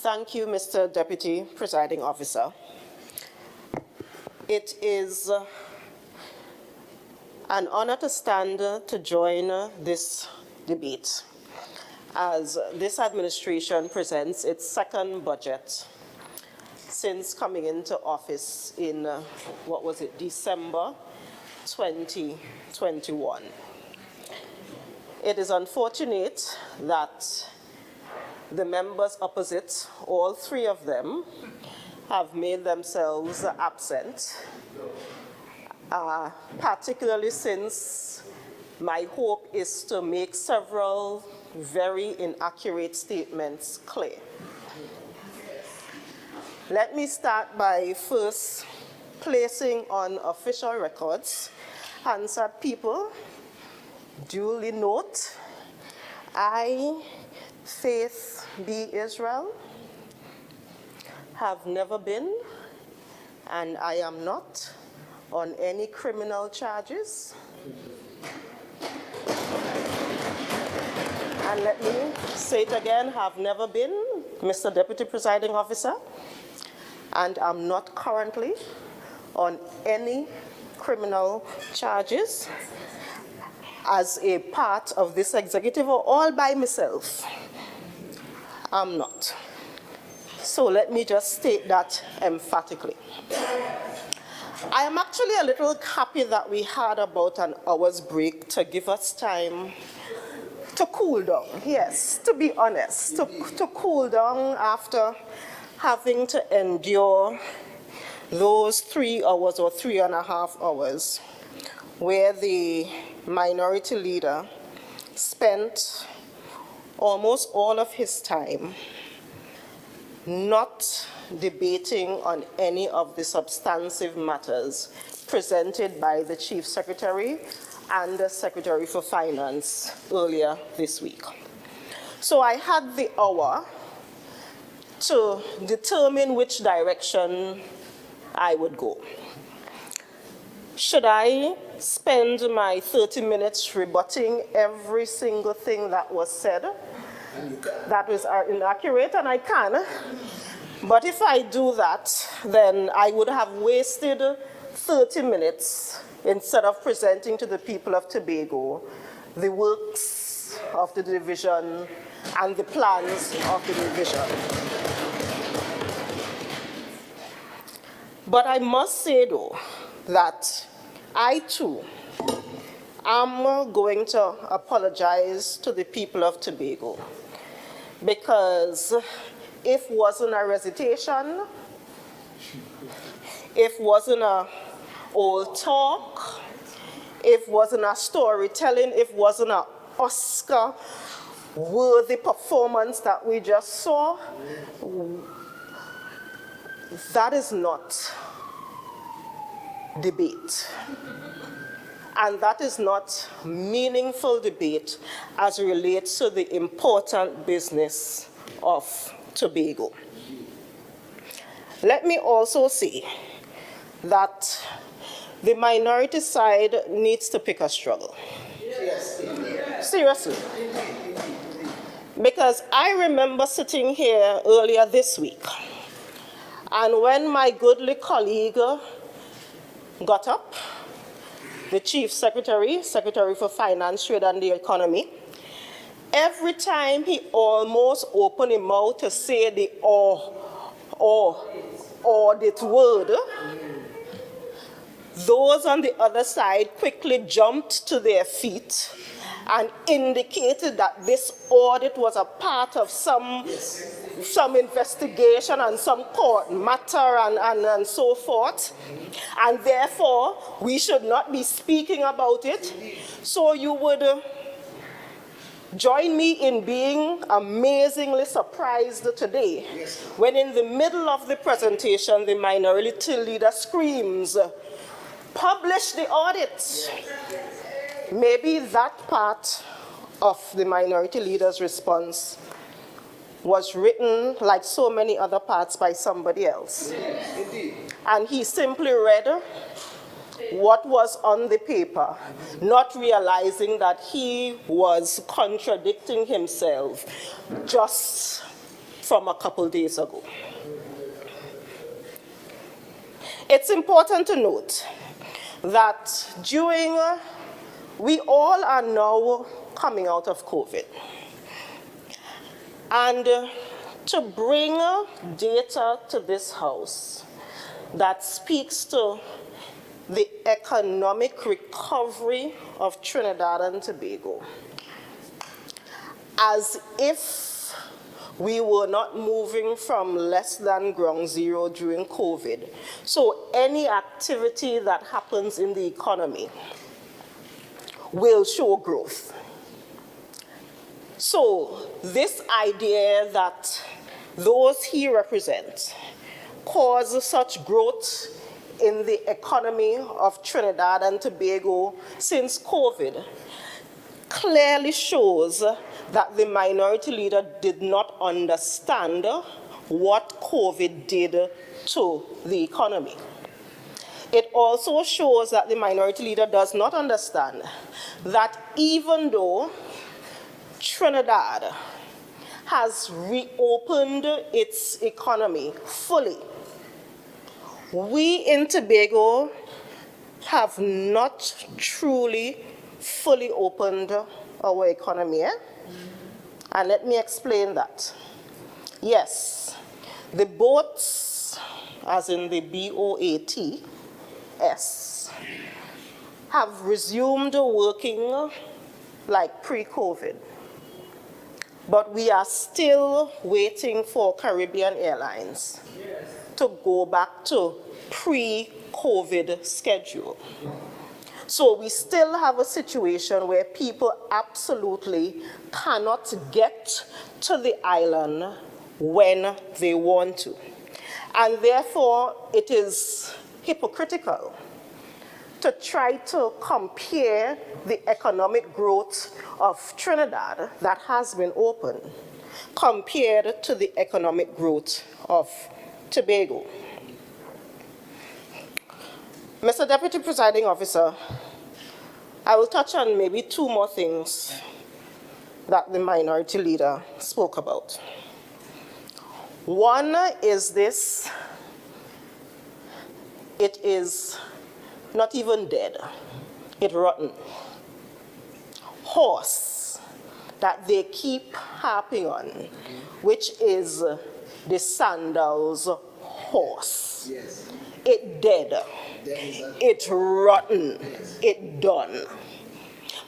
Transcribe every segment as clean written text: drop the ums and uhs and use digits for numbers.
Thank you, Mr. Deputy Presiding Officer. It is an honor to stand to join this debate as this administration presents its second budget since coming into office in, December 2021. It is unfortunate that the members opposite, all three of them, have made themselves absent, particularly since my hope is to make several very inaccurate statements clear. Let me start by first placing on official records, Hansard people, duly note, I, Faith B. Israel, have never been, and I am not, on any criminal charges. And let me say it again, have never been, Mr. Deputy Presiding Officer, and I'm not currently on any criminal charges as a part of this executive or all by myself. I'm not. So let me just state that emphatically. I am actually a little happy that we had about an hour's break to give us time to cool down. Yes, to be honest, to cool down after having to endure those 3 hours or 3.5 hours where the minority leader spent almost all of his time not debating on any of the substantive matters presented by the Chief Secretary and the Secretary for Finance earlier this week. So I had the hour to determine which direction I would go. Should I spend my 30 minutes rebutting every single thing that was said that was inaccurate? And I can. But if I do that, then I would have wasted 30 minutes instead of presenting to the people of Tobago the works of the division and the plans of the division. But I must say, though, that I, too, am going to apologize to the people of Tobago, because if wasn't a recitation, if wasn't a old talk, if wasn't a storytelling, if wasn't an Oscar-worthy performance that we just saw, that is not debate. And that is not meaningful debate as it relates to the important business of Tobago. Let me also say that the minority side needs to pick a struggle. Yes. Seriously. Because I remember sitting here earlier this week, and when my goodly colleague got up, the Chief Secretary, Secretary for Finance, Trade and the Economy, every time he almost opened his mouth to say the audit word, those on the other side quickly jumped to their feet and indicated that this audit was a part of some investigation and some court matter and so forth, and therefore we should not be speaking about it. So you would join me in being amazingly surprised today when in the middle of the presentation the minority leader screams, "Publish the audit." Maybe that part of the minority leader's response was written, like so many other parts, by somebody else. And he simply read what was on the paper, not realizing that he was contradicting himself just from a couple days ago. It's important to note that we all are now coming out of COVID. And to bring data to this House that speaks to the economic recovery of Trinidad and Tobago, as if we were not moving from less than ground zero during COVID. So any activity that happens in the economy will show growth. So this idea that those he represents cause such growth in the economy of Trinidad and Tobago since COVID clearly shows that the minority leader did not understand what COVID did to the economy. It also shows that the minority leader does not understand that even though Trinidad has reopened its economy fully, we in Tobago have not truly fully opened our economy. And let me explain that. Yes, the boats, as in the BOATs, have resumed working like pre-COVID. But we are still waiting for Caribbean Airlines to go back to pre-COVID schedule. So we still have a situation where people absolutely cannot get to the island when they want to. And therefore, it is hypocritical to try to compare the economic growth of Trinidad that has been open compared to the economic growth of Tobago. Mr. Deputy Presiding Officer, I will touch on maybe two more things that the minority leader spoke about. One is this: it is not even dead, it's rotten. Horse that they keep harping on, which is the Sandals horse. Yes. It dead, it rotten, it done.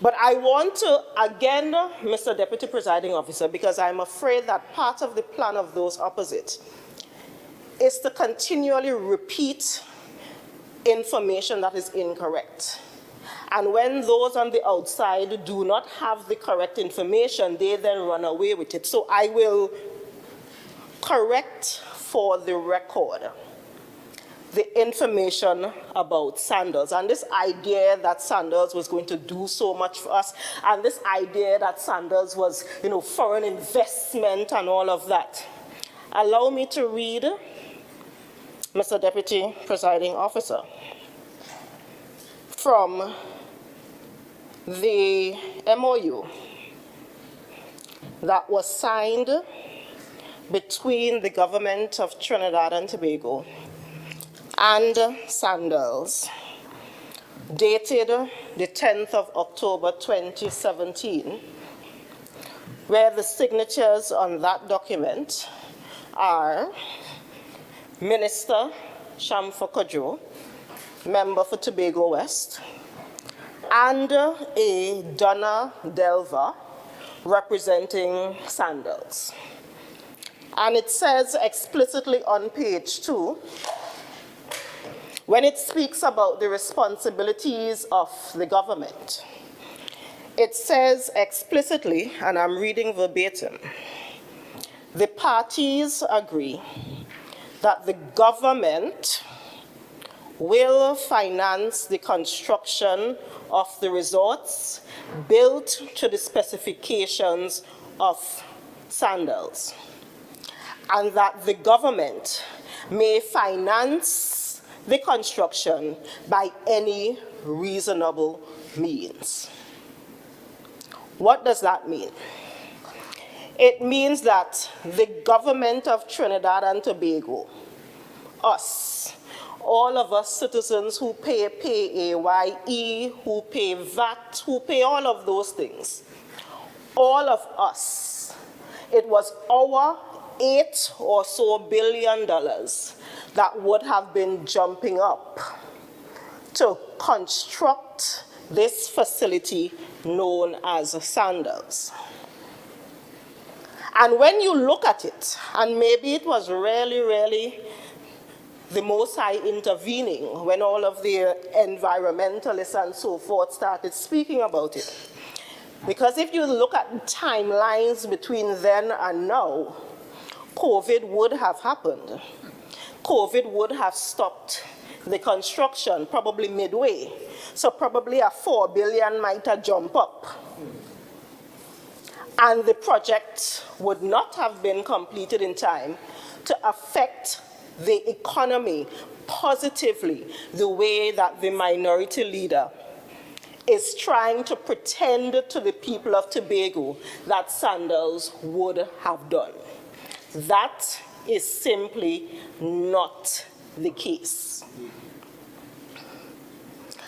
But I want to, again, Mr. Deputy Presiding Officer, because I'm afraid that part of the plan of those opposite is to continually repeat information that is incorrect. And when those on the outside do not have the correct information, they then run away with it. So I will correct for the record the information about Sandals, and this idea that Sandals was going to do so much for us, and this idea that Sandals was, foreign investment and all of that. Allow me to read, Mr. Deputy Presiding Officer, from the MOU that was signed between the government of Trinidad and Tobago and Sandals, dated the 10th of October 2017, where the signatures on that document are Minister Shamfa Kojo, member for Tobago West, and a Donna Delva representing Sandals. And it says explicitly on page 2, when it speaks about the responsibilities of the government, it says explicitly, and I'm reading verbatim, the parties agree that the government will finance the construction of the resorts built to the specifications of Sandals, and that the government may finance the construction by any reasonable means. What does that mean? It means that the government of Trinidad and Tobago, us, all of us citizens who pay PAYE, who pay VAT, who pay all of those things, all of us, it was our $8 or so billion that would have been jumping up to construct this facility known as Sandals. And when you look at it, and maybe it was really the Most High intervening when all of the environmentalists and so forth started speaking about it. Because if you look at timelines between then and now, COVID would have happened. COVID would have stopped the construction probably midway. So probably a $4 billion might have jumped up. And the project would not have been completed in time to affect the economy positively the way that the minority leader is trying to pretend to the people of Tobago that Sandals would have done. That is simply not the case.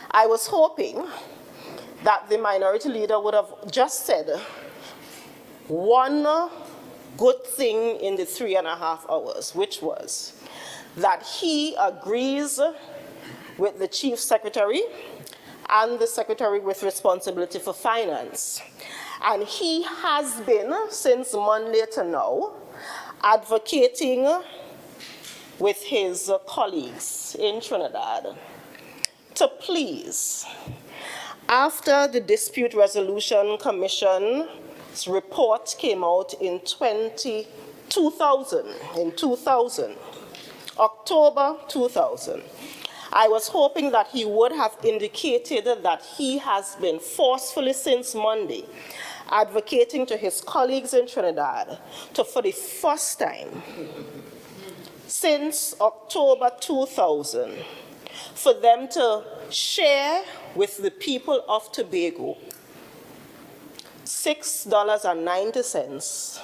I was hoping that the minority leader would have just said one good thing in the 3.5 hours, which was that he agrees with the Chief Secretary and the Secretary with responsibility for finance. And he has been, since Monday to now, advocating with his colleagues in Trinidad to please, after the Dispute Resolution Commission's report came out in 2000, October 2000, I was hoping that he would have indicated that he has been forcefully since Monday advocating to his colleagues in Trinidad to, for the first time since October 2000, for them to share with the people of Tobago $6.90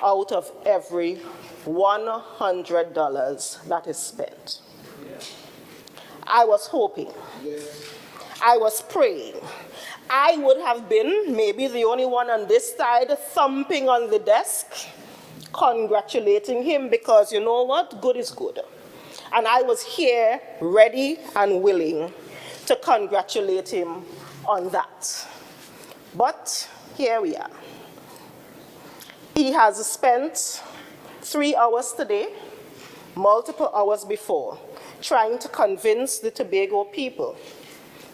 out of every $100 that is spent. I was hoping, I was praying, I would have been maybe the only one on this side thumping on the desk, congratulating him, because you know what, good is good. And I was here ready and willing to congratulate him on that. But here we are. He has spent 3 hours today, multiple hours before, trying to convince the Tobago people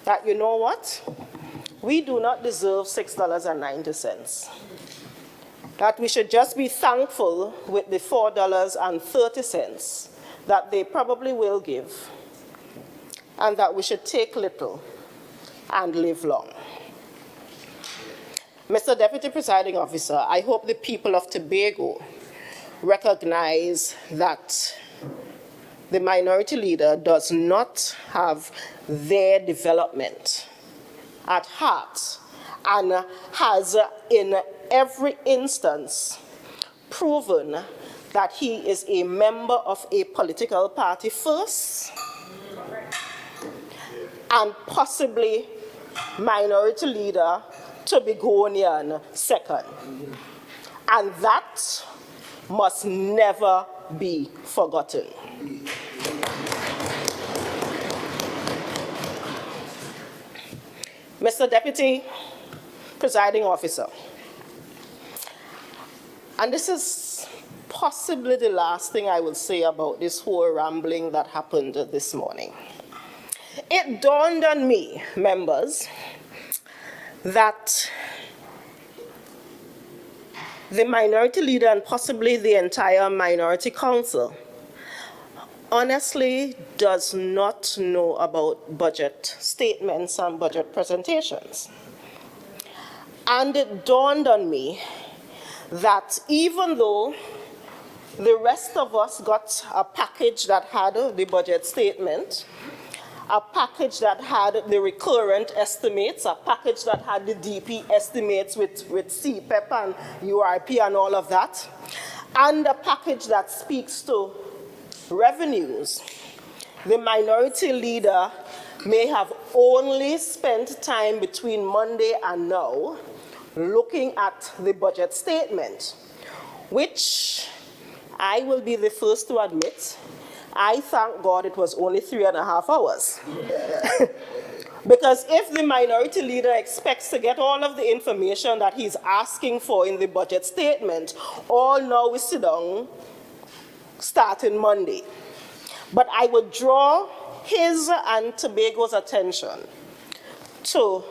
that, you know what, we do not deserve $6.90. That we should just be thankful with the $4.30 that they probably will give, and that we should take little and live long. Mr. Deputy Presiding Officer, I hope the people of Tobago recognize that the minority leader does not have their development at heart and has in every instance proven that he is a member of a political party first and possibly minority leader Tobagonian second. And that must never be forgotten. Mr. Deputy Presiding Officer, and this is possibly the last thing I will say about this whole rambling that happened this morning. It dawned on me, members, that the minority leader and possibly the entire minority council honestly does not know about budget statements and budget presentations. And it dawned on me that even though the rest of us got a package that had the budget statement, a package that had the recurrent estimates, a package that had the DP estimates with CPEP and URP and all of that, and a package that speaks to revenues. The minority leader may have only spent time between Monday and now looking at the budget statement, which I will be the first to admit, I thank God it was only 3.5 hours. Because if the minority leader expects to get all of the information that he's asking for in the budget statement, all now we sit down starting Monday. But I would draw his and Tobago's attention to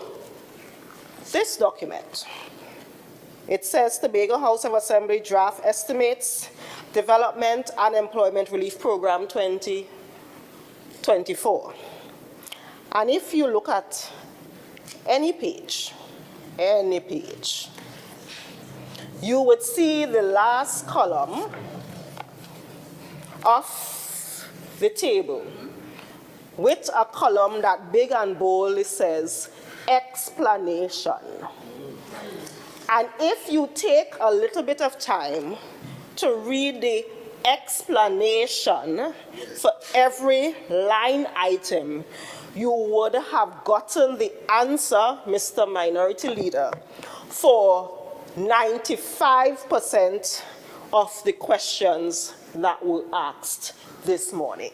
this document. It says Tobago House of Assembly Draft Estimates, Development and Employment Relief Program 2024. And if you look at any page, you would see the last column of the table with a column that big and bold says explanation. And if you take a little bit of time to read the explanation for every line item, you would have gotten the answer, Mr. Minority Leader, for 95% of the questions that were asked this morning.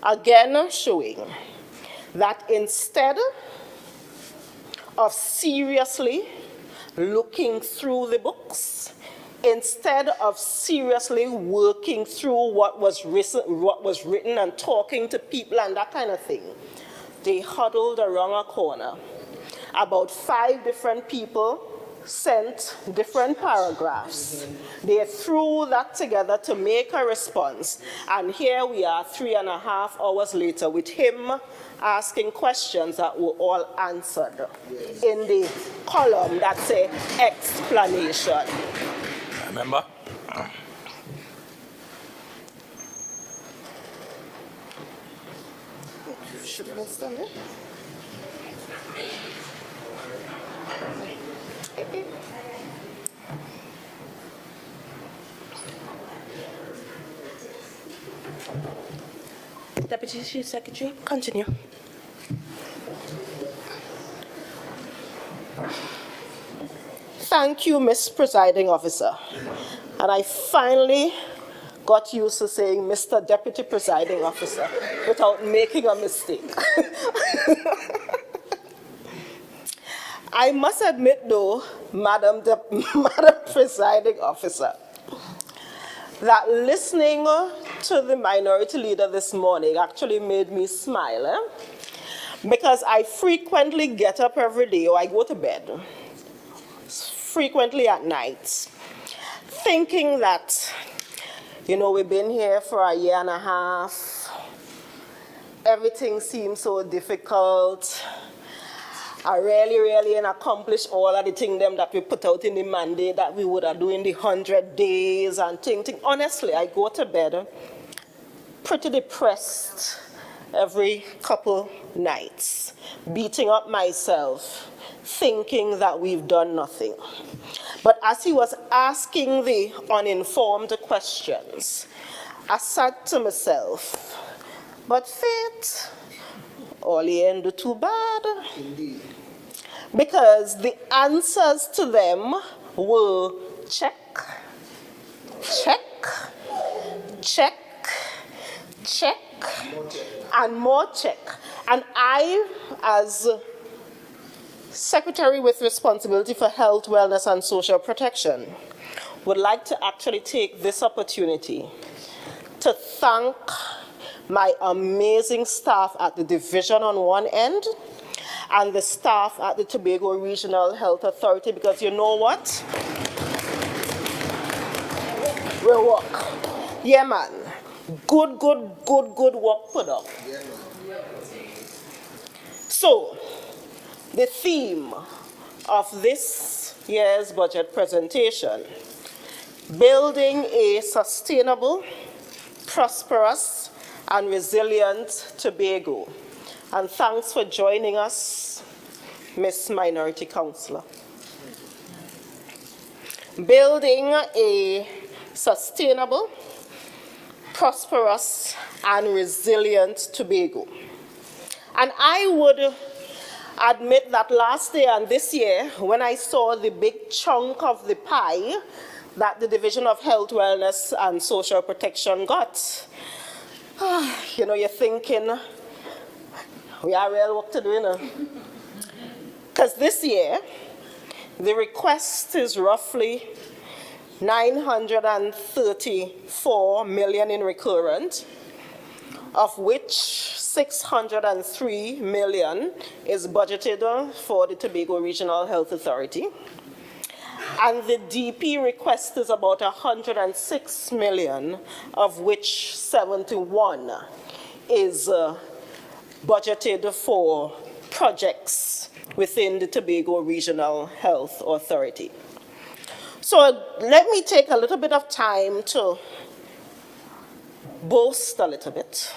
Again, showing that instead of seriously looking through the books, instead of seriously working through what was written and talking to people and that kind of thing, they huddled around a corner. About 5 different people sent different paragraphs. They threw that together to make a response. And here we are 3.5 hours later with him asking questions that were all answered in the column that say explanation. Remember? Should we stand it? Deputy Chief Secretary, continue. Thank you, Ms. Presiding Officer. And I finally got used to saying Mr. Deputy Presiding Officer without making a mistake. I must admit, though, Madam Presiding Officer, that listening to the minority leader this morning actually made me smile, because I frequently get up every day, or I go to bed, frequently at night, thinking that, you know, we've been here for 1.5 years, everything seems so difficult, I really ain't accomplished all of the things that we put out in the mandate that we would have done in the 100 days and thing. Honestly, I go to bed pretty depressed every couple nights, beating up myself, thinking that we've done nothing. But as he was asking the uninformed questions, I said to myself, but Faith, all you ain't do too bad. Indeed. Because the answers to them were check, check, check, check, and more check. And I, as Secretary with responsibility for health, wellness, and social protection, would like to actually take this opportunity to thank my amazing staff at the division on one end and the staff at the Tobago Regional Health Authority, because you know what? We work. Yeah, man. Good work put up. So, the theme of this year's budget presentation, building a sustainable, prosperous, and Resilient Tobago. And thanks for joining us, Miss Minority Councillor. Building a sustainable, prosperous, and resilient Tobago. And I would admit that last year and this year, when I saw the big chunk of the pie that the Division of Health, Wellness, and Social Protection got, you know, you're thinking, we have real work to do, you know. Because this year, the request is roughly 934 million in recurrent, of which 603 million is budgeted for the Tobago Regional Health Authority. And the DP request is about 106 million, of which 71 is budgeted for projects within the Tobago Regional Health Authority. So let me take a little bit of time to boast a little bit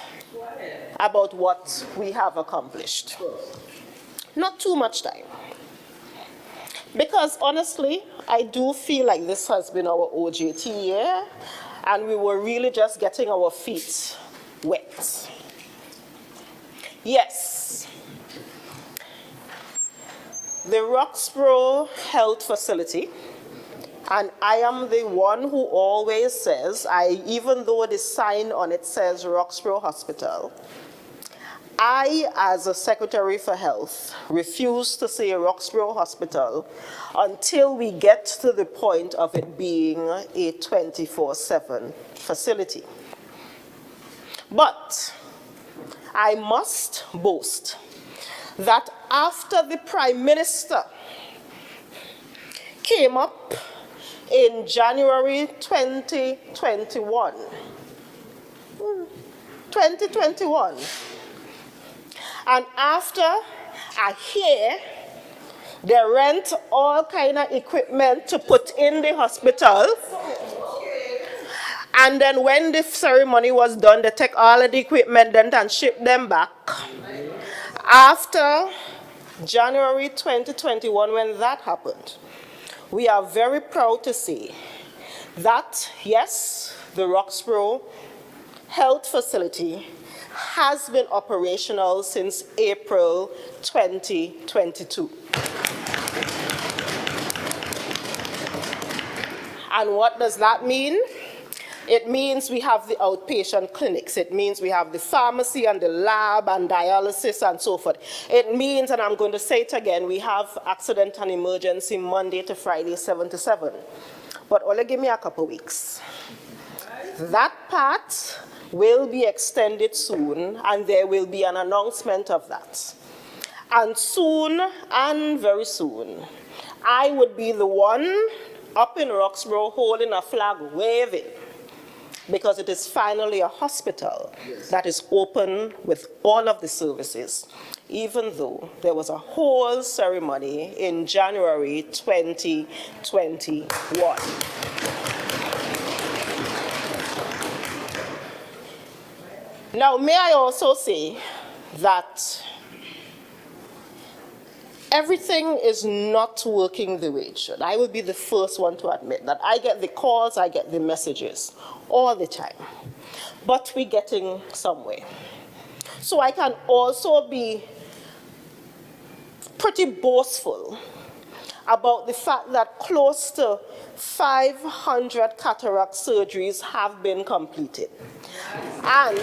about what we have accomplished. Not too much time. Because honestly, I do feel like this has been our OJT year, and we were really just getting our feet wet. Yes, the Roxborough Health Facility, and I am the one who always says, even though the sign on it says Roxborough Hospital, I, as a Secretary for Health, refuse to say Roxborough Hospital until we get to the point of it being a 24/7 facility. But I must boast that after the Prime Minister came up in January 2021, and after I hear they rent all kind of equipment to put in the hospital, and then when the ceremony was done, they take all of the equipment then and ship them back. After January 2021, when that happened, we are very proud to say that, yes, the Roxborough Health Facility has been operational since April 2022. And what does that mean? It means we have the outpatient clinics. It means we have the pharmacy and the lab and dialysis and so forth. It means, and I'm going to say it again, we have accident and emergency Monday to Friday, 7 to 7. But only give me a couple weeks. That part will be extended soon, and there will be an announcement of that. And soon, and very soon, I would be the one up in Roxborough holding a flag, waving, because it is finally a hospital that is open with all of the services, even though there was a whole ceremony in January 2021. Now, may I also say that everything is not working the way it should. I will be the first one to admit that. I get the calls, I get the messages all the time. But we're getting somewhere. So I can also be pretty boastful about the fact that close to 500 cataract surgeries have been completed. And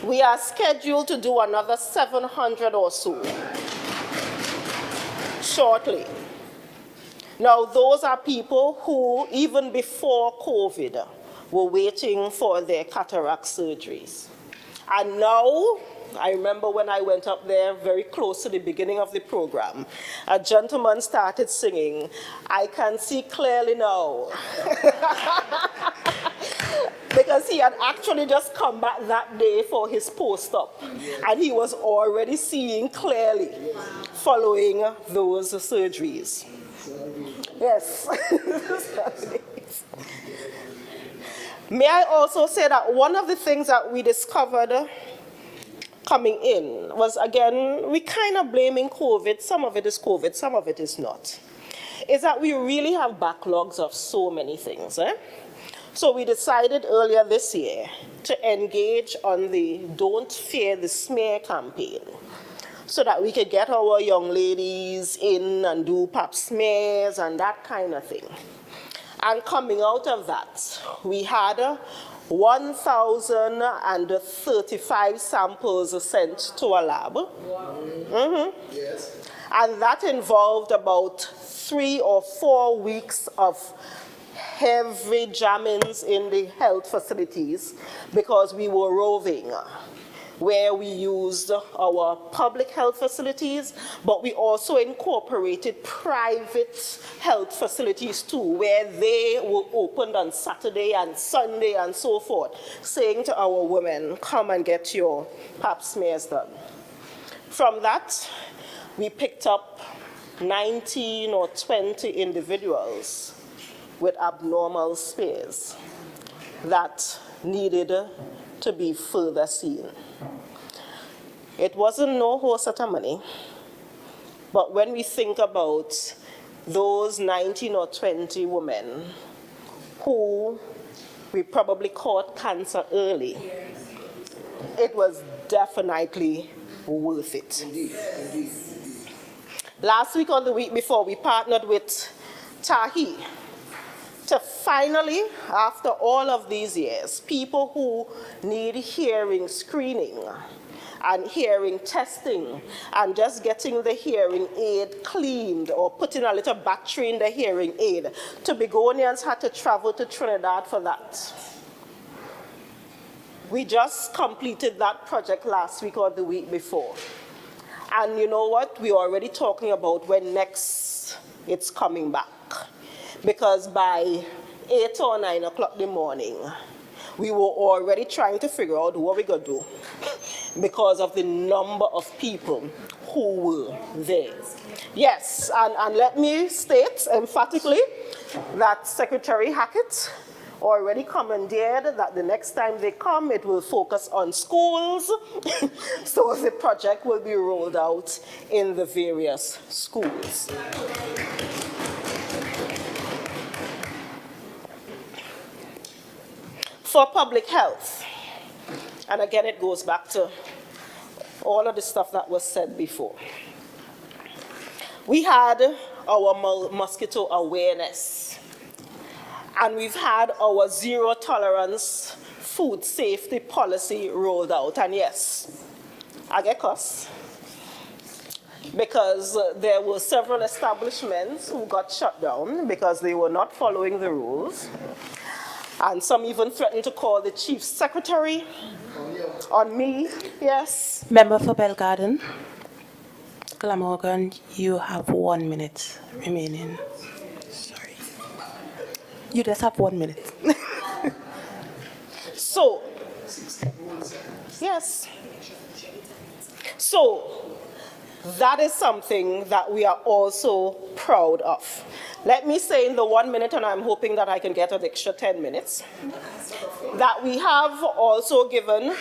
we are scheduled to do another 700 or so shortly. Now, those are people who, even before COVID, were waiting for their cataract surgeries. And now, I remember when I went up there very close to the beginning of the program, a gentleman started singing, "I can see clearly now." Because he had actually just come back that day for his post-op, and he was already seeing clearly following those surgeries. Yes. May I also say that one of the things that we discovered coming in was, again, we kind of blaming COVID. Some of it is COVID, some of it is not. Is that we really have backlogs of so many things. So we decided earlier this year to engage on the Don't Fear the Smear campaign so that we could get our young ladies in and do pap smears and that kind of thing. And coming out of that, we had 1,035 samples sent to a lab. Wow. Yes. And that involved about 3 or 4 weeks of heavy jammings in the health facilities because we were roving, where we used our public health facilities, but we also incorporated private health facilities too, where they were opened on Saturday and Sunday and so forth, saying to our women, come and get your pap smears done. From that, we picked up 19 or 20 individuals with abnormal smears that needed to be further seen. It wasn't no horse at a money, but when we think about those 19 or 20 women who we probably caught cancer early, it was definitely worth it. Indeed. Indeed. Last week or the week before, we partnered with Tahi to finally, after all of these years, people who need hearing screening and hearing testing and just getting the hearing aid cleaned or putting a little battery in the hearing aid, Tobagonians had to travel to Trinidad for that. We just completed that project last week or the week before. And you know what? We're already talking about when next it's coming back. Because by 8 or 9 o'clock in the morning, we were already trying to figure out what we're going to do because of the number of people who were there. Yes, and let me state emphatically that Secretary Hackett already commandeered that the next time they come, it will focus on schools. So the project will be rolled out in the various schools. For public health, and again it goes back to all of the stuff that was said before. We had our mosquito awareness, and we've had our zero tolerance food safety policy rolled out. And yes, I get cussed because there were several establishments who got shut down because they were not following the rules. And some even threatened to call the chief secretary on me, yes. Member for Belgarden. Glamorgan, you have 1 minute remaining. Sorry. You just have 1 minute. So, yes. So, that is something that we are also proud of. Let me say in the 1 minute, and I'm hoping that I can get an extra 10 minutes, that we have also given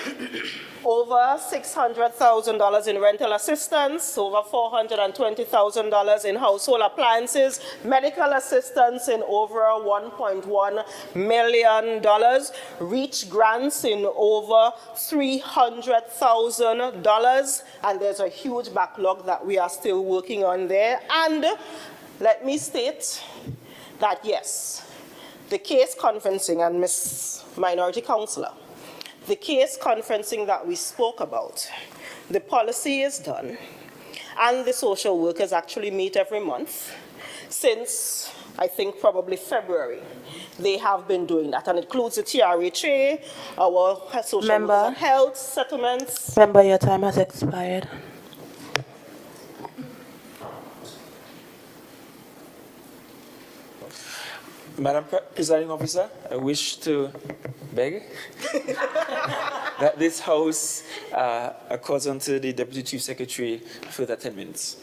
over $600,000 in rental assistance, over $420,000 in household appliances, medical assistance in over $1.1 million, reach grants in over $300,000, and there's a huge backlog that we are still working on there. And let me state that yes, the case conferencing, and Ms. Minority Councillor, the case conferencing that we spoke about, the policy is done, and the social workers actually meet every month since, I think, probably February. They have been doing that, and it includes the TRHA, our social workers and health settlements. Member, your time has expired. Madam Presiding Officer, I wish to beg that this House accords unto the Deputy Chief Secretary further 10 minutes.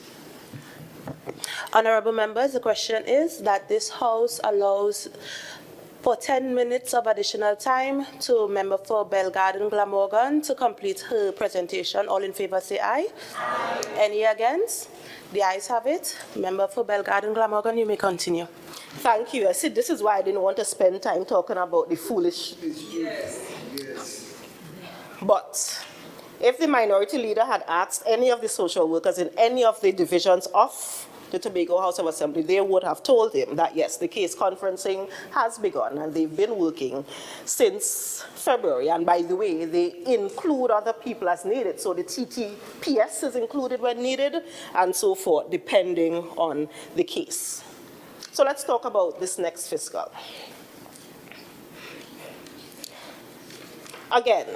Honorable members, the question is that this House allows for 10 minutes of additional time to Member for Belgarden Glamorgan to complete her presentation. All in favor say aye. Aye. Any against? The ayes have it. Member for Belgarden Glamorgan, you may continue. Thank you. I said this is why I didn't want to spend time talking about the foolish. Yes. Yes. But if the minority leader had asked any of the social workers in any of the divisions of the Tobago House of Assembly, they would have told him that yes, the case conferencing has begun and they've been working since February. And by the way, they include other people as needed. So the TTPS is included when needed and so forth, depending on the case. So let's talk about this next fiscal. Again,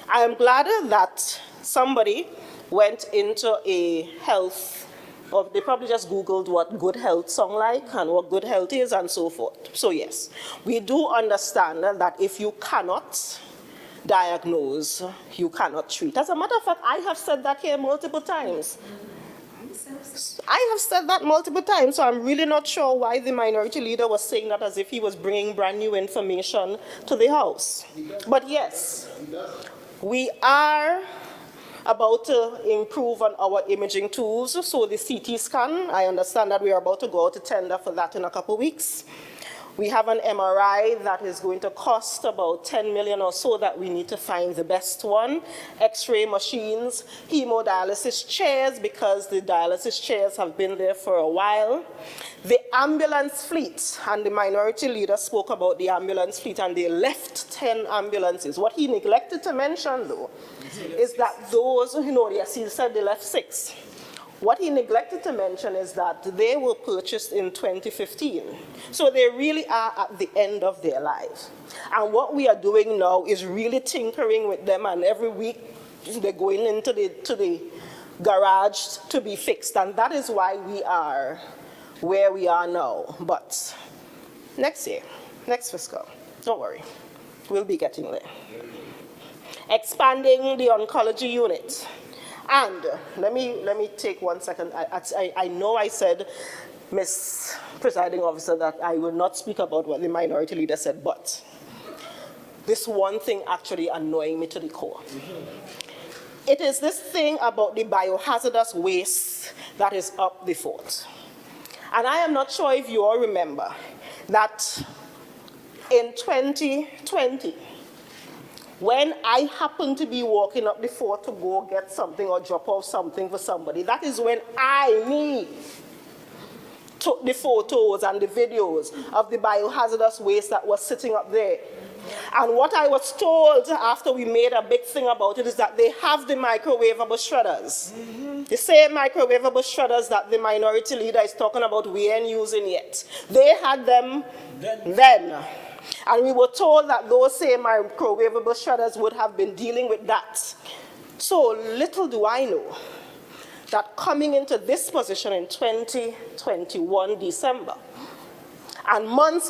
I am glad that somebody went into a health, or they probably just Googled what good health sound like and what good health is and so forth. So yes, we do understand that if you cannot diagnose, you cannot treat. As a matter of fact, I have said that here multiple times. I have said that multiple times, so I'm really not sure why the minority leader was saying that as if he was bringing brand new information to the House. But yes, we are about to improve on our imaging tools. So the CT scan, I understand that we are about to go out to tender for that in a couple of weeks. We have an MRI that is going to cost about 10 million or so that we need to find the best one. X-ray machines, hemodialysis chairs, because the dialysis chairs have been there for a while. The ambulance fleet, and the minority leader spoke about the ambulance fleet, and they left 10 ambulances. What he neglected to mention, though, is that those, yes, he said they left 6. What he neglected to mention is that they were purchased in 2015. So they really are at the end of their lives. And what we are doing now is really tinkering with them, and every week they're going into the garage to be fixed. And that is why we are where we are now. But next year, next fiscal, don't worry, we'll be getting there. Expanding the oncology unit. And let me take 1 second. I know I said, Ms. Presiding Officer, that I will not speak about what the minority leader said, but this one thing actually annoying me to the core. It is this thing about the biohazardous waste that is up the fort. And I am not sure if you all remember that in 2020, when I happened to be walking up the fort to go get something or drop off something for somebody, that is when me, took the photos and the videos of the biohazardous waste that was sitting up there. And what I was told after we made a big thing about it is that they have the microwavable shredders. The same microwavable shredders that the minority leader is talking about we ain't using yet. They had them then. And we were told that those same microwavable shredders would have been dealing with that. So little do I know that coming into this position in 2021 December, and months,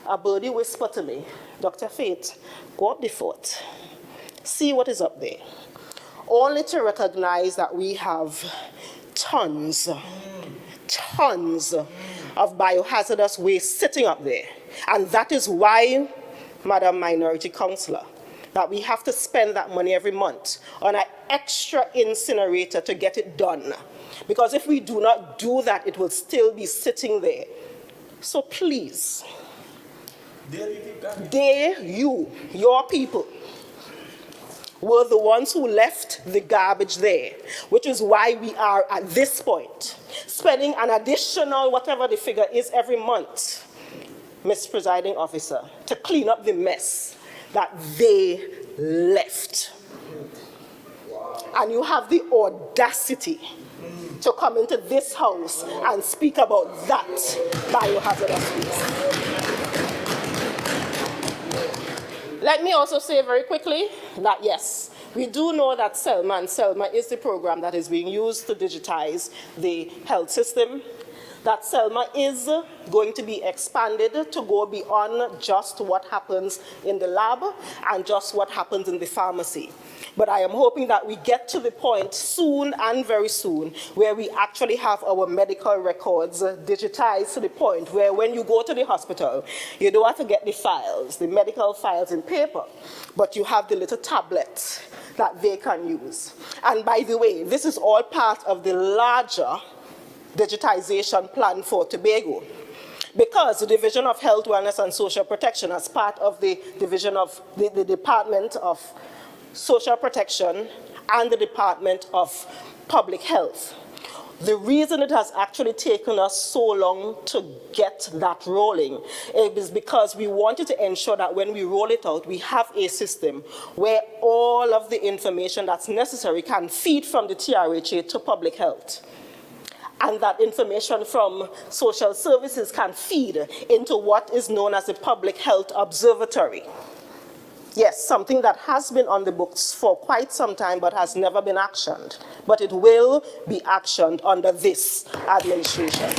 a birdie whispered to me, Dr. Faith, go up the fort, see what is up there, only to recognize that we have tons of biohazardous waste sitting up there. And that is why, Madam Minority Councillor, that we have to spend that money every month on an extra incinerator to get it done. Because if we do not do that, it will still be sitting there. So please, your people, were the ones who left the garbage there, which is why we are at this point, spending an additional, whatever the figure is, every month, Ms. Presiding Officer, to clean up the mess that they left. And you have the audacity to come into this house and speak about that biohazardous waste. Let me also say very quickly that yes, we do know that Selma is the program that is being used to digitize the health system. that Selma is going to be expanded to go beyond just what happens in the lab and just what happens in the pharmacy. But I am hoping that we get to the point soon and very soon where we actually have our medical records digitized to the point where when you go to the hospital, you don't have to get the files, the medical files in paper, but you have the little tablet that they can use. And by the way, this is all part of the larger digitization plan for Tobago. Because the Division of Health, Wellness and Social Protection, as part of the Division of the Department of Social Protection and the Department of Public Health. The reason it has actually taken us so long to get that rolling is because we wanted to ensure that when we roll it out, we have a system where all of the information that's necessary can feed from the TRHA to public health. And that information from social services can feed into what is known as the Public Health Observatory. Yes, something that has been on the books for quite some time but has never been actioned. But it will be actioned under this administration.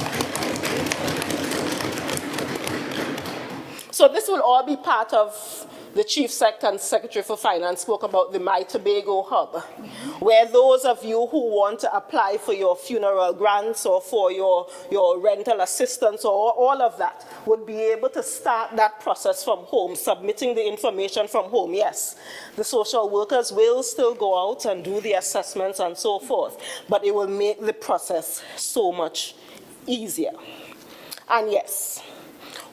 So this will all be part of the Chief Sec and Secretary for Finance spoke about the My Tobago Hub, where those of you who want to apply for your funeral grants or for your rental assistance or all of that would be able to start that process from home, submitting the information from home. Yes, the social workers will still go out and do the assessments and so forth, but it will make the process so much easier. And yes,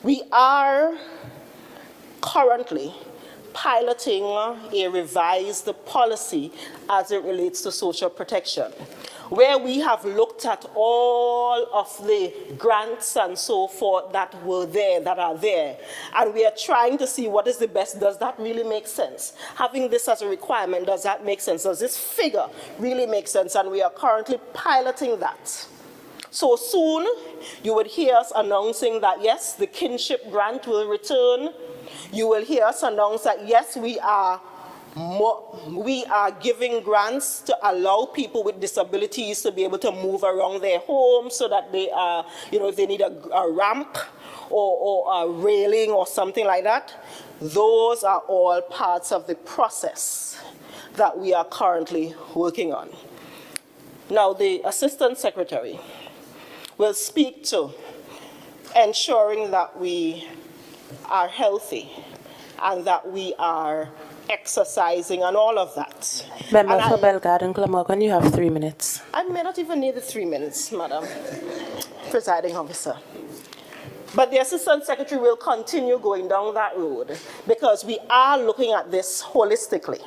we are currently piloting a revised policy as it relates to social protection, where we have looked at all of the grants and so forth that are there, and we are trying to see what is the best. Does that really make sense? Having this as a requirement, does that make sense? Does this figure really make sense? And we are currently piloting that. So soon, you would hear us announcing that, yes, the kinship grant will return. You will hear us announce that, yes, we are giving grants to allow people with disabilities to be able to move around their homes so that they are, if they need a ramp or a railing or something like that. Those are all parts of the process that we are currently working on. Now, the Assistant Secretary will speak to ensuring that we are healthy and that we are exercising and all of that. Member for Belgarden Glamorgan, you have 3 minutes. I may not even need the 3 minutes, Madam Presiding Officer. But the Assistant Secretary will continue going down that road because we are looking at this holistically.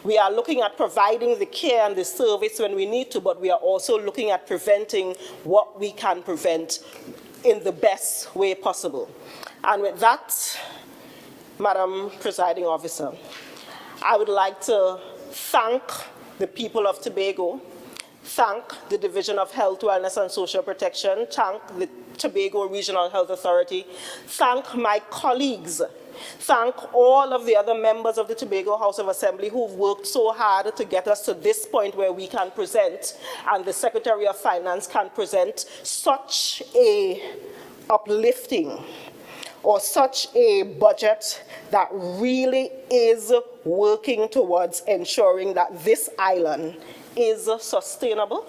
We are looking at providing the care and the service when we need to, but we are also looking at preventing what we can prevent in the best way possible. And with that, Madam Presiding Officer, I would like to thank the people of Tobago, thank the Division of Health, Wellness and Social Protection, thank the Tobago Regional Health Authority, thank my colleagues, thank all of the other members of the Tobago House of Assembly who've worked so hard to get us to this point where we can present, and the Secretary of Finance can present such a uplifting or such a budget that really is working towards ensuring that this island is sustainable,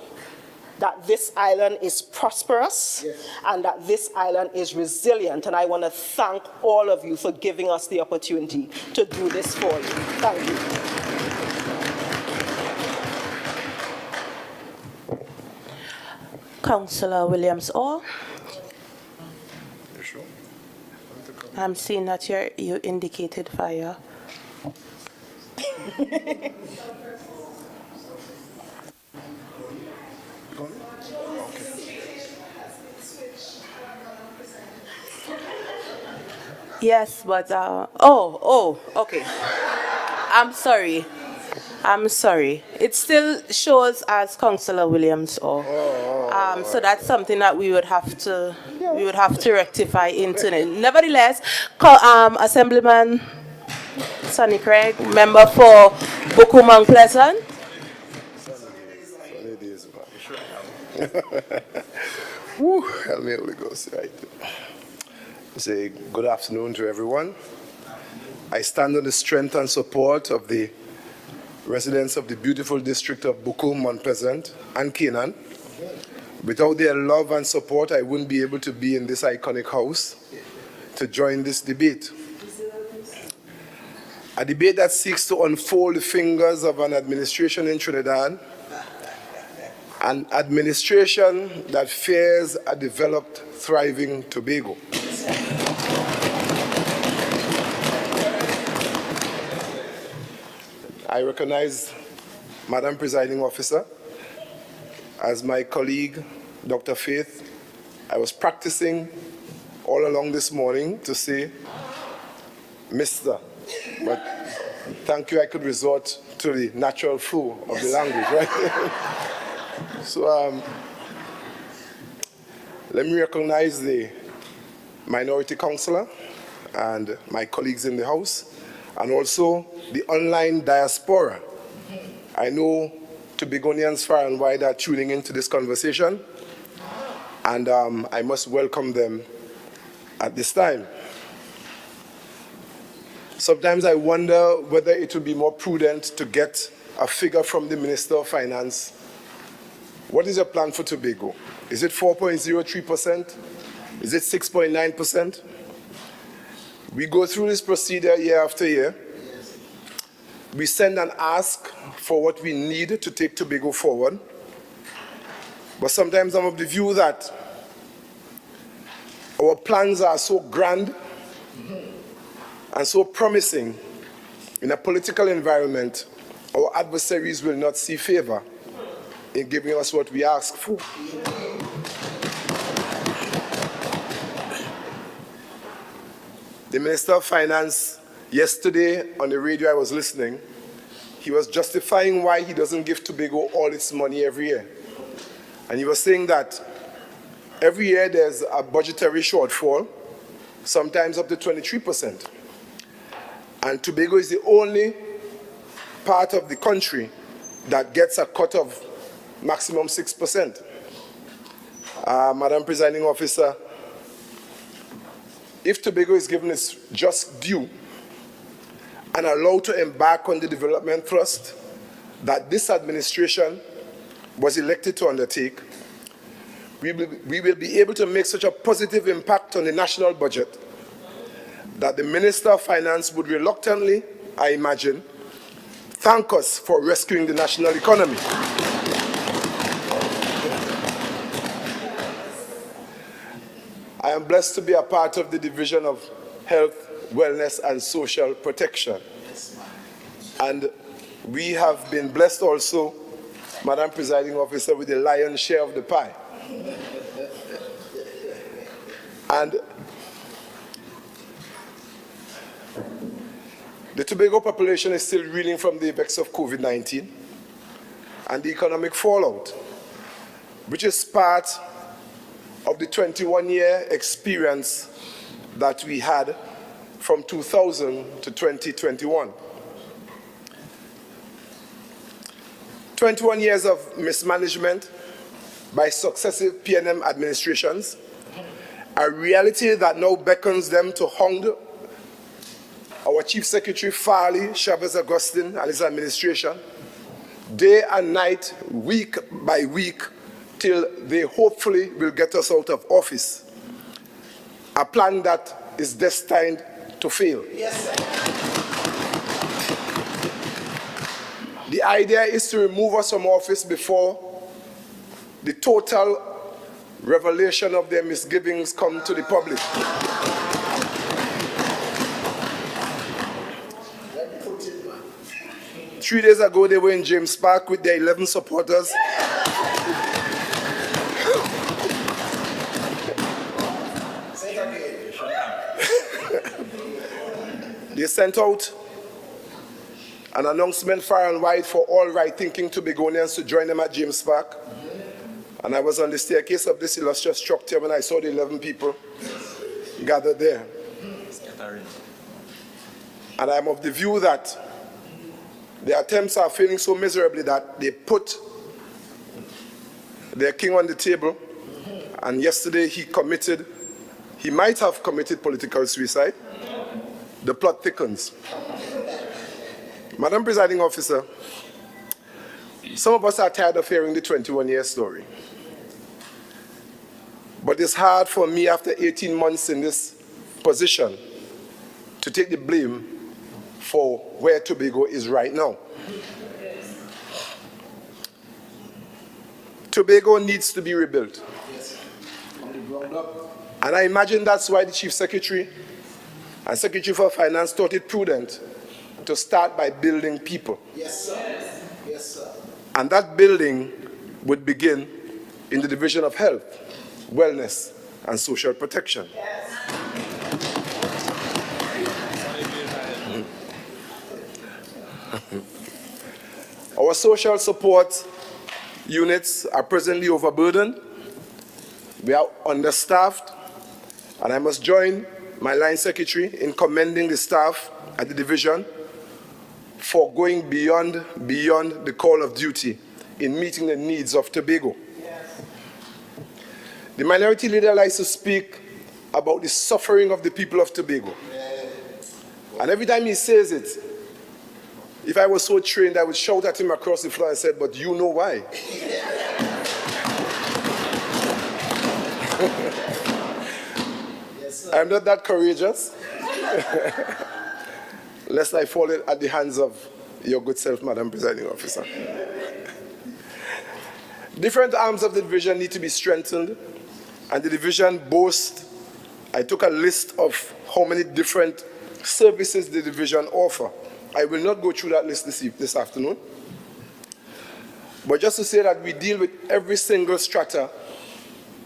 that this island is prosperous, yes, and that this island is resilient. And I want to thank all of you for giving us the opportunity to do this for you. Thank you. Councillor Williams-Orr. You sure? I'm seeing that you indicated fire. Yes, but, okay. I'm sorry. It still shows as Councillor Williams-Orr. So that's something that we would have to rectify internally. Nevertheless, Assemblyman Sonny Craig, member for Bukumang Pleasant. Woo, help me, Holy Ghost, right. Say good afternoon to everyone. I stand on the strength and support of the residents of the beautiful district of Buku, Mount Pleasant, and Canaan. Without their love and support, I wouldn't be able to be in this iconic house to join this debate. A debate that seeks to unfold the fingers of an administration in Trinidad, an administration that fears a developed, thriving Tobago. I recognize Madam Presiding Officer. As my colleague, Dr. Faith, I was practicing all along this morning to say, Mr., but thank you, I could resort to the natural flow of the language, right? So let me recognize the minority councillor and my colleagues in the House, and also the online diaspora. I know Tobagonians far and wide are tuning into this conversation, and I must welcome them at this time. Sometimes I wonder whether it would be more prudent to get a figure from the Minister of Finance. What is your plan for Tobago? Is it 4.03%? Is it 6.9%? We go through this procedure year after year. We send and ask for what we need to take Tobago forward. But sometimes I'm of the view that our plans are so grand and so promising in a political environment, our adversaries will not see favor in giving us what we ask for. The Minister of Finance, yesterday on the radio I was listening, he was justifying why he doesn't give Tobago all its money every year. And he was saying that every year there's a budgetary shortfall, sometimes up to 23%. And Tobago is the only part of the country that gets a cut of maximum 6%. Madam Presiding Officer, if Tobago is given its just due and allowed to embark on the development thrust that this administration was elected to undertake, we will be able to make such a positive impact on the national budget that the Minister of Finance would reluctantly, I imagine, thank us for rescuing the national economy. I am blessed to be a part of the Division of Health, Wellness and Social Protection. And we have been blessed also, Madam Presiding Officer, with the lion's share of the pie. And the Tobago population is still reeling from the effects of COVID-19 and the economic fallout, which is part of the 21-year experience that we had from 2000 to 2021. 21 years of mismanagement by successive PNM administrations, a reality that now beckons them to hound our Chief Secretary Farley Chavez Augustine and his administration day and night, week by week, till they hopefully will get us out of office. A plan that is destined to fail. Yes, sir. The idea is to remove us from office before the total revelation of their misgivings come to the public. 3 days ago, they were in James Park with their 11 supporters. They sent out an announcement far and wide for all right-thinking Tobagonians to join them at James Park. And I was on the staircase of this illustrious structure when I saw the 11 people gathered there. And I'm of the view that their attempts are failing so miserably that they put their king on the table and yesterday he might have committed political suicide. The plot thickens. Madam Presiding Officer, some of us are tired of hearing the 21-year story. But it's hard for me after 18 months in this position to take the blame for where Tobago is right now. Tobago needs to be rebuilt. And I imagine that's why the Chief Secretary and Secretary for Finance thought it prudent to start by building people. Yes, sir. Yes, sir. And that building would begin in the Division of Health, Wellness, and Social Protection. Our social support units are presently overburdened. We are understaffed, and I must join my line secretary in commending the staff at the division for going beyond the call of duty in meeting the needs of Tobago. Yes. The minority leader likes to speak about the suffering of the people of Tobago. And every time he says it, if I was so trained, I would shout at him across the floor and said, but you know why. Yes, I'm not that courageous, lest I fall at the hands of your good self, Madam Presiding Officer. Different arms of the division need to be strengthened, and the division boasts, I took a list of how many different services the division offer. I will not go through that list this afternoon, but just to say that we deal with every single strata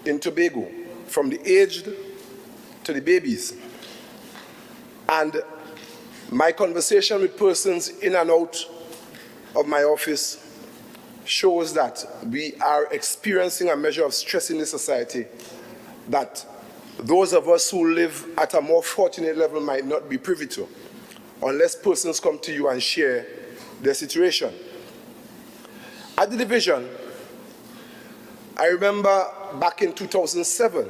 in Tobago, from the aged to the babies. And my conversation with persons in and out of my office shows that we are experiencing a measure of stress in the society that those of us who live at a more fortunate level might not be privy to, unless persons come to you and share their situation. At the division, I remember back in 2007,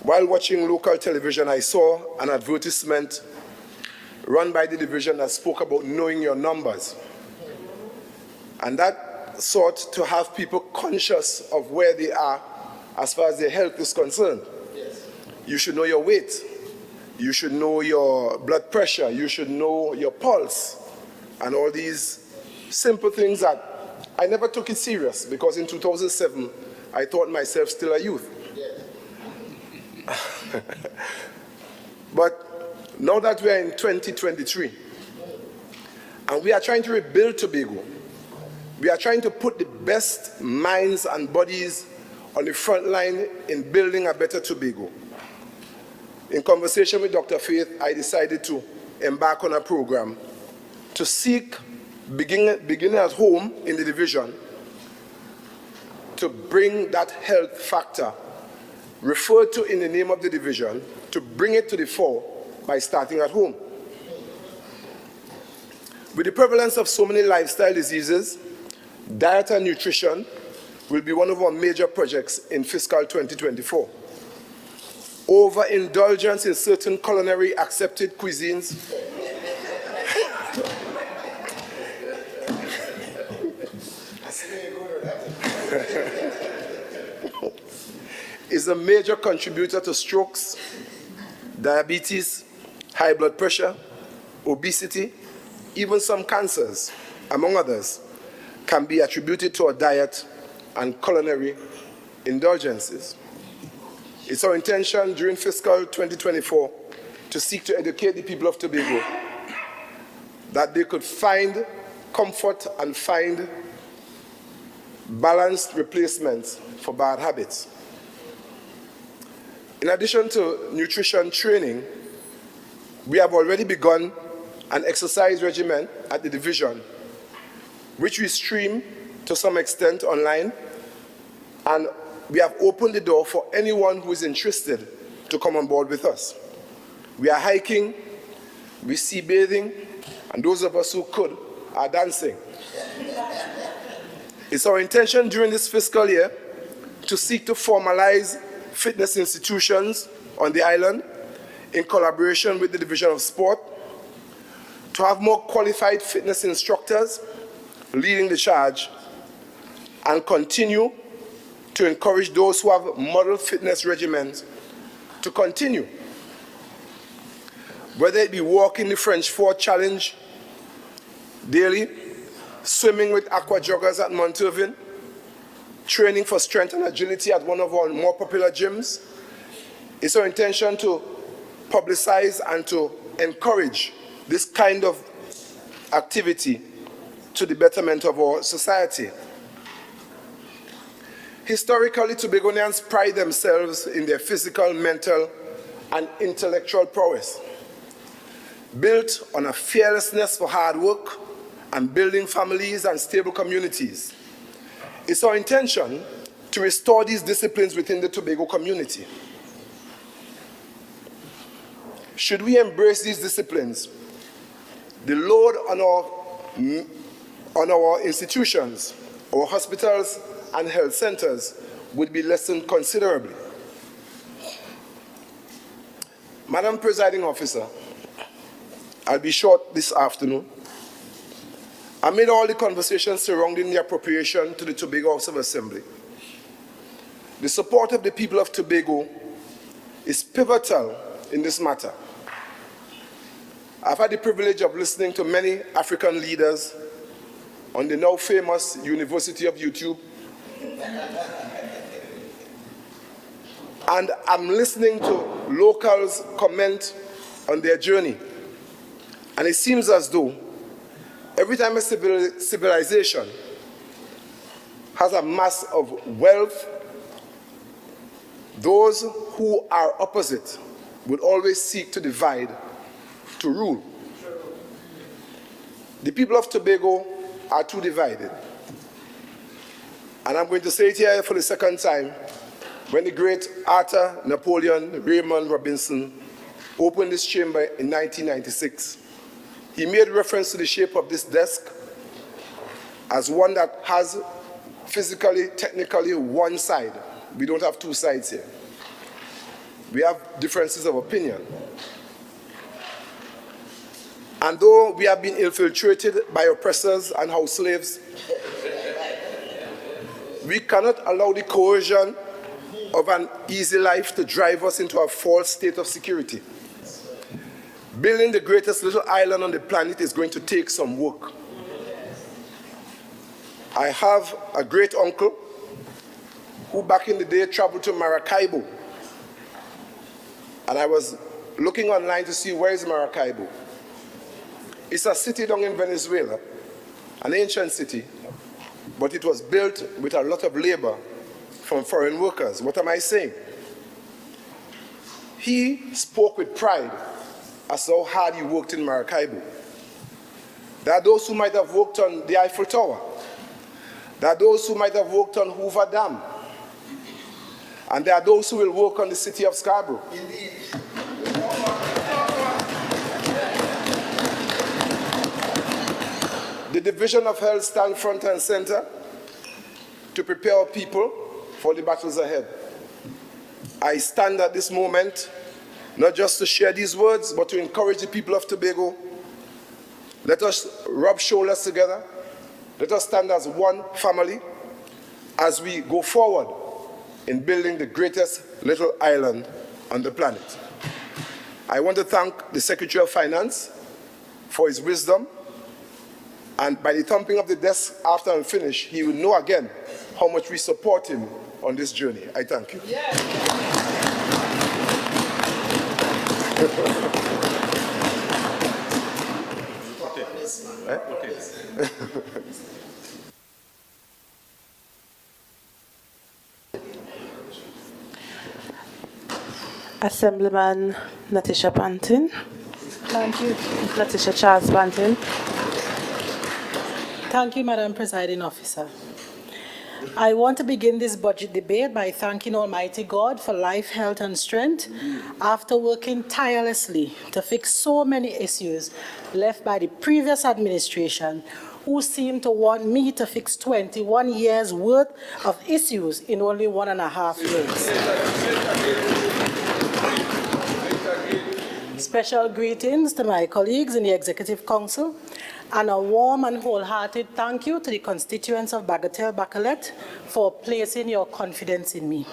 while watching local television, I saw an advertisement run by the division that spoke about knowing your numbers. And that sought to have people conscious of where they are as far as their health is concerned. Yes. You should know your weight. You should know your blood pressure. You should know your pulse. And all these simple things that I never took it serious, because in 2007, I thought myself still a youth. Yes. But now that we are in 2023, and we are trying to rebuild Tobago, we are trying to put the best minds and bodies on the front line in building a better Tobago. In conversation with Dr. Faith, I decided to embark on a program to seek, beginning at home in the division, to bring that health factor referred to in the name of the division, to bring it to the fore by starting at home. With the prevalence of so many lifestyle diseases, diet and nutrition will be one of our major projects in fiscal 2024. Overindulgence in certain culinary accepted cuisines is a major contributor to strokes, diabetes, high blood pressure, obesity, even some cancers, among others, can be attributed to our diet and culinary indulgences. It's our intention during fiscal 2024 to seek to educate the people of Tobago that they could find comfort and find balanced replacements for bad habits. In addition to nutrition training, we have already begun an exercise regimen at the division, which we stream to some extent online, and we have opened the door for anyone who is interested to come on board with us. We are hiking, we sea bathing, and those of us who could are dancing. It's our intention during this fiscal year to seek to formalize fitness institutions on the island in collaboration with the Division of Sport, to have more qualified fitness instructors leading the charge, and continue to encourage those who have model fitness regimens to continue. Whether it be walking the French Fort Challenge daily, swimming with aqua joggers at Monturvin, training for strength and agility at one of our more popular gyms, it's our intention to publicize and to encourage this kind of activity to the betterment of our society. Historically, Tobagonians pride themselves in their physical, mental, and intellectual prowess, built on a fearlessness for hard work and building families and stable communities. It's our intention to restore these disciplines within the Tobago community. Should we embrace these disciplines, the load on our institutions, our hospitals, and health centers would be lessened considerably. Madam Presiding Officer, I'll be short this afternoon. Amid all the conversations surrounding the appropriation to the Tobago House of Assembly, the support of the people of Tobago is pivotal in this matter. I've had the privilege of listening to many African leaders on the now famous University of YouTube. And I'm listening to locals comment on their journey. And it seems as though every time a civilization has a mass of wealth, those who are opposite would always seek to divide, to rule. The people of Tobago are too divided. And I'm going to say it here for the second time. When the great Arthur Napoleon Raymond Robinson opened this chamber in 1996, he made reference to the shape of this desk as one that has physically, technically one side. We don't have two sides here. We have differences of opinion. And though we have been infiltrated by oppressors and house slaves, we cannot allow the coercion of an easy life to drive us into a false state of security. Building the greatest little island on the planet is going to take some work. I have a great uncle who back in the day traveled to Maracaibo. And I was looking online to see where is Maracaibo. It's a city down in Venezuela, an ancient city, but it was built with a lot of labor from foreign workers. What am I saying? He spoke with pride as to how hard he worked in Maracaibo. There are those who might have worked on the Eiffel Tower. There are those who might have worked on Hoover Dam. And there are those who will work on the city of Scarborough. Indeed. The Division of Health stand front and center to prepare our people for the battles ahead. I stand at this moment not just to share these words, but to encourage the people of Tobago. Let us rub shoulders together. Let us stand as one family as we go forward in building the greatest little island on the planet. I want to thank the Secretary of Finance for his wisdom. And by the thumping of the desk after I'm finished, he will know again how much we support him on this journey. I thank you. Yeah. Assemblyman Natisha Pantin. Thank you. Natisha Charles Pantin. Thank you, Madam Presiding Officer. I want to begin this budget debate by thanking Almighty God for life, health, and strength after working tirelessly to fix so many issues left by the previous administration. who seem to want me to fix 21 years' worth of issues in only 1.5 years. Special greetings to my colleagues in the Executive Council, and a warm and wholehearted thank you to the constituents of Bagatelle Bacolet for placing your confidence in me.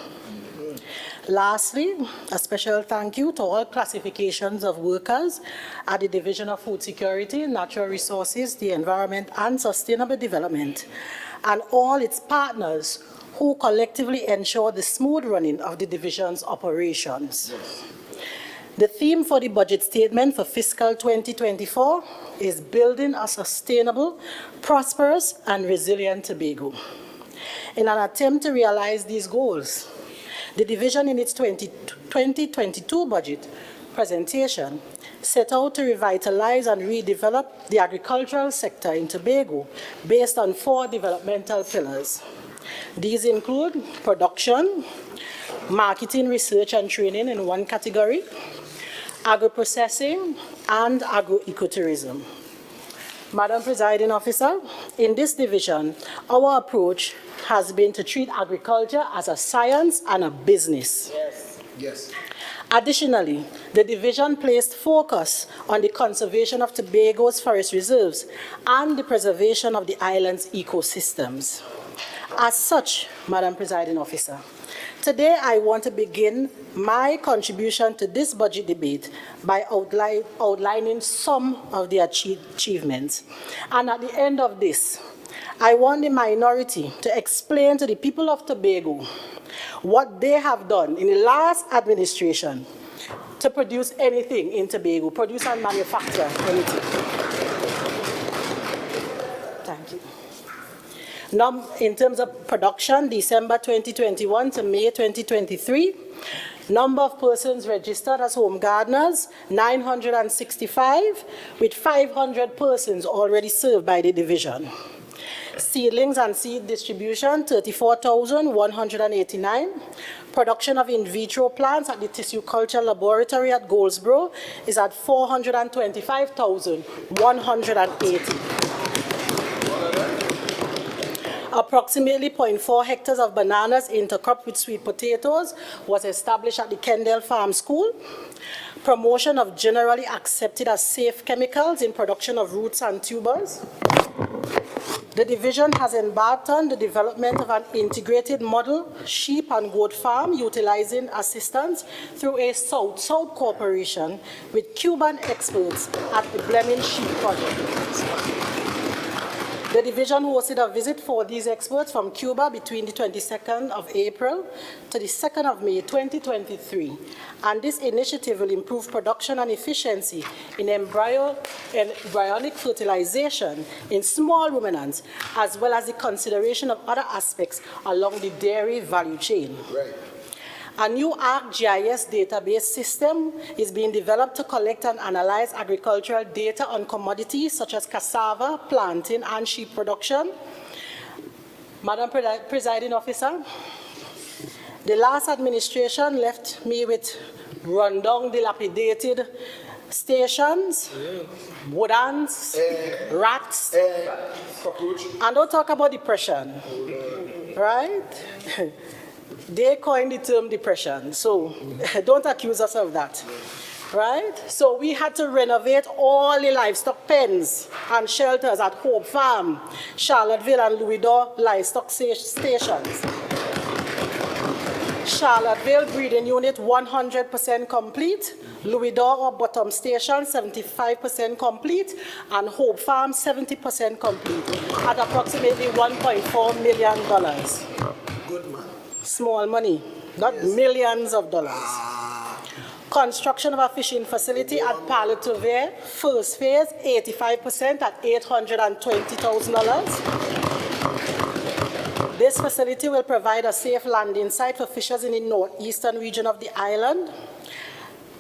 Lastly, a special thank you to all classifications of workers at the Division of Food Security, Natural Resources, the Environment and Sustainable Development, and all its partners who collectively ensure the smooth running of the division's operations. Yes. The theme for the budget statement for fiscal 2024 is building a sustainable, prosperous, and resilient Tobago. In an attempt to realize these goals, the division in its 2022 budget presentation set out to revitalize and redevelop the agricultural sector in Tobago based on 4 developmental pillars. These include production, marketing, research and training in one category, agro-processing, and agro-ecotourism. Madam Presiding Officer, in this division, our approach has been to treat agriculture as a science and a business. Yes. Yes. Additionally, the division placed focus on the conservation of Tobago's forest reserves and the preservation of the island's ecosystems. As such, Madam Presiding Officer, today I want to begin my contribution to this budget debate by outlining some of the achievements. And at the end of this, I want the minority to explain to the people of Tobago what they have done in the last administration to produce anything in Tobago, produce and manufacture anything. Thank you. Now, in terms of production, December 2021 to May 2023, number of persons registered as home gardeners, 965, with 500 persons already served by the division. Seedlings and seed distribution, 34,189. Production of in vitro plants at the Tissue Culture Laboratory at Goldsboro is at 425,180. Approximately 0.4 hectares of bananas intercropped with sweet potatoes was established at the Kendall Farm School. Promotion of generally accepted as safe chemicals in production of roots and tubers. The division has embarked on the development of an integrated model sheep and goat farm utilizing assistance through a South-South cooperation with Cuban experts at the Bleming Sheep Project. The division hosted a visit for these experts from Cuba between the 22nd of April to the 2nd of May 2023, and this initiative will improve production and efficiency in embryonic fertilization in small ruminants, as well as the consideration of other aspects along the dairy value chain. Right. A new ArcGIS database system is being developed to collect and analyze agricultural data on commodities such as cassava, planting, and sheep production. Madam Presiding Officer, the last administration left me with rundown, dilapidated stations, woodlands, rats, and don't talk about depression, right? They coined the term depression, so don't accuse us of that, right? So we had to renovate all the livestock pens and shelters at Hope Farm, Charlotteville and Louis D'Or livestock stations. Charlotteville breeding unit 100% complete, Louis D'Or or Bottom Station 75% complete, and Hope Farm 70% complete at approximately $1.4 million. Good man. Small money, not millions of dollars. Construction of a fishing facility at Palatove, first phase, 85% at $820,000. This facility will provide a safe landing site for fishers in the northeastern region of the island.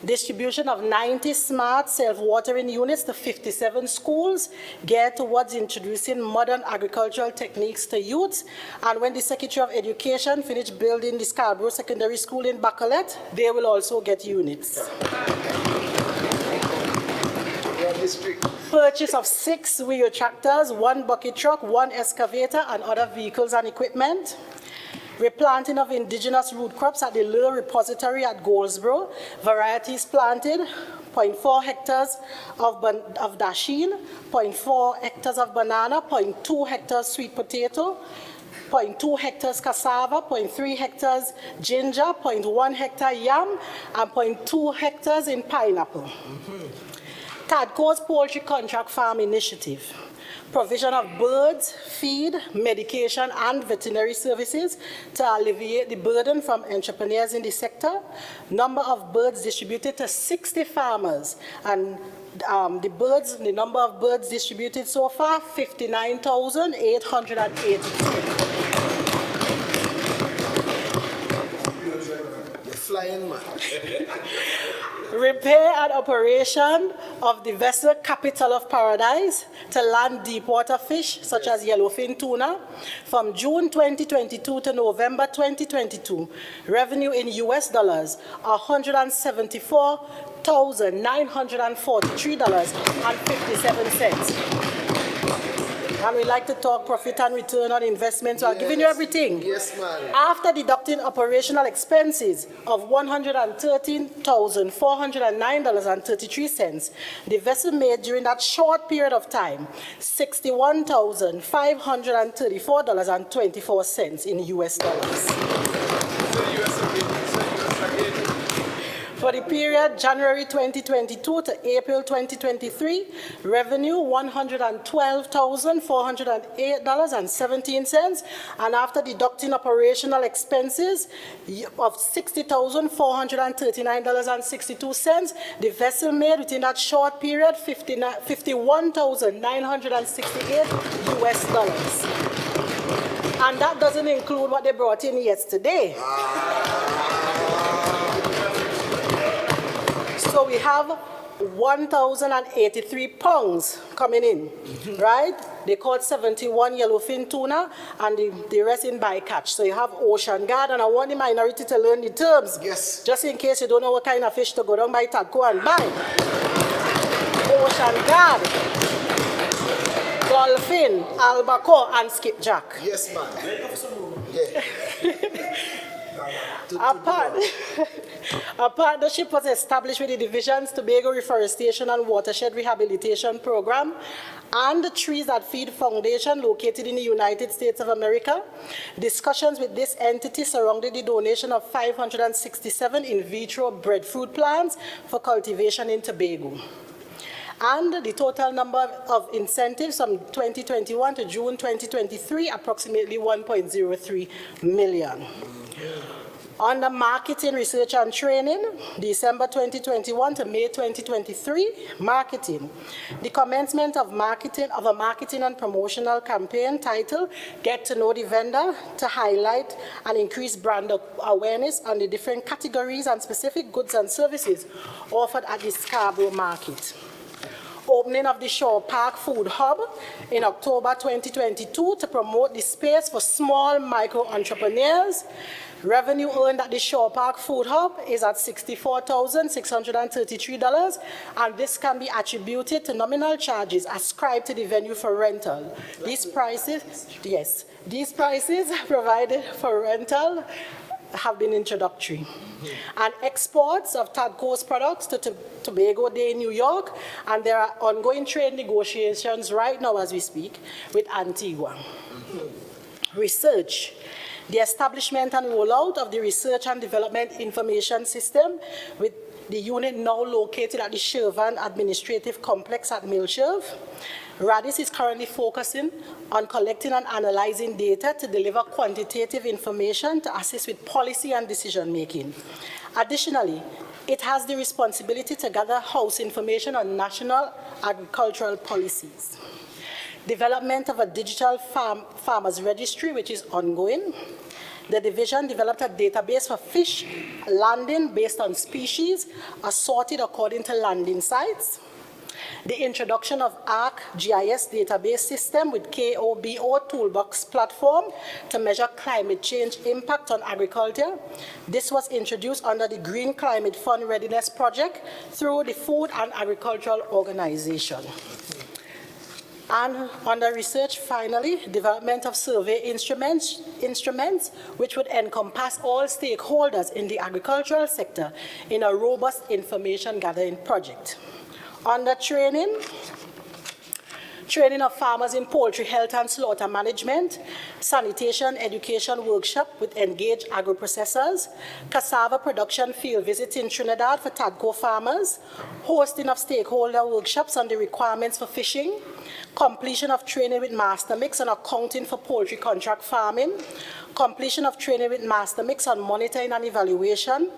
Distribution of 90 smart self-watering units to 57 schools geared towards introducing modern agricultural techniques to youths. And when the Secretary of Education finished building the Scarborough Secondary School in Bacolet, they will also get units. district. Purchase of 6 wheel tractors, 1 bucket truck, 1 excavator, and other vehicles and equipment. Replanting of indigenous root crops at the Lure Repository at Goldsboro. Varieties planted, 0.4 hectares of dasheen, 0.4 hectares of banana, 0.2 hectares sweet potato, 0.2 hectares cassava, 0.3 hectares ginger, 0.1 hectare yam, and 0.2 hectares in pineapple. TADCO's Poultry Contract Farm Initiative. Provision of birds, feed, medication, and veterinary services to alleviate the burden from entrepreneurs in the sector. Number of birds distributed to 60 farmers, and the number of birds distributed so far, 59,882. You're flying, man. Repair and operation of the vessel Capital of Paradise to land deepwater fish such as yellowfin tuna from June 2022 to November 2022. Revenue in US dollars, $174,943.57. And we like to talk profit and return on investment, so I've given you everything. Yes, ma'am. After deducting operational expenses of $113,409.33, the vessel made during that short period of time $61,534.24 in US dollars. For the period January 2022 to April 2023, revenue $112,408.17, and after deducting operational expenses of $60,439.62, the vessel made within that short period $51,968 US dollars. And that doesn't include what they brought in yesterday. So we have 1,083 pounds coming in, right? They caught 71 yellowfin tuna and the rest in bycatch. So you have ocean guard, and I want the minority to learn the terms. Yes. Just in case you don't know what kind of fish to go down by TADCO and buy. Ocean guard, dolphin, albacore, and skipjack. Yes, ma'am. Yeah. A partnership was established with the Division's Tobago Reforestation and Watershed Rehabilitation Program and the Trees That Feed Foundation located in the United States of America. Discussions with this entity surrounded the donation of 567 in vitro breadfruit plants for cultivation in Tobago. And the total number of incentives from 2021 to June 2023, approximately 1.03 million. On the marketing, research, and training, December 2021 to May 2023, marketing. The commencement of a marketing and promotional campaign titled Get to Know the Vendor to highlight and increase brand awareness on the different categories and specific goods and services offered at the Scarborough market. Opening of the Shore Park Food Hub in October 2022 to promote the space for small micro entrepreneurs. Revenue earned at the Shore Park Food Hub is at $64,633, and this can be attributed to nominal charges ascribed to the venue for rental. These prices provided for rental have been introductory. And exports of TADCO's products to Tobago Day, New York, and there are ongoing trade negotiations right now as we speak with Antigua. Research. The establishment and rollout of the Research and Development Information System with the unit now located at the Shervan Administrative Complex at Milsherv. RADIS is currently focusing on collecting and analyzing data to deliver quantitative information to assist with policy and decision making. Additionally, it has the responsibility to gather house information on national agricultural policies. Development of a digital farmers registry, which is ongoing. The division developed a database for fish landing based on species, assorted according to landing sites. the introduction of ArcGIS database system with KOBO toolbox platform to measure climate change impact on agriculture. This was introduced under the Green Climate Fund Readiness Project through the Food and Agricultural Organization. And under research, finally, development of survey instruments which would encompass all stakeholders in the agricultural sector in a robust information gathering project. Under training of farmers in poultry health and slaughter management, sanitation education workshop with engaged agro-processors, cassava production field visit in Trinidad for TADCO farmers, hosting of stakeholder workshops on the requirements for fishing, completion of training with master mix on accounting for poultry contract farming, completion of training with master mix on monitoring and evaluation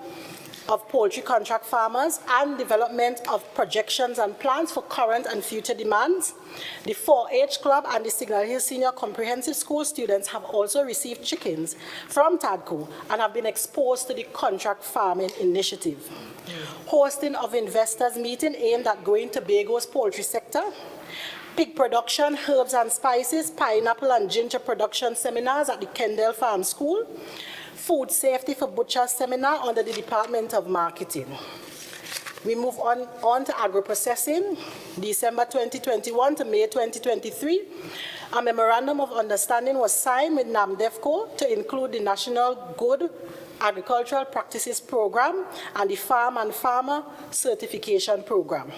of poultry contract farmers, and development of projections and plans for current and future demands. The 4-H Club and the Signal Hill Senior Comprehensive School students have also received chickens from TADCO and have been exposed to the contract farming initiative. Hosting of investors meeting aimed at growing Tobago's poultry sector. Pig production, herbs and spices, pineapple and ginger production seminars at the Kendall Farm School. Food safety for butchers seminar under the Department of Marketing. We move on to agro-processing. December 2021 to May 2023, a memorandum of understanding was signed with NAMDEFCO to include the National Good Agricultural Practices Program and the Farm and Farmer Certification Program.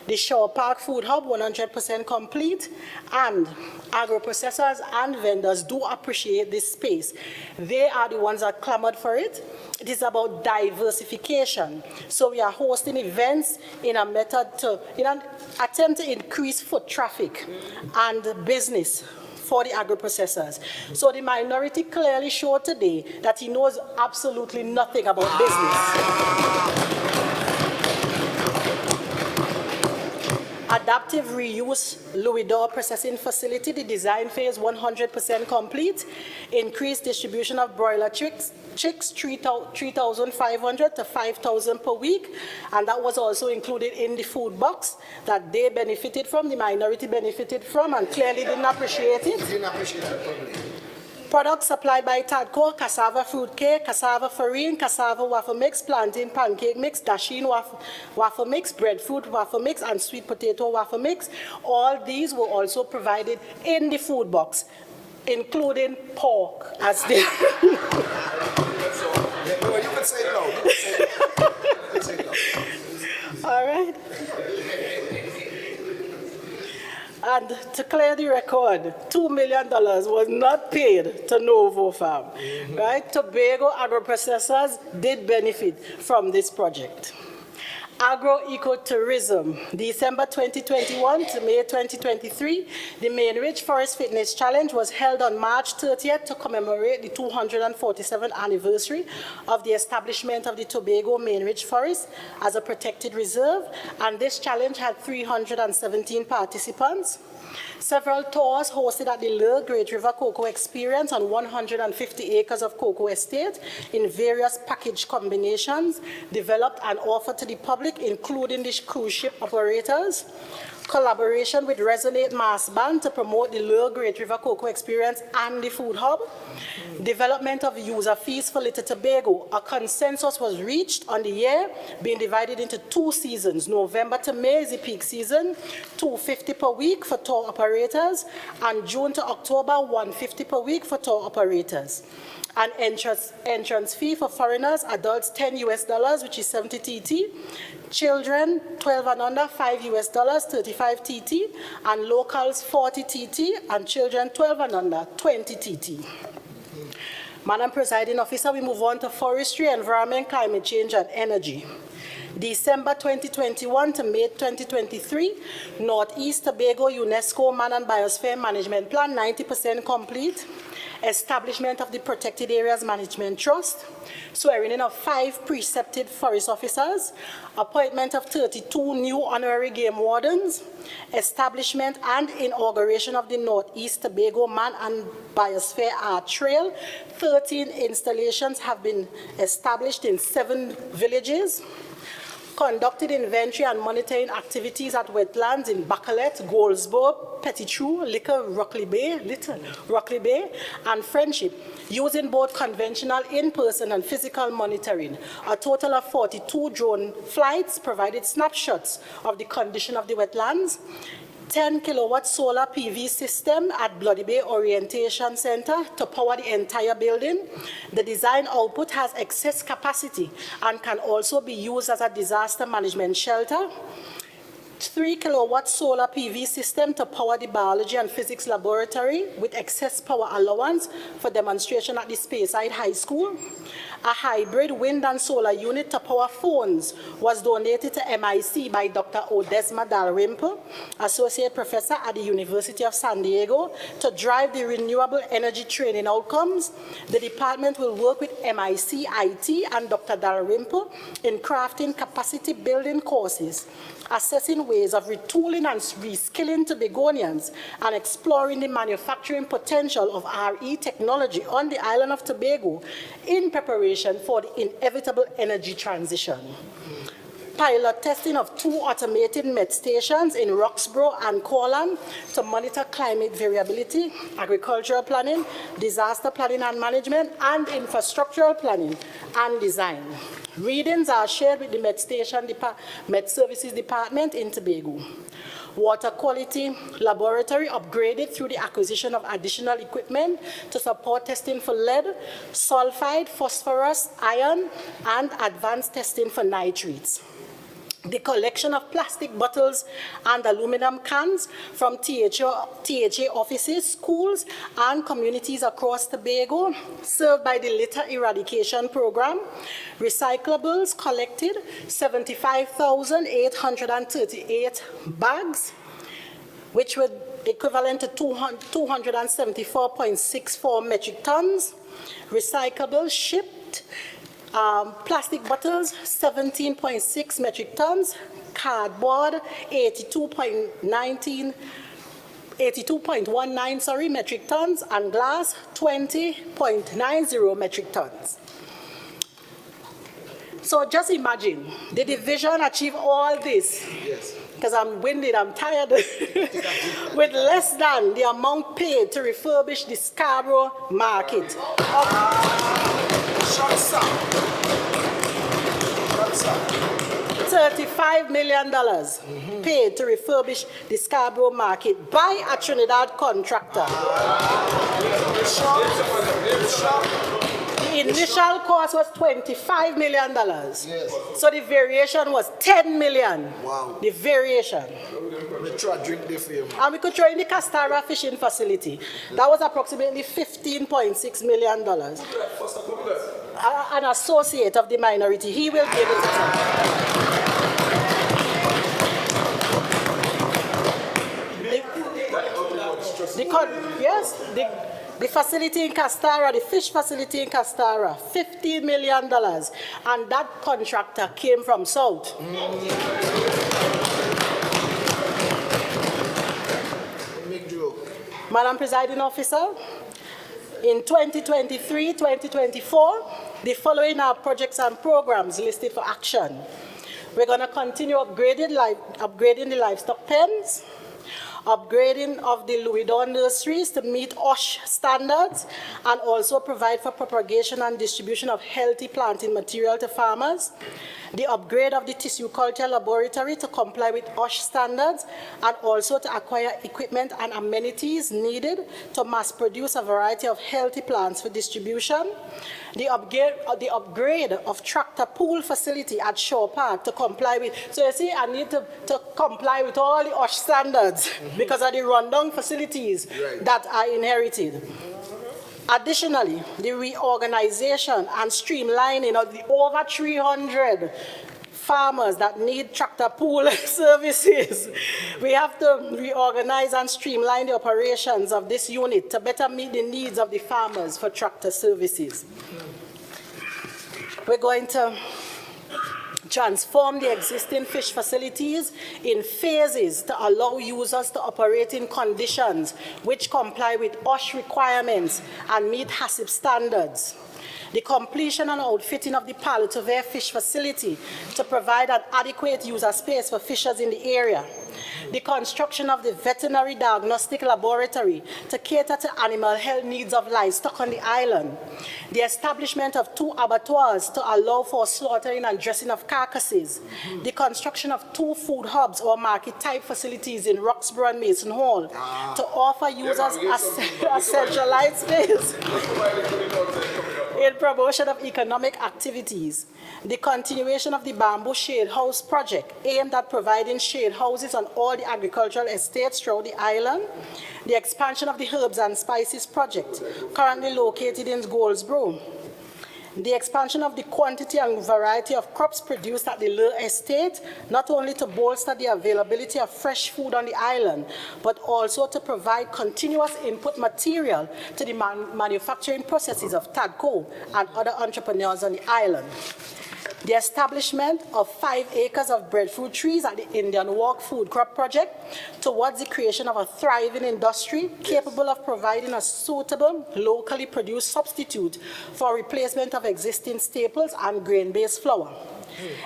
The Shaw Park Food Hub, 100% complete, and agro-processors and vendors do appreciate this space. They are the ones that clamored for it. It is about diversification. So we are hosting events in an attempt to increase foot traffic and business for the agro-processors. So the minority clearly showed today that he knows absolutely nothing about business. Adaptive reuse Louisdor processing facility, the design phase 100% complete. Increased distribution of broiler chicks 3,500 to 5,000 per week, and that was also included in the food box that they benefited from, the minority benefited from, and clearly didn't appreciate it. Didn't appreciate it properly. Products supplied by TADCO: cassava fruit cake, cassava farine, cassava waffle mix, plantain pancake mix, dasheen waffle mix, breadfruit waffle mix, and sweet potato waffle mix. All these were also provided in the food box, including pork as the... You can say it loud. You can say it loud. All right. And to clear the record, $2 million was not paid to Novo Farm. Right? Tobago agro-processors did benefit from this project. Agro-ecotourism, December 2021 to May 2023, the Main Ridge Forest Fitness Challenge was held on March 30th to commemorate the 247th anniversary of the establishment of the Tobago Main Ridge Forest as a protected reserve, and this challenge had 317 participants. Several tours hosted at the Lure Great River Cocoa Experience on 150 acres of cocoa estate in various package combinations developed and offered to the public, including the cruise ship operators. Collaboration with Resonate Mass Band to promote the Lure Great River Cocoa Experience and the Food Hub. Development of user fees for Little Tobago. A consensus was reached on the year being divided into 2 seasons. November to May is the peak season, $250 per week for tour operators, and June to October, $150 per week for tour operators. An entrance fee for foreigners, adults $10 which is 70 TT, children 12 and under $5 35 TT, and locals 40 TT, and children 12 and under 20 TT. Madam Presiding Officer, we move on to forestry, environment, climate change, and energy. December 2021 to May 2023, Northeast Tobago UNESCO Man and Biosphere Management Plan, 90% complete. Establishment of the Protected Areas Management Trust, swearing in of 5 precepted forest officers, appointment of 32 new honorary game wardens, establishment and inauguration of the Northeast Tobago Man and Biosphere Art Trail. 13 installations have been established in 7 villages. conducted inventory and monitoring activities at wetlands in Bacalet, Goldsboro, Petitrew, Rockley Bay, and Friendship, using both conventional in-person and physical monitoring. A total of 42 drone flights provided snapshots of the condition of the wetlands. 10 kilowatt solar PV system at Bloody Bay Orientation Center to power the entire building. The design output has excess capacity and can also be used as a disaster management shelter. 3 kilowatt solar PV system to power the biology and physics laboratory with excess power allowance for demonstration at the Speyside High School. A hybrid wind and solar unit to power phones was donated to MIC by Dr. Odesma Dalrymple, Associate Professor at the University of San Diego, to drive the renewable energy training outcomes. The department will work with MIC IT and Dr. Dalrymple in crafting capacity building courses, assessing ways of retooling and reskilling Tobagonians, and exploring the manufacturing potential of RE technology on the island of Tobago in preparation for the inevitable energy transition. Pilot testing of 2 automated met stations in Roxborough and Corland to monitor climate variability, agricultural planning, disaster planning and management, and infrastructural planning and design. Readings are shared with the Met Services Department in Tobago. Water quality laboratory upgraded through the acquisition of additional equipment to support testing for lead, sulfide, phosphorus, iron, and advanced testing for nitrates. The collection of plastic bottles and aluminum cans from THA offices, schools, and communities across Tobago, served by the litter eradication program. Recyclables collected 75,838 bags, which were equivalent to 274.64 metric tons. Recyclables shipped. Plastic bottles, 17.6 metric tons. Cardboard, 82.19 metric tons. And glass, 20.90 metric tons. So just imagine, the division achieved all this. Yes. Because I'm winded, I'm tired, with less than the amount paid to refurbish the Scarborough market. $35 million paid to refurbish the Scarborough market by a Trinidad contractor. The initial cost was $25 million. Yes. So the variation was $10 million. Wow. The variation. We try to drink there for you, man. And we could throw in the Castara fishing facility. That was approximately $15.6 million. An associate of the minority, he will be able to tell. The facility in Castara, the fish facility in Castara, $15 million. And that contractor came from South. Madam Presiding Officer, in 2023-2024, the following are projects and programs listed for action. We're going to continue upgrading the livestock pens, upgrading of the Louis Don nurseries to meet OSH standards, and also provide for propagation and distribution of healthy planting material to farmers. The upgrade of the tissue culture laboratory to comply with OSH standards, and also to acquire equipment and amenities needed to mass produce a variety of healthy plants for distribution. The upgrade of tractor pool facility at Shaw Park to comply with, so you see, I need to comply with all the OSH standards because of the rundown facilities that are inherited. Additionally, the reorganization and streamlining of the over 300 farmers that need tractor pool services. We have to reorganize and streamline the operations of this unit to better meet the needs of the farmers for tractor services. We're going to transform the existing fish facilities in phases to allow users to operate in conditions which comply with OSH requirements and meet HACCP standards. the completion and outfitting of the Palutové fish facility to provide an adequate user space for fishers in the area, the construction of the veterinary diagnostic laboratory to cater to animal health needs of livestock on the island, the establishment of 2 abattoirs to allow for slaughtering and dressing of carcasses, the construction of 2 food hubs or market-type facilities in Roxborough and Mason Hall to offer users a centralized space in promotion of economic activities, the continuation of the Bamboo Shade House project aimed at providing shade houses on all the agricultural estates throughout the island, the expansion of the Herbs and Spices project currently located in Goldsboro, the expansion of the quantity and variety of crops produced at the Lure Estate, not only to bolster the availability of fresh food on the island, but also to provide continuous input material to the manufacturing processes of TADCO and other entrepreneurs on the island. The establishment of 5 acres of breadfruit trees at the Indian Walk Food Crop Project towards the creation of a thriving industry capable of providing a suitable, locally produced substitute for replacement of existing staples and grain-based flour.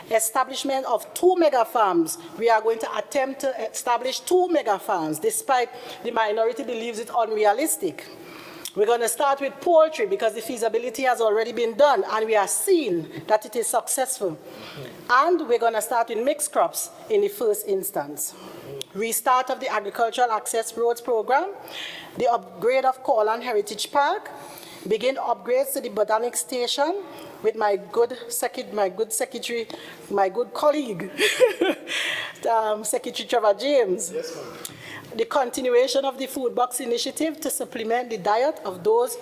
Establishment of 2 mega farms. We are going to attempt to establish 2 mega farms, despite the minority believes it unrealistic. We're going to start with poultry because the feasibility has already been done and we are seeing that it is successful. And we're going to start with mixed crops in the first instance. Restart of the Agricultural Access Roads Program, the upgrade of Corland Heritage Park, begin upgrades to the Botanic Station with my good colleague, Secretary Trevor James. Yes, ma'am. The continuation of the Food Box Initiative to supplement the diet of those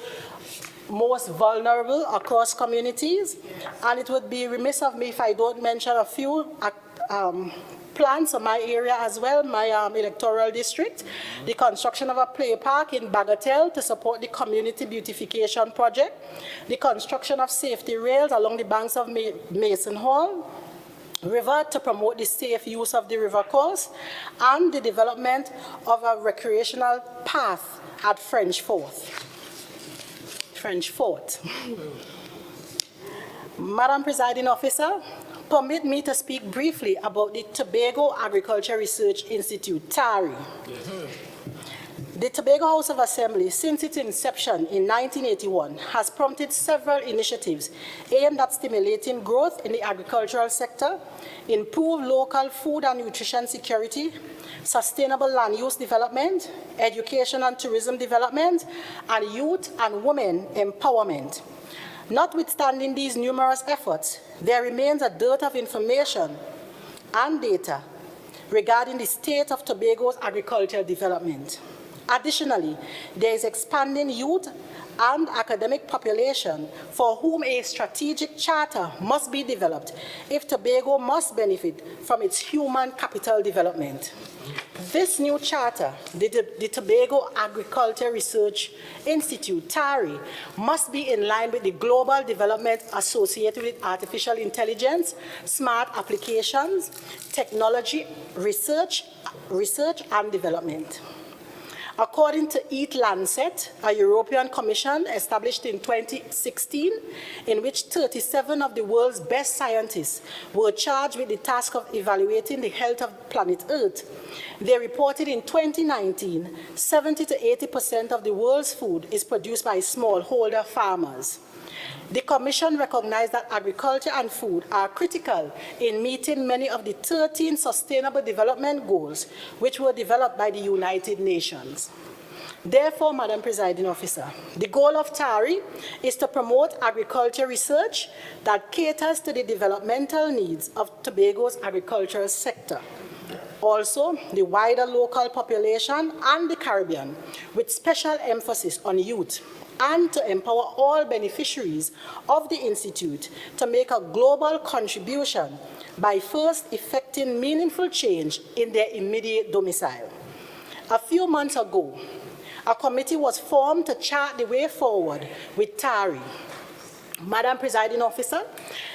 most vulnerable across communities. And it would be remiss of me if I don't mention a few plans in my area as well, my electoral district. The construction of a play park in Bagatelle to support the community beautification project. The construction of safety rails along the banks of Mason Hall River to promote the safe use of the river course, and the development of a recreational path at French Fort. Madam Presiding Officer, permit me to speak briefly about the Tobago Agriculture Research Institute, TARI. The Tobago House of Assembly, since its inception in 1981, has prompted several initiatives aimed at stimulating growth in the agricultural sector, improve local food and nutrition security, sustainable land use development, education and tourism development, and youth and women empowerment. Notwithstanding these numerous efforts, there remains a dearth of information and data regarding the state of Tobago's agricultural development. Additionally, there is expanding youth and academic population for whom a strategic charter must be developed if Tobago must benefit from its human capital development. This new charter, the Tobago Agriculture Research Institute, TARI, must be in line with the global development associated with artificial intelligence, smart applications, technology, research and development. According to EAT Lancet, a European Commission established in 2016, in which 37 of the world's best scientists were charged with the task of evaluating the health of planet Earth, they reported in 2019, 70 to 80% of the world's food is produced by smallholder farmers. The Commission recognized that agriculture and food are critical in meeting many of the 13 Sustainable Development Goals which were developed by the United Nations. Therefore, Madam Presiding Officer, the goal of TARI is to promote agriculture research that caters to the developmental needs of Tobago's agricultural sector. Also, the wider local population and the Caribbean, with special emphasis on youth, and to empower all beneficiaries of the Institute to make a global contribution by first effecting meaningful change in their immediate domicile. A few months ago, a committee was formed to chart the way forward with TARI. Madam Presiding Officer,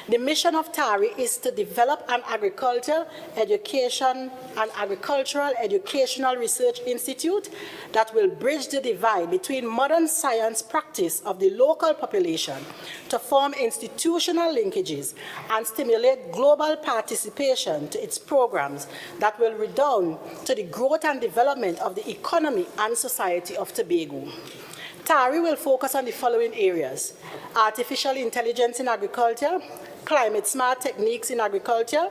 the mission of TARI is to develop an agricultural education and agricultural educational research institute that will bridge the divide between modern science practice of the local population to form institutional linkages and stimulate global participation to its programs that will redound to the growth and development of the economy and society of Tobago. TARI will focus on the following areas: artificial intelligence in agriculture, climate-smart techniques in agriculture,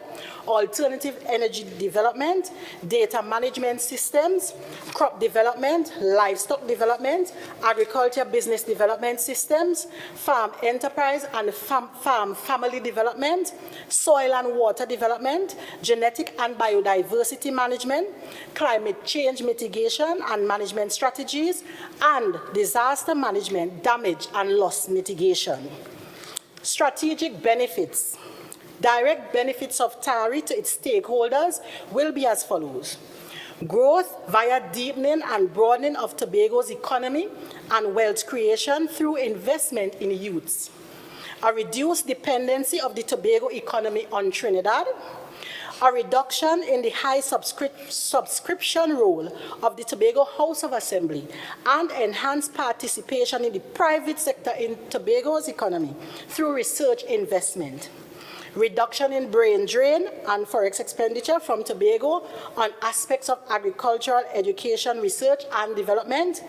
alternative energy development, data management systems, crop development, livestock development, agriculture business development systems, farm enterprise and farm family development, soil and water development, genetic and biodiversity management, climate change mitigation and management strategies, and disaster management, damage and loss mitigation. Strategic benefits. Direct benefits of TARI to its stakeholders will be as follows: growth via deepening and broadening of Tobago's economy and wealth creation through investment in youths, a reduced dependency of the Tobago economy on Trinidad, a reduction in the high subscription role of the Tobago House of Assembly, and enhanced participation in the private sector in Tobago's economy through research investment, reduction in brain drain and forex expenditure from Tobago on aspects of agricultural education, research and development,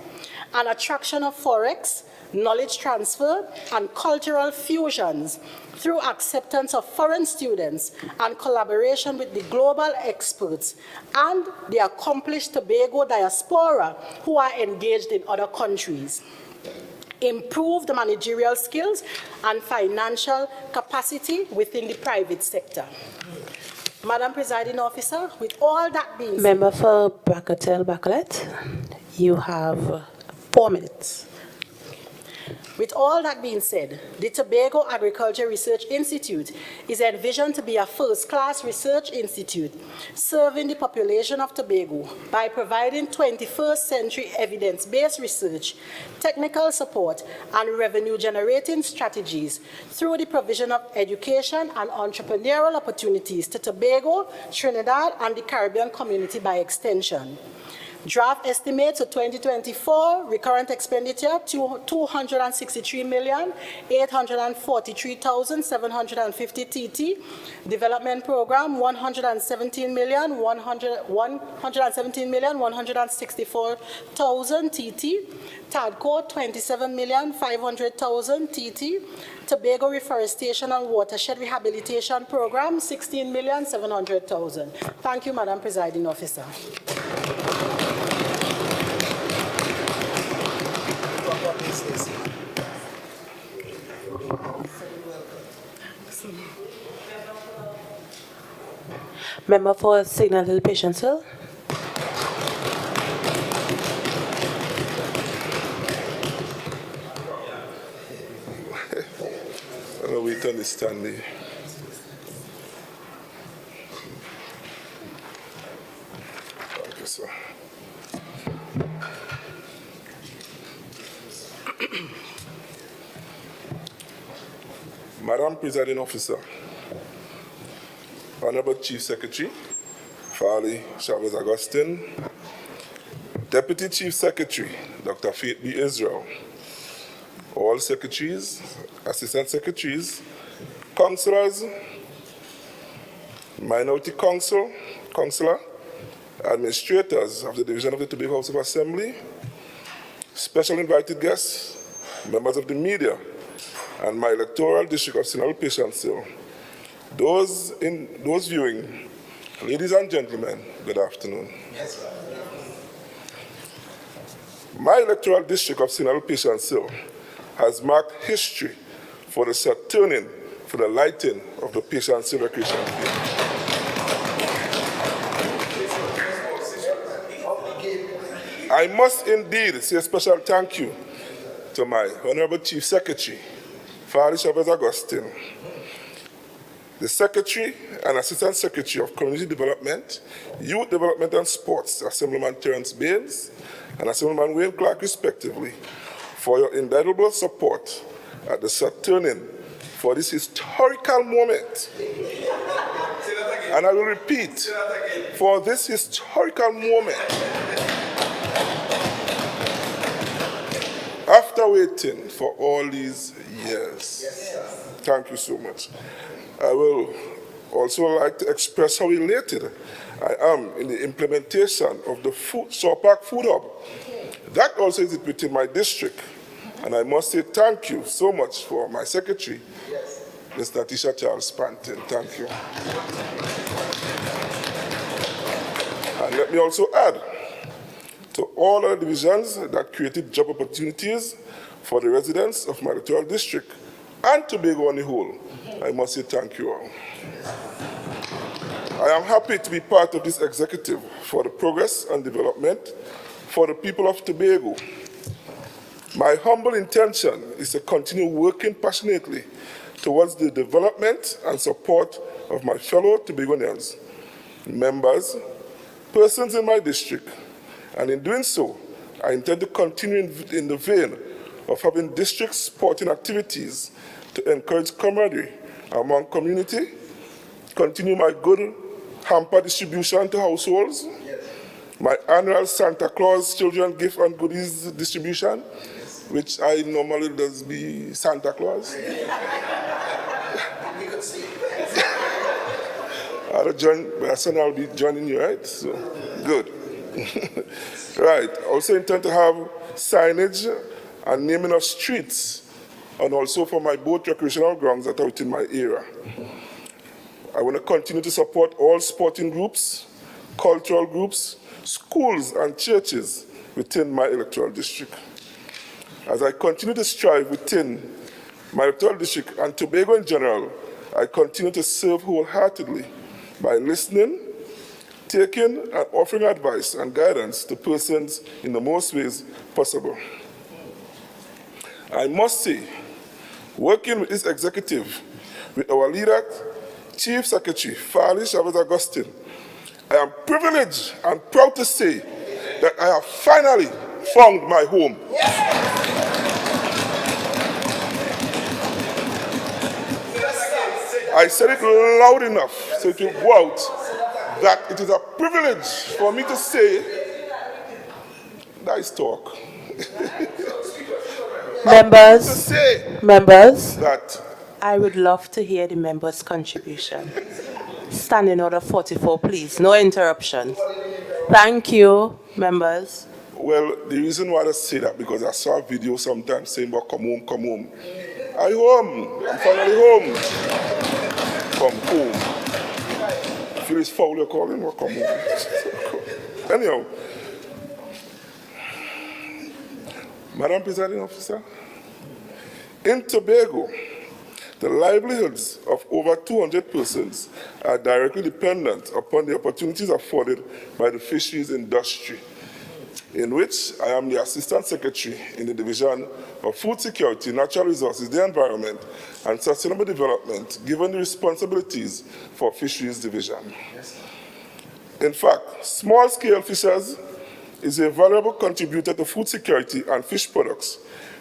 and attraction of forex, knowledge transfer, and cultural fusions through acceptance of foreign students and collaboration with the global experts and the accomplished Tobago diaspora who are engaged in other countries. Improve the managerial skills and financial capacity within the private sector. Madam Presiding Officer, with all that being said, Member for Bacatel-Bacalet, you have 4 minutes. With all that being said, the Tobago Agriculture Research Institute is envisioned to be a first-class research institute serving the population of Tobago by providing 21st century evidence-based research, technical support, and revenue-generating strategies through the provision of education and entrepreneurial opportunities to Tobago, Trinidad, and the Caribbean community by extension. Draft estimates for 2024 recurrent expenditure to 263,843,750 TT. Development program 117,164,000 TT. TADCO 27,500,000 TT. Tobago Reforestation and Watershed Rehabilitation Program 16,700,000. Thank you, Madam Presiding Officer. Member for Signal Hill Patience Hill. I'm going to wait on this Stanley. Thank you, sir. Madam Presiding Officer, Honorable Chief Secretary, Farley Chavez Augustine, Deputy Chief Secretary, Dr. Faith B. Israel, all secretaries, assistant secretaries, councillors, minority councillor, administrators of the Division of the Tobago House of Assembly, special invited guests, members of the media, and my electoral district of Signal Patience Hill. Those viewing, ladies and gentlemen, good afternoon. Yes, sir. My electoral district of Signal Patience Hill has marked history for the turning for the lighting of the Patience Hill Recreation Field. I must indeed say a special thank you to my Honorable Chief Secretary, Farley Chavez Augustine, the Secretary and Assistant Secretary of Community Development, Youth Development and Sports, Assemblyman Terence Baines and Assemblyman Wayne Clark, respectively, for your invaluable support at the turning for this historical moment. And I will repeat, for this historical moment, after waiting for all these years. Thank you so much. I will also like to express how elated I am in the implementation of the Shore Park Food Hub. That also is within my district. And I must say thank you so much for my secretary, Mr. Tisha Charles Panton. Thank you. And let me also add to all our divisions that created job opportunities for the residents of my electoral district and Tobago on the whole. I must say thank you all. I am happy to be part of this executive for the progress and development for the people of Tobago. My humble intention is to continue working passionately towards the development and support of my fellow Tobagonians, members, persons in my district, and in doing so, I intend to continue in the vein of having district sporting activities to encourage camaraderie among community, continue my good hamper distribution to households, my annual Santa Claus children gift and goodies distribution, which I normally does be Santa Claus. I'll be joining you, right? So, good. Right. Also intend to have signage and naming of streets, and also for my boat recreational grounds that are within my area. I want to continue to support all sporting groups, cultural groups, schools, and churches within my electoral district. As I continue to strive within my electoral district and Tobago in general, I continue to serve wholeheartedly by listening, taking and offering advice and guidance to persons in the most ways possible. I must say, working with this executive, with our leader, Chief Secretary Farley Chavez Augustine, I am privileged and proud to say that I have finally found my home. I said it loud enough so it will go out that it is a privilege for me to say, nice talk. Members, That I would love to hear the members' contribution. Stand in order 44, please. No interruption. Thank you, members. well, the reason why I say that, because I saw a video sometimes saying, but come home, come home. I'm home. I'm finally home. Come home. Feel it's foul you're calling, or come home. Anyhow, Madam Presiding Officer, in Tobago, the livelihoods of over 200 persons are directly dependent upon the opportunities afforded by the fisheries industry, in which I am the Assistant Secretary in the Division of Food Security, Natural Resources, the Environment, and Sustainable Development, given the responsibilities for Fisheries Division. In fact, small-scale fishers is a valuable contributor to food security, and fish products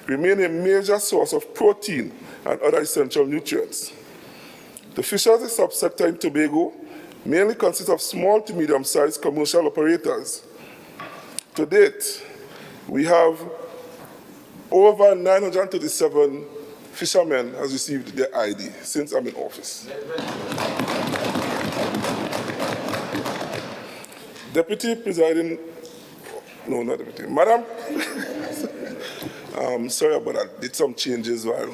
remain a major source of protein and other essential nutrients. The fisheries subsector in Tobago mainly consists of small to medium-sized commercial operators. To date, we have over 937 fishermen has received their ID since I'm in office. Deputy Presiding, no, not Deputy, Madam, sorry about that, did some changes while,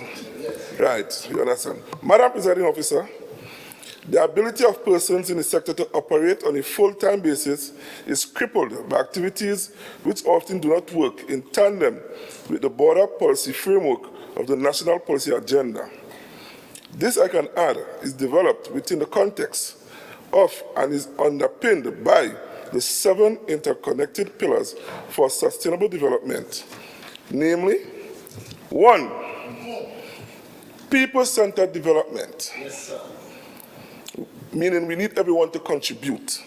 right, you understand. Madam Presiding Officer, the ability of persons in the sector to operate on a full-time basis is crippled by activities which often do not work in tandem with the broader policy framework of the national policy agenda. This, I can add, is developed within the context of and is underpinned by the 7 interconnected pillars for sustainable development, namely, 1, people-centered development. Yes, sir. Meaning we need everyone to contribute.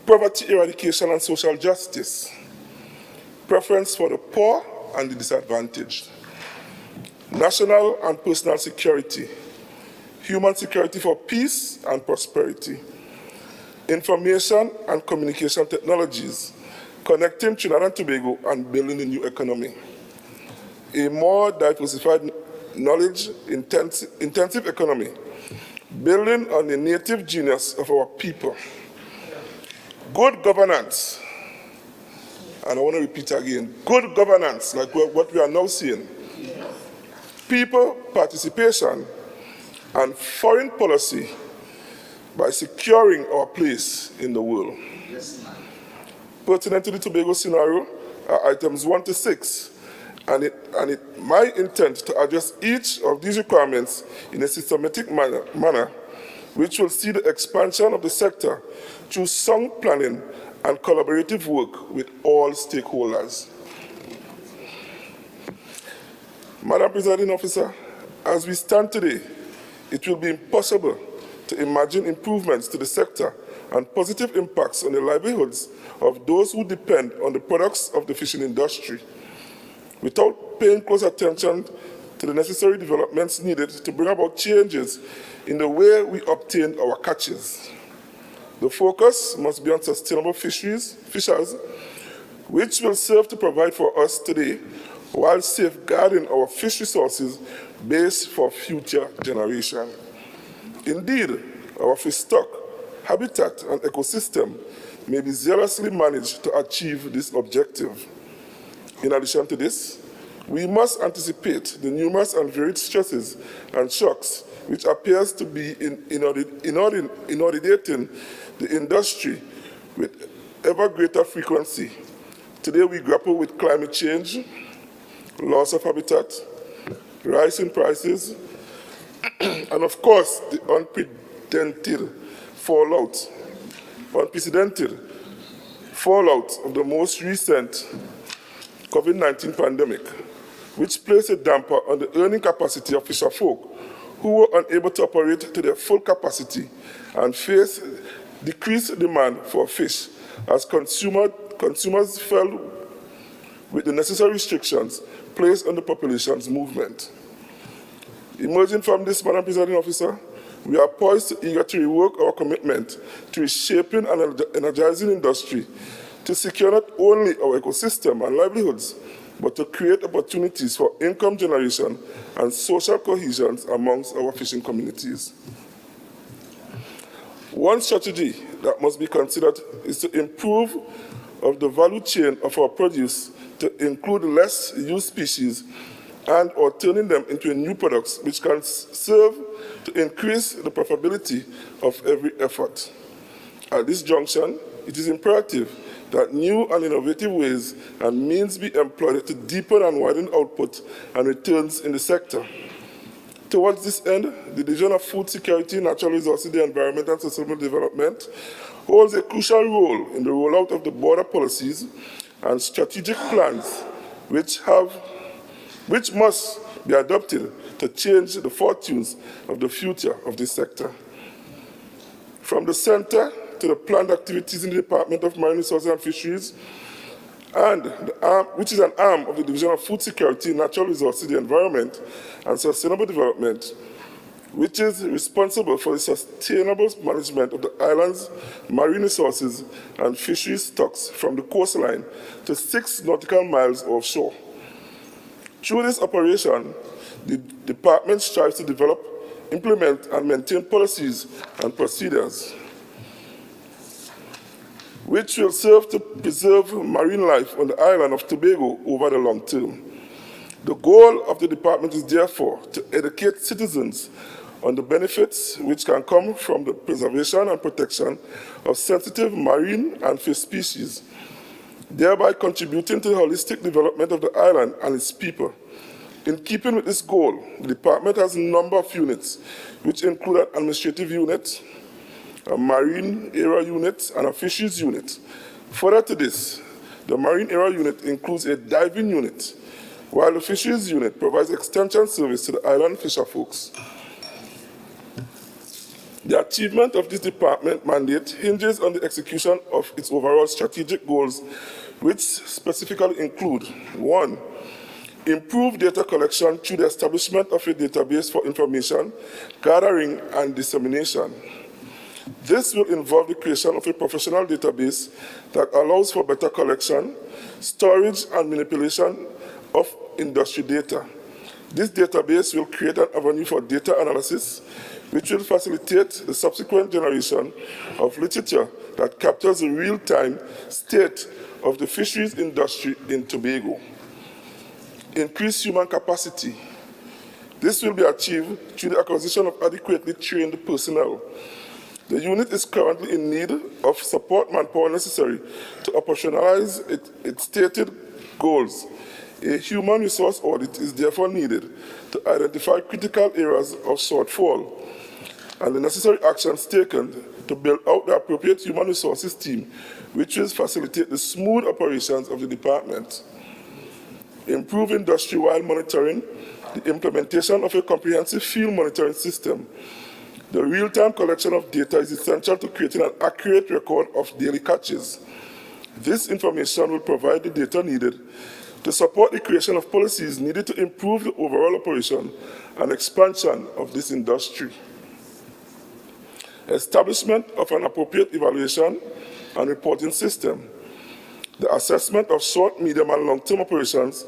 Poverty eradication and social justice. Preference for the poor and the disadvantaged. national and personal security, human security for peace and prosperity, information and communication technologies, connecting Trinidad and Tobago and building a new economy, a more diversified knowledge-intensive economy, building on the native genius of our people, good governance, and I want to repeat again, good governance, like what we are now seeing, people participation, and foreign policy by securing our place in the world. Pertinent to the Tobago scenario are items 1 to 6, and my intent to address each of these requirements in a systematic manner, which will see the expansion of the sector through sound planning and collaborative work with all stakeholders. Madam Presiding Officer, as we stand today, it will be impossible to imagine improvements to the sector and positive impacts on the livelihoods of those who depend on the products of the fishing industry without paying close attention to the necessary developments needed to bring about changes in the way we obtain our catches. The focus must be on sustainable fisheries, which will serve to provide for us today while safeguarding our fish resources base for future generations. Indeed, our fish stock, habitat, and ecosystem may be zealously managed to achieve this objective. In addition to this, we must anticipate the numerous and varied stresses and shocks which appears to be inundating the industry with ever greater frequency. Today we grapple with climate change, loss of habitat, rise in prices, and of course the unprecedented fallout of the most recent COVID-19 pandemic, which placed a damper on the earning capacity of fisherfolk who were unable to operate to their full capacity and face decreased demand for fish as consumers fell with the necessary restrictions placed on the population's movement. Emerging from this, Madam Presiding Officer, we are poised to eager to rework our commitment to reshaping and energizing industry to secure not only our ecosystem and livelihoods, but to create opportunities for income generation and social cohesion amongst our fishing communities. One strategy that must be considered is to improve of the value chain of our produce to include less used species and or turning them into new products which can serve to increase the profitability of every effort. At this junction, it is imperative that new and innovative ways and means be employed to deepen and widen output and returns in the sector. Towards this end, the Division of Food Security, Natural Resources, the Environment and Sustainable Development holds a crucial role in the rollout of the border policies and strategic plans which must be adopted to change the fortunes of the future of this sector. From the center to the planned activities in the Department of Marine Resources and Fisheries, which is an arm of the Division of Food Security, Natural Resources, the Environment and Sustainable Development, which is responsible for the sustainable management of the island's marine resources and fisheries stocks from the coastline to 6 nautical miles offshore. Through this operation, the department strives to develop, implement, and maintain policies and procedures which will serve to preserve marine life on the island of Tobago over the long term. The goal of the department is therefore to educate citizens on the benefits which can come from the preservation and protection of sensitive marine and fish species, thereby contributing to the holistic development of the island and its people. In keeping with this goal, the department has a number of units, which include an administrative unit, a marine area unit, and a fisheries unit. Further to this, the marine area unit includes a diving unit, while the fisheries unit provides extension service to the island fisherfolks. The achievement of this department mandate hinges on the execution of its overall strategic goals, which specifically include: 1, Improve data collection through the establishment of a database for information gathering and dissemination. This will involve the creation of a professional database that allows for better collection, storage, and manipulation of industry data. This database will create an avenue for data analysis, which will facilitate the subsequent generation of literature that captures the real-time state of the fisheries industry in Tobago. Increase human capacity. This will be achieved through the acquisition of adequately trained personnel. The unit is currently in need of support manpower necessary to operationalize its stated goals. A human resource audit is therefore needed to identify critical areas of shortfall and the necessary actions taken to build out the appropriate human resources team, which will facilitate the smooth operations of the department. Improve industry-wide monitoring, the implementation of a comprehensive field monitoring system. The real-time collection of data is essential to creating an accurate record of daily catches. This information will provide the data needed to support the creation of policies needed to improve the overall operation and expansion of this industry. Establishment of an appropriate evaluation and reporting system. The assessment of short, medium, and long-term operations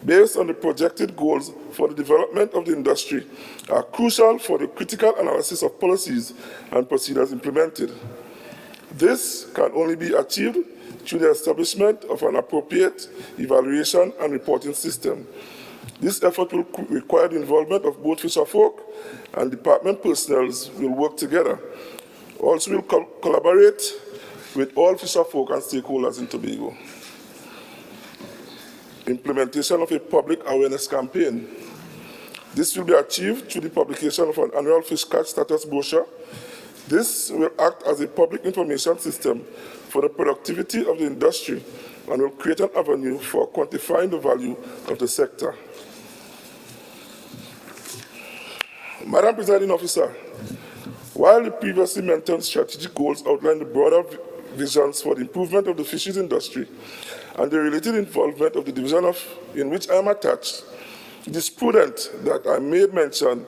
based on the projected goals for the development of the industry are crucial for the critical analysis of policies and procedures implemented. This can only be achieved through the establishment of an appropriate evaluation and reporting system. This effort will require the involvement of both fisherfolk and department personnel will work together. Also, will collaborate with all fisherfolk and stakeholders in Tobago. Implementation of a public awareness campaign. This will be achieved through the publication of an annual fish catch status brochure. This will act as a public information system for the productivity of the industry and will create an avenue for quantifying the value of the sector. Madam Presiding Officer, while the previously mentioned strategic goals outline the broader visions for the improvement of the fisheries industry and the related involvement of the division in which I am attached, it is prudent that I made mention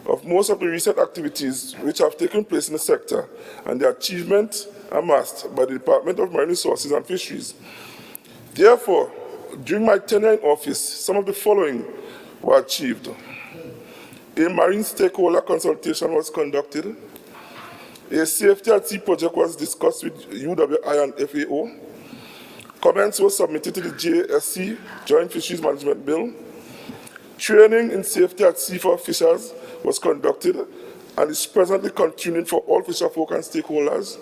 of most of the recent activities which have taken place in the sector and the achievement amassed by the Department of Marine Resources and Fisheries. Therefore, during my tenure in office, some of the following were achieved. A marine stakeholder consultation was conducted. A safety at sea project was discussed with UWI and FAO. Comments were submitted to the JSC, Joint Fisheries Management Bill. Training in safety at sea for fishers was conducted and is presently continuing for all fisherfolk and stakeholders.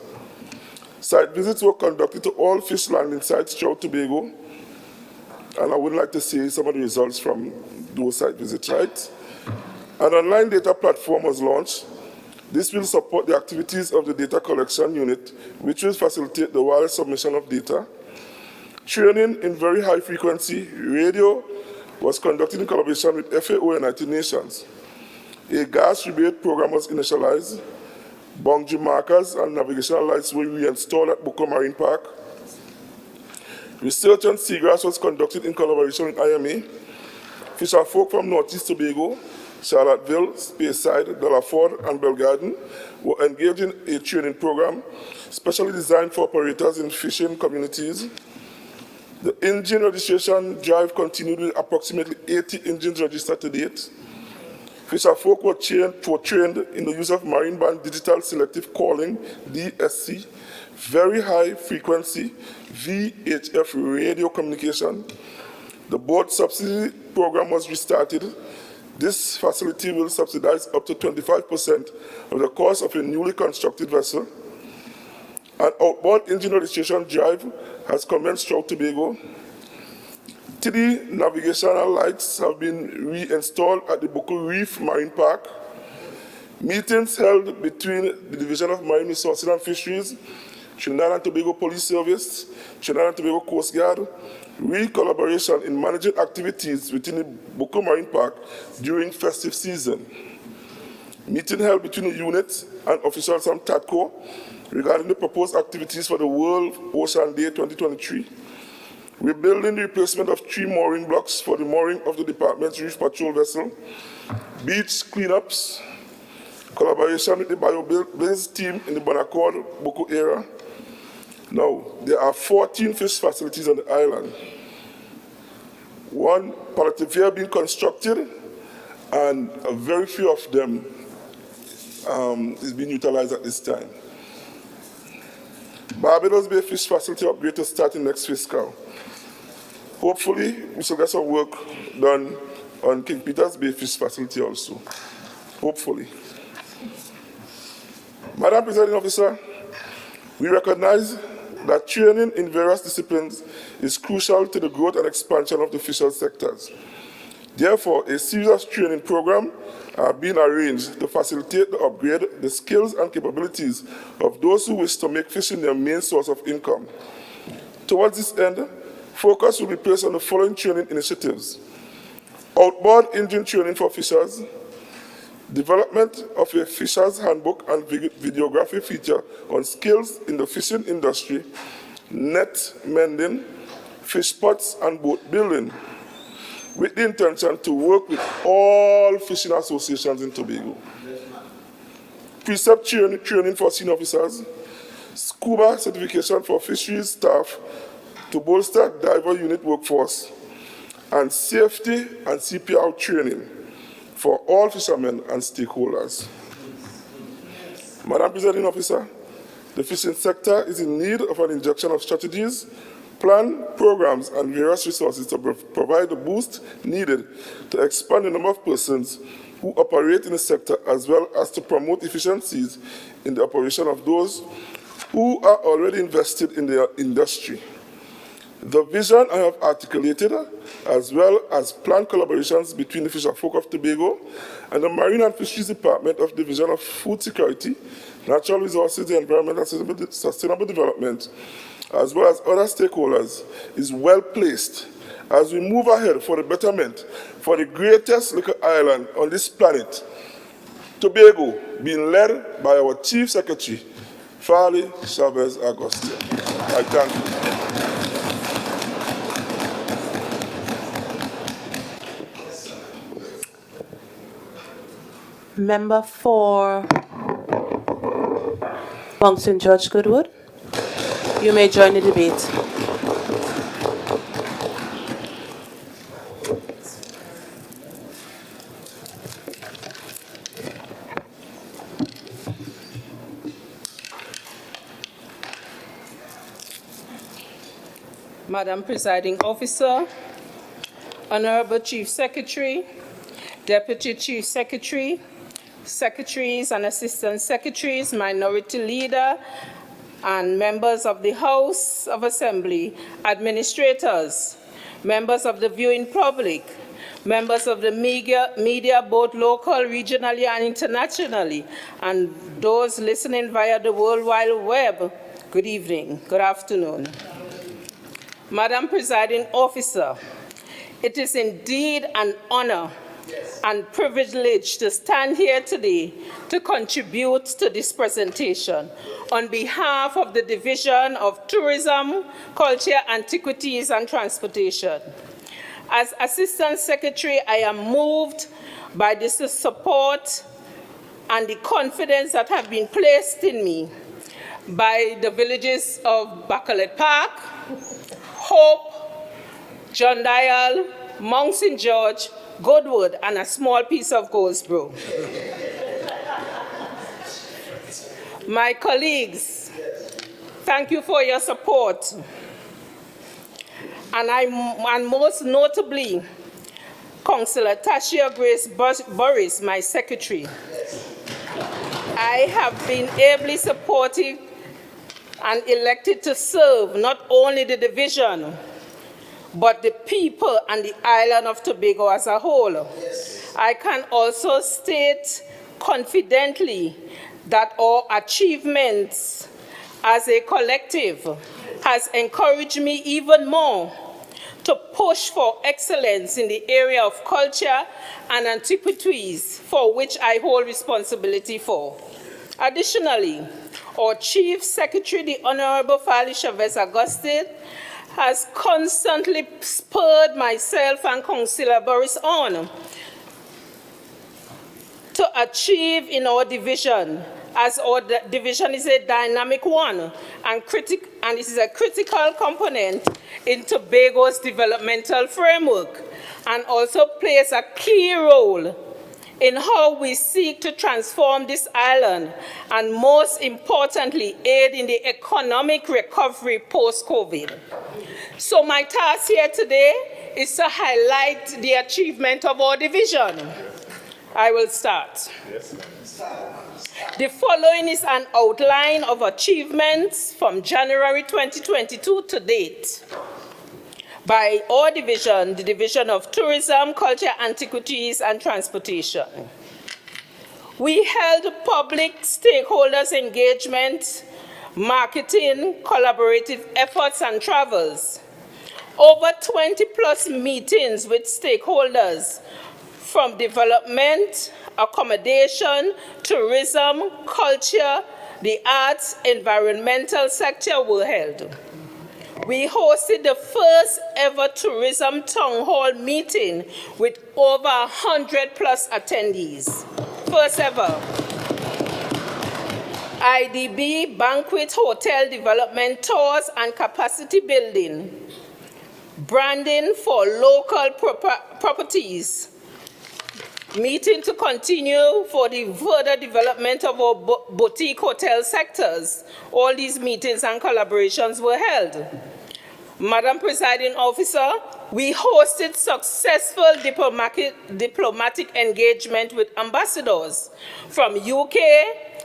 Site visits were conducted to all fish landing sites throughout Tobago, and I would like to see some of the results from those site visits, right? An online data platform was launched. This will support the activities of the data collection unit, which will facilitate the wireless submission of data. Training in very high frequency radio was conducted in collaboration with FAO and United Nations. A gas rebate program was initialized. Boundary markers and navigational lights were reinstalled at Buko Marine Park. Research on seagrass was conducted in collaboration with IMA. Fisherfolk from Northeast Tobago, Charlotteville, Speyside, Delaford, and Belgarden were engaged in a training program specially designed for operators in fishing communities. The engine registration drive continued with approximately 80 engines registered to date. Fisherfolk were trained in the use of marine band digital selective calling, DSC, very high frequency VHF radio communication. The boat subsidy program was restarted. This facility will subsidize up to 25% of the cost of a newly constructed vessel. An outboard engine registration drive has commenced throughout Tobago. 3 navigational lights have been reinstalled at the Buko Reef Marine Park. Meetings held between the Division of Marine Resources and Fisheries, Trinidad and Tobago Police Service, Trinidad and Tobago Coast Guard, collaboration in managing activities within the Buko Marine Park during festive season. Meeting held between the unit and officials from TATCO regarding the proposed activities for the World Ocean Day 2023. We're building the replacement of 3 mooring blocks for the mooring of the department's reef patrol vessel, beach cleanups, collaboration with the bio-based team in the Bonaccord, Boko area. Now, there are 14 fish facilities on the island. 1 palliative care being constructed, and a very few of them is being utilized at this time. Barbados Bay Fish Facility upgrade to start in next fiscal. Hopefully, we shall get some work done on King Peter's Bay Fish Facility also. Hopefully. Madam Presiding Officer, we recognize that training in various disciplines is crucial to the growth and expansion of the fisheries sectors. Therefore, a series of training programs are being arranged to facilitate the upgrade the skills and capabilities of those who wish to make fishing their main source of income. Towards this end, focus will be placed on the following training initiatives: outboard engine training for fishers, development of a fisher's handbook and videography feature on skills in the fishing industry, net mending, fish pots, and boat building, with the intention to work with all fishing associations in Tobago. Precept training for senior officers, scuba certification for fisheries staff to bolster diver unit workforce, and safety and CPR training for all fishermen and stakeholders. Madam Presiding Officer, the fishing sector is in need of an injection of strategies, plan, programs, and various resources to provide the boost needed to expand the number of persons who operate in the sector, as well as to promote efficiencies in the operation of those who are already invested in the industry. The vision I have articulated, as well as planned collaborations between the Fisherfolk of Tobago and the Marine and Fisheries Department of Division of Food Security, Natural Resources, the Environment and Sustainable Development, as well as other stakeholders, is well placed as we move ahead for the betterment for the greatest little island on this planet, Tobago, being led by our Chief Secretary, Farley Chavez Agustin. I thank you. Member for Moncton George Goodwood, you may join the debate. Madam Presiding Officer, Honorable Chief Secretary, Deputy Chief Secretary, Secretaries and Assistant Secretaries, Minority Leader, and members of the House of Assembly, administrators, members of the viewing public, members of the media both local, regionally, and internationally, and those listening via the World Wide Web, good evening, good afternoon. Madam Presiding Officer, it is indeed an honor and privilege to stand here today to contribute to this presentation on behalf of the Division of Tourism, Culture, Antiquities, and Transportation. As Assistant Secretary, I am moved by this support and the confidence that have been placed in me by the villages of Bacalet Park, Hope, John Dial, Mount St. George, Goodwood, and a small piece of Goldsboro. My colleagues, thank you for your support. And most notably, Councillor Tashia Grace Boris, my secretary. I have been ably supported and elected to serve not only the division, but the people and the island of Tobago as a whole. Yes. I can also state confidently that our achievements as a collective has encouraged me even more to push for excellence in the area of culture and antiquities, for which I hold responsibility for. Additionally, our Chief Secretary, the Honorable Fali Chavez Augustine, has constantly spurred myself and Councillor Boris on to achieve in our division, as our division is a dynamic one and it is a critical component in Tobago's developmental framework, and also plays a key role in how we seek to transform this island and, most importantly, aid in the economic recovery post-COVID. So my task here today is to highlight the achievement of our division. I will start. The following is an outline of achievements from January 2022 to date by our division, the Division of Tourism, Culture, Antiquities, and Transportation. We held public stakeholders engagement, marketing, collaborative efforts, and travels. Over 20+ meetings with stakeholders from development, accommodation, tourism, culture, the arts, environmental sector were held. We hosted the first ever tourism town hall meeting with over 100+ attendees. First ever. IDB banquet hotel development tours and capacity building. Branding for local properties. Meeting to continue for the further development of our boutique hotel sectors. All these meetings and collaborations were held. Madam Presiding Officer, we hosted successful diplomatic engagement with ambassadors from UK,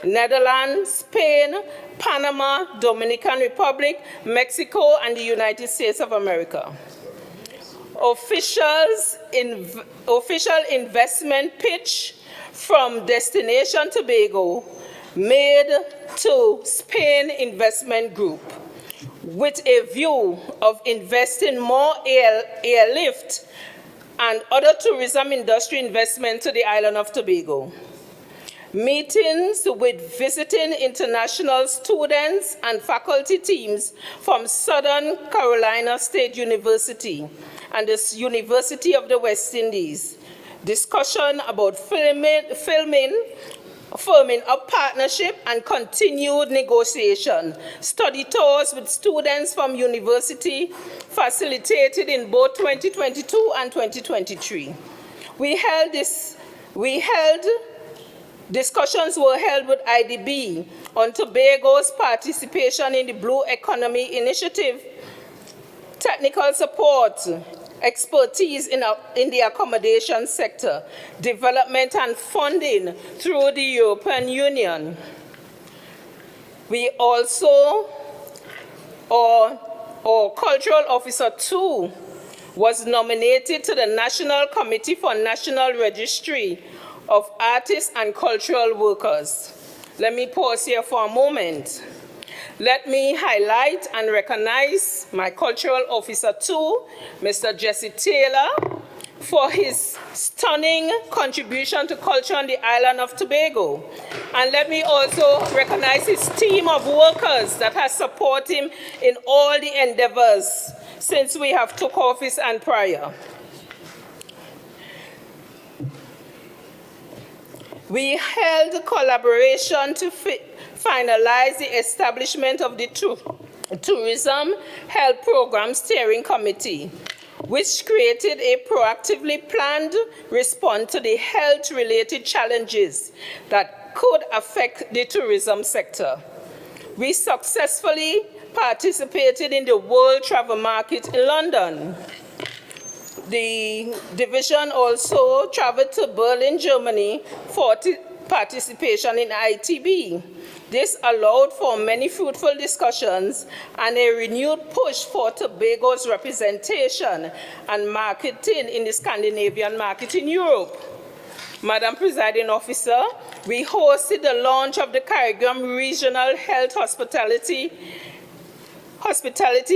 Netherlands, Spain, Panama, Dominican Republic, Mexico, and the United States of America. Official investment pitch from Destination Tobago made to Spain Investment Group with a view of investing more airlift and other tourism industry investment to the island of Tobago. Meetings with visiting international students and faculty teams from Southern Carolina State University and the University of the West Indies. Discussion about forming a partnership and continued negotiation. Study tours with students from university facilitated in both 2022 and 2023. Discussions were held with IDB on Tobago's participation in the Blue Economy Initiative, technical support, expertise in the accommodation sector, development and funding through the European Union. We also, our Cultural Officer 2 was nominated to the National Committee for National Registry of Artists and Cultural Workers. Let me pause here for a moment. Let me highlight and recognize my Cultural Officer 2, Mr. Jesse Taylor, for his stunning contribution to culture on the island of Tobago. And let me also recognize his team of workers that has supported him in all the endeavors since we have took office and prior. We held collaboration to finalize the establishment of the Tourism Health Program Steering Committee, which created a proactively planned response to the health-related challenges that could affect the tourism sector. We successfully participated in the World Travel Market in London. The division also traveled to Berlin, Germany for participation in ITB. This allowed for many fruitful discussions and a renewed push for Tobago's representation and marketing in the Scandinavian market in Europe. Madam Presiding Officer, we hosted the launch of the Caribbean Regional Hospitality,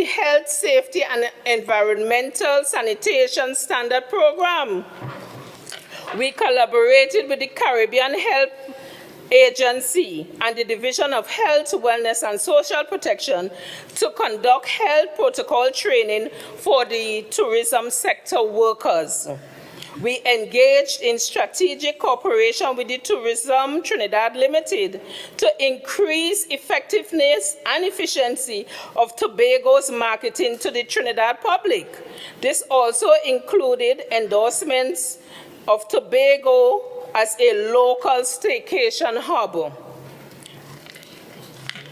Health, Safety, and Environmental Sanitation Standard Program. We collaborated with the Caribbean Agency and the Division of Health, Wellness and Social Protection to conduct health protocol training for the tourism sector workers. We engaged in strategic cooperation with the Tourism Trinidad Limited to increase effectiveness and efficiency of Tobago's marketing to the Trinidad public. This also included endorsements of Tobago as a local staycation hub.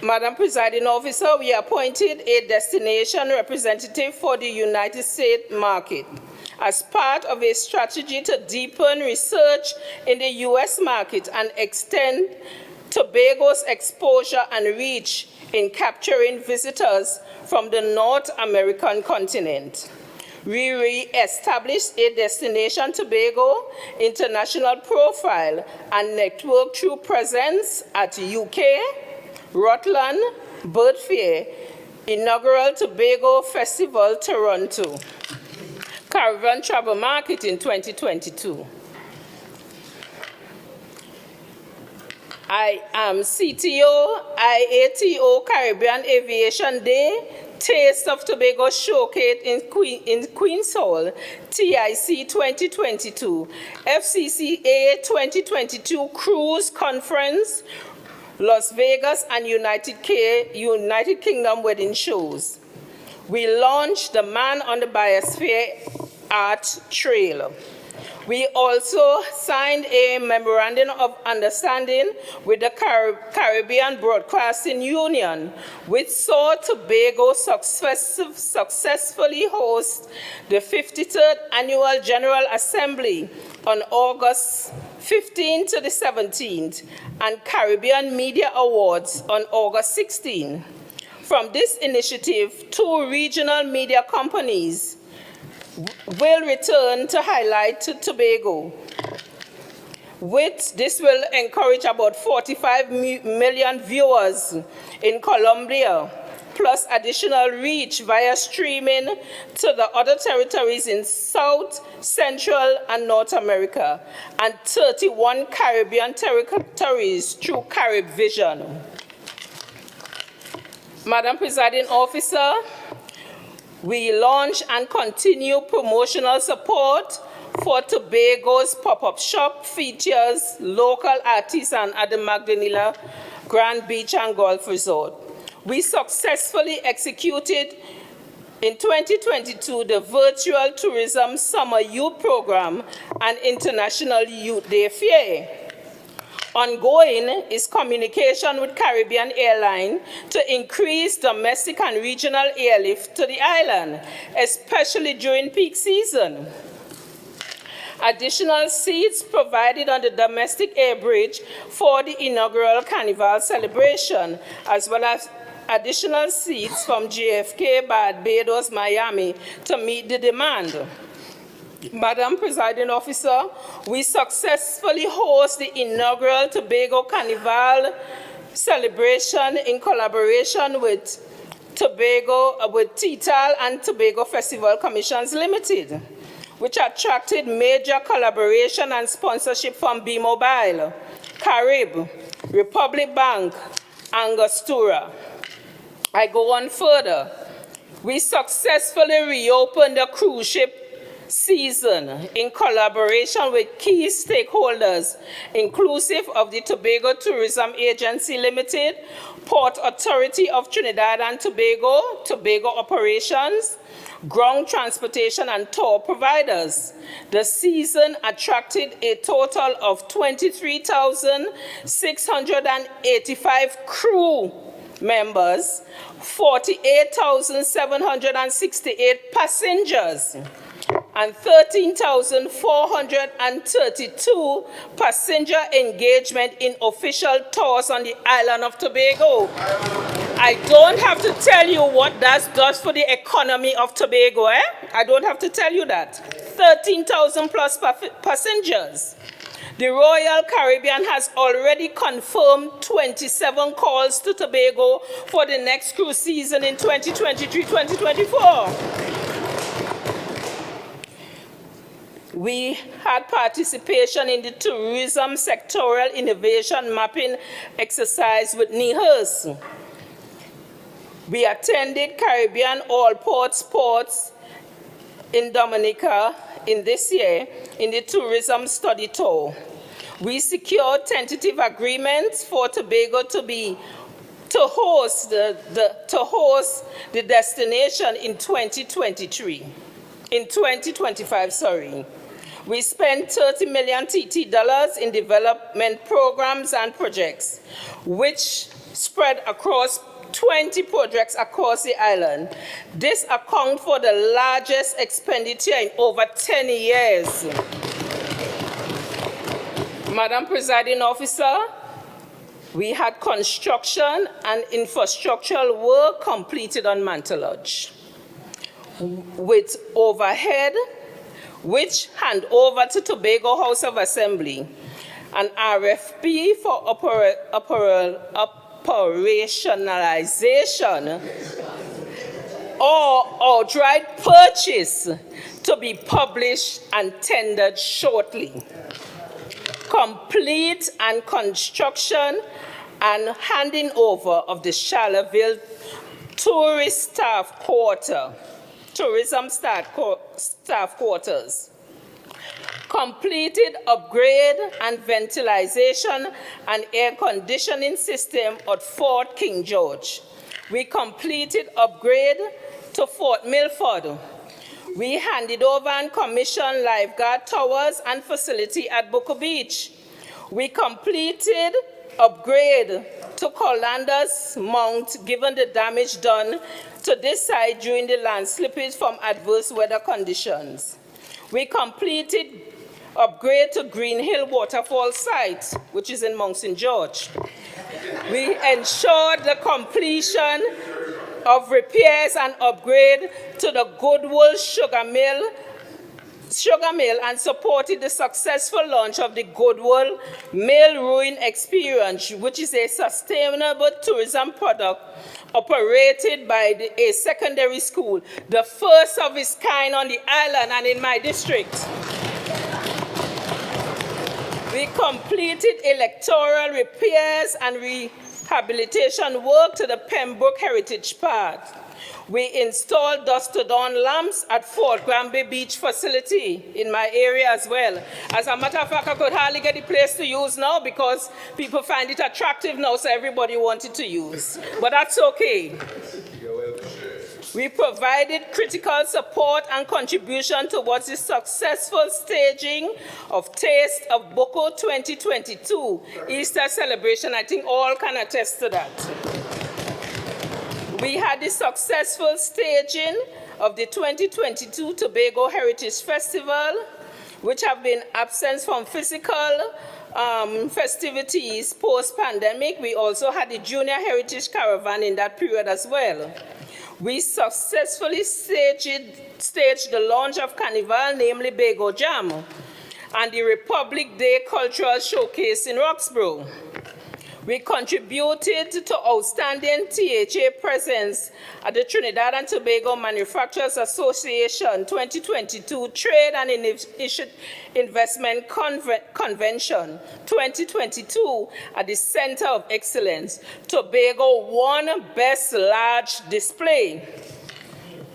Madam Presiding Officer, we appointed a destination representative for the United States market as part of a strategy to deepen research in the U.S. market and extend Tobago's exposure and reach in capturing visitors from the North American continent. We re-established a Destination Tobago international profile and network through presence at UK, Rutland, Bird Fair, inaugural Tobago Festival, Toronto, Caribbean Travel Market in 2022. I am CTO, IATO Caribbean Aviation Day, Taste of Tobago Showcase in Queen's Hall, TIC 2022, FCCA 2022 Cruise Conference, Las Vegas and United Kingdom wedding shows. We launched the Man on the Biosphere Art Trail. We also signed a memorandum of understanding with the Caribbean Broadcasting Union, which saw Tobago successfully host the 53rd Annual General Assembly on August 15th to the 17th, and Caribbean Media Awards on August 16th. From this initiative, 2 regional media companies will return to highlight Tobago. This will encourage about 45 million viewers in Colombia, plus additional reach via streaming to the other territories in South, Central, and North America, and 31 Caribbean territories through CaribVision. Madam Presiding Officer, we launch and continue promotional support for Tobago's pop-up shop features local artisans at the Magdalena Grand Beach and Golf Resort. We successfully executed in 2022 the Virtual Tourism Summer Youth Program and International Youth Day Fair. Ongoing is communication with Caribbean Airlines to increase domestic and regional airlift to the island, especially during peak season. Additional seats provided on the domestic air bridge for the inaugural Carnival celebration, as well as additional seats from JFK, Barbados, Miami to meet the demand. Madam Presiding Officer, we successfully host the inaugural Tobago Carnival celebration in collaboration with TITAL and Tobago Festival Commissions Limited, which attracted major collaboration and sponsorship from B-Mobile, Carib, Republic Bank, Angostura. I go on further. We successfully reopened the cruise ship season in collaboration with key stakeholders, inclusive of the Tobago Tourism Agency Limited, Port Authority of Trinidad and Tobago, Tobago Operations, ground transportation and tour providers. The season attracted a total of 23,685 crew members, 48,768 passengers, and 13,432 passenger engagement in official tours on the island of Tobago. I don't have to tell you what that does for the economy of Tobago, eh? I don't have to tell you that. 13,000 plus passengers. The Royal Caribbean has already confirmed 27 calls to Tobago for the next cruise season in 2023-2024. We had participation in the tourism sectoral innovation mapping exercise with NIHERS. We attended Caribbean All Ports in Dominica in this year in the tourism study tour. We secured tentative agreements for Tobago to host the destination in 2025, sorry. We spent 30 million TT dollars in development programs and projects, which spread across 20 projects across the island. This accounts for the largest expenditure in over 10 years. Madam Presiding Officer, we had construction and infrastructural work completed on Mantle Lodge with overhead, which hand over to Tobago House of Assembly, an RFP for operationalization or outright purchase to be published and tendered shortly. Complete and construction and handing over of the Charleville tourism staff quarters. Completed upgrade and ventilation and air conditioning system at Fort King George. We completed upgrade to Fort Milford. We handed over and commissioned lifeguard towers and facility at Bucco Beach. We completed upgrade to Colander's Mount given the damage done to this site during the landslippage from adverse weather conditions. We completed upgrade to Green Hill Waterfall site, which is in Mount St. George. We ensured the completion of repairs and upgrade to the Goodwood Sugar Mill and supported the successful launch of the Goodwood Mill Ruin Experience, which is a sustainable tourism product operated by a secondary school, the first of its kind on the island and in my district. We completed electoral repairs and rehabilitation work to the Pembroke Heritage Park. We installed dusk-to-dawn lamps at Fort Granby Beach facility in my area as well. As a matter of fact, I could hardly get the place to use now because people find it attractive now, so everybody wanted to use. But that's okay. We provided critical support and contribution towards the successful staging of Taste of Bucco 2022 Easter celebration. I think all can attest to that. We had the successful staging of the 2022 Tobago Heritage Festival, which have been absent from physical festivities post-pandemic. We also had the Junior Heritage Caravan in that period as well. We successfully staged the launch of Carnival, namely Bago Jam, and the Republic Day Cultural Showcase in Roxborough. We contributed to outstanding THA presence at the Trinidad and Tobago Manufacturers Association 2022 Trade and Investment Convention 2022 at the Center of Excellence. Tobago won Best Large Display.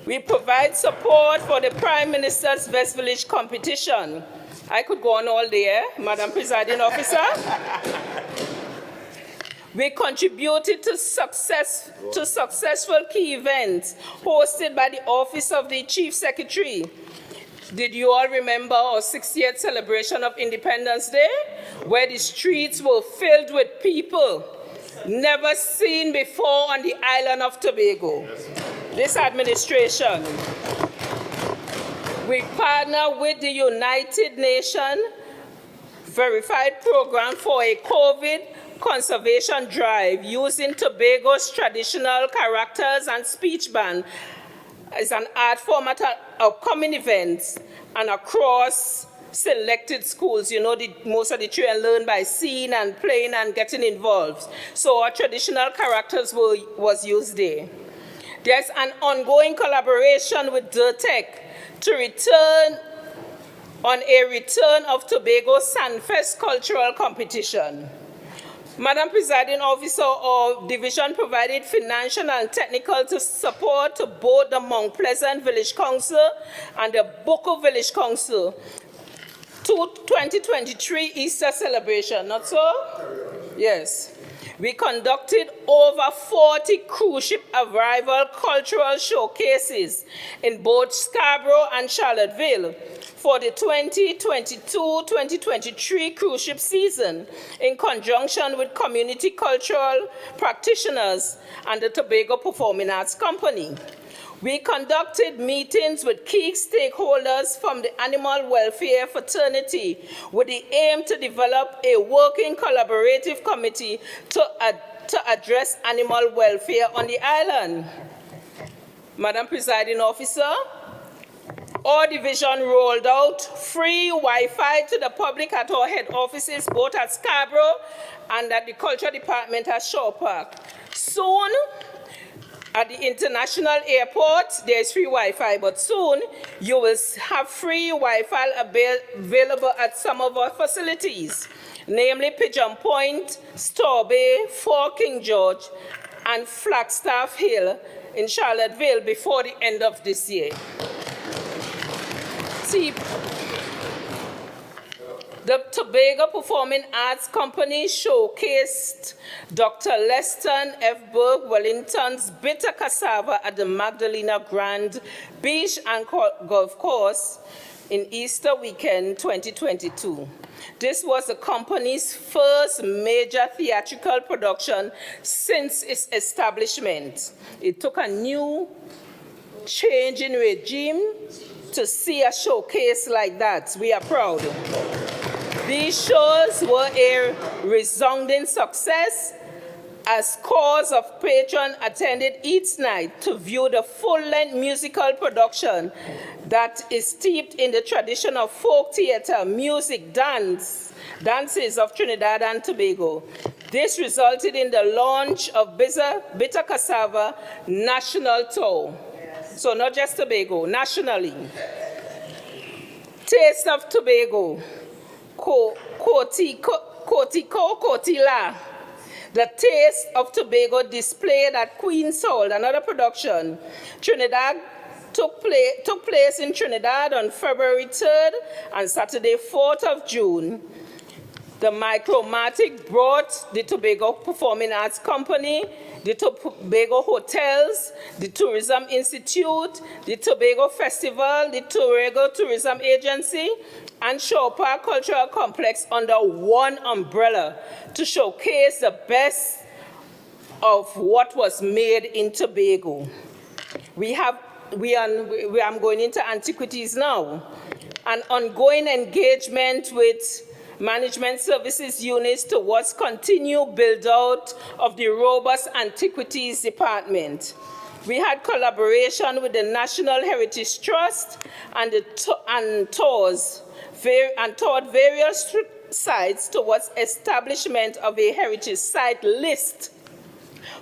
We provide support for the Prime Minister's West Village competition. I could go on all day, Madam Presiding Officer. We contributed to successful key events hosted by the Office of the Chief Secretary. Did you all remember our 60th celebration of Independence Day, where the streets were filled with people never seen before on the island of Tobago? This administration, we partner with the United Nations Verified Program for a COVID conservation drive using Tobago's traditional characters and speech band as an art format at upcoming events and across selected schools. You know, most of the children learn by seeing and playing and getting involved. So our traditional characters was used there. There's an ongoing collaboration with DIRTEC to return on a return of Tobago Sandfest cultural competition. Madam Presiding Officer, our division provided financial and technical support to both the Mount Pleasant Village Council and the Boko Village Council to 2023 Easter celebration, not so? Yes. We conducted over 40 cruise ship arrival cultural showcases in both Scarborough and Charlottesville for the 2022-2023 cruise ship season in conjunction with community cultural practitioners and the Tobago Performing Arts Company. We conducted meetings with key stakeholders from the animal welfare fraternity with the aim to develop a working collaborative committee to address animal welfare on the island. Madam Presiding Officer, our division rolled out free Wi-Fi to the public at our head offices, both at Scarborough and at the Culture Department at Shaw Park. Soon, at the international airport, there's free Wi-Fi, but soon you will have free Wi-Fi available at some of our facilities, namely Pigeon Point, Store Bay, Fort King George, and Flagstaff Hill in Charlottesville before the end of this year. The Tobago Performing Arts Company showcased Dr. Leston F. Berg Wellington's Bitter Cassava at the Magdalena Grand Beach and Golf Course in Easter weekend 2022. This was the company's first major theatrical production since its establishment. It took a new change in regime to see a showcase like that. We are proud. These shows were a resounding success as scores of patrons attended each night to view the full-length musical production that is steeped in the tradition of folk theater, music, dances of Trinidad and Tobago. This resulted in the launch of Bitter Cassava National Tour. So not just Tobago, nationally. Taste of Tobago. Kotila. The Taste of Tobago displayed at Queen's Hall, another production. Trinidad took place in Trinidad on February 3rd and Saturday 4th of June. The Micromatic brought the Tobago Performing Arts Company, the Tobago Hotels, the Tourism Institute, the Tobago Festival, the Tobago Tourism Agency, and Shaw Park Cultural Complex under one umbrella to showcase the best of what was made in Tobago. I'm going into antiquities now. An ongoing engagement with management services units towards continued build-out of the robust antiquities department. We had collaboration with the National Heritage Trust and toured various sites towards establishment of a heritage site list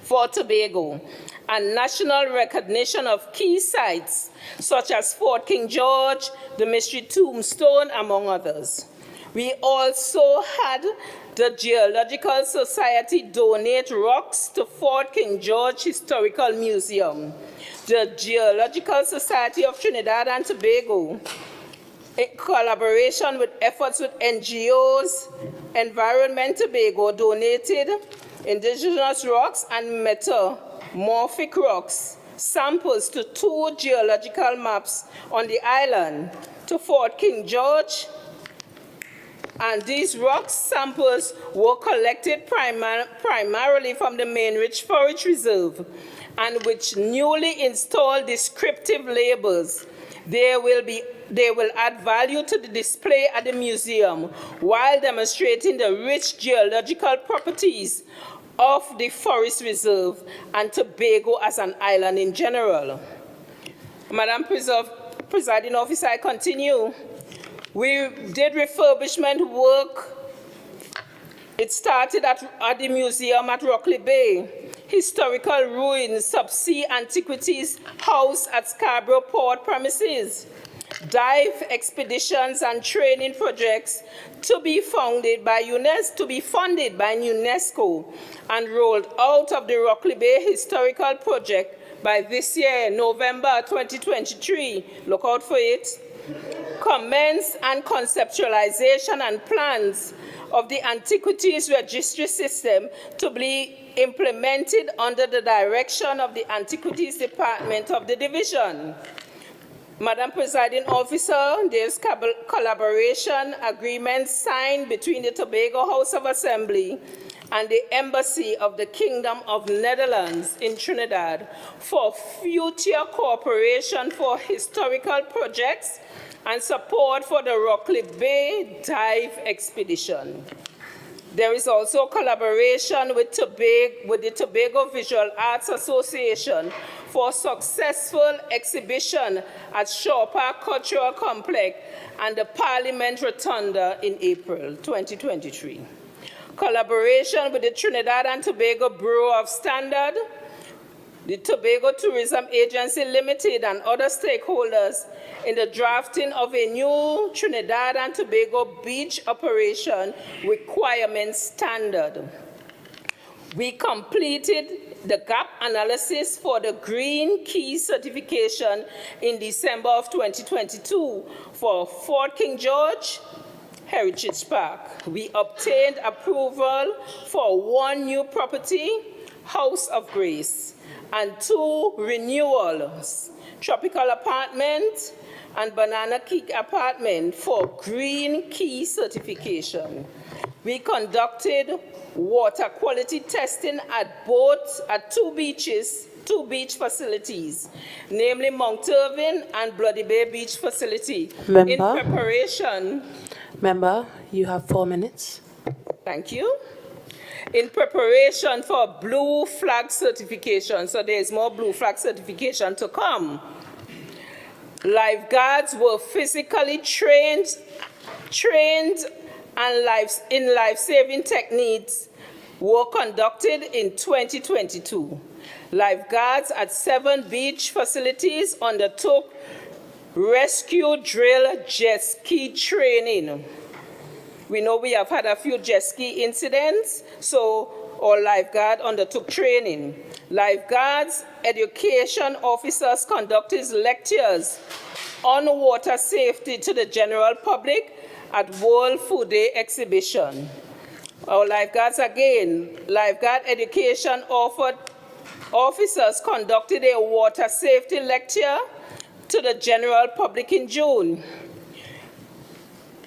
for Tobago and national recognition of key sites such as Fort King George, the Mystery Tombstone, among others. We also had the Geological Society donate rocks to Fort King George Historical Museum. The Geological Society of Trinidad and Tobago, in collaboration with efforts with NGOs, Environment Tobago donated indigenous rocks and metamorphic rocks samples to 2 geological maps on the island to Fort King George. And these rock samples were collected primarily from the Mainridge Forage Reserve and with newly installed descriptive labels. They will add value to the display at the museum while demonstrating the rich geological properties of the Forest Reserve and Tobago as an island in general. Madam Presiding Officer, I continue. We did refurbishment work. It started at the museum at Rockley Bay, historical ruins, subsea antiquities house at Scarborough Port premises, dive expeditions and training projects to be funded by UNESCO and rolled out of the Rockley Bay Historical Project by this year, November 2023. Look out for it. Commence and conceptualization and plans of the Antiquities Registry System to be implemented under the direction of the Antiquities Department of the Division. Madam Presiding Officer, there's collaboration agreements signed between the Tobago House of Assembly and the Embassy of the Kingdom of Netherlands in Trinidad for future cooperation for historical projects and support for the Rockley Bay Dive Expedition. There is also collaboration with the Tobago Visual Arts Association for successful exhibition at Shaw Park Cultural Complex and the Parliament Rotunda in April 2023. Collaboration with the Trinidad and Tobago Bureau of Standard, the Tobago Tourism Agency Limited, and other stakeholders in the drafting of a new Trinidad and Tobago beach operation requirement standard. We completed the gap analysis for the Green Key certification in December of 2022 for Fort King George Heritage Park. We obtained approval for one new property, House of Grace, and 2 renewals, Tropical Apartment and Banana Key Apartment, for Green Key certification. We conducted water quality testing at 2 beach facilities, namely Mount Irving and Bloody Bay Beach Facility. In preparation. Member, you have 4 minutes. Thank you. In preparation for blue flag certification, so there's more blue flag certification to come. Lifeguards were physically trained and life-saving techniques were conducted in 2022. Lifeguards at 7 beach facilities undertook rescue drill jet ski training. We know we have had a few jet ski incidents, so our lifeguard undertook training. Lifeguards education officers conducted lectures on water safety to the general public at World Food Day exhibition. Our lifeguards again, lifeguard education officers conducted a water safety lecture to the general public in June.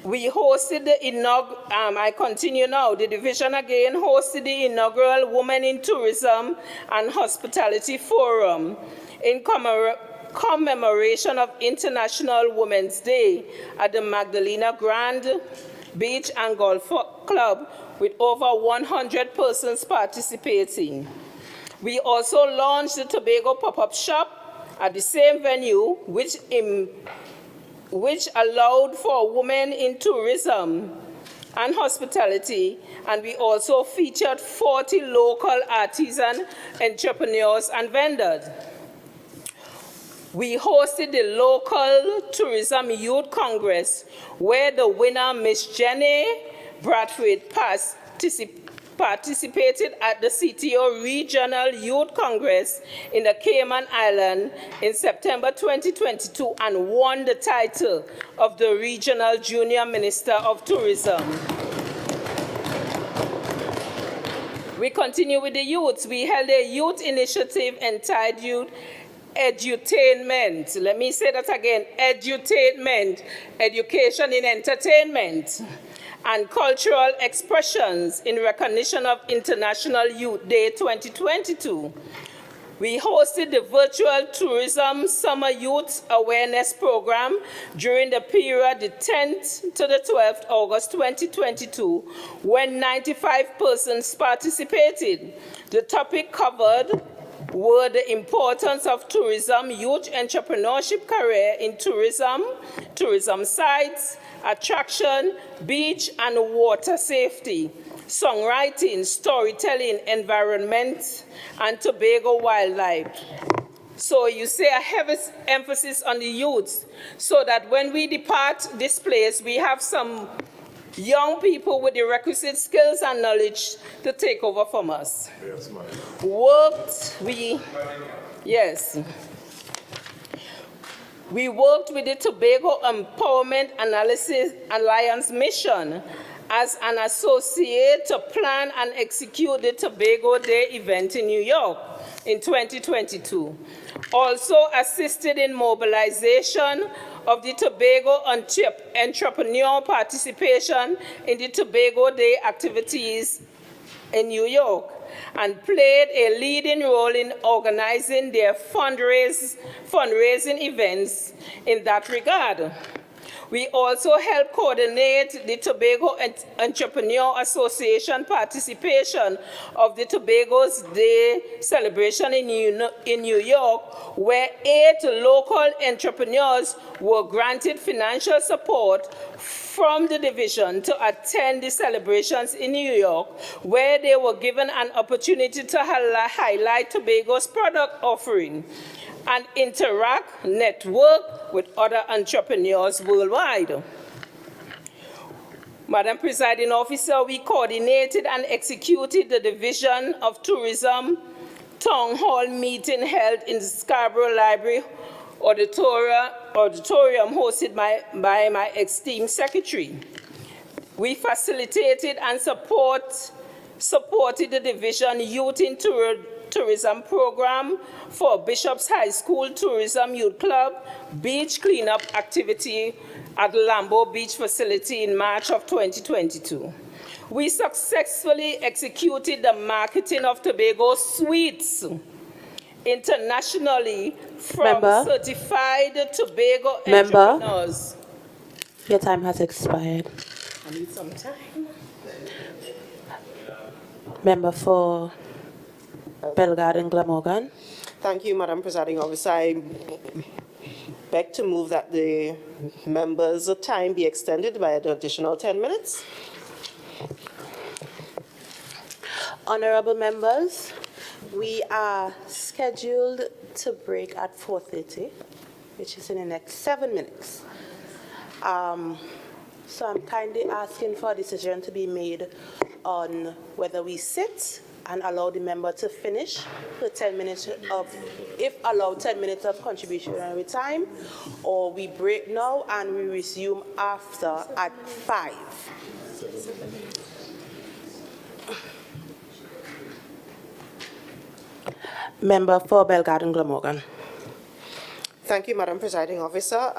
We hosted the inaugural, I continue now, the division again hosted the inaugural Women in Tourism and Hospitality Forum in commemoration of International Women's Day at the Magdalena Grand Beach and Golf Club with over 100 persons participating. We also launched the Tobago pop-up shop at the same venue, which allowed for women in tourism and hospitality, and we also featured 40 local artisan entrepreneurs and vendors. We hosted the local Tourism Youth Congress, where the winner, Miss Jenny Bradford, participated at the CTO Regional Youth Congress in the Cayman Islands in September 2022 and won the title of the Regional Junior Minister of Tourism. We continue with the youths. We held a youth initiative entitled Edutainment. Let me say that again, edutainment, education in entertainment, and cultural expressions in recognition of International Youth Day 2022. We hosted the virtual Tourism Summer Youth Awareness Program during the period the 10th to the 12th August 2022, when 95 persons participated. The topic covered were the importance of tourism, youth entrepreneurship career in tourism, tourism sites, attraction, beach and water safety, songwriting, storytelling, environment, and Tobago wildlife. So you say a heavy emphasis on the youth, so that when we depart this place, we have some young people with the requisite skills and knowledge to take over from us. Yes, ma'am. We worked with the Tobago Empowerment Analysis Alliance mission as an associate to plan and execute the Tobago Day event in New York in 2022. Also assisted in mobilization of the Tobago entrepreneur participation in the Tobago Day activities in New York, and played a leading role in organizing their fundraising events in that regard. We also helped coordinate the Tobago Entrepreneur Association participation of the Tobago's Day celebration in New York, where 8 local entrepreneurs were granted financial support from the division to attend the celebrations in New York, where they were given an opportunity to highlight Tobago's product offering and interact, network with other entrepreneurs worldwide. Madam Presiding Officer, we coordinated and executed the Division of Tourism Town Hall meeting held in the Scarborough Library auditorium hosted by my esteemed secretary. We facilitated and supported the Division Youth in Tourism program for Bishop's High School Tourism Youth Club beach cleanup activity at Lambeau Beach facility in March of 2022. We successfully executed the marketing of Tobago sweets internationally from certified Tobago entrepreneurs. Your time has expired. I need some time. Member for Bellegarde Glamorgan. Thank you, Madam Presiding Officer. I beg to move that the members' time be extended by an additional 10 minutes. Honorable members, we are scheduled to break at 4:30, which is in the next 7 minutes. So I'm kindly asking for a decision to be made on whether we sit and allow the member to finish the 10 minutes of, if allowed, 10 minutes of contributory time, or we break now and we resume after at 5. Member for Bellegarde Glamorgan. Thank you, Madam Presiding Officer.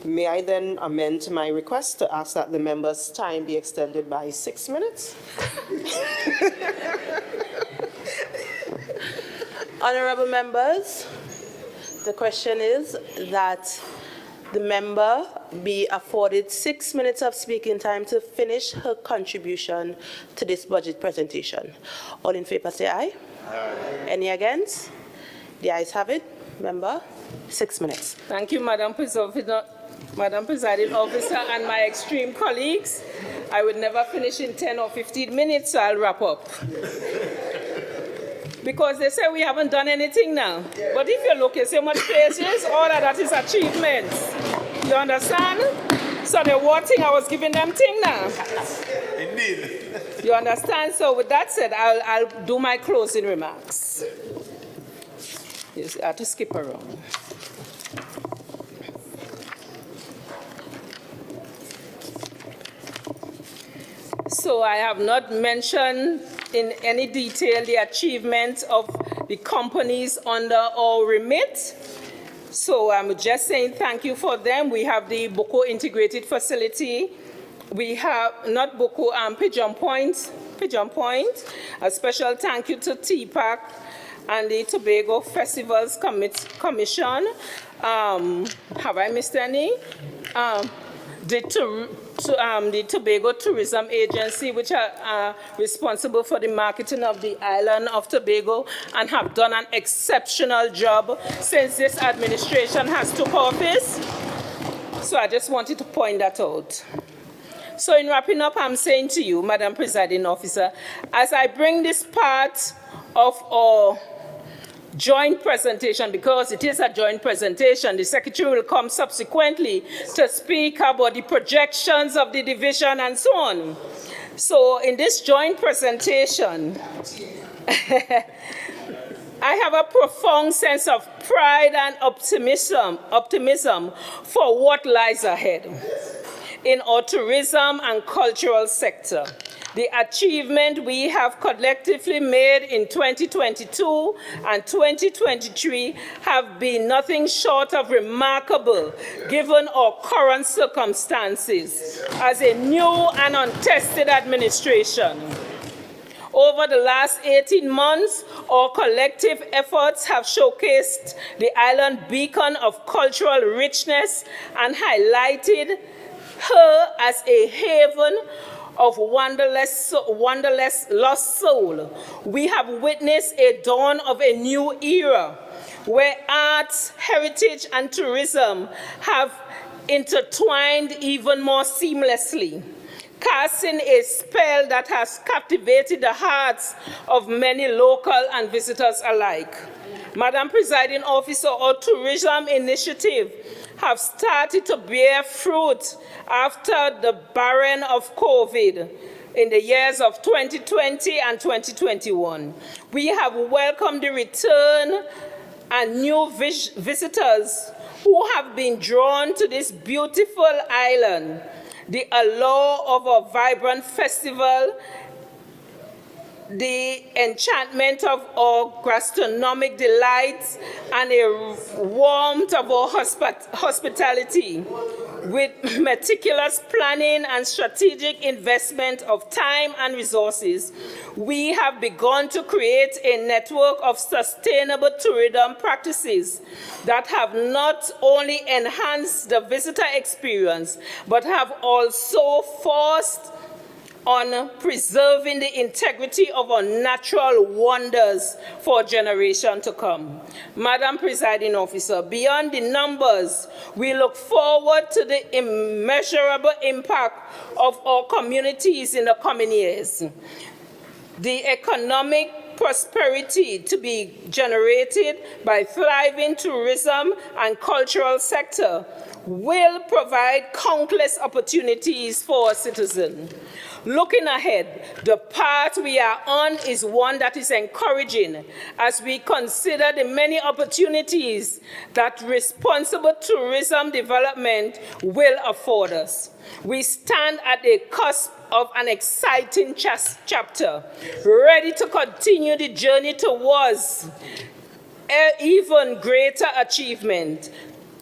May I then amend my request to ask that the members' time be extended by 6 minutes? Honorable members, the question is that the member be afforded 6 minutes of speaking time to finish her contribution to this budget presentation. All in favor say aye. Aye. Any against? The ayes have it. Member, 6 minutes. Thank you, Madam Presiding Officer, and my extreme colleagues. I would never finish in 10 or 15 minutes, so I'll wrap up. Because they say we haven't done anything now. But if you look, you see how much pages, all of that is achievements. You understand? So the word thing I was giving them thing now. Indeed. You understand? So with that said, I'll do my closing remarks. Yes, I have to skip around. So I have not mentioned in any detail the achievements of the companies under our remit. So I'm just saying thank you for them. We have the Boko Integrated Facility. We have, not Boko, Pigeon Point. A special thank you to TPAC and the Tobago Festivals Commission. Have I missed any? The Tobago Tourism Agency, which are responsible for the marketing of the island of Tobago and have done an exceptional job since this administration has took office. So I just wanted to point that out. So in wrapping up, I'm saying to you, Madam Presiding Officer, as I bring this part of our joint presentation, because it is a joint presentation. The Secretary will come subsequently to speak about the projections of the division and so on. So in this joint presentation, I have a profound sense of pride and optimism for what lies ahead in our tourism and cultural sector. The achievement we have collectively made in 2022 and 2023 have been nothing short of remarkable given our current circumstances as a new and untested administration. Over the last 18 months, our collective efforts have showcased the island beacon of cultural richness and highlighted her as a haven of wanderless lost soul. We have witnessed a dawn of a new era where arts, heritage, and tourism have intertwined even more seamlessly, casting a spell that has captivated the hearts of many local and visitors alike. Madam Presiding Officer, our tourism initiative have started to bear fruit after the barren of COVID in the years of 2020 and 2021. We have welcomed the return and new visitors who have been drawn to this beautiful island. The allure of a vibrant festival, the enchantment of our gastronomic delights, and a warmth of our hospitality. With meticulous planning and strategic investment of time and resources, we have begun to create a network of sustainable tourism practices that have not only enhanced the visitor experience, but have also forced on preserving the integrity of our natural wonders for generations to come. Madam Presiding Officer, beyond the numbers, we look forward to the immeasurable impact of our communities in the coming years. The economic prosperity to be generated by thriving tourism and cultural sector will provide countless opportunities for our citizens. Looking ahead, the path we are on is one that is encouraging as we consider the many opportunities that responsible tourism development will afford us. We stand at the cusp of an exciting chapter, ready to continue the journey towards even greater achievement.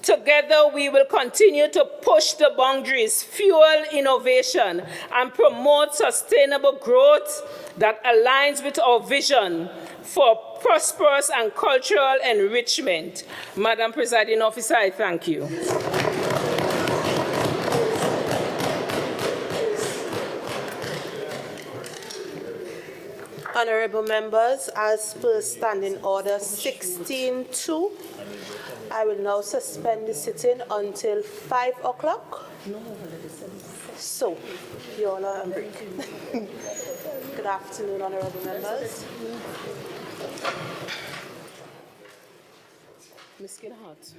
Together, we will continue to push the boundaries, fuel innovation, and promote sustainable growth that aligns with our vision for prosperous and cultural enrichment. Madam Presiding Officer, I thank you. Honorable members, as per Standing Order 16.2, I will now suspend the sitting until 5 o'clock. So, you all are on break. Good afternoon, honorable members. Miss Hart.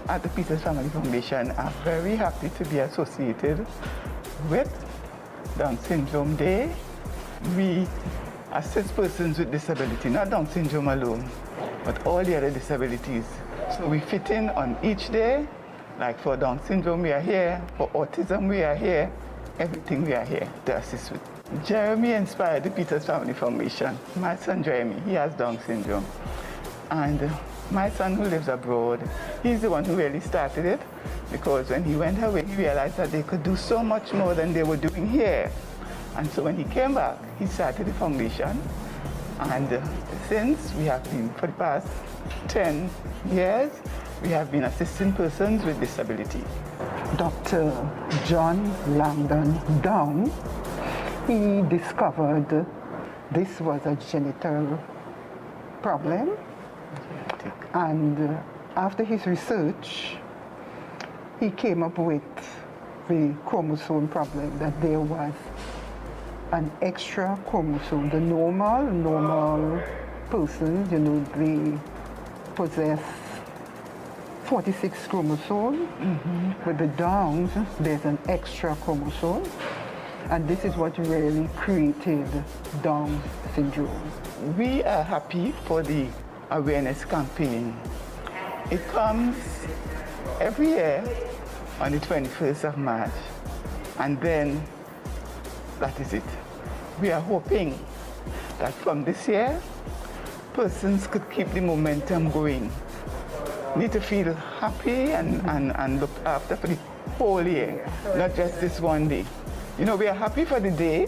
at the Peters Family Foundation are very happy to be associated with Down Syndrome Day. We assist persons with disability, not Down syndrome alone, but all the other disabilities. So we fit in on each day. Like for Down syndrome, we are here. For autism, we are here. Everything we are here to assist with. Jeremy inspired the Peters Family Foundation. My son Jeremy, he has Down syndrome. And my son who lives abroad, he's the one who really started it, because when he went away, he realized that they could do so much more than they were doing here. And so when he came back, he started the foundation. And since we have been, for the past 10 years, we have been assisting persons with disability. Dr. John Langdon Down, he discovered this was a genital problem. And after his research, he came up with the chromosome problem, that there was an extra chromosome. The normal persons, they possess 46 chromosomes. With the Downs, there's an extra chromosome. And this is what really created Down syndrome. We are happy for the awareness campaign. It comes every year on the 21st of March, and then that is it. We are hoping that from this year, persons could keep the momentum going. Need to feel happy and look after for the whole year, not just this one day. We are happy for the day,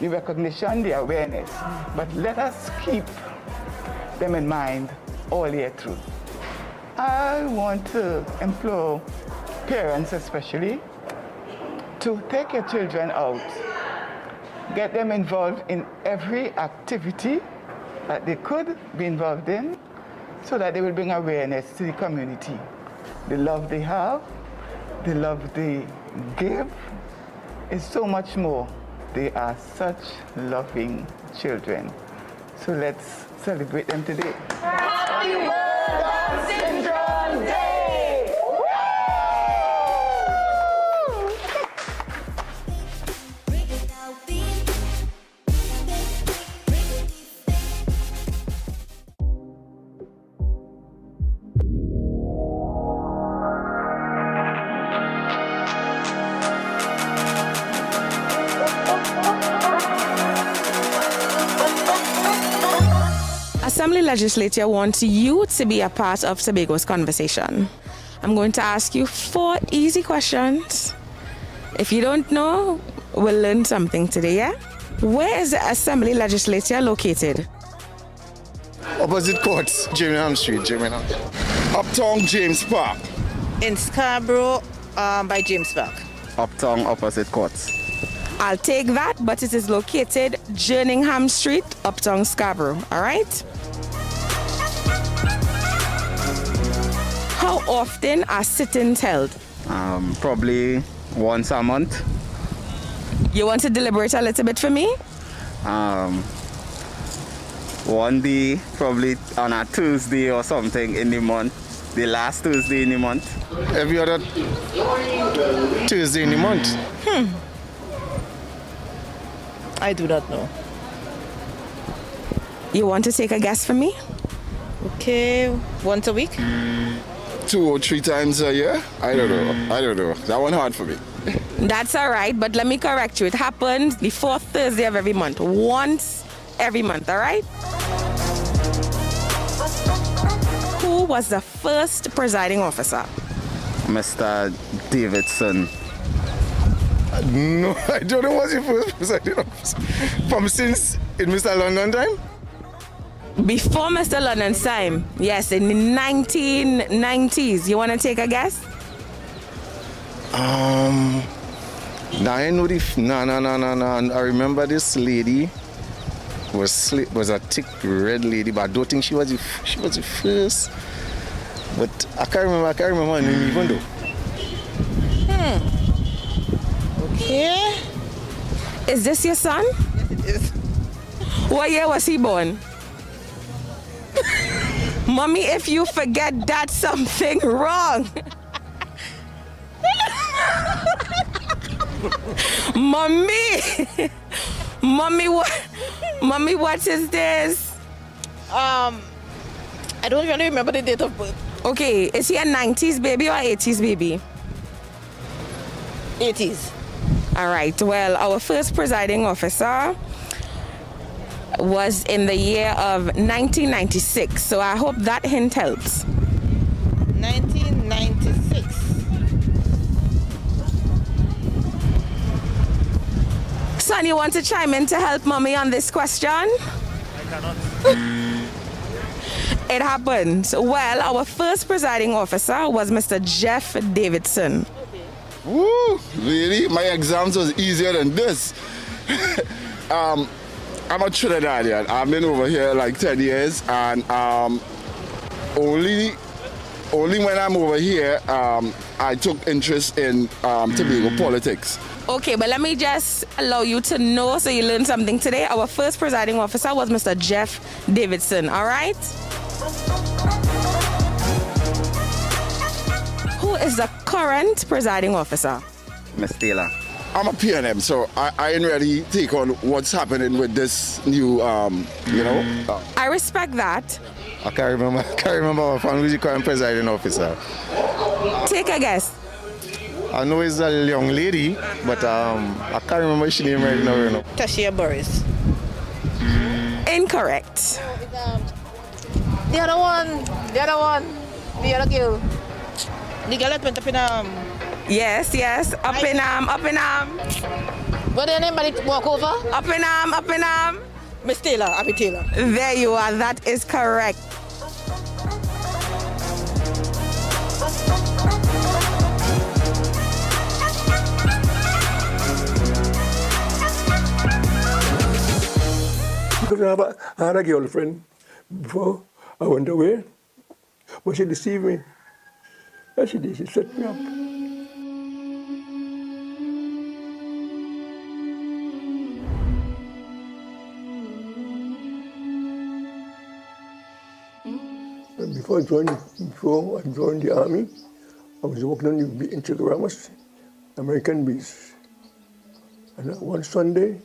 the recognition, the awareness, but let us keep them in mind all year through. I want to implore parents especially to take your children out, get them involved in every activity that they could be involved in, so that they will bring awareness to the community. The love they have, the love they give is so much more. They are such loving children. So let's celebrate them today. Happy World Down Syndrome Day! Assembly Legislature wants you to be a part of Tobago's conversation. I'm going to ask you 4 easy questions. If you don't know, we'll learn something today, yeah? Where is the Assembly Legislature located? Opposite courts, Birmingham Street. Uptown James Park. In Scarborough, by James Park. Uptown opposite courts. I'll take that, but it is located Birmingham Street, Uptown Scarborough, all right? How often are sit-ins held? Probably once a month. You want to deliberate a little bit for me? One day, probably on a Tuesday or something in the month. The last Tuesday in the month. Every other Tuesday in the month. I do not know. You want to take a guess for me? Okay, once a week? 2 or 3 times a year? I don't know. That one hard for me. That's all right, but let me correct you. It happens the 4th Thursday of every month. Once every month, all right? Who was the first presiding officer? Mr. Davidson. No, I don't know what's the first presiding officer. From since in Mr. London time? Before Mr. London's time, yes, in the 1990s. You want to take a guess? Now I know no. I remember this lady was a thick red lady, but I don't think she was the first. But I can't remember her name even though. Okay. Is this your son? Yes, it is. What year was he born? Mommy, if you forget, that's something wrong. Mommy, Mommy, what is this? I don't really remember the date of birth. Okay, is he a 90s baby or 80s baby? 80s. All right, well, our first presiding officer was in the year of 1996, so I hope that hint helps. 1996. Son, you want to chime in to help Mommy on this question? I cannot. It happened. Well, our first presiding officer was Mr. Jeff Davidson. Woo! Really? My exams was easier than this. I'm a Trinidadian. I've been over here like 10 years, and only when I'm over here, I took interest in Tobago politics. Okay, but let me just allow you to know so you learn something today. Our first presiding officer was Mr. Jeff Davidson, all right? Who is the current presiding officer? Miss Taylor. I'm a PNM, so I ain't really take on what's happening with this new, I respect that. I can't remember who's the current presiding officer. Take a guess. I know it's a young lady, but I can't remember her name right now. Tashia Burris. Incorrect. The other one. The other girl. The girl that went up in Yes, up in arm. What did anybody walk over? Up in arm. Miss Taylor, Abby Taylor. There you are, that is correct. Because I had a girlfriend before I went away, but she deceived me. Yes, she did. She set me up. And before I joined the army, I was working on the Integramus, American base. And one Sunday,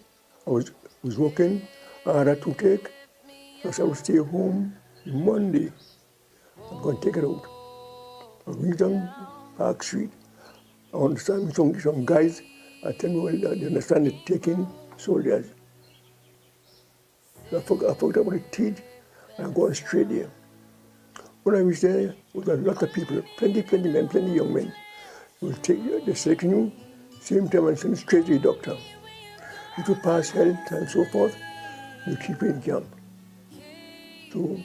I was working. I had a toothache, so I would stay home. Monday, I'm going to take it out. I reached down Park Street. I understand some guys. I tell me, well, they understand the taking soldiers. So I forgot about the teeth, and I'm going straight there. When I reached there, there was a lot of people, plenty men, plenty young men. They select you, same time and send straight to the doctor. If you pass health and so forth, you keep in camp. So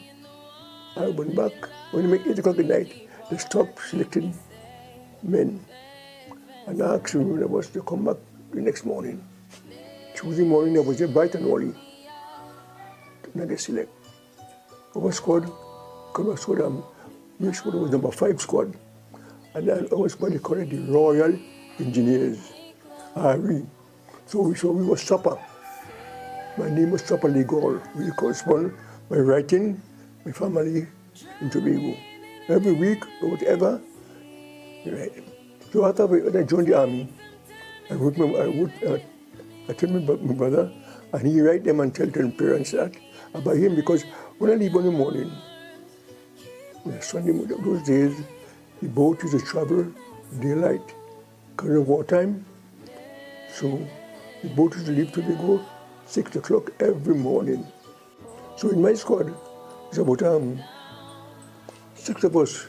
I went back. When you make 8 o'clock at night, they stopped selecting men. And I asked when I was to come back the next morning. Tuesday morning, I was there bright and early. And I get select. Our squad, my squad was number 5 squad. And our squad, they called it the Royal Engineers, RE. So we were supper. My name was Supper Legal. We correspond by writing my family in Tobago. Every week or whatever, right. So after I joined the army, I tell my brother, and he write them and tell the parents that about him, because when I leave in the morning, Sunday, those days, the boat used to travel daylight because of wartime. So the boat used to leave Tobago 6 o'clock every morning. So in my squad, there's about 6 of us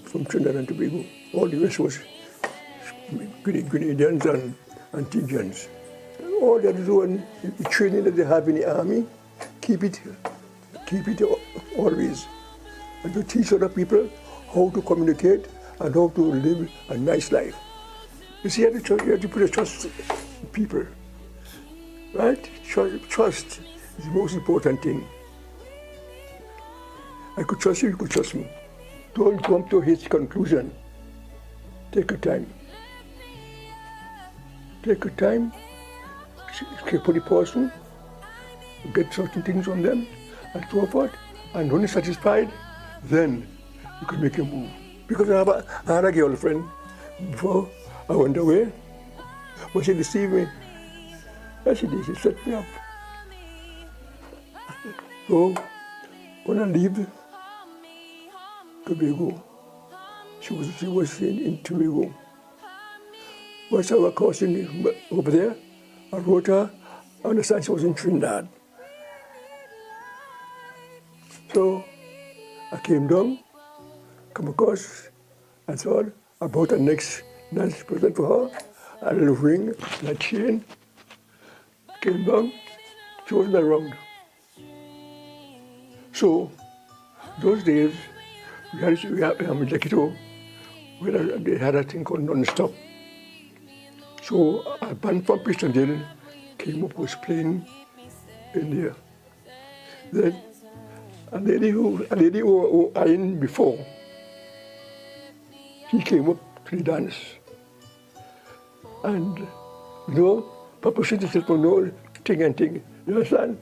from Trinidad and Tobago. All the rest was Grenadians and Antiguans. All that is one, the training that they have in the army, keep it always. And to teach other people how to communicate and how to live a nice life. You see, you have to put a trust in people. Right? Trust is the most important thing. I could trust you, you could trust me. Don't come to his conclusion. Take your time. Take your time, care for the person, get certain things on them, and so forth, And when you're satisfied, then you can make a move. Because I had a girlfriend before I went away, but she deceived me. Yes, she did. She set me up. So when I leave Tobago, she was in Tobago. Once I was crossing over there, I wrote her, I understand she was in Trinidad. So I came down, come across, I thought I bought a nice present for her, a little ring, and a chain. Came down, she wasn't around. So those days, we had Lekito, where they had a thing called non-stop. So a band from Piston came up, was playing in there. Then a lady who I in before, she came up to the dance. And, you know, Papa said for no thing and thing, you understand?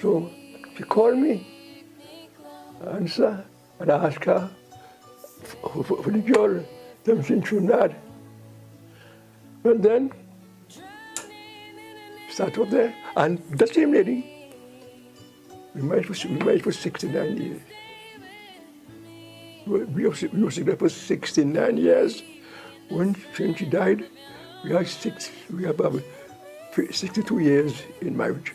So she called me, I answered, and I asked her for the girl that was in Trinidad. And then, start up there, and that same lady, we married for 69 years. We were together for 69 years. When she died, we have about 62 years in marriage.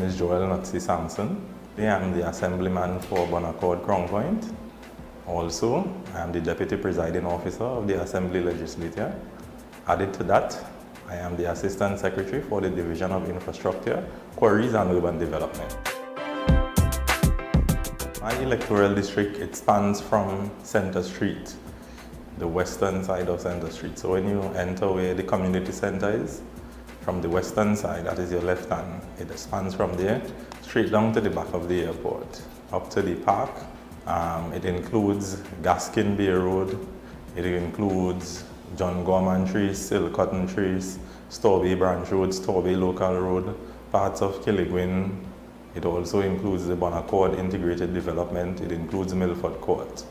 is Joel Nutsi Sampson. I am the Assemblyman for Bonaccord Crown Point. Also, I am the Deputy Presiding Officer of the Assembly Legislature. Added to that, I am the Assistant Secretary for the Division of Infrastructure, Quarries and Urban Development. My electoral district, it spans from Center Street, the western side of Center Street. So when you enter where the community center is, from the western side, that is your left hand, it spans from there straight down to the back of the airport, up to the park. It includes Gaskin Bay Road, it includes John Gorman Trees, Silk Cotton Trees, Storbay Branch Road, Storbay Local Road, parts of Killigwin. It also includes the Bonaccord Integrated Development. It includes Milford Court.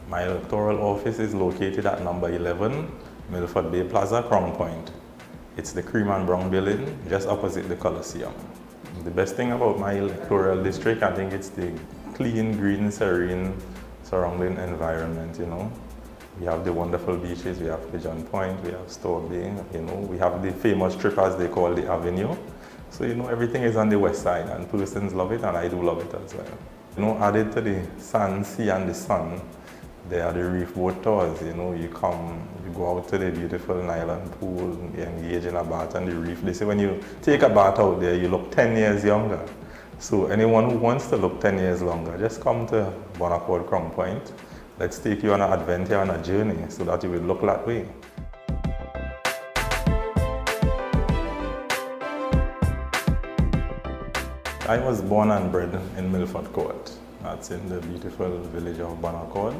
My electoral office is located at number 11, Milford Bay Plaza, Crown Point. It's the cream and brown building just opposite the Coliseum. The best thing about my electoral district, I think it's the clean, green, serene surrounding environment, you know. We have the wonderful beaches, we have Pigeon Point, we have Storbay, you know, we have the famous strip as they call the Avenue. So, you know, everything is on the west side and persons love it and I do love it as well. You know, added to the sand, sea and the sun, there are the reef boat tours, you know, you go out to the beautiful Nyland pool, you engage in a bath on the reef. They say when you take a bath out there, you look 10 years younger. So anyone who wants to look 10 years longer, just come to Bonaccord Crown Point. Let's take you on an adventure and a journey so that you will look that way. I was born and bred in Milford Court. That's in the beautiful village of Bonaccord.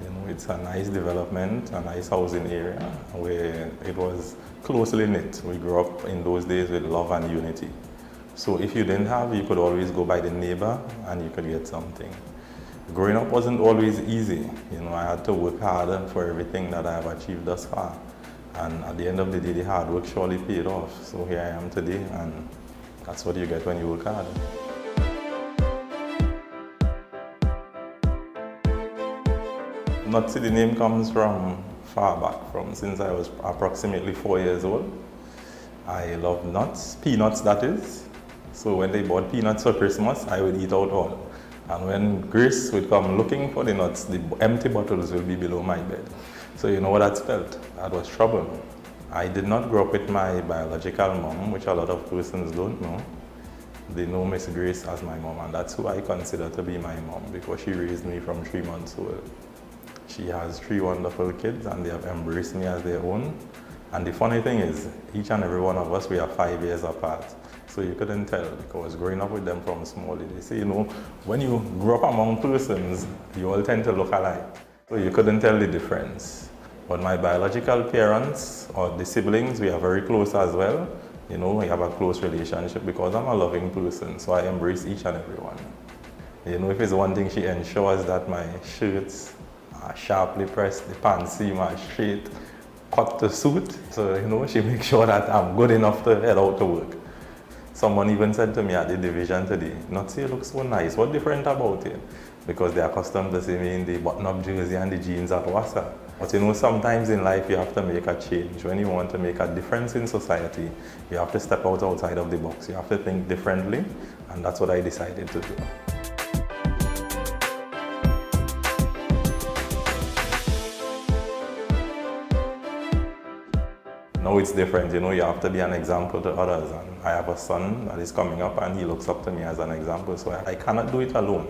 You know, it's a nice development, a nice housing area where it was closely knit. We grew up in those days with love and unity. So if you didn't have, you could always go by the neighbor and you could get something. Growing up wasn't always easy. You know, I had to work hard for everything that I have achieved thus far. And at the end of the day, the hard work surely paid off. So here I am today, and that's what you get when you work hard. Nutsi, the name comes from far back, from since I was approximately 4 years old. I love nuts, peanuts that is. So when they bought peanuts for Christmas, I would eat out all. And when Grace would come looking for the nuts, the empty bottles will be below my bed. So you know what that spelled? That was trouble. I did not grow up with my biological mom, which a lot of persons don't know. They know Miss Grace as my mom, and that's who I consider to be my mom because she raised me from 3 months old. She has 3 wonderful kids and they have embraced me as their own. And the funny thing is, each and every one of us, we are 5 years apart. So you couldn't tell because growing up with them from small, they say, you know, when you grow up among persons, you all tend to look alike. So you couldn't tell the difference. But my biological parents or the siblings, we are very close as well. You know, we have a close relationship because I'm a loving person, so I embrace each and every one. You know, if it's one thing, she ensures that my shirts are sharply pressed, the pants seam are straight, cut to suit. So, you know, she makes sure that I'm good enough to head out to work. Someone even said to me at the division today, "Nutsi, you look so nice. What's different about it?" Because they're accustomed to see me in the button-up jersey and the jeans at Wassa. But you know, sometimes in life you have to make a change. When you want to make a difference in society, you have to step outside of the box. You have to think differently, and that's what I decided to do. Now it's different, you know, you have to be an example to others. And I have a son that is coming up and he looks up to me as an example, so I cannot do it alone.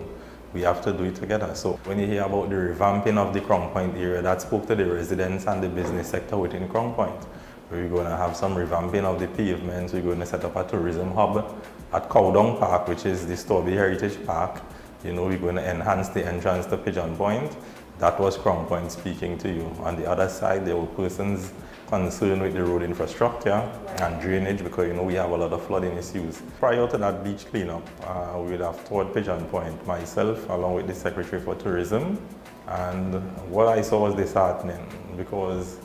We have to do it together. So when you hear about the revamping of the Crown Point area, that spoke to the residents and the business sector within Crown Point. We're going to have some revamping of the pavements. We're going to set up a tourism hub at Cowdong Park, which is the Storbay Heritage Park. You know, we're going to enhance the entrance to Pigeon Point. That was Crown Point speaking to you. On the other side, there were persons concerned with the road infrastructure and drainage because, you know, we have a lot of flooding issues. Prior to that beach cleanup, we would have toured Pigeon Point, myself, along with the Secretary for Tourism. And what I saw was disheartening because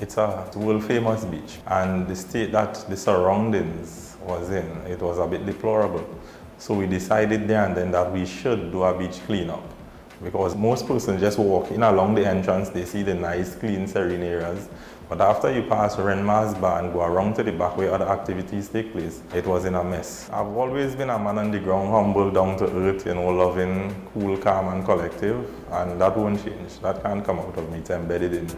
it's a world famous beach. And the state that the surroundings was in, it was a bit deplorable. So we decided there and then that we should do a beach cleanup. because most persons just walk in along the entrance, they see the nice, clean, serene areas. But after you pass Renmar's bar and go around to the back where other activities take place, it was in a mess. I've always been a man on the ground, humble, down to earth, loving, cool, calm and collective, and that won't change. That can't come out of me, it's embedded in me.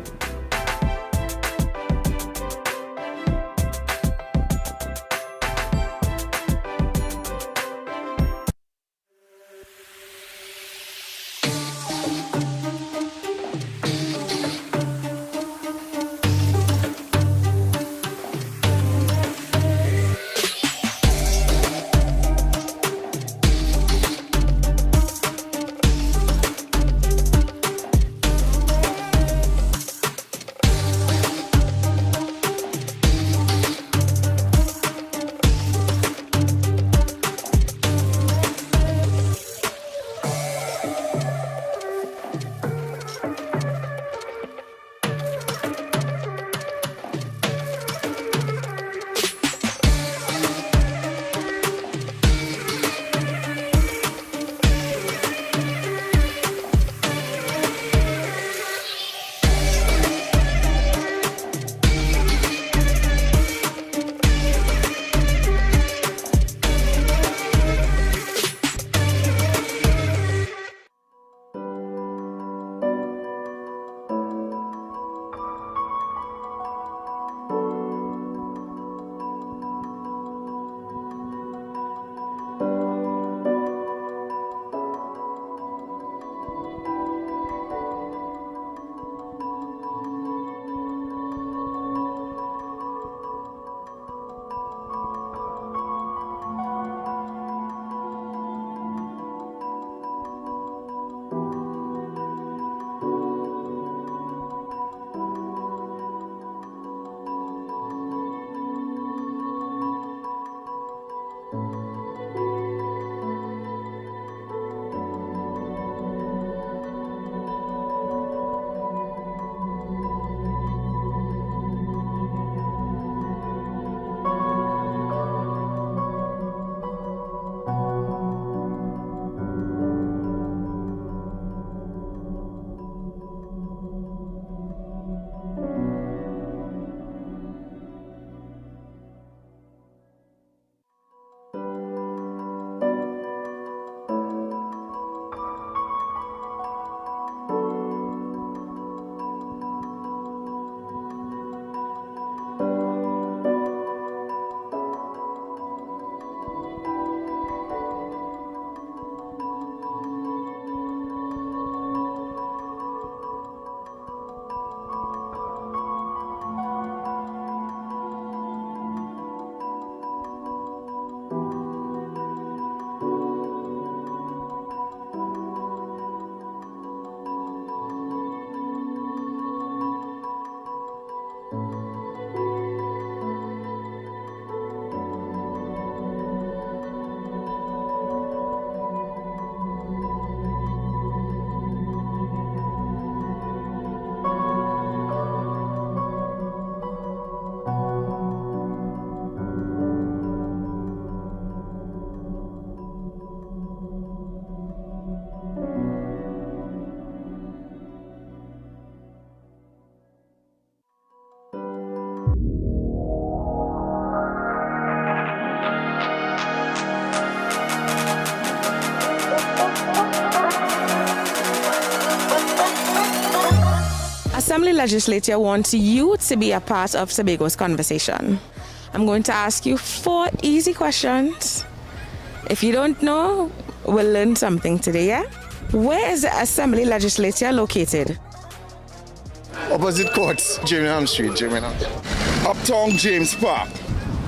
Assembly legislature wants you to be a part of Tobago's conversation. I'm going to ask you 4 easy questions. If you don't know, we'll learn something today, yeah? Where is the Assembly legislature located? Opposite courts, Birmingham Street, Birmingham. Uptown James Park.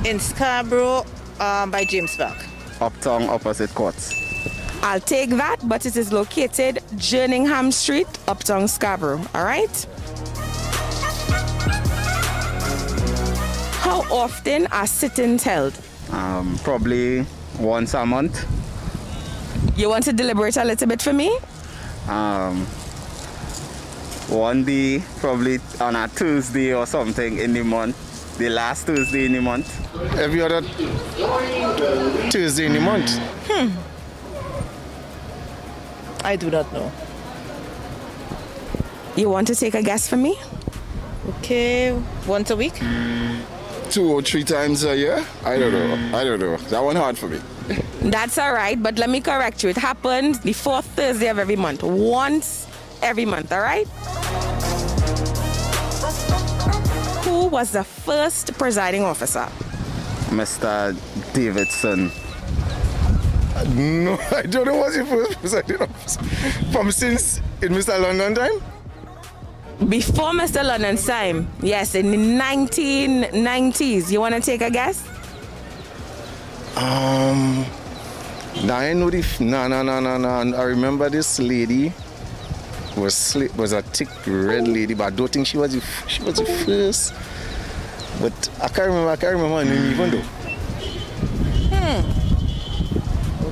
In Scarborough, by James Park. Uptown opposite courts. I'll take that, but it is located Birmingham Street, Uptown Scarborough, all right? How often are sit-ins held? Probably once a month. You want to deliberate a little bit for me? One day, probably on a Tuesday or something in the month. The last Tuesday in the month. Every other Tuesday in the month. I do not know. You want to take a guess for me? Okay, once a week? 2 or 3 times a year? I don't know. That one hard for me. That's all right, but let me correct you. It happens the 4th Thursday of every month. Once every month, all right? Who was the first presiding officer? Mr. Davidson. No, I don't know what's your first presiding officer. From since in Mr. London time? Before Mr. London's time. Yes, in the 1990s. You want to take a guess? Now I know I remember this lady was a thick red lady, but I don't think she was the first. But I can't remember her name even though.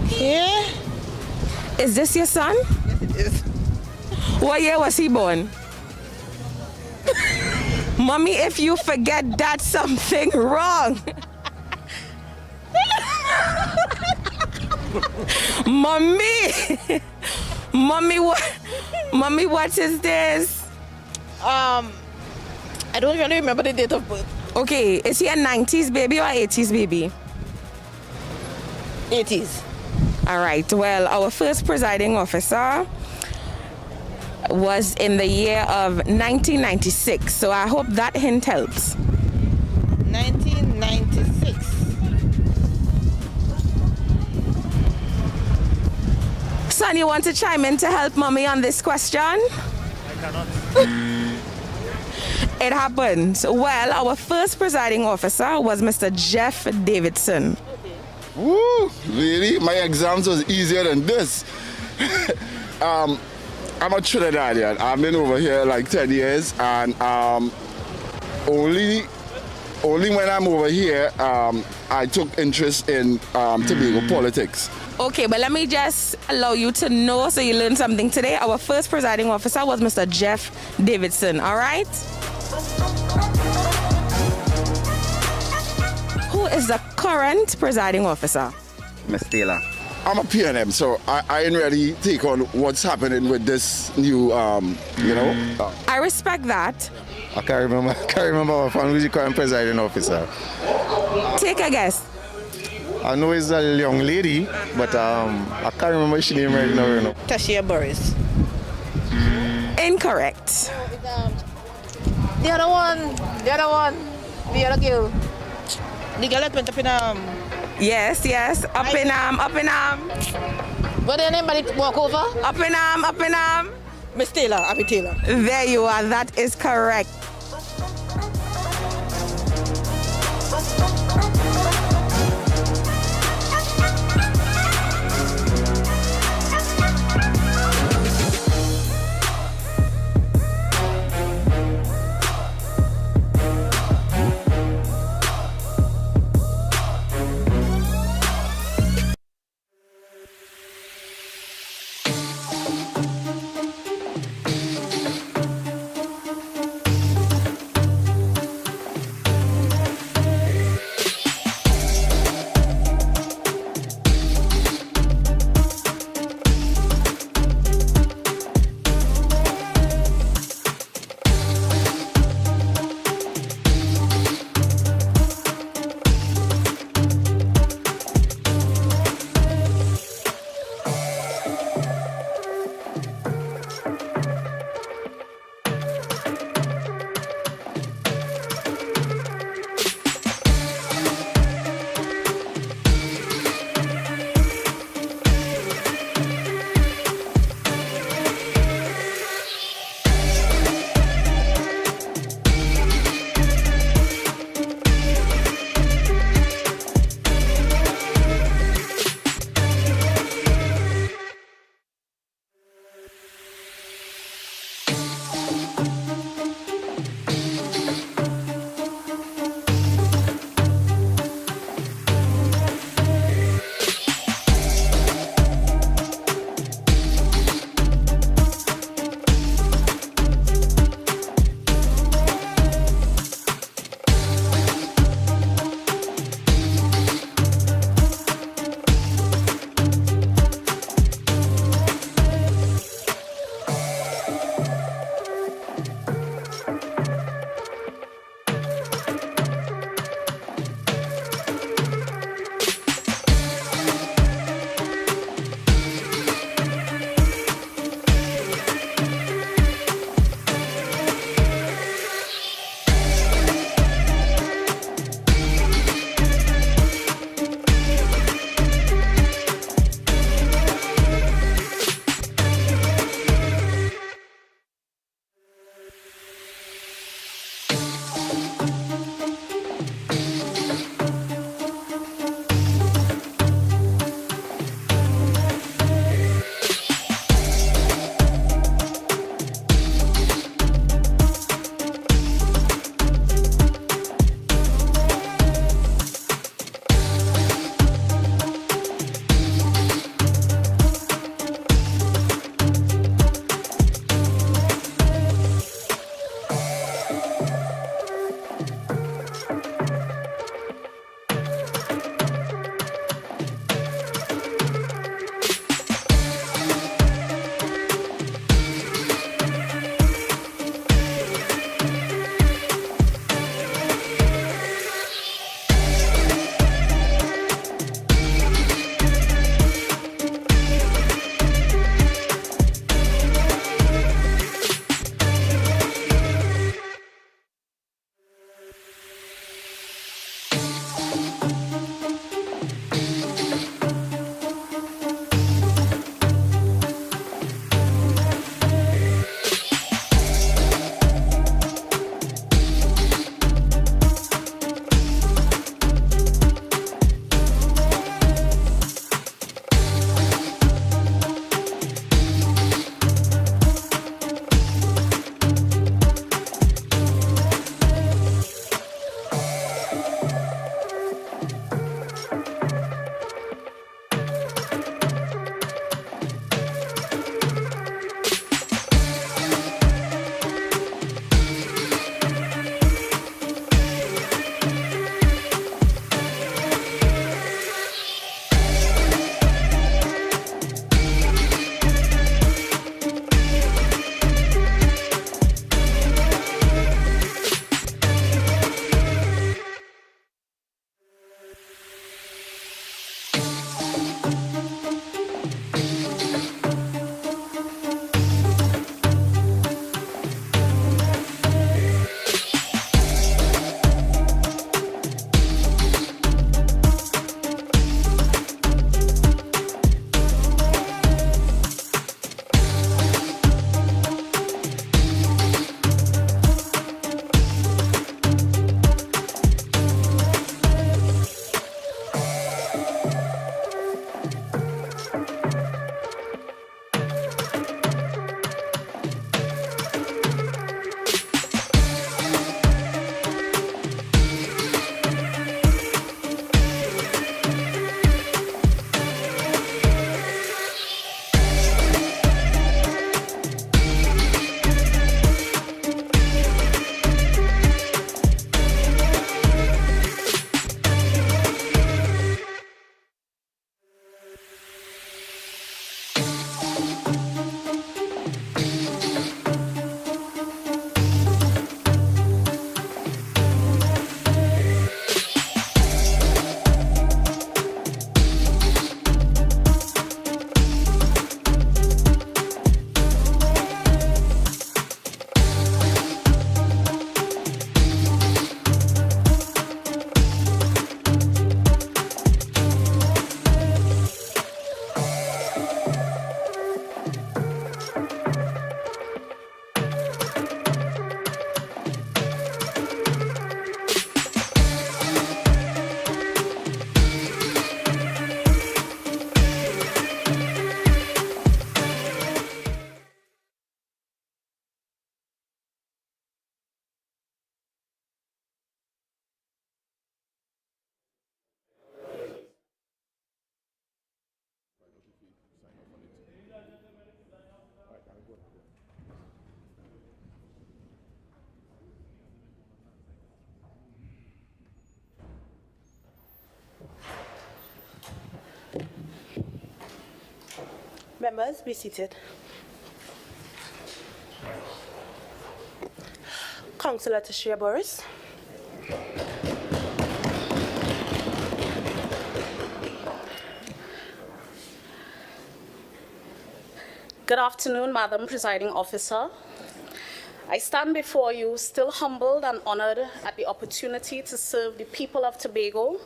Okay. Is this your son? Yes, it is. What year was he born? Mommy, if you forget, that's something wrong. Mommy, what is this? I don't really remember the date of birth. Okay, is he a 90s baby or 80s baby? 80s. All right, well, our first presiding officer was in the year of 1996, so I hope that hint helps. 1996. Son, you want to chime in to help Mommy on this question? I cannot. It happens. Well, our first presiding officer was Mr. Jeff Davidson. Woo! Really? My exams was easier than this. I'm a Trinidadian. I've been over here like 10 years, and only when I'm over here, I took interest in Tobago politics. Okay, but let me just allow you to know so you learn something today. Our first presiding officer was Mr. Jeff Davidson, all right? Who is the current presiding officer? Ms. Taylor. I'm a PNM, so I ain't really take on what's happening with this new, I respect that. I can't remember who's the current presiding officer. Take a guess. I know it's a young lady, but I can't remember her name right now. Tashia Burris. Incorrect. The other one. The other girl. The girl that went up in Yes, up in arm. What did anybody walk over? Up in arm. Miss Taylor, Abby Taylor. There you are, that is correct. Members, be seated. Councillor Tashia Boris. Good afternoon, Madam Presiding Officer. I stand before you still humbled and honored at the opportunity to serve the people of Tobago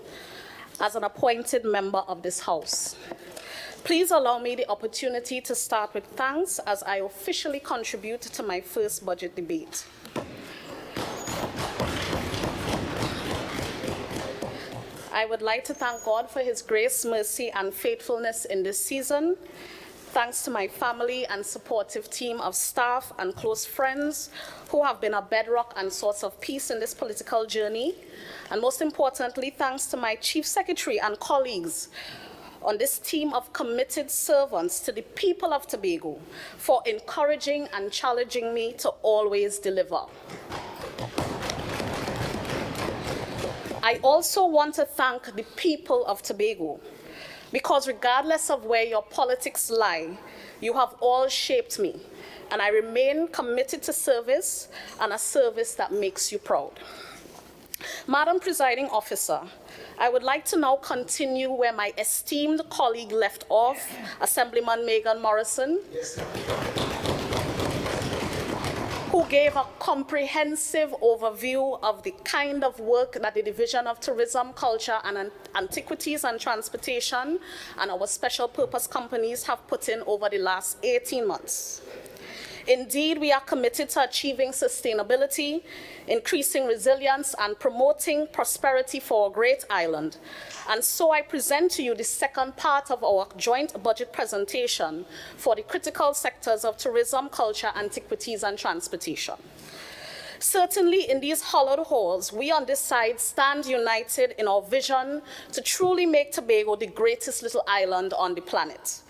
as an appointed member of this House. Please allow me the opportunity to start with thanks as I officially contribute to my first budget debate. I would like to thank God for His grace, mercy, and faithfulness in this season. Thanks to my family and supportive team of staff and close friends who have been a bedrock and source of peace in this political journey. And most importantly, thanks to my Chief Secretary and colleagues on this team of committed servants to the people of Tobago for encouraging and challenging me to always deliver. I also want to thank the people of Tobago, because regardless of where your politics lie, you have all shaped me, and I remain committed to service, and a service that makes you proud. Madam Presiding Officer, I would like to now continue where my esteemed colleague left off, Assemblyman Megan Morrison, who gave a comprehensive overview of the kind of work that the Division of Tourism, Culture, and Antiquities and Transportation and our special purpose companies have put in over the last 18 months. Indeed, we are committed to achieving sustainability, increasing resilience, and promoting prosperity for our great island. And so I present to you the second part of our joint budget presentation for the critical sectors of tourism, culture, antiquities, and transportation. Certainly, in these hollowed halls, we on this side stand united in our vision to truly make Tobago the greatest little island on the planet.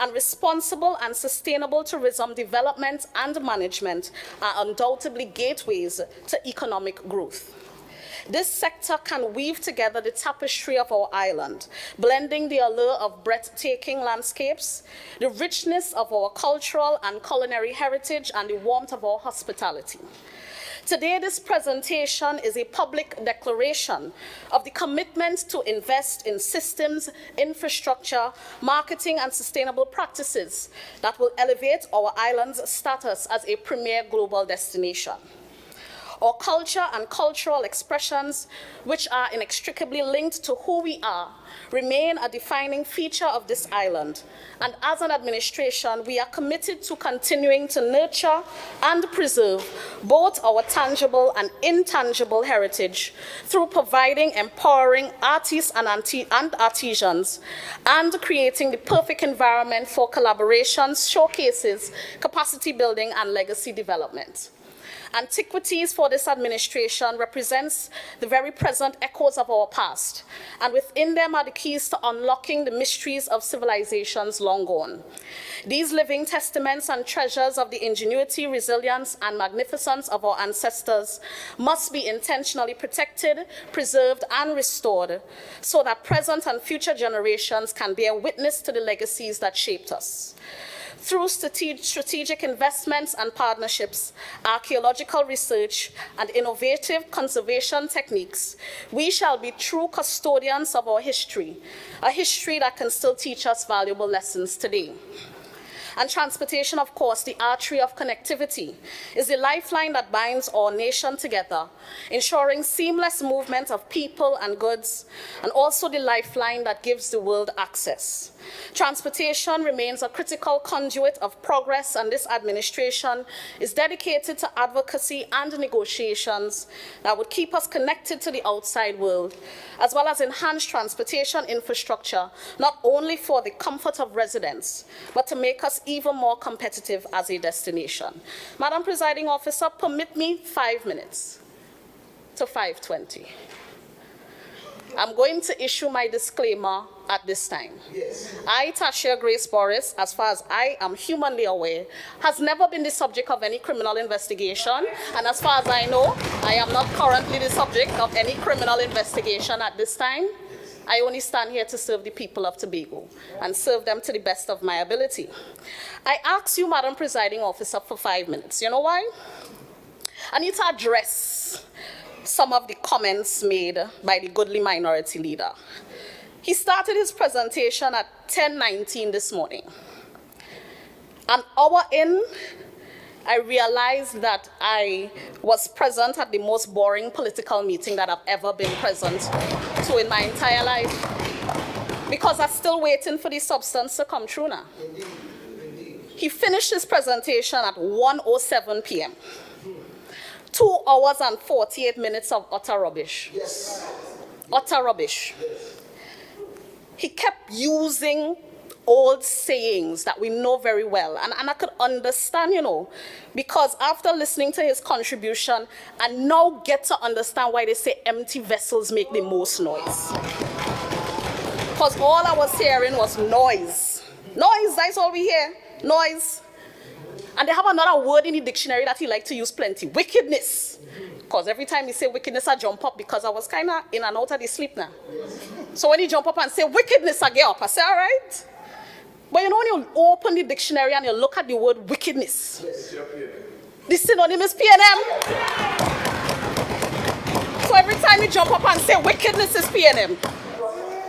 And responsible and sustainable tourism development and management are undoubtedly gateways to economic growth. This sector can weave together the tapestry of our island, blending the allure of breathtaking landscapes, the richness of our cultural and culinary heritage, and the warmth of our hospitality. Today, this presentation is a public declaration of the commitment to invest in systems, infrastructure, marketing, and sustainable practices that will elevate our island's status as a premier global destination. Our culture and cultural expressions, which are inextricably linked to who we are, remain a defining feature of this island. And as an administration, we are committed to continuing to nurture and preserve both our tangible and intangible heritage through providing empowering artists and artisans and creating the perfect environment for collaborations, showcases, capacity building, and legacy development. Antiquities for this administration represents the very present echoes of our past, and within them are the keys to unlocking the mysteries of civilizations long gone. These living testaments and treasures of the ingenuity, resilience, and magnificence of our ancestors must be intentionally protected, preserved, and restored so that present and future generations can bear witness to the legacies that shaped us. Through strategic investments and partnerships, archaeological research, and innovative conservation techniques, we shall be true custodians of our history, a history that can still teach us valuable lessons today. And transportation, of course, the artery of connectivity, is the lifeline that binds our nation together, ensuring seamless movement of people and goods, and also the lifeline that gives the world access. Transportation remains a critical conduit of progress, and this administration is dedicated to advocacy and negotiations that would keep us connected to the outside world, as well as enhance transportation infrastructure, not only for the comfort of residents, but to make us even more competitive as a destination. Madam Presiding Officer, permit me 5 minutes to 5:20. I'm going to issue my disclaimer at this time. Yes. I, Tasha Grace Boris, as far as I am humanly aware, has never been the subject of any criminal investigation, and as far as I know, I am not currently the subject of any criminal investigation at this time. I only stand here to serve the people of Tobago and serve them to the best of my ability. I ask you, Madam Presiding Officer, for 5 minutes. You know why? I need to address some of the comments made by the goodly minority leader. He started his presentation at 10:19 this morning. An hour in, I realized that I was present at the most boring political meeting that I've ever been present to in my entire life, because I'm still waiting for the substance to come through now. He finished his presentation at 1:07 p.m. 2 hours and 48 minutes of utter rubbish. Yes. Utter rubbish. He kept using old sayings that we know very well. And I could understand, you know, because after listening to his contribution, I now get to understand why they say empty vessels make the most noise. Because all I was hearing was noise. Noise, that's all we hear. Noise. And they have another word in the dictionary that he liked to use plenty. Wickedness. Because every time he say wickedness, I jump up because I was kind of in and out of the sleep now. So when he jump up and say wickedness, I get up. I say, all right. But you know when you open the dictionary and you look at the word wickedness, the synonym is PNM. So every time you jump up and say wickedness is PNM.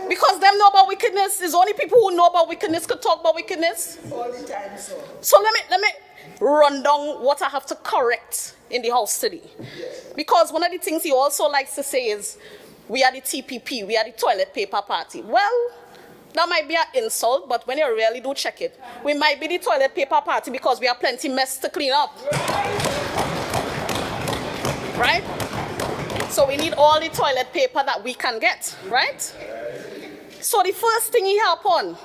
Because them know about wickedness, it's only people who know about wickedness could talk about wickedness. All the time, so. So let me run down what I have to correct in the house today. Because one of the things he also likes to say is, we are the TPP, we are the toilet paper party. Well, that might be an insult, but when you really do check it, we might be the toilet paper party because we have plenty mess to clean up. Right? So we need all the toilet paper that we can get, right? So the first thing he helped on,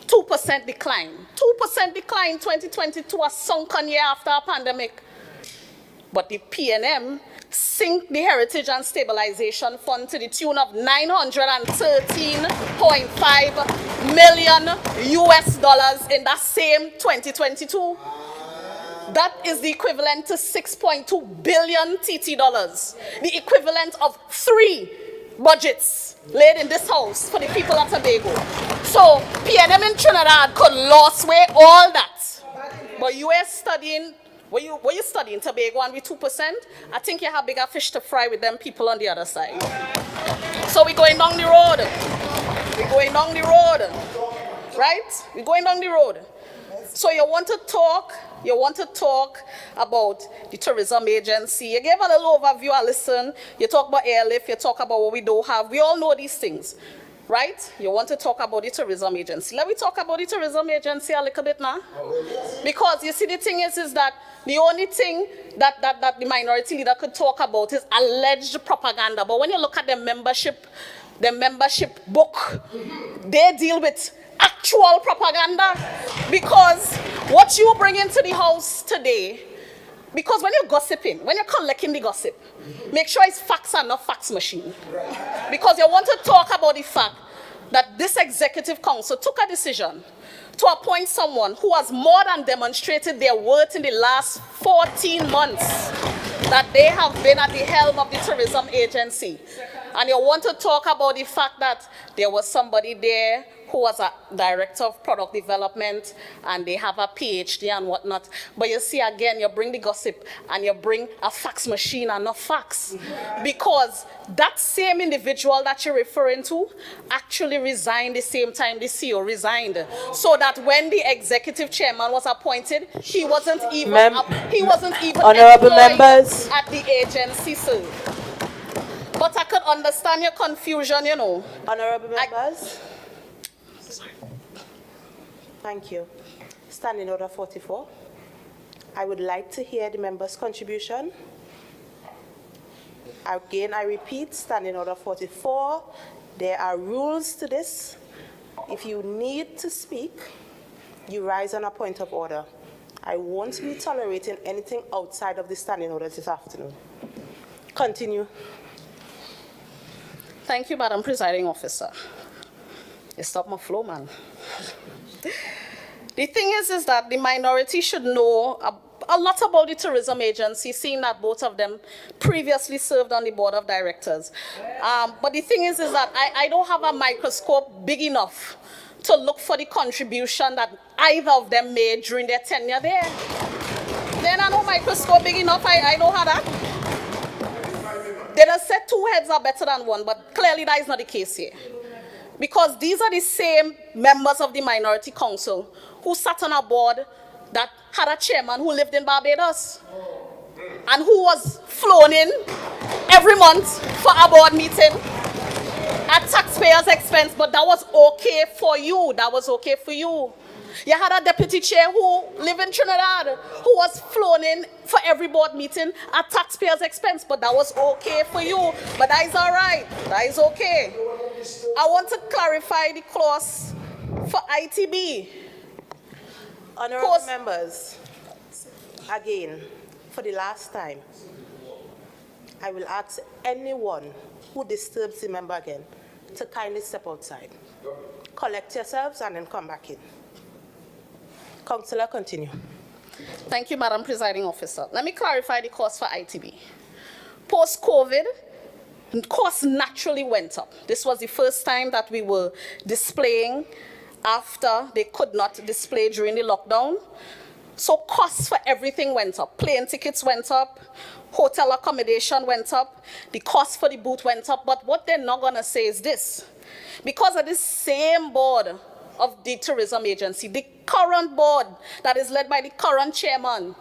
2% decline. 2% decline 2022, a sunken year after a pandemic. But the PNM sink the Heritage and Stabilization Fund to the tune of $913.5 million in that same 2022. That is the equivalent to 6.2 billion TT dollars. The equivalent of 3 budgets laid in this house for the people of Tobago. So PNM in Trinidad could lose away all that. But you are studying, were you studying Tobago and with 2%? I think you have bigger fish to fry with them people on the other side. So we're going down the road. We're going down the road. Right? We're going down the road. So you want to talk about the tourism agency. You gave a little overview, I listen. You talk about airlift, you talk about what we don't have. We all know these things, right? You want to talk about the tourism agency. Let me talk about the tourism agency a little bit now. Because you see, the thing is that the only thing that the minority leader could talk about is alleged propaganda. But when you look at the membership book, they deal with actual propaganda, because what you bring into the house today, because when you're gossiping, when you're collecting the gossip, make sure it's facts and not facts machine. Because you want to talk about the fact that this executive council took a decision to appoint someone who has more than demonstrated their worth in the last 14 months that they have been at the helm of the tourism agency. And you want to talk about the fact that there was somebody there who was a director of product development and they have a PhD and whatnot. But you see, again, you bring the gossip and you bring a fax machine and not facts. Because that same individual that you're referring to actually resigned the same time the CEO resigned. So that when the executive chairman was appointed, he wasn't even Honorable members at the agency, sir. But I could understand your confusion, you know. Honorable members. Thank you. Standing Order 44. I would like to hear the members' contribution. Again, I repeat, Standing Order 44. There are rules to this. If you need to speak, you rise on a point of order. I won't be tolerating anything outside of the standing order this afternoon. Continue. Thank you, Madam Presiding Officer. You stopped my flow, man. The thing is that the minority should know a lot about the tourism agency, seeing that both of them previously served on the board of directors. But the thing is that I don't have a microscope big enough to look for the contribution that either of them made during their tenure there. Then I know microscope big enough, I know how that. They just said two heads are better than one, but clearly that is not the case here. Because these are the same members of the Minority Council who sat on a board that had a chairman who lived in Barbados and who was flown in every month for a board meeting at taxpayers' expense, but that was okay for you. That was okay for you. You had a deputy chair who lived in Trinidad who was flown in for every board meeting at taxpayers' expense, but that was okay for you. But that is all right. That is okay. I want to clarify the clause for ITB. Honorable members, again, for the last time, I will ask anyone who disturbs the member again to kindly step outside. Collect yourselves and then come back in. Councillor, continue. Thank you, Madam Presiding Officer. Let me clarify the cost for ITB. Post-COVID, costs naturally went up. This was the first time that we were displaying after they could not display during the lockdown. So costs for everything went up. Plane tickets went up, hotel accommodation went up, the cost for the booth went up. But what they're not going to say is this. Because of this same board of the tourism agency, the current board that is led by the current chairman,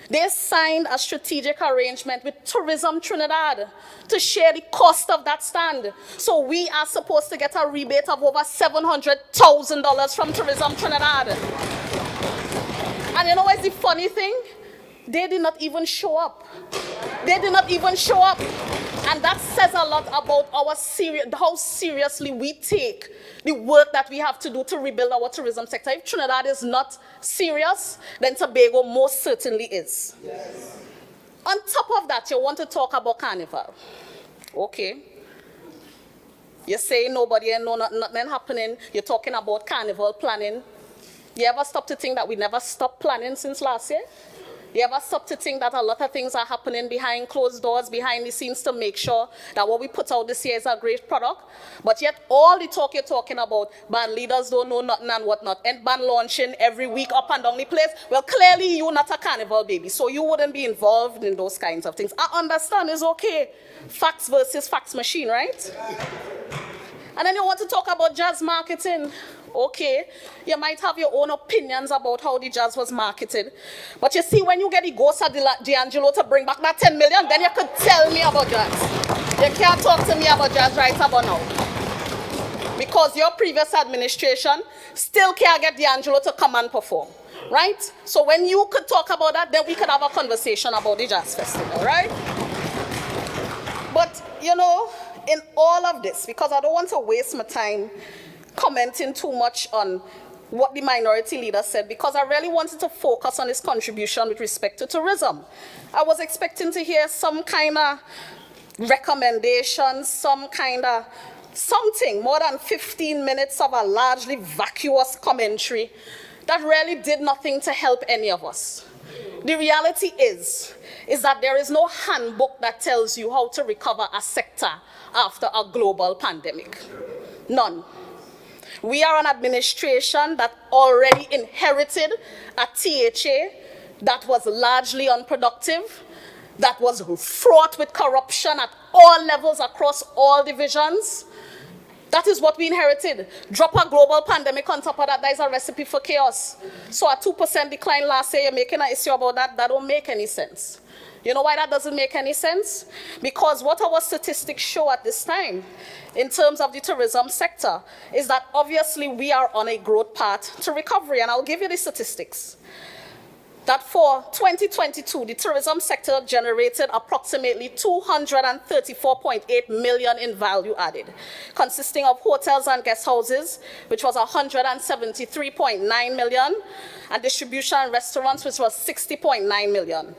they signed a strategic arrangement with Tourism Trinidad to share the cost of that stand. So we are supposed to get a rebate of over $700,000 from Tourism Trinidad. And you know what's the funny thing? They did not even show up. They did not even show up. And that says a lot about how seriously we take the work that we have to do to rebuild our tourism sector. If Trinidad is not serious, then Tobago most certainly is. Yes. On top of that, you want to talk about Carnival. Okay. You say nobody and nothing happening. You're talking about Carnival planning. You ever stop to think that we never stopped planning since last year? You ever stop to think that a lot of things are happening behind closed doors, behind the scenes, to make sure that what we put out this year is a great product? But yet all the talk you're talking about, band leaders don't know nothing and whatnot, and band launching every week up and down the place, well, clearly you're not a Carnival baby, so you wouldn't be involved in those kinds of things. I understand, it's okay. Facts versus fax machine, right? And then you want to talk about jazz marketing. Okay, you might have your own opinions about how the jazz was marketed. But you see, when you get the ghost of D'Angelo to bring back that 10 million, then you could tell me about jazz. You can't talk to me about jazz right about now. Because your previous administration still can't get D'Angelo to come and perform, right? So when you could talk about that, then we could have a conversation about the jazz festival, right? But, you know, in all of this, because I don't want to waste my time commenting too much on what the minority leader said, because I really wanted to focus on his contribution with respect to tourism. I was expecting to hear some kind of recommendation, some kind of something, more than 15 minutes of a largely vacuous commentary that really did nothing to help any of us. The reality is that there is no handbook that tells you how to recover a sector after a global pandemic. None. We are an administration that already inherited a THA that was largely unproductive, that was fraught with corruption at all levels across all divisions. That is what we inherited. Drop a global pandemic on top of that, that is a recipe for chaos. So a 2% decline last year, you're making an issue about that, that don't make any sense. You know why that doesn't make any sense? Because what our statistics show at this time, in terms of the tourism sector, is that obviously we are on a growth path to recovery. And I'll give you the statistics. That for 2022, the tourism sector generated approximately 234.8 million in value added, consisting of hotels and guest houses, which was 173.9 million, and distribution and restaurants, which was 60.9 million.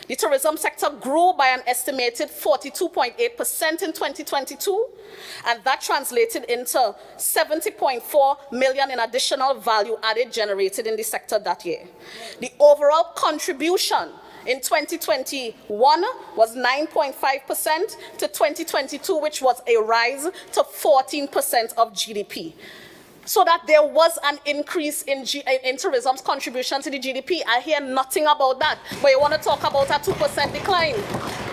The tourism sector grew by an estimated 42.8% in 2022, and that translated into 70.4 million in additional value added generated in the sector that year. The overall contribution in 2021 was 9.5% to 2022, which was a rise to 14% of GDP. So that there was an increase in tourism's contribution to the GDP. I hear nothing about that, but you want to talk about a 2% decline.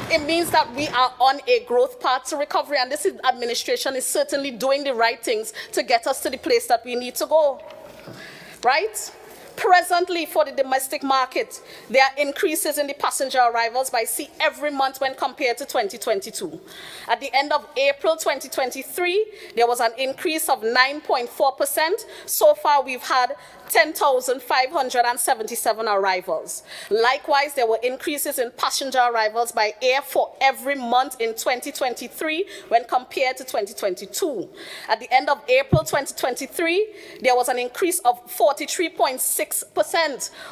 It means that we are on a growth path to recovery, and this administration is certainly doing the right things to get us to the place that we need to go, right? Presently, for the domestic market, there are increases in the passenger arrivals by sea every month when compared to 2022. At the end of April 2023, there was an increase of 9.4%. So far, we've had 10,577 arrivals. Likewise, there were increases in passenger arrivals by air for every month in 2023 when compared to 2022. At the end of April 2023, there was an increase of 43.6%,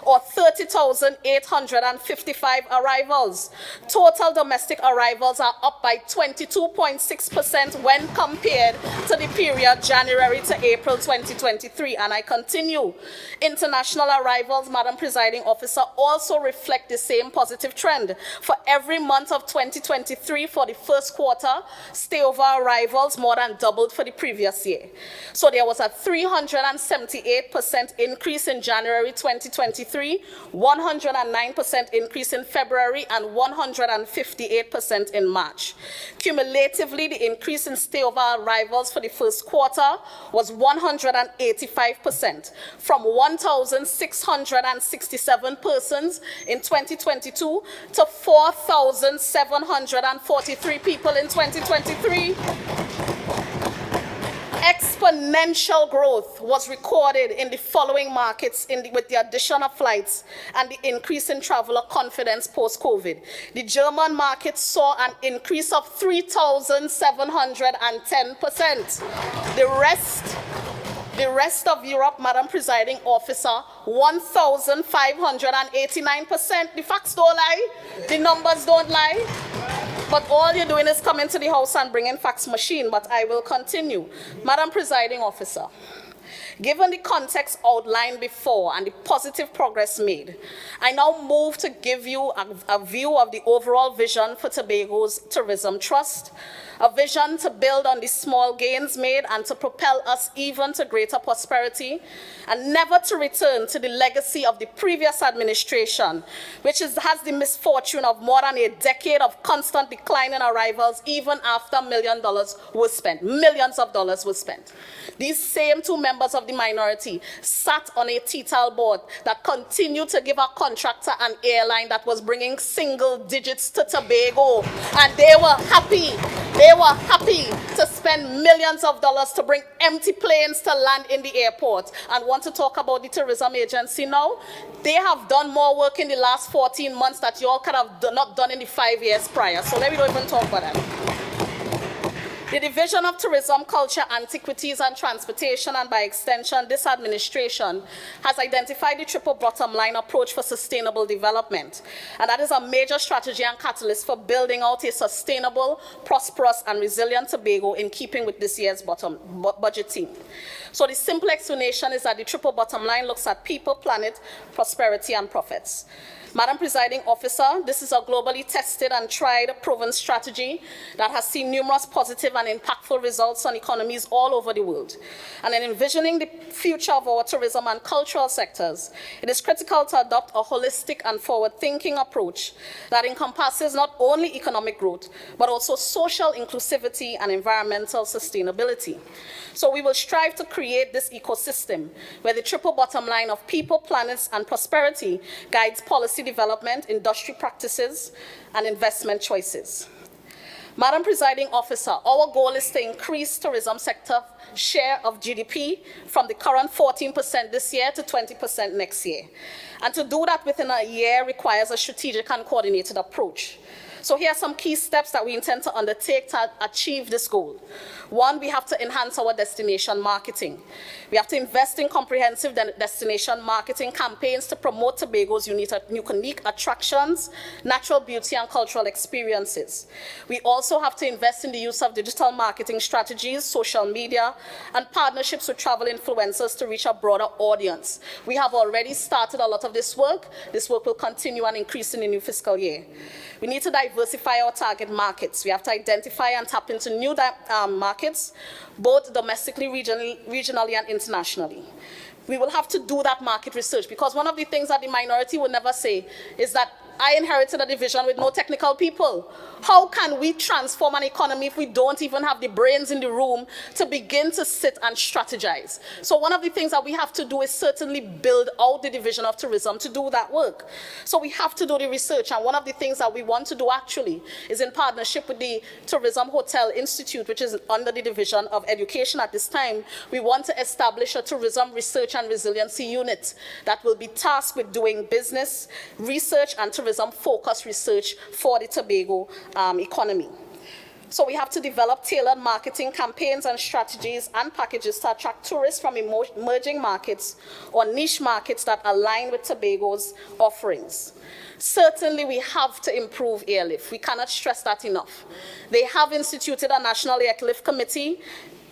or 30,855 arrivals. Total domestic arrivals are up by 22.6% when compared to the period January to April 2023. And I continue. International arrivals, Madam Presiding Officer, also reflect the same positive trend. For every month of 2023, for the first quarter, stayover arrivals more than doubled for the previous year. So there was a 378% increase in January 2023, 109% increase in February, and 158% in March. Cumulatively, the increase in stayover arrivals for the first quarter was 185%, from 1,667 persons in 2022 to 4,743 people in 2023. Exponential growth was recorded in the following markets with the addition of flights and the increase in traveler confidence post-COVID. The German market saw an increase of 3,710%. The rest of Europe, Madam Presiding Officer, 1,589%. The facts don't lie. The numbers don't lie. But all you're doing is coming to the house and bringing fax machine, but I will continue. Madam Presiding Officer, given the context outlined before and the positive progress made, I now move to give you a view of the overall vision for Tobago's Tourism Trust, a vision to build on the small gains made and to propel us even to greater prosperity, and never to return to the legacy of the previous administration, which has the misfortune of more than a decade of constant decline in arrivals, even after millions of dollars were spent. These same two members of the minority sat on a TTAL board that continued to give a contractor an airline that was bringing single digits to Tobago, and they were happy. They were happy to spend millions of dollars to bring empty planes to land in the airport. And want to talk about the tourism agency now? They have done more work in the last 14 months that you all could have not done in the 5 years prior. So let me not even talk about them. The Division of Tourism, Culture, Antiquities and Transportation, and by extension, this administration, has identified the triple bottom line approach for sustainable development. And that is a major strategy and catalyst for building out a sustainable, prosperous, and resilient Tobago in keeping with this year's budget theme. So the simple explanation is that the triple bottom line looks at people, planet, prosperity, and profits. Madam Presiding Officer, this is a globally tested and tried, proven strategy that has seen numerous positive and impactful results on economies all over the world. And in envisioning the future of our tourism and cultural sectors, it is critical to adopt a holistic and forward-thinking approach that encompasses not only economic growth, but also social inclusivity and environmental sustainability. So we will strive to create this ecosystem where the triple bottom line of people, planets, and prosperity guides policy development, industry practices, and investment choices. Madam Presiding Officer, our goal is to increase tourism sector share of GDP from the current 14% this year to 20% next year. And to do that within a year requires a strategic and coordinated approach. So here are some key steps that we intend to undertake to achieve this goal. One, we have to enhance our destination marketing. We have to invest in comprehensive destination marketing campaigns to promote Tobago's unique attractions, natural beauty, and cultural experiences. We also have to invest in the use of digital marketing strategies, social media, and partnerships with travel influencers to reach a broader audience. We have already started a lot of this work. This work will continue and increase in the new fiscal year. We need to diversify our target markets. We have to identify and tap into new markets, both domestically, regionally, and internationally. We will have to do that market research, because one of the things that the minority will never say is that I inherited a division with no technical people. How can we transform an economy if we don't even have the brains in the room to begin to sit and strategize? So one of the things that we have to do is certainly build out the division of tourism to do that work. So we have to do the research, and one of the things that we want to do actually is in partnership with the Tourism Hotel Institute, which is under the division of education at this time, we want to establish a tourism research and resiliency unit that will be tasked with doing business, research, and tourism-focused research for the Tobago economy. So we have to develop tailored marketing campaigns and strategies and packages to attract tourists from emerging markets or niche markets that align with Tobago's offerings. Certainly, we have to improve airlift. We cannot stress that enough. They have instituted a National Airlift Committee.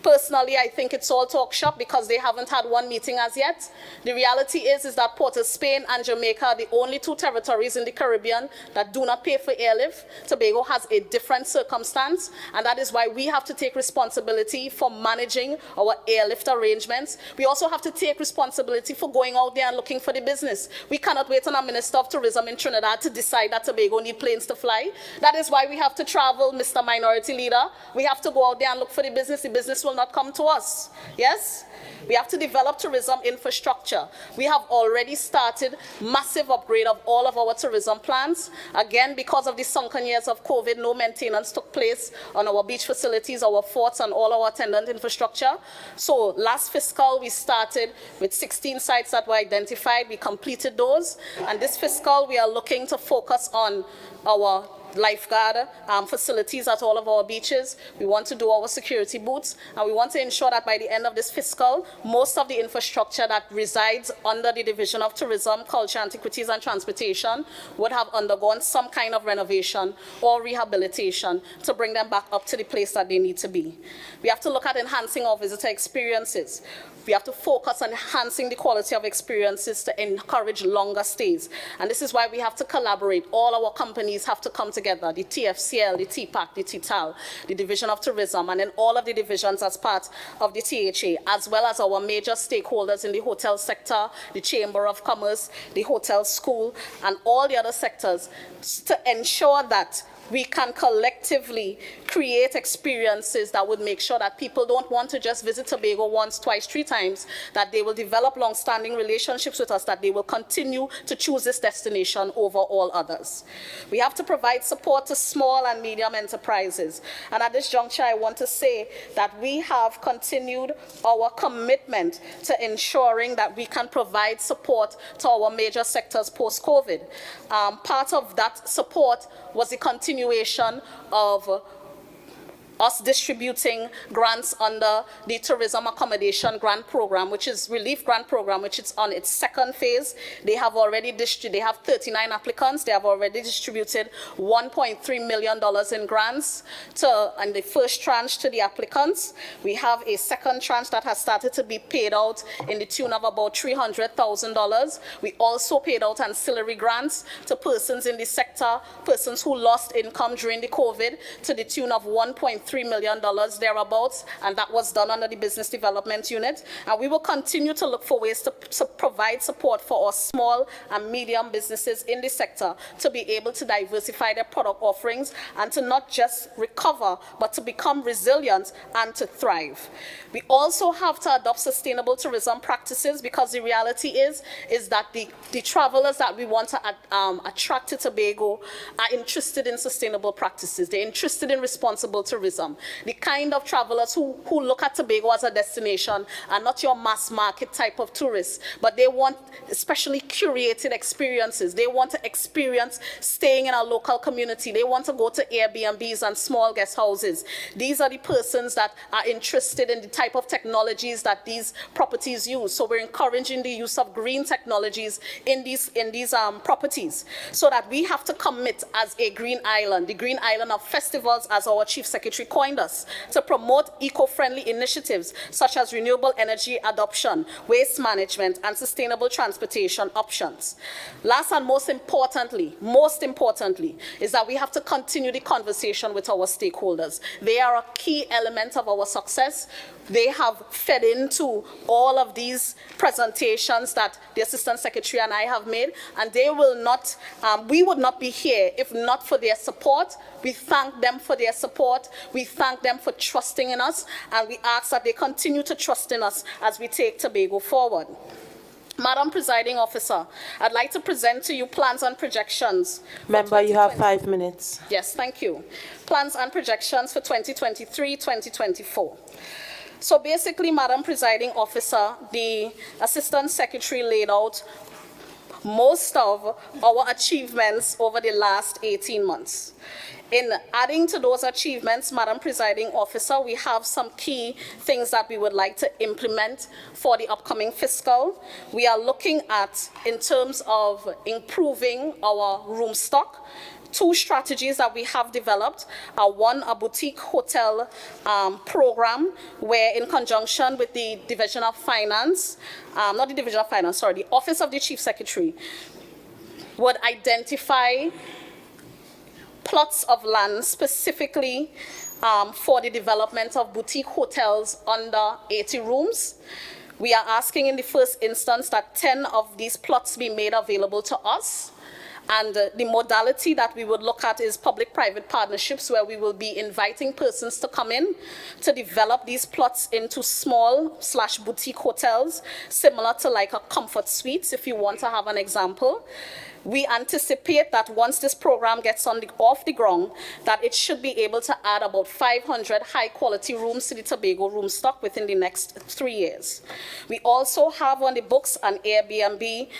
Personally, I think it's all talk shop because they haven't had one meeting as yet. The reality is that Port of Spain and Jamaica are the only two territories in the Caribbean that do not pay for airlift. Tobago has a different circumstance, and that is why we have to take responsibility for managing our airlift arrangements. We also have to take responsibility for going out there and looking for the business. We cannot wait on a Minister of Tourism in Trinidad to decide that Tobago need planes to fly. That is why we have to travel, Mr. Minority Leader. We have to go out there and look for the business. The business will not come to us. Yes? We have to develop tourism infrastructure. We have already started massive upgrade of all of our tourism plans. Again, because of the sunken years of COVID, no maintenance took place on our beach facilities, our forts, and all our attendant infrastructure. So last fiscal, we started with 16 sites that were identified. We completed those. And this fiscal, we are looking to focus on our lifeguard facilities at all of our beaches. We want to do our security booths, and we want to ensure that by the end of this fiscal, most of the infrastructure that resides under the Division of Tourism, Culture, Antiquities, and Transportation would have undergone some kind of renovation or rehabilitation to bring them back up to the place that they need to be. We have to look at enhancing our visitor experiences. We have to focus on enhancing the quality of experiences to encourage longer stays. And this is why we have to collaborate. All our companies have to come together, the TFCL, the TPAC, the TTAL, the Division of Tourism, and then all of the divisions as part of the THA, as well as our major stakeholders in the hotel sector, the Chamber of Commerce, the hotel school, and all the other sectors to ensure that we can collectively create experiences that would make sure that people don't want to just visit Tobago once, twice, 3 times, that they will develop long-standing relationships with us, that they will continue to choose this destination over all others. We have to provide support to small and medium enterprises. And at this juncture, I want to say that we have continued our commitment to ensuring that we can provide support to our major sectors post-COVID. Part of that support was the continuation of us distributing grants under the Tourism Accommodation Grant Program, which is Relief Grant Program, which is on its second phase. They have already they have 39 applicants. They have already distributed $1.3 million in grants and the first tranche to the applicants. We have a second tranche that has started to be paid out in the tune of about $300,000. We also paid out ancillary grants to persons in the sector, persons who lost income during the COVID, to the tune of $1.3 million thereabouts, and that was done under the Business Development Unit. And we will continue to look for ways to provide support for our small and medium businesses in the sector to be able to diversify their product offerings and to not just recover, but to become resilient and to thrive. We also have to adopt sustainable tourism practices, because the reality is that the travelers that we want to attract to Tobago are interested in sustainable practices. They're interested in responsible tourism. tourism, the kind of travelers who look at Tobago as a destination and not your mass market type of tourists, but they want especially curated experiences. They want to experience staying in a local community. They want to go to Airbnbs and small guest houses. These are the persons that are interested in the type of technologies that these properties use. So we're encouraging the use of green technologies in these properties, so that we have to commit as a green island, the green island of festivals, as our Chief Secretary coined us, to promote eco-friendly initiatives such as renewable energy adoption, waste management, and sustainable transportation options. Last and most importantly, is that we have to continue the conversation with our stakeholders. They are a key element of our success. They have fed into all of these presentations that the Assistant Secretary and I have made, and they will not, we would not be here if not for their support. We thank them for their support. We thank them for trusting in us, and we ask that they continue to trust in us as we take Tobago forward. Madam Presiding Officer, I'd like to present to you plans and projections. Member, you have 5 minutes. Yes, thank you. Plans and projections for 2023-2024. So basically, Madam Presiding Officer, the Assistant Secretary laid out most of our achievements over the last 18 months. In adding to those achievements, Madam Presiding Officer, we have some key things that we would like to implement for the upcoming fiscal. We are looking at, in terms of improving our room stock, 2 strategies that we have developed are one, a boutique hotel program, where in conjunction with the Division of Finance, not the Division of Finance, sorry, the Office of the Chief Secretary would identify plots of land specifically for the development of boutique hotels under 80 rooms. We are asking in the first instance that 10 of these plots be made available to us. And the modality that we would look at is public-private partnerships, where we will be inviting persons to come in to develop these plots into small/boutique hotels, similar to like a comfort suites, if you want to have an example. We anticipate that once this program gets off the ground, that it should be able to add about 500 high-quality rooms to the Tobago room stock within the next 3 years. We also have on the books an Airbnb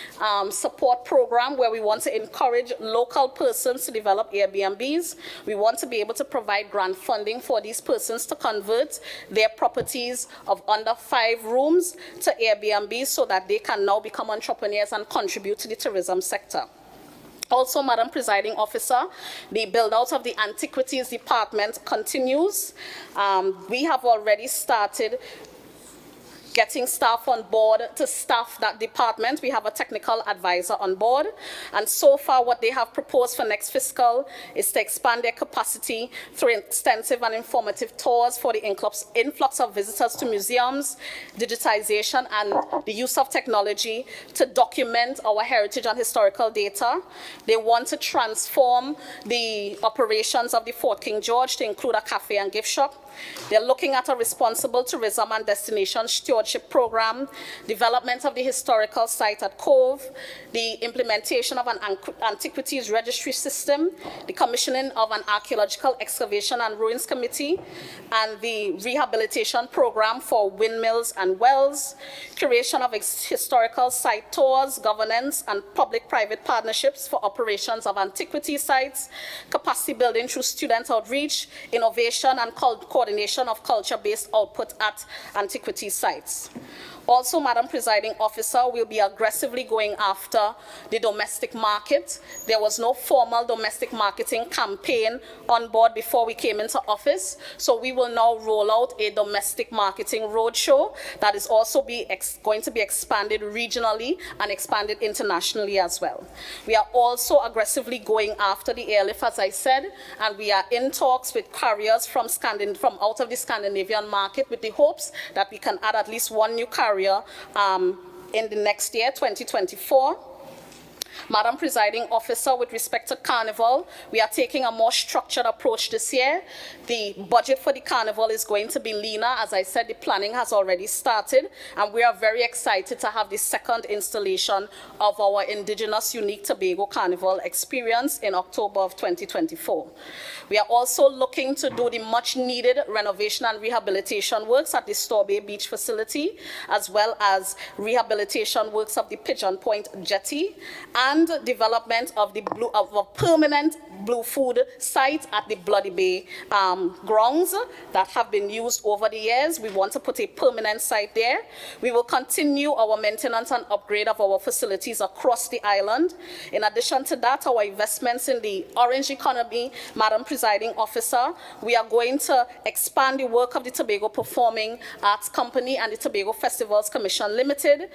support program, where we want to encourage local persons to develop Airbnbs. We want to be able to provide grant funding for these persons to convert their properties of under 5 rooms to Airbnbs, so that they can now become entrepreneurs and contribute to the tourism sector. Also, Madam Presiding Officer, the build-out of the Antiquities Department continues. We have already started getting staff on board to staff that department. We have a technical advisor on board. And so far, what they have proposed for next fiscal is to expand their capacity through extensive and informative tours for the influx of visitors to museums, digitization, and the use of technology to document our heritage and historical data. They want to transform the operations of the Fort King George to include a cafe and gift shop. They're looking at a responsible tourism and destination stewardship program, development of the historical site at Cove, the implementation of an antiquities registry system, the commissioning of an archaeological excavation and ruins committee, and the rehabilitation program for windmills and wells, creation of historical site tours, governance, and public-private partnerships for operations of antiquity sites, capacity building through student outreach, innovation, and coordination of culture-based output at antiquity sites. Also, Madam Presiding Officer, we'll be aggressively going after the domestic market. There was no formal domestic marketing campaign on board before we came into office, so we will now roll out a domestic marketing roadshow that is also going to be expanded regionally and expanded internationally as well. We are also aggressively going after the airlift, as I said, and we are in talks with carriers from out of the Scandinavian market, with the hopes that we can add at least one new carrier in the next year, 2024. Madam Presiding Officer, with respect to Carnival, we are taking a more structured approach this year. The budget for the Carnival is going to be leaner. As I said, the planning has already started, and we are very excited to have the second installation of our Indigenous Unique Tobago Carnival experience in October of 2024. We are also looking to do the much-needed renovation and rehabilitation works at the Store Bay Beach facility, as well as rehabilitation works of the Pigeon Point Jetty, and development of a permanent blue food site at the Bloody Bay grounds that have been used over the years. We want to put a permanent site there. We will continue our maintenance and upgrade of our facilities across the island. In addition to that, our investments in the orange economy, Madam Presiding Officer, we are going to expand the work of the Tobago Performing Arts Company and the Tobago Festivals Commission Limited.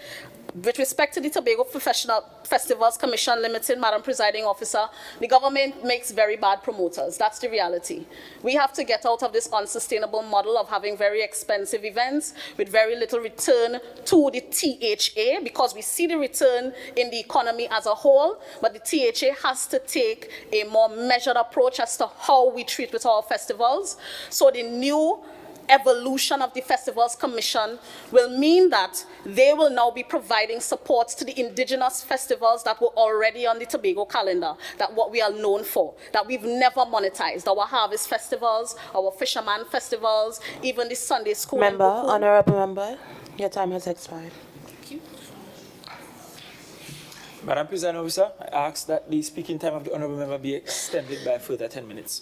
With respect to the Tobago Professional Festivals Commission Limited, Madam Presiding Officer, the government makes very bad promoters. That's the reality. We have to get out of this unsustainable model of having very expensive events with very little return to the THA, because we see the return in the economy as a whole, but the THA has to take a more measured approach as to how we treat with our festivals. So the new evolution of the Festivals Commission will mean that they will now be providing support to the indigenous festivals that were already on the Tobago calendar, that what we are known for, that we've never monetized, our harvest festivals, our fisherman festivals, even the Sunday school. Member, honorable member, your time has expired. Thank you. Madam Presiding Officer, I ask that the speaking time of the honourable member be extended by a further 10 minutes.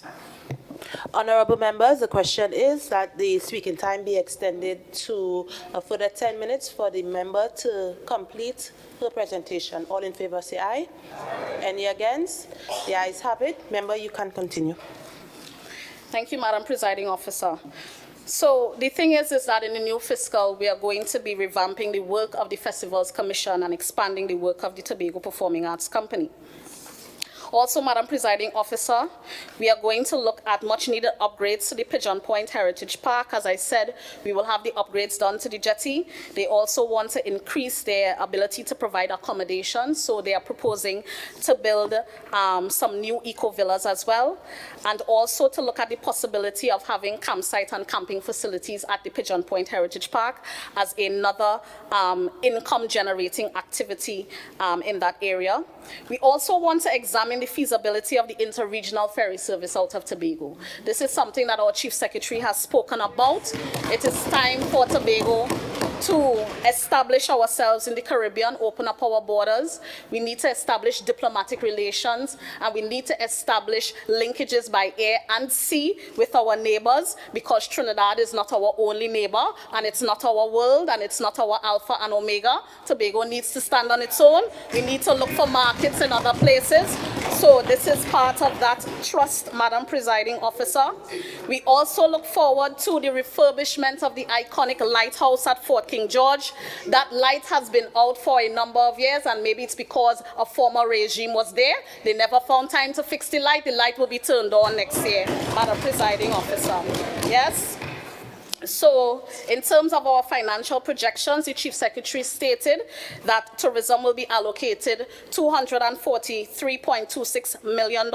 Honorable members, the question is that the speaking time be extended to a further 10 minutes for the member to complete her presentation. All in favor say aye. Aye. Any against? The ayes have it. Member, you can continue. Thank you, Madam Presiding Officer. So the thing is that in the new fiscal, we are going to be revamping the work of the Festivals Commission and expanding the work of the Tobago Performing Arts Company. Also, Madam Presiding Officer, we are going to look at much-needed upgrades to the Pigeon Point Heritage Park. As I said, we will have the upgrades done to the jetty. They also want to increase their ability to provide accommodation, so they are proposing to build some new eco-villas as well, and also to look at the possibility of having campsite and camping facilities at the Pigeon Point Heritage Park as another income-generating activity in that area. We also want to examine the feasibility of the interregional ferry service out of Tobago. This is something that our Chief Secretary has spoken about. It is time for Tobago to establish ourselves in the Caribbean, open up our borders. We need to establish diplomatic relations, and we need to establish linkages by air and sea with our neighbors, because Trinidad is not our only neighbor, and it's not our world, and it's not our alpha and omega. Tobago needs to stand on its own. We need to look for markets in other places. So this is part of that trust, Madam Presiding Officer. We also look forward to the refurbishment of the iconic lighthouse at Fort King George. That light has been out for a number of years, and maybe it's because a former regime was there. They never found time to fix the light. The light will be turned on next year, Madam Presiding Officer. Yes? So, in terms of our financial projections, the Chief Secretary stated that tourism will be allocated $243.26 million.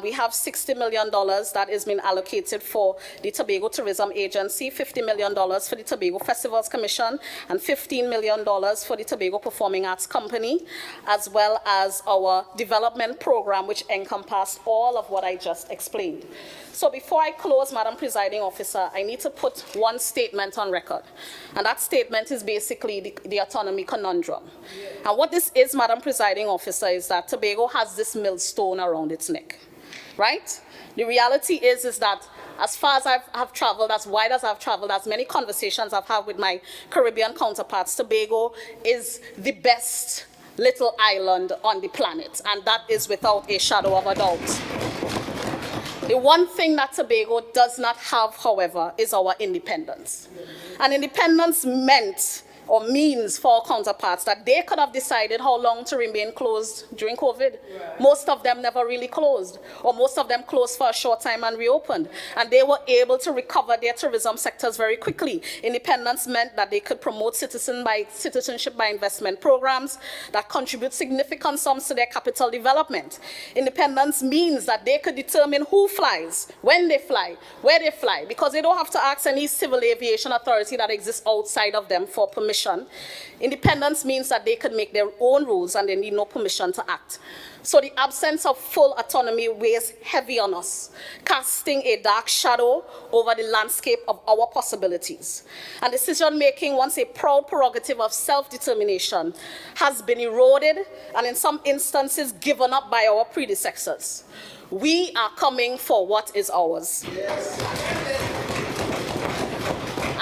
We have $60 million that is being allocated for the Tobago Tourism Agency, $50 million for the Tobago Festivals Commission, and $15 million for the Tobago Performing Arts Company, as well as our development program, which encompassed all of what I just explained. So before I close, Madam Presiding Officer, I need to put one statement on record. And that statement is basically the autonomy conundrum. And what this is, Madam Presiding Officer, is that Tobago has this millstone around its neck, right? The reality is that as far as I've traveled, as wide as I've traveled, as many conversations I've had with my Caribbean counterparts, Tobago is the best little island on the planet. And that is without a shadow of a doubt. The one thing that Tobago does not have, however, is our independence. And independence meant or means for our counterparts that they could have decided how long to remain closed during COVID. Most of them never really closed, or most of them closed for a short time and reopened. And they were able to recover their tourism sectors very quickly. Independence meant that they could promote citizenship by investment programs that contribute significant sums to their capital development. Independence means that they could determine who flies, when they fly, where they fly, because they don't have to ask any civil aviation authority that exists outside of them for permission. Independence means that they could make their own rules and they need no permission to act. So the absence of full autonomy weighs heavy on us, casting a dark shadow over the landscape of our possibilities. And decision-making, once a proud prerogative of self-determination, has been eroded and in some instances given up by our predecessors. We are coming for what is ours.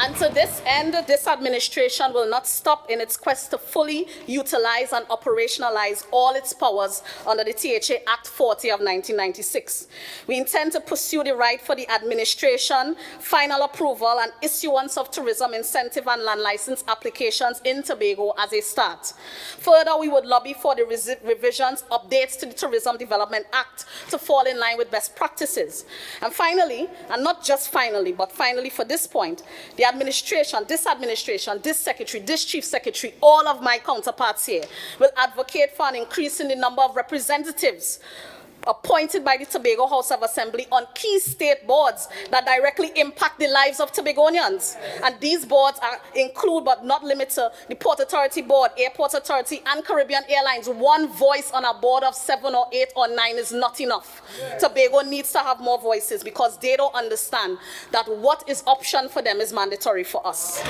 And to this end, this administration will not stop in its quest to fully utilize and operationalize all its powers under the THA Act 40 of 1996. We intend to pursue the right for the administration, final approval, and issuance of tourism incentive and land license applications in Tobago as a start. Further, we would lobby for the revisions, updates to the Tourism Development Act to fall in line with best practices. And finally, and not just finally, but finally for this point, the administration, this secretary, this chief secretary, all of my counterparts here will advocate for an increase in the number of representatives appointed by the Tobago House of Assembly on key state boards that directly impact the lives of Tobagonians. And these boards include, but not limited to, the Port Authority Board, Airport Authority, and Caribbean Airlines. One voice on a board of 7 or 8 or 9 is not enough. Tobago needs to have more voices because they don't understand that what is option for them is mandatory for us.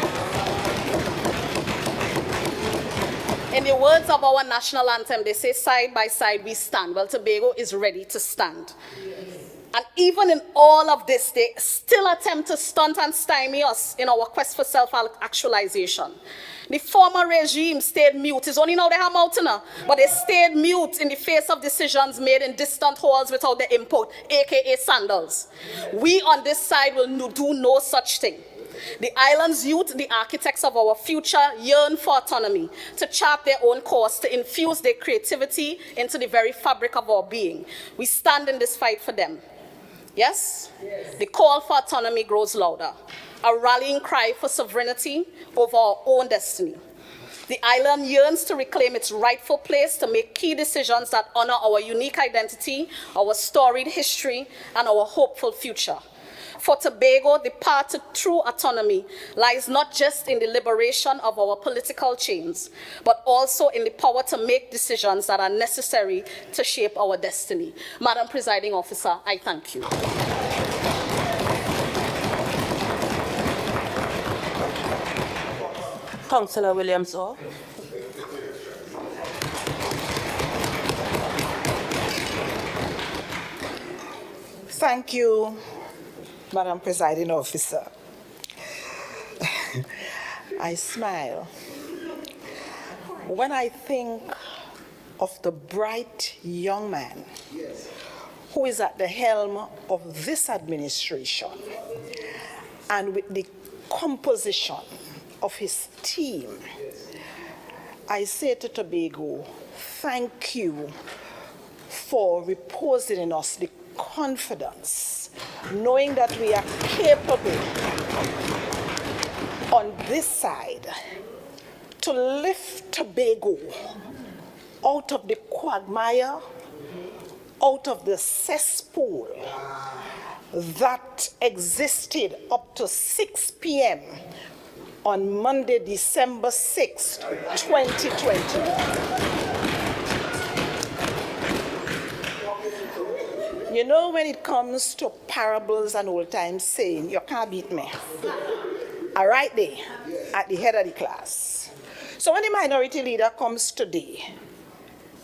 In the words of our national anthem, they say, side by side we stand. Well, Tobago is ready to stand. And even in all of this, they still attempt to stunt and stymie us in our quest for self-actualization. The former regime stayed mute. It's only now they have mouth now, but they stayed mute in the face of decisions made in distant halls without the input, aka sandals. We on this side will do no such thing. The island's youth, the architects of our future, yearn for autonomy, to chart their own course, to infuse their creativity into the very fabric of our being. We stand in this fight for them. Yes? The call for autonomy grows louder, a rallying cry for sovereignty over our own destiny. The island yearns to reclaim its rightful place to make key decisions that honor our unique identity, our storied history, and our hopeful future. For Tobago, the path to true autonomy lies not just in the liberation of our political chains, but also in the power to make decisions that are necessary to shape our destiny. Madam Presiding Officer, I thank you. Councillor Williams. Thank you, Madam Presiding Officer. I smile when I think of the bright young man who is at the helm of this administration and with the composition of his team. I say to Tobago, thank you for reposing in us the confidence, knowing that we are capable on this side to lift Tobago out of the quagmire, out of the cesspool that existed up to 6 p.m. on Monday, December 6th, 2020. You know, when it comes to parables and old-time saying, you can't beat me. I'm right there at the head of the class. So when the minority leader comes today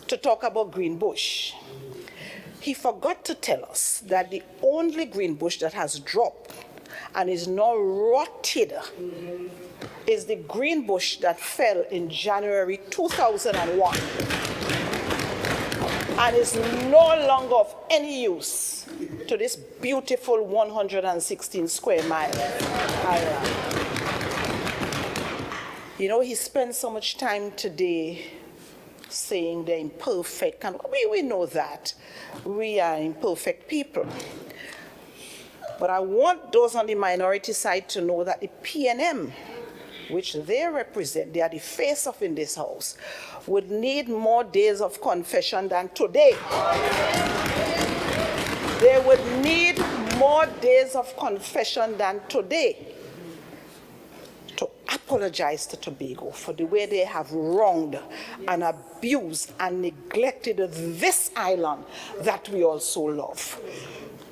to talk about green bush, he forgot to tell us that the only green bush that has dropped and is now rotted is the green bush that fell in January 2001 and is no longer of any use to this beautiful 116 square mile island. You know, he spends so much time today saying they're imperfect, and we know that. We are imperfect people. But I want those on the minority side to know that the PNM, which they represent, they are the face of in this house, would need more days of confession than today. They would need more days of confession than today to apologize to Tobago for the way they have wronged and abused and neglected this island that we all so love.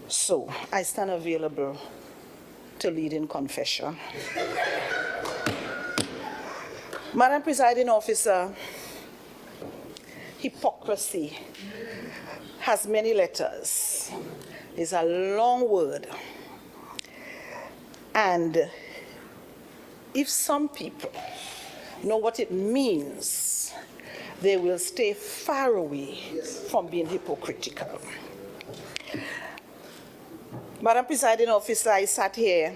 So I stand available to lead in confession. Madam Presiding Officer, hypocrisy has many letters. It's a long word. And if some people know what it means, they will stay far away from being hypocritical. Madam Presiding Officer, I sat here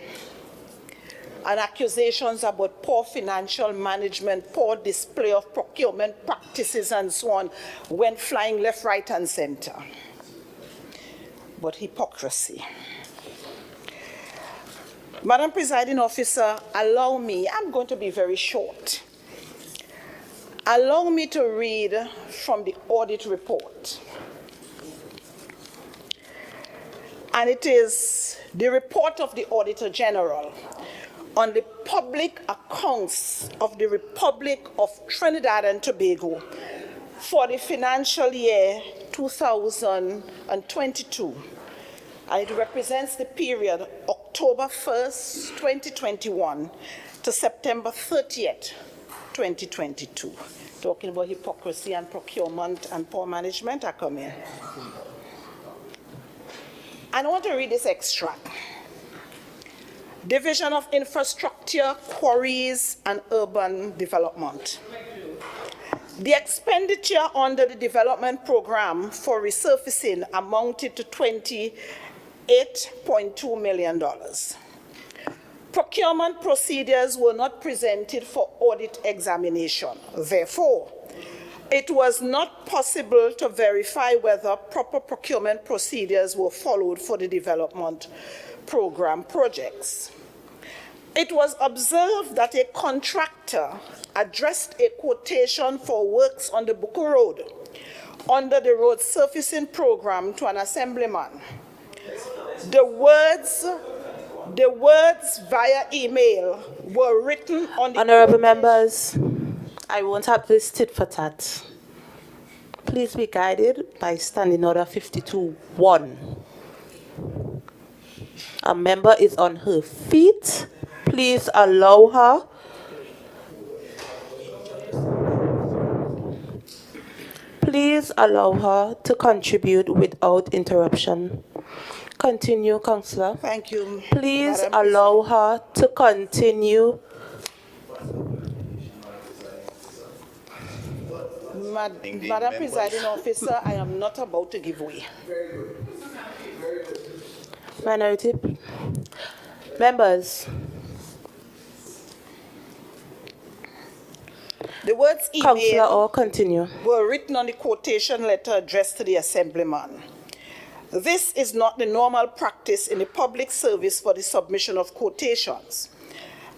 and accusations about poor financial management, poor display of procurement practices and so on went flying left, right, and center. But hypocrisy. Madam Presiding Officer, allow me, I'm going to be very short. Allow me to read from the audit report. And it is the report of the Auditor General on the public accounts of the Republic of Trinidad and Tobago for the financial year 2022. And it represents the period October 1st, 2021 to September 30th, 2022. Talking about hypocrisy and procurement and poor management, I come in. And I want to read this extract. Division of Infrastructure, Quarries, and Urban Development. The expenditure under the development program for resurfacing amounted to $28.2 million. Procurement procedures were not presented for audit examination. Therefore, it was not possible to verify whether proper procurement procedures were followed for the development program projects. It was observed that a contractor addressed a quotation for works on the Buku Road under the road surfacing program to an assemblyman. The words via email were written on the— Honorable members, I won't have this tit for tat. Please be guided by Standing Order 52-1. A member is on her feet. Please allow her. Please allow her to contribute without interruption. Continue, Councillor. Thank you. Please allow her to continue. Madam Presiding Officer, I am not about to give way. Minority members. The words Councillor, or continue. were written on the quotation letter addressed to the assemblyman. This is not the normal practice in the public service for the submission of quotations.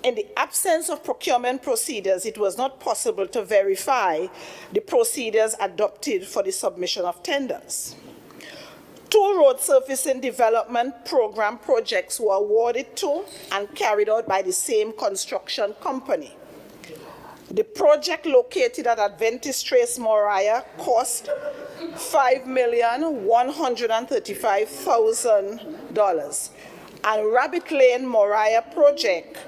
In the absence of procurement procedures, it was not possible to verify the procedures adopted for the submission of tenders. 2 road surfacing development program projects were awarded to and carried out by the same construction company. The project located at Adventist Trace, Moriah, cost $5,135,000, and Rabbit Lane, Moriah project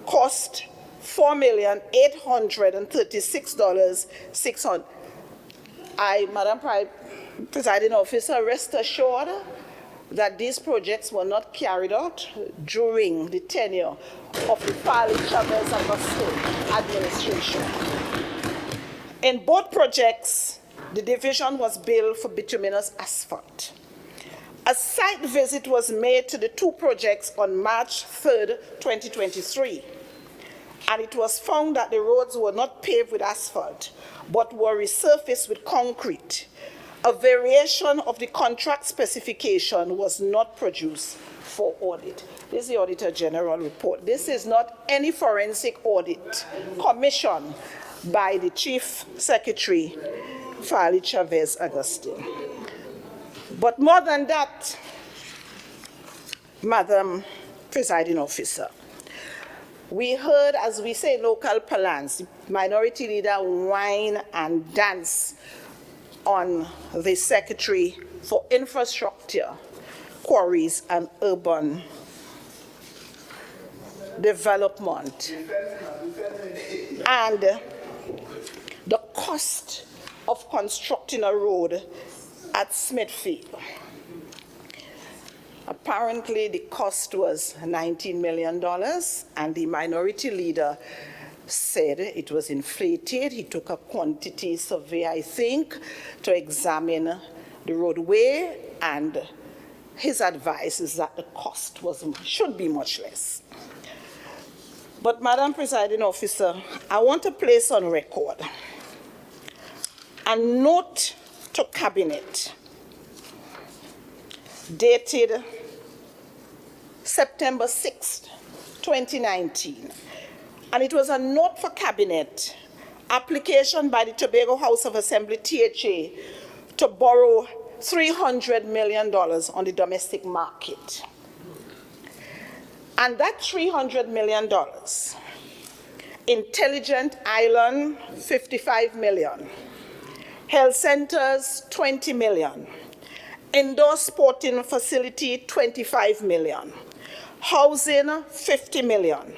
cost $4,836,600. Madam Presiding Officer, rest assured that these projects were not carried out during the tenure of the Farley Chavez and Boston administration. In both projects, the division was billed for bituminous asphalt. A site visit was made to the 2 projects on March 3rd, 2023. and it was found that the roads were not paved with asphalt, but were resurfaced with concrete. A variation of the contract specification was not produced for audit. This is the Auditor General report. This is not any forensic audit commissioned by the Chief Secretary, Farley Chavez Agustin. But more than that, Madam Presiding Officer, we heard, as we say, local parlance, Minority Leader whine and dance on the Secretary for Infrastructure, Quarries and Urban Development, and the cost of constructing a road at Smithfield. Apparently, the cost was $19 million, and the Minority Leader said it was inflated. He took a quantity survey, I think, to examine the roadway, and his advice is that the cost should be much less. But, Madam Presiding Officer, I want to place on record a note to Cabinet dated September 6, 2019. And it was a note for Cabinet, application by the Tobago House of Assembly, THA, to borrow $300 million on the domestic market. And that $300 million, Intelligent Island, $55 million, health centers, $20 million, indoor sporting facility, $25 million, housing, $50 million,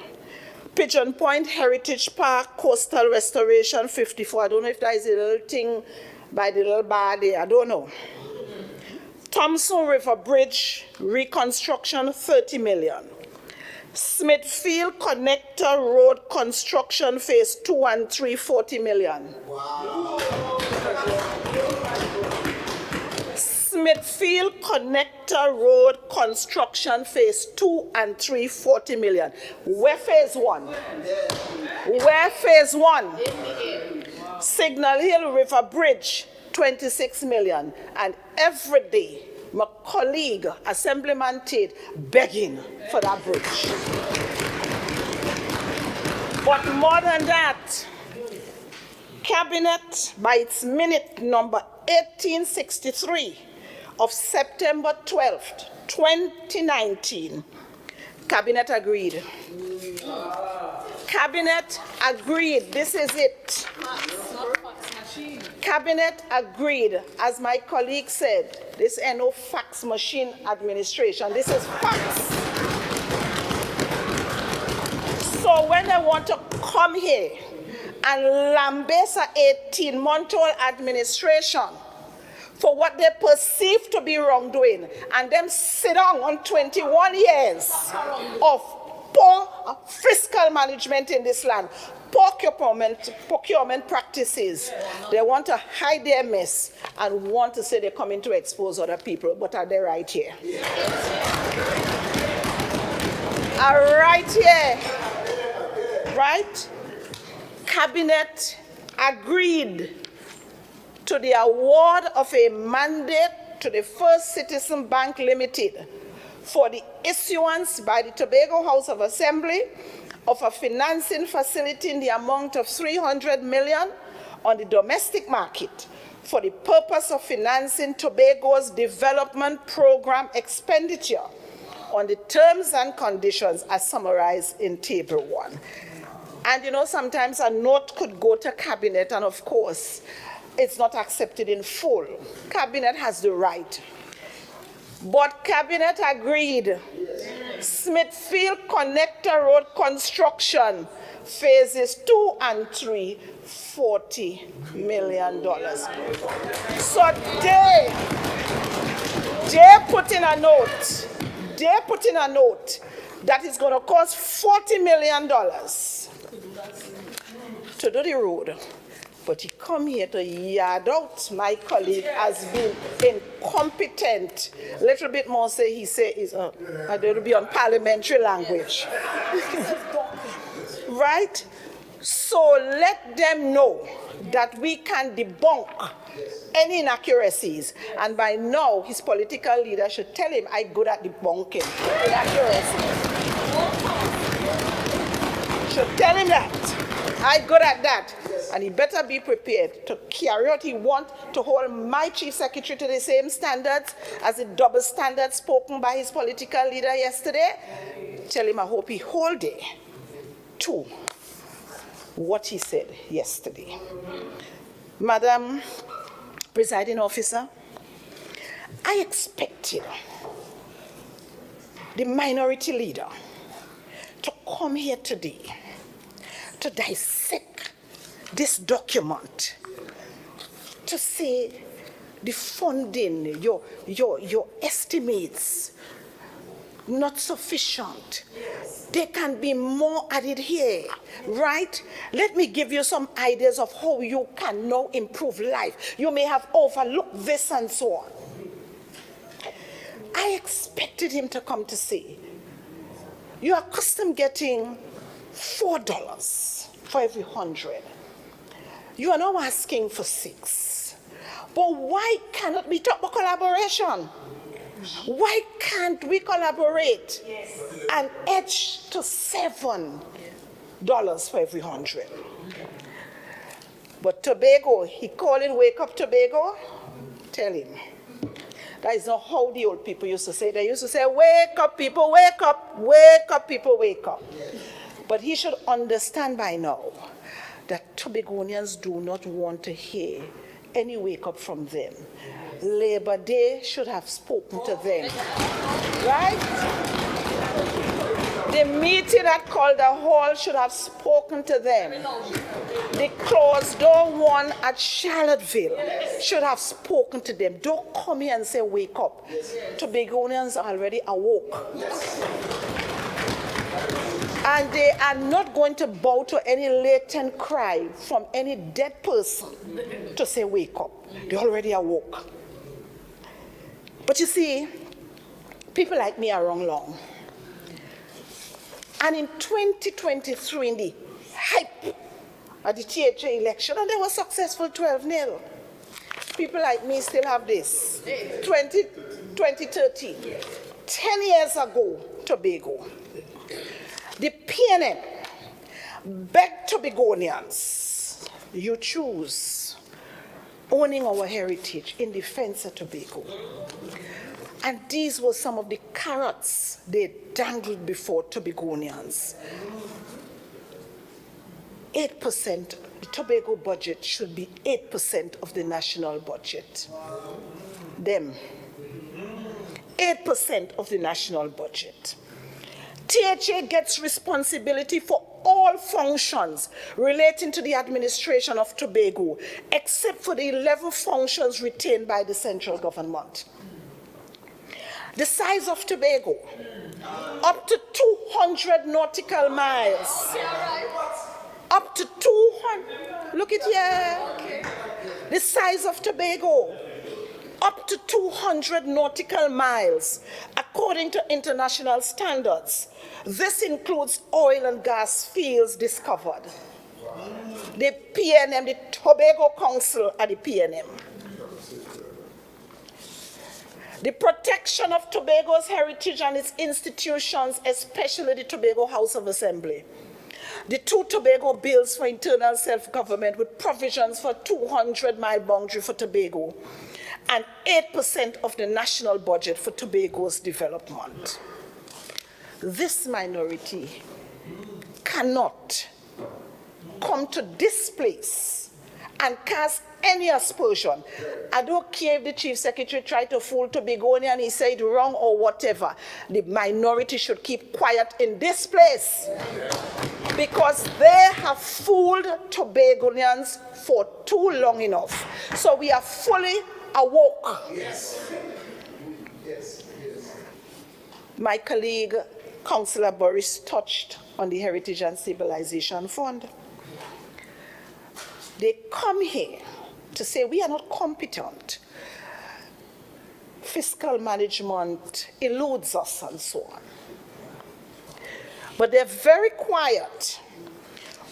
Pigeon Point Heritage Park, coastal restoration, $54. I don't know if that is a little thing by the little bar there, I don't know. Thompson River Bridge reconstruction, $30 million. Smithfield Connector Road construction phase 2 and 3, $40 million. Wow. Smithfield Connector Road construction phase 2 and 3, $40 million. Where phase 1? Where phase 1? Signal Hill River Bridge, $26 million. And every day, my colleague, Assemblyman Tate, begging for that bridge. But more than that, Cabinet, by its minute number 1863 of September 12th, 2019, Cabinet agreed. Cabinet agreed, this is it. Cabinet agreed, as my colleague said, this ain't no fax machine administration, this is fax. So when they want to come here and lambaste a 18-month-old administration for what they perceive to be wrongdoing, and them sit down on 21 years of poor fiscal management in this land, poor procurement practices. They want to hide their mess and want to say they're coming to expose other people, but are they right here? Are right here, right? Cabinet agreed to the award of a mandate to the First Citizen Bank Limited for the issuance by the Tobago House of Assembly of a financing facility in the amount of $300 million on the domestic market for the purpose of financing Tobago's development program expenditure on the terms and conditions as summarized in Table 1. And you know, sometimes a note could go to Cabinet, and of course, it's not accepted in full. Cabinet has the right. But Cabinet agreed. Smithfield Connector Road construction, phases 2 and 3, $40 million. So they put in a note, that is going to cost $40 million to do the road. But he come here to yard out my colleague as being incompetent. A little bit more say, he say, is it'll be on parliamentary language. right? So let them know that we can debunk any inaccuracies. And by now, his political leader should tell him, I'm good at debunking inaccuracies. Should tell him that. I'm good at that. And he better be prepared to carry out. He wants to hold my chief secretary to the same standards as the double standards spoken by his political leader yesterday. Tell him I hope he hold it to what he said yesterday. Madam Presiding Officer, I expected the minority leader to come here today to dissect this document, to say the funding, your estimates, not sufficient. There can be more added here, right? Let me give you some ideas of how you can now improve life. You may have overlooked this and so on. I expected him to come to say, you are accustomed getting $4 for every 100. You are now asking for 6. But why cannot we talk about collaboration? Why can't we collaborate and edge to $7 for every 100? But Tobago, he calling Wake Up Tobago, tell him. That is not how the old people used to say. They used to say, wake up people, wake up people, wake up. But he should understand by now that Tobagonians do not want to hear any wake up from them. Labor Day should have spoken to them, right? The meeting at Calder Hall should have spoken to them. The closed door one at Charlottesville should have spoken to them. Don't come here and say wake up. Tobagonians are already awoke. And they are not going to bow to any latent cry from any dead person to say wake up. They already awoke. But you see, people like me are wrong long. And in 2023, in the hype of the THA election, and they were successful 12-0. People like me still have this. 2013, 10 years ago, Tobago. The PNM begged Tobagonians, you choose owning our heritage in defense of Tobago. And these were some of the carrots they dangled before Tobagonians. 8%, the Tobago budget should be 8% of the national budget. Them. 8% of the national budget. THA gets responsibility for all functions relating to the administration of Tobago, except for the 11 functions retained by the central government. The size of Tobago, up to 200 nautical miles. Up to 200, look at here. The size of Tobago, up to 200 nautical miles, according to international standards. This includes oil and gas fields discovered. The PNM, the Tobago Council at the PNM. The protection of Tobago's heritage and its institutions, especially the Tobago House of Assembly. The 2 Tobago bills for internal self-government with provisions for 200-mile boundary for Tobago and 8% of the national budget for Tobago's development. This minority cannot come to this place and cast any aspersion. I don't care if the chief secretary tried to fool Tobagonian and he said wrong or whatever. The minority should keep quiet in this place because they have fooled Tobagonians for too long enough. So we are fully awoke. Yes. Yes. Yes. My colleague, Councillor Boris, touched on the Heritage and Civilization Fund. They come here to say we are not competent. Fiscal management eludes us and so on. But they're very quiet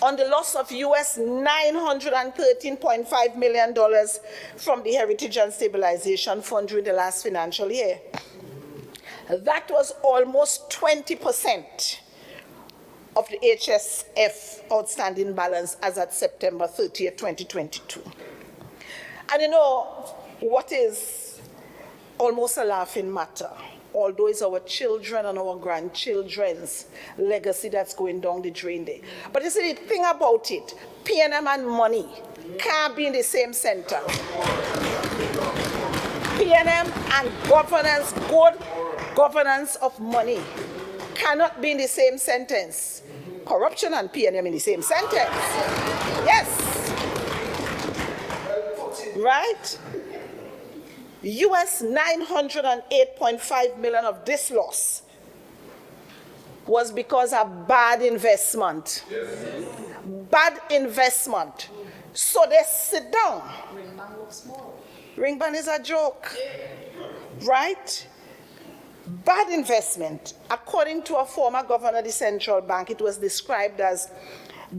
on the loss of US $913.5 million from the Heritage and Stabilization Fund during the last financial year. That was almost 20% of the HSF outstanding balance as at September 30th, 2022. And you know what is almost a laughing matter, although it's our children and our grandchildren's legacy that's going down the drain there. But you see, the thing about it, P&M and money can't be in the same center. P&M and governance, good governance of money, cannot be in the same sentence. Corruption and P&M in the same sentence. Yes. Right? US $908.5 million of this loss was because of bad investment. Yes. Bad investment. So they sit down. Ringban is a joke. Right? Bad investment. According to a former governor of the central bank, it was described as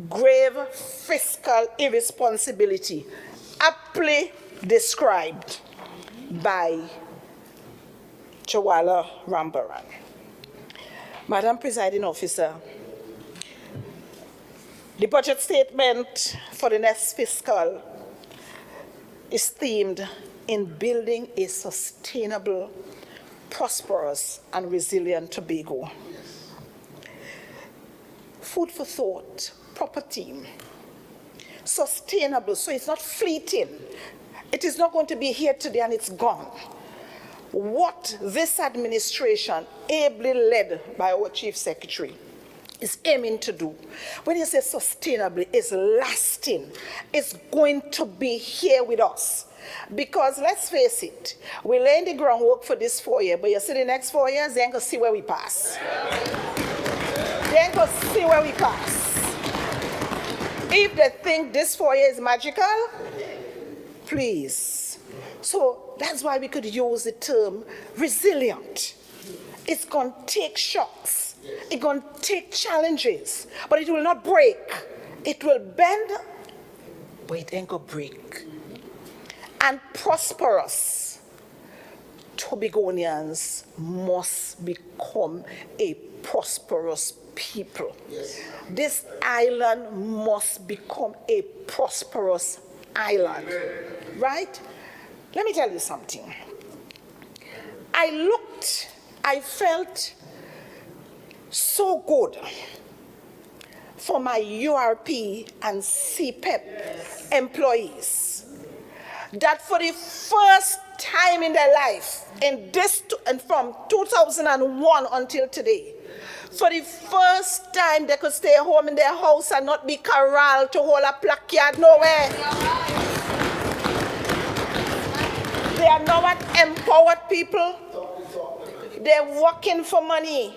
grave fiscal irresponsibility, aptly described by Chawala Rambaran. Madam Presiding Officer, the budget statement for the next fiscal is themed in building a sustainable, prosperous, and resilient Tobago. Food for thought, proper theme. Sustainable, so it's not fleeting. It is not going to be here today and it's gone. What this administration, ably led by our Chief Secretary, is aiming to do, when you say sustainably, is lasting. It's going to be here with us. Because let's face it, we're laying the groundwork for this 4 years, but you see the next 4 years, they ain't gonna see where we pass. They ain't gonna see where we pass. If they think this 4 years is magical, please. So that's why we could use the term resilient. It's going to take shocks. It's going to take challenges, but it will not break. It will bend, but it ain't going to break. And prosperous Tobagonians must become a prosperous people. Yes. This island must become a prosperous island. Amen. Right? Let me tell you something. I felt so good for my URP and CPEP employees that for the first time in their life, and from 2001 until today, for the first time they could stay home in their house and not be corralled to hold a placard nowhere. They are not empowered people. They're working for money.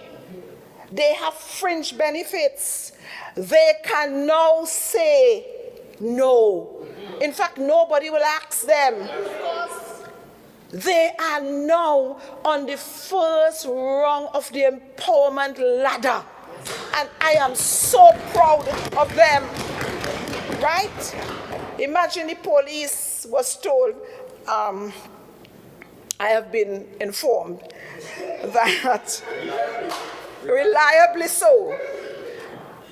They have fringe benefits. They can now say no. In fact, nobody will ask them. They are now on the first rung of the empowerment ladder. And I am so proud of them. Right? Imagine the police was told, I have been informed that, reliably so,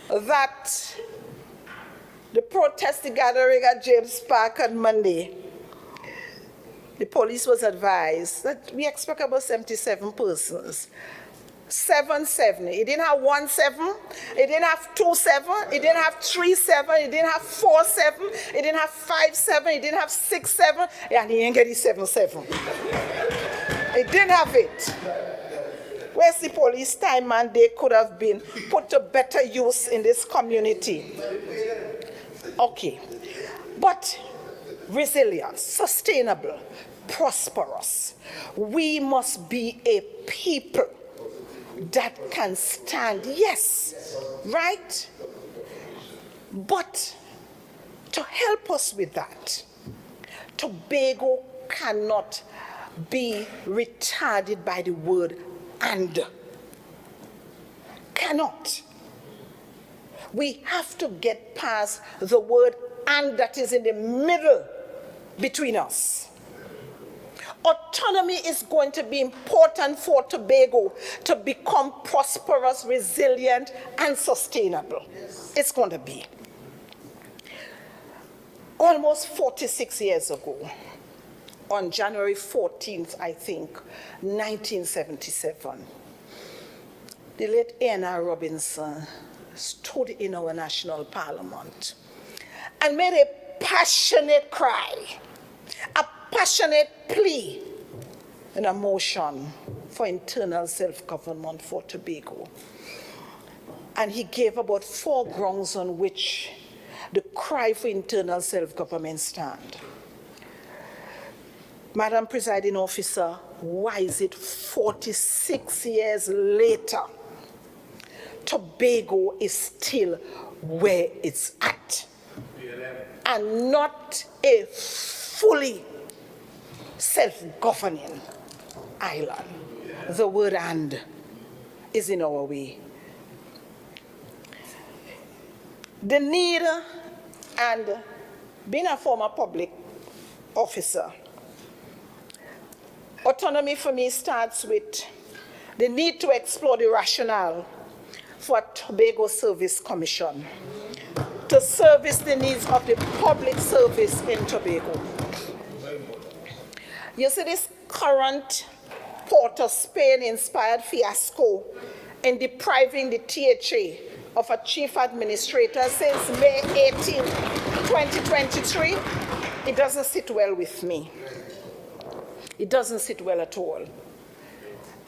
that the protest gathering at James Park on Monday, the police was advised that we expect about 77 persons. 7-7. It didn't have 1-7. It didn't have 2-7. It didn't have 3-7. It didn't have 4-7. It didn't have 5-7. It didn't have 6-7. And he ain't get it 7-7. It didn't have it. Where's the police time, man? They could have been put to better use in this community. Okay. But resilience, sustainable, prosperous. We must be a people that can stand, yes, right? But to help us with that, Tobago cannot be retarded by the word and. Cannot. We have to get past the word "and" that is in the middle between us. Autonomy is going to be important for Tobago to become prosperous, resilient, and sustainable. It's going to be. Almost 46 years ago, on January 14th, I think, 1977, the late A.N.R. Robinson stood in our national parliament and made a passionate cry, a passionate plea, and a motion for internal self-government for Tobago. And he gave about 4 grounds on which the cry for internal self-government stand. Madam Presiding Officer, why is it 46 years later, Tobago is still where it's at and not a fully self-governing island? The word "and" is in our way. The need, and being a former public officer, autonomy for me starts with the need to explore the rationale for a Tobago Service Commission to service the needs of the public service in Tobago. You see, this current Port of Spain-inspired fiasco in depriving the THA of a chief administrator since May 18, 2023, it doesn't sit well with me. It doesn't sit well at all.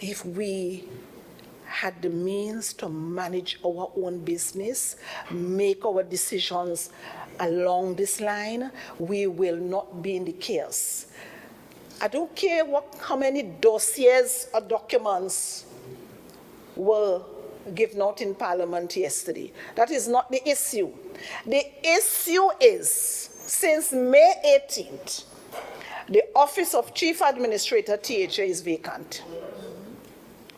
If we had the means to manage our own business, make our decisions along this line, we will not be in the chaos. I don't care how many dossiers or documents were given out in Parliament yesterday. That is not the issue. The issue is, since May 18th, the office of Chief Administrator THA is vacant.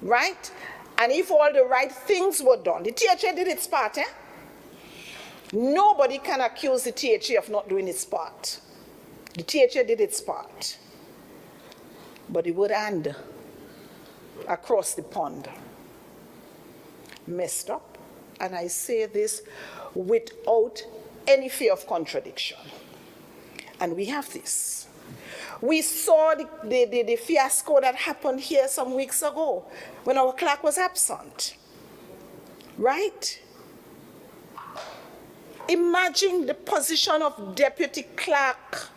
Right? And if all the right things were done, the THA did its part, eh? Nobody can accuse the THA of not doing its part. The THA did its part. But the word "and" across the pond messed up, and I say this without any fear of contradiction. And we have this. We saw the fiasco that happened here some weeks ago when our clerk was absent, right? Imagine the position of deputy clerk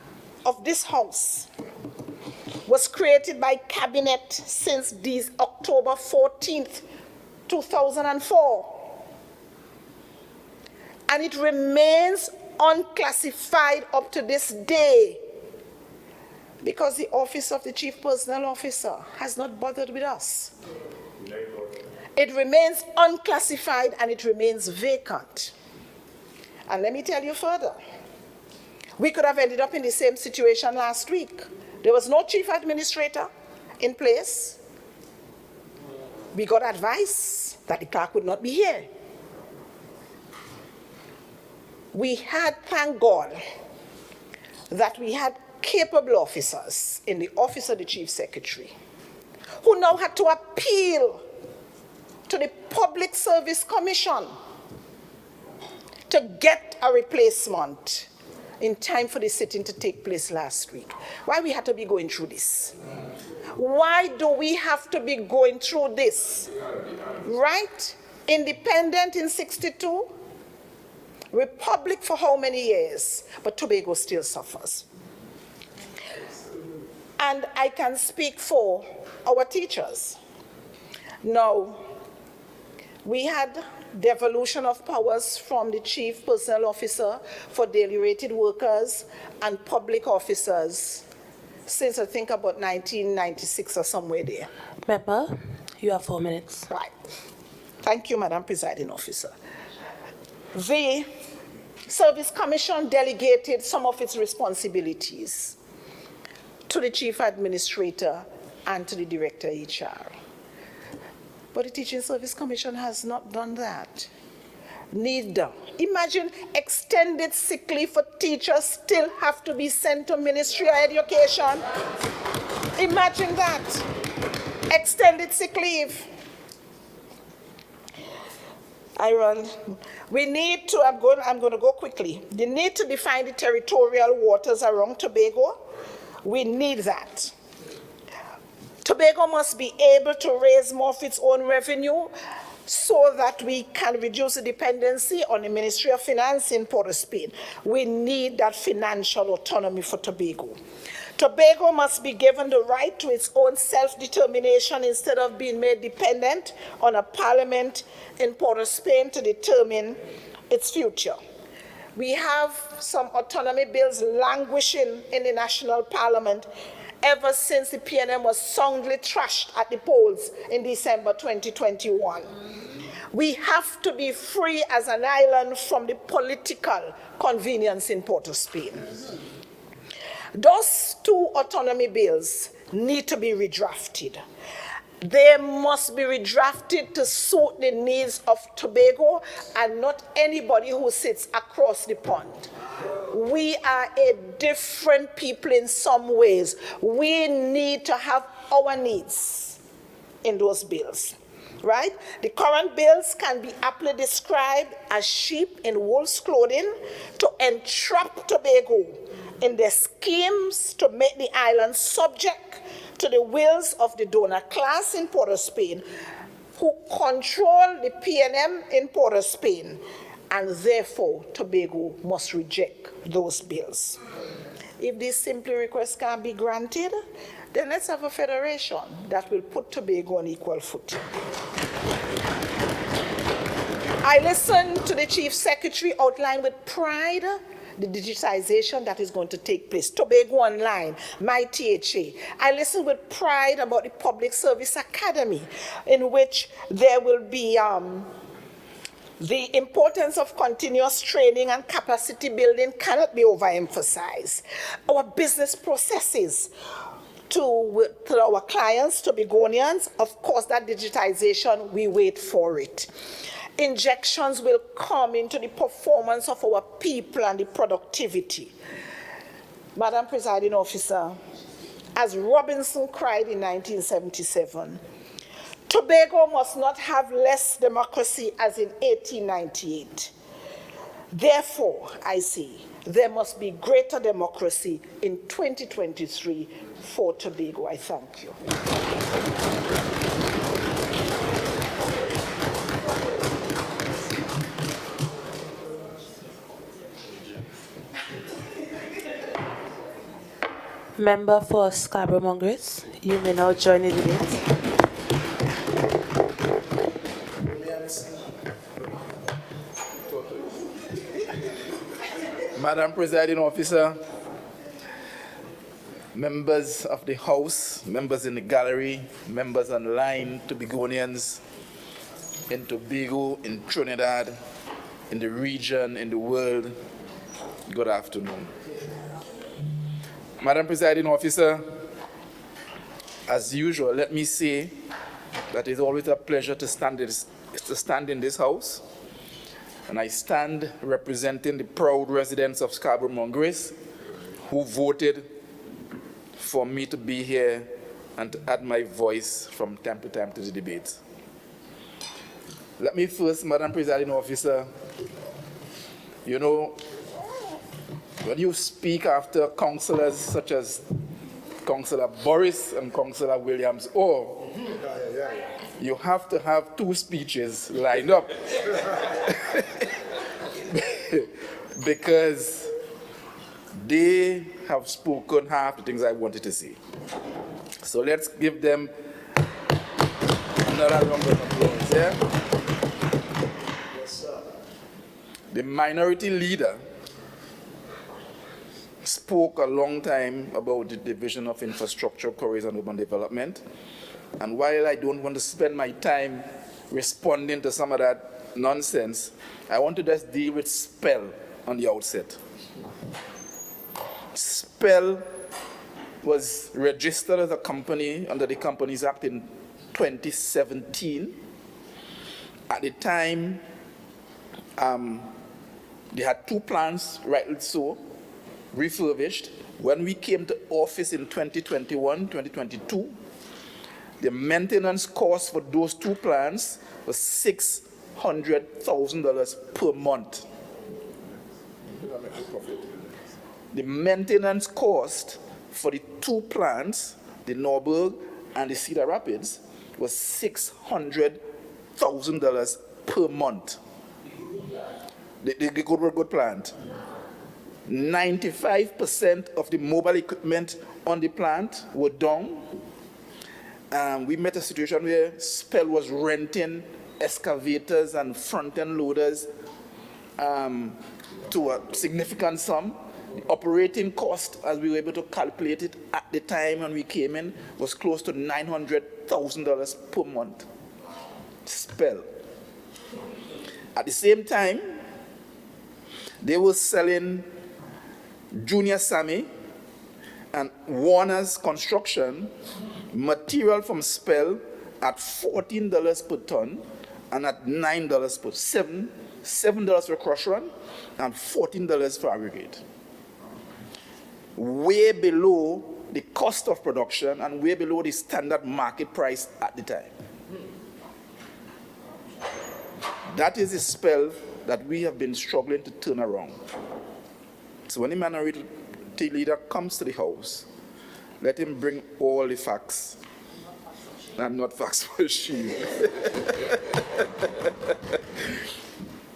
of this house was created by cabinet since this October 14th, 2004. And it remains unclassified up to this day because the office of the Chief Personnel Officer has not bothered with us. It remains unclassified and it remains vacant. And let me tell you further. We could have ended up in the same situation last week. There was no chief administrator in place. We got advice that the clerk would not be here. We had, thank God, that we had capable officers in the office of the Chief Secretary who now had to appeal to the Public Service Commission to get a replacement in time for the sitting to take place last week. Why we had to be going through this? Why do we have to be going through this? Right? Independent in 62, Republic for how many years? But Tobago still suffers. And I can speak for our teachers. Now, we had devolution of powers from the Chief Personnel Officer for daily rated workers and public officers since I think about 1996 or somewhere there. Member, you have 4 minutes. Right. Thank you, Madam Presiding Officer. The Service Commission delegated some of its responsibilities to the Chief Administrator and to the Director HR. But the Teaching Service Commission has not done that. need. Imagine extended sick leave for teachers still have to be sent to Ministry of Education. Imagine that. Extended sick leave. We need to, I'm going to go quickly. The need to define the territorial waters around Tobago. We need that. Tobago must be able to raise more of its own revenue so that we can reduce the dependency on the Ministry of Finance in Port of Spain. We need that financial autonomy for Tobago. Tobago must be given the right to its own self-determination instead of being made dependent on a parliament in Port of Spain to determine its future. We have some autonomy bills languishing in the national parliament ever since the PNM was soundly trashed at the polls in December 2021. We have to be free as an island from the political convenience in Port of Spain. Those two autonomy bills need to be redrafted. They must be redrafted to suit the needs of Tobago and not anybody who sits across the pond. We are a different people in some ways. We need to have our needs in those bills, right? The current bills can be aptly described as sheep in wolf's clothing to entrap Tobago in their schemes to make the island subject to the wills of the donor class in Port of Spain, who control the PNM in Port of Spain, and therefore Tobago must reject those bills. If these simple requests can't be granted, then let's have a federation that will put Tobago on equal footing. I listened to the Chief Secretary outline with pride the digitization that is going to take place. Tobago Online, My THA. I listen with pride about the Public Service Academy, in which there will be the importance of continuous training and capacity building cannot be overemphasized. Our business processes to our clients, Tobagonians, of course, that digitization, we wait for it. Injections will come into the performance of our people and the productivity. Madam Presiding Officer, as Robinson cried in 1977, Tobago must not have less democracy as in 1898. Therefore, I say, there must be greater democracy in 2023 for Tobago. I thank you. Member for Scarborough-Mongres, you may now join the debate. Madam Presiding Officer, members of the House, members in the gallery, members online, Tobagonians in Tobago, in Trinidad, in the region, in the world, good afternoon. Madam Presiding Officer, as usual, let me say that it's always a pleasure to stand in this House, and I stand representing the proud residents of Scarborough-Mongres who voted for me to be here and to add my voice from time to time to the debate. Let me first, Madam Presiding Officer, you know, when you speak after councillors such as Councillor Boris and Councillor Williams, you have to have two speeches lined up because they have spoken half the things I wanted to say. So let's give them another round of applause. Yeah? Yes, sir. The minority leader spoke a long time about the division of infrastructure, corridors, and urban development. And while I don't want to spend my time responding to some of that nonsense, I want to just deal with SPEL on the outset. SPEL was registered as a company under the Companies Act in 2017. At the time, They had 2 plants, rightly so, refurbished. When we came to office in 2021, 2022, the maintenance cost for those 2 plants was $600,000 per month. The maintenance cost for the 2 plants, the Norberg and the Cedar Rapids, was $600,000 per month. The good plant. 95% of the mobile equipment on the plant were down. We met a situation where Spell was renting excavators and front-end loaders to a significant sum. The operating cost, as we were able to calculate it at the time when we came in, was close to $900,000 per month. Spell. At the same time, they were selling Junior Sammy and Warner's Construction material from Spell at $14 per ton and at $9 per $7 for crush run and $14 for aggregate. Way below the cost of production and way below the standard market price at the time. That is the Spell that we have been struggling to turn around. So when the minority leader comes to the House, let him bring all the facts, and not facts for she.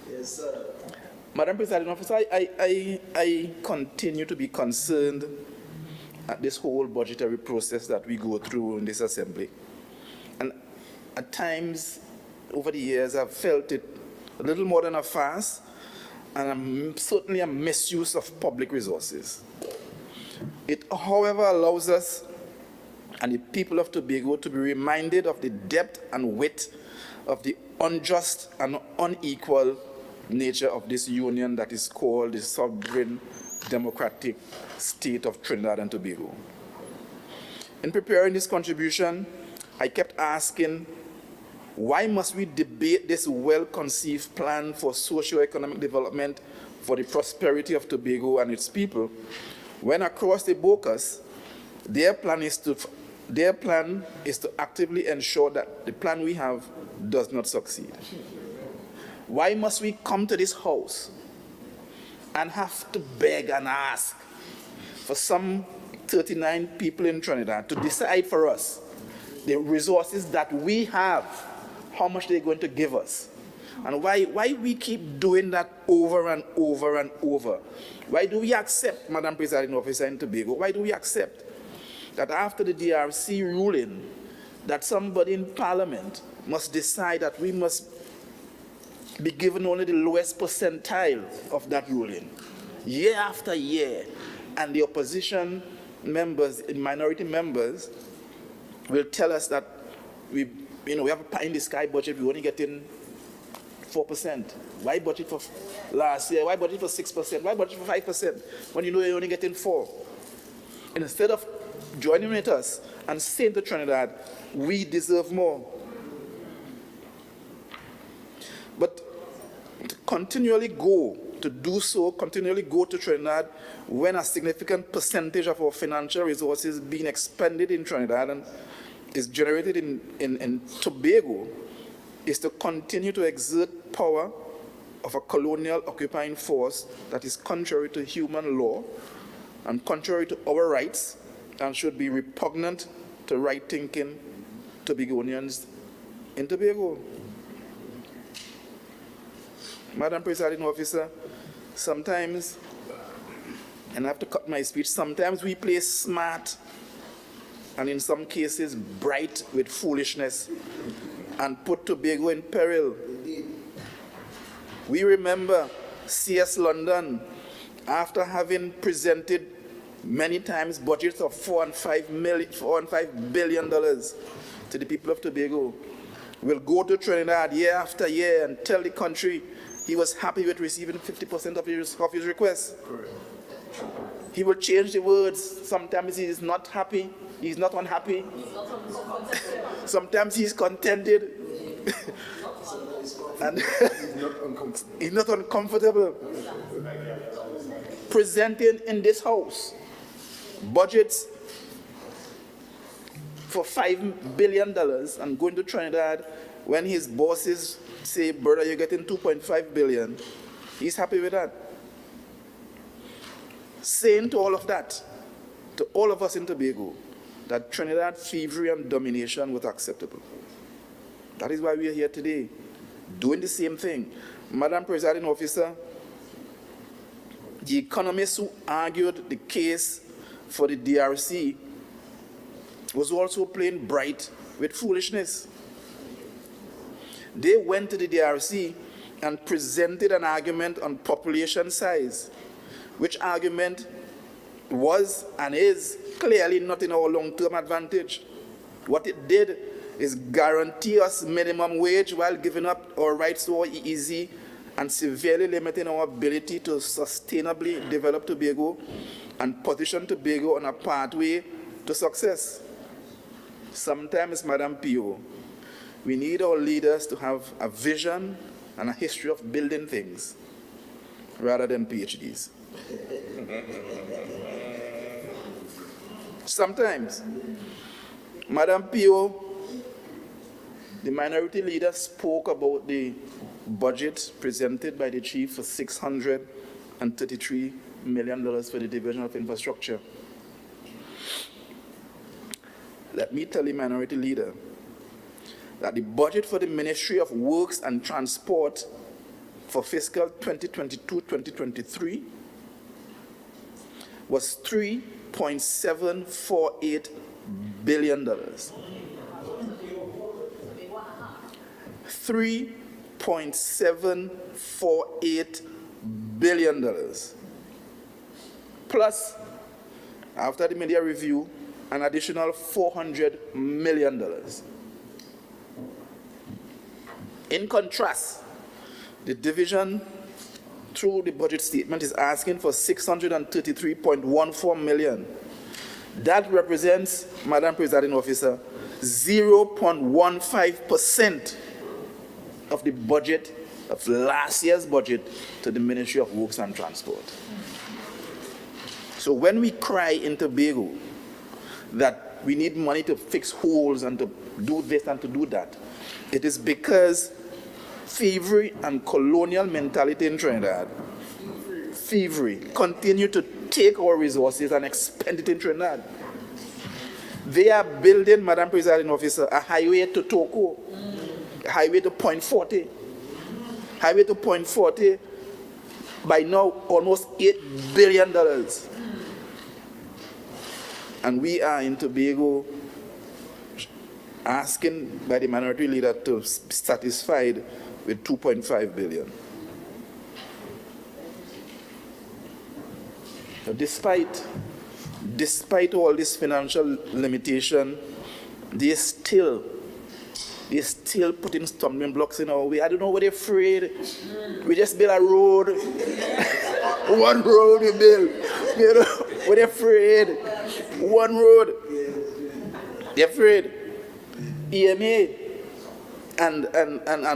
Yes, sir. Madam Presiding Officer, I continue to be concerned at this whole budgetary process that we go through in this assembly. And at times, over the years, I've felt it a little more than a farce, and certainly a misuse of public resources. It, however, allows us and the people of Tobago to be reminded of the depth and width of the unjust and unequal nature of this union that is called the sovereign democratic state of Trinidad and Tobago. In preparing this contribution, I kept asking, why must we debate this well-conceived plan for socio-economic development for the prosperity of Tobago and its people, when across the Bocas, their plan is to actively ensure that the plan we have does not succeed? Why must we come to this House and have to beg and ask for some 39 people in Trinidad to decide for us the resources that we have, how much they're going to give us? And why we keep doing that over and over and over? Why do we accept, Madam Presiding Officer in Tobago, why do we accept that after the DRC ruling, that somebody in Parliament must decide that we must be given only the lowest percentile of that ruling, year after year, and the opposition members, minority members, will tell us that we have a pie-in-the-sky budget, we only get in 4%. Why budget for last year? Why budget for 6%? Why budget for 5% when you know you're only getting 4%? And instead of joining with us and saying to Trinidad, we deserve more. But to continually go to Trinidad when a significant percentage of our financial resources being expended in Trinidad and is generated in Tobago, is to continue to exert power of a colonial occupying force that is contrary to human law and contrary to our rights and should be repugnant to right-thinking Tobagonians in Tobago. Madam Presiding Officer, sometimes, and I have to cut my speech, sometimes we play smart and in some cases bright with foolishness and put Tobago in peril. We remember C.S. London, after having presented many times budgets of $4 and $5 billion to the people of Tobago, will go to Trinidad year after year and tell the country he was happy with receiving 50% of his requests. He will change the words. Sometimes he is not happy. He's not unhappy. Sometimes he's contented. And he's not uncomfortable. Presenting in this house budgets for $5 billion and going to Trinidad when his bosses say, brother, you're getting 2.5 billion. He's happy with that. Saying to all of that, to all of us in Tobago, that Trinidad thievery and domination was acceptable. That is why we are here today, doing the same thing. Madam Presiding Officer, the economists who argued the case for the DRC was also playing bright with foolishness. They went to the DRC and presented an argument on population size, which argument was and is clearly not in our long-term advantage. What it did is guarantee us minimum wage while giving up our rights to our EEZ and severely limiting our ability to sustainably develop Tobago and position Tobago on a pathway to success. Sometimes, Madam P.O., we need our leaders to have a vision and a history of building things rather than PhDs. Sometimes, Madam P.O., the minority leader spoke about the budget presented by the chief for $633 million for the Division of Infrastructure. Let me tell the minority leader that the budget for the Ministry of Works and Transport for fiscal 2022-2023 was $3.748 billion. $3.748 billion. Plus, after the media review, an additional $400 million. In contrast, the division, through the budget statement, is asking for $633.14 million. That represents, Madam Presiding Officer, 0.15% of the budget of last year's budget to the Ministry of Works and Transport. So when we cry in Tobago that we need money to fix holes and to do this and to do that, it is because thievery and colonial mentality in Trinidad, thievery, continue to take our resources and expend it in Trinidad. They are building, Madam Presiding Officer, a highway to Toko, a highway to Point 40. Highway to Point 40, by now almost $8 billion. And we are in Tobago asking by the minority leader to be satisfied with $2.5 billion. So despite all this financial limitation, they still putting stumbling blocks in our way. I don't know what they're afraid. We just build a road. One road we build. You know, what they're afraid. One road. They're afraid. EMA and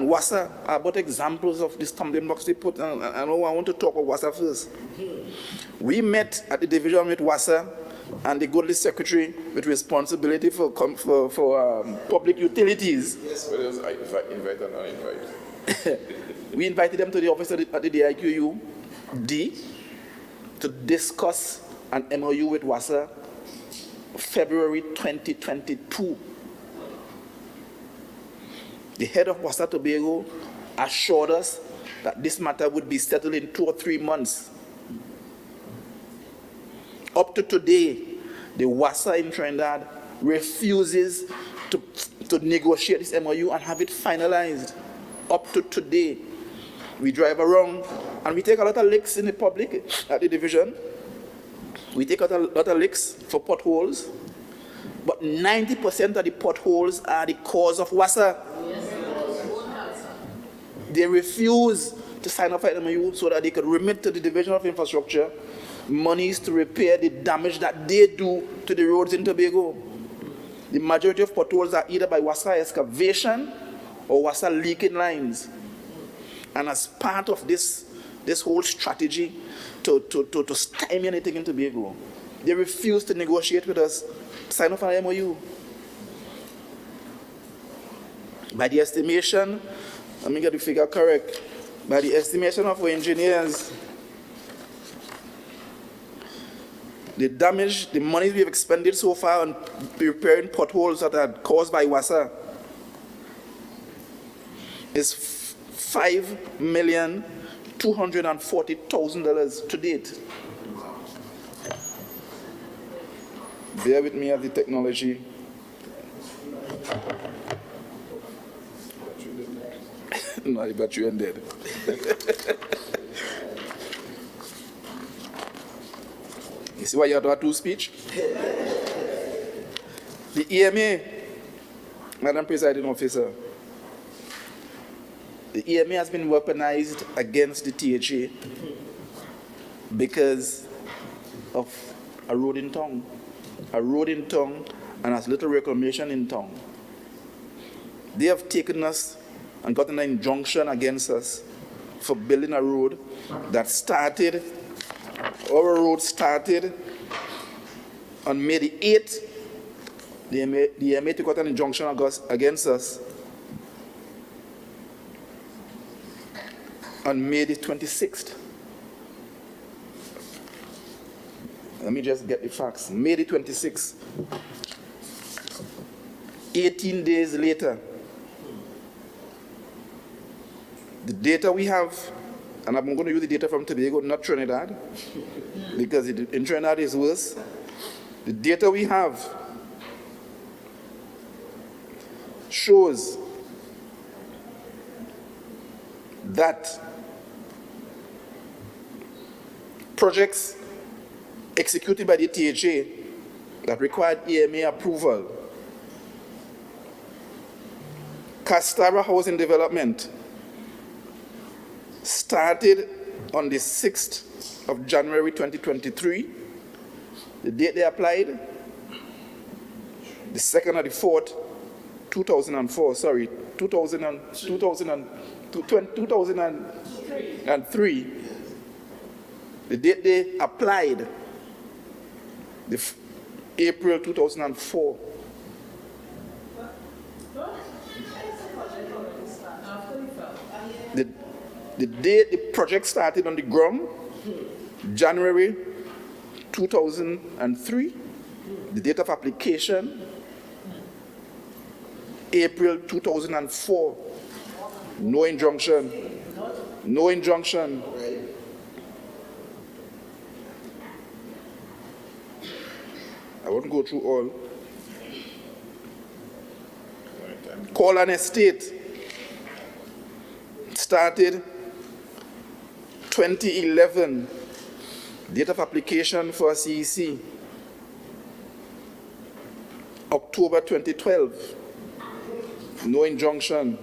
WASA are both examples of the stumbling blocks they put. And I want to talk about WASA first. We met at the division with WASA and the goodly secretary with responsibility for public utilities. Yes, but it was invite and uninvite. We invited them to the office at the DIQU-D to discuss an MOU with WASA February 2022. The head of WASA Tobago assured us that this matter would be settled in 2 or 3 months. Up to today, the WASA in Trinidad refuses to negotiate this MOU and have it finalized. Up to today, we drive around and we take a lot of licks in the public at the division. We take a lot of licks for potholes, but 90% of the potholes are the cause of WASA. They refuse to sign up for an MOU so that they could remit to the Division of Infrastructure monies to repair the damage that they do to the roads in Tobago. The majority of potholes are either by WASA excavation or WASA leaking lines. And as part of this whole strategy to stymie anything in Tobago, they refused to negotiate with us, sign off an MOU. By the estimation, let me get the figure correct, by the estimation of our engineers, the damage, the money we have expended so far on repairing potholes that are caused by WASA is $5,240,000 to date. Bear with me as the technology. No, I bet you ended. You see why you have to have two speech? The EMA, Madam Presiding Officer, the EMA has been weaponized against the THA because of a road in town. A road in town and as little reclamation in town. They have taken us and gotten an injunction against us for building a road that started, our road started on May the 8th. The EMA took out an injunction against us on May the 26th. Let me just get the facts. May the 26th. 18 days later, the data we have, and I'm going to use the data from Tobago, not Trinidad, because in Trinidad is worse. The data we have shows that projects executed by the THA that required EMA approval. Castara Housing Development started on the 6th of January 2023. The date they applied, the 2nd of the 4th, 2003. The date they applied, April 2004. The date the project started on the ground, January 2003. The date of application, April 2004. No injunction. No injunction. I won't go through all. Call an estate started 2011. Date of application for a CEC, October 2012. No injunction.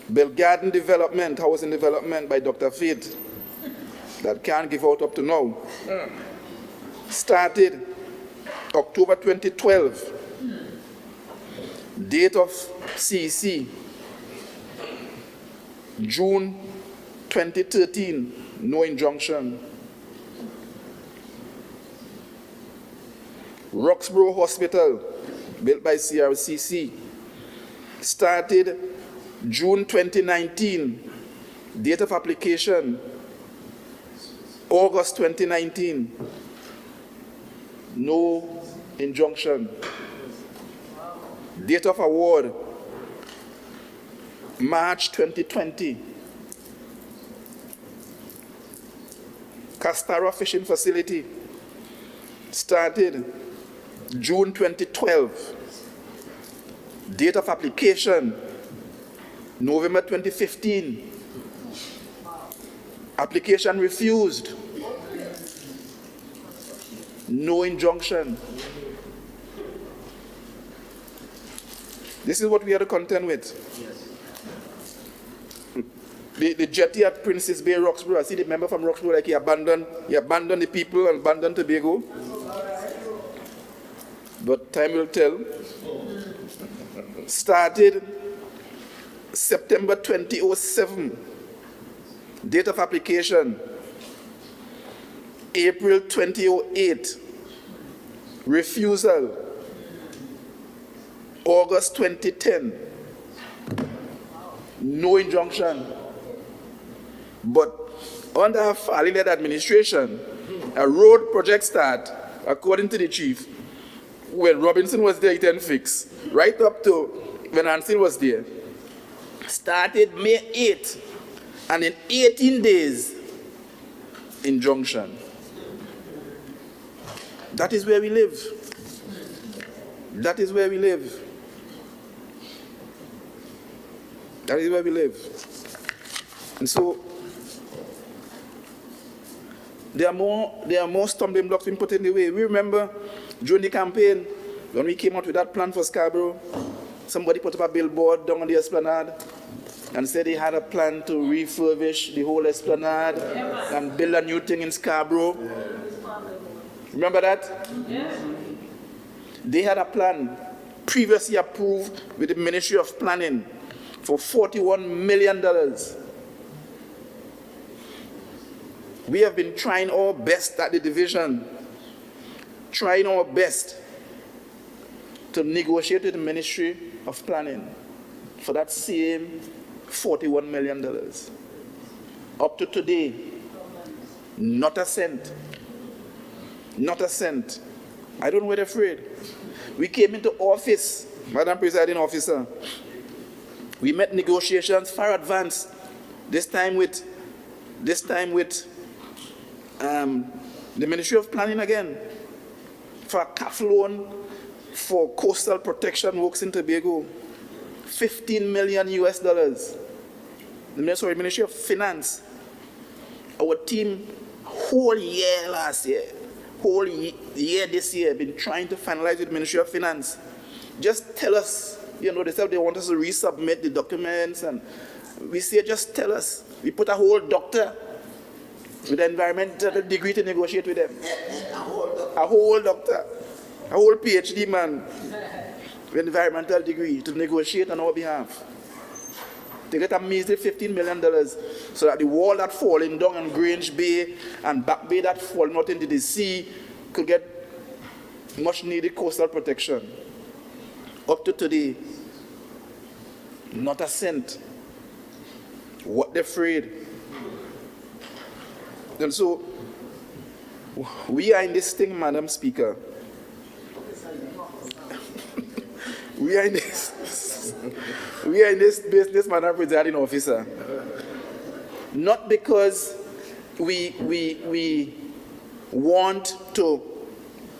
Belgarden Development, Housing Development by Dr. Faith, that can't give out up to now. Started October 2012. Date of CEC, June 2013. No injunction. Roxborough Hospital, built by CRCC, started June 2019. Date of application, August 2019. No injunction. Date of award, March 2020. Castara Fishing Facility started June 2012. Date of application, November 2015. Application refused. No injunction. This is what we are to contend with. The jetty at Princess Bay, Roxborough, I see the member from Roxborough, like he abandoned the people and abandoned Tobago. But time will tell. started September 2007. Date of application, April 2008. Refusal, August 2010. No injunction. But under a Farley-led administration, a road project start, according to the chief, when Robinson was there, it didn't fix, right up to when Ansel was there. Started May 8th, and in 18 days, injunction. That is where we live. That is where we live. That is where we live. And so, there are more stumbling blocks being put in the way. We remember during the campaign, when we came out with that plan for Scarborough, somebody put up a billboard down on the esplanade and said they had a plan to refurbish the whole esplanade and build a new thing in Scarborough. Remember that? Yes. They had a plan previously approved with the Ministry of Planning for $41 million. We have been trying our best at the division, trying our best to negotiate with the Ministry of Planning for that same $41 million. Up to today, not a cent. Not a cent. I don't know what they're afraid. We came into office, Madam Presiding Officer. We met negotiations far advanced. This time with the Ministry of Planning again for a CAF loan for coastal protection works in Tobago, $15 million US. The Ministry of Finance. Our team, whole year last year, whole year this year, been trying to finalize with the Ministry of Finance. Just tell us, they said they want us to resubmit the documents, and we say, just tell us. We put a whole doctor with an environmental degree to negotiate with them. A whole doctor, a whole PhD man with an environmental degree to negotiate on our behalf. They get a measly $15 million so that the wall that falling down on Grange Bay and Back Bay that falling out into the sea could get much needed coastal protection. Up to today, not a cent. What they're afraid. And so, we are in this thing, Madam Speaker. We are in this business, Madam Presiding Officer. Not because we want to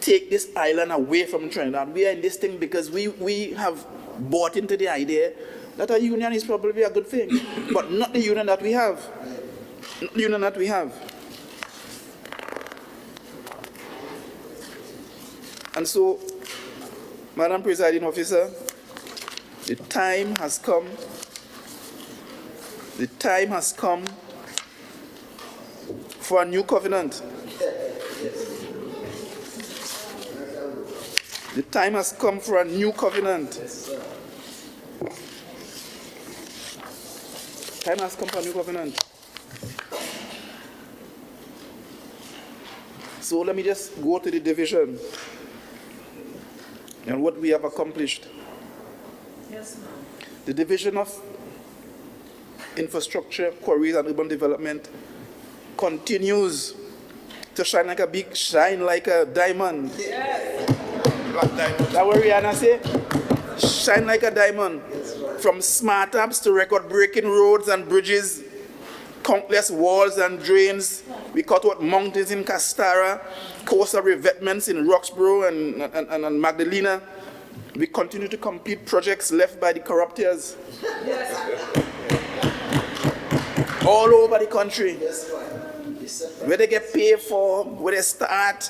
take this island away from Trinidad. We are in this thing because we have bought into the idea that a union is probably a good thing, but not the union that we have. Not the union that we have. And so, Madam Presiding Officer, the time has come. The time has come for a new covenant. The time has come for a new covenant. Time has come for a new covenant. So let me just go to the division and what we have accomplished. Yes, ma'am. The Division of Infrastructure, Quarries and Urban Development continues to shine like a diamond. Yes. Black diamond. That's what Rihanna say? Shine like a diamond. From smart apps to record-breaking roads and bridges, countless walls and drains. We cut out mountains in Castara, coastal revetments in Roxborough and Magdalena. We continue to complete projects left by the corruptors. Yes. All over the country. Where they get paid for, where they start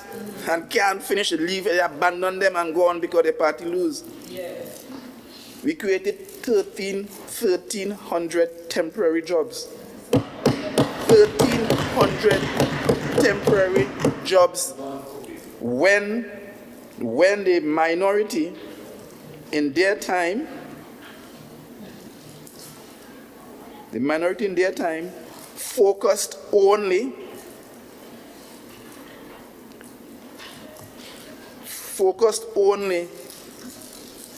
and can't finish, they leave, they abandon them and go on because the party lose. Yes. We created 1,300 temporary jobs. 1,300 temporary jobs when the minority in their time The minority in their time focused only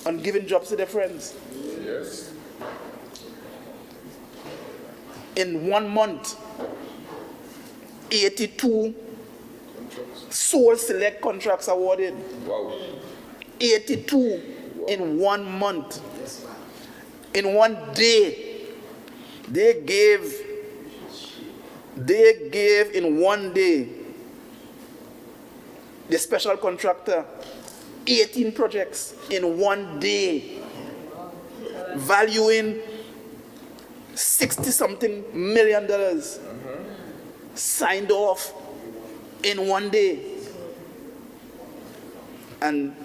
on giving jobs to their friends. Yes. In 1 month, 82 sole select contracts awarded. Wow. 82 in 1 month. In 1 day, they gave in 1 day, the special contractor 18 projects in 1 day, valuing $60-something million, signed off in 1 day. And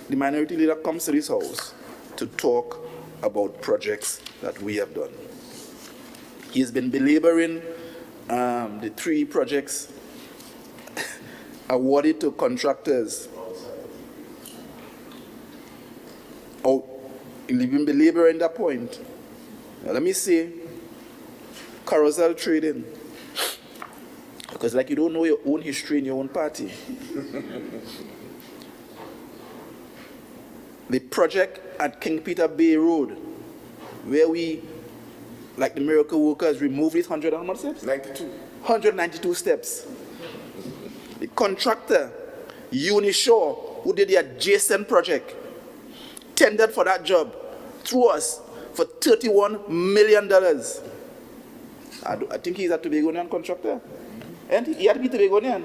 the minority leader comes to this house to talk about projects that we have done. He's been belaboring the 3 projects awarded to contractors. Oh, he's been belaboring that point. Now, let me say, carousel trading. Because like you don't know your own history in your own party. The project at King Peter Bay Road, where we, like the miracle workers, removed these 100 how much steps? 192 steps. The contractor, Unishore, who did the adjacent project, tendered for that job through us for $31 million. I think he's a Tobagonian contractor. And he had to be Tobagonian.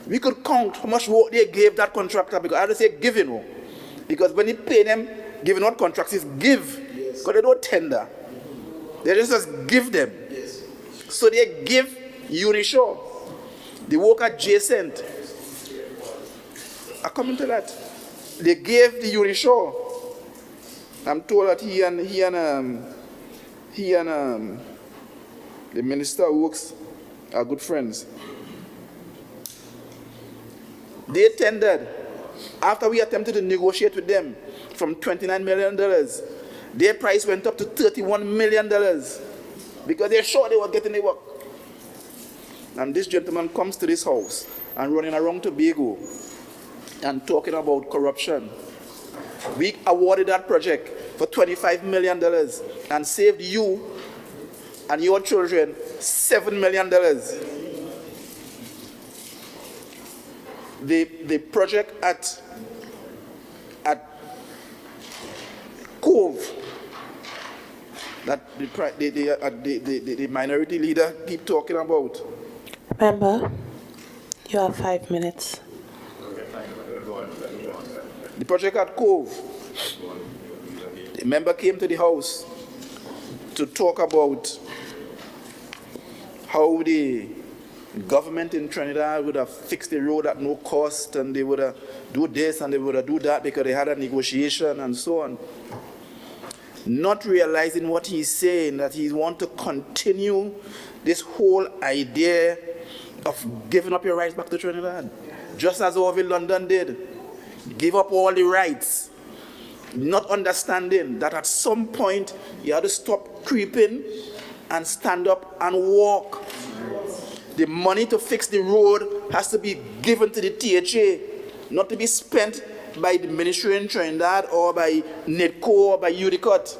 We could count how much work they gave that contractor, because I had to say giving. Because when you pay them, giving out contracts is give. Because they don't tender. They just give them. So they give Unishore. The work adjacent. I come into that. They gave the Unishore. I'm told that he and the minister who works are good friends. They tendered, after we attempted to negotiate with them, from $29 million, their price went up to $31 million because they're sure they were getting the work. And this gentleman comes to this house and running around Tobago and talking about corruption. We awarded that project for $25 million and saved you and your children $7 million. The project at Cove that the minority leader keep talking about. Member, you have 5 minutes. The project at Cove, the member came to the house to talk about how the government in Trinidad would have fixed the road at no cost, and they would have do this and they would have do that because they had a negotiation and so on. Not realizing what he's saying, that he wants to continue this whole idea of giving up your rights back to Trinidad, just as Orville London did. Give up all the rights, not understanding that at some point you have to stop creeping and stand up and walk. The money to fix the road has to be given to the THA, not to be spent by the ministry in Trinidad or by NEDCO or by UDICOT.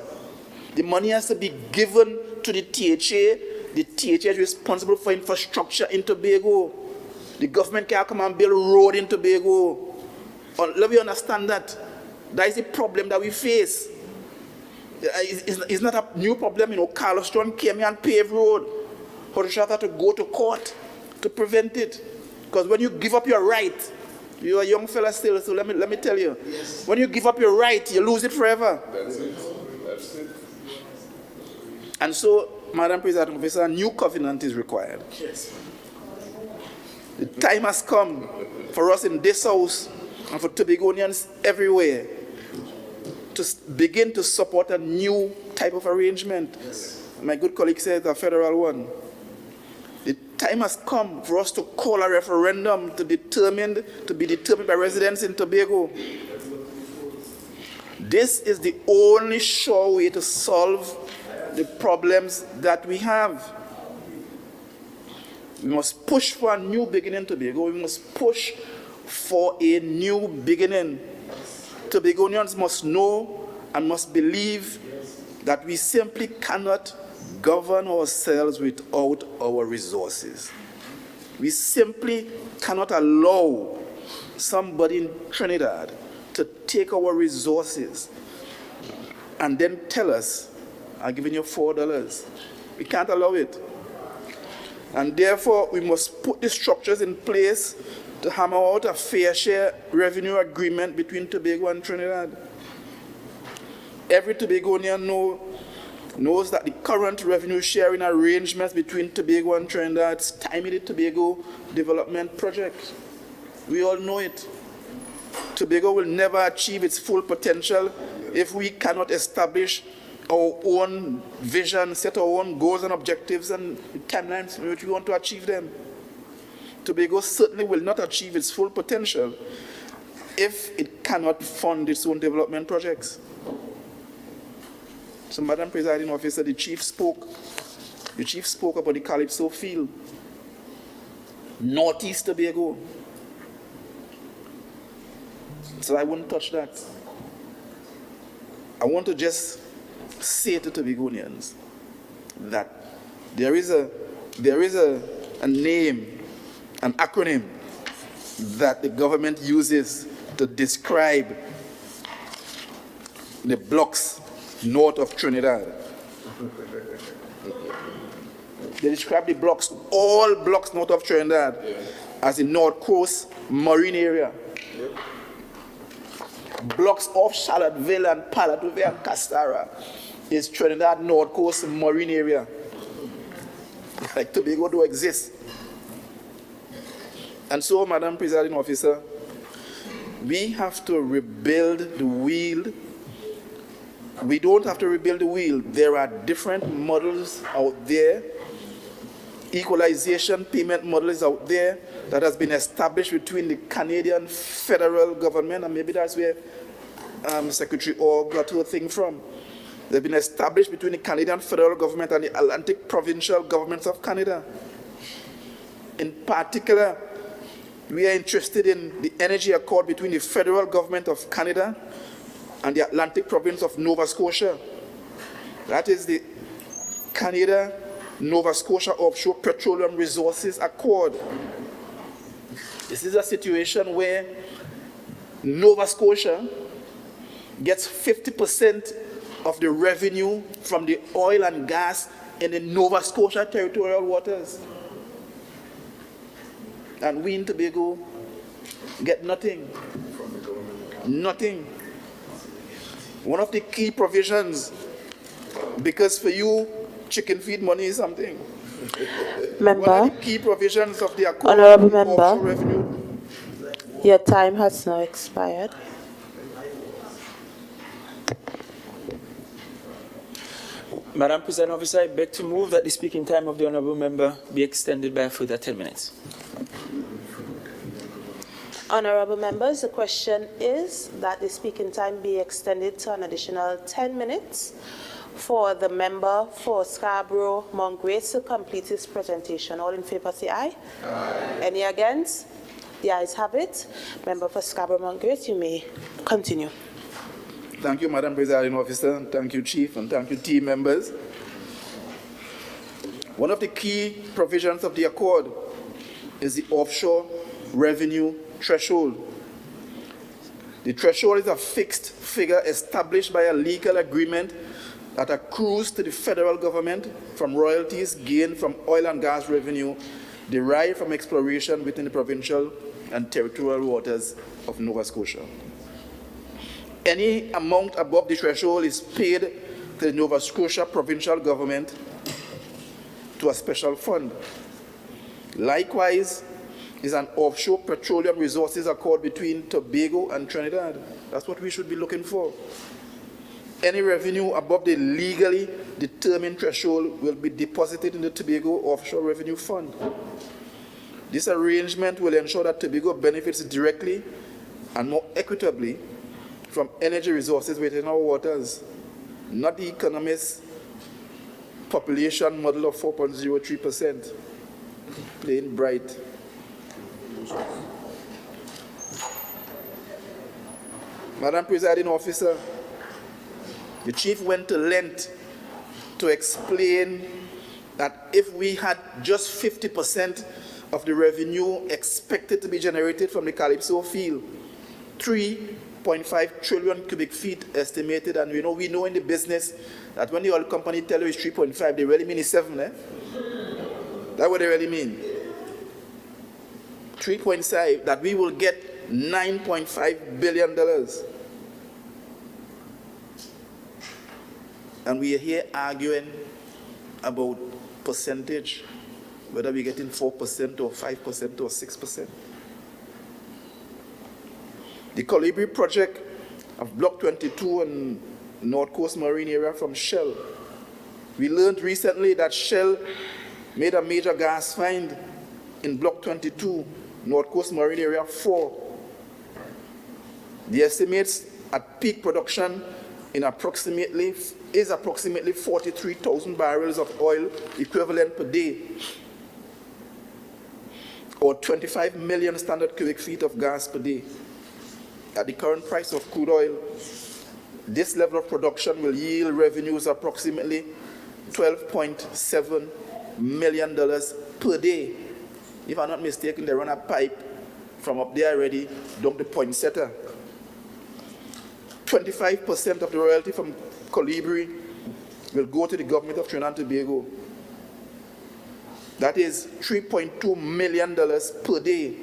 The money has to be given to the THA. The THA is responsible for infrastructure in Tobago. The government can't come and build a road in Tobago. Let me understand that. That is the problem that we face. It's not a new problem. Carlos John came here and paved road. Horizontal had to go to court to prevent it. Because when you give up your right, you're a young fella still, so let me tell you. Yes. When you give up your right, you lose it forever. That's it. That's it. And so, Madam Presiding Officer, a new covenant is required. Yes. The time has come for us in this house and for Tobagonians everywhere to begin to support a new type of arrangement. Yes. My good colleague said a federal one. The time has come for us to call a referendum to be determined by residents in Tobago. This is the only sure way to solve the problems that we have. We must push for a new beginning, Tobago. We must push for a new beginning. Tobagonians must know and must believe that we simply cannot govern ourselves without our resources. We simply cannot allow somebody in Trinidad to take our resources and then tell us, I'm giving you $4. We can't allow it. And therefore, we must put the structures in place to hammer out a fair share revenue agreement between Tobago and Trinidad. Every Tobagonian knows that the current revenue sharing arrangements between Tobago and Trinidad stymie the Tobago development project. We all know it. Tobago will never achieve its full potential if we cannot establish our own vision, set our own goals and objectives and timelines in which we want to achieve them. Tobago certainly will not achieve its full potential if it cannot fund its own development projects. So, Madam Presiding Officer, the Chief spoke about the Calypso field, Northeast Tobago. So I wouldn't touch that. I want to just say to Tobagonians that there is a name, an acronym that the government uses to describe the blocks north of Trinidad. They describe the blocks, all blocks north of Trinidad, as the North Coast Marine Area. Blocks off Charlottesville and Palatove and Castara is Trinidad North Coast Marine Area. Like Tobago don't exist. And so, Madam Presiding Officer, we have to rebuild the wheel. We don't have to rebuild the wheel. There are different models out there. Equalization payment models out there that has been established between the Canadian federal government, and maybe that's where Secretary Orr got her thing from. They've been established between the Canadian federal government and the Atlantic provincial governments of Canada. In particular, we are interested in the energy accord between the federal government of Canada and the Atlantic province of Nova Scotia. That is the Canada-Nova Scotia Offshore Petroleum Resources Accord. This is a situation where Nova Scotia gets 50% of the revenue from the oil and gas in the Nova Scotia territorial waters. And we in Tobago get nothing. Nothing. One of the key provisions, because for you, chicken feed money is something. Member, one of the key provisions of the accord, Honorable Member, offshore revenue. your time has now expired. Madam Presiding Officer, I beg to move that the speaking time of the Honourable Member be extended by a further 10 minutes. Honorable members, the question is that the speaking time be extended to an additional 10 minutes for the member for Scarborough Mount Grace to complete his presentation. All in favor say aye. Aye. Any against? The ayes have it. Member for Scarborough Mount Grace, you may continue. Thank you, Madam Presiding Officer. Thank you, Chief, and thank you, team members. One of the key provisions of the accord is the offshore revenue threshold. The threshold is a fixed figure established by a legal agreement that accrues to the federal government from royalties gained from oil and gas revenue derived from exploration within the provincial and territorial waters of Nova Scotia. Any amount above the threshold is paid to the Nova Scotia provincial government to a special fund. Likewise, is an offshore petroleum resources accord between Tobago and Trinidad. That's what we should be looking for. Any revenue above the legally determined threshold will be deposited in the Tobago Offshore Revenue Fund. This arrangement will ensure that Tobago benefits directly and more equitably from energy resources within our waters, not the economists population model of 4.03%. Plain bright. Madam Presiding Officer, the chief went to length to explain that if we had just 50% of the revenue expected to be generated from the Calypso field, 3.5 trillion cubic feet estimated, and we know in the business that when the oil company tell you it's 3.5, they really mean it's 7, eh? That's what they really mean. 3.5, that we will get $9.5 billion. And we are here arguing about percentage, whether we're getting 4% or 5% or 6%. The Colibri project of Block 22 and North Coast Marine Area from Shell. We learned recently that Shell made a major gas find in Block 22, North Coast Marine Area 4. The estimates at peak production is approximately 43,000 barrels of oil equivalent per day, or 25 million standard cubic feet of gas per day. At the current price of crude oil, this level of production will yield revenues approximately $12.7 million per day. If I'm not mistaken, they run a pipe from up there already down to Poinsettia. 25% of the royalty from Colibri will go to the government of Trinidad and Tobago. That is $3.2 million per day.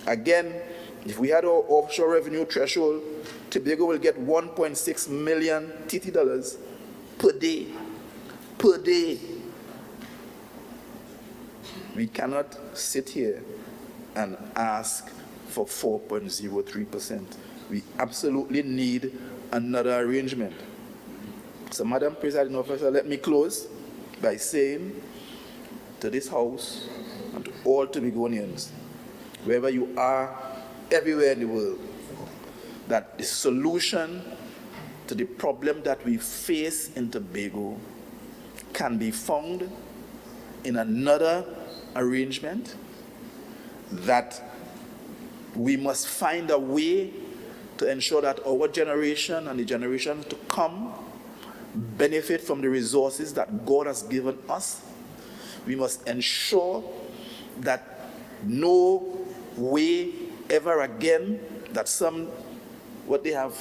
Again, if we had our offshore revenue threshold, Tobago will get $1.6 million TT dollars per day. Per day. We cannot sit here and ask for 4.03%. We absolutely need another arrangement. So, Madam Presiding Officer, let me close by saying to this House and to all Tobagonians, wherever you are, everywhere in the world, that the solution to the problem that we face in Tobago can be found in another arrangement, that we must find a way to ensure that our generation and the generations to come benefit from the resources that God has given us. We must ensure that no way ever again that what they have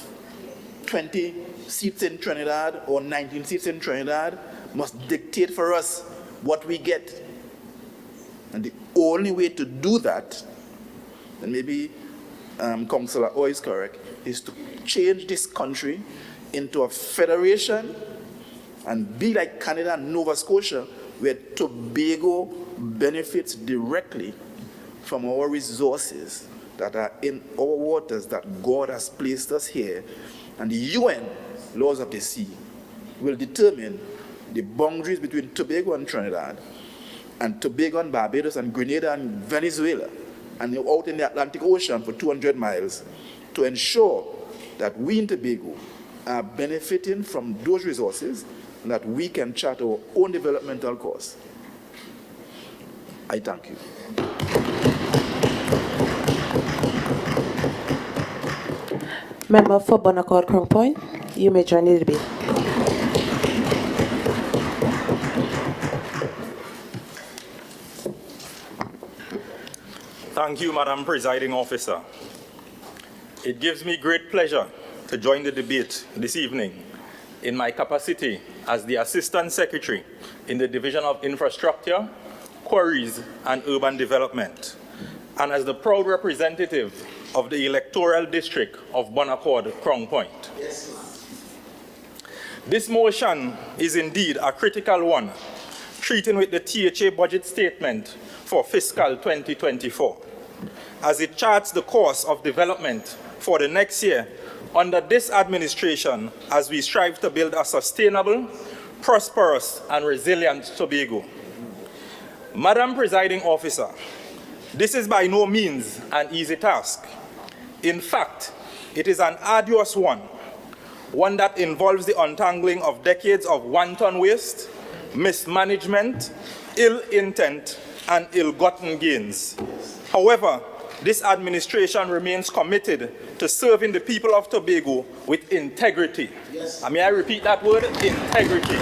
20 seats in Trinidad or 19 seats in Trinidad must dictate for us what we get. And the only way to do that, and maybe Councillor O is correct, is to change this country into a federation and be like Canada and Nova Scotia, where Tobago benefits directly from our resources that are in our waters that God has placed us here. And the UN laws of the sea will determine the boundaries between Tobago and Trinidad, and Tobago and Barbados and Grenada and Venezuela, and out in the Atlantic Ocean for 200 miles, to ensure that we in Tobago are benefiting from those resources and that we can chart our own developmental course. I thank you. Member for Bonaccord Crown Point, you may join the debate. Thank you, Madam Presiding Officer. It gives me great pleasure to join the debate this evening in my capacity as the Assistant Secretary in the Division of Infrastructure, Quarries and Urban Development, and as the proud representative of the electoral district of Bonaccord Crown Point. This motion is indeed a critical one, treating with the THA budget statement for fiscal 2024, as it charts the course of development for the next year under this administration as we strive to build a sustainable, prosperous, and resilient Tobago. Madam Presiding Officer, this is by no means an easy task. In fact, it is an arduous one that involves the untangling of decades of wanton waste mismanagement, ill intent, and ill-gotten gains. However, this administration remains committed to serving the people of Tobago with integrity. Yes. May I repeat that word? Integrity.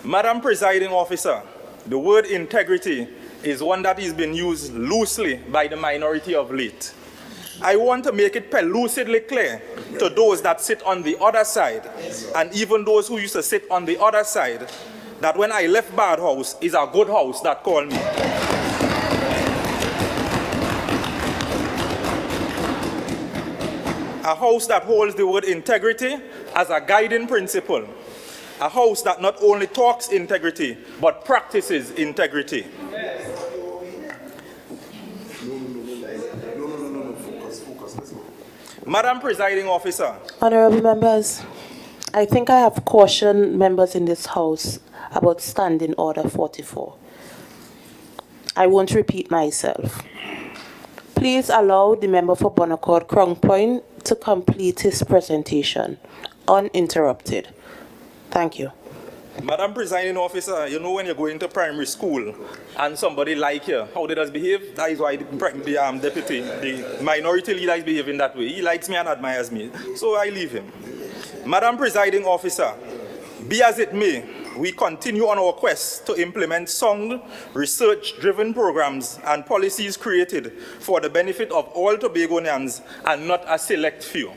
Madam Presiding Officer, the word integrity is one that has been used loosely by the minority of late. I want to make it pellucidly clear to those that sit on the other side, and even those who used to sit on the other side, that when I left Bad House, is a good house that called me. A house that holds the word integrity as a guiding principle. A house that not only talks integrity, but practices integrity. Madam Presiding Officer. Honorable members, I think I have cautioned members in this House about Standing Order 44. I won't repeat myself. Please allow the member for Bonaccord Crown Point to complete his presentation uninterrupted. Thank you. Madam Presiding Officer, you know when you go into primary school and somebody like you, how they does behave? That is why the deputy, the minority leader is behaving that way. He likes me and admires me, so I leave him. Madam Presiding Officer, be as it may, we continue on our quest to implement sound, research-driven programs and policies created for the benefit of all Tobagonians and not a select few.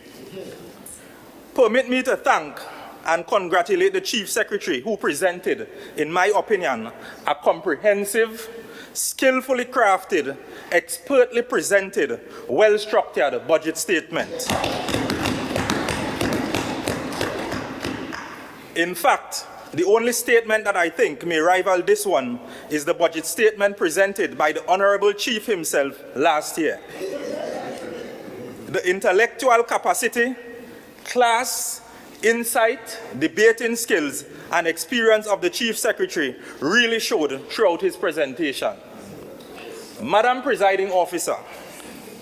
Permit me to thank and congratulate the Chief Secretary who presented, in my opinion, a comprehensive, skillfully crafted, expertly presented, well-structured budget statement. In fact, the only statement that I think may rival this one is the budget statement presented by the Honorable Chief himself last year. The intellectual capacity, class, insight, debating skills, and experience of the Chief Secretary really showed throughout his presentation. Madam Presiding Officer,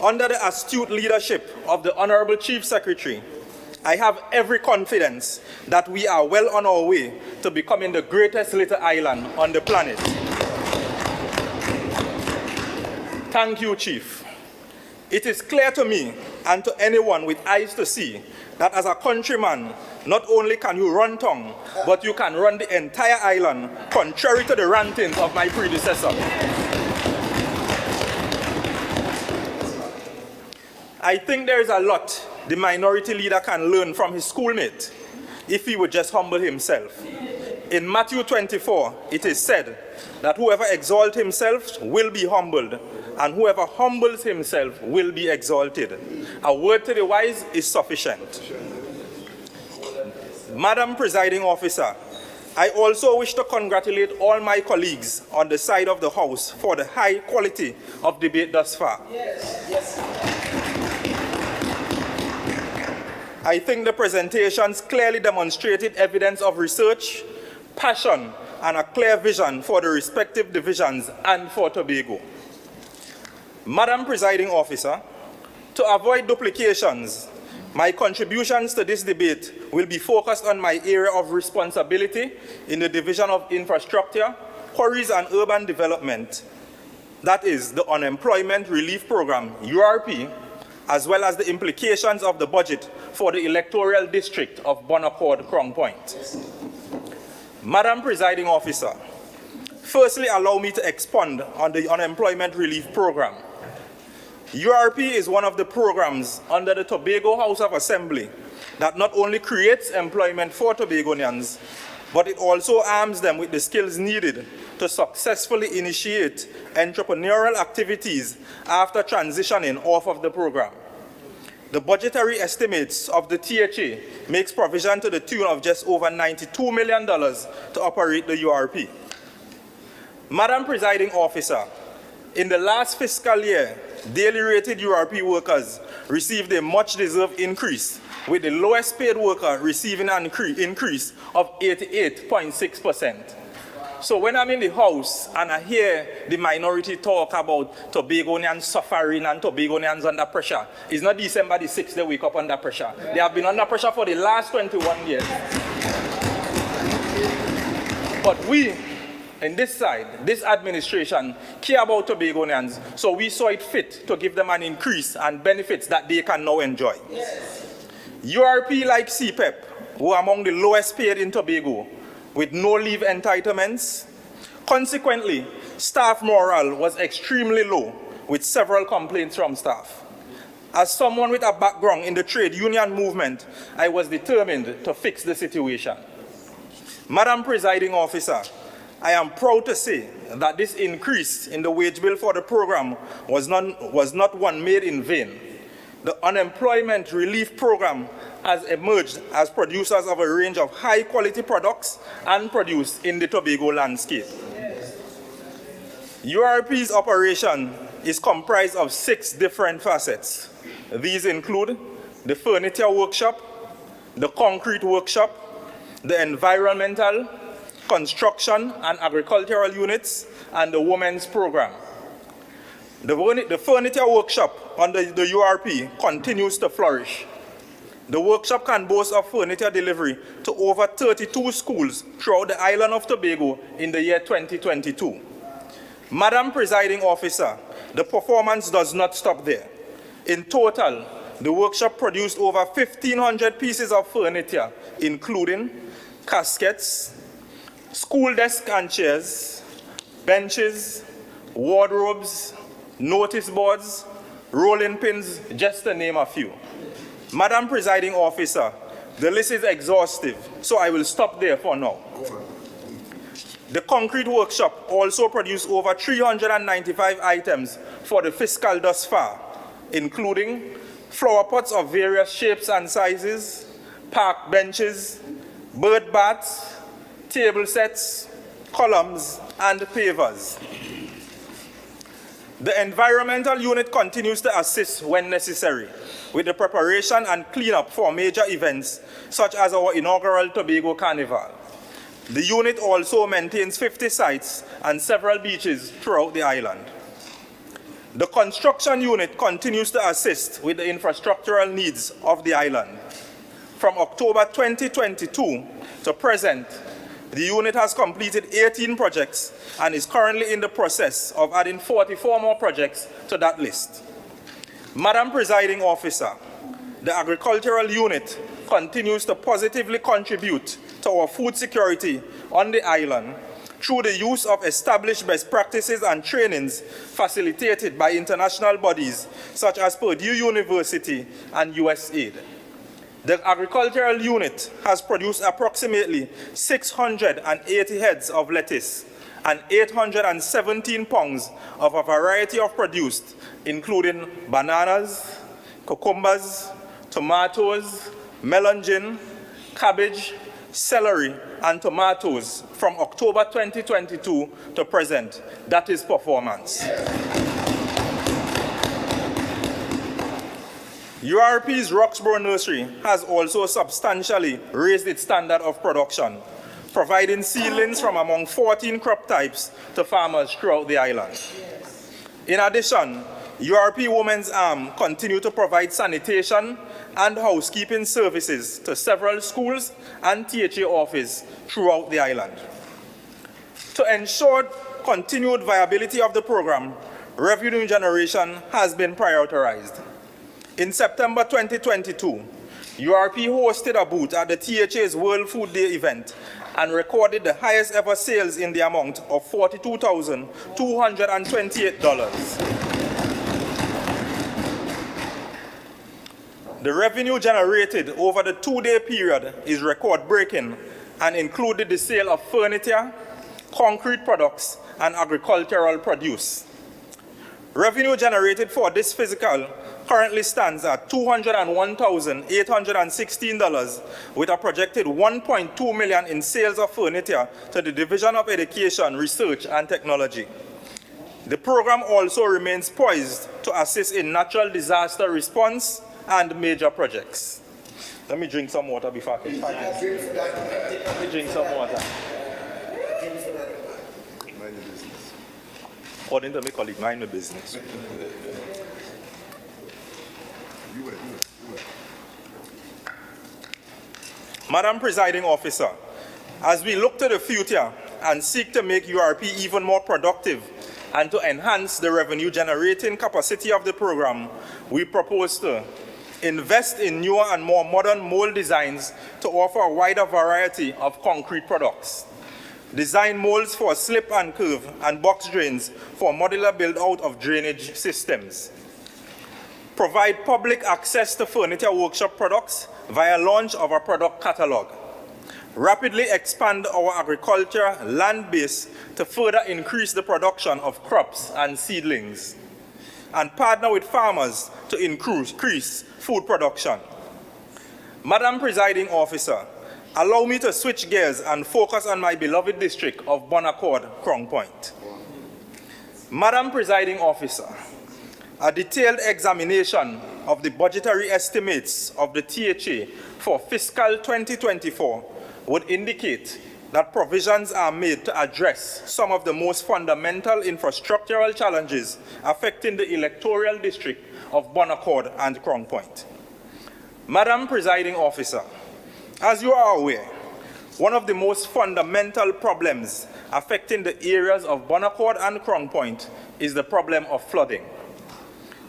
under the astute leadership of the Honorable Chief Secretary, I have every confidence that we are well on our way to becoming the greatest little island on the planet. Thank you, Chief. It is clear to me and to anyone with eyes to see that as a countryman, not only can you run tongue, but you can run the entire island, contrary to the rantings of my predecessor. I think there is a lot the minority leader can learn from his schoolmate if he would just humble himself. In Matthew 24, it is said that whoever exalts himself will be humbled, and whoever humbles himself will be exalted. A word to the wise is sufficient. Madam Presiding Officer, I also wish to congratulate all my colleagues on the side of the House for the high quality of debate thus far. Yes. I think the presentations clearly demonstrated evidence of research, passion, and a clear vision for the respective divisions and for Tobago. Madam Presiding Officer, to avoid duplications, my contributions to this debate will be focused on my area of responsibility in the Division of Infrastructure, Quarries and Urban Development, that is the Unemployment Relief Program, URP, as well as the implications of the budget for the electoral district of Bonaccord Crown Point. Madam Presiding Officer, firstly allow me to expand on the Unemployment Relief Program. URP is one of the programs under the Tobago House of Assembly that not only creates employment for Tobagonians, but it also arms them with the skills needed to successfully initiate entrepreneurial activities after transitioning off of the program. The budgetary estimates of the THA makes provision to the tune of just over $92 million to operate the URP. Madam Presiding Officer, in the last fiscal year, daily rated URP workers received a much-deserved increase, with the lowest paid worker receiving an increase of 88.6%. So when I'm in the House and I hear the minority talk about Tobagonians suffering and Tobagonians under pressure, it's not December the 6th they wake up under pressure. They have been under pressure for the last 21 years. But we, in this side, this administration, care about Tobagonians, so we saw it fit to give them an increase and benefits that they can now enjoy. URP like CPEP were among the lowest paid in Tobago, with no leave entitlements. Consequently, staff morale was extremely low, with several complaints from staff. As someone with a background in the trade union movement, I was determined to fix the situation. Madam Presiding Officer, I am proud to say that this increase in the wage bill for the program was not one made in vain. The Unemployment Relief Program has emerged as producers of a range of high-quality products and produce in the Tobago landscape. URP's operation is comprised of 6 different facets. These include the furniture workshop, the concrete workshop, the environmental, construction and agricultural units, and the women's program. The furniture workshop under the URP continues to flourish. The workshop can boast of furniture delivery to over 32 schools throughout the island of Tobago in the year 2022. Madam Presiding Officer, the performance does not stop there. In total, the workshop produced over 1,500 pieces of furniture, including caskets, school desks and chairs, benches, wardrobes, notice boards, rolling pins, just to name a few. Madam Presiding Officer, the list is exhaustive, so I will stop there for now. The concrete workshop also produced over 395 items for the fiscal thus far, including flower pots of various shapes and sizes, park benches, bird baths, table sets, columns, and pavers. The environmental unit continues to assist when necessary with the preparation and cleanup for major events such as our inaugural Tobago Carnival. The unit also maintains 50 sites and several beaches throughout the island. The construction unit continues to assist with the infrastructural needs of the island. From October 2022 to present, the unit has completed 18 projects and is currently in the process of adding 44 more projects to that list. Madam Presiding Officer, the agricultural unit continues to positively contribute to our food security on the island through the use of established best practices and trainings facilitated by international bodies such as Purdue University and USAID. The agricultural unit has produced approximately 680 heads of lettuce and 817 pounds of a variety of produce, including bananas, cucumbers, tomatoes, melon, cabbage, celery, and tomatoes from October 2022 to present. That is performance. URP's Roxborough Nursery has also substantially raised its standard of production, providing seedlings from among 14 crop types to farmers throughout the island. In addition, URP Women's Arm continue to provide sanitation and housekeeping services to several schools and THA offices throughout the island. To ensure continued viability of the program, revenue generation has been prioritized. In September 2022, URP hosted a booth at the THA's World Food Day event and recorded the highest ever sales in the amount of $42,228. The revenue generated over the 2-day period is record-breaking and included the sale of furniture, concrete products, and agricultural produce. Revenue generated for this fiscal currently stands at $201,816 with a projected $1.2 million in sales of furniture to the Division of Education, Research and Technology. The program also remains poised to assist in natural disaster response and major projects. Let me drink some water before I can find it. Let me drink some water. According to my colleague, mind the business. Madam Presiding Officer, As we look to the future and seek to make URP even more productive and to enhance the revenue generating capacity of the program, we propose to invest in newer and more modern mold designs to offer a wider variety of concrete products. Design molds for slip and curve and box drains for modular build-out of drainage systems. Provide public access to furniture workshop products via launch of a product catalog. Rapidly expand our agriculture land base to further increase the production of crops and seedlings. And partner with farmers to increase food production. Madam Presiding Officer, allow me to switch gears and focus on my beloved district of Bon Accord, Crown Point. Madam Presiding Officer, a detailed examination of the budgetary estimates of the THA for fiscal 2024 would indicate that provisions are made to address some of the most fundamental infrastructural challenges affecting the electoral district of Bon Accord and Crown Point. Madam Presiding Officer, as you are aware, one of the most fundamental problems affecting the areas of Bon Accord and Crown Point is the problem of flooding.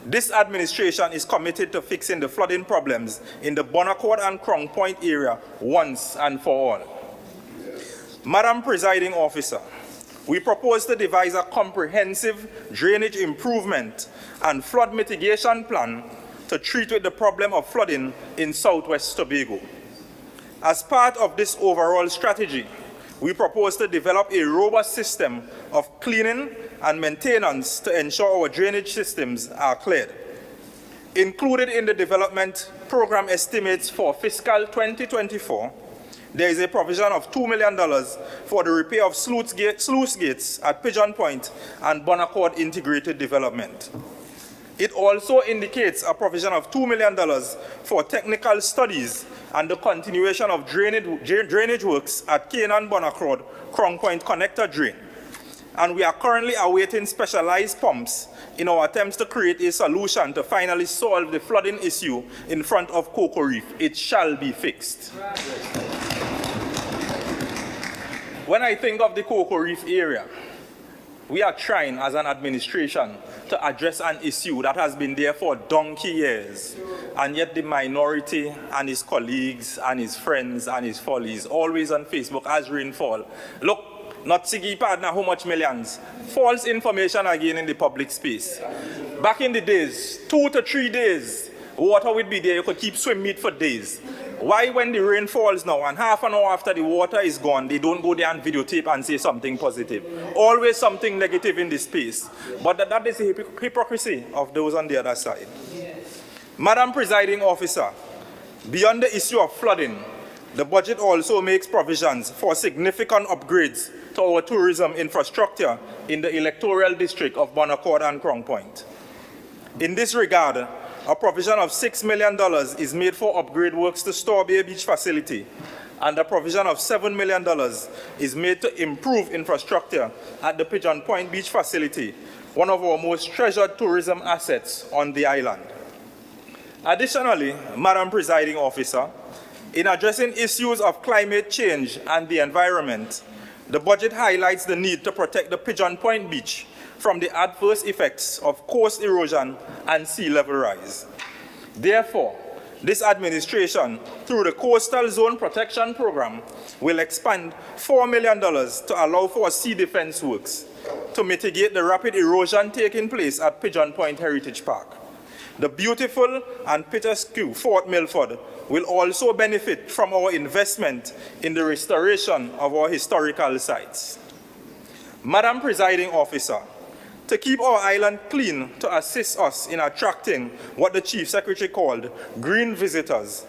This administration is committed to fixing the flooding problems in the Bon Accord and Crown Point area once and for all. Madam Presiding Officer, we propose to devise a comprehensive drainage improvement and flood mitigation plan to treat with the problem of flooding in Southwest Tobago. As part of this overall strategy, we propose to develop a robust system of cleaning and maintenance to ensure our drainage systems are cleared. Included in the development program estimates for fiscal 2024, there is a provision of $2 million for the repair of sluice gates at Pigeon Point and Bon Accord Integrated Development. It also indicates a provision of $2 million for technical studies and the continuation of drainage works at Canaan Bon Accord Crown Point Connector Drain. And we are currently awaiting specialized pumps in our attempts to create a solution to finally solve the flooding issue in front of Cocoa Reef. It shall be fixed. When I think of the Cocoa Reef area, we are trying as an administration to address an issue that has been there for donkey years, and yet the minority and his colleagues and his friends and his follies always on Facebook as rainfall. Look, not Sigi partner, how much millions? False information again in the public space. Back in the days, 2 to 3 days, water would be there, you could keep swim meet for days. Why when the rain falls now and half an hour after the water is gone, they don't go there and videotape and say something positive? Always something negative in this space. But that is the hypocrisy of those on the other side. Madam Presiding Officer, beyond the issue of flooding, the budget also makes provisions for significant upgrades to our tourism infrastructure in the electoral district of Bon Accord and Crown Point. In this regard, a provision of $6 million is made for upgrade works to Store Bay Beach facility, and a provision of $7 million is made to improve infrastructure at the Pigeon Point Beach facility, one of our most treasured tourism assets on the island. Additionally, Madam Presiding Officer, in addressing issues of climate change and the environment, the budget highlights the need to protect the Pigeon Point Beach from the adverse effects of coast erosion and sea level rise. Therefore, this administration, through the Coastal Zone Protection Program, will expand $4 million to allow for sea defense works to mitigate the rapid erosion taking place at Pigeon Point Heritage Park. The beautiful and picturesque Fort Milford will also benefit from our investment in the restoration of our historical sites. Madam Presiding Officer, to keep our island clean to assist us in attracting what the Chief Secretary called green visitors,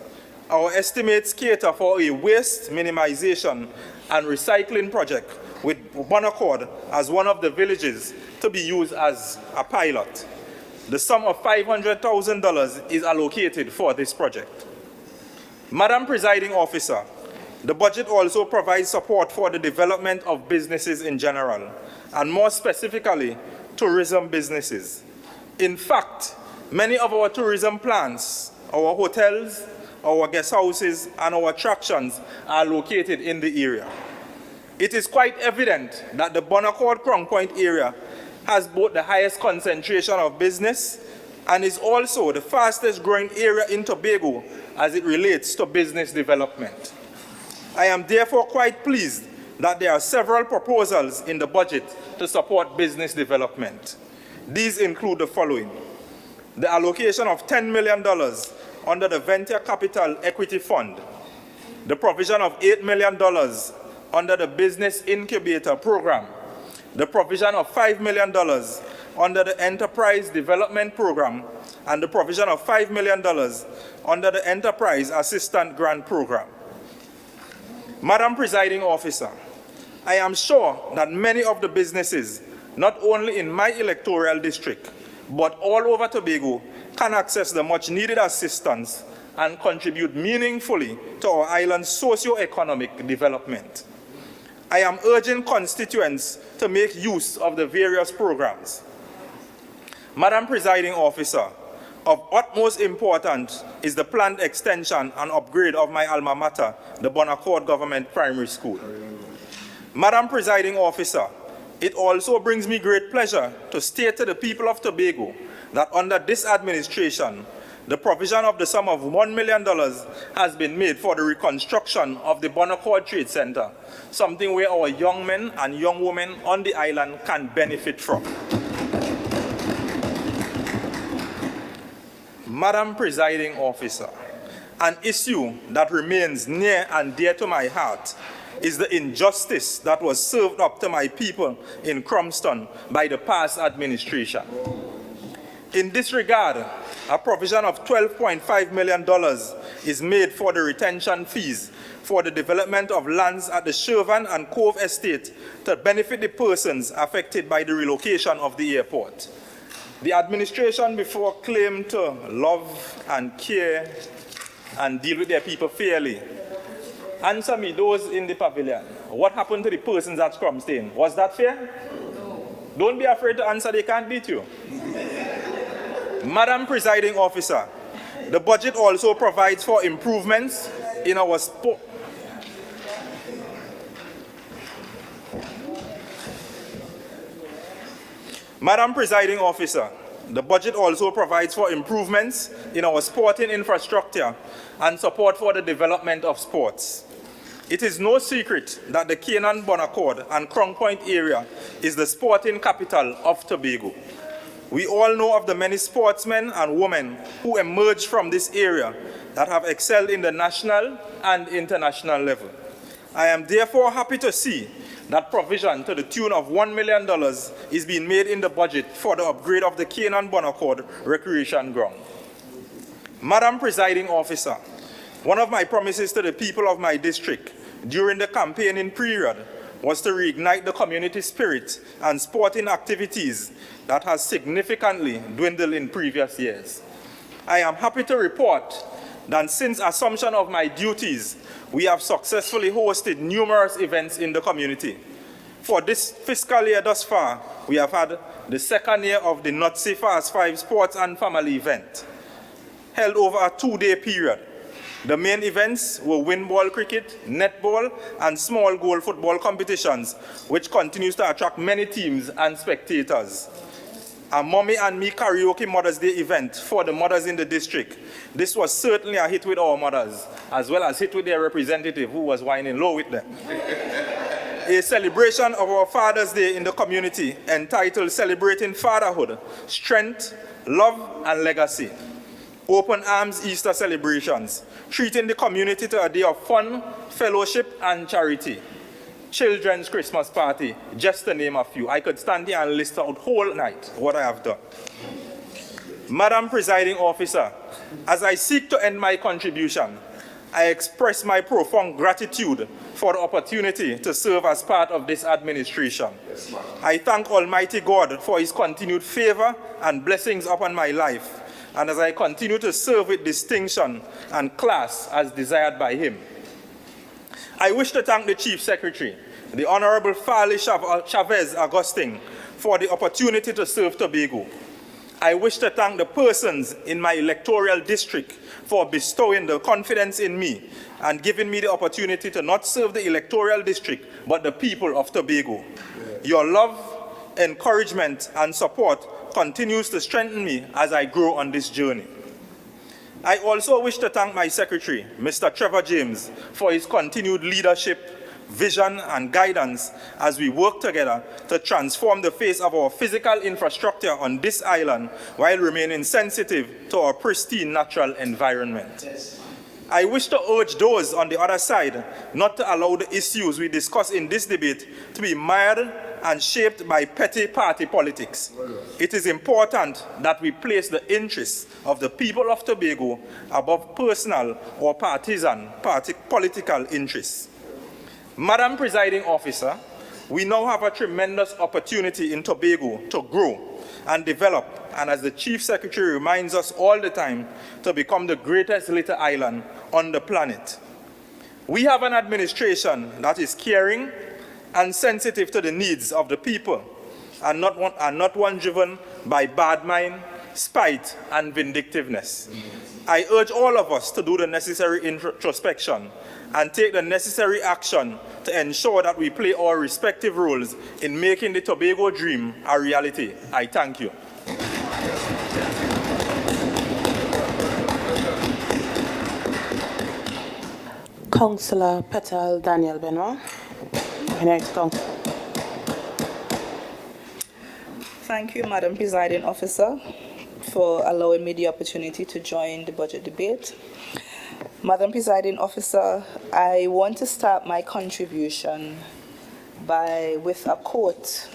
our estimates cater for a waste minimization and recycling project with Bon Accord as one of the villages to be used as a pilot. The sum of $500,000 is allocated for this project. Madam Presiding Officer, the budget also provides support for the development of businesses in general, and more specifically, tourism businesses. In fact, many of our tourism plans, our hotels, our guest houses, and our attractions are located in the area. It is quite evident that the Bon Accord Crown Point area has both the highest concentration of business and is also the fastest growing area in Tobago as it relates to business development. I am therefore quite pleased that there are several proposals in the budget to support business development. These include the following: the allocation of $10 million under the Venture Capital Equity Fund, the provision of $8 million under the Business Incubator Program, the provision of $5 million under the Enterprise Development Program, and the provision of $5 million under the Enterprise Assistant Grant Program. Madam Presiding Officer, I am sure that many of the businesses, not only in my electoral district, but all over Tobago, can access the much-needed assistance and contribute meaningfully to our island's socio-economic development. I am urging constituents to make use of the various programs. Madam Presiding Officer, of utmost importance is the planned extension and upgrade of my alma mater, the Bon Accord Government Primary School. Madam Presiding Officer, it also brings me great pleasure to state to the people of Tobago that under this administration, the provision of the sum of $1 million has been made for the reconstruction of the Bon Accord Trade Center, something where our young men and young women on the island can benefit from. Madam Presiding Officer, an issue that remains near and dear to my heart is the injustice that was served up to my people in Crumston by the past administration. In this regard, a provision of $12.5 million is made for the retention fees for the development of lands at the Shervan and Cove Estate to benefit the persons affected by the relocation of the airport. The administration before claimed to love and care and deal with their people fairly. Answer me, those in the pavilion, what happened to the persons at Crumston? Was that fair? Don't be afraid to answer, they can't beat you. Madam Presiding Officer, the budget also provides for improvements in our sport. Madam Presiding Officer, the budget also provides for improvements in our sporting infrastructure and support for the development of sports. It is no secret that the Canaan Bon Accord and Crown Point area is the sporting capital of Tobago. We all know of the many sportsmen and women who emerged from this area that have excelled in the national and international level. I am therefore happy to see that provision to the tune of $1 million is being made in the budget for the upgrade of the Canaan Bon Accord Recreation Ground. Madam Presiding Officer, one of my promises to the people of my district during the campaigning period was to reignite the community spirit and sporting activities that has significantly dwindled in previous years. I am happy to report that since assumption of my duties, we have successfully hosted numerous events in the community. For this fiscal year thus far, we have had the second year of the Nutsi Fast 5 Sports and Family event, held over a 2-day period. The main events were windball cricket, netball, and small goal football competitions, which continues to attract many teams and spectators. A Mommy and Me Karaoke Mother's Day event for the mothers in the district. This was certainly a hit with our mothers, as well as hit with their representative who was whining low with them. A celebration of our Father's Day in the community entitled Celebrating Fatherhood, Strength, Love, and Legacy. Open Arms Easter celebrations, treating the community to a day of fun, fellowship, and charity. Children's Christmas party, just to name a few. I could stand here and list out whole night what I have done. Madam Presiding Officer, as I seek to end my contribution, I express my profound gratitude for the opportunity to serve as part of this administration. Yes, I thank Almighty God for His continued favor and blessings upon my life, and as I continue to serve with distinction and class as desired by Him. I wish to thank the Chief Secretary, the Honorable Farley Chavez Agustin, for the opportunity to serve Tobago. I wish to thank the persons in my electoral district for bestowing the confidence in me and giving me the opportunity to not serve the electoral district, but the people of Tobago. Your love, encouragement, and support continues to strengthen me as I grow on this journey. I also wish to thank my secretary, Mr. Trevor James, for his continued leadership, vision, and guidance as we work together to transform the face of our physical infrastructure on this island while remaining sensitive to our pristine natural environment. I wish to urge those on the other side not to allow the issues we discuss in this debate to be mired and shaped by petty party politics. It is important that we place the interests of the people of Tobago above personal or partisan political interests. Madam Presiding Officer, we now have a tremendous opportunity in Tobago to grow and develop, and as the Chief Secretary reminds us all the time, to become the greatest little island on the planet. We have an administration that is caring and sensitive to the needs of the people, and not one driven by bad mind, spite, and vindictiveness. I urge all of us to do the necessary introspection and take the necessary action to ensure that we play our respective roles in making the Tobago dream a reality. I thank you. Councillor Petal Daniel Benoit. Next, Thank you, Madam Presiding Officer, for allowing me the opportunity to join the budget debate. Madam Presiding Officer, I want to start my contribution with a quote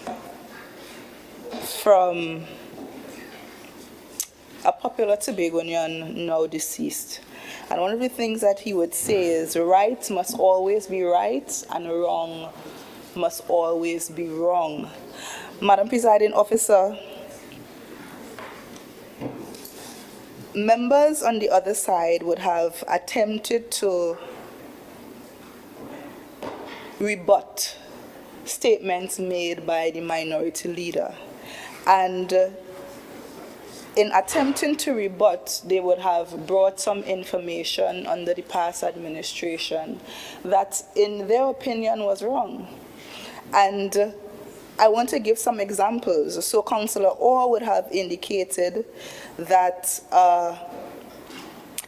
from a popular Tobagonian now deceased. And one of the things that he would say is, right must always be right and wrong must always be wrong. Madam Presiding Officer, members on the other side would have attempted to rebut statements made by the minority leader. And in attempting to rebut, they would have brought some information under the past administration that, in their opinion, was wrong. And I want to give some examples. So Councillor Orr would have indicated that a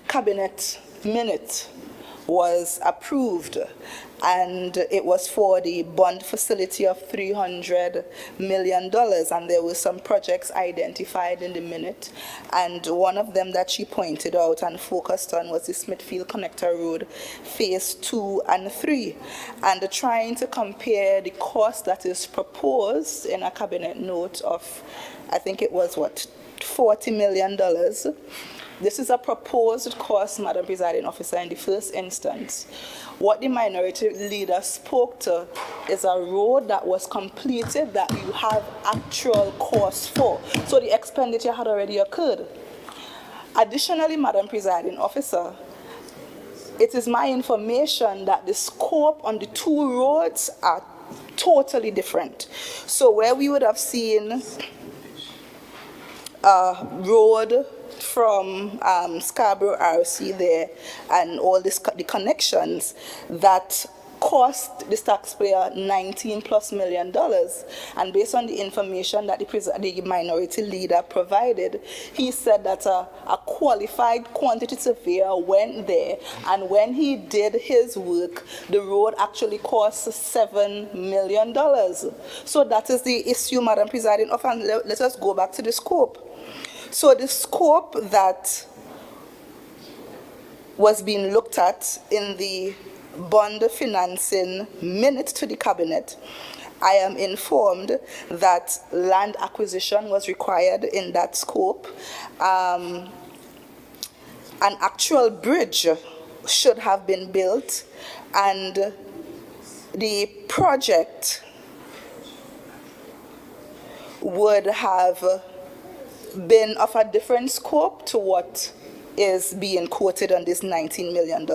cabinet minute was approved, and it was for the bond facility of $300 million, and there were some projects identified in the minute, and one of them that she pointed out and focused on was the Smithfield Connector Road Phase 2 and 3, and trying to compare the cost that is proposed in a cabinet note of, I think it was what, $40 million. This is a proposed cost, Madam Presiding Officer, in the first instance. What the minority leader spoke to is a road that was completed that you have actual costs for. So the expenditure had already occurred. Additionally, Madam Presiding Officer, it is my information that the scope on the two roads are totally different. So where we would have seen a road from Scarborough RC there and all the connections that cost the taxpayer $19+ million, and based on the information that the minority leader provided, he said that a qualified quantity surveyor went there, and when he did his work, the road actually cost $7 million. So that is the issue, Madam Presiding Officer, and let us go back to the scope. So the scope that was being looked at in the bond financing minute to the cabinet, I am informed that land acquisition was required in that scope. An actual bridge should have been built, and the project would have been of a different scope to what is being quoted on this $19 million.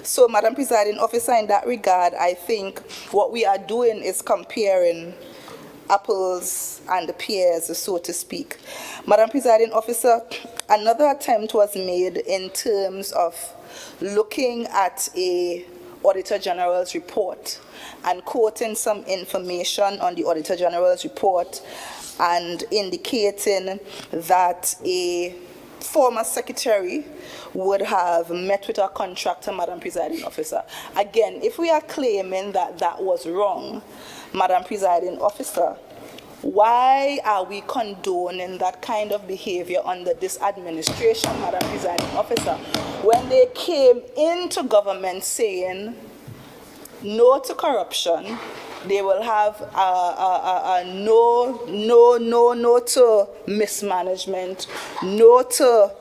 So, Madam Presiding Officer, in that regard, I think what we are doing is comparing apples and the pears, so to speak. Madam Presiding Officer, another attempt was made in terms of looking at a Auditor General's report and quoting some information on the Auditor General's report and indicating that a former secretary would have met with a contractor, Madam Presiding Officer. Again, if we are claiming that that was wrong, Madam Presiding Officer, why are we condoning that kind of behavior under this administration, Madam Presiding Officer, when they came into government saying no to corruption, they will have no to mismanagement, no to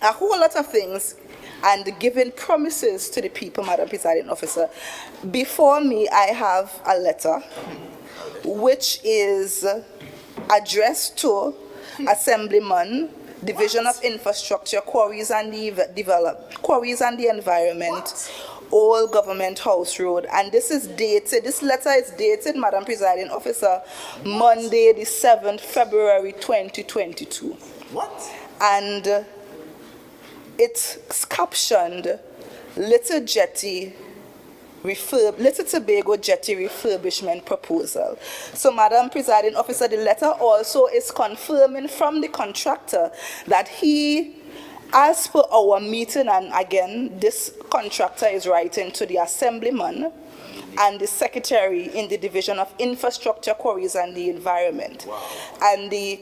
a whole lot of things, and giving promises to the people, Madam Presiding Officer. Before me, I have a letter which is addressed to Assemblyman, Division of Infrastructure, Quarries and the Environment, Old Government House Road, and this is dated, this letter is dated, Madam Presiding Officer, Monday the 7th February 2022. What? And it's captioned Little Tobago Jetty Refurbishment Proposal. So, Madam Presiding Officer, the letter also is confirming from the contractor that he, as per our meeting, and again, this contractor is writing to the Assemblyman and the Secretary in the Division of Infrastructure, Quarries and the Environment. Wow. And the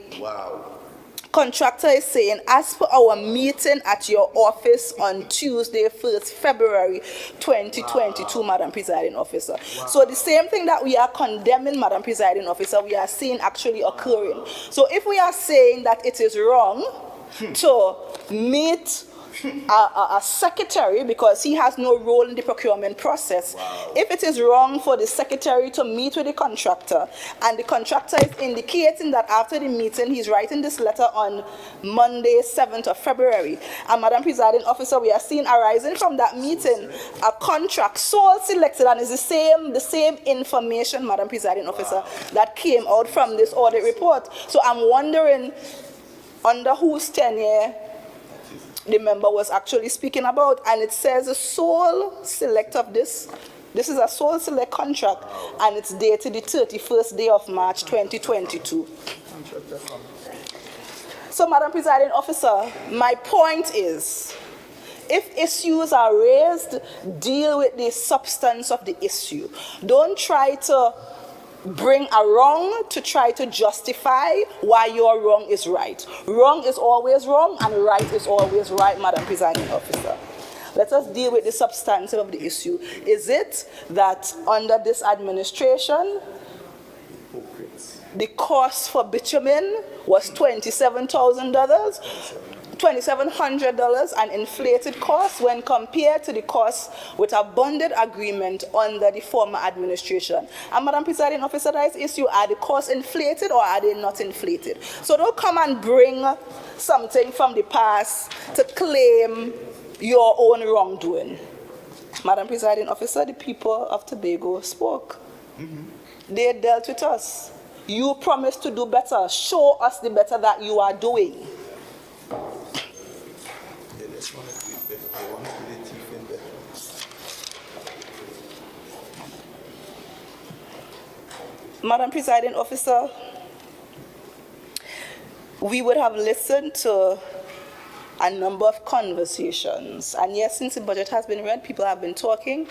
contractor is saying, as per our meeting at your office on Tuesday, 1st February 2022, Madam Presiding Officer. So the same thing that we are condemning, Madam Presiding Officer, we are seeing actually occurring. So if we are saying that it is wrong to meet a secretary because he has no role in the procurement process, if it is wrong for the secretary to meet with the contractor, and the contractor is indicating that after the meeting he's writing this letter on Monday, 7th of February, and Madam Presiding Officer, we are seeing arising from that meeting a contract sole selected, and is the same information, Madam Presiding Officer, that came out from this audit report. So I'm wondering under whose tenure the member was actually speaking about, and it says a sole select of this. This is a sole select contract, and it's dated the 31st day of March 2022. So, Madam Presiding Officer, my point is, if issues are raised, deal with the substance of the issue. Don't try to bring a wrong to try to justify why your wrong is right. Wrong is always wrong and right is always right, Madam Presiding Officer. Let us deal with the substance of the issue. Is it that under this administration, the cost for bitumen was $27,000? $2,700 an inflated cost when compared to the cost with a bonded agreement under the former administration. And Madam Presiding Officer, that is issue, are the costs inflated or are they not inflated? So don't come and bring something from the past to claim your own wrongdoing. Madam Presiding Officer, the people of Tobago spoke. They dealt with us. You promised to do better. Show us the better that you are doing. Madam Presiding Officer, we would have listened to a number of conversations. And yes, since the budget has been read, people have been talking,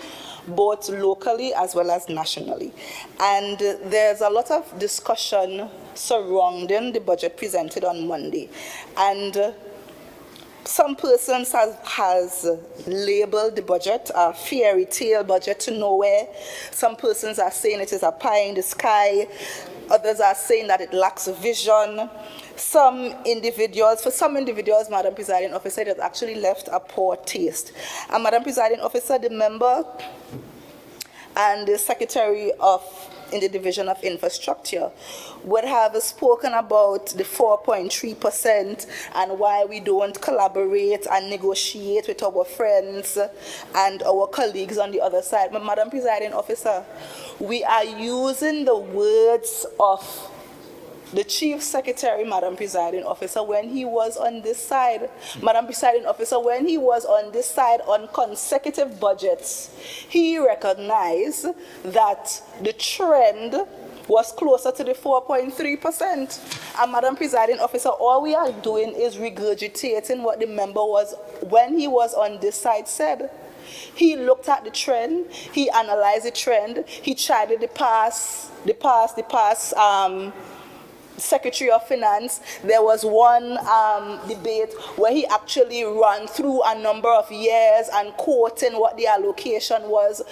both locally as well as nationally. And there's a lot of discussion surrounding the budget presented on Monday. And some persons has labeled the budget a fairy tale budget to nowhere. Some persons are saying it is a pie in the sky. Others are saying that it lacks vision. For some individuals, Madam Presiding Officer, it has actually left a poor taste. And Madam Presiding Officer, the member and the Secretary of in the Division of Infrastructure would have spoken about the 4.3% and why we don't collaborate and negotiate with our friends and our colleagues on the other side. But Madam Presiding Officer, we are using the words of the Chief Secretary, Madam Presiding Officer, when he was on this side. Madam Presiding Officer, when he was on this side on consecutive budgets, he recognized that the trend was closer to the 4.3%. And Madam Presiding Officer, all we are doing is regurgitating what the member was, when he was on this side, said. He looked at the trend, he analyzed the trend, he tried the past Secretary of Finance. There was one debate where he actually ran through a number of years and quoting what the allocation was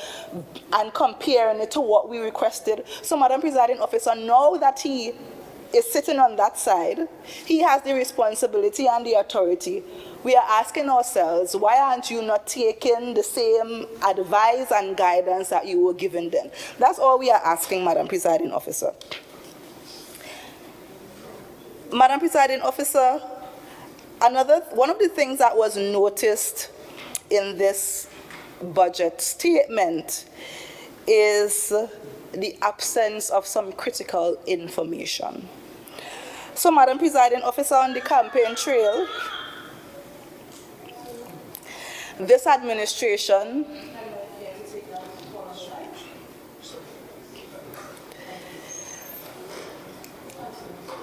and comparing it to what we requested. So, Madam Presiding Officer, now that he is sitting on that side, he has the responsibility and the authority. We are asking ourselves, why aren't you not taking the same advice and guidance that you were given then? That's all we are asking, Madam Presiding Officer. Madam Presiding Officer, one of the things that was noticed in this budget statement is the absence of some critical information. So, Madam Presiding Officer, on the campaign trail, this administration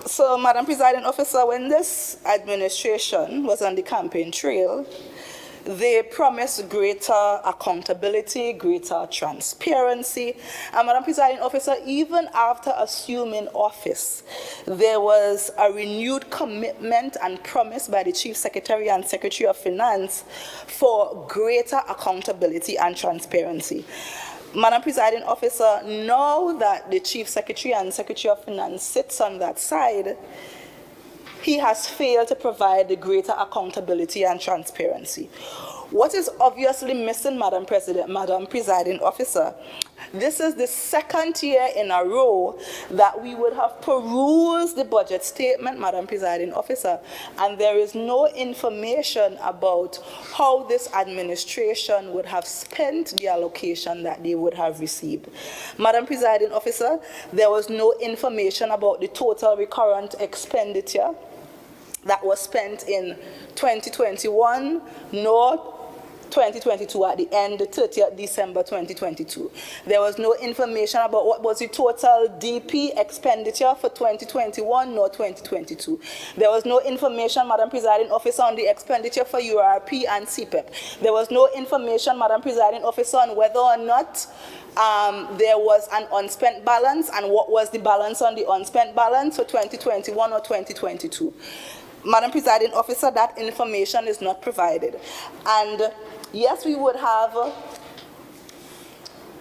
So, Madam Presiding Officer, when this administration was on the campaign trail, they promised greater accountability, greater transparency. And Madam Presiding Officer, even after assuming office, there was a renewed commitment and promise by the Chief Secretary and Secretary of Finance for greater accountability and transparency. Madam Presiding Officer, now that the Chief Secretary and Secretary of Finance sits on that side, he has failed to provide the greater accountability and transparency. What is obviously missing, Madam Presiding Officer, this is the second year in a row that we would have perused the budget statement, Madam Presiding Officer, and there is no information about how this administration would have spent the allocation that they would have received. Madam Presiding Officer, there was no information about the total recurrent expenditure that was spent in 2021, nor 2022 at the end, 30th December 2022. There was no information about what was the total DP expenditure for 2021 nor 2022. There was no information, Madam Presiding Officer, on the expenditure for URP and CPEP. There was no information, Madam Presiding Officer, on whether or not there was an unspent balance and what was the balance on the unspent balance for 2021 or 2022. Madam Presiding Officer, that information is not provided. And yes, we would have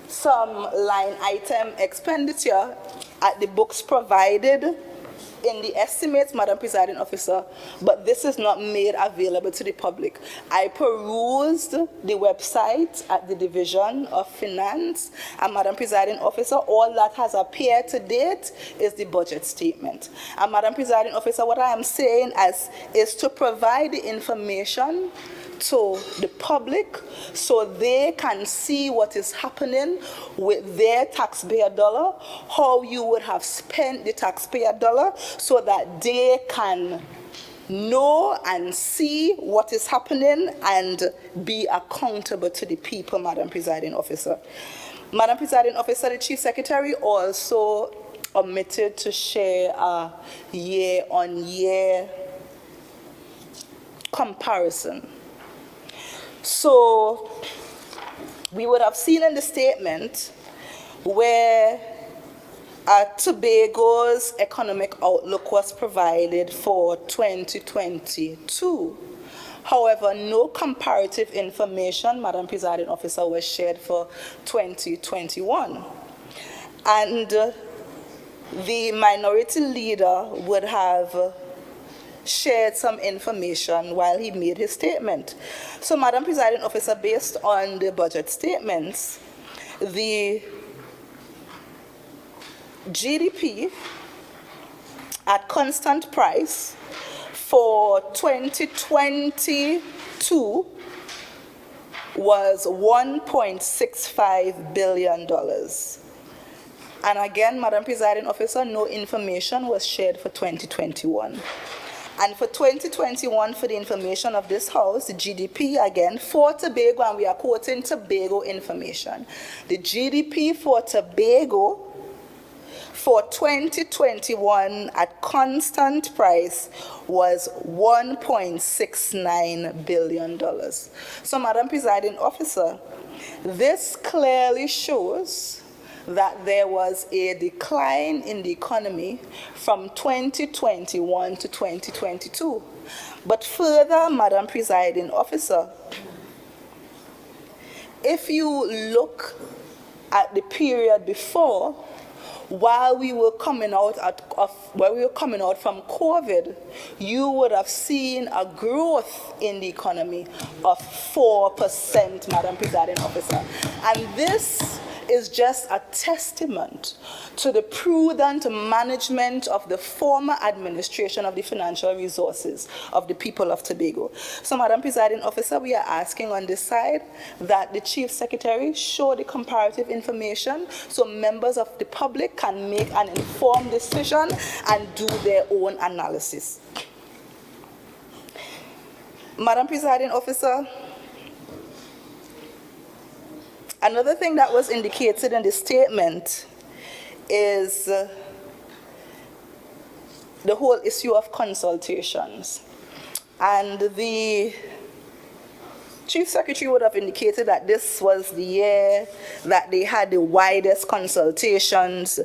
some line item expenditure at the books provided in the estimates, Madam Presiding Officer, but this is not made available to the public. I perused the website at the Division of Finance, and Madam Presiding Officer, all that has appeared to date is the budget statement. And Madam Presiding Officer, what I am saying is to provide the information to the public so they can see what is happening with their taxpayer dollar, how you would have spent the taxpayer dollar, so that they can know and see what is happening and be accountable to the people, Madam Presiding Officer. Madam Presiding Officer, the Chief Secretary also omitted to share a year-on-year comparison. So we would have seen in the statement where Tobago's economic outlook was provided for 2022. However, no comparative information, Madam Presiding Officer, was shared for 2021. And the minority leader would have shared some information while he made his statement. So, Madam Presiding Officer, based on the budget statements, the GDP at constant price for 2022 was $1.65 billion. And again, Madam Presiding Officer, no information was shared for 2021. And for 2021, for the information of this House, the GDP, again, for Tobago, and we are quoting Tobago information, the GDP for Tobago for 2021 at constant price was $1.69 billion. So, Madam Presiding Officer, this clearly shows that there was a decline in the economy from 2021 to 2022. But further, Madam Presiding Officer, if you look at the period before, while we were coming out from COVID, you would have seen a growth in the economy of 4%, Madam Presiding Officer. And this is just a testament to the prudent management of the former administration of the financial resources of the people of Tobago. So, Madam Presiding Officer, we are asking on this side that the Chief Secretary show the comparative information so members of the public can make an informed decision and do their own analysis. Madam Presiding Officer, another thing that was indicated in the statement is the whole issue of consultations. And the Chief Secretary would have indicated that this was the year that they had the widest consultations,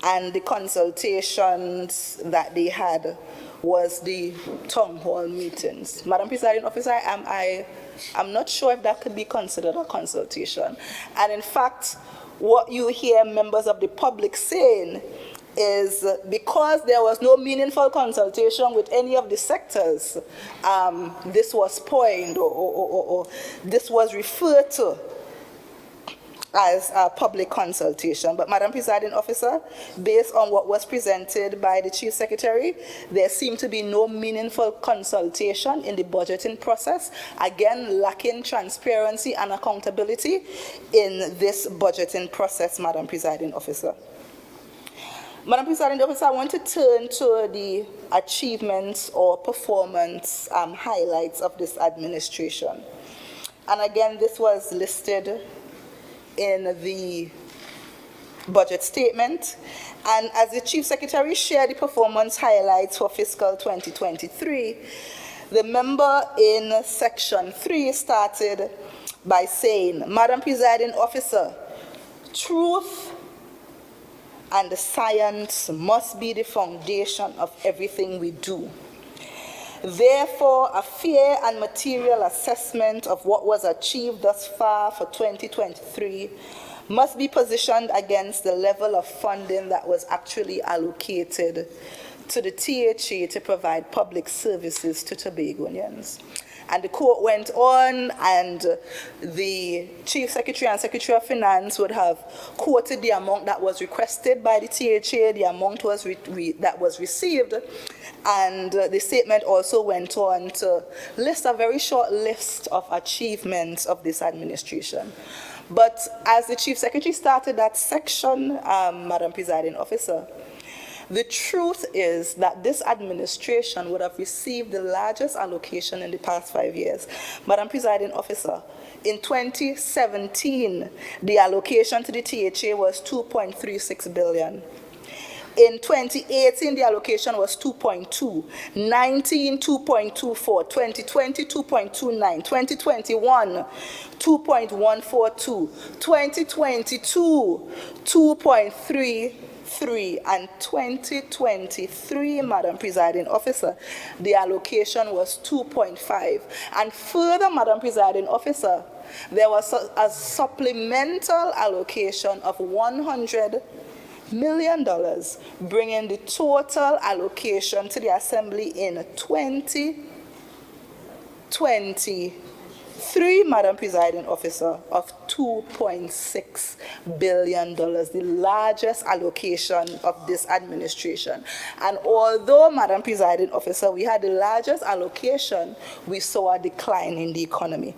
and the consultations that they had was the town hall meetings. Madam Presiding Officer, I'm not sure if that could be considered a consultation. And in fact, what you hear members of the public saying is because there was no meaningful consultation with any of the sectors, this was pointed or this was referred to as a public consultation. But Madam Presiding Officer, based on what was presented by the Chief Secretary, there seemed to be no meaningful consultation in the budgeting process, again lacking transparency and accountability in this budgeting process, Madam Presiding Officer. Madam Presiding Officer, I want to turn to the achievements or performance highlights of this administration. And again, this was listed in the budget statement. And as the Chief Secretary shared the performance highlights for fiscal 2023, the member in section 3 started by saying, Madam Presiding Officer, truth and the science must be the foundation of everything we do. Therefore, a fair and material assessment of what was achieved thus far for 2023 must be positioned against the level of funding that was actually allocated to the THA to provide public services to Tobagonians. And the court went on, and the Chief Secretary and Secretary of Finance would have quoted the amount that was requested by the THA, the amount that was received, and the statement also went on to list a very short list of achievements of this administration. But as the Chief Secretary started that section, Madam Presiding Officer, the truth is that this administration would have received the largest allocation in the past 5 years. Madam Presiding Officer, in 2017, the allocation to the THA was $2.36 billion. In 2018, the allocation was 2.2, 19, 2.24, 2020, 2.29, 2021, 2.142, 2022, 2.33, and 2023, Madam Presiding Officer, the allocation was 2.5. And further, Madam Presiding Officer, there was a supplemental allocation of $100 million, bringing the total allocation to the Assembly in 2023 Madam Presiding Officer, of $2.6 billion, the largest allocation of this administration. And although, Madam Presiding Officer, we had the largest allocation, we saw a decline in the economy.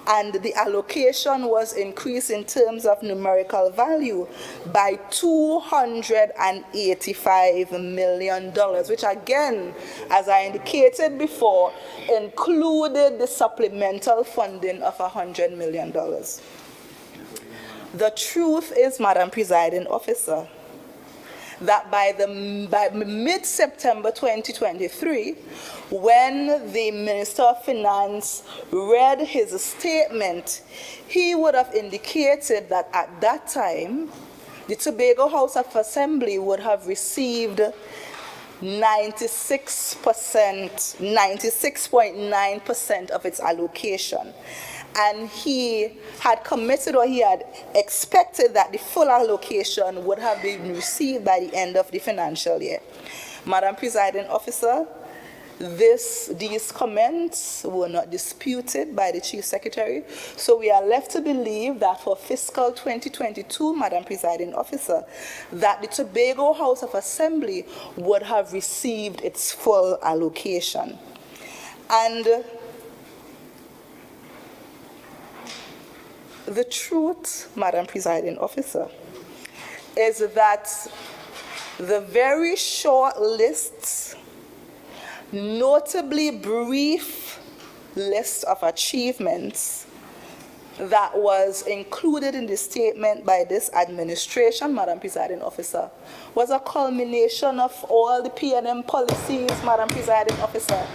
And the allocation was increased in terms of numerical value by $285 million, which again, as I indicated before, included the supplemental funding of $100 million. The truth is, Madam Presiding Officer, that by mid-September 2023, when the Minister of Finance read his statement, he would have indicated that at that time, the Tobago House of Assembly would have received 96.9% of its allocation. And he had committed, or he had expected, that the full allocation would have been received by the end of the financial year. Madam Presiding Officer, these comments were not disputed by the Chief Secretary, so we are left to believe that for fiscal 2022, Madam Presiding Officer, that the Tobago House of Assembly would have received its full allocation. And the truth, Madam Presiding Officer, is that the very short list, notably brief list of achievements that was included in the statement by this administration, Madam Presiding Officer, was a culmination of all the P&M policies, Madam Presiding Officer.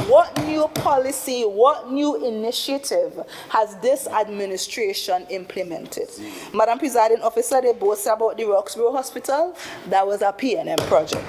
What new policy, what new initiative has this administration implemented? Madam Presiding Officer, they boast about the Roxborough Hospital. That was a P&M project.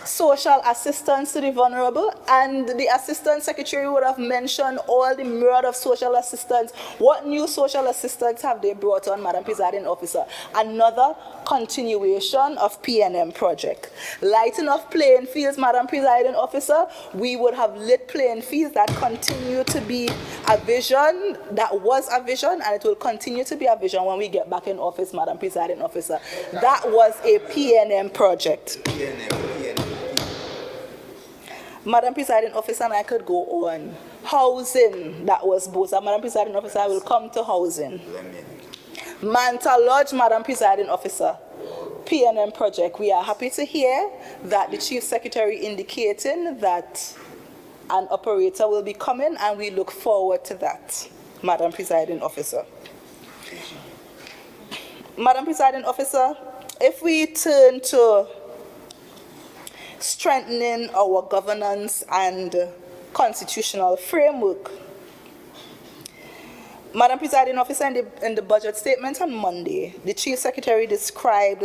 Social assistance to the vulnerable, and the Assistant Secretary would have mentioned all the myriad of social assistance. What new social assistance have they brought on, Madam Presiding Officer? Another continuation of P&M project. Lighting of playing fields, Madam Presiding Officer, we would have lit playing fields. That continue to be a vision, that was a vision, and it will continue to be a vision when we get back in office, Madam Presiding Officer. That was a P&M project. Madam Presiding Officer, and I could go on. Housing, that was both. Madam Presiding Officer, I will come to housing. Manta Lodge, Madam Presiding Officer, P&M project. We are happy to hear that the Chief Secretary indicating that an operator will be coming, and we look forward to that, Madam Presiding Officer. Madam Presiding Officer, if we turn to strengthening our governance and constitutional framework, Madam Presiding Officer, in the budget statement on Monday, the Chief Secretary described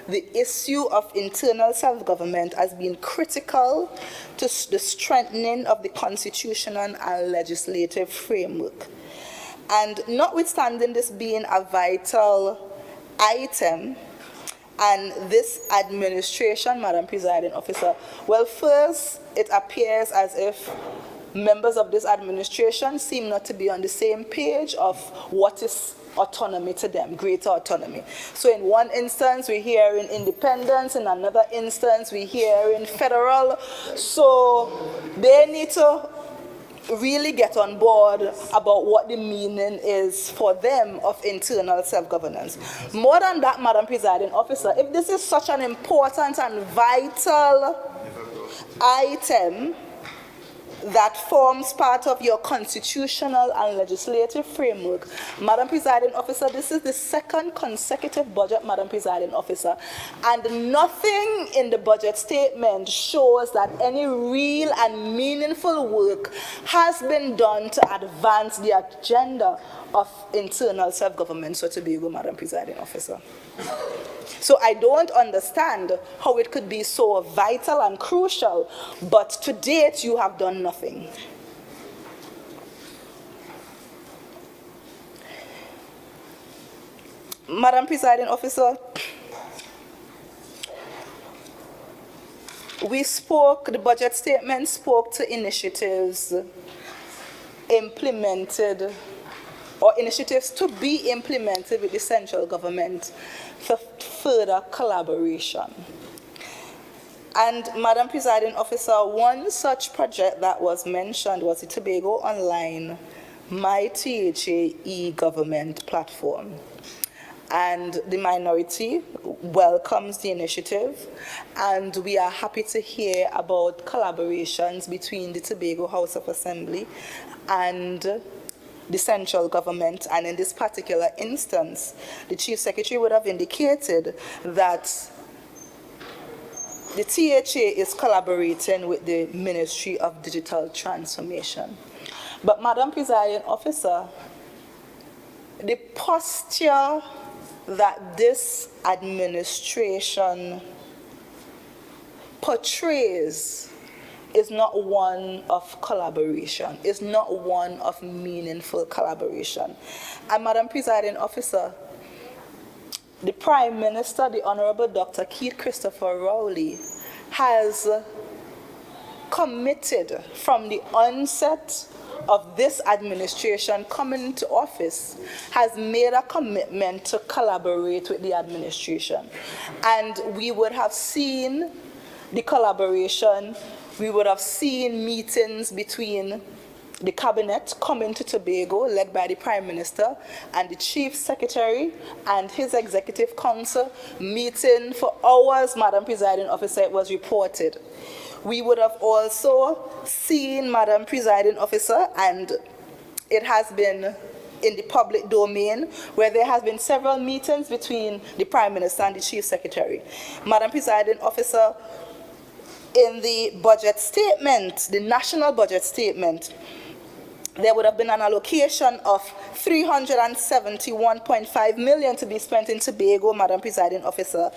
the issue of internal self-government as being critical to the strengthening of the constitutional and legislative framework. And notwithstanding this being a vital item, and this administration, Madam Presiding Officer, well, first, it appears as if members of this administration seem not to be on the same page of what is autonomy to them, greater autonomy. So in one instance, we're hearing independence. In another instance, we're hearing federal. So they need to really get on board about what the meaning is for them of internal self-governance. More than that, Madam Presiding Officer, if this is such an important and vital item that forms part of your constitutional and legislative framework, Madam Presiding Officer, this is the second consecutive budget, Madam Presiding Officer, and nothing in the budget statement shows that any real and meaningful work has been done to advance the agenda of internal self-government. So to be with Madam Presiding Officer. So I don't understand how it could be so vital and crucial, but to date you have done nothing. Madam Presiding Officer, the budget statement spoke to initiatives implemented or initiatives to be implemented with the central government for further collaboration. And Madam Presiding Officer, one such project that was mentioned was the Tobago Online My THA e-government platform. And the minority welcomes the initiative, and we are happy to hear about collaborations between the Tobago House of Assembly and the central government. And in this particular instance, the Chief Secretary would have indicated that the THA is collaborating with the Ministry of Digital Transformation. But Madam Presiding Officer, the posture that this administration portrays is not one of collaboration, is not one of meaningful collaboration. And Madam Presiding Officer, the Prime Minister, the Honorable Dr. Keith Christopher Rowley, has committed from the onset of this administration coming into office, has made a commitment to collaborate with the administration. And we would have seen the collaboration, we would have seen meetings between the cabinet coming to Tobago, led by the Prime Minister, and the Chief Secretary and his Executive Council, meeting for hours, Madam Presiding Officer, it was reported. We would have also seen, Madam Presiding Officer, and it has been in the public domain, where there has been several meetings between the Prime Minister and the Chief Secretary. Madam Presiding Officer, in the budget statement, the national budget statement, there would have been an allocation of $371.5 million to be spent in Tobago, Madam Presiding Officer,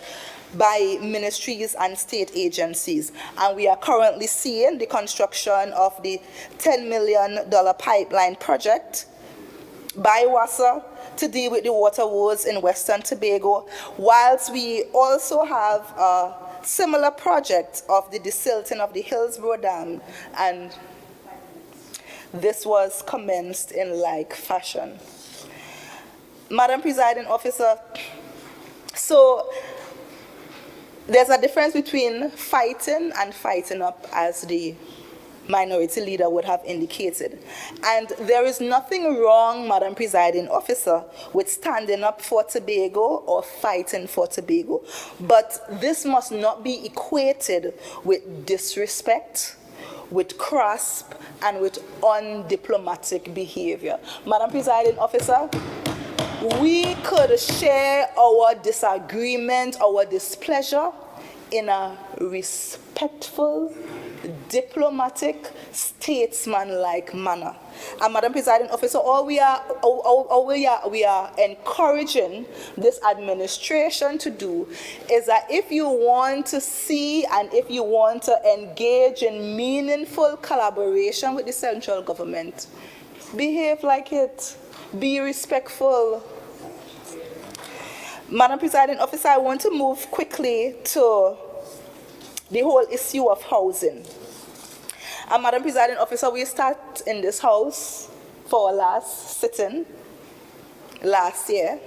by ministries and state agencies. And we are currently seeing the construction of the $10 million pipeline project by WASA to deal with the water woes in Western Tobago, whilst we also have a similar project of the desilting of the Hillsborough Dam, and this was commenced in like fashion. Madam Presiding Officer, so there's a difference between fighting and fighting up, as the minority leader would have indicated. And there is nothing wrong, Madam Presiding Officer, with standing up for Tobago or fighting for Tobago. But this must not be equated with disrespect, with grasp, and with undiplomatic behavior. Madam Presiding Officer, we could share our disagreement, our displeasure in a respectful, diplomatic, statesman-like manner. And Madam Presiding Officer, we are encouraging this administration to do is that if you want to see and if you want to engage in meaningful collaboration with the central government, behave like it. Be respectful. Madam Presiding Officer, I want to move quickly to the whole issue of housing. And Madam Presiding Officer, we start in this house for our last sitting last year,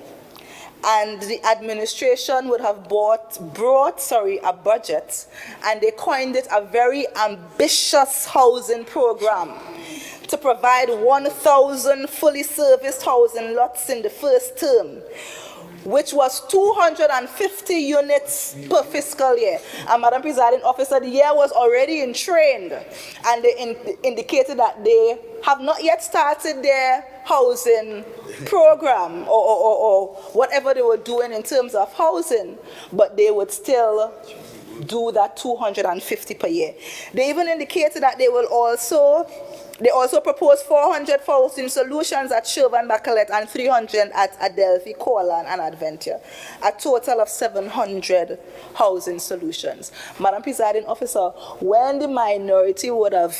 and the administration would have brought a budget, and they coined it a very ambitious housing program to provide 1,000 fully serviced housing lots in the first term, which was 250 units per fiscal year. And Madam Presiding Officer, the year was already in train, and they indicated that they have not yet started their housing program or whatever they were doing in terms of housing, but they would still do that 250 per year. They even indicated that they also proposed 400 housing solutions at Shervan Bacalet and 300 at Adelphi, Corlan, and Adventure, a total of 700 housing solutions. Madam Presiding Officer, when the minority would have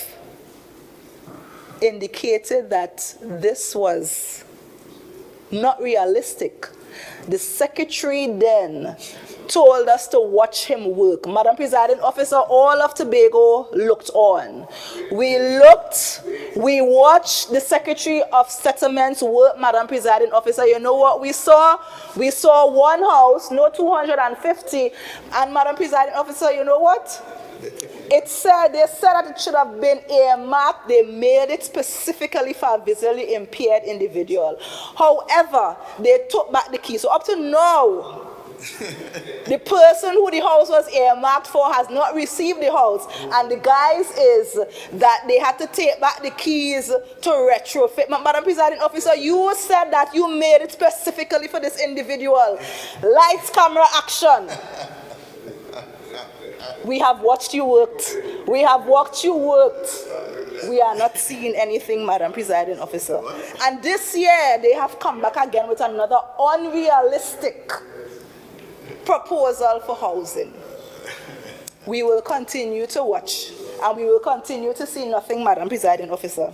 indicated that this was not realistic, the Secretary then told us to watch him work. Madam Presiding Officer, all of Tobago looked on. We watched the Secretary of Settlements work, Madam Presiding Officer. You know what we saw? We saw one house, no 250, and Madam Presiding Officer, you know what? They said that it should have been earmarked. They made it specifically for a visually impaired individual. However, they took back the key. So up to now, the person who the house was earmarked for has not received the house. And the guise is that they had to take back the keys to retrofit. Madam Presiding Officer, you said that you made it specifically for this individual. Lights, camera, action. We have watched you worked. We have watched you worked. We are not seeing anything, Madam Presiding Officer. And this year, they have come back again with another unrealistic proposal for housing. We will continue to watch, and we will continue to see nothing, Madam Presiding Officer.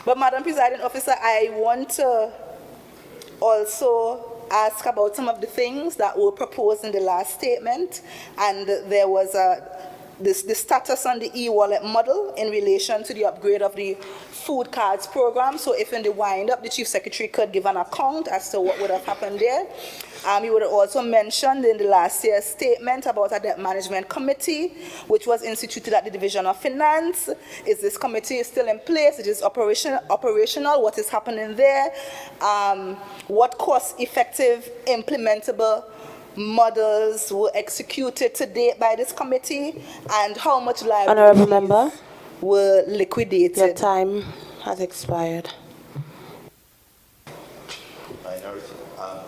But Madam Presiding Officer, I want to also ask about some of the things that were proposed in the last statement, and there was the status on the e-wallet model in relation to the upgrade of the food cards program. So if in the wind-up, the Chief Secretary could give an account as to what would have happened there. You would have also mentioned in the last year's statement about a debt management committee, which was instituted at the Division of Finance. Is this committee still in place? It is operational. What is happening there? What cost-effective, implementable models were executed to date by this committee, and how much Honourable Member, were liquidated? Your time has expired.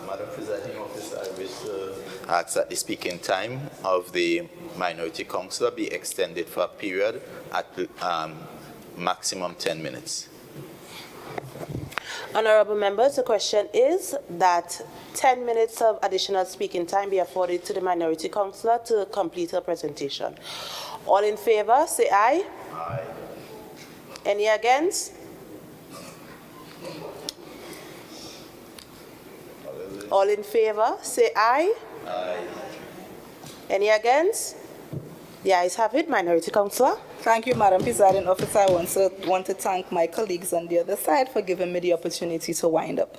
Madam Presiding Officer, I wish to ask that the speaking time of the Minority Councillor be extended for a period at maximum 10 minutes. Honourable members, the question is that 10 minutes of additional speaking time be afforded to the Minority Councillor to complete her presentation. All in favour, say aye. Aye. Any against? All in favour, say aye. Aye. Any against? The ayes have it. Minority Councillor. Thank you, Madam Presiding Officer. I want to thank my colleagues on the other side for giving me the opportunity to wind up.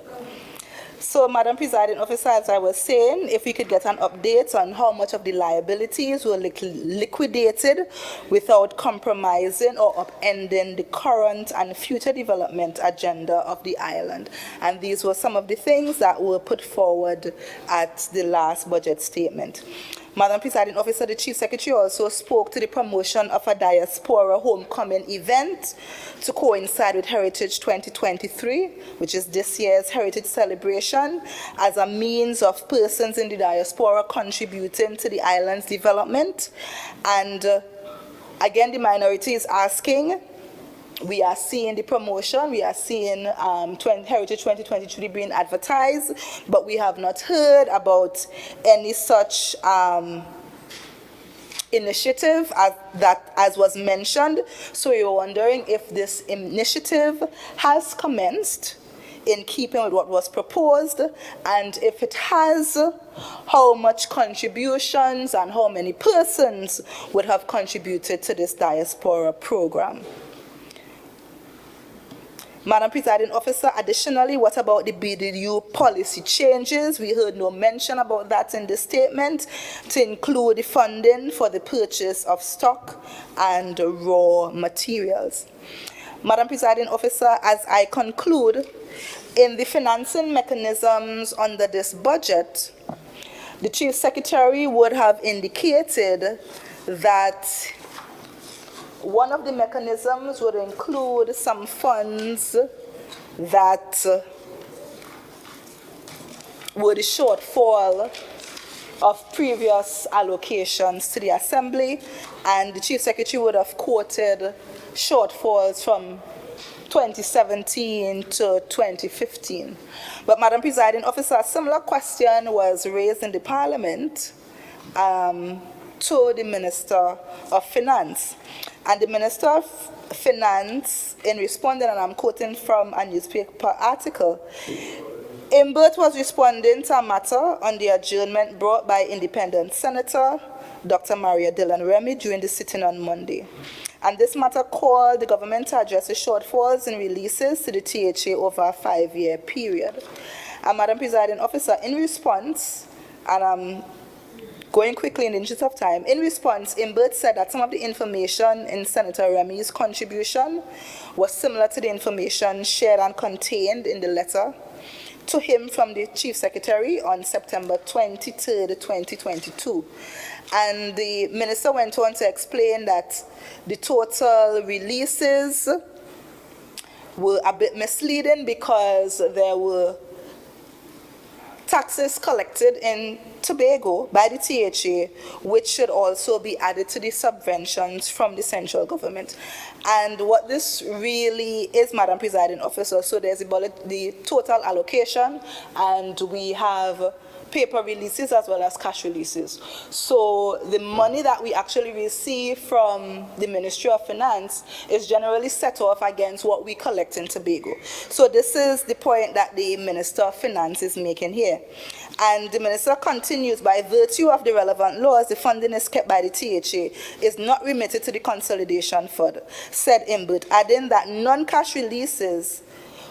So, Madam Presiding Officer, as I was saying, if we could get an update on how much of the liabilities were liquidated without compromising or upending the current and future development agenda of the island. And these were some of the things that were put forward at the last budget statement. Madam Presiding Officer, the Chief Secretary also spoke to the promotion of a diaspora homecoming event to coincide with Heritage 2023, which is this year's Heritage celebration, as a means of persons in the diaspora contributing to the island's development. And again, the minority is asking, we are seeing the promotion, we are seeing Heritage 2023 being advertised, but we have not heard about any such initiative as was mentioned. So we were wondering if this initiative has commenced in keeping with what was proposed, and if it has, how much contributions and how many persons would have contributed to this diaspora program. Madam Presiding Officer, additionally, what about the BDU policy changes? We heard no mention about that in the statement, to include the funding for the purchase of stock and raw materials. Madam Presiding Officer, as I conclude, in the financing mechanisms under this budget, the Chief Secretary would have indicated that one of the mechanisms would include some funds that were the shortfall of previous allocations to the Assembly, and the Chief Secretary would have quoted shortfalls from 2017 to 2015. But Madam Presiding Officer, a similar question was raised in the Parliament to the Minister of Finance. And the Minister of Finance, in responding, and I'm quoting from a newspaper article, Imbert was responding to a matter on the adjournment brought by independent Senator Dr. Maria Dillon Remy during the sitting on Monday. And this matter called the government to address the shortfalls in releases to the THA over a 5-year period. And Madam Presiding Officer, in response, and I'm going quickly in the interest of time, in response, Imbert said that some of the information in Senator Remy's contribution was similar to the information shared and contained in the letter to him from the Chief Secretary on September 23rd, 2022. And the minister went on to explain that the total releases were a bit misleading because there were taxes collected in Tobago by the THA, which should also be added to the subventions from the central government. And what this really is, Madam Presiding Officer, so there's the total allocation, and we have paper releases as well as cash releases. So the money that we actually receive from the Ministry of Finance is generally set off against what we collect in Tobago. So this is the point that the Minister of Finance is making here. And the Minister continues, by virtue of the relevant laws, the funding is kept by the THA, is not remitted to the Consolidation Fund, said Imbert, adding that non-cash releases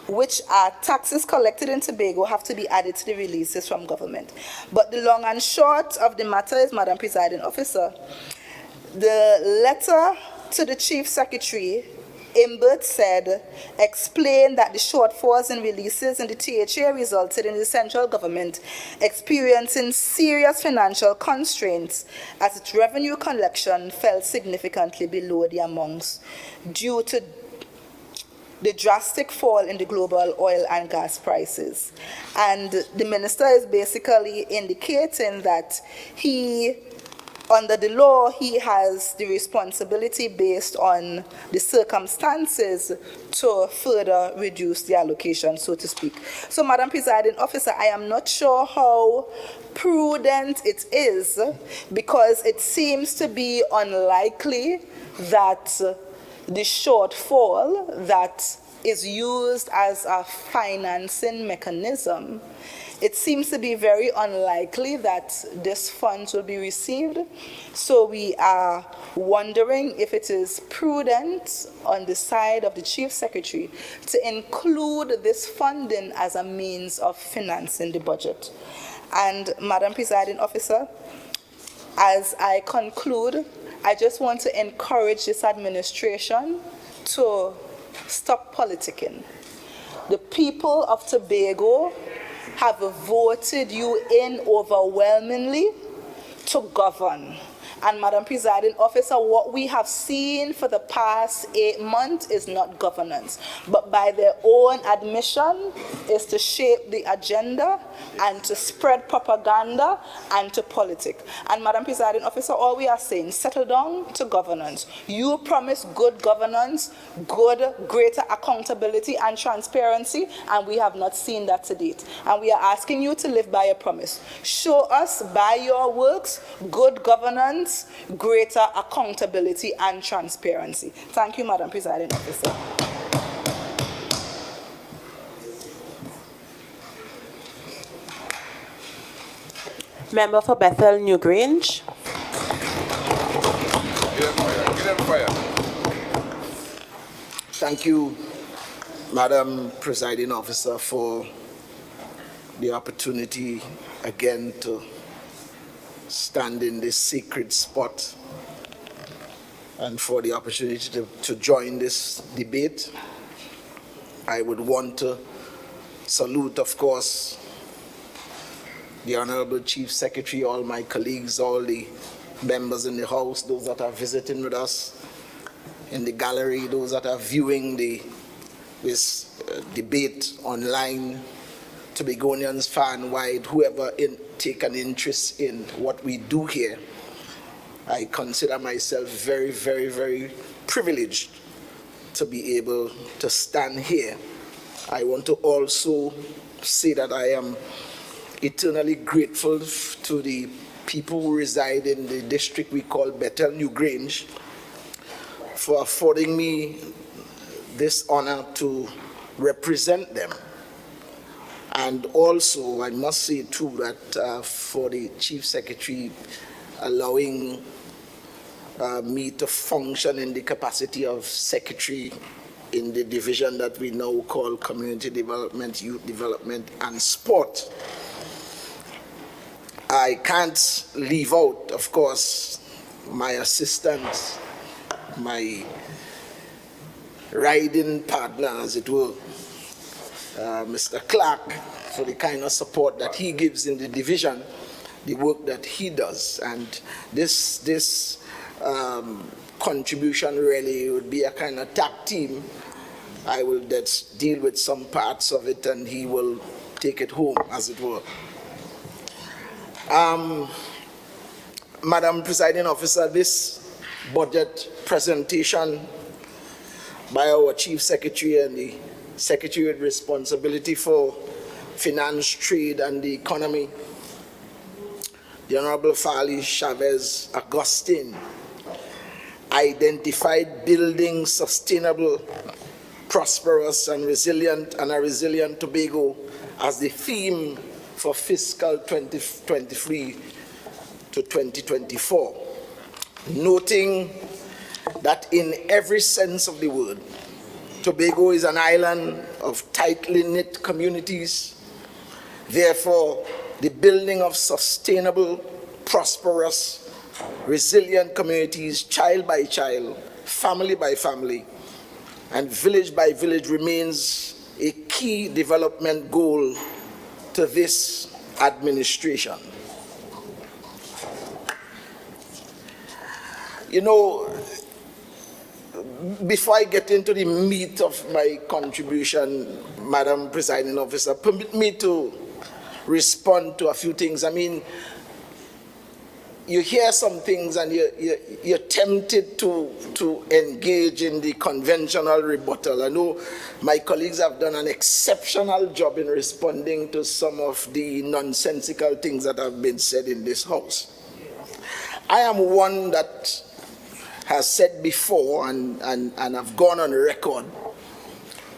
which are taxes collected in Tobago have to be added to the releases from government. But the long and short of the matter is, Madam Presiding Officer, the letter to the Chief Secretary, Imbert said, explained that the shortfalls in releases in the THA resulted in the central government experiencing serious financial constraints as its revenue collection fell significantly below the amounts due to the drastic fall in the global oil and gas prices. And the minister is basically indicating that under the law, he has the responsibility based on the circumstances to further reduce the allocation, so to speak. So, Madam Presiding Officer, I am not sure how prudent it is, because it seems to be unlikely that the shortfall that is used as a financing mechanism, it seems to be very unlikely that this funds will be received. So we are wondering if it is prudent on the side of the Chief Secretary to include this funding as a means of financing the budget. And Madam Presiding Officer, as I conclude, I just want to encourage this administration to stop politicking. The people of Tobago have voted you in overwhelmingly to govern. And Madam Presiding Officer, what we have seen for the past 8 months is not governance, but by their own admission is to shape the agenda and to spread propaganda and to politic. And Madam Presiding Officer, all we are saying, settle down to governance. You promise good governance, greater accountability and transparency, and we have not seen that to date. And we are asking you to live by your promise. Show us by your works good governance, greater accountability and transparency. Thank you, Madam Presiding Officer. Member for Bethel New Grange. Thank you, Madam Presiding Officer, for the opportunity again to stand in this sacred spot and for the opportunity to join this debate. I would want to salute, of course, the Honorable Chief Secretary, all my colleagues, all the members in the House, those that are visiting with us in the gallery, those that are viewing this debate online, Tobagonians far and wide, whoever take an interest in what we do here. I consider myself very, very, very privileged to be able to stand here. I want to also say that I am eternally grateful to the people who reside in the district we call Bethel New Grange for affording me this honor to represent them. And also, I must say too that for the Chief Secretary allowing me to function in the capacity of Secretary in the division that we now call Community Development, Youth Development, and Sport. I can't leave out, of course, my assistant, my riding partner, as it were, Mr. Clark, for the kind of support that he gives in the division, the work that he does. And this contribution really would be a kind of tag team. I will deal with some parts of it and he will take it home, as it were. Madam Presiding Officer, this budget presentation by our Chief Secretary and the Secretary with responsibility for finance, trade, and the economy, the Honorable Fali Chavez Agustin, identified building sustainable, prosperous, and a resilient Tobago as the theme for fiscal 2023 to 2024, noting that in every sense of the word, Tobago is an island of tightly knit communities. Therefore, the building of sustainable, prosperous, resilient communities, child by child, family by family, and village by village remains a key development goal to this administration. You know, before I get into the meat of my contribution, Madam Presiding Officer, permit me to respond to a few things. I mean, you hear some things and you're tempted to engage in the conventional rebuttal. I know my colleagues have done an exceptional job in responding to some of the nonsensical things that have been said in this House. I am one that has said before and have gone on record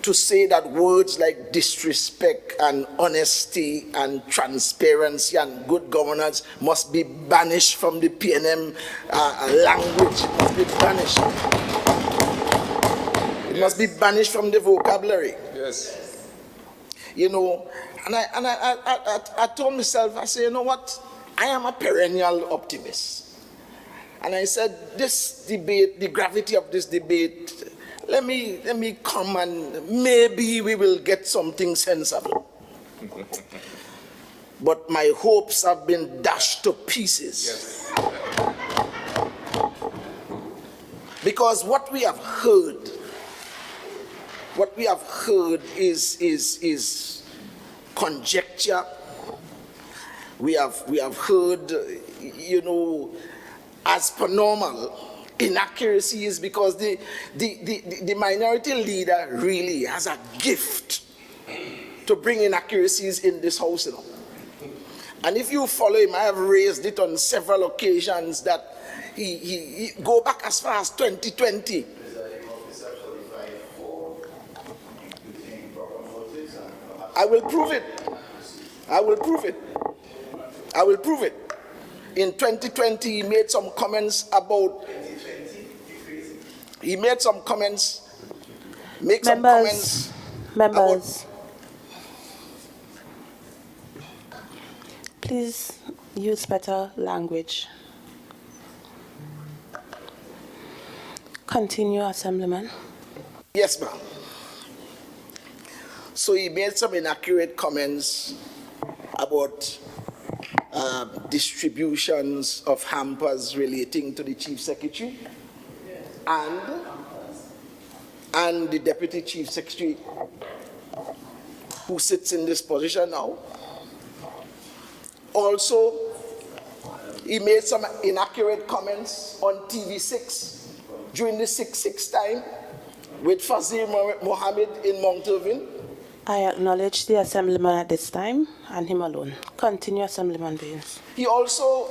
to say that words like disrespect and honesty and transparency and good governance must be banished from the PNM language. It must be banished. It must be banished from the vocabulary. Yes. You know, and I told myself, I said, you know what? I am a perennial optimist. And I said, this debate, the gravity of this debate, let me come and maybe we will get something sensible. But my hopes have been dashed to pieces. Yes. Because what we have heard is conjecture. We have heard, you know, as per normal, inaccuracies, because the minority leader really has a gift to bring inaccuracies in this House, you know. And if you follow him, I have raised it on several occasions that he go back as far as 2020. I will prove it. I will prove it. I will prove it. In 2020, he made some comments about. He made some comments. Make some comments. Members, please use better language. Continue, Assemblyman. Yes, ma'am. So he made some inaccurate comments about distributions of hampers relating to the Chief Secretary and the Deputy Chief Secretary who sits in this position now. Also, he made some inaccurate comments on TV6 during the 6-6 time with Fazil Mohammed in Mount Irving. I acknowledge the Assemblyman at this time and him alone. Continue, Assemblyman Baines. He also,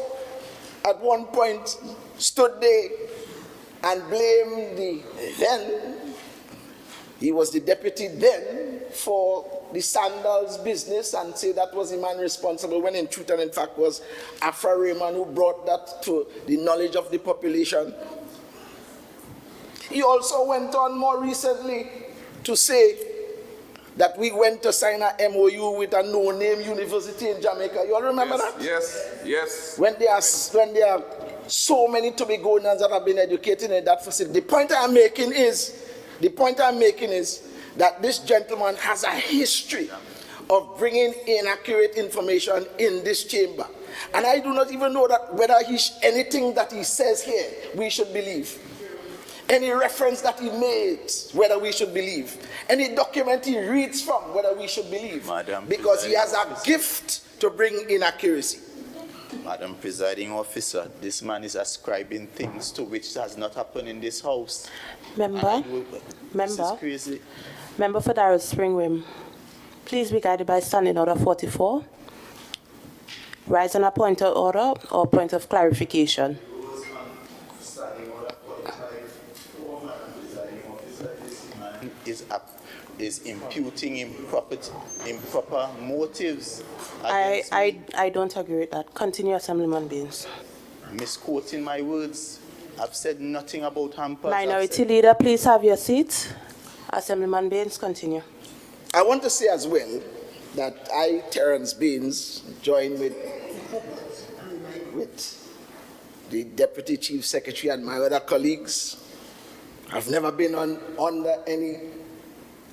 at one point, stood there and blamed he was the deputy then, for the sandals business and say that was the man responsible, when in truth and in fact was Afra Raymond who brought that to the knowledge of the population. He also went on more recently to say that we went to sign a MOU with a no-name university in Jamaica. You all remember that? Yes. When there are so many Tobagoans that have been educated in that facility. The point I'm making is that this gentleman has a history of bringing inaccurate information in this chamber. And I do not even know that whether anything that he says here we should believe. Any reference that he made, whether we should believe. Any document he reads from, whether we should believe. Because he has a gift to bring inaccuracy. Madam Presiding Officer, this man is ascribing things to which has not happened in this house. Member for Darrell Springwim, please be guided by Standing Order 44. Rise on a point of order or point of clarification. Is imputing improper motives. I don't agree with that. Continue, Assemblyman Baines. Misquoting my words. I've said nothing about hampers. Minority Leader, please have your seat. Assemblyman Baines, continue. I want to say as well that I, Terence Baines, join with the Deputy Chief Secretary and my other colleagues. I've never been under any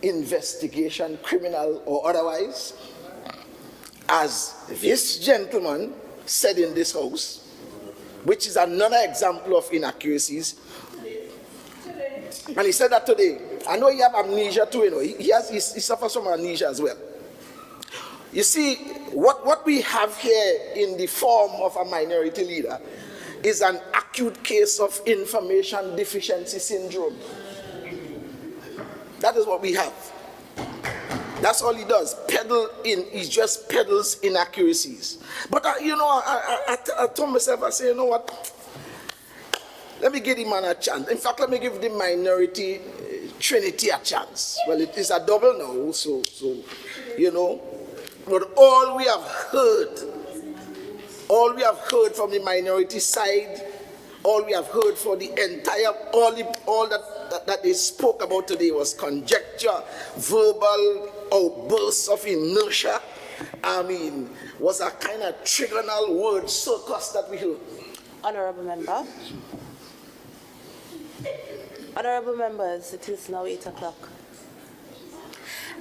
investigation, criminal or otherwise, as this gentleman said in this house, which is another example of inaccuracies. And he said that today. I know he has amnesia too, you know. He suffers from amnesia as well. You see, what we have here in the form of a minority leader is an acute case of information deficiency syndrome. That is what we have. That's all he does. He just peddles inaccuracies. But I told myself, I say, you know what? Let me give the man a chance. In fact, let me give the minority trinity a chance. Well, it is a double now, so you know. But all we have heard from the minority side, all we have heard for the entire, all that they spoke about today was conjecture, verbal outbursts of inertia. I mean, was a kind of trigonal word circus that we heard. Honorable member. Honorable members, it is now 8 o'clock.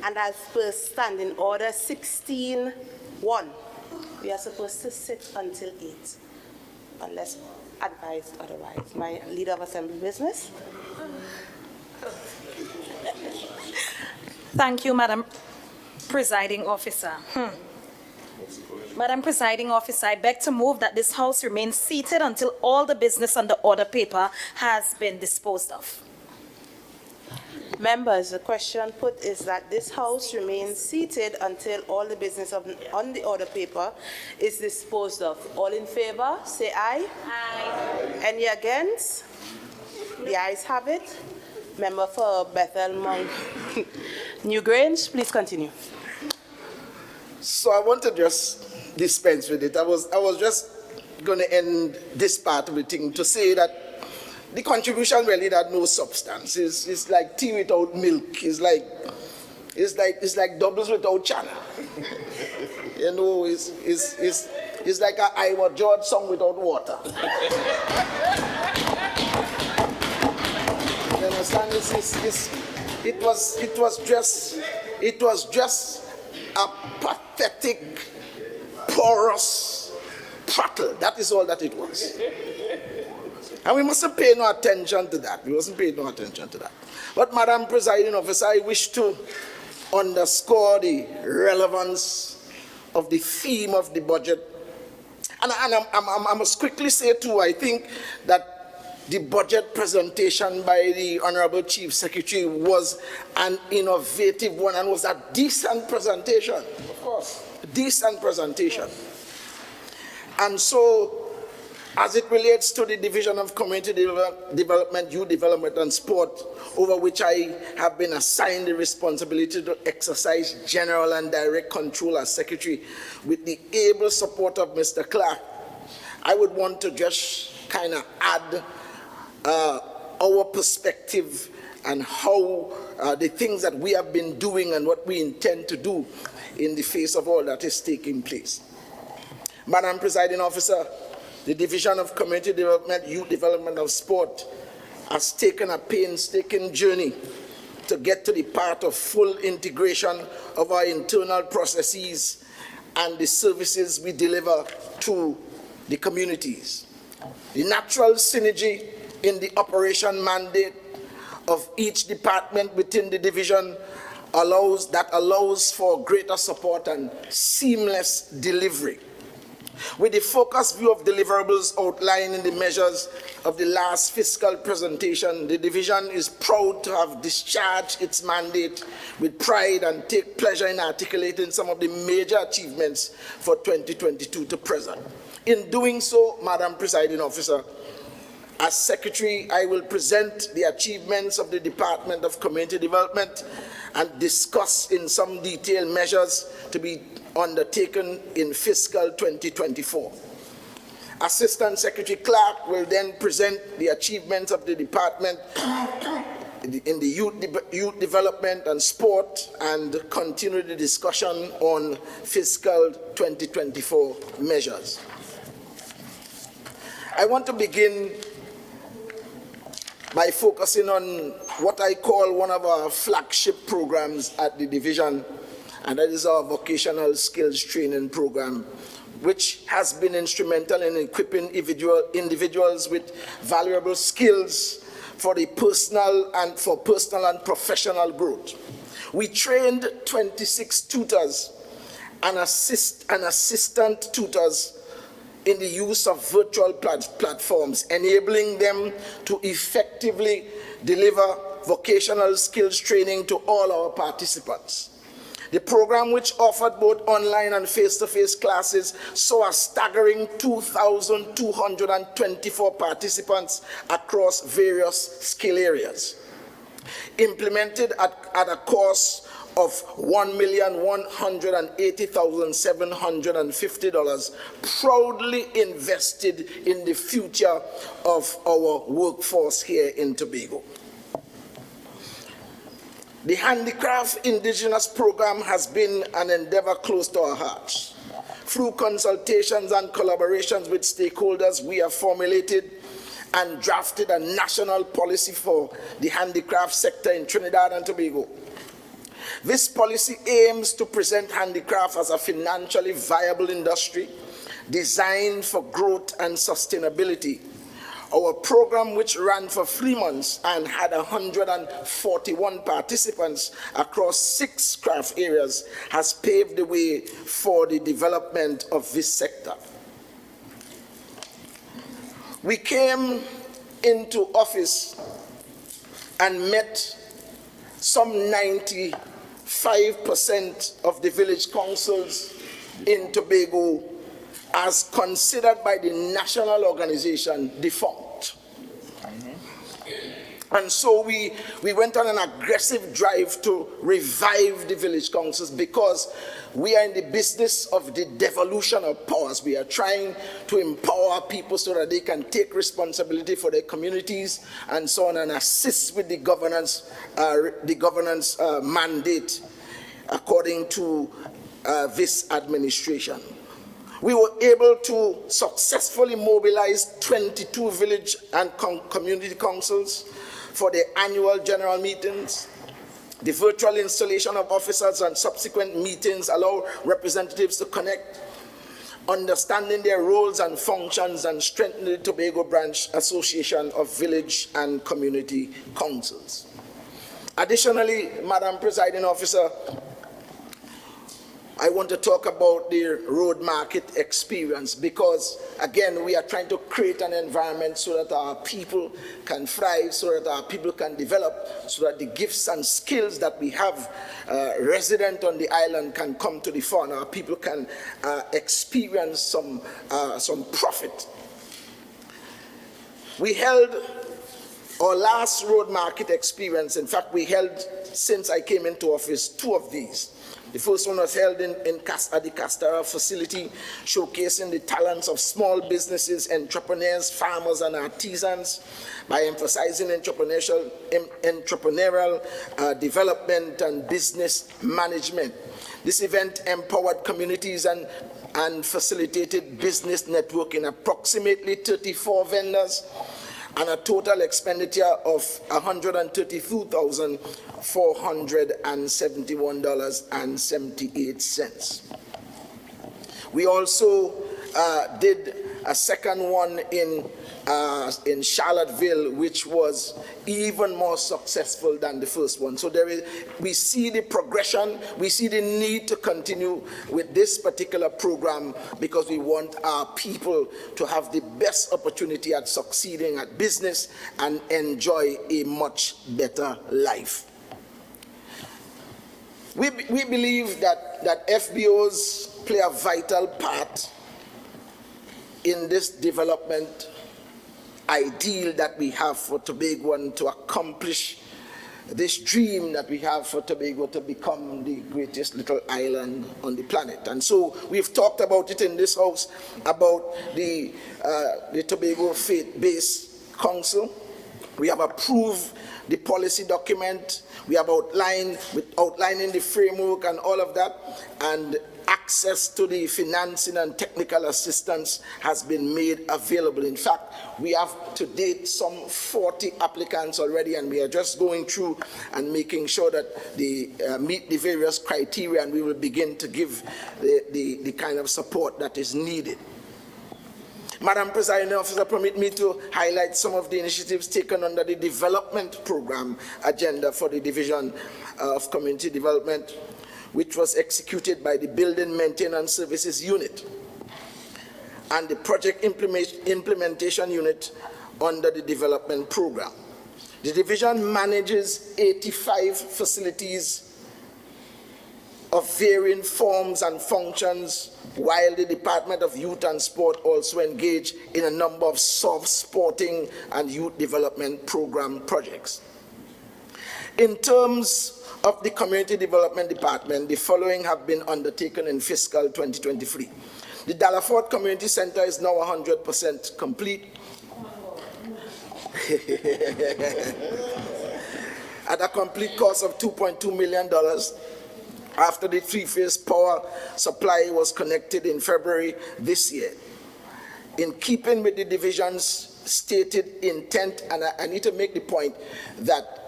And as per Standing Order 16.1, we are supposed to sit until 8, unless advised otherwise. My Leader of Assembly Business. Thank you, Madam Presiding Officer. Madam Presiding Officer, I beg to move that this House remains seated until all the business on the order paper has been disposed of. Members, the question put is that this House remains seated until all the business on the order paper is disposed of. All in favor, say aye. Aye. Any against? The ayes have it. Member for Bethel Monk New Grange, please continue. So I want to just dispense with it. I was just going to end this part of the thing to say that the contribution really had no substance. It's like tea without milk. It's like doubles without chana. You know, it's like a Iowa George song without water. You understand? It was just a pathetic, porous prattle. That is all that it was. And we mustn't pay no attention to that. We mustn't pay no attention to that. But, Madam Presiding Officer, I wish to underscore the relevance of the theme of the budget. And I must quickly say, too, I think that the budget presentation by the Honorable Chief Secretary was an innovative one and was a decent presentation. Of course. A decent presentation. And so, As it relates to the Division of Community Development, Youth Development and Sport, over which I have been assigned the responsibility to exercise general and direct control as Secretary, with the able support of Mr. Clark, I would want to just kind of add our perspective and how the things that we have been doing and what we intend to do in the face of all that is taking place. Madam Presiding Officer, the Division of Community Development, Youth Development and Sport has taken a painstaking journey to get to the part of full integration of our internal processes and the services we deliver to the communities. The natural synergy in the operation mandate of each department within the division allows for greater support and seamless delivery. With the focused view of deliverables outlined in the measures of the last fiscal presentation, the division is proud to have discharged its mandate with pride and take pleasure in articulating some of the major achievements for 2022 to present. In doing so, Madam Presiding Officer, as Secretary, I will present the achievements of the Department of Community Development and discuss in some detail measures to be undertaken in fiscal 2024. Assistant Secretary Clark will then present the achievements of the department in the youth development and sport and continue the discussion on fiscal 2024 measures. I want to begin by focusing on what I call one of our flagship programs at the division, and that is our vocational skills training program, which has been instrumental in equipping individuals with valuable skills for personal and professional growth. We trained 26 tutors and assistant tutors in the use of virtual platforms, enabling them to effectively deliver vocational skills training to all our participants. The program, which offered both online and face-to-face classes, saw a staggering 2,224 participants across various skill areas. Implemented at a cost of $1,180,750, proudly invested in the future of our workforce here in Tobago. The Handicraft Indigenous Program has been an endeavor close to our hearts. Through consultations and collaborations with stakeholders, we have formulated and drafted a national policy for the handicraft sector in Trinidad and Tobago. This policy aims to present handicraft as a financially viable industry designed for growth and sustainability. Our program, which ran for 3 months and had 141 participants across 6 craft areas, has paved the way for the development of this sector. We came into office and met some 95% of the village councils in Tobago as considered by the national organization defunct. And so we went on an aggressive drive to revive the village councils, because we are in the business of the devolution of powers. We are trying to empower people so that they can take responsibility for their communities and so on, and assist with the governance mandate according to this administration. We were able to successfully mobilize 22 village and community councils for their annual general meetings. The virtual installation of officers and subsequent meetings allow representatives to connect, understanding their roles and functions, and strengthen the Tobago Branch Association of Village and Community Councils. Additionally, Madam Presiding Officer, I want to talk about the road market experience, because, again, we are trying to create an environment so that our people can thrive, so that our people can develop, so that the gifts and skills that we have resident on the island can come to the fore, and our people can experience some profit. We held our last road market experience. In fact, we held, since I came into office, 2 of these. The first one was held at the Castara facility, showcasing the talents of small businesses, entrepreneurs, farmers, and artisans by emphasizing entrepreneurial development and business management. This event empowered communities and facilitated business networking. Approximately 34 vendors and a total expenditure of $132,471.78. We also did a second one in Charlottesville, which was even more successful than the first one. So we see the progression, we see the need to continue with this particular program because we want our people to have the best opportunity at succeeding at business and enjoy a much better life. We believe that FBOs play a vital part in this development ideal that we have for Tobago and to accomplish this dream that we have for Tobago to become the greatest little island on the planet. And so we've talked about it in this house, about the Tobago Faith-Based Council. We have approved the policy document. We have outlining the framework and all of that. And access to the financing and technical assistance has been made available. In fact, we have to date some 40 applicants already, and we are just going through and making sure that they meet the various criteria, and we will begin to give the kind of support that is needed. Madam Presiding Officer, permit me to highlight some of the initiatives taken under the development program agenda for the Division of Community Development, which was executed by the Building Maintenance Services Unit and the Project Implementation Unit under the development program. The division manages 85 facilities of varying forms and functions, while the Department of Youth and Sport also engage in a number of soft sporting and youth development program projects. In terms of the Community Development Department, the following have been undertaken in fiscal 2023. The Dallaford Community Center is now 100% complete. At a complete cost of $2.2 million, after the 3-phase power supply was connected in February this year. In keeping with the division's stated intent, and I need to make the point that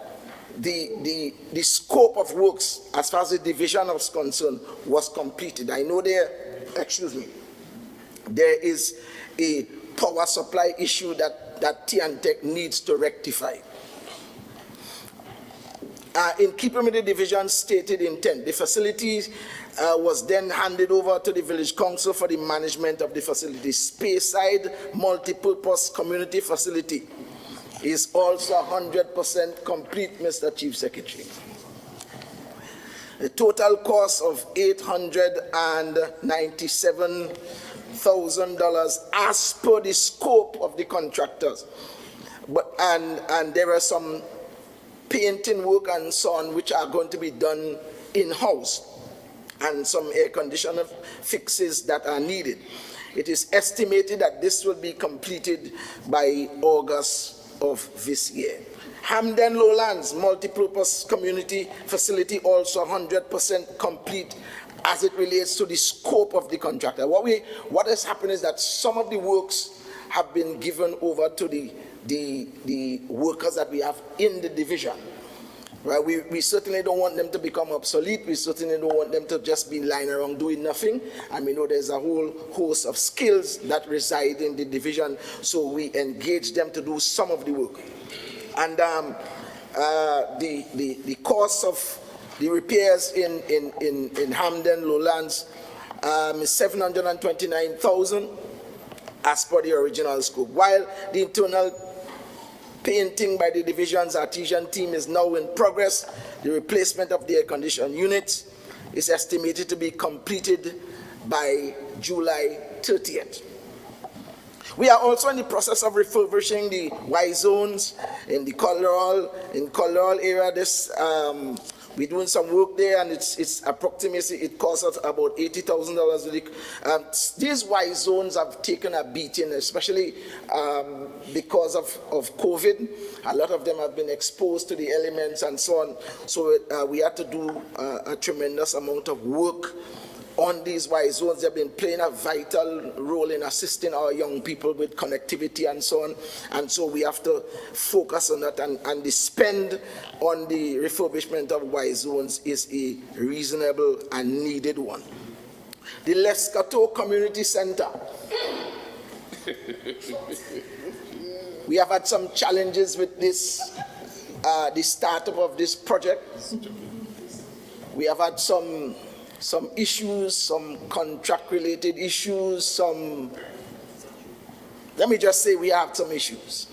the scope of works as far as the division is concerned was completed. I know there is a power supply issue that TNTech needs to rectify. In keeping with the division's stated intent, the facility was then handed over to the village council for the management of the facility. Speyside multipurpose community facility is also 100% complete, Mr. Chief Secretary. The total cost of $897,000 as per the scope of the contractors. And there are some painting work and so on which are going to be done in-house, and some air conditioner fixes that are needed. It is estimated that this will be completed by August of this year. Hamden Lowlands multipurpose community facility also 100% complete as it relates to the scope of the contractor. What has happened is that some of the works have been given over to the workers that we have in the division. Right? We certainly don't want them to become obsolete. We certainly don't want them to just be lying around doing nothing. And we know there's a whole host of skills that reside in the division, so we engage them to do some of the work. And the cost of the repairs in Hamden Lowlands is $729,000 as per the original scope, while the internal painting by the division's artisan team is now in progress. The replacement of the air conditioning units is estimated to be completed by July 30th. We are also in the process of refurbishing the Y zones in the Colorado area. We're doing some work there, and it's approximately, it costs us about $80,000. These Y zones have taken a beating, especially because of COVID. A lot of them have been exposed to the elements and so on. So we had to do a tremendous amount of work on these Y zones. They've been playing a vital role in assisting our young people with connectivity and so on. And so we have to focus on that, and the spend on the refurbishment of Y zones is a reasonable and needed one. The Lescato Community Center. We have had some challenges with this, the startup of this project. We have had some issues, some contract-related issues, let me just say we have some issues.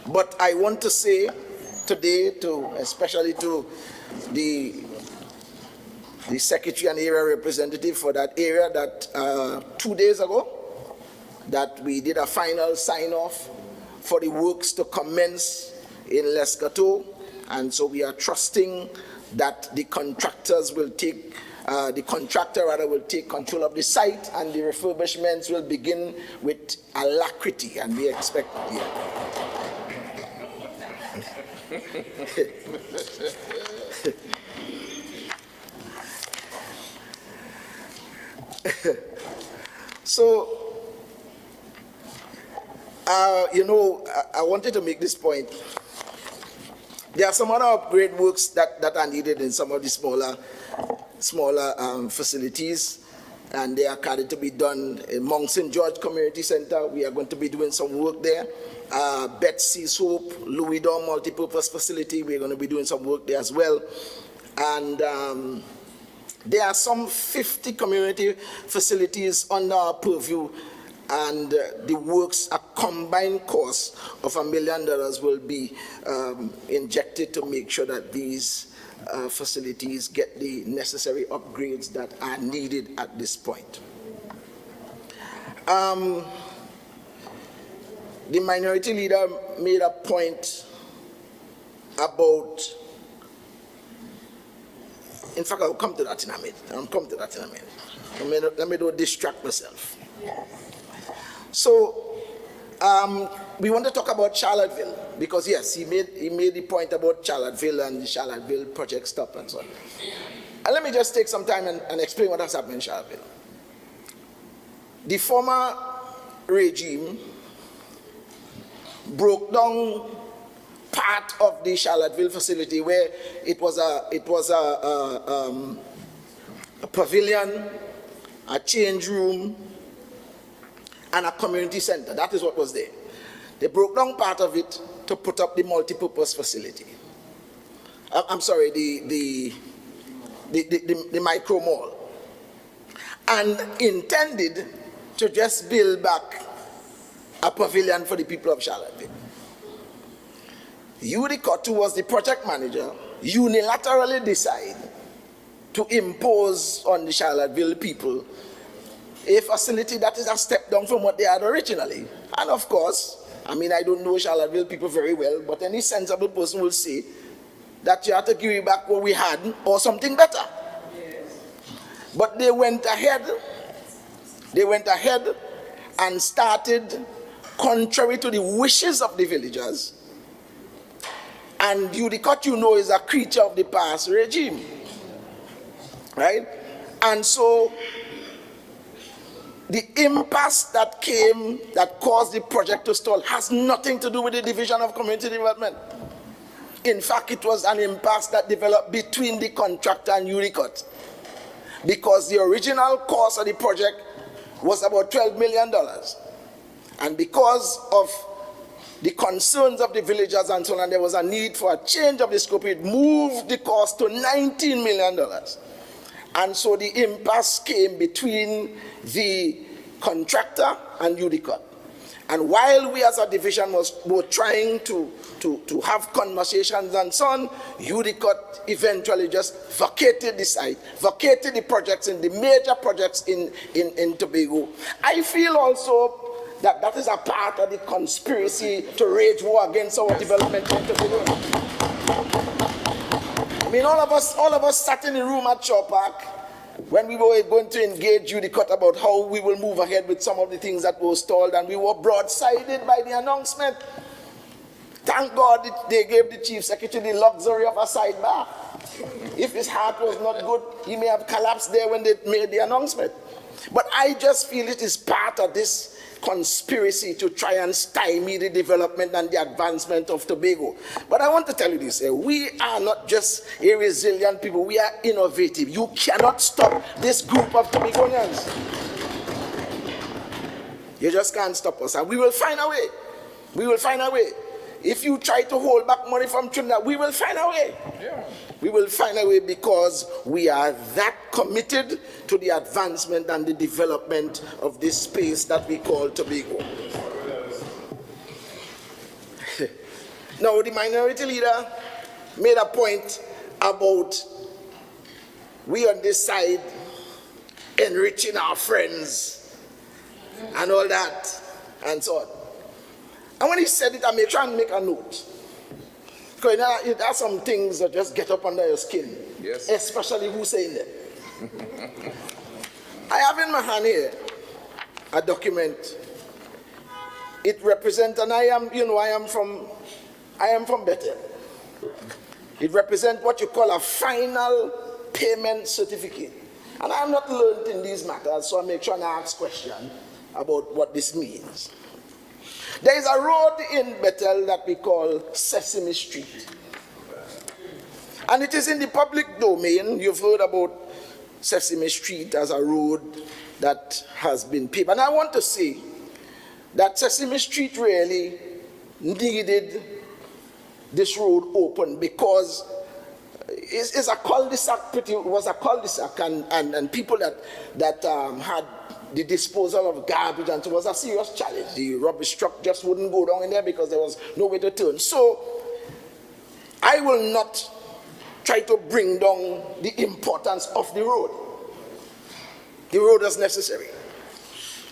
But I want to say today, especially to the secretary and area representative for that area, that 2 days ago, that we did a final sign-off for the works to commence in Lescato, and so we are trusting that the contractors will take, the contractor rather will take control of the site, and the refurbishments will begin with alacrity, and we expect, So, I wanted to make this point. There are some other upgrade works that are needed in some of the smaller facilities, and they are carried to be done in Mount St. George Community Center. We are going to be doing some work there. Betsy's Hope, Louis Dor Multipurpose Facility, we're going to be doing some work there as well. And there are some 50 community facilities under our purview, and the works, a combined cost of $1 million will be injected to make sure that these facilities get the necessary upgrades that are needed at this point. The minority leader made a point about, in fact, I'll come to that in a minute. Let me not distract myself. So, we want to talk about Charlottesville, because yes, he made the point about Charlottesville and the Charlottesville project stop and so on. And let me just take some time and explain what has happened in Charlottesville. The former regime broke down part of the Charlottesville facility where it was a pavilion, a change room, and a community center. That is what was there. They broke down part of it to put up the multipurpose facility. I'm sorry, the micro mall, and intended to just build back a pavilion for the people of Charlottesville. Udicott, who was the project manager, unilaterally decided to impose on the Charlottesville people a facility that is a step down from what they had originally. And of course, I mean, I don't know Charlottesville people very well, but any sensible person will say that you have to give back what we had or something better. Yes. But they went ahead and started contrary to the wishes of the villagers. And Udicott, is a creature of the past regime, right? And so the impasse that caused the project to stall has nothing to do with the Division of Community Development. In fact, it was an impasse that developed between the contractor and Udicott, because the original cost of the project was about $12 million. And because of the concerns of the villagers and so on, there was a need for a change of the scope. It moved the cost to $19 million. And so the impasse came between the contractor and Udicott. And while we as a division were trying to have conversations and so on, Udicott eventually just vacated the site, vacated the projects, in the major projects in Tobago. I feel also that that is a part of the conspiracy to wage war against our development of Tobago? I mean, all of us sat in the room at Shaw Park when we were going to engage Judicot about how we will move ahead with some of the things that were stalled, and we were broadsided by the announcement. Thank God they gave the Chief Secretary the luxury of a sidebar. If his heart was not good, he may have collapsed there when they made the announcement. But I just feel it is part of this conspiracy to try and stymie the development and the advancement of Tobago. But I want to tell you this, we are not just a resilient people, we are innovative. You cannot stop this group of Tobagonians. You just can't stop us, and we will find a way. We will find a way. If you try to hold back money from Trinidad, we will find a way. Yeah. We will find a way because we are that committed to the advancement and the development of this space that we call Tobago. Now, the minority leader made a point about we on this side enriching our friends and all that and so on. And when he said it, I may try and make a note. Because there are some things that just get up under your skin. Yes. Especially who's saying them. I have in my hand here a document. It represents, and I am from Bethel. It represents what you call a final payment certificate. And I am not learned in these matters, so I make sure and ask questions about what this means. There is a road in Bethel that we call Sesame Street. And it is in the public domain. You've heard about Sesame Street as a road that has been paved. And I want to say that Sesame Street really needed this road open because it's a cul-de-sac, it was a cul-de-sac, and people that had the disposal of garbage, and it was a serious challenge. The rubbish truck just wouldn't go down in there because there was no way to turn. So I will not try to bring down the importance of the road. The road is necessary.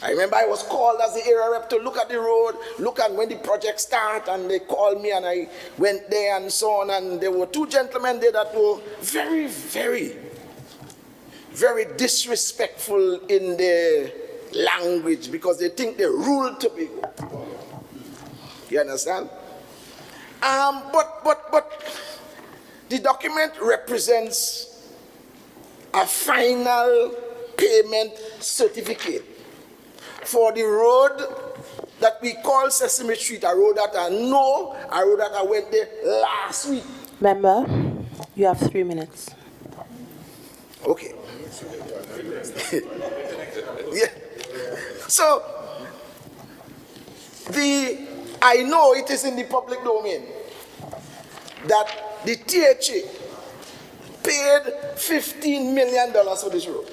I remember I was called as the area rep to look at the road, look at when the project started, and they called me and I went there and so on, and there were two gentlemen there that were very, very, very disrespectful in their language because they think they rule Tobago. You understand? But the document represents a final payment certificate for the road that we call Sesame Street, a road that I know, a road that I went there last week. Member, you have 3 minutes. Okay. Yeah. So, I know it is in the public domain that the THA paid $15 million for this road.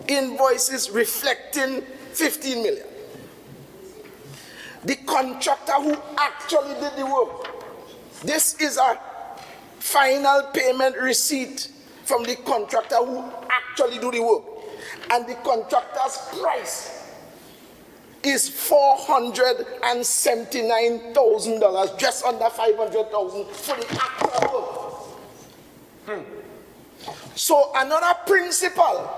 Invoices reflecting $15 million. The contractor who actually did the work, this is a final payment receipt from the contractor who actually do the work. And the contractor's price is $479,000, just under $500,000 for the actual work. So another principal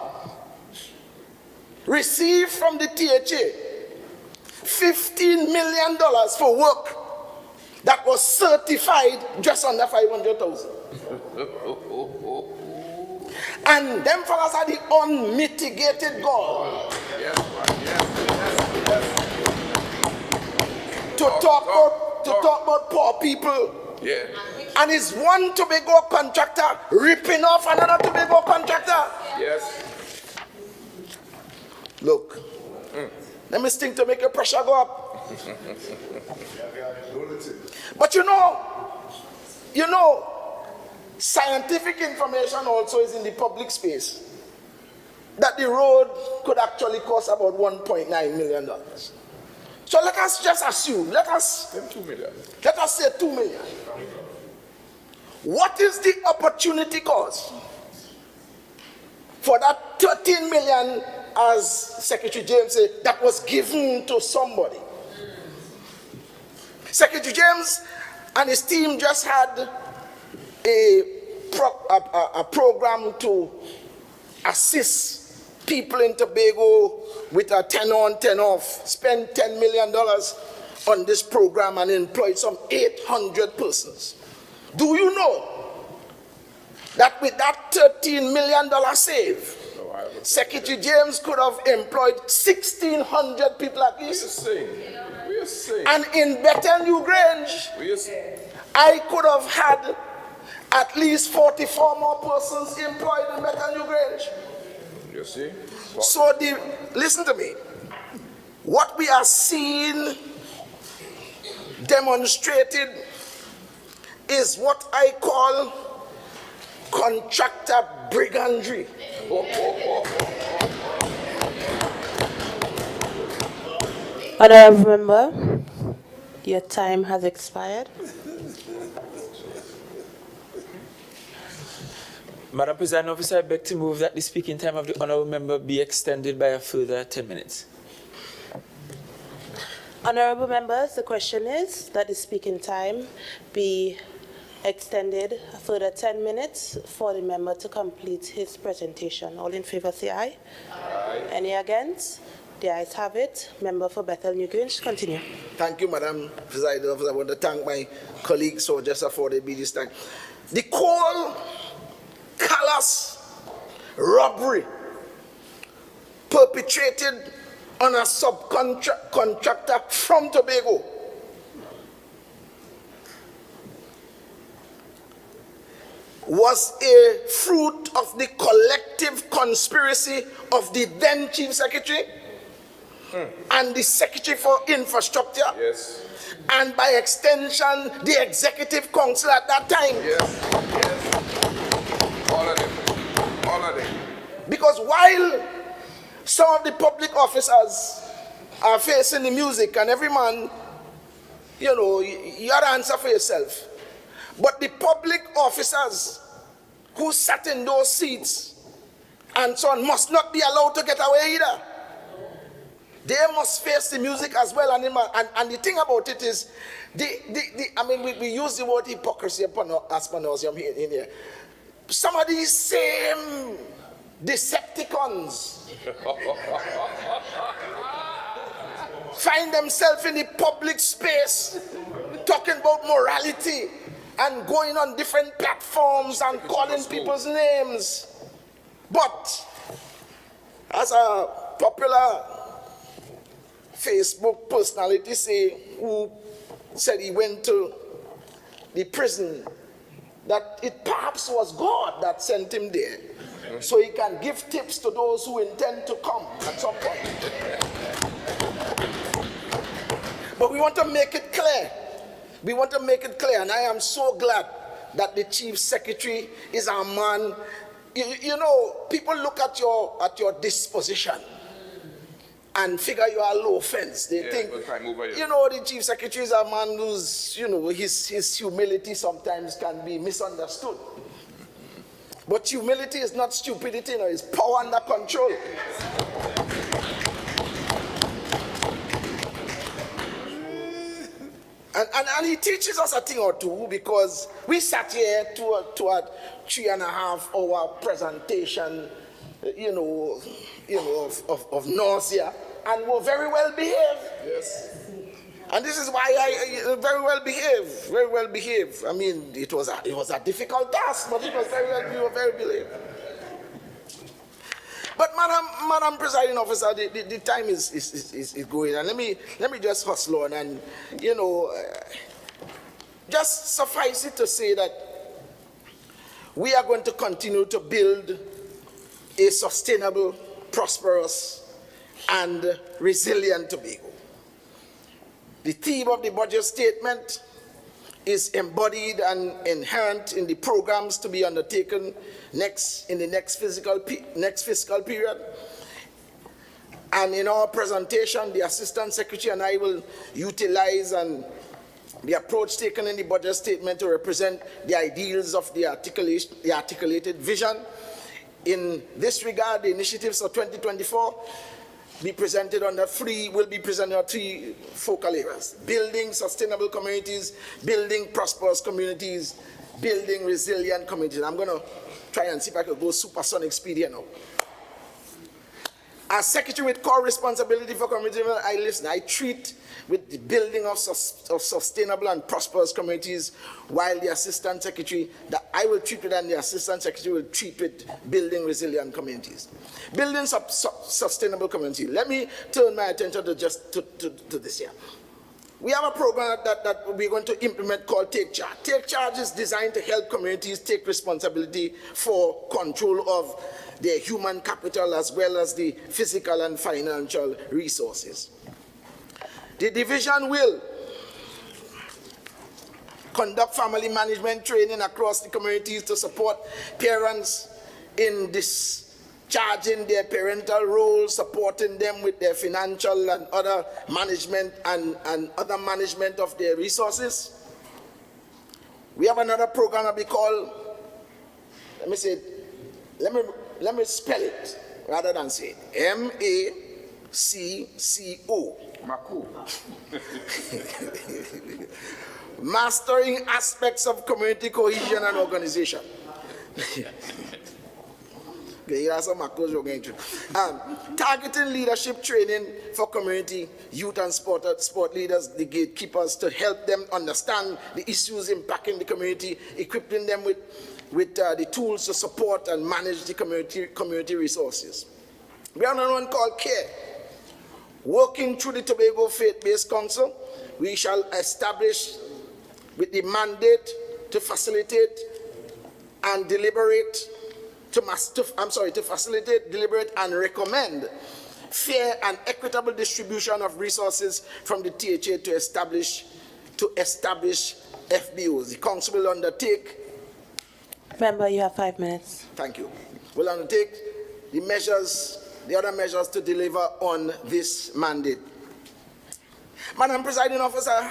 received from the THA $15 million for work that was certified just under $500,000. And them fellas are the unmitigated gall to talk about poor people. Yeah. And is one Tobago contractor ripping off another Tobago contractor? Yes. Look, let me think to make your pressure go up. But you know, scientific information also is in the public space that the road could actually cost about $1.9 million. So let us just assume, let us say $2 million. What is the opportunity cost for that $13 million as Secretary James said, that was given to somebody. Secretary James and his team just had a program to assist people in Tobago with a 10 on, 10 off, spend $10 million on this program and employ some 800 persons. Do you know that with that $13 million save, Secretary James could have employed 1,600 people at least? And in Bethel New Grange, I could have had at least 44 more persons employed in Bethel New Grange. You see? So listen to me. What we are seeing demonstrated is what I call contractor brigandry. Honourable Member, your time has expired. Madam Presiding Officer, I beg to move that the speaking time of the honourable member be extended by a further 10 minutes. Honourable members, the question is that the speaking time be extended a further 10 minutes for the member to complete his presentation. All in favour say aye. Aye. Any against? The ayes have it. Member for Bethel New Grange, continue. Thank you, Madam Presiding Officer. I want to thank my colleagues who just afforded me this time. The coal callous robbery perpetrated on a subcontractor from Tobago was a fruit of the collective conspiracy of the then Chief Secretary and the Secretary for Infrastructure, and by extension the Executive Council at that time. All of them. Because while some of the public officers are facing the music and every man, you know, you have to answer for yourself. But the public officers who sat in those seats and so on must not be allowed to get away either. They must face the music as well. And the thing about it is, I mean, we use the word hypocrisy upon us in here. Some of these same Decepticons find themselves in the public space talking about morality and going on different platforms and calling people's names. But as a popular Facebook personality who said he went to the prison, that it perhaps was God that sent him there so he can give tips to those who intend to come at some point. But we want to make it clear. We want to make it clear, and I am so glad that the Chief Secretary is our man. You know, people look at your disposition and figure you are low fence. They think, you know, the Chief Secretary is a man who's, you know, his humility sometimes can be misunderstood. But humility is not stupidity, no, it's power under control. And he teaches us a thing or two, because we sat here to a 3.5 hour presentation, of nausea, and were very well behaved. Yes. And this is why I very well behaved. I mean, it was a difficult task, but it was we were very behaved. But Madam Presiding Officer, the time is going, and let me just hustle on, and just suffice it to say that we are going to continue to build a sustainable, prosperous, and resilient Tobago. The theme of the budget statement is embodied and inherent in the programs to be undertaken in the next fiscal period. And in our presentation, the Assistant Secretary and I will utilize the approach taken in the budget statement to represent the ideals of the articulated vision In this regard, the initiatives for 2024 will be presented under three focal areas: building sustainable communities, building prosperous communities, building resilient communities. I'm going to try and see if I can go supersonic speed here now. As Secretary with core responsibility for community development, I treat with the building of sustainable and prosperous communities, while the Assistant Secretary, that I will treat with, and the Assistant Secretary will treat with building resilient communities. Building sustainable community. Let me turn my attention to to this here. We have a program that we're going to implement called Take Charge. Take Charge is designed to help communities take responsibility for control of their human capital as well as the physical and financial resources. The division will conduct family management training across the communities to support parents in discharging their parental role, supporting them with their financial and other management and other management of their resources. We have another program that we call, let me spell it rather than say it. MACCO. Mastering aspects of community cohesion and organization. Targeting leadership training for community, youth and sport leaders, the gatekeepers, to help them understand the issues impacting the community, equipping them with the tools to support and manage the community resources. We have another one called CARE. Working through the Tobago Faith-Based Council, we shall establish with the mandate to facilitate and deliberate, to facilitate, deliberate, and recommend fair and equitable distribution of resources from the THA to establish FBOs. The council will undertake. Member, you have 5 minutes. Thank you. Will undertake the other measures to deliver on this mandate. Madam Presiding Officer, I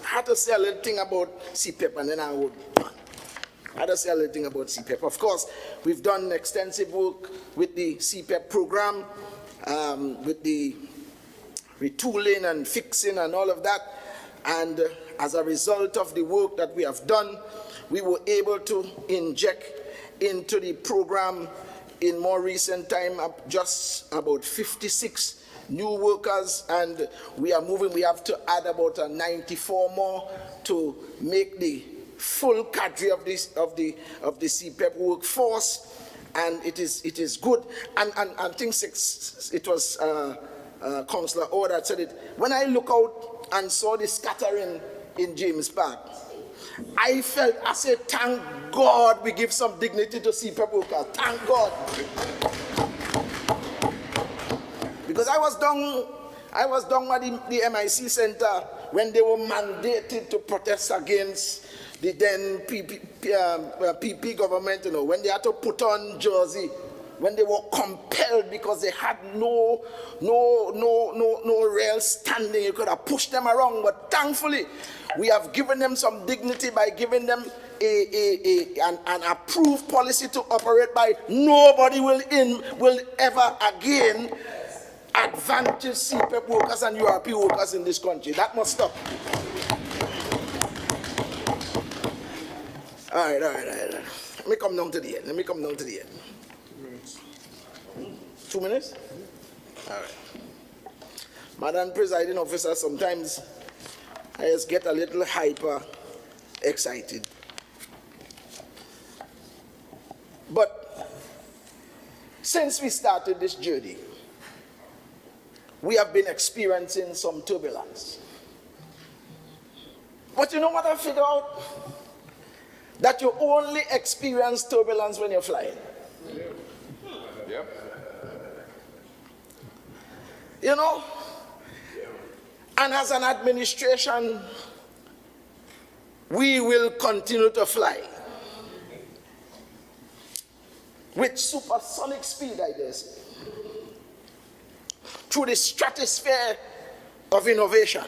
had to say a little thing about CPEP, and then I would. I had to say a little thing about CPEP. Of course, we've done extensive work with the CPEP program, with the retooling and fixing and all of that. And as a result of the work that we have done, we were able to inject into the program in more recent time just about 56 new workers, and we are moving. We have to add about 94 more to make the full cadre of the CPEP workforce, and it is good. And I think it was Councillor Orr that said it. When I look out and saw the scattering in James Park, I said, thank God we give some dignity to CPEP workers. Thank God. Because I was down at the MIC Center when they were mandated to protest against the then PP government, when they had to put on jersey, when they were compelled because they had no real standing. You could have pushed them around, but thankfully we have given them some dignity by giving them an approved policy to operate by. Nobody will ever again advantage CPEP workers and URP workers in this country. That must stop. All right. Let me come down to the end. 2 minutes? All right. Madam Presiding Officer, sometimes I just get a little hyper excited. But since we started this journey, we have been experiencing some turbulence. But you know what I figured out? That you only experience turbulence when you're flying. Yep. And as an administration, we will continue to fly with supersonic speed, I guess, through the stratosphere of innovation,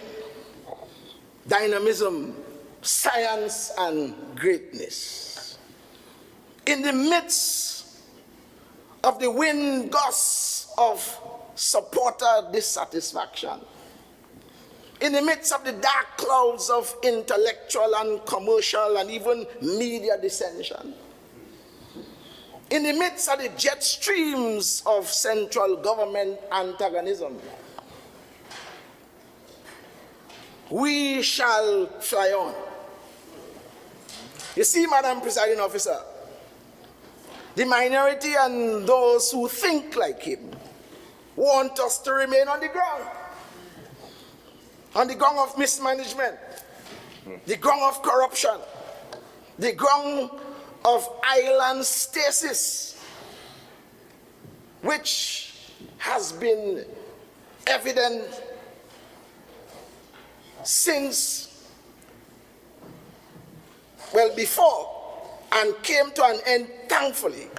dynamism, science, and greatness. In the midst of the wind gusts of supporter dissatisfaction, in the midst of the dark clouds of intellectual and commercial and even media dissension, in the midst of the jet streams of central government antagonism, we shall fly on. You see, Madam Presiding Officer, the minority and those who think like him want us to remain on the ground of mismanagement, the ground of corruption, the ground of island stasis, which has been evident since, well, before, and came to an end, thankfully,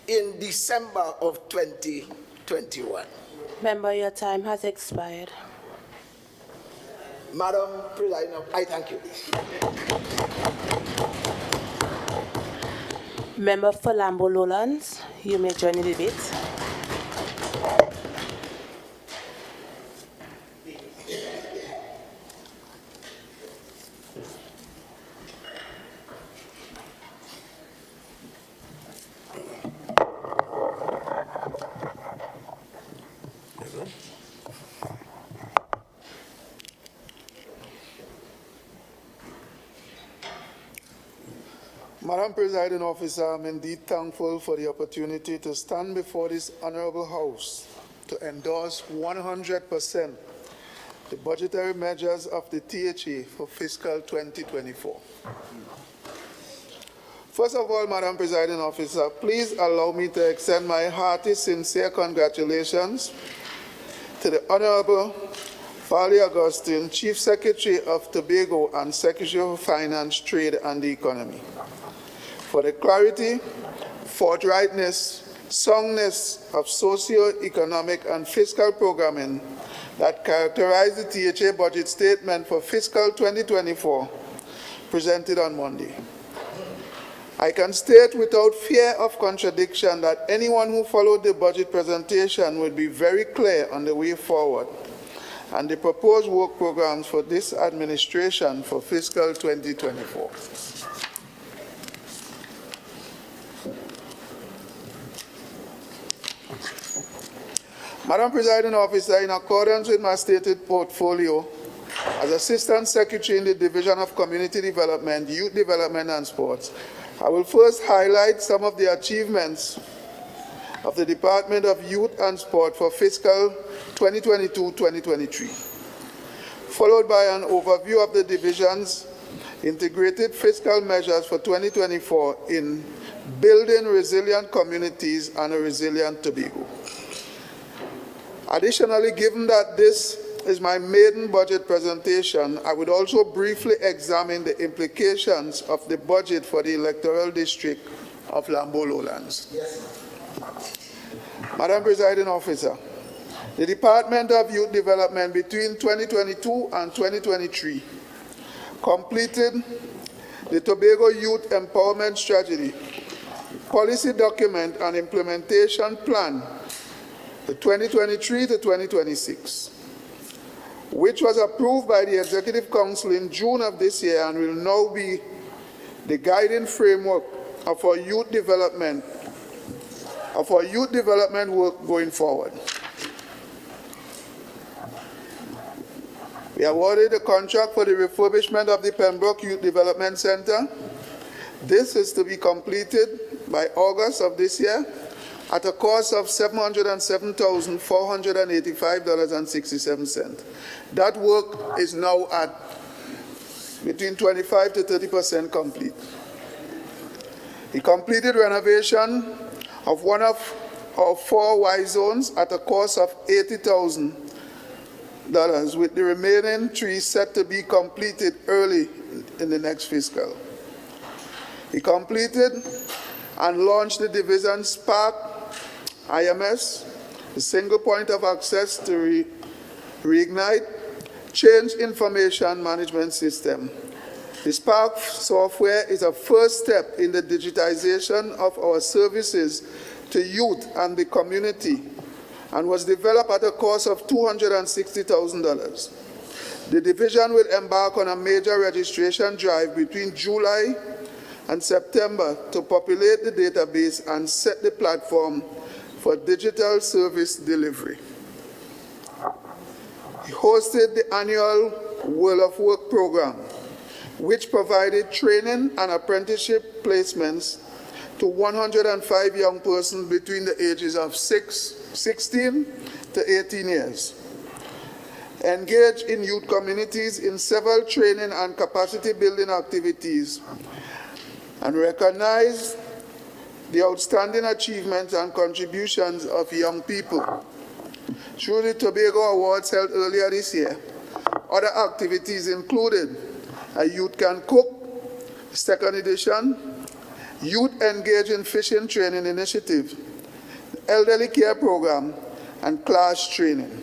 in December of 2021. Member, your time has expired. Madam President, I thank you. Member for Lambo Lowlands, you may join the debate. Madam Presiding Officer, I'm indeed thankful for the opportunity to stand before this honorable House to endorse 100% the budgetary measures of the THA for fiscal 2024. First of all, Madam Presiding Officer, please allow me to extend my hearty, sincere congratulations to the Honorable Farley Augustine, Chief Secretary of Tobago and Secretary of Finance, Trade and the Economy, for the clarity, forthrightness, soundness of socio-economic and fiscal programming that characterized the THA budget statement for fiscal 2024 presented on Monday. I can state without fear of contradiction that anyone who followed the budget presentation would be very clear on the way forward and the proposed work programs for this administration for fiscal 2024. Madam Presiding Officer, in accordance with my stated portfolio as Assistant Secretary in the Division of Community Development, Youth Development and Sports, I will first highlight some of the achievements of the Department of Youth and Sport for fiscal 2022-2023, followed by an overview of the division's integrated fiscal measures for 2024 in building resilient communities and a resilient Tobago. Additionally, given that this is my maiden budget presentation, I would also briefly examine the implications of the budget for the electoral district of Lambo Lowlands. Yes. Madam Presiding Officer, the Department of Youth Development between 2022 and 2023 completed the Tobago Youth Empowerment Strategy, Policy Document and Implementation Plan for 2023 to 2026, which was approved by the Executive Council in June of this year and will now be the guiding framework of our youth development work going forward. We awarded a contract for the refurbishment of the Pembroke Youth Development Center. This is to be completed by August of this year at a cost of $707,485.67. That work is now at between 25 to 30% complete. The completed renovation of one of our 4 Y zones at a cost of $80,000, with the remaining 3 set to be completed early in the next fiscal. He completed and launched the division Spark IMS, the single point of access to Reignite, Change Information Management System, The Spark software is a first step in the digitization of our services to youth and the community and was developed at a cost of $260,000. The division will embark on a major registration drive between July and September to populate the database and set the platform for digital service delivery. He hosted the annual World of Work program, which provided training and apprenticeship placements to 105 young persons between the ages of 16 to 18 years. Engaged in youth communities in several training and capacity building activities, and recognized the outstanding achievements and contributions of young people. Through the Tobago Awards held earlier this year, other activities included a Youth Can Cook, second edition, Youth Engaged in Fishing Training Initiative, Elderly Care Program, and class training.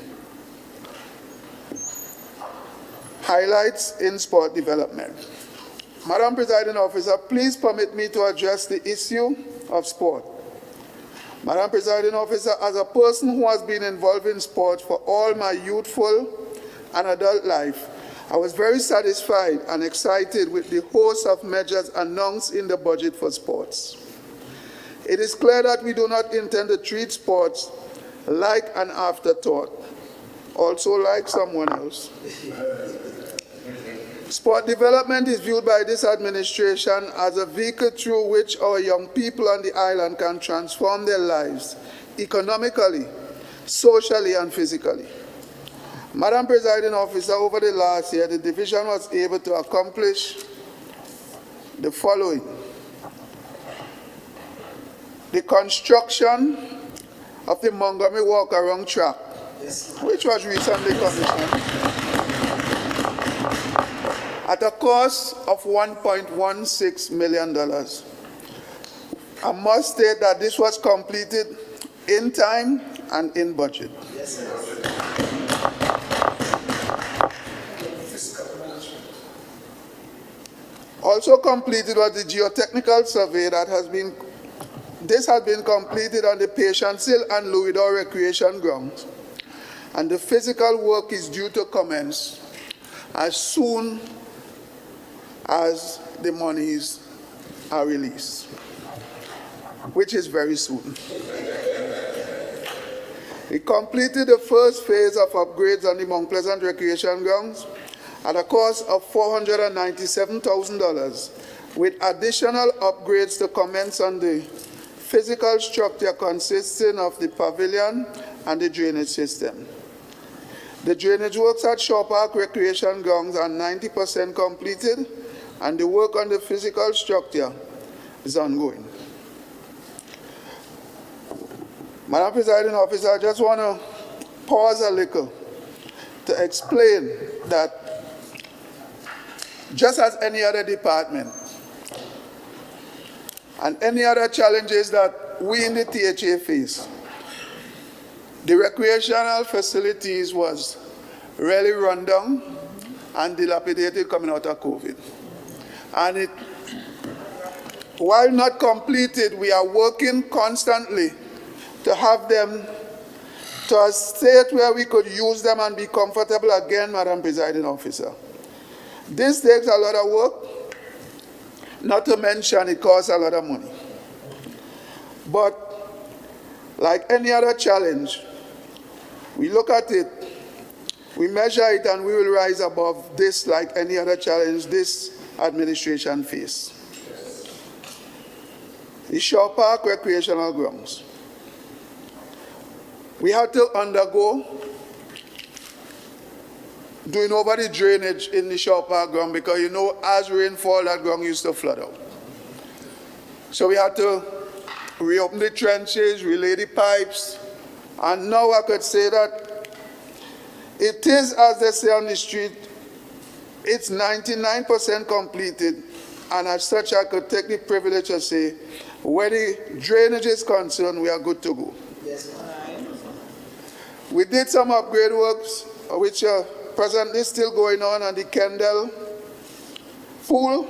Highlights in sport development. Madam Presiding Officer, please permit me to address the issue of sport. Madam Presiding Officer, as a person who has been involved in sport for all my youthful and adult life, I was very satisfied and excited with the host of measures announced in the budget for sports. It is clear that we do not intend to treat sports like an afterthought, also like someone else. Sport development is viewed by this administration as a vehicle through which our young people on the island can transform their lives economically, socially, and physically. Madam Presiding Officer, over the last year, the division was able to accomplish the following. The construction of the Montgomery Walk-Around track, which was recently commissioned, at a cost of $1.16 million. I must state that this was completed in time and in budget. Yes, also completed was the geotechnical survey that has been completed on the Patience Hill and Louisdor recreation grounds, and the physical work is due to commence as soon as the monies are released, which is very soon. We completed the first phase of upgrades on the Mount Pleasant recreation grounds at a cost of $497,000, with additional upgrades to commence on the physical structure consisting of the pavilion and the drainage system. The drainage works at Shaw Park recreation grounds are 90% completed, and the work on the physical structure is ongoing. Madam Presiding Officer, I just want to pause a little to explain that just as any other department and any other challenges that we in the THA face, the recreational facilities was really run down and dilapidated coming out of COVID. And while not completed, we are working constantly to have them to a state where we could use them and be comfortable again, Madam Presiding Officer. This takes a lot of work, not to mention it costs a lot of money. But like any other challenge, we look at it, we measure it, and we will rise above this like any other challenge this administration face. The Shaw Park recreational grounds. We had to undergo doing over the drainage in the Shaw Park ground because, you know, as rainfall, that ground used to flood out. So we had to reopen the trenches, relay the pipes, and now I could say that it is, as they say on the street, it's 99% completed, and as such I could take the privilege to say, where the drainage is concerned, we are good to go. Yes. We did some upgrade works, which are presently still going on the Kendall pool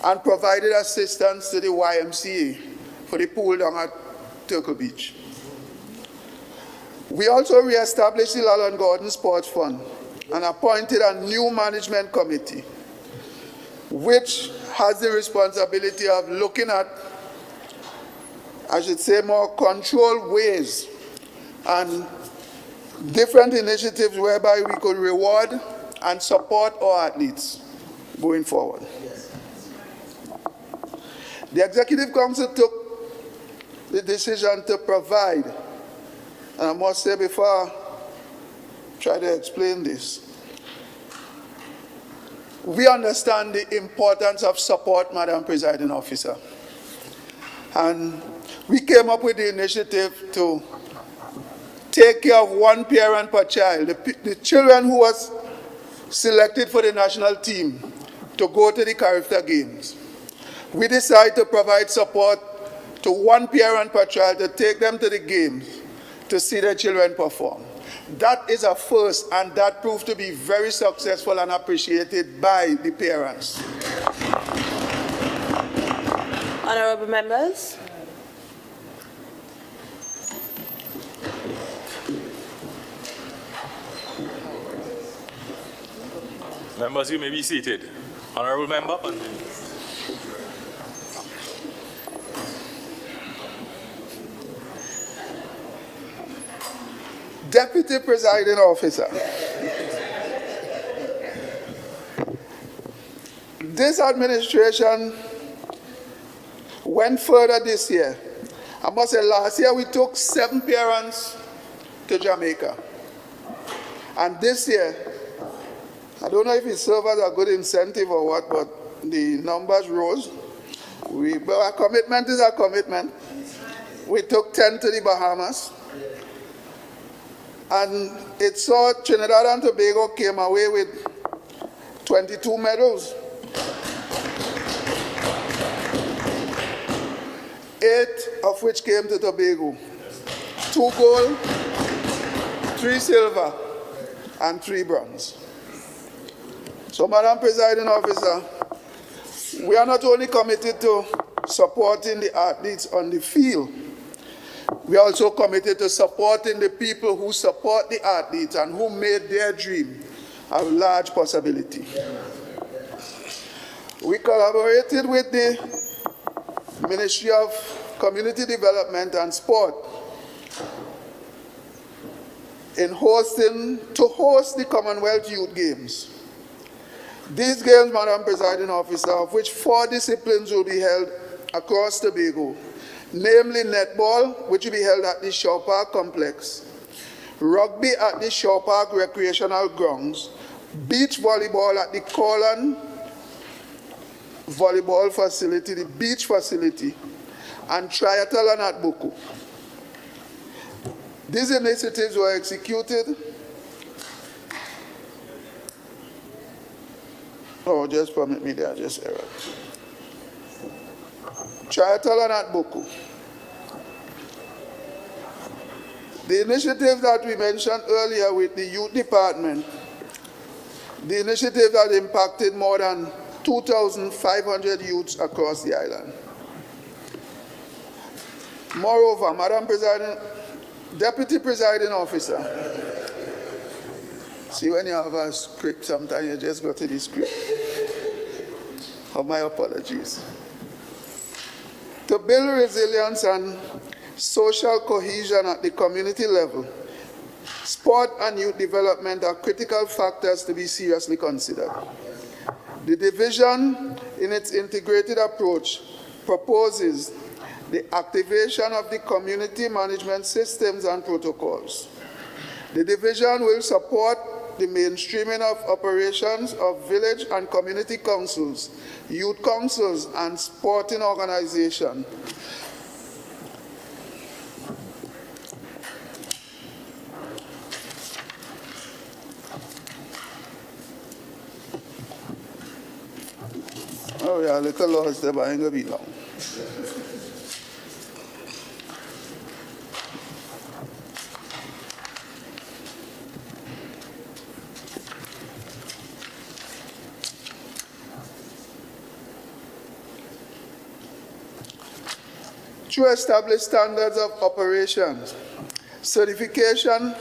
and provided assistance to the YMCA for the pool down at Turtle Beach. We also re-established the Lalon Gordon Sports Fund and appointed a new management committee, which has the responsibility of looking at, I should say, more controlled ways and different initiatives whereby we could reward and support our athletes going forward. The Executive Council took the decision to provide, and I must say before I try to explain this, we understand the importance of support, Madam Presiding Officer. And we came up with the initiative to take care of one parent per child. The children who was selected for the national team to go to the Carifta Games, we decided to provide support to one parent per child to take them to the games to see their children perform. That is a first, and that proved to be very successful and appreciated by the parents. Honorable members. Members, you may be seated. Honorable member, continue. Deputy Presiding Officer, this administration went further this year. I must say last year we took 7 parents to Jamaica. And this year, I don't know if it served as a good incentive or what, but the numbers rose. But our commitment is our commitment. We took 10 to the Bahamas. And it saw Trinidad and Tobago came away with 22 medals. 8 of which came to Tobago. 2 gold, 3 silver, and 3 bronze. So, Madam Presiding Officer, we are not only committed to supporting the athletes on the field, we are also committed to supporting the people who support the athletes and who made their dream a large possibility. We collaborated with the Ministry of Community Development and Sport in host the Commonwealth Youth Games. These games, Madam Presiding Officer, of which 4 disciplines will be held across Tobago, namely netball, which will be held at the Shaw Park Complex, rugby at the Shaw Park Recreational Grounds, beach volleyball at the Corlan Volleyball Facility, the beach facility, and triathlon at Buku. These initiatives were executed. Oh, just permit me there, just error. Triathlon at Buku. The initiative that we mentioned earlier with the youth department, the initiative that impacted more than 2,500 youths across the island. Moreover, Madam President, Deputy Presiding Officer, see when you have a script, sometimes you just go to the script. Oh, my apologies. To build resilience and social cohesion at the community level, sport and youth development are critical factors to be seriously considered. The division, in its integrated approach, proposes the activation of the community management systems and protocols. The division will support the mainstreaming of operations of village and community councils, youth councils, and sporting organizations. Oh yeah, little laws there, but I ain't gonna be long. through established standards of operations, certification,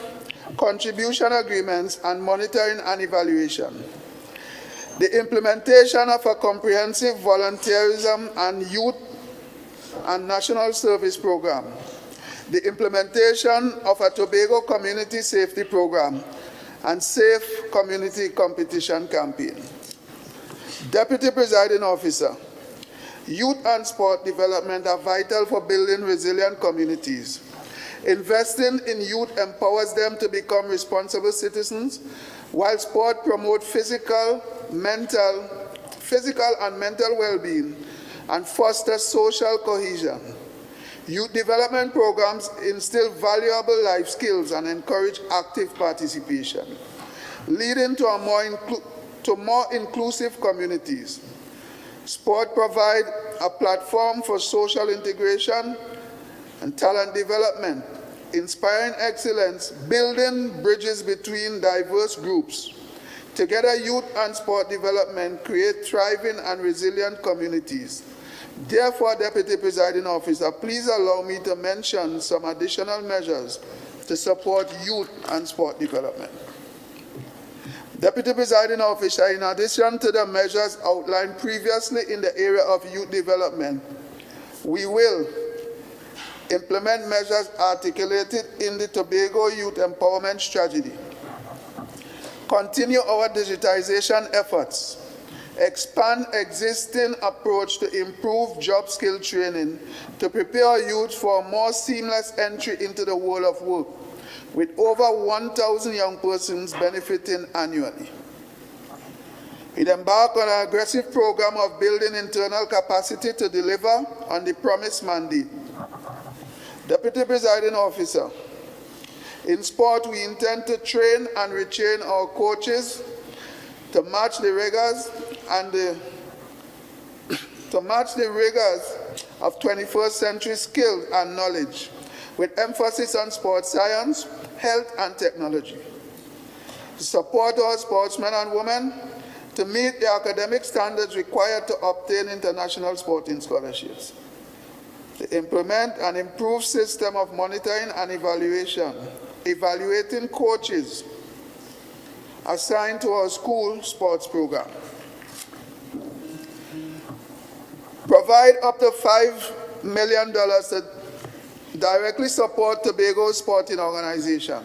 contribution agreements, and monitoring and evaluation. The implementation of a comprehensive volunteerism and youth and national service program. The implementation of a Tobago community safety program and safe community competition campaign. Deputy Presiding Officer, youth and sport development are vital for building resilient communities. Investing in youth empowers them to become responsible citizens, while sport promotes physical and mental well-being and fosters social cohesion. Youth development programs instill valuable life skills and encourage active participation, leading to more inclusive communities. Sport provides a platform for social integration and talent development, inspiring excellence, building bridges between diverse groups. Together, youth and sport development create thriving and resilient communities. Therefore, Deputy Presiding Officer, please allow me to mention some additional measures to support youth and sport development. Deputy Presiding Officer, in addition to the measures outlined previously in the area of youth development, we will implement measures articulated in the Tobago Youth Empowerment Strategy, continue our digitization efforts, expand existing approach to improve job skill training to prepare youth for a more seamless entry into the world of work, with over 1,000 young persons benefiting annually. It embarked on an aggressive program of building internal capacity to deliver on the promised mandate. Deputy Presiding Officer, in sport, we intend to train and retrain our coaches to match the rigors of 21st century skills and knowledge, with emphasis on sports science, health, and technology. To support our sportsmen and women to meet the academic standards required to obtain international sporting scholarships. To implement an improved system of monitoring and evaluation, evaluating coaches assigned to our school sports program. Provide up to $5 million to directly support Tobago's sporting organization.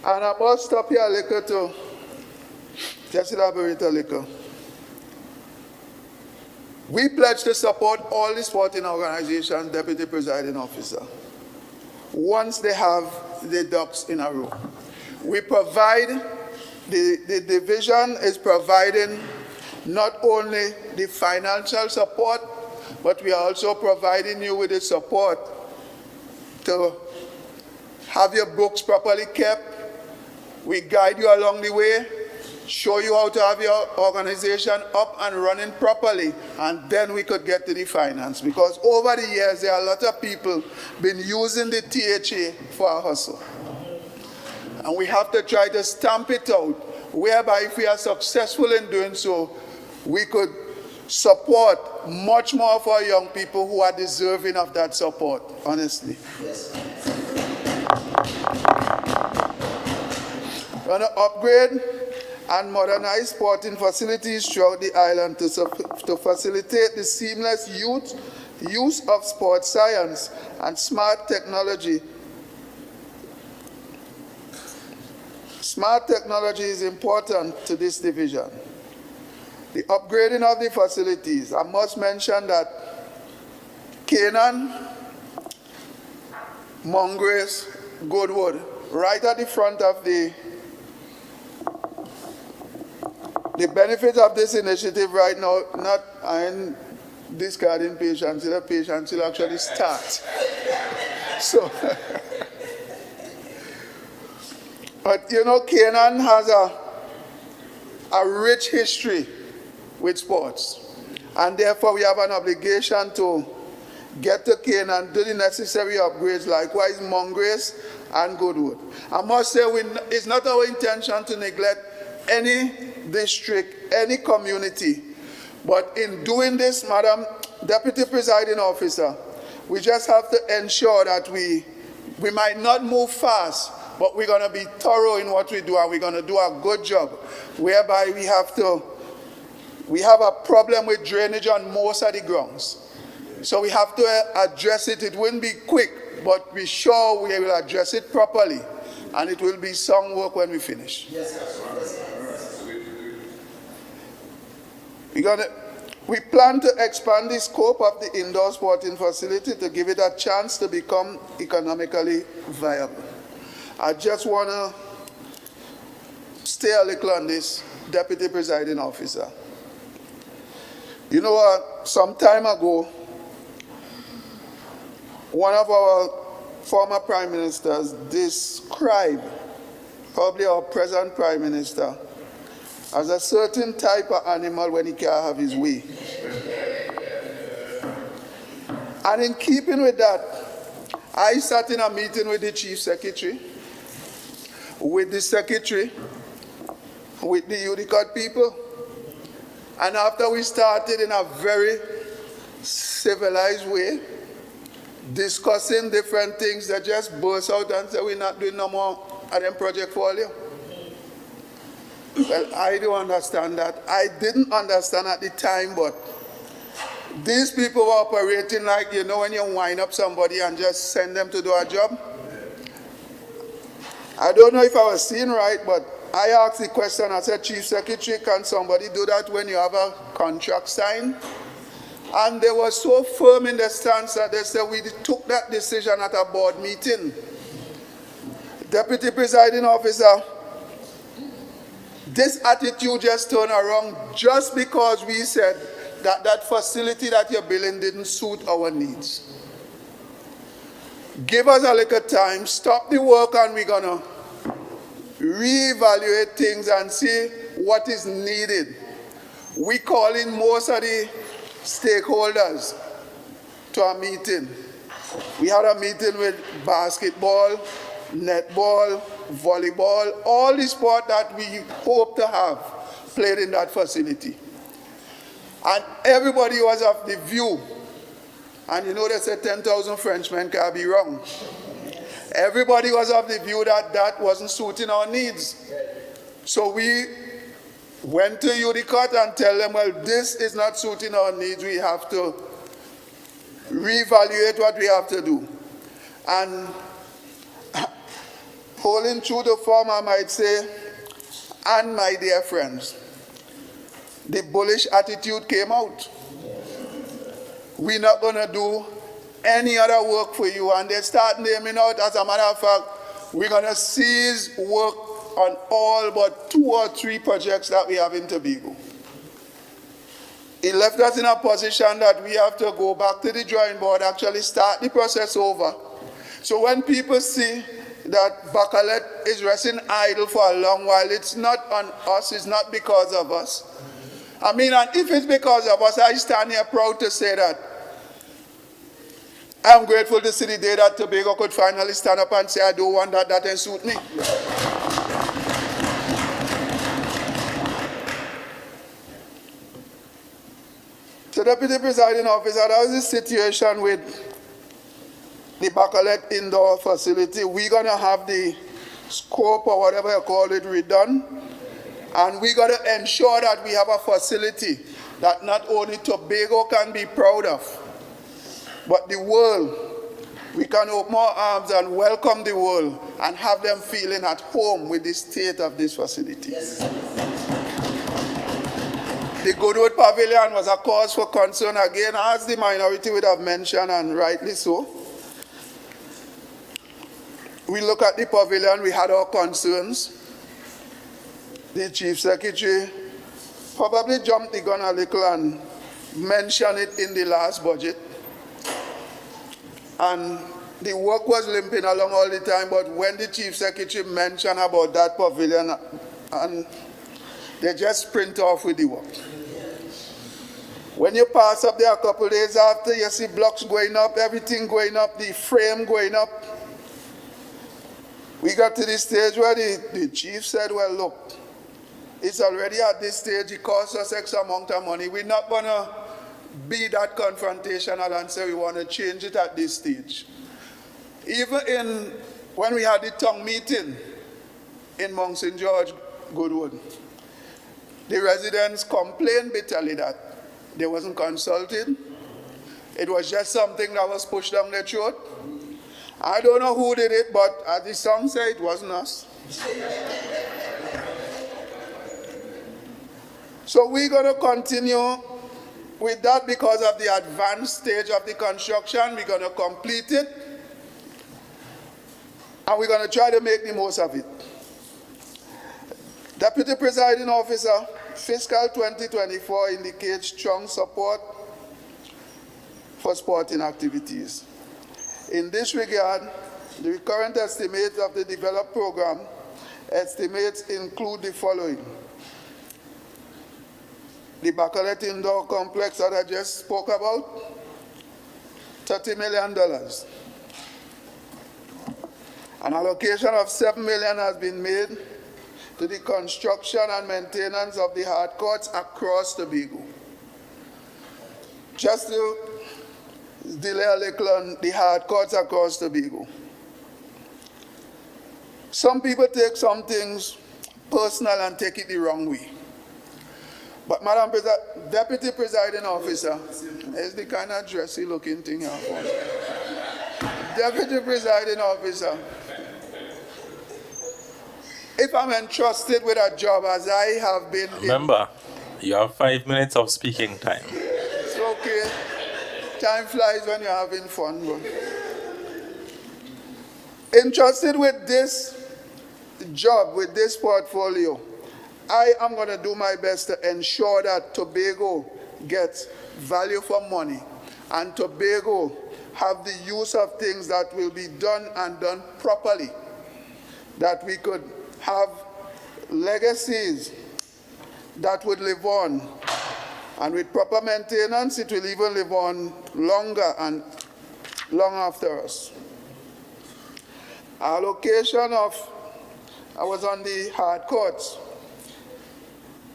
And I must stop here a little to just elaborate a little. We pledge to support all the sporting organizations, Deputy Presiding Officer, once they have the ducks in a row. We provide, the division is providing not only the financial support, but we are also providing you with the support to have your books properly kept. We guide you along the way, show you how to have your organization up and running properly, and then we could get to the finance. Because over the years, there are a lot of people been using the THA for a hustle. And we have to try to stamp it out, whereby if we are successful in doing so, we could support much more of our young people who are deserving of that support, honestly. Yes. We're going to upgrade and modernize sporting facilities throughout the island to facilitate the seamless use of sports science and smart technology. Smart technology is important to this division. The upgrading of the facilities, I must mention that Canaan, Mongrace, Goodwood, right at the front of the benefit of this initiative right now, I ain't discarding patients, the patients will actually start. So, but you know, Canaan has a rich history with sports, and therefore we have an obligation to get to Canaan, do the necessary upgrades, likewise Mongrace and Goodwood. I must say, it's not our intention to neglect any district, any community, but in doing this, Madam Deputy Presiding Officer, We just have to ensure that we might not move fast, but we're going to be thorough in what we do, and we're going to do a good job, whereby we have a problem with drainage on most of the grounds. So we have to address it. It wouldn't be quick, but we're sure we will address it properly, and it will be some work when we finish. We plan to expand the scope of the indoor sporting facility to give it a chance to become economically viable. I just want to stay a little on this, Deputy Presiding Officer. You know what? Some time ago, one of our former prime ministers described, probably our present prime minister, as a certain type of animal when he can't have his way. And in keeping with that, I sat in a meeting with the chief secretary, with the secretary, with the UDCOT people. And after we started in a very civilized way, discussing different things, that just burst out and said, we're not doing no more of them project for you. Well, I don't understand that. I didn't understand at the time, but these people were operating like, you know, when you wind up somebody and just send them to do a job. I don't know if I was seeing right, but I asked the question, I said, Chief Secretary, can somebody do that when you have a contract signed? And they were so firm in the stance that they said, we took that decision at a board meeting. Deputy Presiding Officer, this attitude just turned around just because we said that that facility that you're building didn't suit our needs. Give us a little time, stop the work, and we're going to reevaluate things and see what is needed. We call in most of the stakeholders to a meeting. We had a meeting with basketball, netball, volleyball, all the sport that we hope to have played in that facility. And everybody was of the view, and you know they said 10,000 Frenchmen can't be wrong. Everybody was of the view that that wasn't suiting our needs. So we went to UDCOT and tell them, well, this is not suiting our needs. We have to reevaluate what we have to do. And holding true to form, I might say, and my dear friends, the bullish attitude came out. We're not going to do any other work for you. And they start naming out, as a matter of fact, we're going to cease work on all but 2 or 3 projects that we have in Tobago. It left us in a position that we have to go back to the drawing board, actually start the process over. So when people see that Bacalet is resting idle for a long while, it's not on us, it's not because of us. I mean, and if it's because of us, I stand here proud to say that I'm grateful to see the day that Tobago could finally stand up and say, I don't want that, that doesn't suit me. So, Deputy Presiding Officer, that was the situation with the Bacalet indoor facility. We're going to have the scope or whatever you call it redone. And we're going to ensure that we have a facility that not only Tobago can be proud of, but the world. We can open our arms and welcome the world and have them feeling at home with the state of this facility. Yes. The Goodwood Pavilion was a cause for concern again, as the minority would have mentioned, and rightly so. We look at the pavilion, we had our concerns. The Chief Secretary probably jumped the gun a little and mentioned it in the last budget. And the work was limping along all the time, but when the Chief Secretary mentioned about that pavilion, and they just sprint off with the work. When you pass up there a couple days after, you see blocks going up, everything going up, the frame going up. We got to the stage where the chief said, well, look, it's already at this stage, it costs us X amount of money. We're not going to be that confrontational and say we want to change it at this stage. Even when we had the town meeting in Mount St. George, Goodwood, the residents complained bitterly that they wasn't consulted. It was just something that was pushed down their throat. I don't know who did it, but as the song said, it wasn't us. So we're going to continue with that because of the advanced stage of the construction. We're going to complete it, and we're going to try to make the most of it. Deputy Presiding Officer, Fiscal 2024 indicates strong support for sporting activities. In this regard, the current estimates of the developed program estimates include the following. The Bacalet Indoor Complex that I just spoke about, $30 million. An allocation of $7 million has been made to the construction and maintenance of the hard courts across Tobago. Just to delay a little on the hard courts across Tobago. Some people take some things personal and take it the wrong way. But Madam Deputy Presiding Officer, is the kind of dressy looking thing here for. Deputy Presiding Officer, if I'm entrusted with a job as I have been... Remember, you have 5 minutes of speaking time. It's okay. Time flies when you're having fun. But entrusted with this job, with this portfolio, I am going to do my best to ensure that Tobago gets value for money and Tobago have the use of things that will be done and done properly, that we could have legacies that would live on. And with proper maintenance, it will even live on longer and long after us. Allocation of, I was on the hard courts.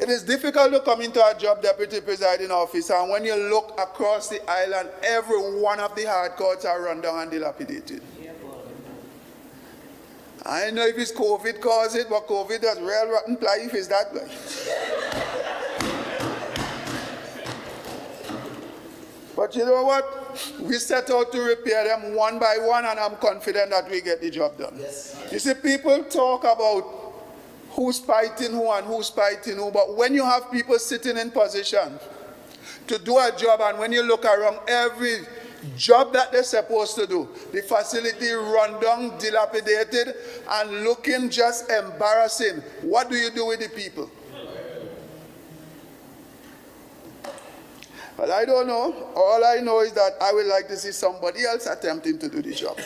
It is difficult to come into a job, Deputy Presiding Officer, and when you look across the island, every one of the hard courts are run down and dilapidated. I don't know if it's COVID caused it, but COVID has real rotten ply if it's that way. But you know what? We set out to repair them one by one, and I'm confident that we get the job done. Yes. You see, people talk about who's fighting who and who's fighting who, but when you have people sitting in position to do a job, and when you look around every job that they're supposed to do, the facility run down, dilapidated, and looking just embarrassing, what do you do with the people? But I don't know. All I know is that I would like to see somebody else attempting to do the job.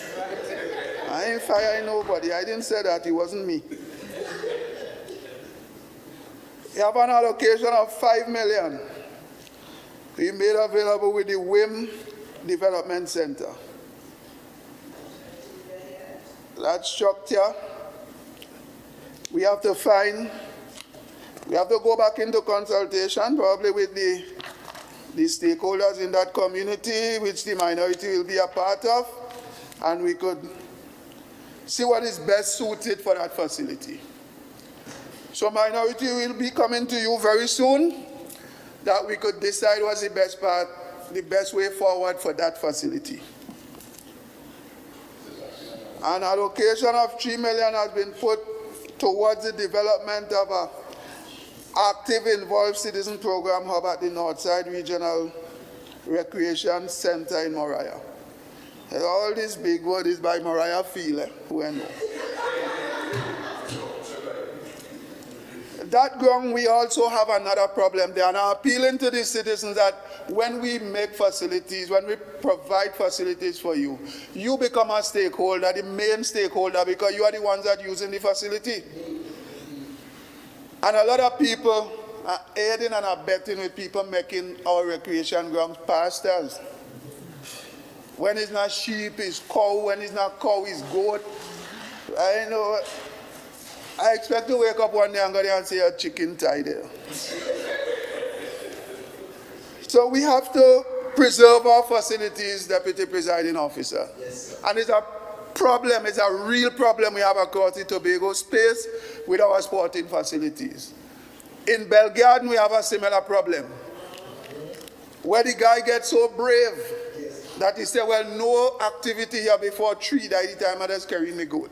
I ain't firing nobody. I didn't say that. It wasn't me. You have an allocation of $5 million. We made available with the WIM Development Center. That structure, we have to go back into consultation, probably with the stakeholders in that community, which the minority will be a part of, and we could see what is best suited for that facility. So minority will be coming to you very soon, that we could decide what's the best way forward for that facility. An allocation of $3 million has been put towards the development of an active involved citizen program hub at the Northside Regional Recreation Center in Moriah. And all these big words is by Moriah Field, who I know. That ground, we also have another problem there, and I'm appealing to the citizens that when we make facilities, when we provide facilities for you, you become a stakeholder, the main stakeholder, because you are the ones that are using the facility. And a lot of people are aiding and abetting with people making our recreation grounds pastures. When it's not sheep, it's cow. When it's not cow, it's goat. I know. I expect to wake up one day and go there and see a chicken tie there. So we have to preserve our facilities, Deputy Presiding Officer. Yes, and it's a problem, it's a real problem we have across the Tobago space with our sporting facilities. In Belgarden, we have a similar problem, where the guy gets so brave that he said, well, no activity here before 3 by the time I just carry me good.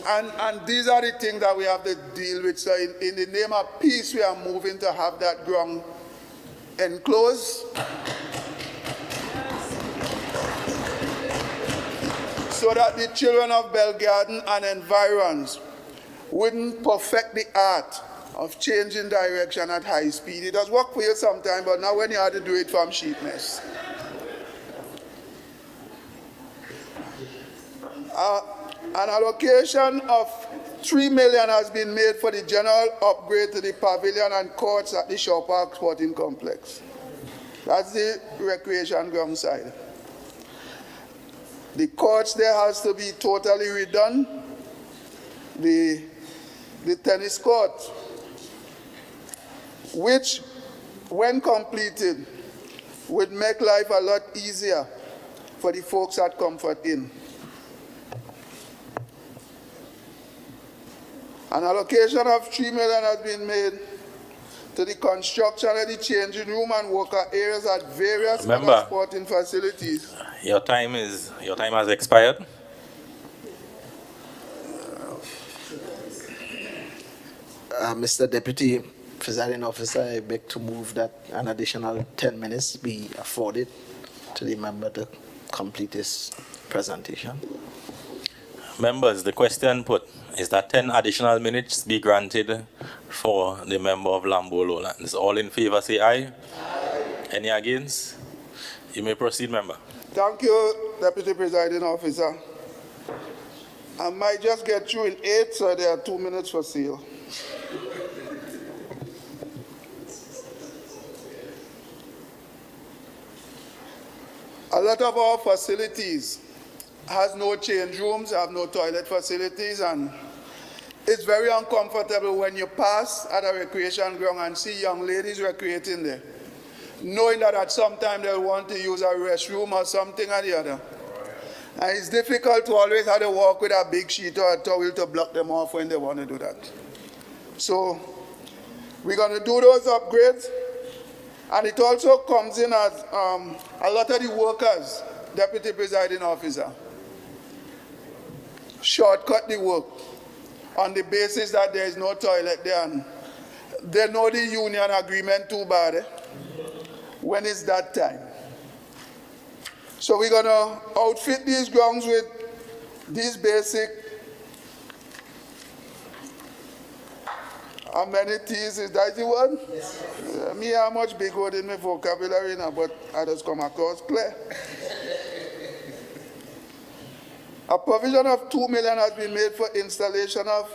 And these are the things that we have to deal with. So in the name of peace, we are moving to have that ground enclosed. So that the children of Belgarden and environs wouldn't perfect the art of changing direction at high speed. It does work for you sometimes, but now when you have to do it from sheepness. An allocation of $3 million has been made for the general upgrade to the pavilion and courts at the Shaw Park Sporting Complex. That's the recreation ground side. The courts there has to be totally redone. The tennis court, which, when completed, would make life a lot easier for the folks at Comfort Inn. An allocation of $3 million has been made to the construction of the changing room and worker areas at various other sporting facilities. Your time has expired. Mr. Deputy Presiding Officer, I beg to move that an additional 10 minutes be afforded to the member to complete his presentation. Members, the question put is that 10 additional minutes be granted for the member of Lambo Lowlands. All in favor say aye. Aye. Any against? You may proceed, member. Thank you, Deputy Presiding Officer. I might just get through in 8, so there are 2 minutes for sale. A lot of our facilities has no change rooms, have no toilet facilities, and it's very uncomfortable when you pass at a recreation ground and see young ladies recreating there, knowing that at some time they'll want to use a restroom or something or the other. And it's difficult to always have to walk with a big sheet or a towel to block them off when they want to do that. So we're going to do those upgrades. And it also comes in as a lot of the workers, Deputy Presiding Officer, shortcut the work on the basis that there is no toilet there. And they know the union agreement too bad when it's that time. So we're going to outfit these grounds with these basic amenities. Is that the word? Yes. Me how much big word in my vocabulary now, but I just come across clear. A provision of $2 million has been made for installation of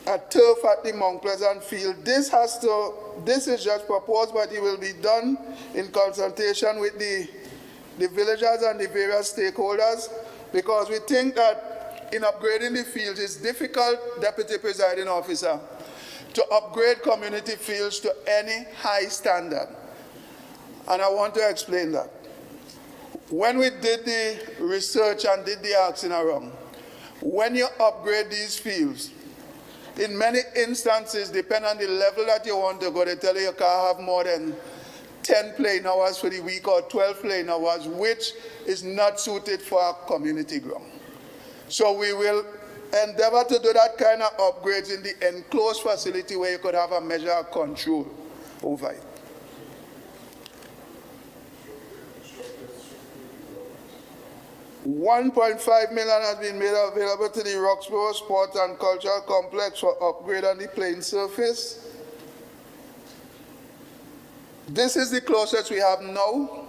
a turf at the Mount Pleasant field. This is just proposed, but it will be done in consultation with the villagers and the various stakeholders, because we think that in upgrading the fields, it's difficult, Deputy Presiding Officer, to upgrade community fields to any high standard. And I want to explain that. When we did the research and did the asking around, when you upgrade these fields, in many instances, depending on the level that you want to go, they tell you can't have more than 10 playing hours for the week or 12 playing hours, which is not suited for our community ground. So we will endeavor to do that kind of upgrades in the enclosed facility where you could have a measure of control over it. $1.5 million has been made available to the Roxborough Sports and Cultural Complex for upgrade on the playing surface. This is the closest we have now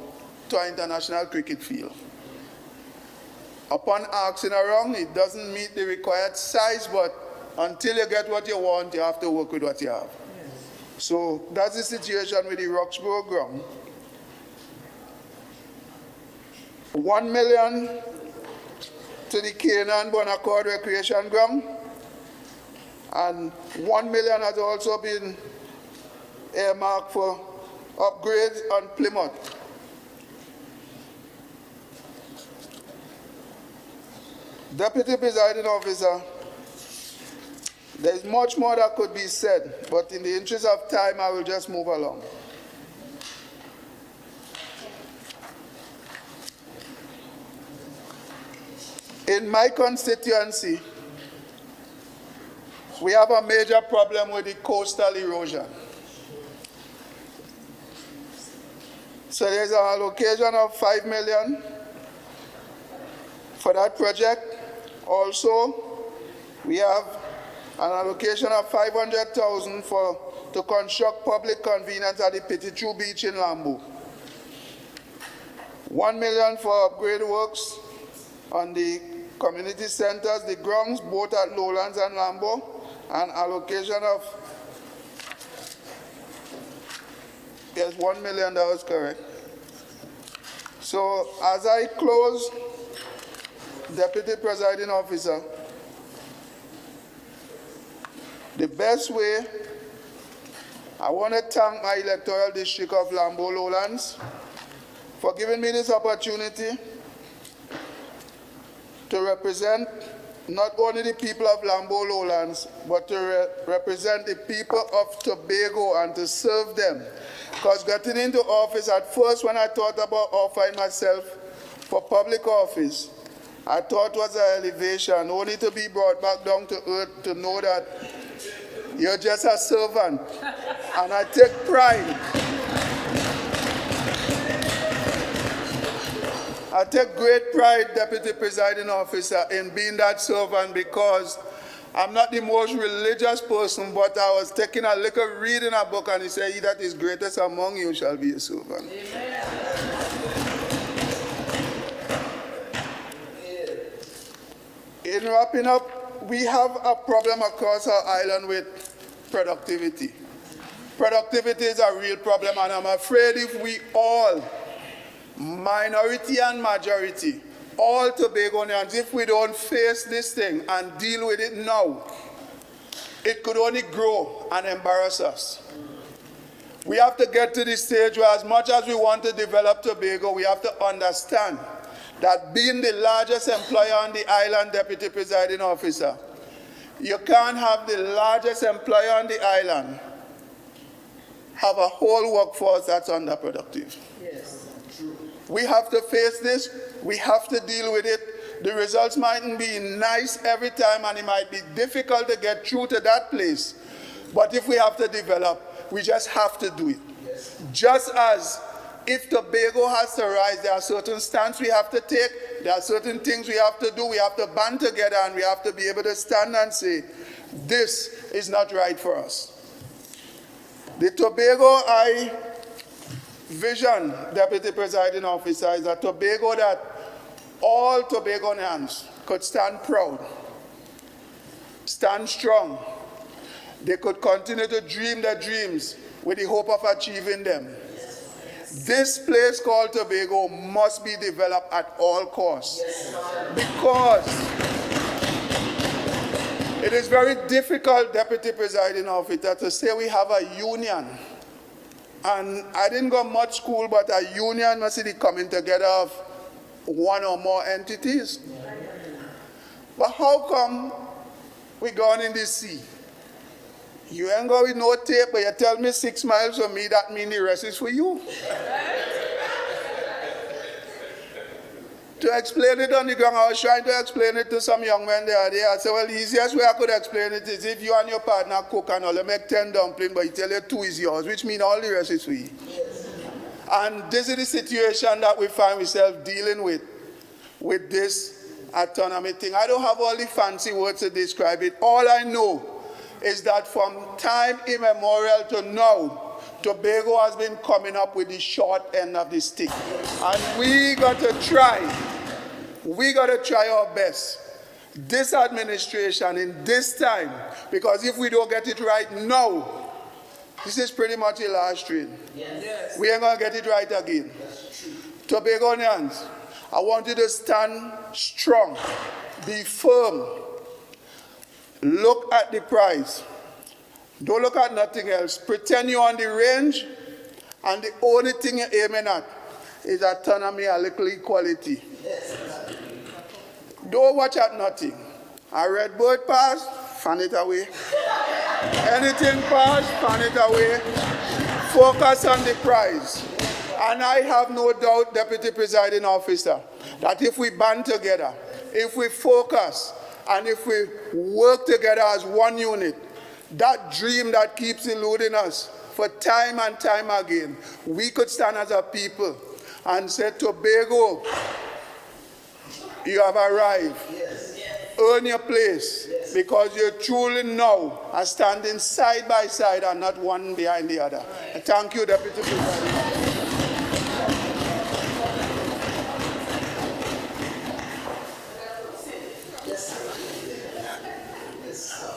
to an international cricket field. Upon asking around, it doesn't meet the required size, but until you get what you want, you have to work with what you have. Yes. So that's the situation with the Roxborough ground. $1 million to the Canaan Bonaccord Recreation Ground. And 1 million has also been earmarked for upgrades on Plymouth. Deputy Presiding Officer, there's much more that could be said, but in the interest of time, I will just move along. In my constituency, we have a major problem with the coastal erosion. So there's an allocation of 5 million for that project. Also, we have an allocation of 500,000 to construct public convenience at the Petit Beach in Lambo. 1 million for upgrade works on the community centers, the grounds, both at Lowlands and Lambo, and allocation of, yes, 1 million, that was correct. So as I close, Deputy Presiding Officer, the best way, I want to thank my electoral district of Lambo Lowlands for giving me this opportunity to represent not only the people of Lambo Lowlands, but to represent the people of Tobago and to serve them. Because getting into office, at first when I thought about offering myself for public office, I thought it was an elevation, only to be brought back down to earth to know that you're just a servant. And I take pride. I take great pride, Deputy Presiding Officer, in being that servant, because I'm not the most religious person, but I was taking a little read in a book and he said, "He that is greatest among you shall be a servant." Amen. In wrapping up, we have a problem across our island with productivity. Productivity is a real problem, and I'm afraid if we all, minority and majority, all Tobagonians, if we don't face this thing and deal with it now, it could only grow and embarrass us. We have to get to the stage where, as much as we want to develop Tobago, we have to understand that being the largest employer on the island, Deputy Presiding Officer, you can't have the largest employer on the island have a whole workforce that's underproductive. Yes, true. We have to face this. We have to deal with it. The results mightn't be nice every time, and it might be difficult to get through to that place. But if we have to develop, we just have to do it. Yes. Just as if Tobago has to rise, there are certain stands we have to take, there are certain things we have to do, we have to band together, and we have to be able to stand and say, this is not right for us. The Tobago I vision, Deputy Presiding Officer, is a Tobago that all Tobagonians could stand proud, stand strong. They could continue to dream their dreams with the hope of achieving them. This place called Tobago must be developed at all costs, because it is very difficult, Deputy Presiding Officer, to say we have a union. And I didn't go much school, but a union must be the coming together of one or more entities. But how come we gone in the sea? You ain't go with no tape, but you tell me 6 miles from me, that means the rest is for you. To explain it on the ground, I was trying to explain it to some young men there. I said, well, the easiest way I could explain it is if you and your partner cook and all, you make 10 dumplings, but you tell you 2 is yours, which means all the rest is for you. Yes. And this is the situation that we find ourselves dealing with this autonomy thing. I don't have all the fancy words to describe it. All I know is that from time immemorial to now, Tobago has been coming up with the short end of the stick. And we got to try our best. This administration in this time, because if we don't get it right now, this is pretty much a last train. Yes. We ain't gonna get it right again. Tobagonians, I want you to stand strong, be firm. Look at the prize. Don't look at nothing else. Pretend you're on the range, and the only thing you're aiming at is autonomy and little equality. Don't watch at nothing. A red bird pass, fan it away. Anything pass, fan it away. Focus on the prize. And I have no doubt, Deputy Presiding Officer, that if we band together, if we focus, and if we work together as one unit, that dream that keeps eluding us for time and time again, we could stand as a people and say, Tobago, you have arrived. Earn your place, because you truly now are standing side by side and not one behind the other. Thank you, Deputy President.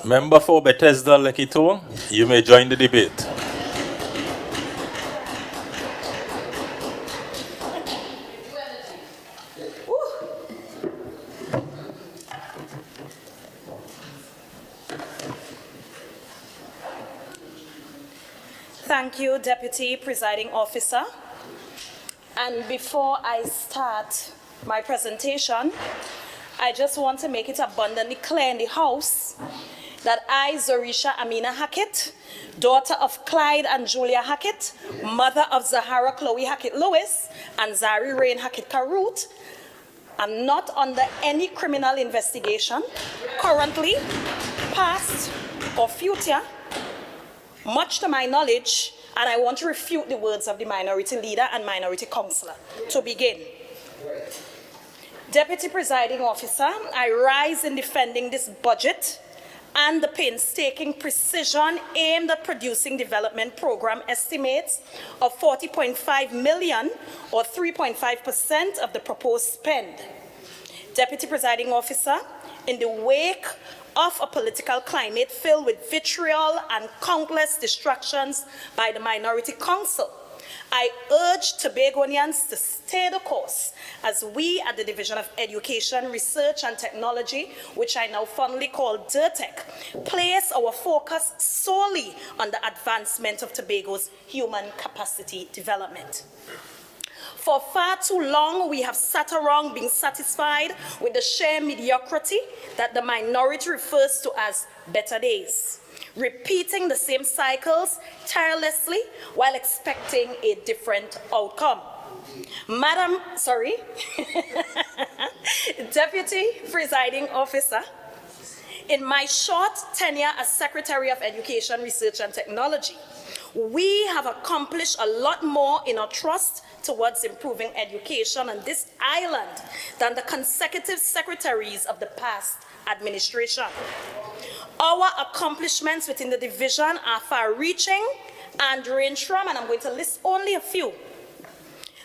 Member for Bethesda Lekito, you may join the debate. Thank you, Deputy Presiding Officer. And before I start my presentation, I just want to make it abundantly clear in the House that I, Zorisha Amina Hackett, daughter of Clyde and Julia Hackett, mother of Zahara Chloe Hackett-Lewis and Zari Rain Hackett-Karut, am not under any criminal investigation, currently, past, or future, much to my knowledge, and I want to refute the words of the Minority Leader and Minority Councillor. To begin, Deputy Presiding Officer, I rise in defending this budget and the painstaking precision aimed at producing development program estimates of 40.5 million or 3.5% of the proposed spend. Deputy Presiding Officer, in the wake of a political climate filled with vitriol and countless distractions by the Minority Council, I urge Tobagonians to stay the course as we at the Division of Education, Research and Technology, which I now fondly call DIRTEC, place our focus solely on the advancement of Tobago's human capacity development. For far too long, we have sat around being satisfied with the sheer mediocrity that the minority refers to as better days, repeating the same cycles tirelessly while expecting a different outcome. Deputy Presiding Officer, in my short tenure as Secretary of Education, Research and Technology, we have accomplished a lot more in our trust towards improving education on this island than the consecutive secretaries of the past administration. Our accomplishments within the division are far-reaching and range from, and I'm going to list only a few: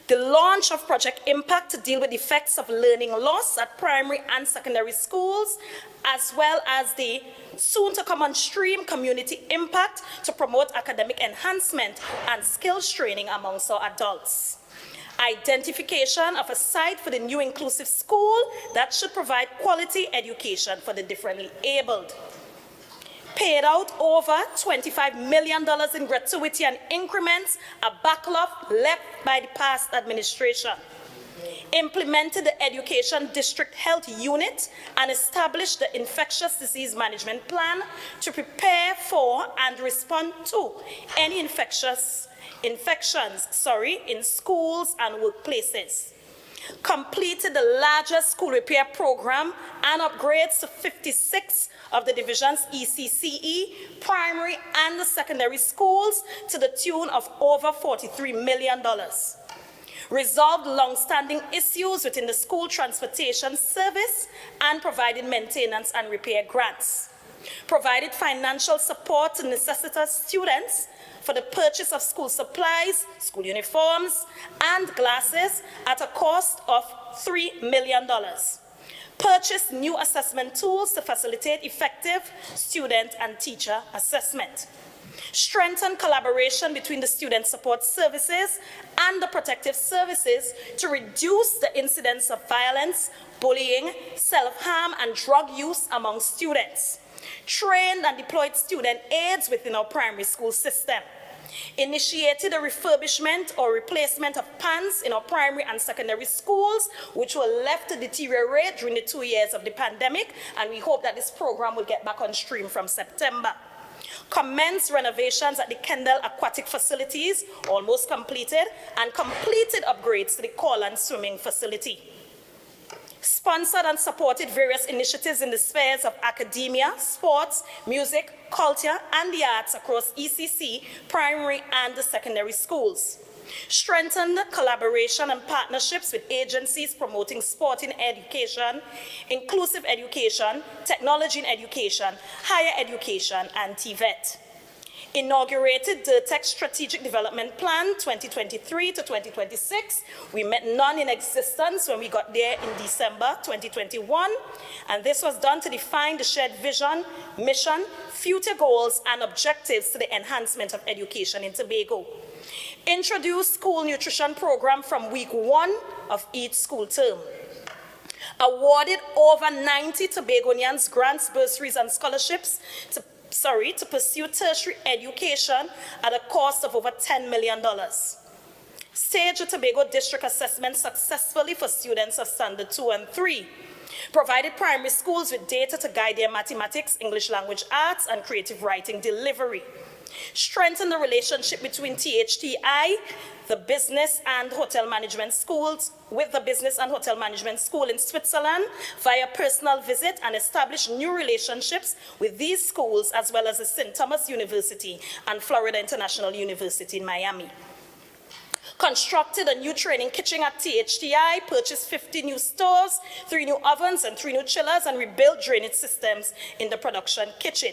the launch of Project Impact to deal with the effects of learning loss at primary and secondary schools, as well as the soon-to-come-on-stream Community Impact to promote academic enhancement and skills training amongst our adults. Identification of a site for the new inclusive school that should provide quality education for the differently abled. Paid out over $25 million in gratuity and increments, a backlog left by the past administration. Implemented the Education District Health Unit and established the Infectious Disease Management Plan to prepare for and respond to any infections in schools and workplaces. Completed the largest school repair program and upgrades to 56 of the division's ECCE, primary and the secondary schools to the tune of over $43 million. Resolved long-standing issues within the school transportation service and provided maintenance and repair grants. Provided financial support to necessitous students for the purchase of school supplies, school uniforms, and glasses at a cost of $3 million. Purchased new assessment tools to facilitate effective student and teacher assessment. Strengthen collaboration between the student support services and the protective services to reduce the incidence of violence, bullying, self-harm, and drug use among students. trained and deployed student aides within our primary school system, initiated a refurbishment or replacement of pans in our primary and secondary schools, which were left to deteriorate during the 2 years of the pandemic, and we hope that this program will get back on stream from September. Commenced renovations at the Kendall Aquatic Facilities, almost completed, and completed upgrades to the Corland Swimming Facility. Sponsored and supported various initiatives in the spheres of academia, sports, music, culture, and the arts across ECC, primary and the secondary schools. Strengthened collaboration and partnerships with agencies promoting sport in education, inclusive education, technology in education, higher education, and TVET. Inaugurated the Tech Strategic Development Plan 2023 to 2026. We met none in existence when we got there in December 2021, and this was done to define the shared vision, mission, future goals, and objectives to the enhancement of education in Tobago. Introduced school nutrition program from week 1 of each school term. Awarded over 90 Tobagonians grants, bursaries, and scholarships to pursue tertiary education at a cost of over $10 million. Staged a Tobago District Assessment successfully for students of Standard 2 and 3. Provided primary schools with data to guide their mathematics, English language arts, and creative writing delivery. Strengthen the relationship between THTI, the business and hotel management schools, with the business and hotel management school in Switzerland via personal visit, and establish new relationships with these schools as well as the St. Thomas University and Florida International University in Miami. Constructed a new training kitchen at THTI, purchased 50 new stoves, 3 new ovens and 3 new chillers, and rebuilt drainage systems in the production kitchen.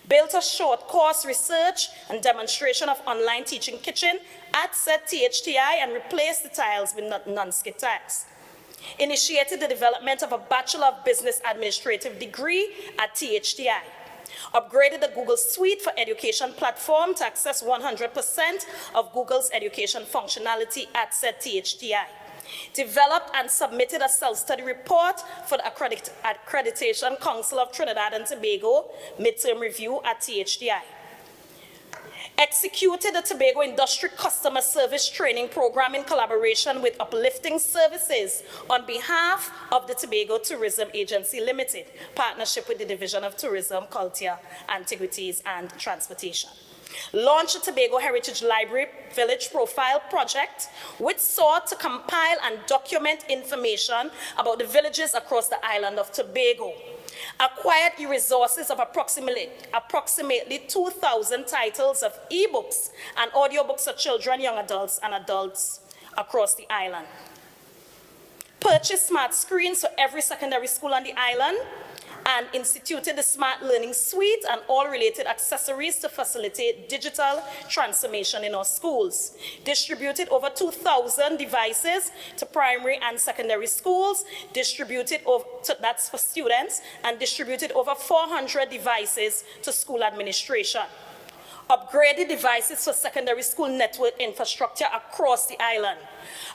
Built a short course research and demonstration of online teaching kitchen at said THTI and replaced the tiles with non-skid tiles. Initiated the development of a Bachelor of Business Administrative degree at THTI. Upgraded the Google Suite for Education platform to access 100% of Google's education functionality at said THTI. Developed and submitted a self-study report for the Accreditation Council of Trinidad and Tobago midterm review at THDI. Executed the Tobago Industry Customer Service Training Program in collaboration with Uplifting Services on behalf of the Tobago Tourism Agency Limited, partnership with the Division of Tourism, Culture, Antiquities, and Transportation. Launched a Tobago Heritage Library Village Profile Project, which sought to compile and document information about the villages across the island of Tobago. Acquired e-resources of approximately 2,000 titles of e-books and audiobooks for children, young adults, and adults across the island. Purchased smart screens for every secondary school on the island, and instituted the Smart Learning Suite and all related accessories to facilitate digital transformation in our schools. Distributed over 2,000 devices to primary and secondary schools, that's for students, and distributed over 400 devices to school administration. Upgraded devices for secondary school network infrastructure across the island.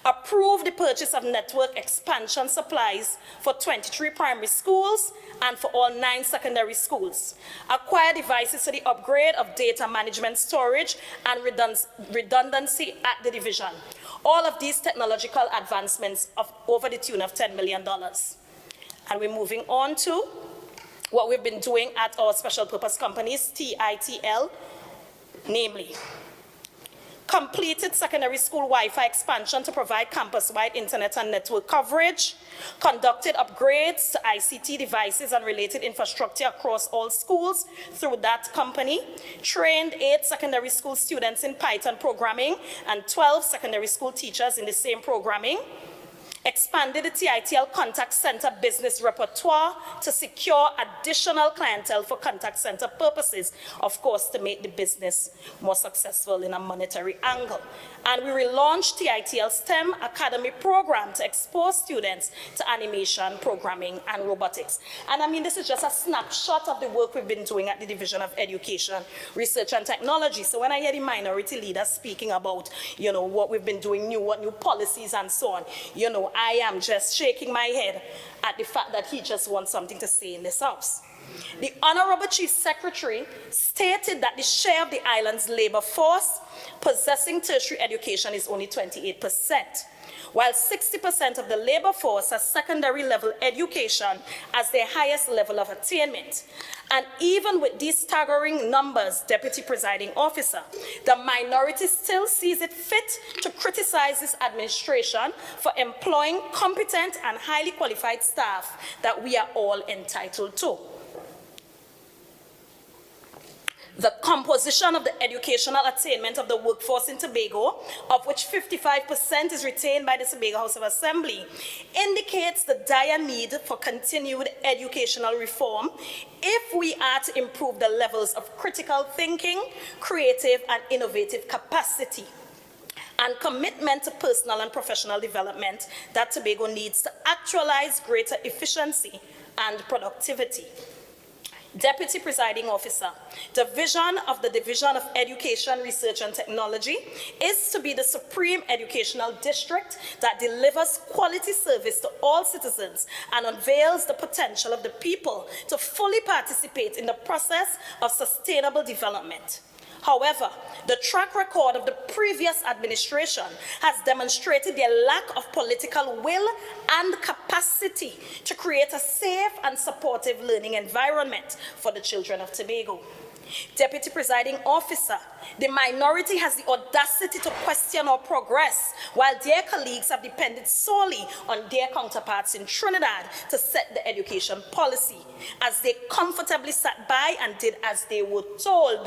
Approved the purchase of network expansion supplies for 23 primary schools and for all 9 secondary schools. Acquired devices for the upgrade of data management storage and redundancy at the division. All of these technological advancements of over the tune of $10 million. And we're moving on to what we've been doing at our special purpose companies, TITL, namely, completed secondary school Wi-Fi expansion to provide campus-wide internet and network coverage, conducted upgrades to ICT devices and related infrastructure across all schools through that company, trained 8 secondary school students in Python programming and 12 secondary school teachers in the same programming, expanded the TITL contact center business repertoire to secure additional clientele for contact center purposes, of course, to make the business more successful in a monetary angle. And we relaunched TITL STEM Academy program to expose students to animation, programming, and robotics. And I mean, this is just a snapshot of the work we've been doing at the Division of Education, Research, and Technology. So when I hear the minority leaders speaking about, what we've been doing, what new policies and so on, know, I am just shaking my head at the fact that he just wants something to say in this house. The Honorable Chief Secretary stated that the share of the island's labor force possessing tertiary education is only 28%, while 60% of the labor force has secondary level education as their highest level of attainment. And even with these staggering numbers, Deputy Presiding Officer, the minority still sees it fit to criticize this administration for employing competent and highly qualified staff that we are all entitled to. The composition of the educational attainment of the workforce in Tobago, of which 55% is retained by the Tobago House of Assembly, indicates the dire need for continued educational reform if we are to improve the levels of critical thinking, creative and innovative capacity, and commitment to personal and professional development that Tobago needs to actualize greater efficiency and productivity. Deputy Presiding Officer, the vision of the Division of Education, Research and Technology is to be the supreme educational district that delivers quality service to all citizens and unveils the potential of the people to fully participate in the process of sustainable development. However, the track record of the previous administration has demonstrated their lack of political will and capacity to create a safe and supportive learning environment for the children of Tobago. Deputy Presiding Officer, the minority has the audacity to question our progress, while their colleagues have depended solely on their counterparts in Trinidad to set the education policy, as they comfortably sat by and did as they were told.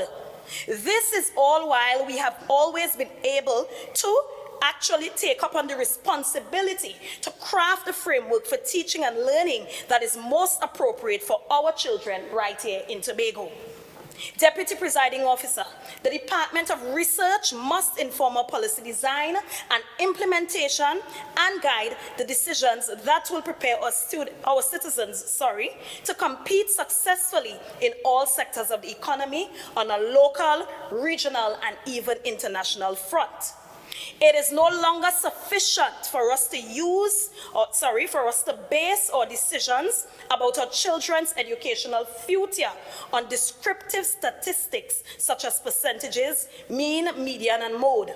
This is all while we have always been able to actually take up on the responsibility to craft the framework for teaching and learning that is most appropriate for our children right here in Tobago. Deputy Presiding Officer, the Department of Research must inform our policy design and implementation and guide the decisions that will prepare our citizens to compete successfully in all sectors of the economy on a local, regional, and even international front. It is no longer sufficient for us to base our decisions about our children's educational future on descriptive statistics such as percentages, mean, median, and mode.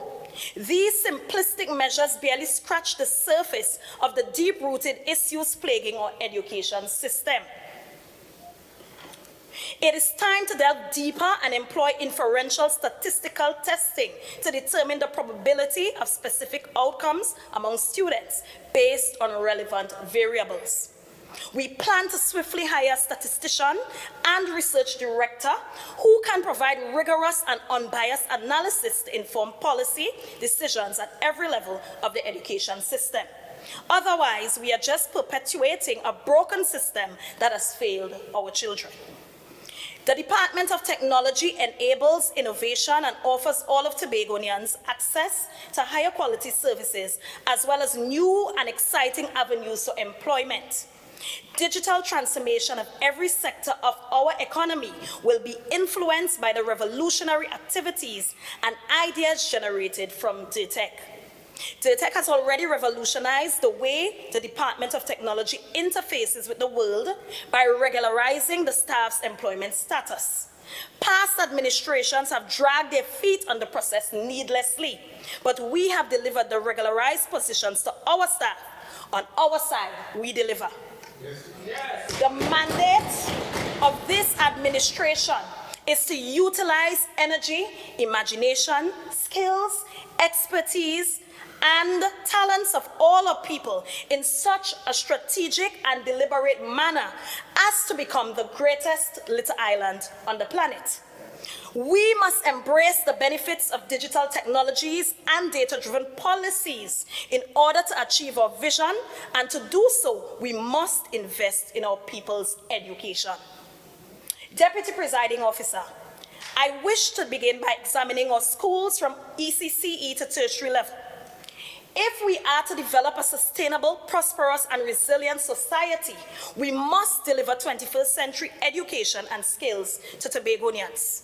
These simplistic measures barely scratch the surface of the deep-rooted issues plaguing our education system. It is time to delve deeper and employ inferential statistical testing to determine the probability of specific outcomes among students based on relevant variables. We plan to swiftly hire a statistician and research director who can provide rigorous and unbiased analysis to inform policy decisions at every level of the education system. Otherwise, we are just perpetuating a broken system that has failed our children. The Department of Technology enables innovation and offers all of Tobagonians access to higher quality services, as well as new and exciting avenues for employment. Digital transformation of every sector of our economy will be influenced by the revolutionary activities and ideas generated from DIRTEC. DIRTEC has already revolutionized the way the Department of Technology interfaces with the world by regularizing the staff's employment status. Past administrations have dragged their feet on the process needlessly, but we have delivered the regularized positions to our staff. On our side, we deliver. Yes. The mandate of this administration is to utilize energy, imagination, skills, expertise, and talents of all our people in such a strategic and deliberate manner as to become the greatest little island on the planet. We must embrace the benefits of digital technologies and data-driven policies in order to achieve our vision, and to do so, we must invest in our people's education. Deputy Presiding Officer, I wish to begin by examining our schools from ECCE to tertiary level. If we are to develop a sustainable, prosperous, and resilient society, we must deliver 21st century education and skills to Tobagonians.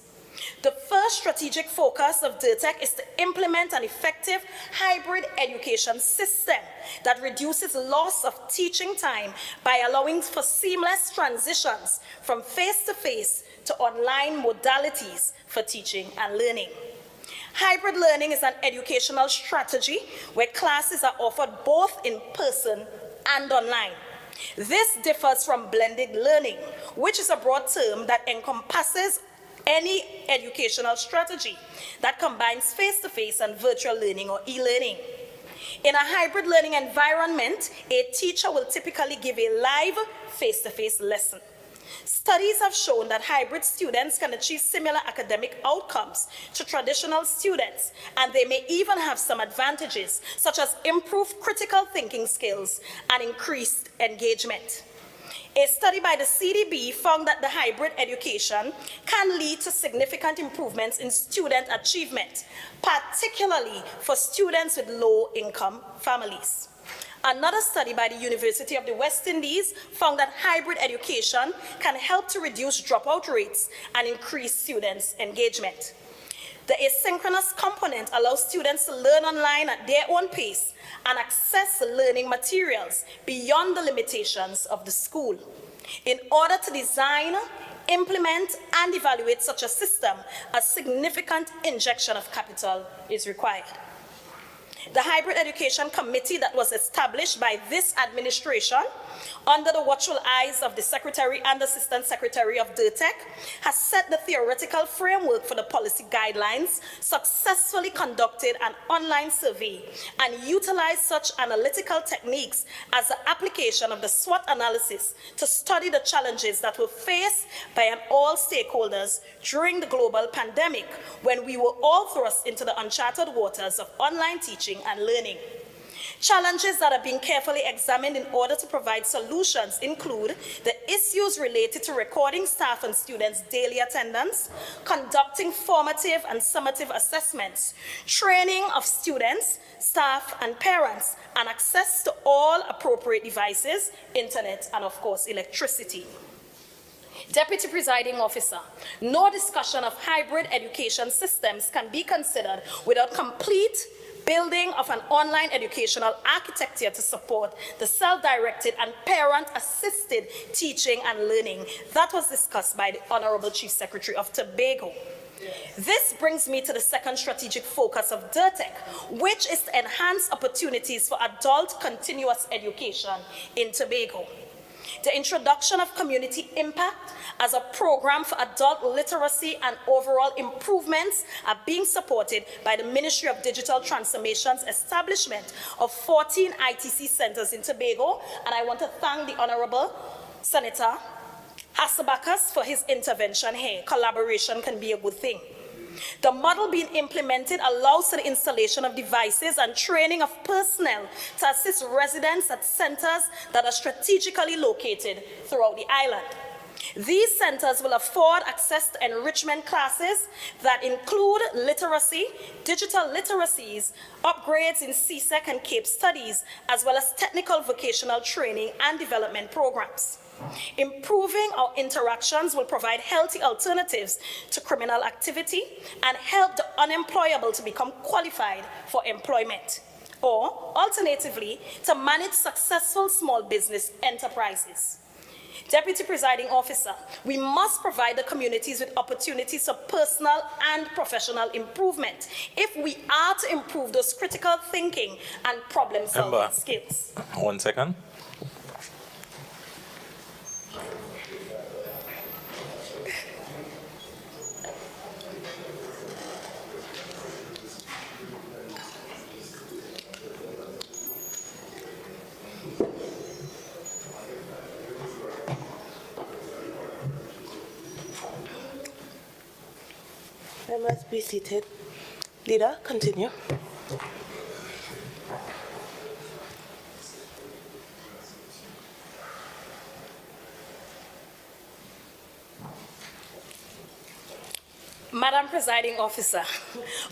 The first strategic focus of DIRTEC is to implement an effective hybrid education system that reduces loss of teaching time by allowing for seamless transitions from face-to-face to online modalities for teaching and learning. Hybrid learning is an educational strategy where classes are offered both in person and online. This differs from blended learning, which is a broad term that encompasses any educational strategy that combines face-to-face and virtual learning or e-learning. In a hybrid learning environment, a teacher will typically give a live face-to-face lesson. Studies have shown that hybrid students can achieve similar academic outcomes to traditional students, and they may even have some advantages, such as improved critical thinking skills and increased engagement. A study by the CDB found that the hybrid education can lead to significant improvements in student achievement, particularly for students with low-income families. Another study by the University of the West Indies found that hybrid education can help to reduce dropout rates and increase students' engagement. The asynchronous component allows students to learn online at their own pace and access learning materials beyond the limitations of the school. In order to design, implement, and evaluate such a system, a significant injection of capital is required. The Hybrid Education Committee that was established by this administration under the watchful eyes of the Secretary and Assistant Secretary of DIRTEC has set the theoretical framework for the policy guidelines, successfully conducted an online survey, and utilized such analytical techniques as the application of the SWOT analysis to study the challenges that were faced by all stakeholders during the global pandemic, when we were all thrust into the uncharted waters of online teaching and learning. Challenges that are being carefully examined in order to provide solutions include the issues related to recording staff and students' daily attendance, conducting formative and summative assessments, training of students, staff, and parents, and access to all appropriate devices, internet, and of course, electricity. Deputy Presiding Officer, no discussion of hybrid education systems can be considered without complete building of an online educational architecture to support the self-directed and parent-assisted teaching and learning that was discussed by the Honorable Chief Secretary of Tobago. This brings me to the second strategic focus of DIRTEC, which is to enhance opportunities for adult continuous education in Tobago. The introduction of Community Impact as a program for adult literacy and overall improvements are being supported by the Ministry of Digital Transformation's establishment of 14 ITC centers in Tobago, and I want to thank the Honorable Senator Hassabakas for his intervention here. Collaboration can be a good thing. The model being implemented allows for the installation of devices and training of personnel to assist residents at centers that are strategically located throughout the island. These centers will afford access to enrichment classes that include literacy, digital literacies, upgrades in CSEC and CAPE studies, as well as technical vocational training and development programs. Improving our interactions will provide healthy alternatives to criminal activity and help the unemployable to become qualified for employment, or alternatively, to manage successful small business enterprises. Deputy Presiding Officer, we must provide the communities with opportunities for personal and professional improvement if we are to improve those critical thinking and problem-solving skills. 1 second. Members, be seated. Leader, continue. Madam Presiding Officer,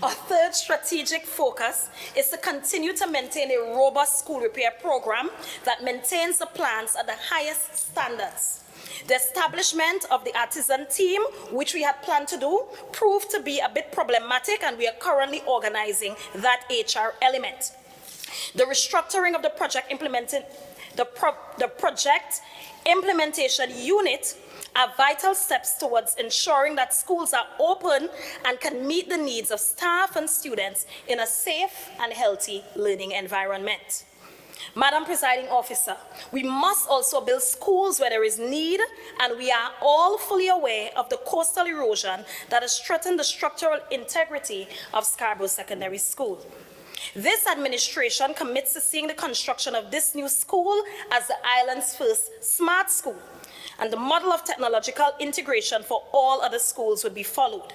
our third strategic focus is to continue to maintain a robust school repair program that maintains the plans at the highest standards. The establishment of the artisan team, which we had planned to do, proved to be a bit problematic, and we are currently organizing that HR element. The restructuring of the project implementation unit are vital steps towards ensuring that schools are open and can meet the needs of staff and students in a safe and healthy learning environment. Madam Presiding Officer, we must also build schools where there is need, and we are all fully aware of the coastal erosion that has threatened the structural integrity of Scarborough Secondary School. This administration commits to seeing the construction of this new school as the island's first smart school, and the model of technological integration for all other schools would be followed.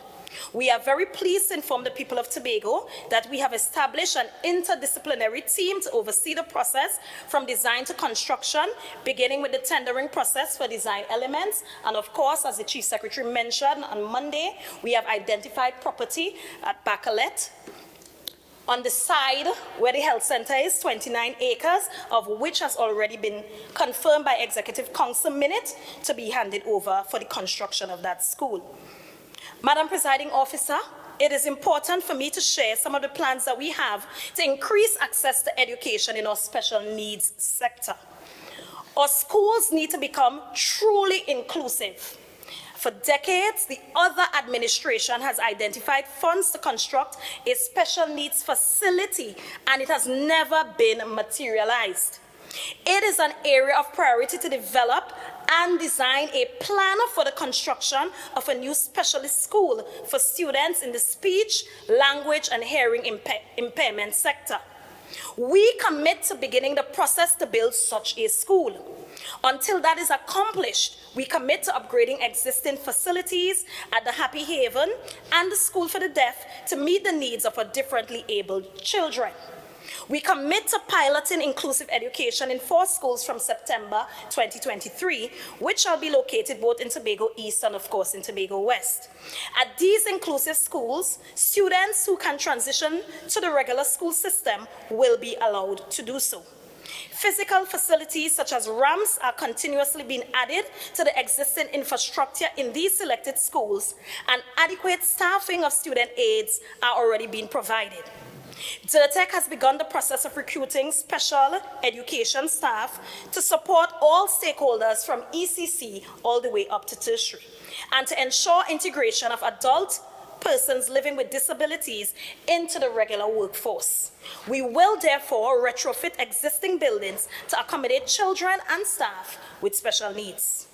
We are very pleased to inform the people of Tobago that we have established an interdisciplinary team to oversee the process from design to construction, beginning with the tendering process for design elements. And of course, as the Chief Secretary mentioned on Monday, we have identified property at Bacalet on the side where the health center is, 29 acres, of which has already been confirmed by Executive Council minute to be handed over for the construction of that school. Madam Presiding Officer, it is important for me to share some of the plans that we have to increase access to education in our special needs sector. Our schools need to become truly inclusive. For decades, the other administration has identified funds to construct a special needs facility, and it has never been materialized. It is an area of priority to develop and design a plan for the construction of a new specialist school for students in the speech, language, and hearing impairment sector. We commit to beginning the process to build such a school. Until that is accomplished, we commit to upgrading existing facilities at the Happy Haven and the School for the Deaf to meet the needs of our differently abled children. We commit to piloting inclusive education in 4 schools from September 2023, which shall be located both in Tobago East and, of course, in Tobago West. At these inclusive schools, students who can transition to the regular school system will be allowed to do so. Physical facilities such as ramps are continuously being added to the existing infrastructure in these selected schools, and adequate staffing of student aides are already being provided. DIRTEC has begun the process of recruiting special education staff to support all stakeholders from ECC all the way up to tertiary, and to ensure integration of adult persons living with disabilities into the regular workforce. We will therefore retrofit existing buildings to accommodate children and staff with special needs.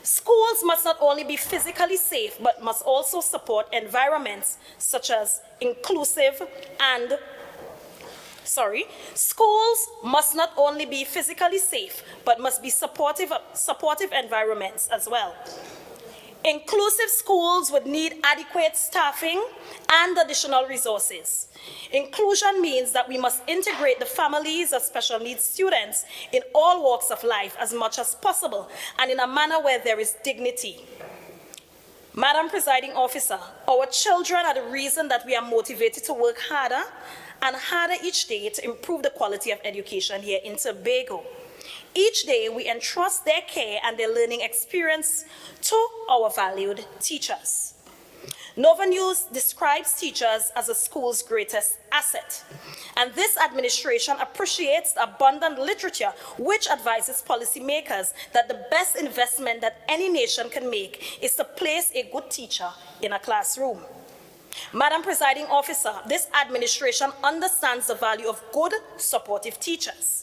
Schools must not only be physically safe, but must also support environments such as schools must not only be physically safe, but must be supportive environments as well. Inclusive schools would need adequate staffing and additional resources. Inclusion means that we must integrate the families of special needs students in all walks of life as much as possible, and in a manner where there is dignity. Madam Presiding Officer, our children are the reason that we are motivated to work harder and harder each day to improve the quality of education here in Tobago. Each day, we entrust their care and their learning experience to our valued teachers. Nova News describes teachers as a school's greatest asset, and this administration appreciates the abundant literature which advises policymakers that the best investment that any nation can make is to place a good teacher in a classroom. Madam Presiding Officer, this administration understands the value of good, supportive teachers.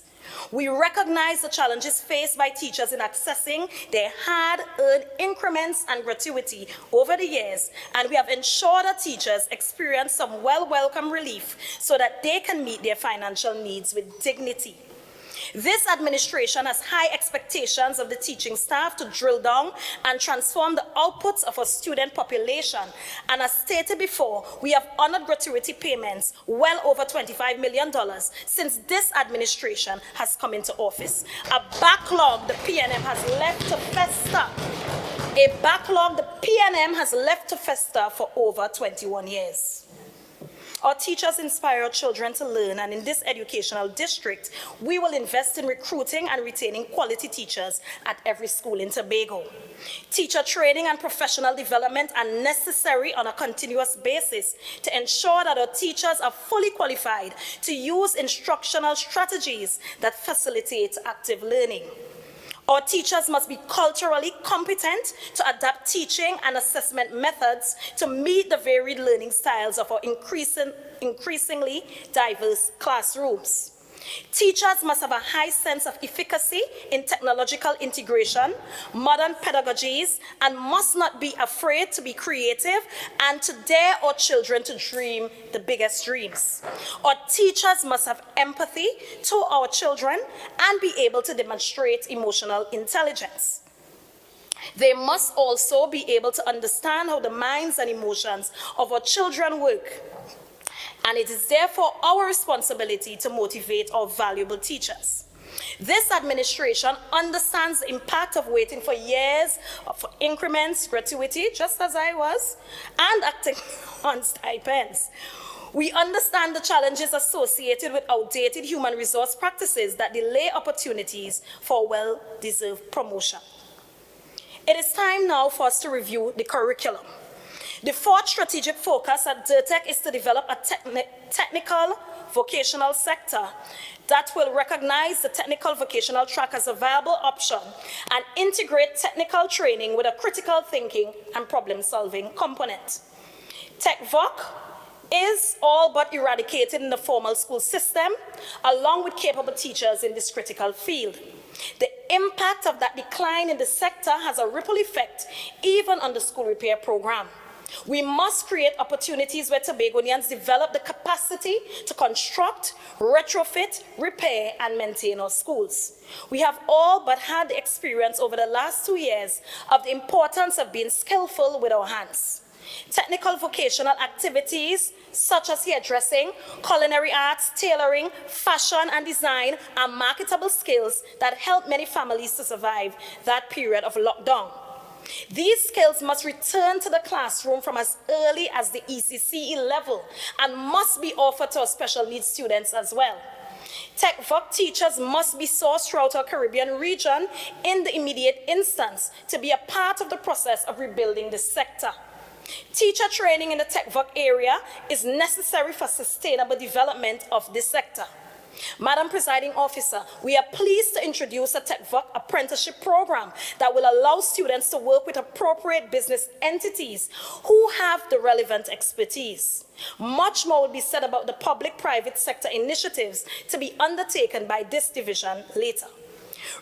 We recognize the challenges faced by teachers in accessing their hard-earned increments and gratuity over the years, and we have ensured that teachers experience some welcome relief so that they can meet their financial needs with dignity. This administration has high expectations of the teaching staff to drill down and transform the outputs of our student population. And as stated before, we have honored gratuity payments well over $25 million since this administration has come into office. A backlog the PNM has left to fester a backlog the PNM has left to fester for over 21 years. Our teachers inspire our children to learn, and in this educational district, we will invest in recruiting and retaining quality teachers at every school in Tobago. Teacher training and professional development are necessary on a continuous basis to ensure that our teachers are fully qualified to use instructional strategies that facilitate active learning. Our teachers must be culturally competent to adapt teaching and assessment methods to meet the varied learning styles of our increasingly diverse classrooms. Teachers must have a high sense of efficacy in technological integration, modern pedagogies, and must not be afraid to be creative and to dare our children to dream the biggest dreams. Our teachers must have empathy to our children and be able to demonstrate emotional intelligence. They must also be able to understand how the minds and emotions of our children work. And it is therefore our responsibility to motivate our valuable teachers. This administration understands the impact of waiting for years for increments, gratuity, just as I was, and acting on stipends. We understand the challenges associated with outdated human resource practices that delay opportunities for well-deserved promotion. It is time now for us to review the curriculum. The fourth strategic focus at DIRTEC is to develop a technical vocational sector that will recognize the technical vocational track as a viable option and integrate technical training with a critical thinking and problem-solving component. TechVoc is all but eradicated in the formal school system, along with capable teachers in this critical field. The impact of that decline in the sector has a ripple effect even on the school repair program. We must create opportunities where Tobagonians develop the capacity to construct, retrofit, repair, and maintain our schools. We have all but had the experience over the last 2 years of the importance of being skillful with our hands. Technical vocational activities such as hairdressing, culinary arts, tailoring, fashion and design are marketable skills that help many families to survive that period of lockdown. These skills must return to the classroom from as early as the ECCE level and must be offered to our special needs students as well. TechVoc teachers must be sourced throughout our Caribbean region in the immediate instance to be a part of the process of rebuilding this sector. Teacher training in the TechVoc area is necessary for sustainable development of this sector. Madam Presiding Officer, we are pleased to introduce a TechVoc apprenticeship program that will allow students to work with appropriate business entities who have the relevant expertise. Much more will be said about the public-private sector initiatives to be undertaken by this division later.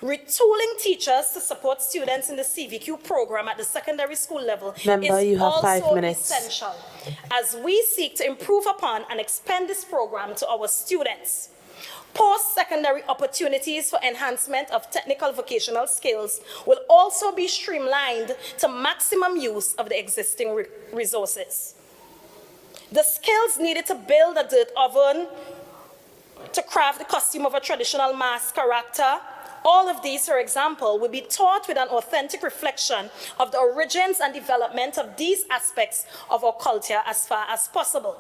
Retooling teachers to support students in the CVQ program at the secondary school level is also essential as we seek to improve upon and expand this program to our students. Post-secondary opportunities for enhancement of technical vocational skills will also be streamlined to maximum use of the existing resources. The skills needed to build a dirt oven, to craft the costume of a traditional mask character, all of these, for example, will be taught with an authentic reflection of the origins and development of these aspects of our culture as far as possible.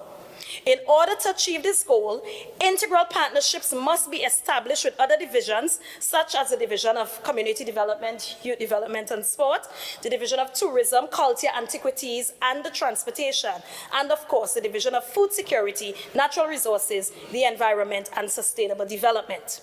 In order to achieve this goal, integral partnerships must be established with other divisions, such as the Division of Community Development, Youth Development and Sport, the Division of Tourism, Culture, Antiquities, and the Transportation, and of course, the Division of Food Security, Natural Resources, the Environment, and Sustainable Development.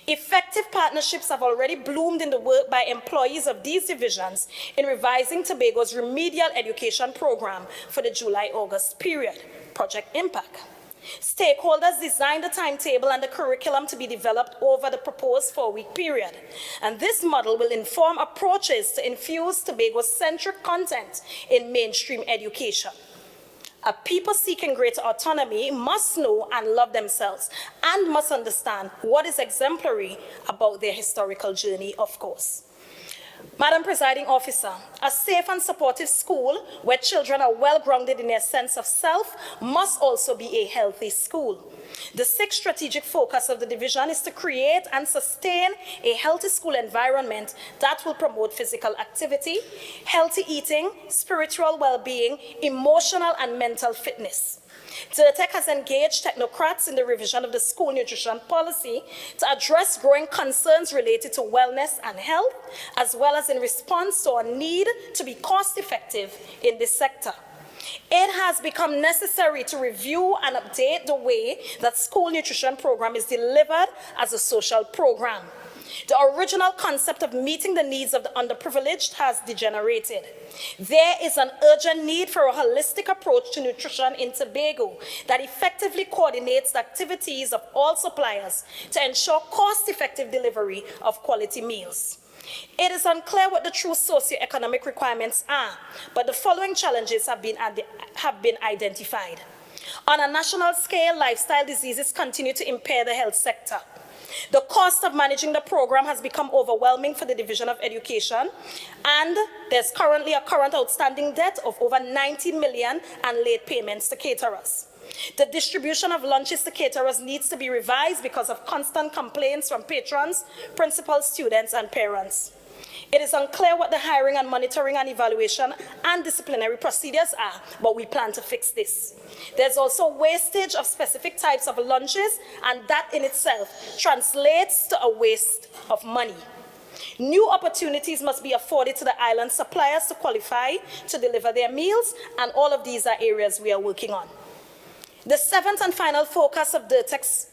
Effective partnerships have already bloomed in the work by employees of these divisions in revising Tobago's remedial education program for the July-August period, Project Impact. Stakeholders designed the timetable and the curriculum to be developed over the proposed 4-week period, and this model will inform approaches to infuse Tobago-centric content in mainstream education. A people seeking greater autonomy must know and love themselves and must understand what is exemplary about their historical journey, of course. Madam Presiding Officer, a safe and supportive school where children are well grounded in their sense of self must also be a healthy school. The sixth strategic focus of the division is to create and sustain a healthy school environment that will promote physical activity, healthy eating, spiritual well-being, emotional and mental fitness. DIRTEC has engaged technocrats in the revision of the school nutrition policy to address growing concerns related to wellness and health, as well as in response to our need to be cost-effective in this sector. It has become necessary to review and update the way that school nutrition program is delivered as a social program. The original concept of meeting the needs of the underprivileged has degenerated. There is an urgent need for a holistic approach to nutrition in Tobago that effectively coordinates the activities of all suppliers to ensure cost-effective delivery of quality meals. It is unclear what the true socioeconomic requirements are, but the following challenges have been identified. On a national scale, lifestyle diseases continue to impair the health sector. The cost of managing the program has become overwhelming for the Division of Education, and there's currently a current outstanding debt of over 90 million and late payments to caterers. The distribution of lunches to caterers needs to be revised because of constant complaints from patrons, principals, students, and parents. It is unclear what the hiring and monitoring and evaluation and disciplinary procedures are, but we plan to fix this. There's also wastage of specific types of lunches, and that in itself translates to a waste of money. New opportunities must be afforded to the island suppliers to qualify to deliver their meals, and all of these are areas we are working on. The seventh and final focus of DIRTEC's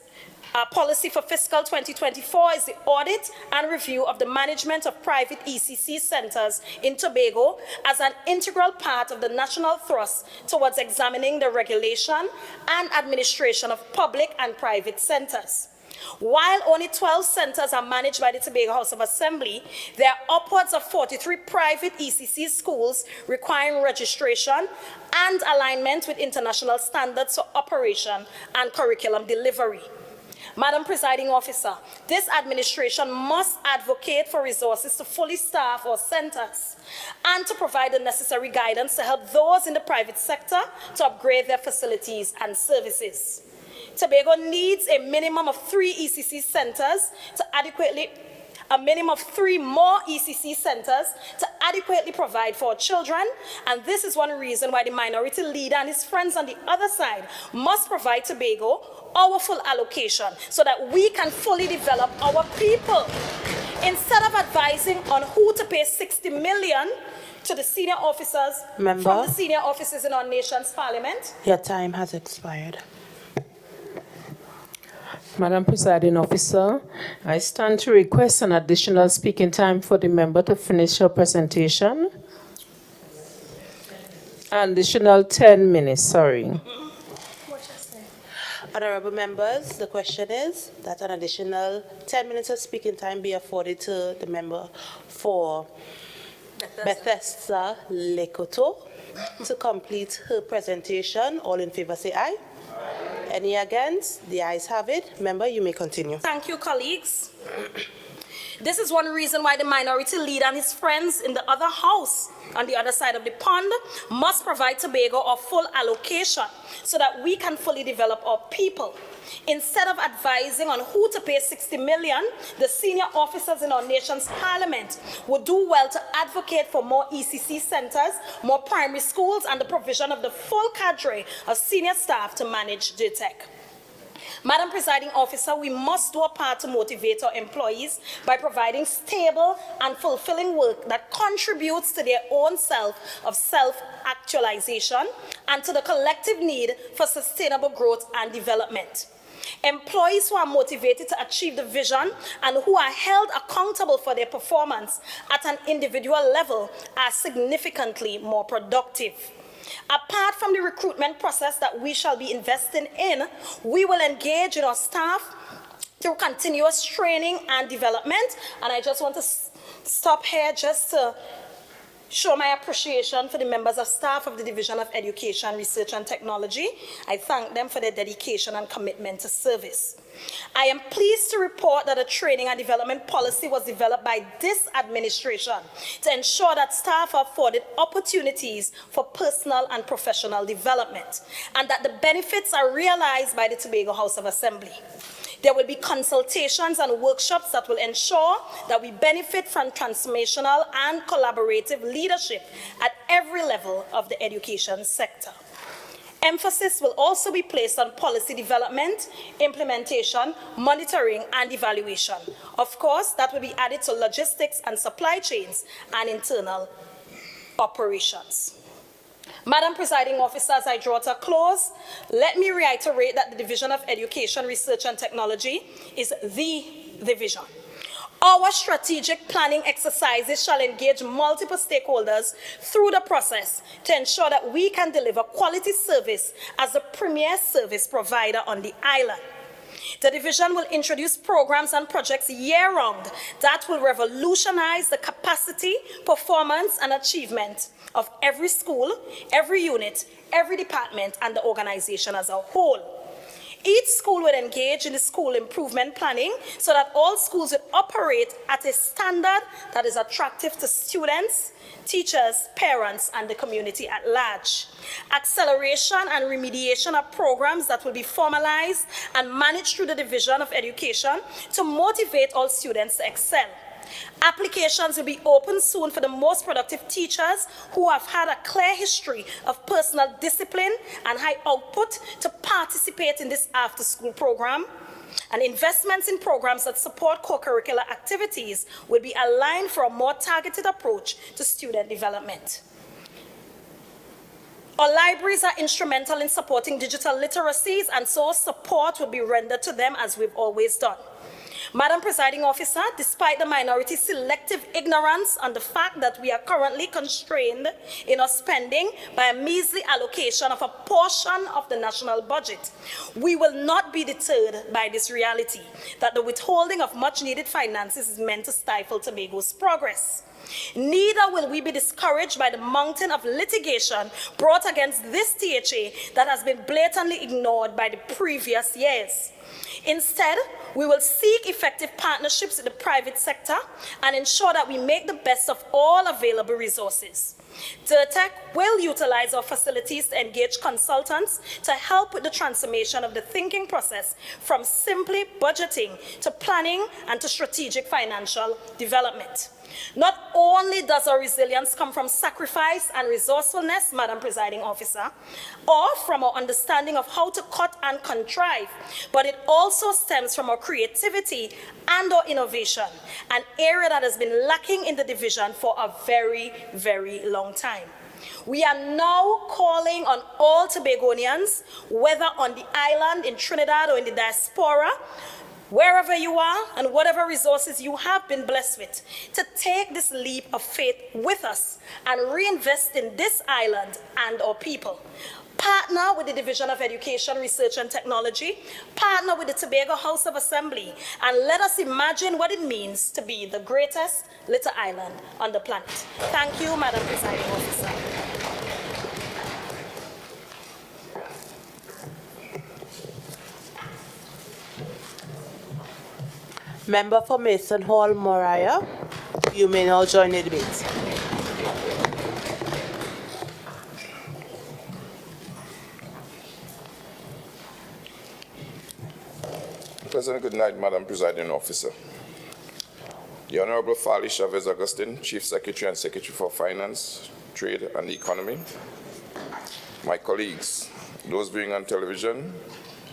policy for fiscal 2024 is the audit and review of the management of private ECC centers in Tobago as an integral part of the national thrust towards examining the regulation and administration of public and private centers. While only 12 centers are managed by the Tobago House of Assembly, there are upwards of 43 private ECC schools requiring registration and alignment with international standards for operation and curriculum delivery. Madam Presiding Officer, this administration must advocate for resources to fully staff our centers and to provide the necessary guidance to help those in the private sector to upgrade their facilities and services. Tobago needs a minimum of 3 ECC centers to three more ECC centers to adequately provide for our children, and this is one reason why the minority leader and his friends on the other side must provide Tobago our full allocation so that we can fully develop our people. Instead of advising on who to pay 60 million to the senior officers from the senior officers in our nation's parliament. Your time has expired. Madam Presiding Officer, I stand to request an additional speaking time for the member to finish her presentation. Additional 10 minutes, sorry. Honorable members, the question is that an additional 10 minutes of speaking time be afforded to the member for Bethesda Lekoto to complete her presentation. All in favor say aye. Any against? The ayes have it. Member, you may continue. Thank you, colleagues. This is one reason why the minority leader and his friends in the other house on the other side of the pond must provide Tobago a full allocation so that we can fully develop our people. Instead of advising on who to pay 60 million, the senior officers in our nation's parliament would do well to advocate for more ECC centers, more primary schools, and the provision of the full cadre of senior staff to manage DIRTEC. Madam Presiding Officer, we must do our part to motivate our employees by providing stable and fulfilling work that contributes to their own self-actualization and to the collective need for sustainable growth and development. Employees who are motivated to achieve the vision and who are held accountable for their performance at an individual level are significantly more productive. Apart from the recruitment process that we shall be investing in, we will engage in our staff through continuous training and development. And I just want to stop here just to show my appreciation for the members of staff of the Division of Education, Research and Technology. I thank them for their dedication and commitment to service. I am pleased to report that a training and development policy was developed by this administration to ensure that staff are afforded opportunities for personal and professional development, and that the benefits are realized by the Tobago House of Assembly. There will be consultations and workshops that will ensure that we benefit from transformational and collaborative leadership at every level of the education sector. Emphasis will also be placed on policy development, implementation, monitoring, and evaluation. Of course, that will be added to logistics and supply chains and internal operations. Madam Presiding Officer, as I draw to a close, let me reiterate that the Division of Education, Research and Technology is the division. Our strategic planning exercises shall engage multiple stakeholders through the process to ensure that we can deliver quality service as the premier service provider on the island. The division will introduce programs and projects year-round that will revolutionize the capacity, performance, and achievement of every school, every unit, every department, and the organization as a whole. Each school will engage in the school improvement planning so that all schools will operate at a standard that is attractive to students, teachers, parents, and the community at large. Acceleration and remediation are programs that will be formalized and managed through the Division of Education to motivate all students to excel. Applications will be open soon for the most productive teachers who have had a clear history of personal discipline and high output to participate in this after-school program. And investments in programs that support co-curricular activities will be aligned for a more targeted approach to student development. Our libraries are instrumental in supporting digital literacies, and so support will be rendered to them as we've always done. Madam Presiding Officer, despite the minority's selective ignorance on the fact that we are currently constrained in our spending by a measly allocation of a portion of the national budget, we will not be deterred by this reality that the withholding of much-needed finances is meant to stifle Tobago's progress. Neither will we be discouraged by the mountain of litigation brought against this THA that has been blatantly ignored by the previous years. Instead, we will seek effective partnerships with the private sector and ensure that we make the best of all available resources. DIRTEC will utilize our facilities to engage consultants to help with the transformation of the thinking process from simply budgeting to planning and to strategic financial development. Not only does our resilience come from sacrifice and resourcefulness, Madam Presiding Officer, or from our understanding of how to cut and contrive, but it also stems from our creativity and our innovation, an area that has been lacking in the division for a very, very long time. We are now calling on all Tobagonians, whether on the island, in Trinidad, or in the diaspora, wherever you are and whatever resources you have been blessed with, to take this leap of faith with us and reinvest in this island and our people. Partner with the Division of Education, Research and Technology, partner with the Tobago House of Assembly, and let us imagine what it means to be the greatest little island on the planet. Thank you, Madam Presiding Officer. Member for Mason Hall, Moriah, you may now join the debate. President, good night, Madam Presiding Officer. The Honorable Farley Chavez Augustine, Chief Secretary and Secretary for Finance, Trade and the Economy. My colleagues, those viewing on television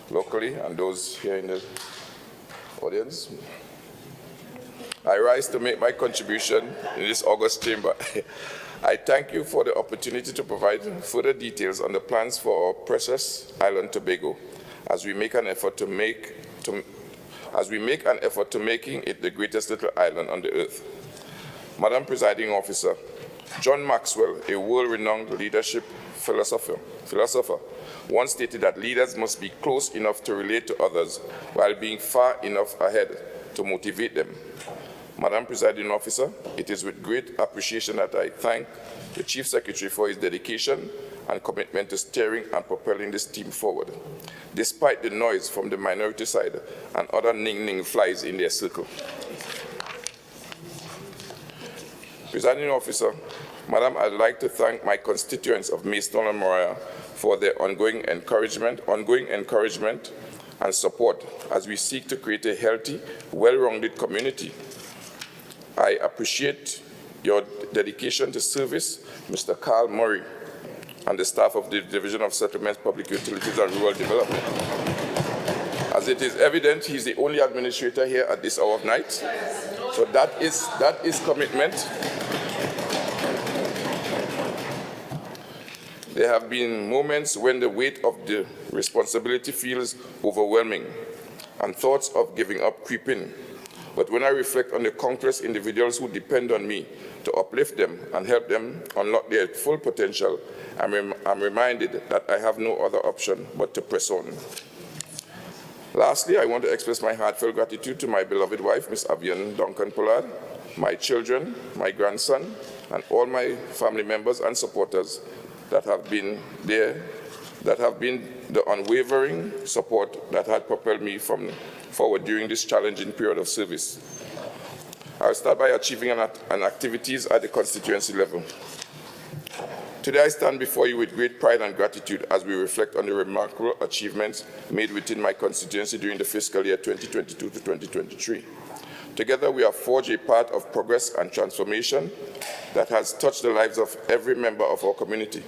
locally and those here in the audience, I rise to make my contribution in this august chamber. I thank you for the opportunity to provide further details on the plans for our precious island Tobago as we make an effort to making it the greatest little island on the earth. Madam Presiding Officer, John Maxwell, a world-renowned leadership philosopher, once stated that leaders must be close enough to relate to others while being far enough ahead to motivate them. Madam Presiding Officer, it is with great appreciation that I thank the Chief Secretary for his dedication and commitment to steering and propelling this team forward, despite the noise from the minority side and other ning-ning flies in their circle. Presiding Officer, Madam, I'd like to thank my constituents of Maidstone and Moriah for their ongoing encouragement and support as we seek to create a healthy, well-rounded community. I appreciate your dedication to service, Mr. Carl Murray, and the staff of the Division of Settlements, Public Utilities and Rural Development. As it is evident, he's the only administrator here at this hour of night. So that is commitment. There have been moments when the weight of the responsibility feels overwhelming and thoughts of giving up creep in. But when I reflect on the countless individuals who depend on me to uplift them and help them unlock their full potential, I'm reminded that I have no other option but to press on. Lastly, I want to express my heartfelt gratitude to my beloved wife, Ms. Avian Duncan Pollard, my children, my grandson, and all my family members and supporters that have been there, that have been the unwavering support that had propelled me forward during this challenging period of service. I'll start by achieving an activities at the constituency level. Today I stand before you with great pride and gratitude as we reflect on the remarkable achievements made within my constituency during the fiscal year 2022 to 2023. Together we have forged a path of progress and transformation that has touched the lives of every member of our community.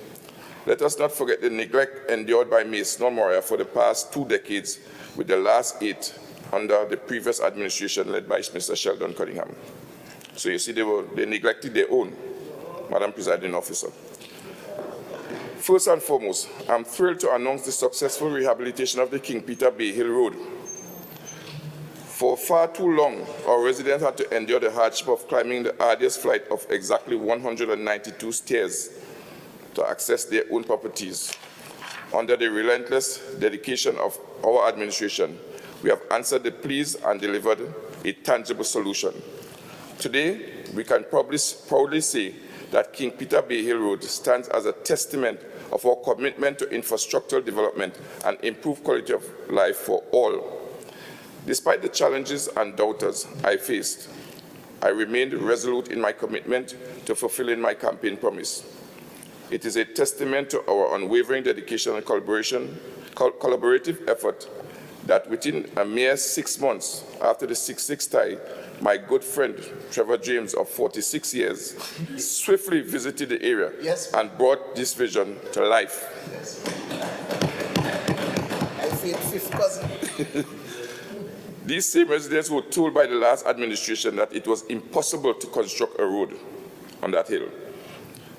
Let us not forget the neglect endured by Maidstone and Moriah for the past 2 decades, with the last 8 under the previous administration led by Mr. Sheldon Cunningham. So you see, they neglected their own, Madam Presiding Officer. First and foremost, I'm thrilled to announce the successful rehabilitation of the King Peter Bay Hill Road. For far too long, our residents had to endure the hardship of climbing the arduous flight of exactly 192 stairs to access their own properties. Under the relentless dedication of our administration, we have answered the pleas and delivered a tangible solution. Today, we can proudly say that King Peter Bay Hill Road stands as a testament of our commitment to infrastructural development and improved quality of life for all. Despite the challenges and doubters I faced, I remained resolute in my commitment to fulfilling my campaign promise. It is a testament to our unwavering dedication and collaborative effort that within a mere 6 months after the 6-6 tie, my good friend Trevor James of 46 years swiftly visited the area and brought this vision to life. I feel fifth cousin. These same residents were told by the last administration that it was impossible to construct a road on that hill.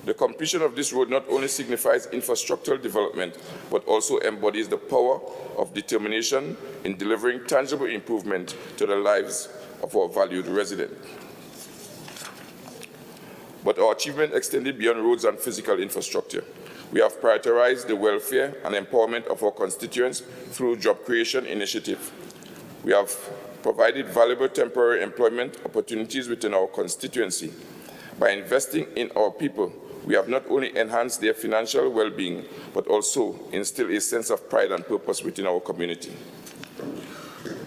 The completion of this road not only signifies infrastructural development, but also embodies the power of determination in delivering tangible improvement to the lives of our valued residents. But our achievement extended beyond roads and physical infrastructure. We have prioritized the welfare and empowerment of our constituents through job creation initiative. We have provided valuable temporary employment opportunities within our constituency. By investing in our people, we have not only enhanced their financial well-being, but also instilled a sense of pride and purpose within our community.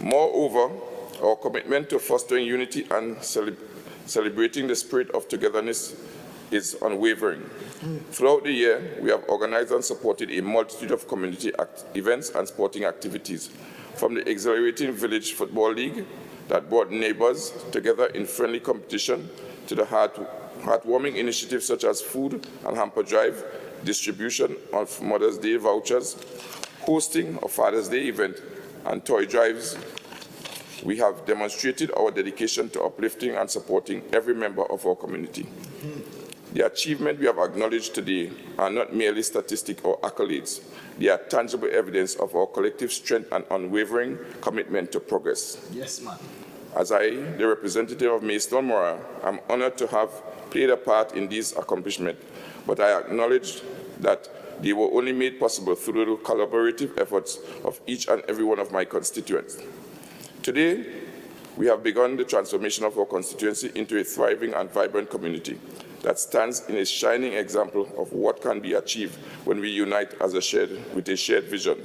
Moreover, our commitment to fostering unity and celebrating the spirit of togetherness is unwavering. Throughout the year, we have organized and supported a multitude of community events and sporting activities, from the exhilarating Village Football League that brought neighbors together in friendly competition to the heartwarming initiatives such as food and hamper drive, distribution of Mother's Day vouchers, hosting a Father's Day event, and toy drives. We have demonstrated our dedication to uplifting and supporting every member of our community. The achievements we have acknowledged today are not merely statistics or accolades. They are tangible evidence of our collective strength and unwavering commitment to progress. Yes, ma'am. As the representative of Maidstone and Moriah, I'm honored to have played a part in these accomplishments, but I acknowledge that they were only made possible through the collaborative efforts of each and every one of my constituents. Today, we have begun the transformation of our constituency into a thriving and vibrant community that stands in a shining example of what can be achieved when we unite with a shared vision.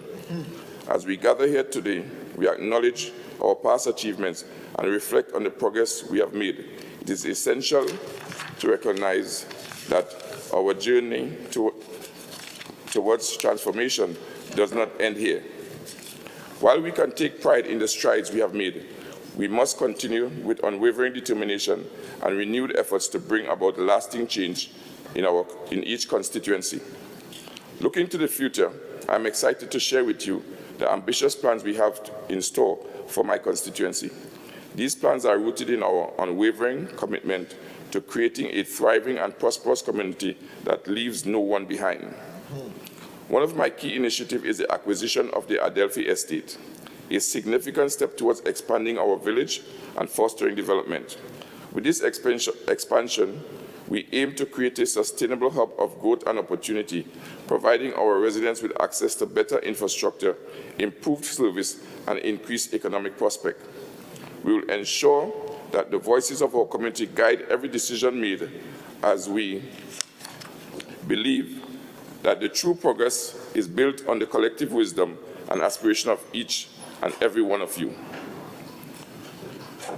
As we gather here today, we acknowledge our past achievements and reflect on the progress we have made. It is essential to recognize that our journey towards transformation does not end here. While we can take pride in the strides we have made, we must continue with unwavering determination and renewed efforts to bring about lasting change in each constituency. Looking to the future, I'm excited to share with you the ambitious plans we have in store for my constituency. These plans are rooted in our unwavering commitment to creating a thriving and prosperous community that leaves no one behind. One of my key initiatives is the acquisition of the Adelphi estate, a significant step towards expanding our village and fostering development. With this expansion, we aim to create a sustainable hub of growth and opportunity, providing our residents with access to better infrastructure, improved service, and increased economic prospect. We will ensure that the voices of our community guide every decision made, as we believe that the true progress is built on the collective wisdom and aspiration of each and every one of you.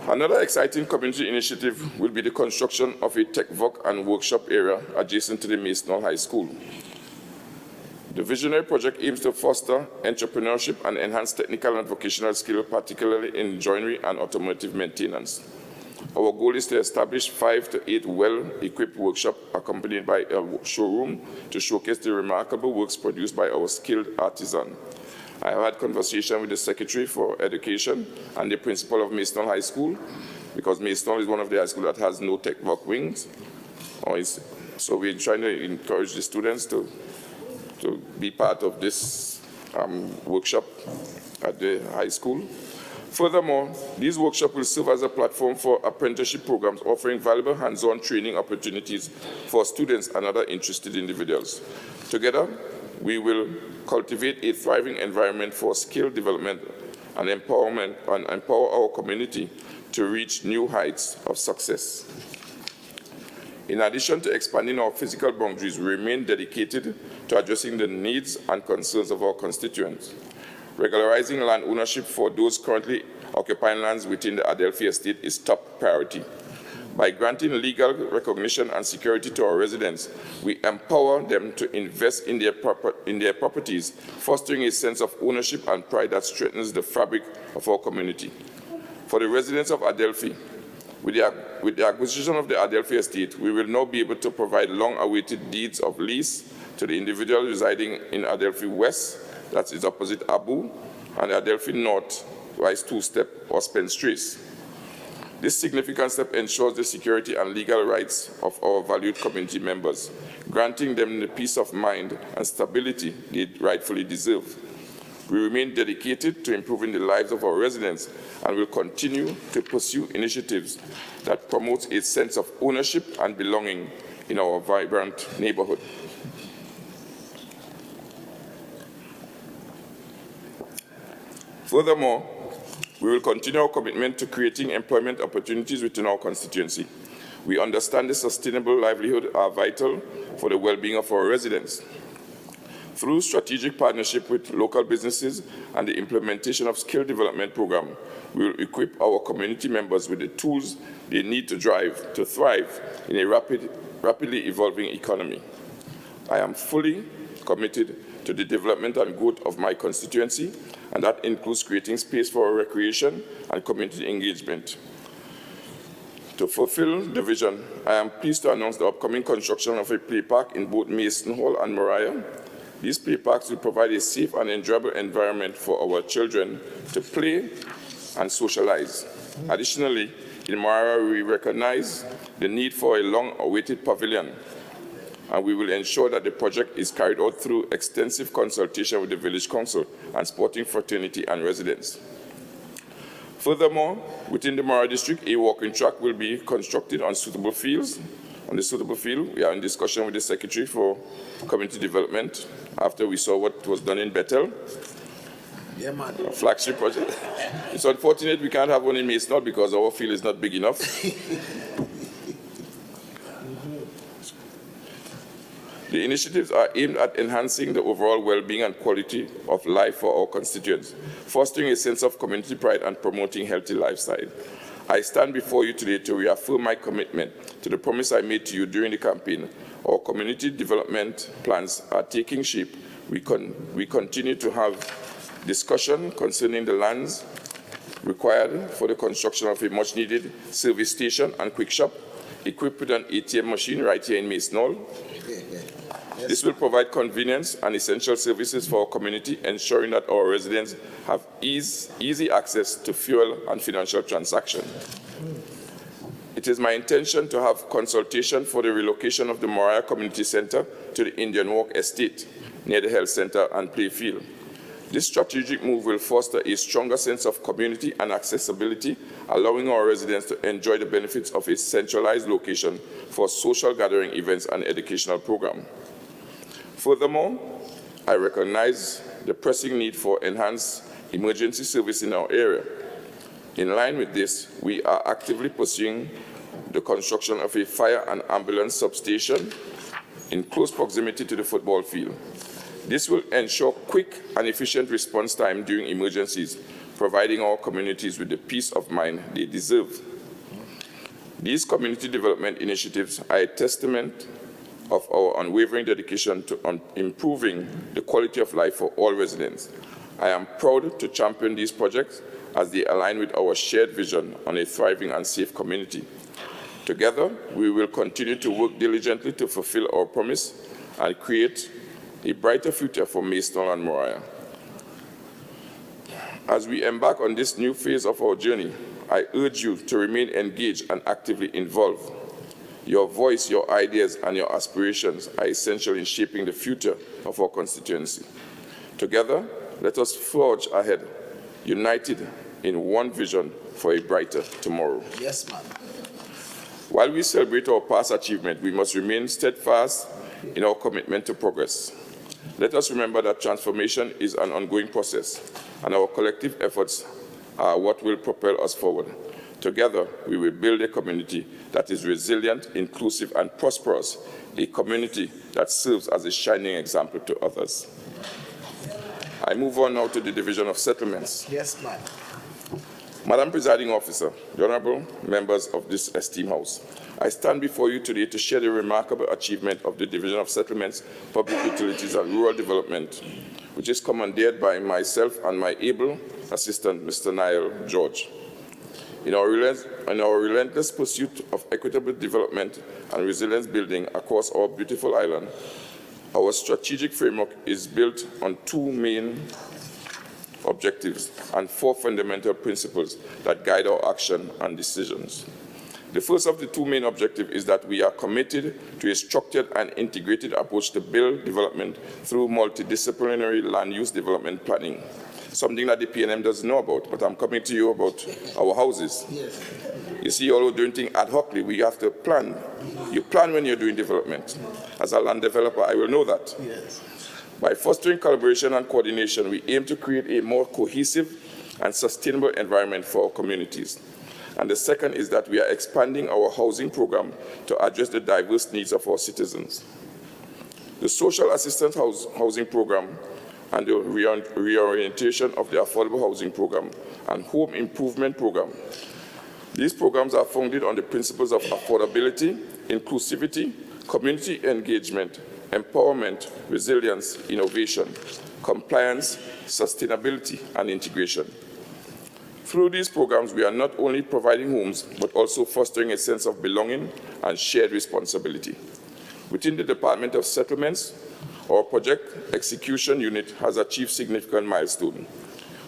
Another exciting community initiative will be the construction of a tech work and workshop area adjacent to the Masonhall High School. The visionary project aims to foster entrepreneurship and enhance technical and vocational skills, particularly in joinery and automotive maintenance. Our goal is to establish 5 to 8 well-equipped workshops accompanied by a showroom to showcase the remarkable works produced by our skilled artisans. I have had conversation with the Secretary for Education and the principal of Masonhall High School, because Masonhall is one of the high schools that has no tech work wings. So we're trying to encourage the students to be part of this workshop at the high school. Furthermore, these workshops will serve as a platform for apprenticeship programs offering valuable hands-on training opportunities for students and other interested individuals. Together, we will cultivate a thriving environment for skill development and empowerment, and empower our community to reach new heights of success. In addition to expanding our physical boundaries, we remain dedicated to addressing the needs and concerns of our constituents. Regularizing land ownership for those currently occupying lands within the Adelphi estate is top priority. By granting legal recognition and security to our residents, we empower them to invest in their properties, fostering a sense of ownership and pride that strengthens the fabric of our community. For the residents of Adelphi, with the acquisition of the Adelphi estate, we will now be able to provide long-awaited deeds of lease to the individual residing in Adelphi West, that is opposite Abu, and Adelphi North, Rise 2-Step or Spence Trace. This significant step ensures the security and legal rights of our valued community members, granting them the peace of mind and stability they rightfully deserve. We remain dedicated to improving the lives of our residents and will continue to pursue initiatives that promote a sense of ownership and belonging in our vibrant neighborhood. Furthermore, we will continue our commitment to creating employment opportunities within our constituency. We understand the sustainable livelihood are vital for the well-being of our residents. Through strategic partnership with local businesses and the implementation of skill development program, we will equip our community members with the tools they need to thrive in a rapidly evolving economy. I am fully committed to the development and growth of my constituency, and that includes creating space for recreation and community engagement. To fulfill the vision, I am pleased to announce the upcoming construction of a play park in both Masonhall and Moriah. These play parks will provide a safe and enjoyable environment for our children to play and socialize. Additionally, in Moriah, we recognize the need for a long-awaited pavilion, and we will ensure that the project is carried out through extensive consultation with the Village Council and sporting fraternity and residents. Furthermore, within the Moriah district, a walking track will be constructed on suitable fields. On the suitable field, we are in discussion with the Secretary for Community Development after we saw what was done in Bethel. Yeah, man. A flagship project. It's unfortunate we can't have one in Mason because our field is not big enough. The initiatives are aimed at enhancing the overall well-being and quality of life for our constituents, fostering a sense of community pride and promoting healthy lifestyle. I stand before you today to reaffirm my commitment to the promise I made to you during the campaign. Our community development plans are taking shape. We continue to have discussion concerning the lands required for the construction of a much-needed service station and quick shop, equipped with an ATM machine right here in Mason Hall. This will provide convenience and essential services for our community, ensuring that our residents have easy access to fuel and financial transactions. It is my intention to have consultation for the relocation of the Moriah Community Center to the Indian Walk Estate near the Health Center and Playfield. This strategic move will foster a stronger sense of community and accessibility, allowing our residents to enjoy the benefits of a centralized location for social gathering events and educational programs. Furthermore, I recognize the pressing need for enhanced emergency service in our area. In line with this, we are actively pursuing the construction of a fire and ambulance substation in close proximity to the football field. This will ensure quick and efficient response time during emergencies, providing our communities with the peace of mind they deserve. These community development initiatives are a testament of our unwavering dedication to improving the quality of life for all residents. I am proud to champion these projects as they align with our shared vision on a thriving and safe community. Together, we will continue to work diligently to fulfill our promise and create a brighter future for Mason and Moriah. As we embark on this new phase of our journey, I urge you to remain engaged and actively involved. Your voice, your ideas, and your aspirations are essential in shaping the future of our constituency. Together, let us forge ahead, united in one vision for a brighter tomorrow. Yes, ma'am. While we celebrate our past achievement, we must remain steadfast in our commitment to progress. Let us remember that transformation is an ongoing process, and our collective efforts are what will propel us forward. Together, we will build a community that is resilient, inclusive, and prosperous, a community that serves as a shining example to others. I move on now to the Division of Settlements. Yes, ma'am. Madam Presiding Officer, the honorable members of this esteemed House, I stand before you today to share the remarkable achievement of the Division of Settlements, Public Utilities and Rural Development, which is commandeered by myself and my able assistant, Mr. Niall George. In our relentless pursuit of equitable development and resilience building across our beautiful island, our strategic framework is built on two main objectives and four fundamental principles that guide our action and decisions. The first of the two main objectives is that we are committed to a structured and integrated approach to build development through multidisciplinary land use development planning, something that the PNM doesn't know about, but I'm coming to you about our houses. Yes. You see, although doing things ad hocly, we have to plan. You plan when you're doing development. As a land developer, I will know that. Yes. By fostering collaboration and coordination, we aim to create a more cohesive and sustainable environment for our communities. And the second is that we are expanding our housing program to address the diverse needs of our citizens. The social assistance housing program and the reorientation of the affordable housing program and home improvement program. These programs are founded on the principles of affordability, inclusivity, community engagement, empowerment, resilience, innovation, compliance, sustainability, and integration. Through these programs, we are not only providing homes, but also fostering a sense of belonging and shared responsibility. Within the Department of Settlements, our project execution unit has achieved significant milestones.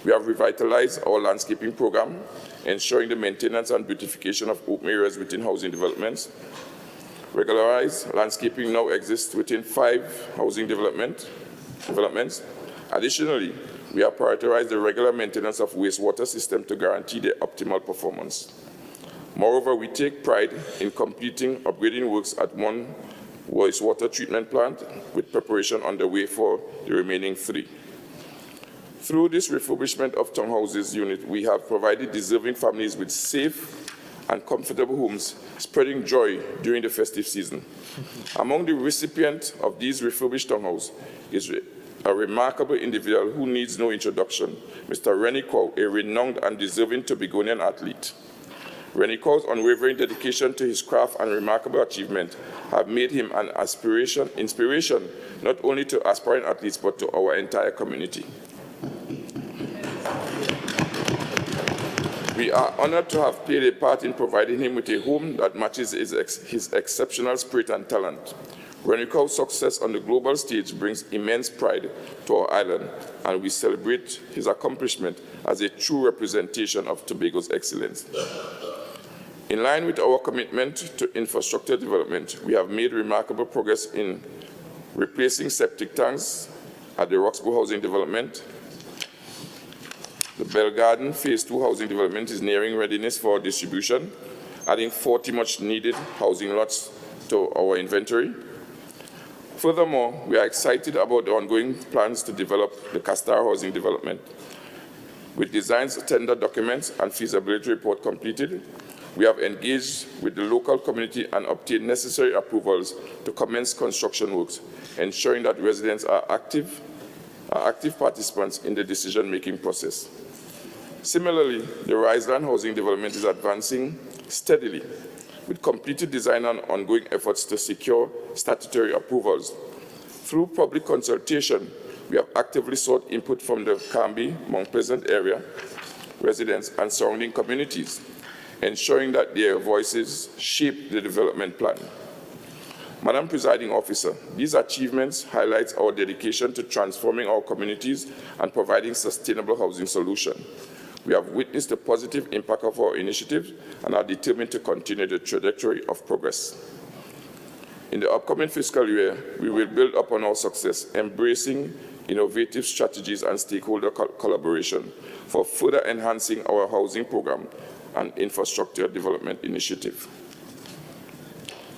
We have revitalized our landscaping program, ensuring the maintenance and beautification of open areas within housing developments. Regularized landscaping now exists within 5 housing developments. Additionally, we have prioritized the regular maintenance of wastewater systems to guarantee their optimal performance. Moreover, we take pride in completing upgrading works at one wastewater treatment plant, with preparation underway for the remaining 3. Through this refurbishment of townhouses unit, we have provided deserving families with safe and comfortable homes, spreading joy during the festive season. Among the recipients of these refurbished townhouses is a remarkable individual who needs no introduction, Mr. Rennie Cow, a renowned and deserving Tobagonian athlete. Rennie Cow's unwavering dedication to his craft and remarkable achievement have made him an inspiration not only to aspiring athletes but to our entire community. We are honored to have played a part in providing him with a home that matches his exceptional spirit and talent. Rennie Cow's success on the global stage brings immense pride to our island, and we celebrate his accomplishment as a true representation of Tobago's excellence. In line with our commitment to infrastructure development, we have made remarkable progress in replacing septic tanks at the Roxbow Housing Development. The Bell Garden Phase 2 housing development is nearing readiness for distribution, adding 40 much-needed housing lots to our inventory. Furthermore, we are excited about the ongoing plans to develop the Castar housing development. With designs, tender documents, and feasibility report completed, we have engaged with the local community and obtained necessary approvals to commence construction works, ensuring that residents are active participants in the decision-making process. Similarly, the Riseland housing development is advancing steadily, with completed design and ongoing efforts to secure statutory approvals. Through public consultation, we have actively sought input from the Camby, Mount Pleasant area residents and surrounding communities, ensuring that their voices shape the development plan. Madam Presiding Officer, these achievements highlight our dedication to transforming our communities and providing sustainable housing solutions. We have witnessed the positive impact of our initiatives and are determined to continue the trajectory of progress. In the upcoming fiscal year, we will build upon our success, embracing innovative strategies and stakeholder collaboration for further enhancing our housing program and infrastructure development initiative.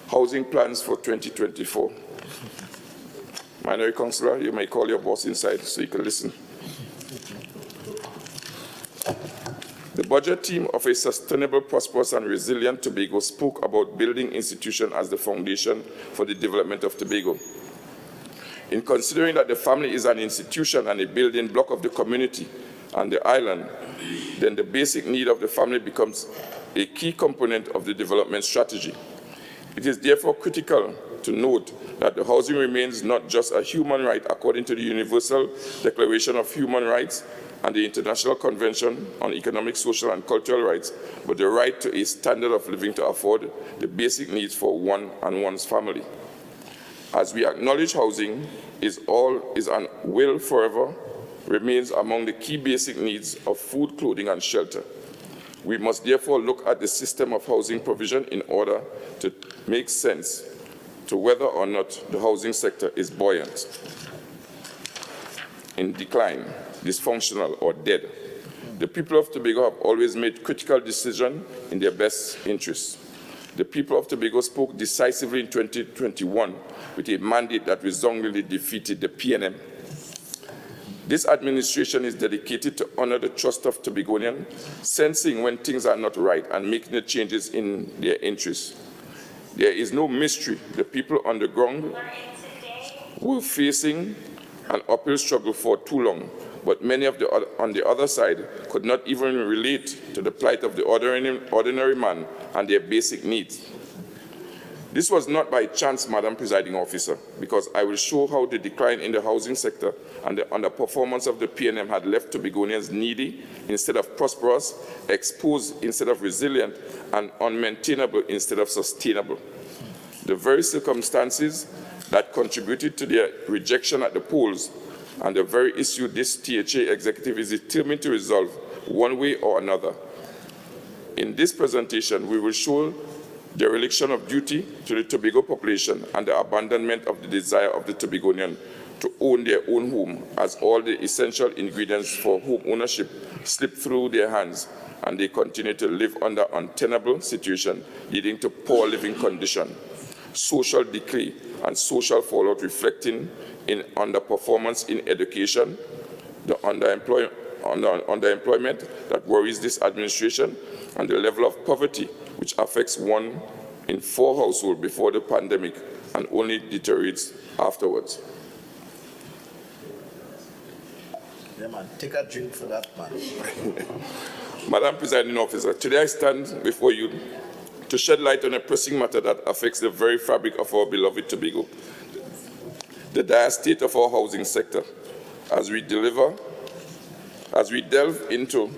Housing plans for 2024. Minority Councillor, you may call your boss inside so you can listen. The budget team of a sustainable, prosperous, and resilient Tobago spoke about building institutions as the foundation for the development of Tobago. In considering that the family is an institution and a building block of the community and the island, then the basic need of the family becomes a key component of the development strategy. It is therefore critical to note that the housing remains not just a human right according to the Universal Declaration of Human Rights and the International Convention on Economic, Social, and Cultural Rights, but the right to a standard of living to afford the basic needs for one and one's family. As we acknowledge housing is and will forever remains among the key basic needs of food, clothing, and shelter. We must therefore look at the system of housing provision in order to make sense to whether or not the housing sector is buoyant, in decline, dysfunctional, or dead. The people of Tobago have always made critical decisions in their best interests. The people of Tobago spoke decisively in 2021 with a mandate that resoundingly defeated the PNM. This administration is dedicated to honor the trust of Tobagonians, sensing when things are not right and making the changes in their interests. There is no mystery. The people on the ground were facing an uphill struggle for too long, but many of on the other side could not even relate to the plight of the ordinary man and their basic needs. This was not by chance, Madam Presiding Officer, because I will show how the decline in the housing sector and the underperformance of the PNM had left Tobagonians needy instead of prosperous, exposed instead of resilient, and unmaintainable instead of sustainable. The very circumstances that contributed to their rejection at the polls and the very issue this THA executive is determined to resolve one way or another. In this presentation, we will show the dereliction of duty to the Tobago population and the abandonment of the desire of the Tobagonian to own their own home, as all the essential ingredients for home ownership slip through their hands and they continue to live under untenable situation, leading to poor living conditions, social decay, and social fallout reflecting in underperformance in education, the underemployment that worries this administration, and the level of poverty which affects 1 in 4 households before the pandemic and only deteriorates afterwards. Yeah, man, take a drink for that, man. Madam Presiding Officer, today I stand before you to shed light on a pressing matter that affects the very fabric of our beloved Tobago, the dire state of our housing sector. As we delve into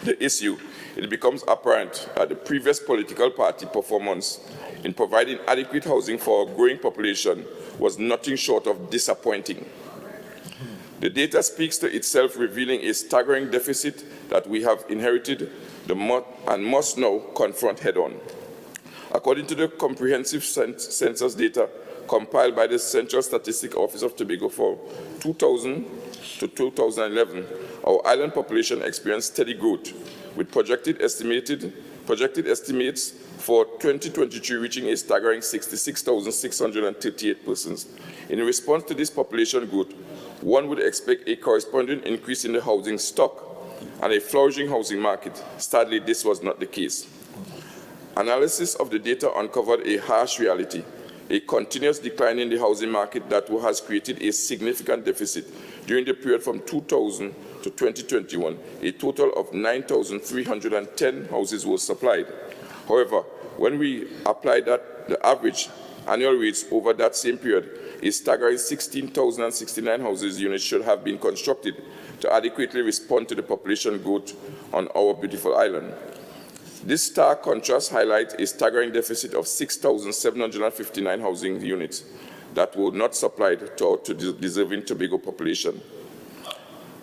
the issue, it becomes apparent that the previous political party performance in providing adequate housing for our growing population was nothing short of disappointing. The data speaks to itself, revealing a staggering deficit that we have inherited and must now confront head-on. According to the comprehensive census data compiled by the Central Statistics Office of Tobago for 2000 to 2011, our island population experienced steady growth, with projected estimates for 2023 reaching a staggering 66,638 persons. In response to this population growth, one would expect a corresponding increase in the housing stock and a flourishing housing market. Sadly, this was not the case. Analysis of the data uncovered a harsh reality, a continuous decline in the housing market that has created a significant deficit. During the period from 2000 to 2021, a total of 9,310 houses were supplied. However, when we apply that, the average annual rates over that same period, a staggering 16,069 houses units should have been constructed to adequately respond to the population growth on our beautiful island. This stark contrast highlights a staggering deficit of 6,759 housing units that were not supplied to our deserving Tobago population.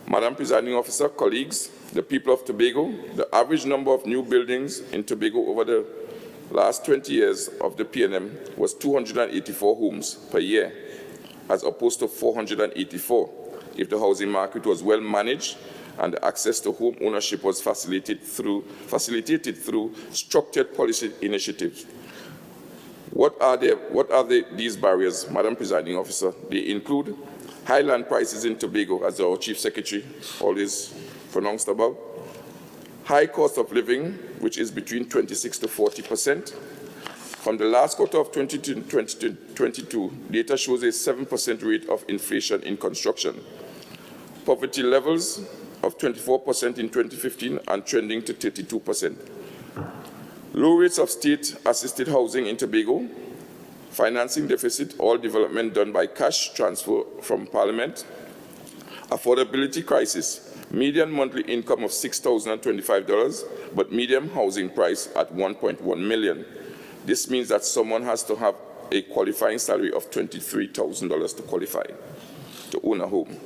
Madam Presiding Officer, colleagues, the people of Tobago, the average number of new buildings in Tobago over the last 20 years of the PNM was 284 homes per year, as opposed to 484 if the housing market was well managed and the access to home ownership was facilitated through structured policy initiatives. What are these barriers, Madam Presiding Officer? They include high land prices in Tobago, as our Chief Secretary always pronounced about, high cost of living, which is between 26 to 40%. From the last quarter of 2022, data shows a 7% rate of inflation in construction. Poverty levels of 24% in 2015 and trending to 32%. Low rates of state-assisted housing in Tobago, financing deficit, all development done by cash transfer from Parliament, affordability crisis, median monthly income of $6,025, but median housing price at $1.1 million. This means that someone has to have a qualifying salary of $23,000 to qualify to own a home.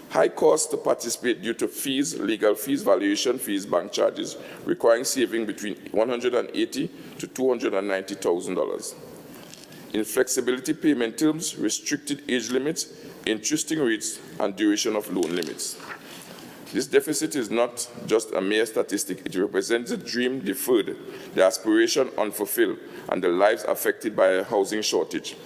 High cost to participate due to fees, legal fees, valuation fees, bank charges, requiring saving between $180,000 to $290,000. Inflexibility payment terms, restricted age limits, interesting rates, and duration of loan limits. This deficit is not just a mere statistic. It represents the dream deferred, the aspiration unfulfilled, and the lives affected by a housing shortage.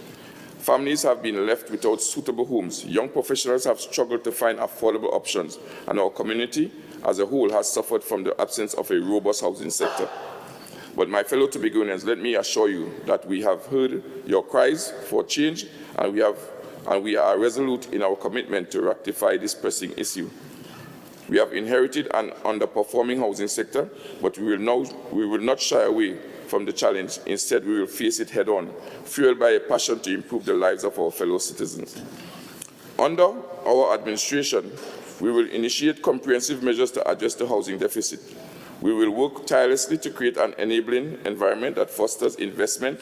Families have been left without suitable homes. Young professionals have struggled to find affordable options, and our community as a whole has suffered from the absence of a robust housing sector. But my fellow Tobagonians, let me assure you that we have heard your cries for change, and we are resolute in our commitment to rectify this pressing issue. We have inherited an underperforming housing sector, but we will not shy away from the challenge. Instead, we will face it head-on, fueled by a passion to improve the lives of our fellow citizens. Under our administration, we will initiate comprehensive measures to address the housing deficit. We will work tirelessly to create an enabling environment that fosters investment,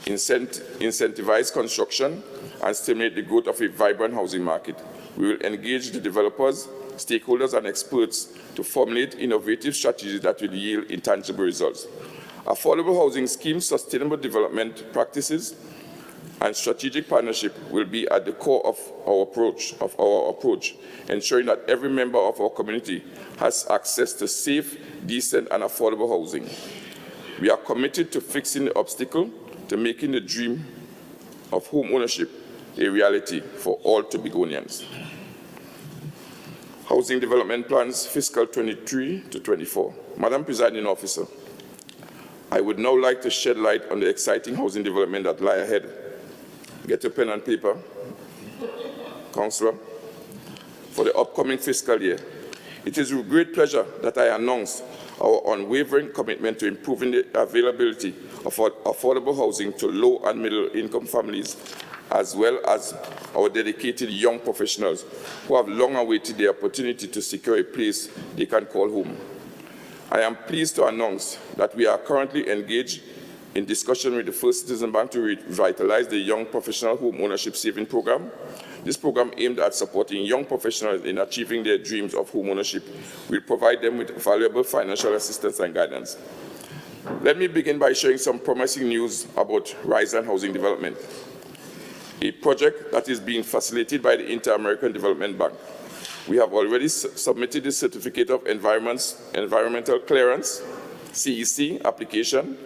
incentivize construction, and stimulate the growth of a vibrant housing market. We will engage the developers, stakeholders, and experts to formulate innovative strategies that will yield intangible results. Affordable housing schemes, sustainable development practices, and strategic partnership will be at the core of our approach, ensuring that every member of our community has access to safe, decent, and affordable housing. We are committed to fixing the obstacle to making the dream of home ownership a reality for all Tobagonians. Housing Development Plans Fiscal 23 to 24. Madam Presiding Officer, I would now like to shed light on the exciting housing development that lie ahead. Get your pen and paper, Councillor, for the upcoming fiscal year. It is with great pleasure that I announce our unwavering commitment to improving the availability of affordable housing to low and middle income families, as well as our dedicated young professionals who have long awaited the opportunity to secure a place they can call home. I am pleased to announce that we are currently engaged in discussion with the First Citizen Bank to revitalize the Young Professional Home Ownership Saving Program. This program, aimed at supporting young professionals in achieving their dreams of home ownership, will provide them with valuable financial assistance and guidance. Let me begin by sharing some promising news about Rise and Housing Development, a project that is being facilitated by the Inter-American Development Bank. We have already submitted the Certificate of Environmental Clearance, CEC, application,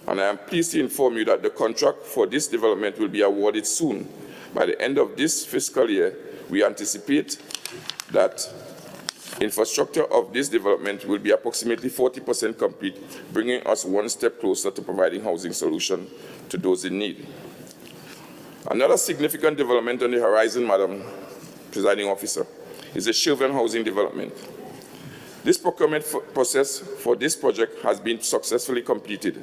and I am pleased to inform you that the contract for this development will be awarded soon. By the end of this fiscal year, we anticipate that infrastructure of this development will be approximately 40% complete, bringing us one step closer to providing housing solution to those in need. Another significant development on the horizon, Madam Presiding Officer, is the Children Housing Development. This procurement process for this project has been successfully completed,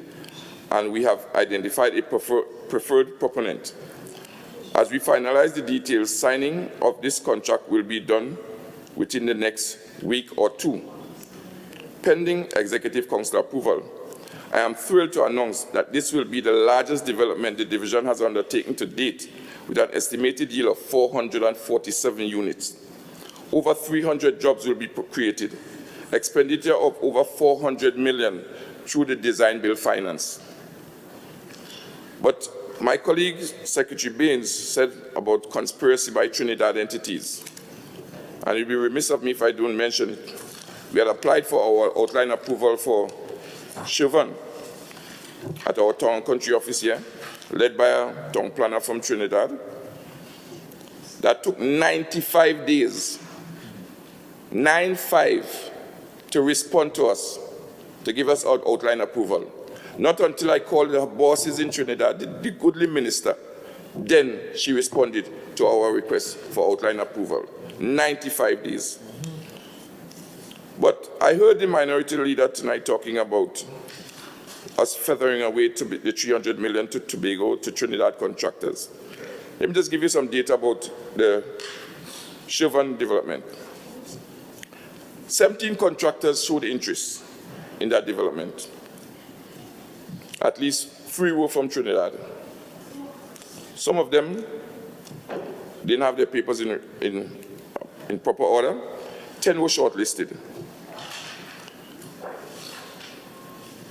and we have identified a preferred proponent. As we finalize the details, signing of this contract will be done within the next week or two, pending Executive Council approval. I am thrilled to announce that this will be the largest development the division has undertaken to date, with an estimated yield of 447 units. Over 300 jobs will be created, expenditure of over 400 million through the design build finance. But my colleague, Secretary Baines, said about conspiracy by Trinidad entities, and it would be remiss of me if I don't mention it. We had applied for our outline approval for Chevron at our town country office here, led by a town planner from Trinidad. That took 95 days, 95, to respond to us, to give us our outline approval. Not until I called the bosses in Trinidad, the goodly minister, then she responded to our request for outline approval. 95 days. But I heard the minority leader tonight talking about us feathering away to the 300 million to Tobago, to Trinidad contractors. Let me just give you some data about the Chevron development. 17 contractors showed interest in that development. At least 3 were from Trinidad. Some of them didn't have their papers in proper order. 10 were shortlisted.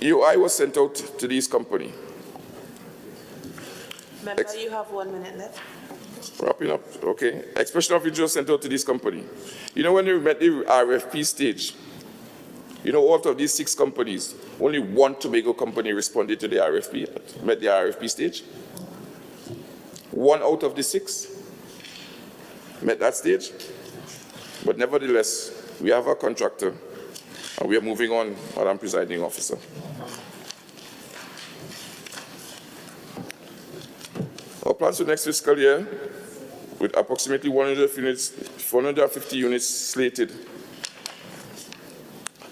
EOI was sent out to these companies. Member, you have 1 minute left. Wrapping up, okay. Expression of interest sent out to this company. You know, when we met the RFP stage, you know, out of these 6 companies, only 1 Tobago company responded to the RFP, met the RFP stage. 1 out of the 6 met that stage. But nevertheless, we have a contractor, and we are moving on, Madam Presiding Officer. Our plans for next fiscal year, with approximately 450 units slated.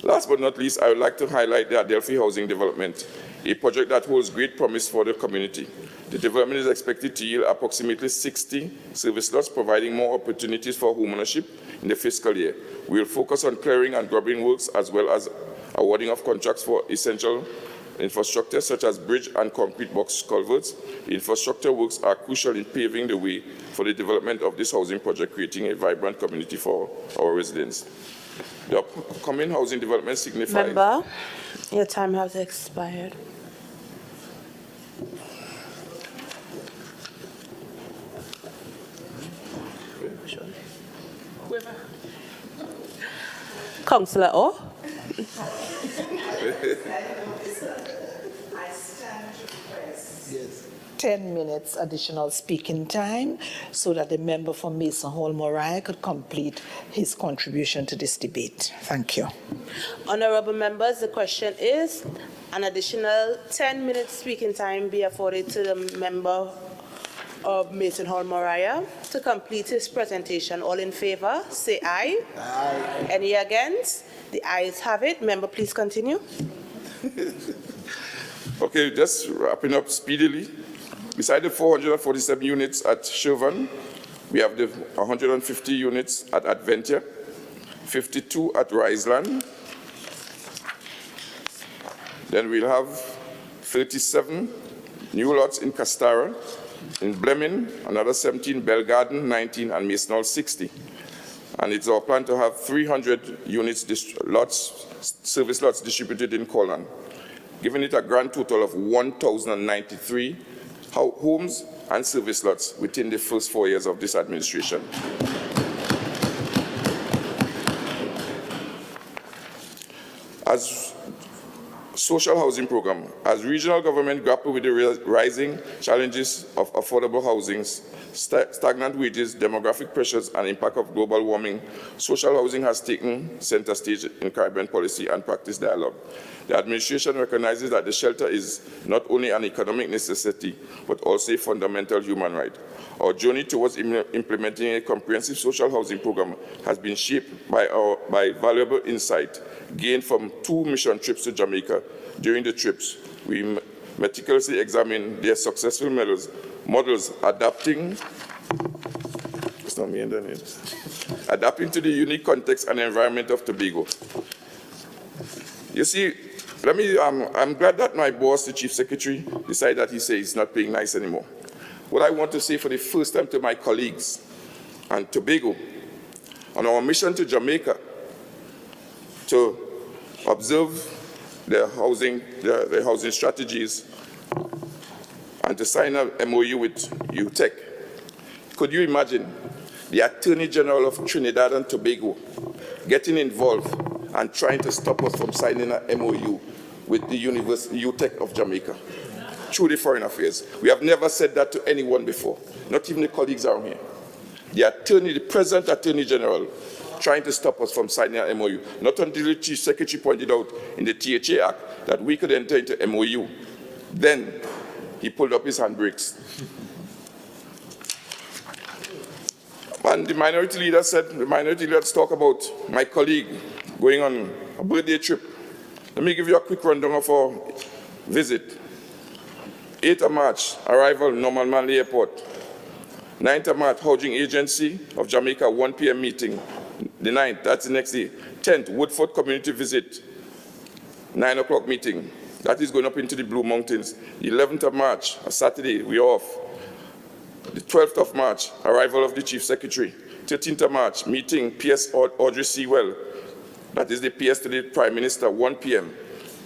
Last but not least, I would like to highlight the Adelphi Housing Development, a project that holds great promise for the community. The development is expected to yield approximately 60 service lots, providing more opportunities for homeownership in the fiscal year. We will focus on clearing and grubbing works, as well as awarding of contracts for essential infrastructure such as bridge and concrete box culverts. The infrastructure works are crucial in paving the way for the development of this housing project, creating a vibrant community for our residents. The upcoming housing development signifies... Member, your time has expired. Councillor O. I stand to request 10 minutes additional speaking time so that the member from Mason Hall Moriah could complete his contribution to this debate. Thank you. Honorable members, the question is, an additional 10 minutes speaking time be afforded to the member of Mason Hall Moriah to complete his presentation. All in favor, say aye. Aye. Any against? The ayes have it. Member, please continue. Okay, just wrapping up speedily. Beside the 447 units at Chauvin, we have the 150 units at Adventure, 52 at Riseland. Then we'll have 37 new lots in Castara, in Blemin, another 17, Bell Garden, 19, and Mason Hall, 60. And it's our plan to have 300 units, service lots distributed in Colon, giving it a grand total of 1,093 homes and service lots within the first 4 years of this administration. As social housing program, as regional government grapple with the rising challenges of affordable housing, stagnant wages, demographic pressures, and impact of global warming, social housing has taken center stage in Caribbean policy and practice dialogue. The administration recognizes that the shelter is not only an economic necessity, but also a fundamental human right. Our journey towards implementing a comprehensive social housing program has been shaped by valuable insight gained from 2 mission trips to Jamaica. During the trips, we meticulously examined their successful models adapting to the unique context and environment of Tobago. You see, I'm glad that my boss, the Chief Secretary, decided that he says he's not playing nice anymore. What I want to say for the first time to my colleagues and Tobago, on our mission to Jamaica, to observe the housing strategies and to sign an MOU with UTEC. Could you imagine the Attorney General of Trinidad and Tobago getting involved and trying to stop us from signing an MOU with the UTEC of Jamaica? Truly Foreign Affairs. We have never said that to anyone before, not even the colleagues around here. The present Attorney General trying to stop us from signing an MOU, not until the Chief Secretary pointed out in the THA Act that we could enter into MOU. Then he pulled up his handbrakes. And the minority leader said, the minority leaders talk about my colleague going on a birthday trip. Let me give you a quick rundown of our visit. 8th of March, arrival, Norman Manley Airport. 9th of March, Housing Agency of Jamaica, 1 p.m. meeting. The 9th, that's the next day. 10th, Woodford community visit, 9 o'clock meeting. That is going up into the Blue Mountains. The 11th of March, a Saturday, we're off. The 12th of March, arrival of the Chief Secretary. 13th of March, meeting PS Audrey Sewell. That is the PS to the Prime Minister, 1 p.m.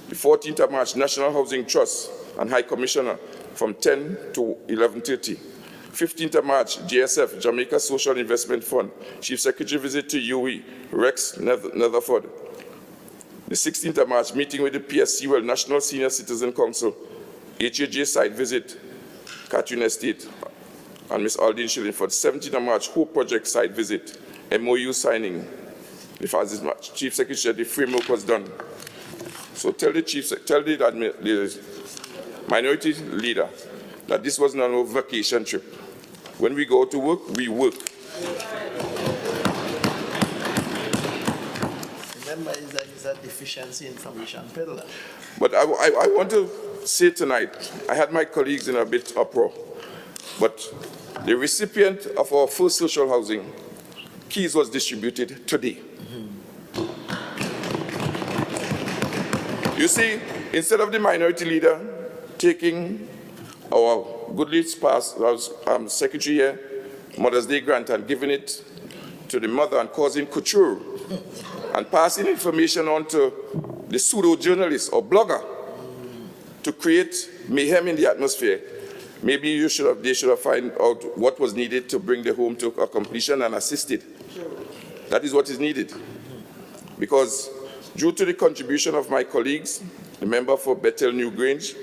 The 14th of March, National Housing Trust and High Commissioner from 10 to 11:30. 15th of March, JSF, Jamaica Social Investment Fund, Chief Secretary visit to UE, Rex Netherford. The 16th of March, meeting with the PS Sewell National Senior Citizen Council, HAJ site visit, Catherine Estate, and Ms. Aldine Shillingford. 17th of March, Hope Project site visit, MOU signing. As the Chief Secretary said, the framework was done. So tell the minority leader that this was not a vacation trip. When we go to work, we work. Remember, it's a deficiency information peddler. But I want to say tonight, I had my colleagues in a bit uproar, but the recipient of our first social housing keys was distributed today. You see, instead of the minority leader taking our goodly past secretary here, Mother's Day grant, and giving it to the mother and causing couture and passing information on to the pseudo-journalist or blogger to create mayhem in the atmosphere, maybe they should have found out what was needed to bring the home to a completion and assisted. That is what is needed. Because due to the contribution of my colleagues, the member for Bethel New Grange,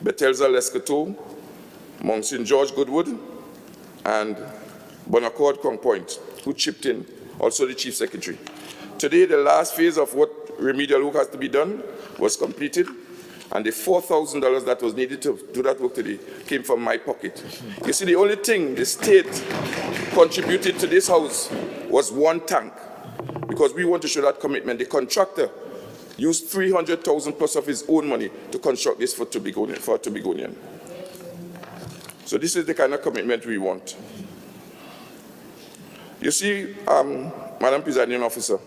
Bethel Zalescato, Mount St. George Goodwood, and Bonaccord Crown Point, who chipped in, also the Chief Secretary. Today, the last phase of what remedial work has to be done was completed, and the $4,000 that was needed to do that work today came from my pocket. You see, the only thing the state contributed to this house was one tank, because we want to show that commitment. The contractor used $300,000 plus of his own money to construct this for Tobagonian. So this is the kind of commitment we want. You see, Madam Presiding Officer,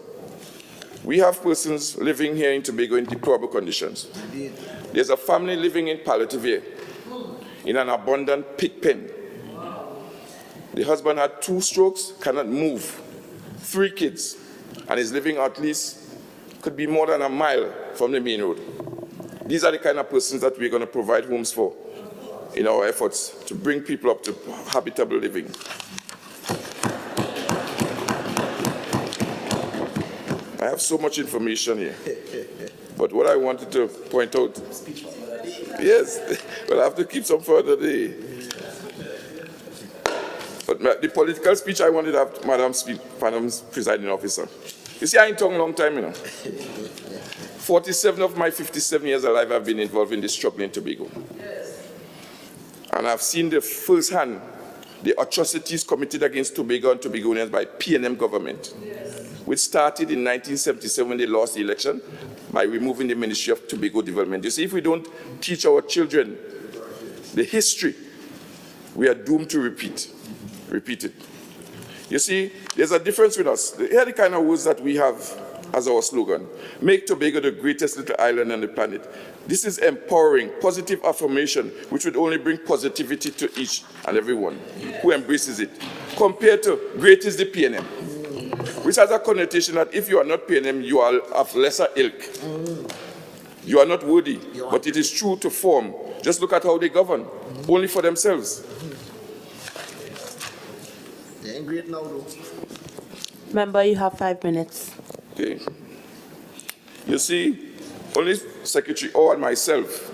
we have persons living here in Tobago in deplorable conditions. There's a family living in Palliative in an abandoned pig pen. The husband had 2 strokes, cannot move, 3 kids, and is living at least, could be more than a mile from the main road. These are the kind of persons that we're going to provide homes for in our efforts to bring people up to habitable living. I have so much information here, but what I wanted to point out, yes, well, I have to keep some further day. But the political speech I wanted to have, Madam Presiding Officer. You see, I ain't talking a long time, you know. 47 of my 57 years alive I've been involved in this struggle in Tobago. And I've seen the first-hand the atrocities committed against Tobago and Tobagonians by PNM government, which started in 1977 when they lost the election by removing the Ministry of Tobago Development. You see, if we don't teach our children the history, we are doomed to repeat it. You see, there's a difference with us. Here are the kind of words that we have as our slogan. Make Tobago the greatest little island on the planet. This is empowering, positive affirmation, which would only bring positivity to each and everyone who embraces it. Compared to great is the PNM, which has a connotation that if you are not PNM, you are of lesser ilk. You are not worthy, but it is true to form. Just look at how they govern, only for themselves. They ain't great now, though. Member, you have 5 minutes. Okay. You see, only Secretary Orr and myself,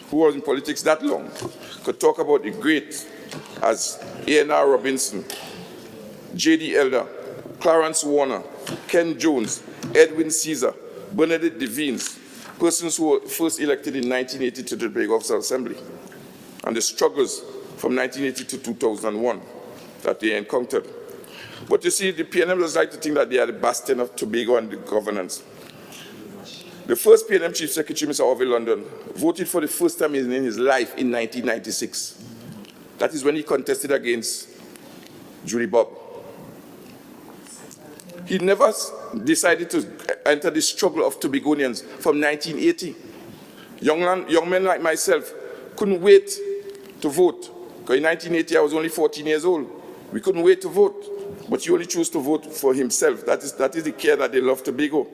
who was in politics that long, could talk about the great as A.N.R. Robinson, J.D. Elder, Clarence Warner, Ken Jones, Edwin Caesar, Bernadette Devines, persons who were first elected in 1980 to the Tobago Officer Assembly, and the struggles from 1980 to 2001 that they encountered. But you see, the PNM does like to think that they are the bastion of Tobago and the governance. The first PNM Chief Secretary, Mr. Orville London, voted for the first time in his life in 1996. That is when he contested against Julie Bob. He never decided to enter the struggle of Tobagonians from 1980. Young men like myself couldn't wait to vote. Because in 1980, I was only 14 years old. We couldn't wait to vote. But he only chose to vote for himself. That is the care that they love Tobago.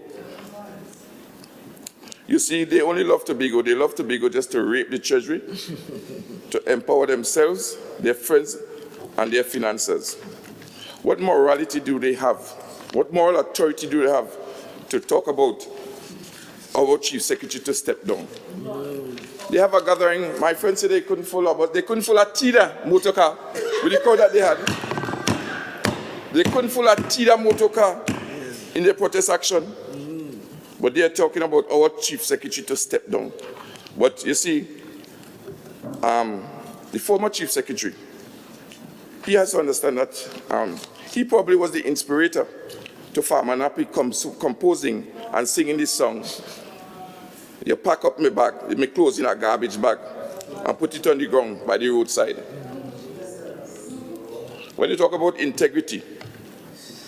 You see, they only love Tobago. They love Tobago just to rape the treasury, to empower themselves, their friends, and their finances. What morality do they have? What moral authority do they have to talk about our Chief Secretary to step down? They have a gathering. My friends said they couldn't follow, but they couldn't follow a Tida motor car with the crowd that they had. They couldn't follow a Tida motor car in their protest action. But they are talking about our Chief Secretary to step down. But you see, the former Chief Secretary, he has to understand that he probably was the inspirator to Farmer Nappy composing and singing this song. You pack up my bag, my clothes in a garbage bag, and put it on the ground by the roadside. When you talk about integrity,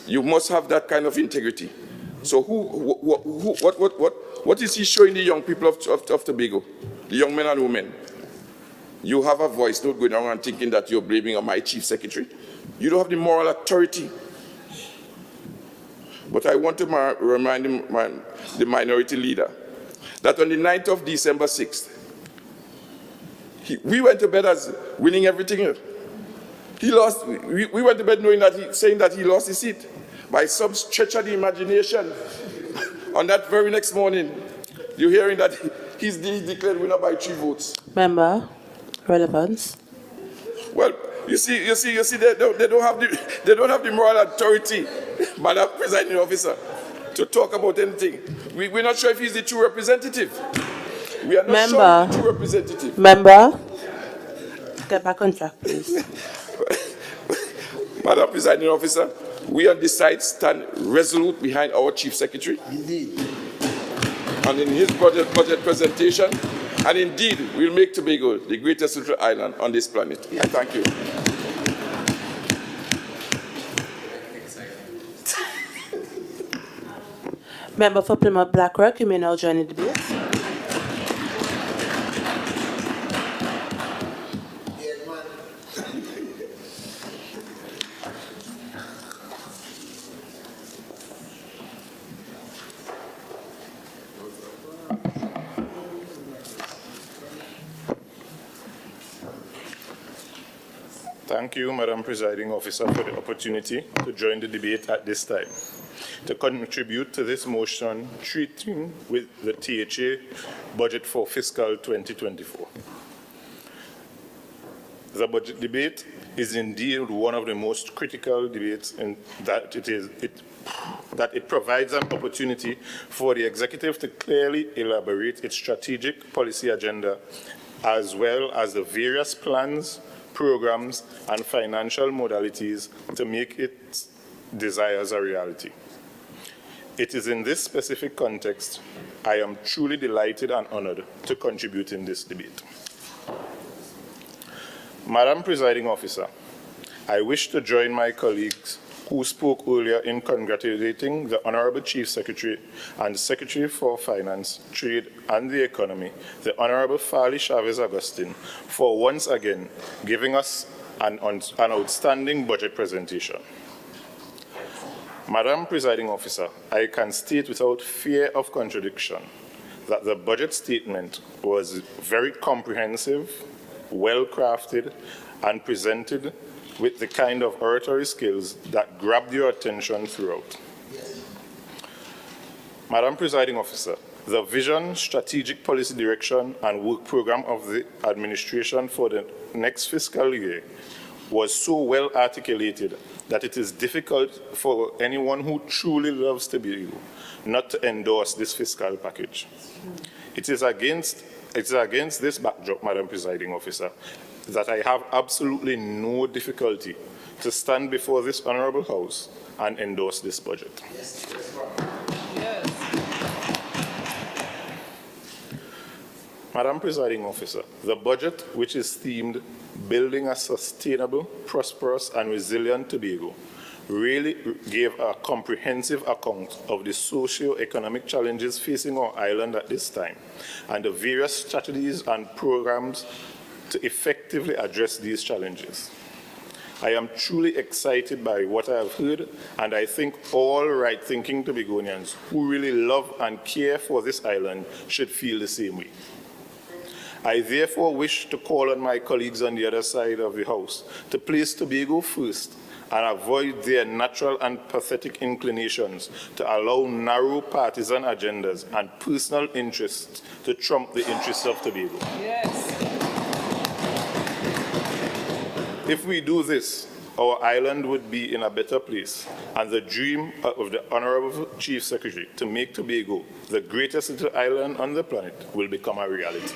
you must have that kind of integrity. So what is he showing the young people of Tobago, the young men and women? You have a voice, not going around thinking that you're blaming on my Chief Secretary. You don't have the moral authority. But I want to remind the minority leader that on the 9th of December 6th, we went to bed as winning everything. He lost. We went to bed knowing that saying that he lost his seat. By some stretch of the imagination, on that very next morning, you're hearing that he's declared winner by 3 votes. Member, relevance. Well, you see, they don't have the moral authority, Madam Presiding Officer, to talk about anything. We're not sure if he's the true representative. We are not sure he's the true representative. Member, get back on track, please. Madam Presiding Officer, we on this side stand resolute behind our Chief Secretary. Indeed. And in his budget presentation, and indeed, we'll make Tobago the greatest little island on this planet. I thank you. Member for Plymouth Blackrock, you may now join the debate. Thank you, Madam Presiding Officer, for the opportunity to join the debate at this time. To contribute to this motion treating with the THA budget for fiscal 2024. The budget debate is indeed one of the most critical debates in that it provides an opportunity for the executive to clearly elaborate its strategic policy agenda, as well as the various plans, programs, and financial modalities to make its desires a reality. It is in this specific context I am truly delighted and honored to contribute in this debate. Madam Presiding Officer, I wish to join my colleagues who spoke earlier in congratulating the Honorable Chief Secretary and Secretary for Finance, Trade and the Economy, the Honorable Farley Chavez Augustine, for once again giving us an outstanding budget presentation. Madam Presiding Officer, I can state without fear of contradiction that the budget statement was very comprehensive, well-crafted, and presented with the kind of oratory skills that grabbed your attention throughout. Madam Presiding Officer, the vision, strategic policy direction, and work program of the administration for the next fiscal year was so well articulated that it is difficult for anyone who truly loves Tobago not to endorse this fiscal package. It is against this backdrop, Madam Presiding Officer, that I have absolutely no difficulty to stand before this Honourable House and endorse this budget. Yes. Madam Presiding Officer, the budget, which is themed Building a Sustainable, Prosperous and Resilient Tobago, really gave a comprehensive account of the socio-economic challenges facing our island at this time and the various strategies and programs to effectively address these challenges. I am truly excited by what I have heard, and I think all right-thinking Tobagonians who really love and care for this island should feel the same way. I therefore wish to call on my colleagues on the other side of the House to place Tobago first and avoid their natural and pathetic inclinations to allow narrow partisan agendas and personal interests to trump the interests of Tobago. Yes. If we do this, our island would be in a better place, and the dream of the Honourable Chief Secretary to make Tobago the greatest little island on the planet will become a reality.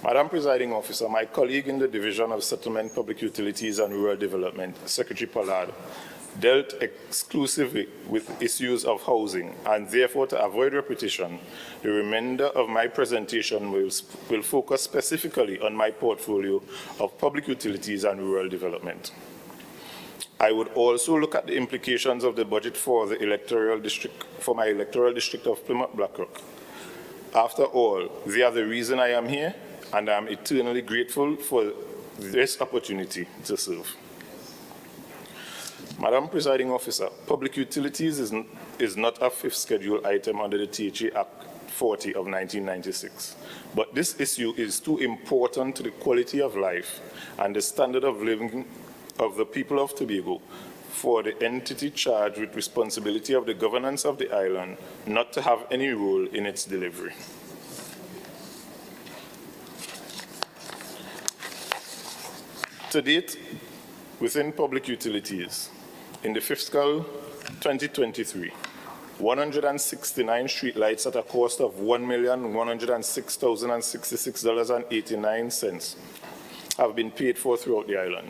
Madam Presiding Officer, my colleague in the Division of Settlement, Public Utilities and Rural Development, Secretary Pollard, dealt exclusively with issues of housing, and therefore, to avoid repetition, the remainder of my presentation will focus specifically on my portfolio of public utilities and rural development. I would also look at the implications of the budget for my electoral district of Plymouth Blackrock. After all, they are the reason I am here, and I am eternally grateful for this opportunity to serve. Madam Presiding Officer, public utilities is not a fifth schedule item under the THA Act 40 of 1996, but this issue is too important to the quality of life and the standard of living of the people of Tobago for the entity charged with responsibility of the governance of the island not to have any role in its delivery. To date, within public utilities, in the fiscal 2023, 169 streetlights at a cost of $1,106,066.89 have been paid for throughout the island.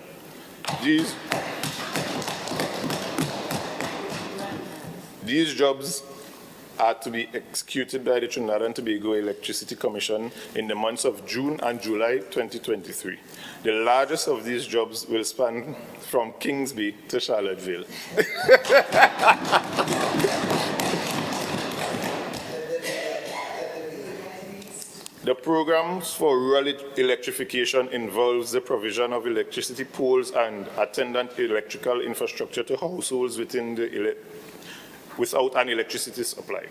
These jobs are to be executed by the Trinidad and Tobago Electricity Commission in the months of June and July 2023. The largest of these jobs will span from Kingsby to Charlottesville. The programs for rural electrification involves the provision of electricity poles and attendant electrical infrastructure to households without an electricity supply.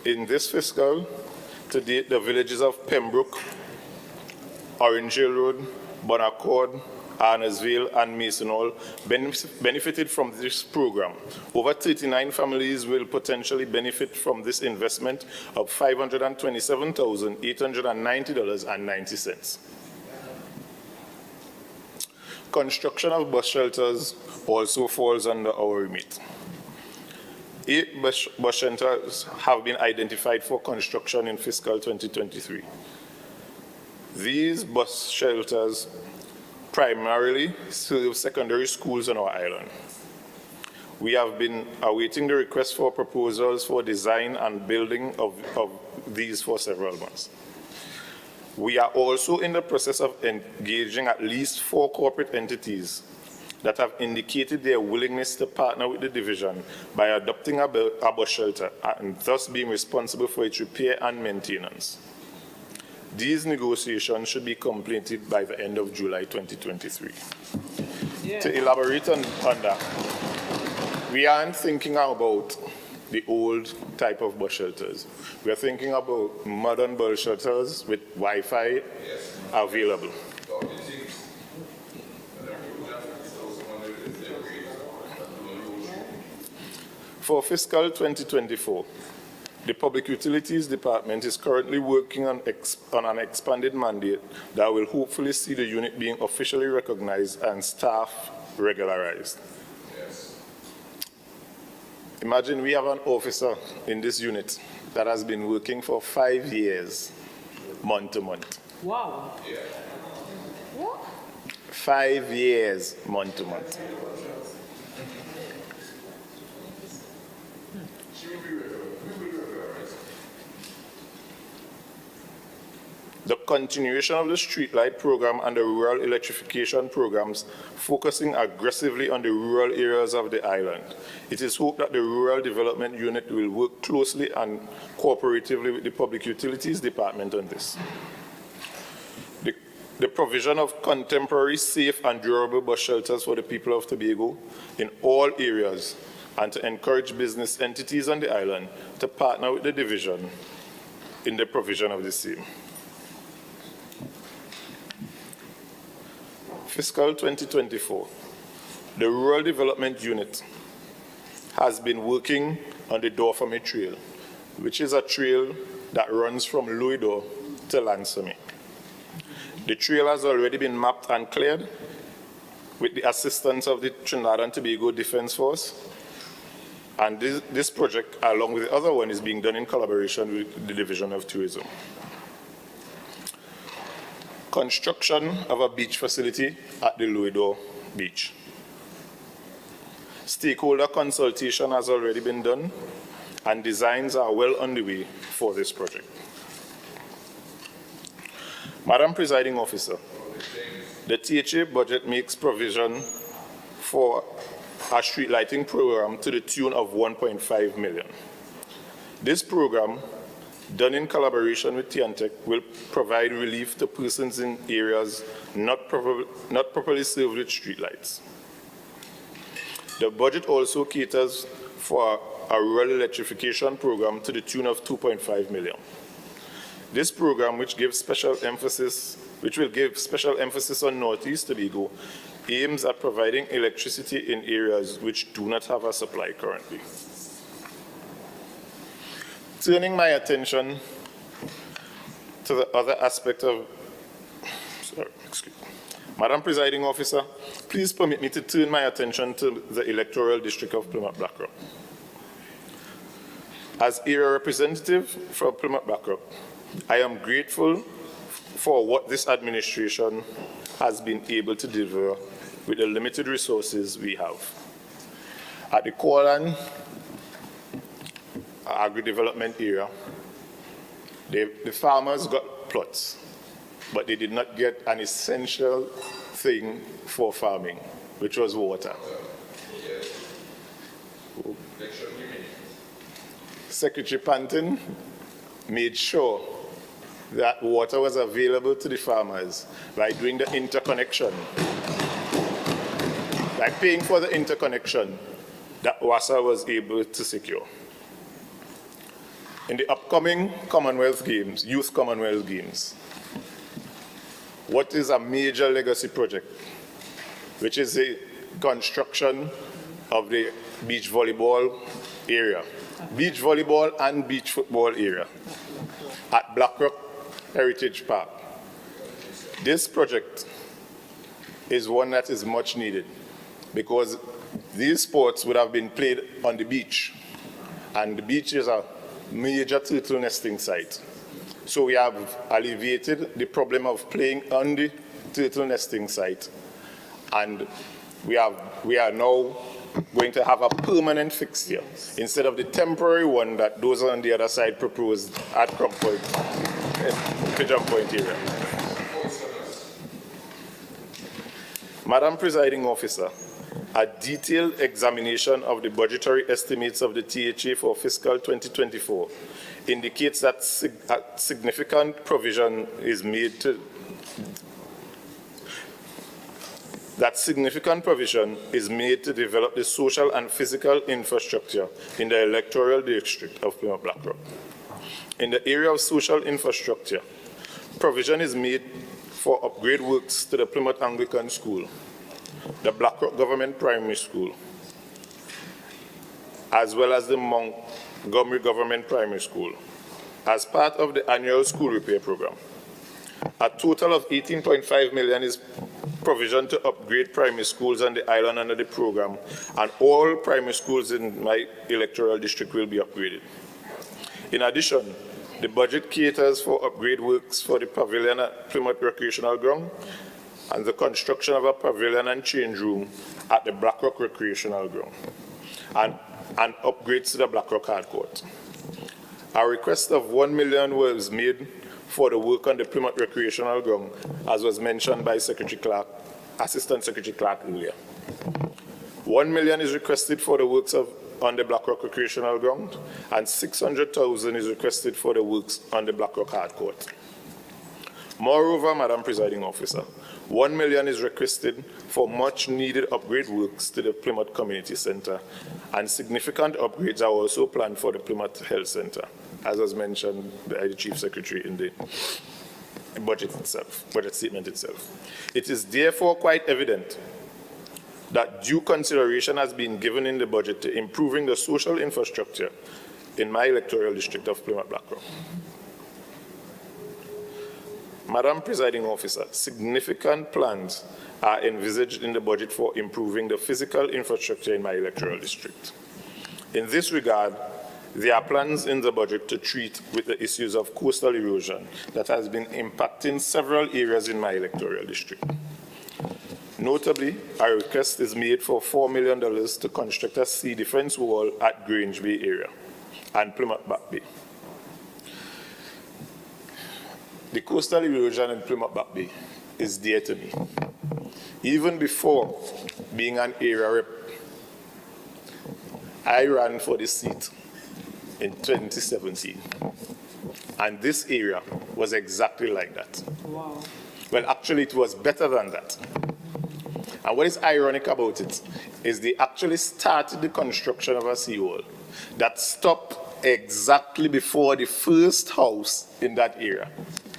In this fiscal, to date, the villages of Pembroke, Orange Hill Road, Bonaccord, Arnersville, and Mason Hall benefited from this program. Over 39 families will potentially benefit from this investment of $527,890.90. Construction of bus shelters also falls under our remit. 8 bus shelters have been identified for construction in fiscal 2023. These bus shelters primarily serve secondary schools on our island. We have been awaiting the request for proposals for design and building of these for several months. We are also in the process of engaging at least 4 corporate entities that have indicated their willingness to partner with the division by adopting a bus shelter and thus being responsible for its repair and maintenance. These negotiations should be completed by the end of July 2023. Yeah. To elaborate on that, we aren't thinking about the old type of bus shelters. We are thinking about modern bus shelters with Wi-Fi available. For fiscal 2024, the Public Utilities Department is currently working on an expanded mandate that will hopefully see the unit being officially recognized and staff regularized. Yes. Imagine we have an officer in this unit that has been working for 5 years, month to month. Wow. Yeah. What? 5 years, month to month. The continuation of the streetlight program and the rural electrification programs focusing aggressively on the rural areas of the island. It is hoped that the Rural Development Unit will work closely and cooperatively with the Public Utilities Department on this. The provision of contemporary, safe and durable bus shelters for the people of Tobago in all areas and to encourage business entities on the island to partner with the division in the provision of the same. Fiscal 2024, the Rural Development Unit has been working on the Dorfamy Trail, which is a trail that runs from Louisdor to Lansome. The trail has already been mapped and cleared with the assistance of the Trinidad and Tobago Defense Force, and this project, along with the other one, is being done in collaboration with the Division of Tourism. Construction of a beach facility at the Louisdor Beach. Stakeholder consultation has already been done, and designs are well underway for this project. Madam Presiding Officer, the THA budget makes provision for a street lighting program to the tune of $1.5 million. This program, done in collaboration with Tiantec, will provide relief to persons in areas not properly served with streetlights. The budget also caters for a rural electrification program to the tune of $2.5 million. This program, which will give special emphasis on Northeast Tobago, aims at providing electricity in areas which do not have a supply currently. Turning my attention to the other aspect of, Madam Presiding Officer, please permit me to turn my attention to the electoral district of Plymouth Blackrock. As area representative for Plymouth Blackrock, I am grateful for what this administration has been able to deliver with the limited resources we have. At the Corlan agri-development area, the farmers got plots, but they did not get an essential thing for farming, which was water. Secretary Panton made sure that water was available to the farmers by doing the interconnection, by paying for the interconnection that WASA was able to secure. In the upcoming Commonwealth Games, Youth Commonwealth Games, what is a major legacy project, which is the construction of the beach volleyball area, beach volleyball and beach football area at Blackrock Heritage Park. This project is one that is much needed because these sports would have been played on the beach, and the beach is a major turtle nesting site. So we have alleviated the problem of playing on the turtle nesting site, and we are now going to have a permanent fixture instead of the temporary one that those on the other side proposed at Crump Point, Pigeon Point area. Madam Presiding Officer, a detailed examination of the budgetary estimates of the THA for fiscal 2024 indicates that a significant provision is made to develop the social and physical infrastructure in the electoral district of Plymouth Blackrock. In the area of social infrastructure, provision is made for upgrade works to the Plymouth Anglican School, the Blackrock Government Primary School, as well as the Montgomery Government Primary School, as part of the annual school repair program. A total of $18.5 million is provision to upgrade primary schools on the island under the program, and all primary schools in my electoral district will be upgraded. In addition, the budget caters for upgrade works for the pavilion at Plymouth Recreational Ground and the construction of a pavilion and change room at the Blackrock Recreational Ground, and upgrades to the Blackrock Hard Court. A request of $1 million was made for the work on the Plymouth Recreational Ground, as was mentioned by Secretary Clark, Assistant Secretary Clark earlier. $1 million is requested for the works on the Blackrock Recreational Ground, and $600,000 is requested for the works on the Blackrock Hard Court. Moreover, Madam Presiding Officer, $1 million is requested for much needed upgrade works to the Plymouth Community Center, and significant upgrades are also planned for the Plymouth Health Center, as was mentioned by the Chief Secretary in the budget statement itself. It is therefore quite evident that due consideration has been given in the budget to improving the social infrastructure in my electoral district of Plymouth Blackrock. Madam Presiding Officer, significant plans are envisaged in the budget for improving the physical infrastructure in my electoral district. In this regard, there are plans in the budget to treat with the issues of coastal erosion that has been impacting several areas in my electoral district. Notably, a request is made for $4 million to construct a sea defense wall at Grange Bay area and Plymouth Back Bay. The coastal erosion in Plymouth Back Bay is dear to me. Even before being an area rep, I ran for the seat in 2017. And this area was exactly like that. Wow. Well, actually, it was better than that. And what is ironic about it is they actually started the construction of a seawall that stopped exactly before the first house in that area.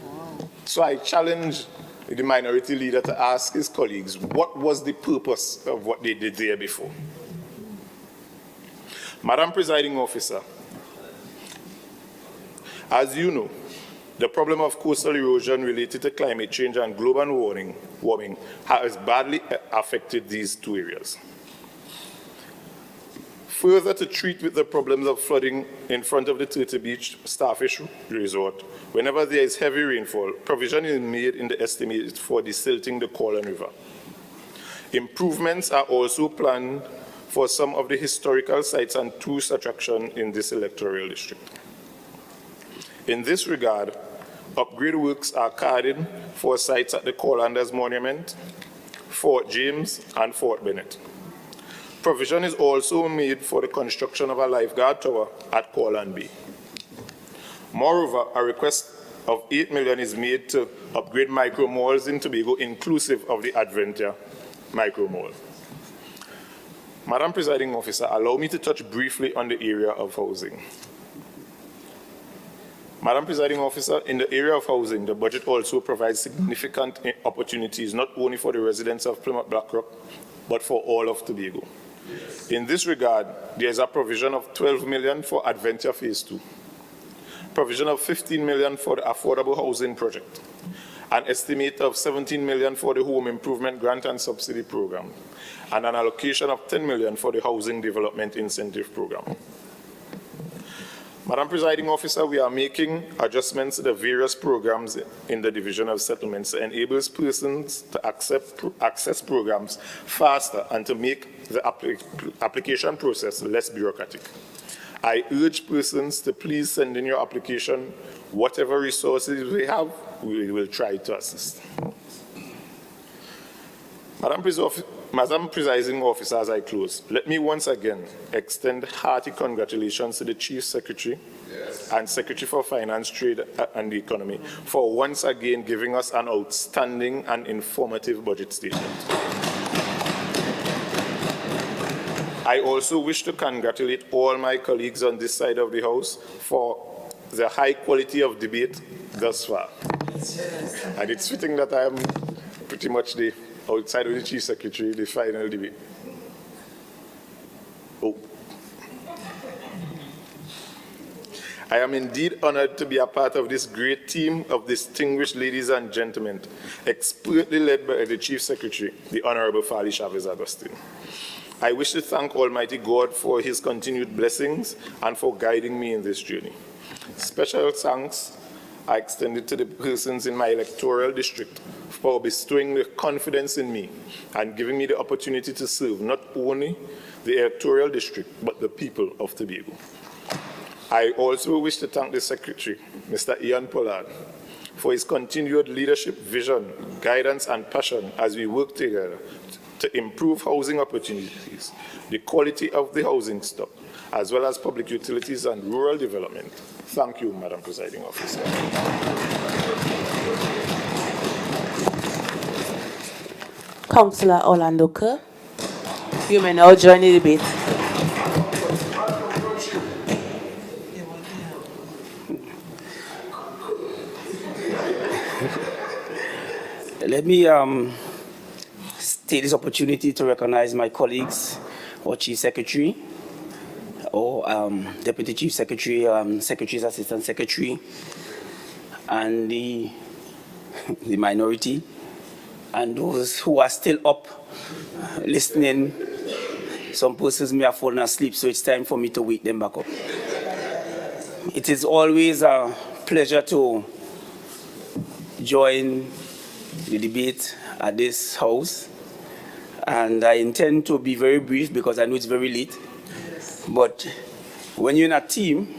Wow. So I challenge the minority leader to ask his colleagues, what was the purpose of what they did there before? Madam Presiding Officer, as you know, The problem of coastal erosion related to climate change and global warming has badly affected these two areas. Further, to treat with the problems of flooding in front of the Turtle Beach Starfish Resort, whenever there is heavy rainfall, provision is made in the estimate for desilting the Colon River. Improvements are also planned for some of the historical sites and tourist attractions in this electoral district. In this regard, upgrade works are carried for sites at the Colanders Monument, Fort James, and Fort Bennett. Provision is also made for the construction of a lifeguard tower at Coland Bay. Moreover, a request of $8 million is made to upgrade micro malls in Tobago, inclusive of the Adventure micro mall. Madam Presiding Officer, allow me to touch briefly on the area of housing. Madam Presiding Officer, in the area of housing, the budget also provides significant opportunities not only for the residents of Plymouth Blackrock, but for all of Tobago. In this regard, there is a provision of $12 million for Adventure Phase 2, provision of $15 million for the Affordable Housing Project, an estimate of $17 million for the Home Improvement Grant and Subsidy Program, and an allocation of $10 million for the Housing Development Incentive Program. Madam Presiding Officer, we are making adjustments to the various programs in the Division of Settlements to enable persons to access programs faster and to make the application process less bureaucratic. I urge persons to please send in your application. Whatever resources we have, we will try to assist. Madam Presiding Officer, as I close, let me once again extend hearty congratulations to the Chief Secretary and Secretary for Finance, Trade and the Economy for once again giving us an outstanding and informative budget statement. I also wish to congratulate all my colleagues on this side of the House for the high quality of debate thus far. And it's fitting that I am pretty much the outside of the Chief Secretary, the final debate. Oh. I am indeed honored to be a part of this great team of distinguished ladies and gentlemen, expertly led by the Chief Secretary, the Honorable Farley Chavez Agustin. I wish to thank Almighty God for his continued blessings and for guiding me in this journey. Special thanks are extended to the persons in my electoral district for bestowing the confidence in me and giving me the opportunity to serve not only the electoral district, but the people of Tobago. I also wish to thank the Secretary, Mr. Ian Pollard, for his continued leadership, vision, guidance, and passion as we work together to improve housing opportunities, the quality of the housing stock, as well as public utilities and rural development. Thank you, Madam Presiding Officer. Councillor Orlando Kerr, you may now join the debate. Let me take this opportunity to recognize my colleagues, our Chief Secretary, or Deputy Chief Secretary, Secretary's Assistant Secretary, and the minority, and those who are still up listening. Some persons may have fallen asleep, so it's time for me to wake them back up. It is always a pleasure to join the debate at this house, and I intend to be very brief because I know it's very late. But when you're in a team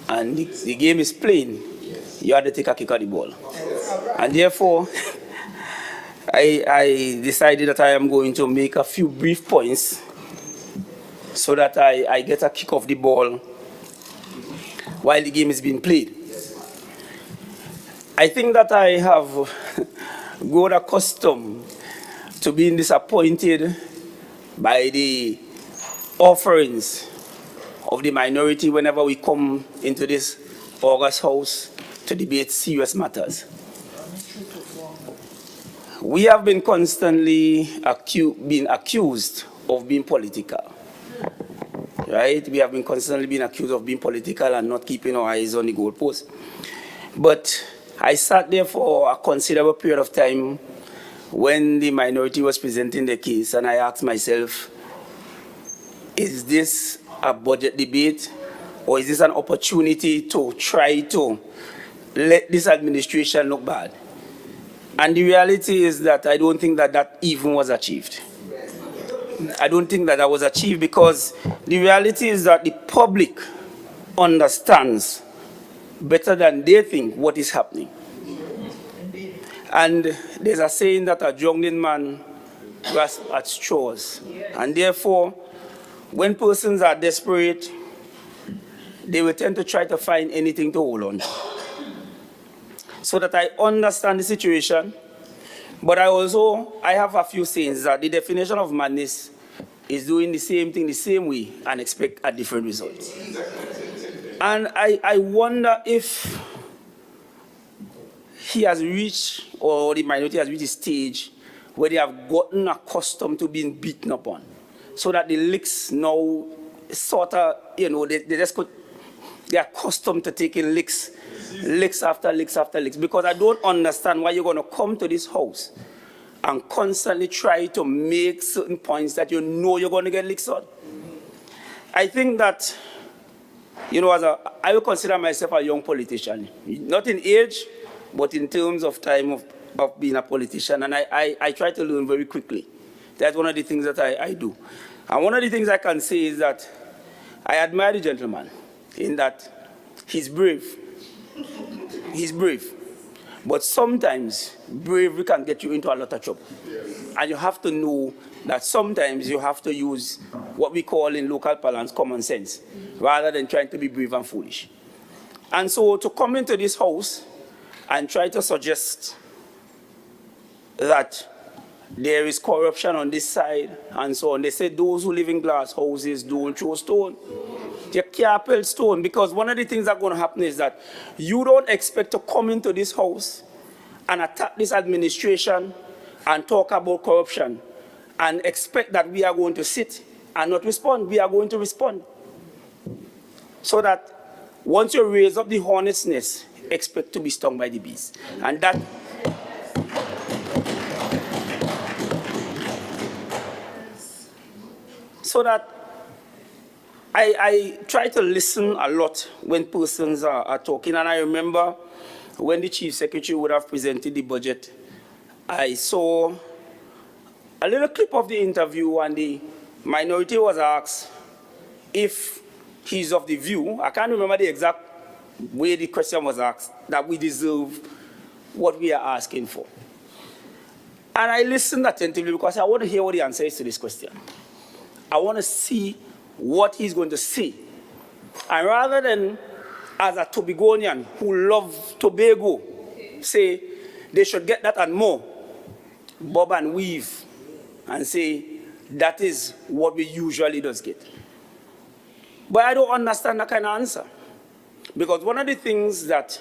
and the game is playing, you have to take a kick at the ball. And therefore, I decided that I am going to make a few brief points so that I get a kick of the ball while the game is being played. I think that I have grown accustomed to being disappointed by the offerings of the minority whenever we come into this August House to debate serious matters. We have been constantly being accused of being political. Right? We have been constantly being accused of being political and not keeping our eyes on the goalpost. But I sat there for a considerable period of time when the minority was presenting the case, and I asked myself, is this a budget debate, or is this an opportunity to try to let this administration look bad? And the reality is that I don't think that that even was achieved. I don't think that that was achieved because the reality is that the public understands better than they think what is happening. And there's a saying that a drowning man grasps at straws. And therefore, when persons are desperate, they will tend to try to find anything to hold on to. So that I understand the situation, but I have a few sayings that the definition of madness is doing the same thing the same way and expect a different result. And I wonder if he has reached, or the minority has reached a stage where they have gotten accustomed to being beaten upon, so that the licks now sort of, they're accustomed to taking licks after licks after licks, because I don't understand why you're going to come to this house and constantly try to make certain points that you know you're going to get licks on. I think that, I would consider myself a young politician, not in age, but in terms of time of being a politician, and I try to learn very quickly. That's one of the things that I do. And one of the things I can say is that I admire the gentleman in that he's brave. He's brave. But sometimes bravery can get you into a lot of trouble. And you have to know that sometimes you have to use what we call in local parlance common sense, rather than trying to be brave and foolish. And so to come into this house and try to suggest that there is corruption on this side and so on. They say those who live in glass houses don't throw stone. You can't build stone, because one of the things that's going to happen is that you don't expect to come into this house and attack this administration and talk about corruption and expect that we are going to sit and not respond. We are going to respond. So that once you raise up the hornet's nest, expect to be stung by the bees. And that... So that I try to listen a lot when persons are talking, and I remember when the Chief Secretary would have presented the budget, I saw a little clip of the interview, and the minority was asked if he's of the view, I can't remember the exact way the question was asked, that we deserve what we are asking for. And I listened attentively because I want to hear what the answer is to this question. I want to see what he's going to say. And rather than, as a Tobagonian who loves Tobago, say they should get that and more, bob and weave, and say that is what we usually does get. But I don't understand that kind of answer. Because one of the things that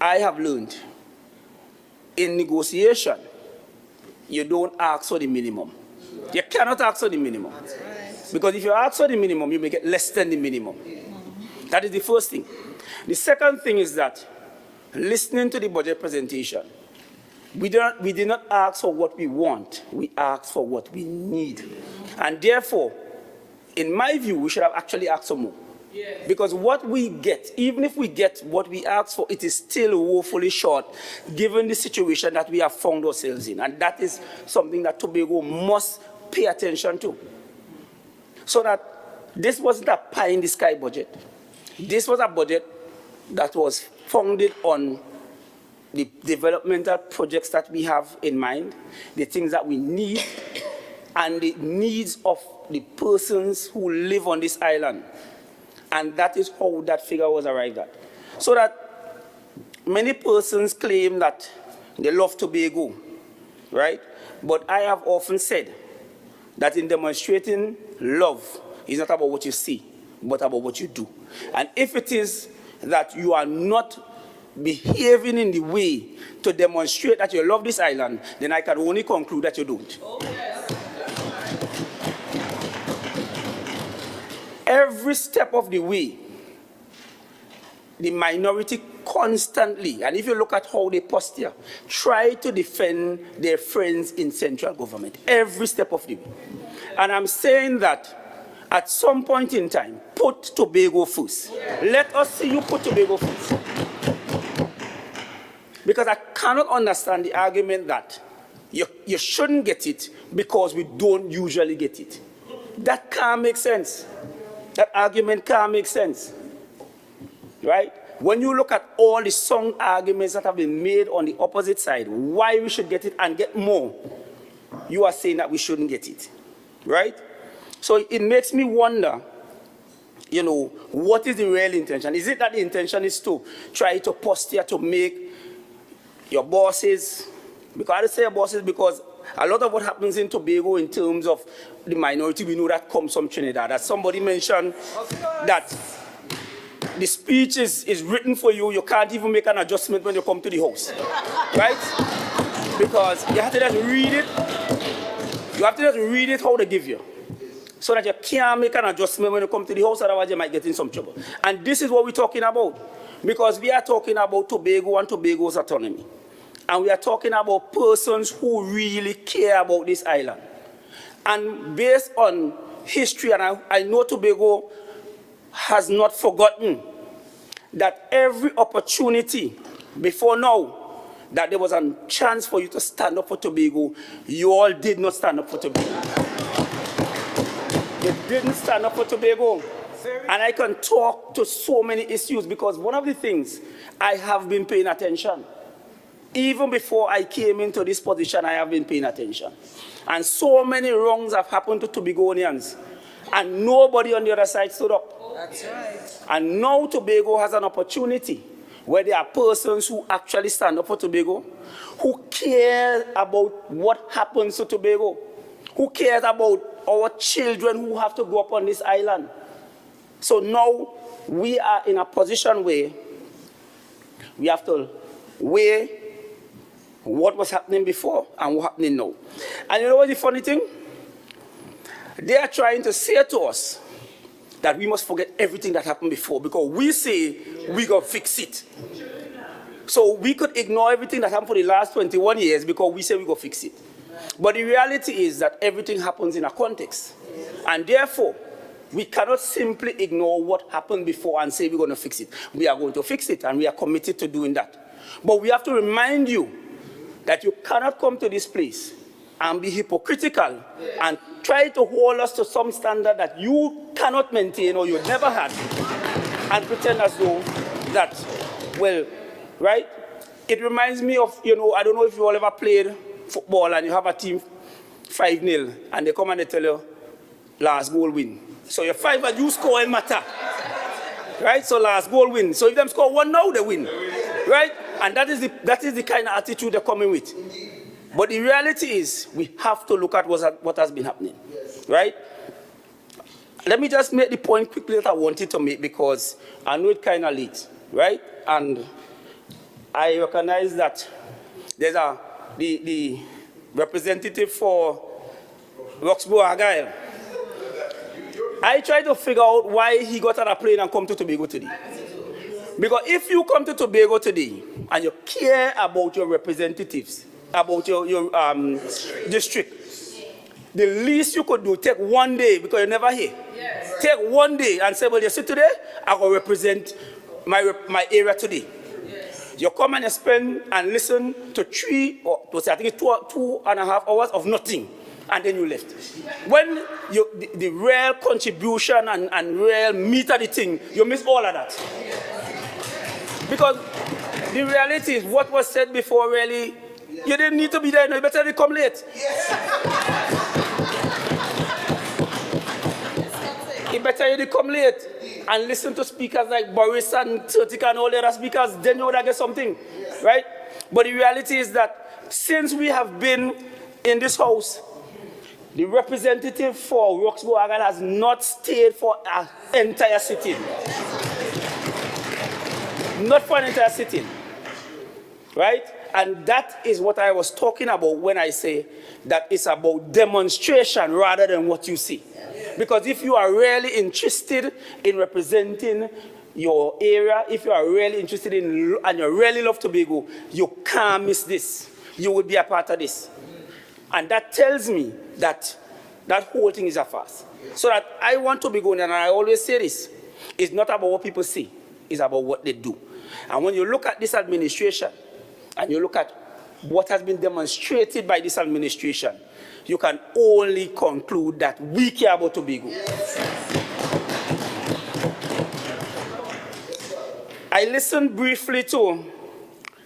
I have learned in negotiation, you don't ask for the minimum. You cannot ask for the minimum. Because if you ask for the minimum, you may get less than the minimum. That is the first thing. The second thing is that, listening to the budget presentation, we did not ask for what we want, we asked for what we need. And therefore, in my view, we should have actually asked for more. Yes. Because what we get, even if we get what we asked for, it is still woefully short, given the situation that we have found ourselves in. And that is something that Tobago must pay attention to. So that this wasn't a pie-in-the-sky budget. This was a budget that was founded on the developmental projects that we have in mind, the things that we need, and the needs of the persons who live on this island. And that is how that figure was arrived at. So that many persons claim that they love Tobago, right? But I have often said that in demonstrating love, it's not about what you see, but about what you do. And if it is that you are not behaving in the way to demonstrate that you love this island, then I can only conclude that you don't. Oh, yes. Every step of the way, the minority constantly, and if you look at how they posture, try to defend their friends in central government every step of the way. And I'm saying that at some point in time, put Tobago first. Let us see you put Tobago first. Because I cannot understand the argument that you shouldn't get it because we don't usually get it. That can't make sense. That argument can't make sense. Right? When you look at all the sound arguments that have been made on the opposite side, why we should get it and get more, you are saying that we shouldn't get it. Right? So it makes me wonder, you know, what is the real intention? Is it that the intention is to try to posture to make your bosses, because I say bosses because a lot of what happens in Tobago in terms of the minority, we know that comes from Trinidad. As somebody mentioned, that the speech is written for you, you can't even make an adjustment when you come to the house, right? Because you have to just read it. You have to just read it how they give you, so that you can't make an adjustment when you come to the house, otherwise you might get in some trouble. And this is what we're talking about, because we are talking about Tobago and Tobago's autonomy. And we are talking about persons who really care about this island. And based on history, and I know Tobago has not forgotten that every opportunity before now that there was a chance for you to stand up for Tobago, you all did not stand up for Tobago. You didn't stand up for Tobago. And I can talk to so many issues because one of the things I have been paying attention. Even before I came into this position, I have been paying attention. And so many wrongs have happened to Tobagonians. And nobody on the other side stood up. That's right. And now Tobago has an opportunity where there are persons who actually stand up for Tobago, who care about what happens to Tobago, who cares about our children who have to grow up on this island. So now we are in a position where we have to weigh what was happening before and what's happening now. And you know what the funny thing? They are trying to say to us that we must forget everything that happened before because we say we got to fix it. So we could ignore everything that happened for the last 21 years because we say we got to fix it. But the reality is that everything happens in a context. And therefore, we cannot simply ignore what happened before and say we're going to fix it. We are going to fix it, and we are committed to doing that. But we have to remind you that you cannot come to this place and be hypocritical and try to hold us to some standard that you cannot maintain or you never had and pretend as though that, well, right? It reminds me of, you know, I don't know if you all ever played football and you have a team 5-0 and they come and they tell you, last goal win. So your 5 and you score in matter. Right? So last goal win. So if them score 1 now, they win. Right? And that is the kind of attitude they're coming with. But the reality is, we have to look at what has been happening. Right? Let me just make the point quickly that I wanted to make because I know it's kind of late. Right? And I recognize that there's the representative for Roxborough Argyle. I try to figure out why he got on a plane and come to Tobago today. Because if you come to Tobago today and you care about your representatives, about your district, the least you could do, take 1 day, because you're never here. Yes. Take 1 day and say, well, you see today, I will represent my area today. Yes. You come and you spend and listen to 3 or to, I think it's 2.5 hours of nothing. And then you left. When the real contribution and real meat of the thing, you miss all of that. Because the reality is what was said before really, you didn't need to be there, no, you better come late. You better you come late and listen to speakers like Boris and Turtik and all the other speakers, then you would get something, right? But the reality is that since we have been in this house, the representative for Roxborough Argyle has not stayed for an entire sitting. Not for an entire sitting. Right? And that is what I was talking about when I say that it's about demonstration rather than what you see. Because if you are really interested in representing your area, if you are really interested in and you really love Tobago, you can't miss this. You will be a part of this. And that tells me that that whole thing is a farce. So that I want Tobagonian, and I always say this, it's not about what people say, it's about what they do. And when you look at this administration, and you look at what has been demonstrated by this administration, you can only conclude that we care about Tobago. I listened briefly to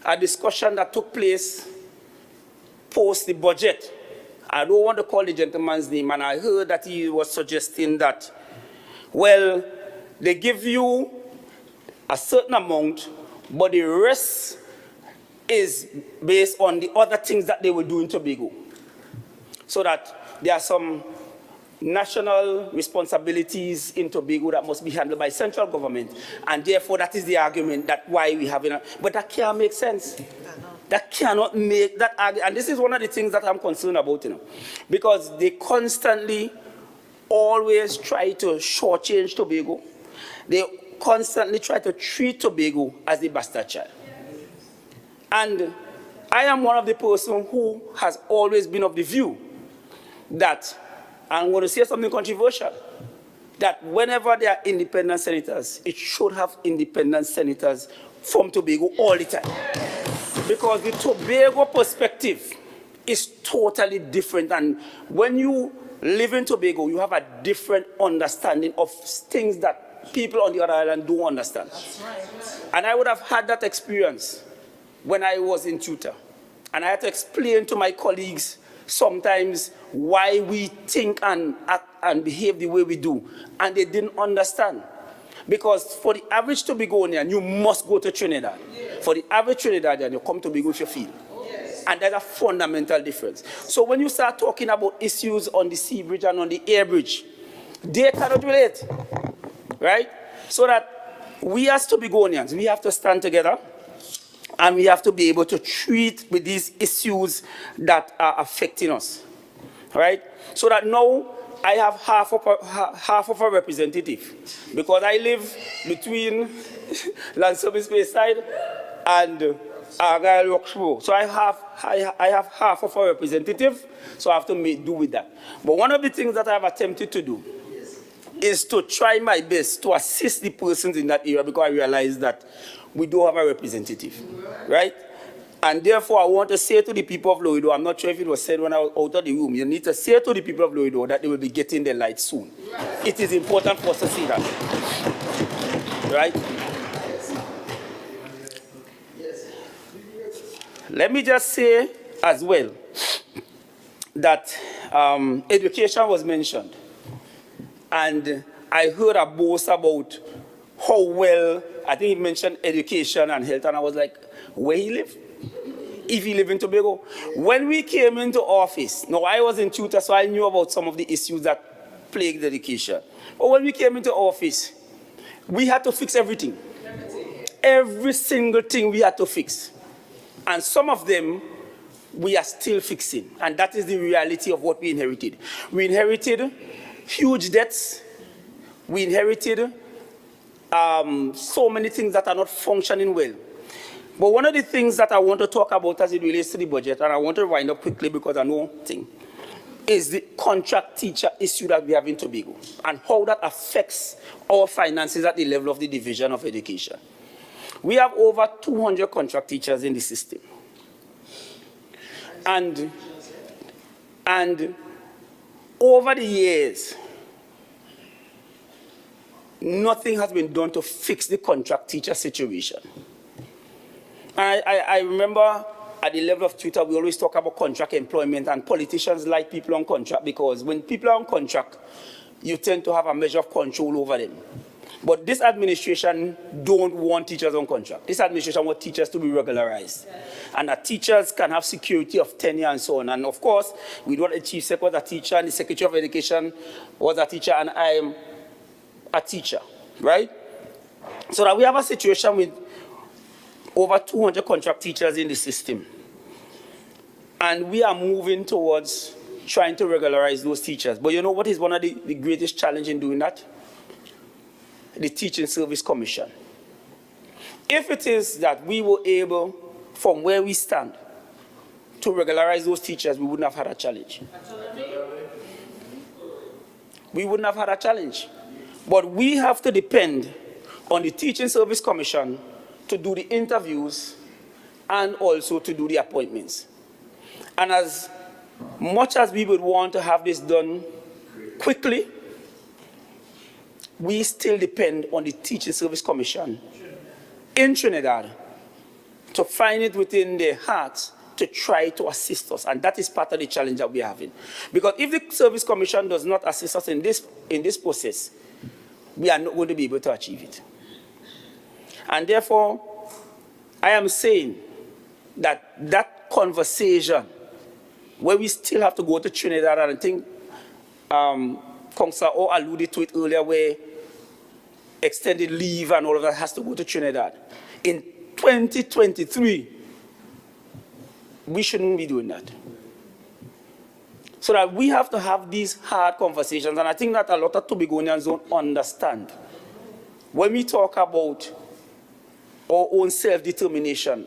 a discussion that took place post the budget. I don't want to call the gentleman's name, and I heard that he was suggesting that, well, they give you a certain amount, but the rest is based on the other things that they will do in Tobago. So that there are some national responsibilities in Tobago that must be handled by central government, and therefore that is the argument that why we have it. But that can't make sense. That cannot make that argument, and this is one of the things that I'm concerned about, because they constantly always try to shortchange Tobago. They constantly try to treat Tobago as the bastard child. And I am one of the persons who has always been of the view that, I'm going to say something controversial, that whenever there are independent senators, it should have independent senators from Tobago all the time. Because the Tobago perspective is totally different. And when you live in Tobago, you have a different understanding of things that people on the other island don't understand. That's right. And I would have had that experience when I was in tutor. And I had to explain to my colleagues sometimes why we think and act and behave the way we do. And they didn't understand. Because for the average Tobagonian, you must go to Trinidad. Yes. For the average Trinidadian, you come to Tobago if you feel. Yes. And there's a fundamental difference. So when you start talking about issues on the sea bridge and on the air bridge, they cannot relate, right? So that we as Tobagonians, we have to stand together, and we have to be able to treat with these issues that are affecting us, right? So that now I have half of a representative, because I live between Lansobi Speyside and Argyle Roxborough. So I have half of a representative, so I have to do with that. But one of the things that I have attempted to do is to try my best to assist the persons in that area, because I realize that we don't have a representative, right? And therefore, I want to say to the people of Loido, I'm not sure if it was said when I was out of the room, you need to say to the people of Loido that they will be getting their light soon. It is important for us to see that, right? Let me just say as well that education was mentioned. And I heard a boast about how well, I think he mentioned education and health, and I was like, where he live? If he live in Tobago. When we came into office, now I was in tutor, so I knew about some of the issues that plagued education. But when we came into office, we had to fix everything. Every single thing we had to fix. And some of them, we are still fixing. And that is the reality of what we inherited. We inherited huge debts. We inherited so many things that are not functioning well. But one of the things that I want to talk about as it relates to the budget, and I want to wind up quickly because I know thing, is the contract teacher issue that we have in Tobago and how that affects our finances at the level of the Division of Education. We have over 200 contract teachers in the system. And over the years, nothing has been done to fix the contract teacher situation. I remember at the level of tutor, we always talk about contract employment, and politicians like people on contract because when people are on contract, you tend to have a measure of control over them. But this administration don't want teachers on contract. This administration wants teachers to be regularized. And that teachers can have security of tenure and so on. And of course, we know the Chief Secretary was a teacher, and the Secretary of Education was a teacher, and I am a teacher, right? So that we have a situation with over 200 contract teachers in the system. And we are moving towards trying to regularize those teachers. But you know what is one of the greatest challenges in doing that? the Teaching Service Commission. If it is that we were able, from where we stand, to regularize those teachers, we wouldn't have had a challenge. We wouldn't have had a challenge. But we have to depend on the Teaching Service Commission to do the interviews and also to do the appointments. And as much as we would want to have this done quickly, we still depend on the Teaching Service Commission in Trinidad to find it within their hearts to try to assist us. And that is part of the challenge that we're having. Because if the Service Commission does not assist us in this process, we are not going to be able to achieve it. And therefore, I am saying that that conversation, where we still have to go to Trinidad, and I think Councillor O alluded to it earlier, where extended leave and all of that has to go to Trinidad. In 2023, we shouldn't be doing that. So that we have to have these hard conversations, and I think that a lot of Tobagonians don't understand. When we talk about our own self-determination,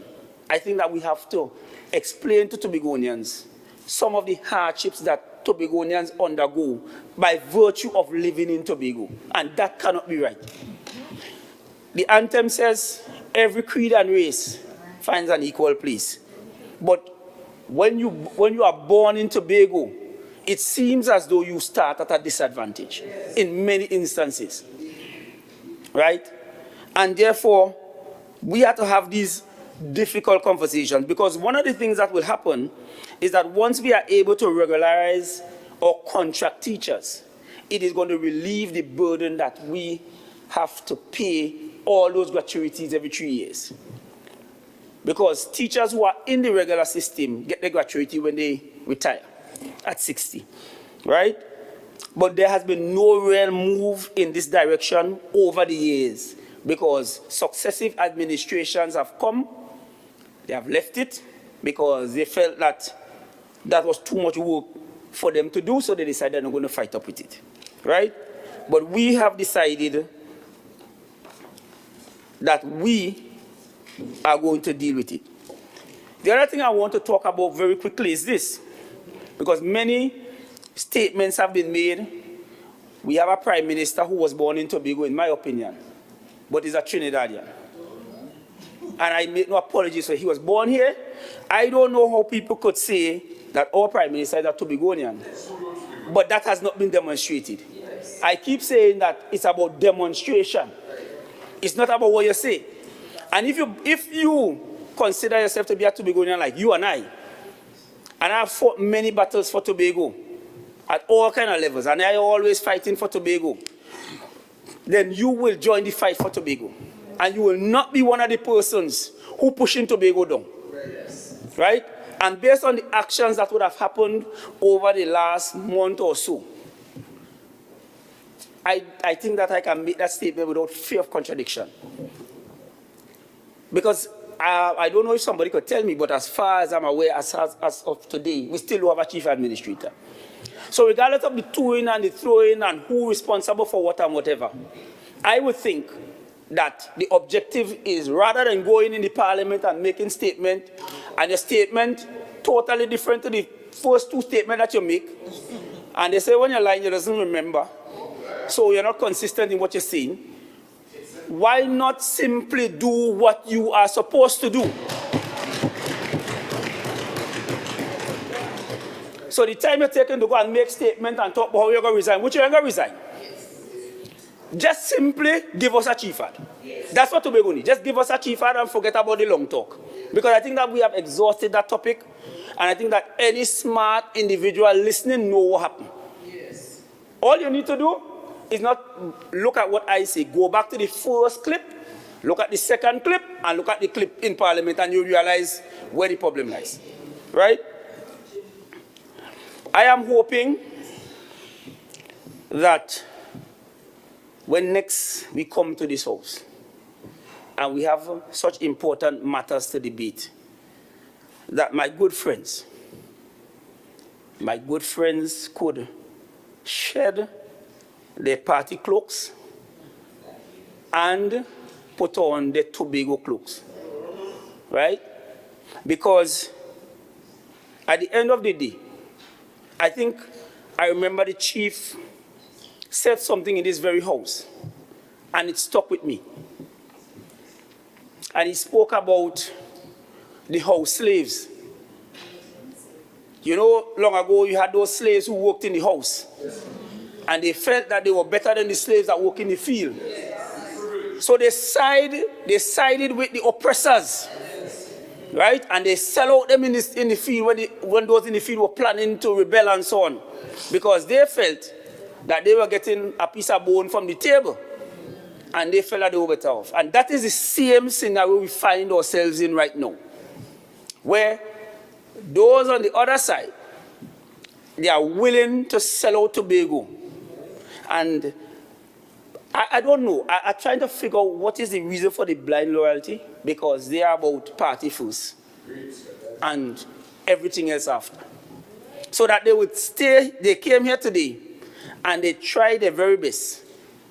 I think that we have to explain to Tobagonians some of the hardships that Tobagonians undergo by virtue of living in Tobago, and that cannot be right. The anthem says, every creed and race finds an equal place. But when you are born in Tobago, it seems as though you start at a disadvantage in many instances, right? And therefore, we have to have these difficult conversations, because one of the things that will happen is that once we are able to regularize or contract teachers, it is going to relieve the burden that we have to pay all those gratuities every 3 years. Because teachers who are in the regular system get the gratuity when they retire at 60, right? But there has been no real move in this direction over the years, because successive administrations have come, they have left it because they felt that that was too much work for them to do, so they decided they're not going to fight up with it, right? But we have decided that we are going to deal with it. The other thing I want to talk about very quickly is this, because many statements have been made. We have a Prime Minister who was born in Tobago, in my opinion, but is a Trinidadian. And I make no apologies for he was born here. I don't know how people could say that our Prime Minister is a Tobagonian, but that has not been demonstrated. I keep saying that it's about demonstration. It's not about what you say. And if you consider yourself to be a Tobagonian like you and I have fought many battles for Tobago at all kinds of levels, and I always fighting for Tobago, then you will join the fight for Tobago. And you will not be one of the persons who pushing Tobago down. Right? And based on the actions that would have happened over the last month or so, I think that I can make that statement without fear of contradiction. Because I don't know if somebody could tell me, but as far as I'm aware, as of today, we still don't have a chief administrator. So regardless of the toing and the throwing and who is responsible for what and whatever, I would think that the objective is, rather than going in the parliament and making statement, and a statement totally different to the first two statements that you make, and they say when you're lying, you doesn't remember, so you're not consistent in what you're saying, why not simply do what you are supposed to do? So the time you're taking to go and make statement and talk about how you're going to resign, which you're going to resign? Just simply give us a chief ad. That's what Tobago needs. Just give us a chief ad and forget about the long talk. Because I think that we have exhausted that topic, and I think that any smart individual listening knows what happened. Yes. All you need to do is not look at what I say. Go back to the first clip, look at the second clip, and look at the clip in Parliament, and you realize where the problem lies. Right? I am hoping that when next we come to this house and we have such important matters to debate, that my good friends could shed their party cloaks and put on the Tobago cloaks, right? Because at the end of the day, I think I remember the chief said something in this very house, and it stuck with me. And he spoke about the house slaves. You know, long ago you had those slaves who worked in the house, and they felt that they were better than the slaves that work in the field. So they sided with the oppressors, right? And they sell out them in the field when those in the field were planning to rebel and so on, because they felt that they were getting a piece of bone from the table, and they felt that they were better off. And that is the same scenario we find ourselves in right now, where those on the other side, they are willing to sell out Tobago. And I don't know. I'm trying to figure out what is the reason for the blind loyalty, because they are about party first and everything else after. So that they would stay, they came here today and they tried their very best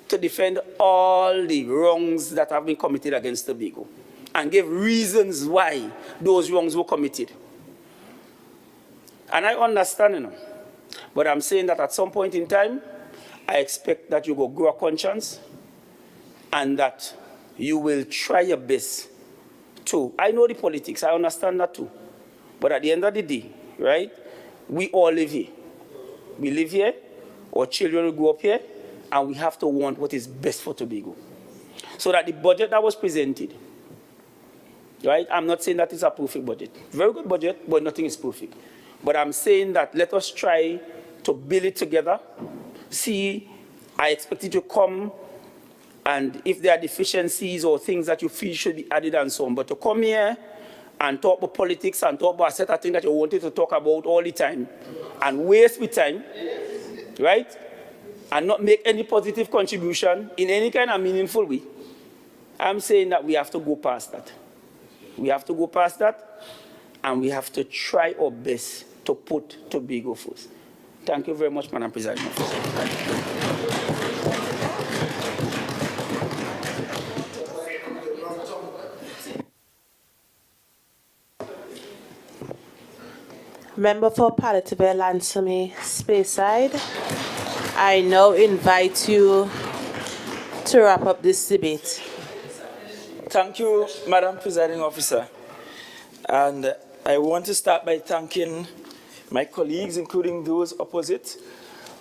to defend all the wrongs that have been committed against Tobago and give reasons why those wrongs were committed. And I understand, you know, but I'm saying that at some point in time, I expect that you will grow a conscience and that you will try your best to. I know the politics, I understand that too. But at the end of the day, right, we all live here. We live here, our children will grow up here, and we have to want what is best for Tobago. So that the budget that was presented, right, I'm not saying that it's a perfect budget. Very good budget, but nothing is perfect. But I'm saying that let us try to build it together. See, I expect you to come, and if there are deficiencies or things that you feel should be added and so on, but to come here and talk about politics and talk about a set of things that you wanted to talk about all the time and waste with time, right, and not make any positive contribution in any kind of meaningful way, I'm saying that we have to go past that. We have to go past that, and we have to try our best to put Tobago first. Thank you very much, Madam President. Member for Palatable Lansome Speyside, I now invite you to wrap up this debate. Thank you, Madam Presiding Officer. And I want to start by thanking my colleagues, including those opposite,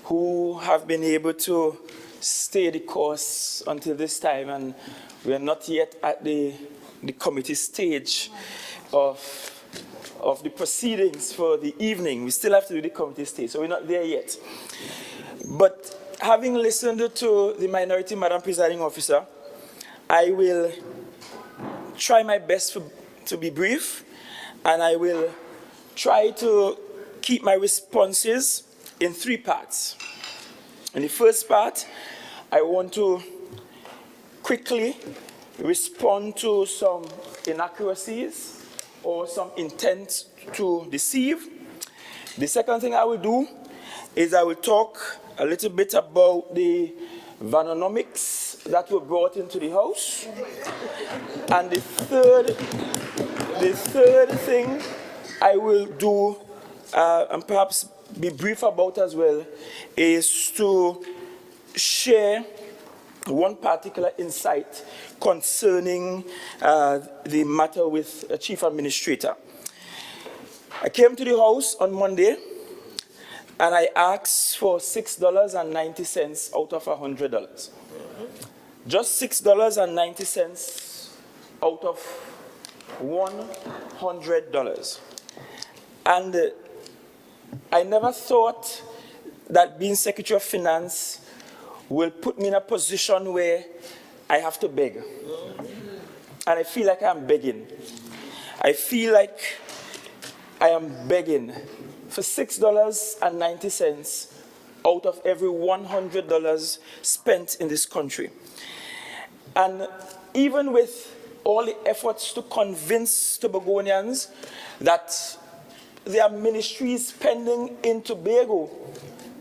who have been able to stay the course until this time. And we are not yet at the committee stage of the proceedings for the evening. We still have to do the committee stage, so we're not there yet. But having listened to the minority, Madam Presiding Officer, I will try my best to be brief, and I will try to keep my responses in three parts. In the first part, I want to quickly respond to some inaccuracies or some intent to deceive. The second thing I will do is I will talk a little bit about the vanomics that were brought into the House. And the third thing I will do, and perhaps be brief about as well, is to share one particular insight concerning the matter with the Chief Administrator. I came to the House on Monday, and I asked for $6.90 out of $100. Just $6.90 out of $100. And I never thought that being Secretary of Finance will put me in a position where I have to beg. And I feel like I'm begging. I feel like I am begging for $6.90 out of every $100 spent in this country. And even with all the efforts to convince Tobagonians that there are ministries pending in Tobago,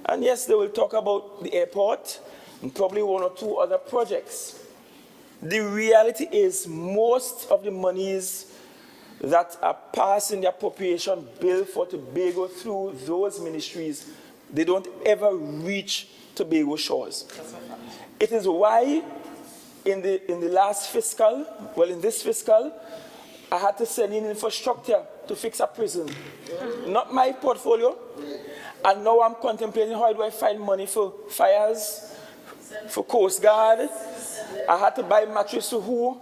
and yes, they will talk about the airport and probably one or two other projects. the reality is most of the monies that are passed in the appropriation bill for Tobago through those ministries, they don't ever reach Tobago shores. It is why in the last fiscal, well, in this fiscal, I had to send in infrastructure to fix a prison. Not my portfolio. And now I'm contemplating how do I find money for fires, for Coast Guard. I had to buy mattress to who?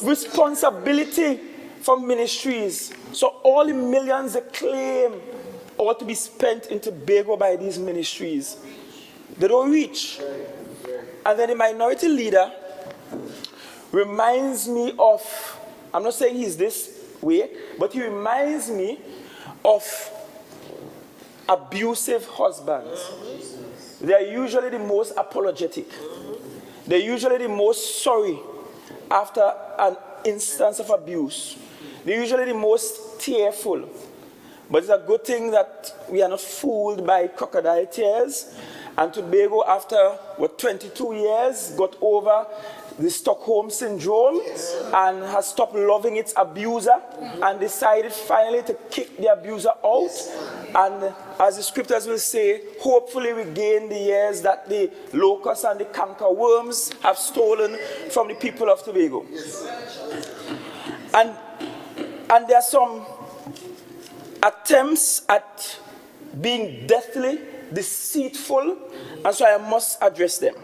Responsibility from ministries. So all the millions they claim ought to be spent in Tobago by these ministries. They don't reach. And then the minority leader reminds me of, I'm not saying he's this way, but he reminds me of abusive husbands. They are usually the most apologetic. They're usually the most sorry after an instance of abuse. They're usually the most tearful. But it's a good thing that we are not fooled by crocodile tears. And Tobago, after 22 years, got over the Stockholm Syndrome and has stopped loving its abuser and decided finally to kick the abuser out. And as the scriptures will say, hopefully regain the years that the locusts and the cankerworms have stolen from the people of Tobago. And there are some attempts at being deathly deceitful, and so I must address them.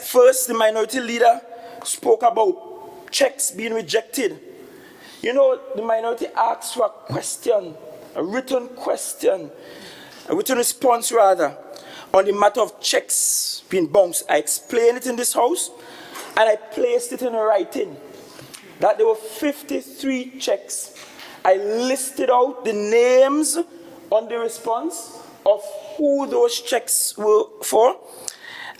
First, the minority leader spoke about checks being rejected. You know, the minority asked for a question, a written question, a written response rather, on the matter of checks being bounced. I explained it in this house, and I placed it in writing, that there were 53 checks. I listed out the names on the response of who those checks were for,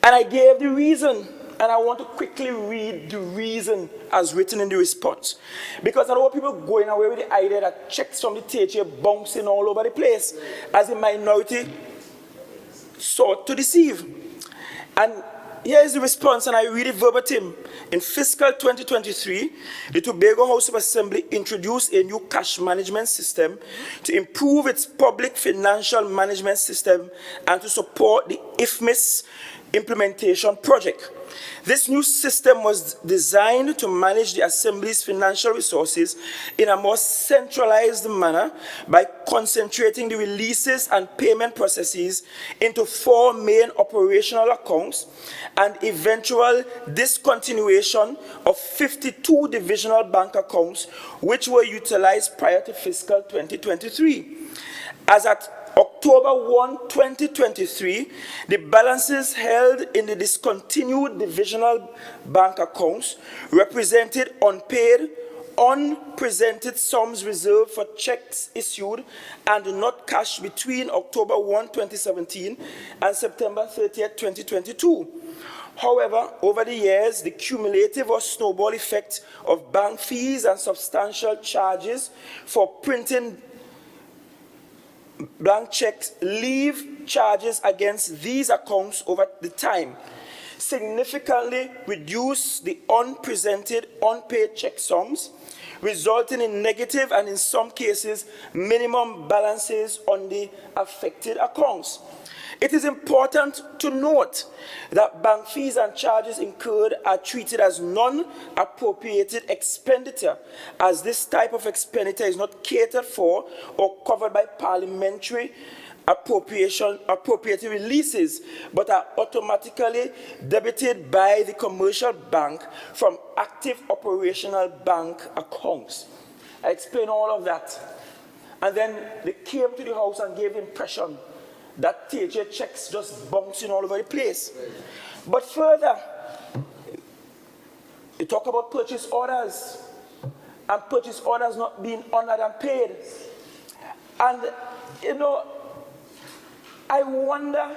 and I gave the reason, and I want to quickly read the reason as written in the response. Because I don't want people going away with the idea that checks from the THA bouncing all over the place as a minority sought to deceive. And here is the response, and I read it verbatim. In fiscal 2023, the Tobago House of Assembly introduced a new cash management system to improve its public financial management system and to support the IFMIS implementation project. This new system was designed to manage the Assembly's financial resources in a more centralized manner by concentrating the releases and payment processes into 4 main operational accounts and eventual discontinuation of 52 divisional bank accounts which were utilized prior to fiscal 2023. As at October 1, 2023, the balances held in the discontinued divisional bank accounts represented unpaid, unpresented sums reserved for checks issued and not cashed between October 1, 2017 and September 30, 2022. However, over the years, the cumulative or snowball effect of bank fees and substantial charges for printing blank checks leave charges against these accounts over the time, significantly reduce the unpresented, unpaid check sums, resulting in negative and in some cases minimum balances on the affected accounts. It is important to note that bank fees and charges incurred are treated as non-appropriated expenditure, as this type of expenditure is not catered for or covered by parliamentary appropriated releases, but are automatically debited by the commercial bank from active operational bank accounts. I explained all of that. And then they came to the house and gave the impression that THA checks just bouncing all over the place. But further, you talk about purchase orders, and purchase orders not being honored and paid. And, you know, I wonder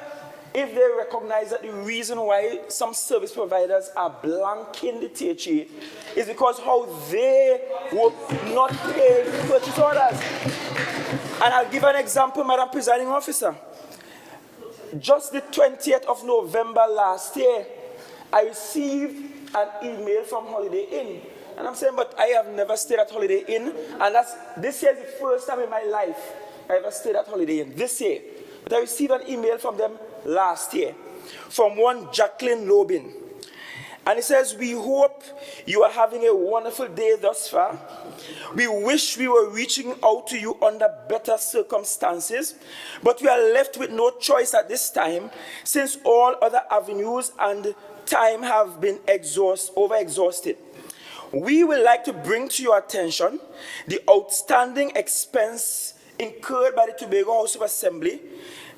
if they recognize that the reason why some service providers are blanking the THA is because how they were not paying purchase orders. And I'll give an example, Madam Presiding Officer. Just the 20th of November last year, I received an email from Holiday Inn. And I'm saying, but I have never stayed at Holiday Inn. And this year is the first time in my life I ever stayed at Holiday Inn, this year. But I received an email from them last year, from one Jacqueline Lobin. And it says, we hope you are having a wonderful day thus far. We wish we were reaching out to you under better circumstances, but we are left with no choice at this time, since all other avenues and time have been overexhausted. We would like to bring to your attention the outstanding expense incurred by the Tobago House of Assembly,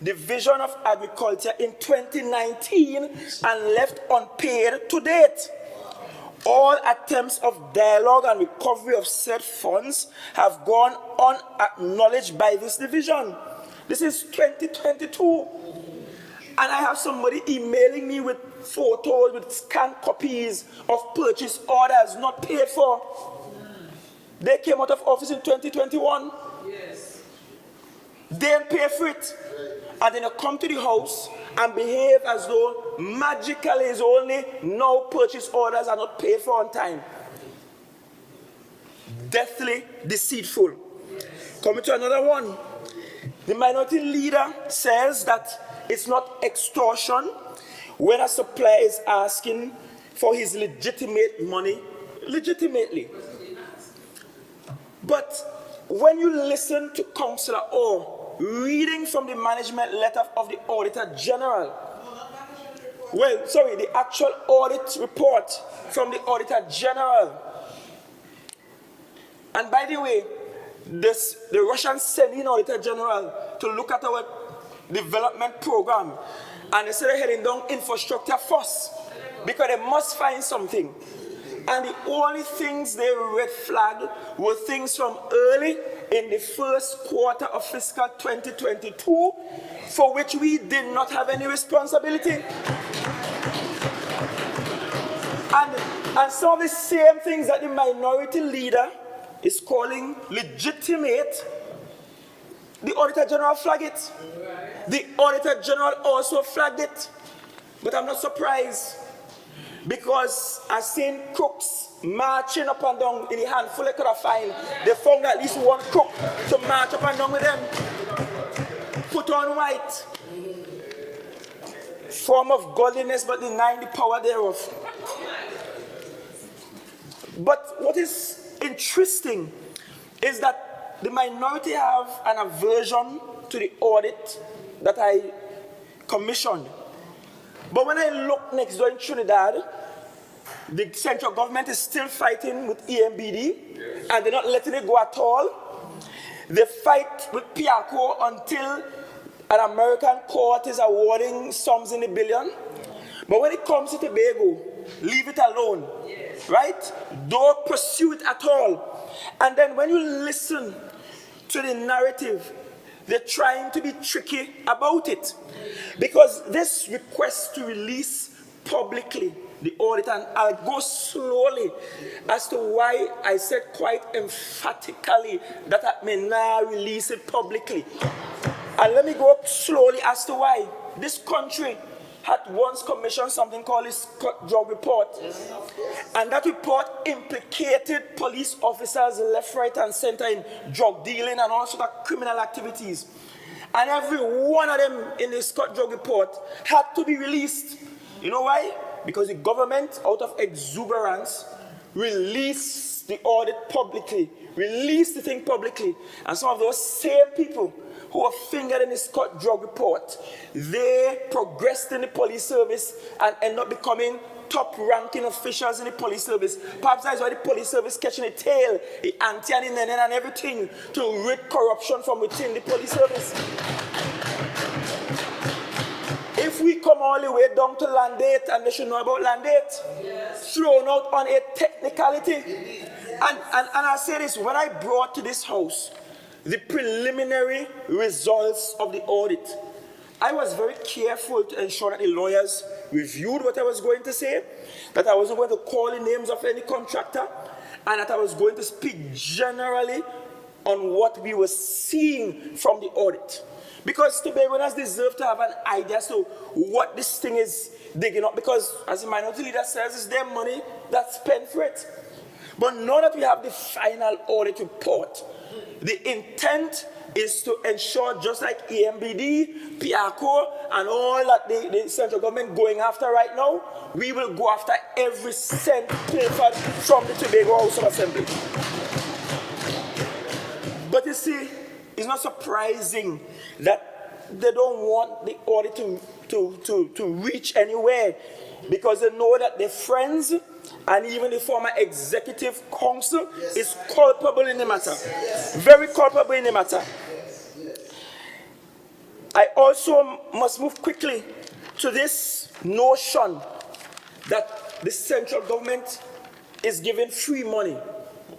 Division of Agriculture in 2019 and left unpaid to date. All attempts of dialogue and recovery of said funds have gone unacknowledged by this division. This is 2022. And I have somebody emailing me with photos, with scanned copies of purchase orders not paid for. They came out of office in 2021. Yes. They didn't pay for it. And then they come to the house and behave as though magically is only now purchase orders are not paid for on time. Deathly deceitful. Coming to another one. The minority leader says that it's not extortion when a supplier is asking for his legitimate money legitimately. But when you listen to Councillor O reading from the management letter of the Auditor General, the actual audit report from the Auditor General. And by the way, the Russians sent in Auditor General to look at our development program, and they said they're heading down infrastructure first because they must find something. And the only things they red flagged were things from early in the first quarter of fiscal 2022 for which we did not have any responsibility. And some of the same things that the minority leader is calling legitimate, the Auditor General flagged it. The Auditor General also flagged it. But I'm not surprised, because I've seen crooks marching up and down in the handful they could have found. They found at least one crook to march up and down with them. Put on white. Form of godliness, but denying the power thereof. But what is interesting is that the minority have an aversion to the audit that I commissioned. But when I look next door in Trinidad, the central government is still fighting with EMBD, and they're not letting it go at all. They fight with Piaco until an American court is awarding sums in the billion. But when it comes to Tobago, leave it alone, right? Don't pursue it at all. And then when you listen to the narrative, they're trying to be tricky about it. Because this request to release publicly the audit, and I'll go slowly as to why I said quite emphatically that I may now release it publicly. And let me go slowly as to why. This country had once commissioned something called a Scott Drug Report. And that report implicated police officers left, right, and center in drug dealing and all sorts of criminal activities. And every one of them in the Scott Drug Report had to be released. You know why? Because the government, out of exuberance, released the audit publicly, released the thing publicly. And some of those same people who were fingered in the Scott Drug Report, they progressed in the police service and end up becoming top-ranking officials in the police service. Perhaps that's why the police service catching a tail, the anti and the nene and everything, to rid corruption from within the police service. If we come all the way down to Land 8, and they should know about Land 8, thrown out on a technicality. And I say this, when I brought to this house the preliminary results of the audit, I was very careful to ensure that the lawyers reviewed what I was going to say, that I wasn't going to call the names of any contractor, and that I was going to speak generally on what we were seeing from the audit. Because Tobagoans deserve to have an idea as to what this thing is digging up. Because, as the minority leader says, it's their money that's spent for it. But now that we have the final audit report, the intent is to ensure, just like EMBD, PIACO, and all that the central government going after right now, we will go after every cent pilfered from the Tobago House of Assembly. But you see, it's not surprising that they don't want the audit to reach anywhere, because they know that their friends and even the former executive council is culpable in the matter. Very culpable in the matter. I also must move quickly to this notion that the central government is giving free money.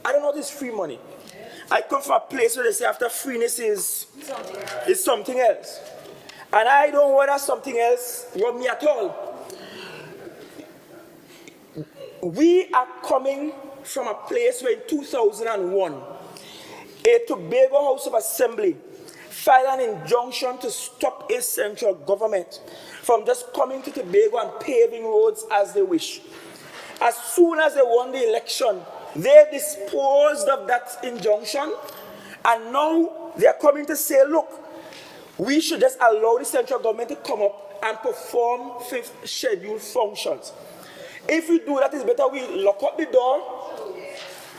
I don't know this free money. I come from a place where they say after freeness is something else. And I don't want that something else rub me at all. We are coming from a place where in 2001, a Tobago House of Assembly filed an injunction to stop a central government from just coming to Tobago and paving roads as they wish. As soon as they won the election, they disposed of that injunction, and now they are coming to say, look, we should just allow the central government to come up and perform fifth scheduled functions. If we do that, it's better we lock up the door,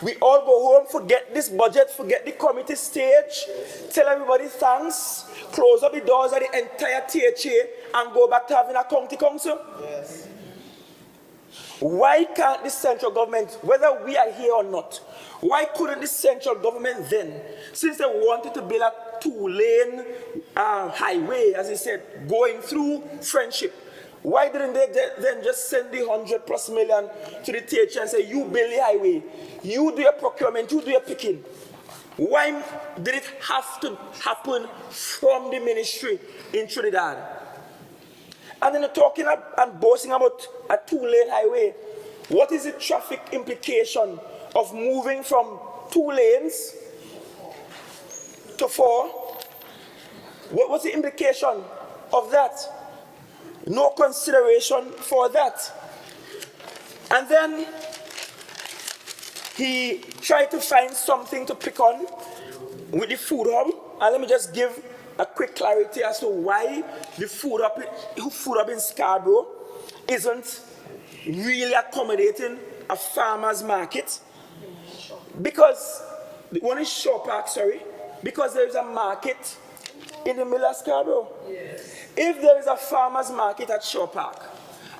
we all go home, forget this budget, forget the committee stage, tell everybody thanks, close up the doors of the entire THA, and go back to having a county council. Yes. Why can't the central government, whether we are here or not, why couldn't the central government then, since they wanted to build a two-lane highway, as he said, going through Friendship, why didn't they then just send the $100+ million to the THA and say, you build the highway, you do your procurement, you do your picking? Why did it have to happen from the ministry in Trinidad? And then they're talking and boasting about a two-lane highway. What is the traffic implication of moving from 2 lanes to 4? What's the implication of that? No consideration for that. And then he tried to find something to pick on with the food hub. And let me just give a quick clarity as to why the food hub in Scarborough isn't really accommodating a farmer's market. Because, the one is Shore Park, sorry, because there is a market in the middle of Scarborough. Yes. If there is a farmer's market at Shore Park,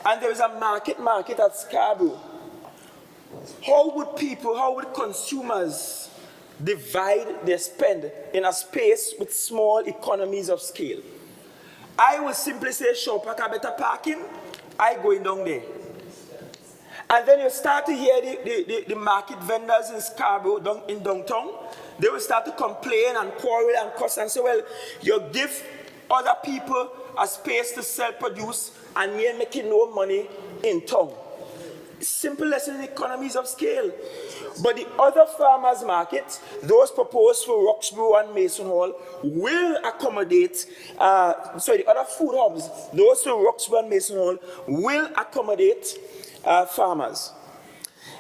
and there is a market at Scarborough, how would consumers divide their spend in a space with small economies of scale? I would simply say Shore Park are better parking, I going down there. And then you start to hear the market vendors in Scarborough, in downtown, they will start to complain and quarrel and cuss and say, well, you give other people a space to sell produce and you're making no money in town. Simple lesson in economies of scale. But the other farmers' markets, those proposed for Roxborough and Mason Hall, will accommodate, the other food hubs, those for Roxborough and Mason Hall, will accommodate farmers.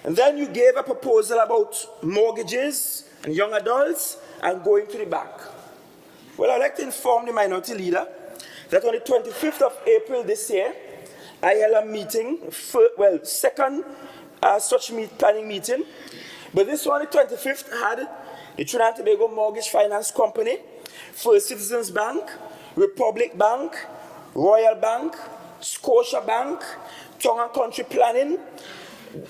And then you gave a proposal about mortgages and young adults and going to the bank. Well, I'd like to inform the minority leader that on the 25th of April this year, I held a meeting, second such planning meeting, but this one, the 25th, had the Trinidad and Tobago Mortgage Finance Company, First Citizens Bank, Republic Bank, Royal Bank, Scotia Bank, Tongue and Country Planning,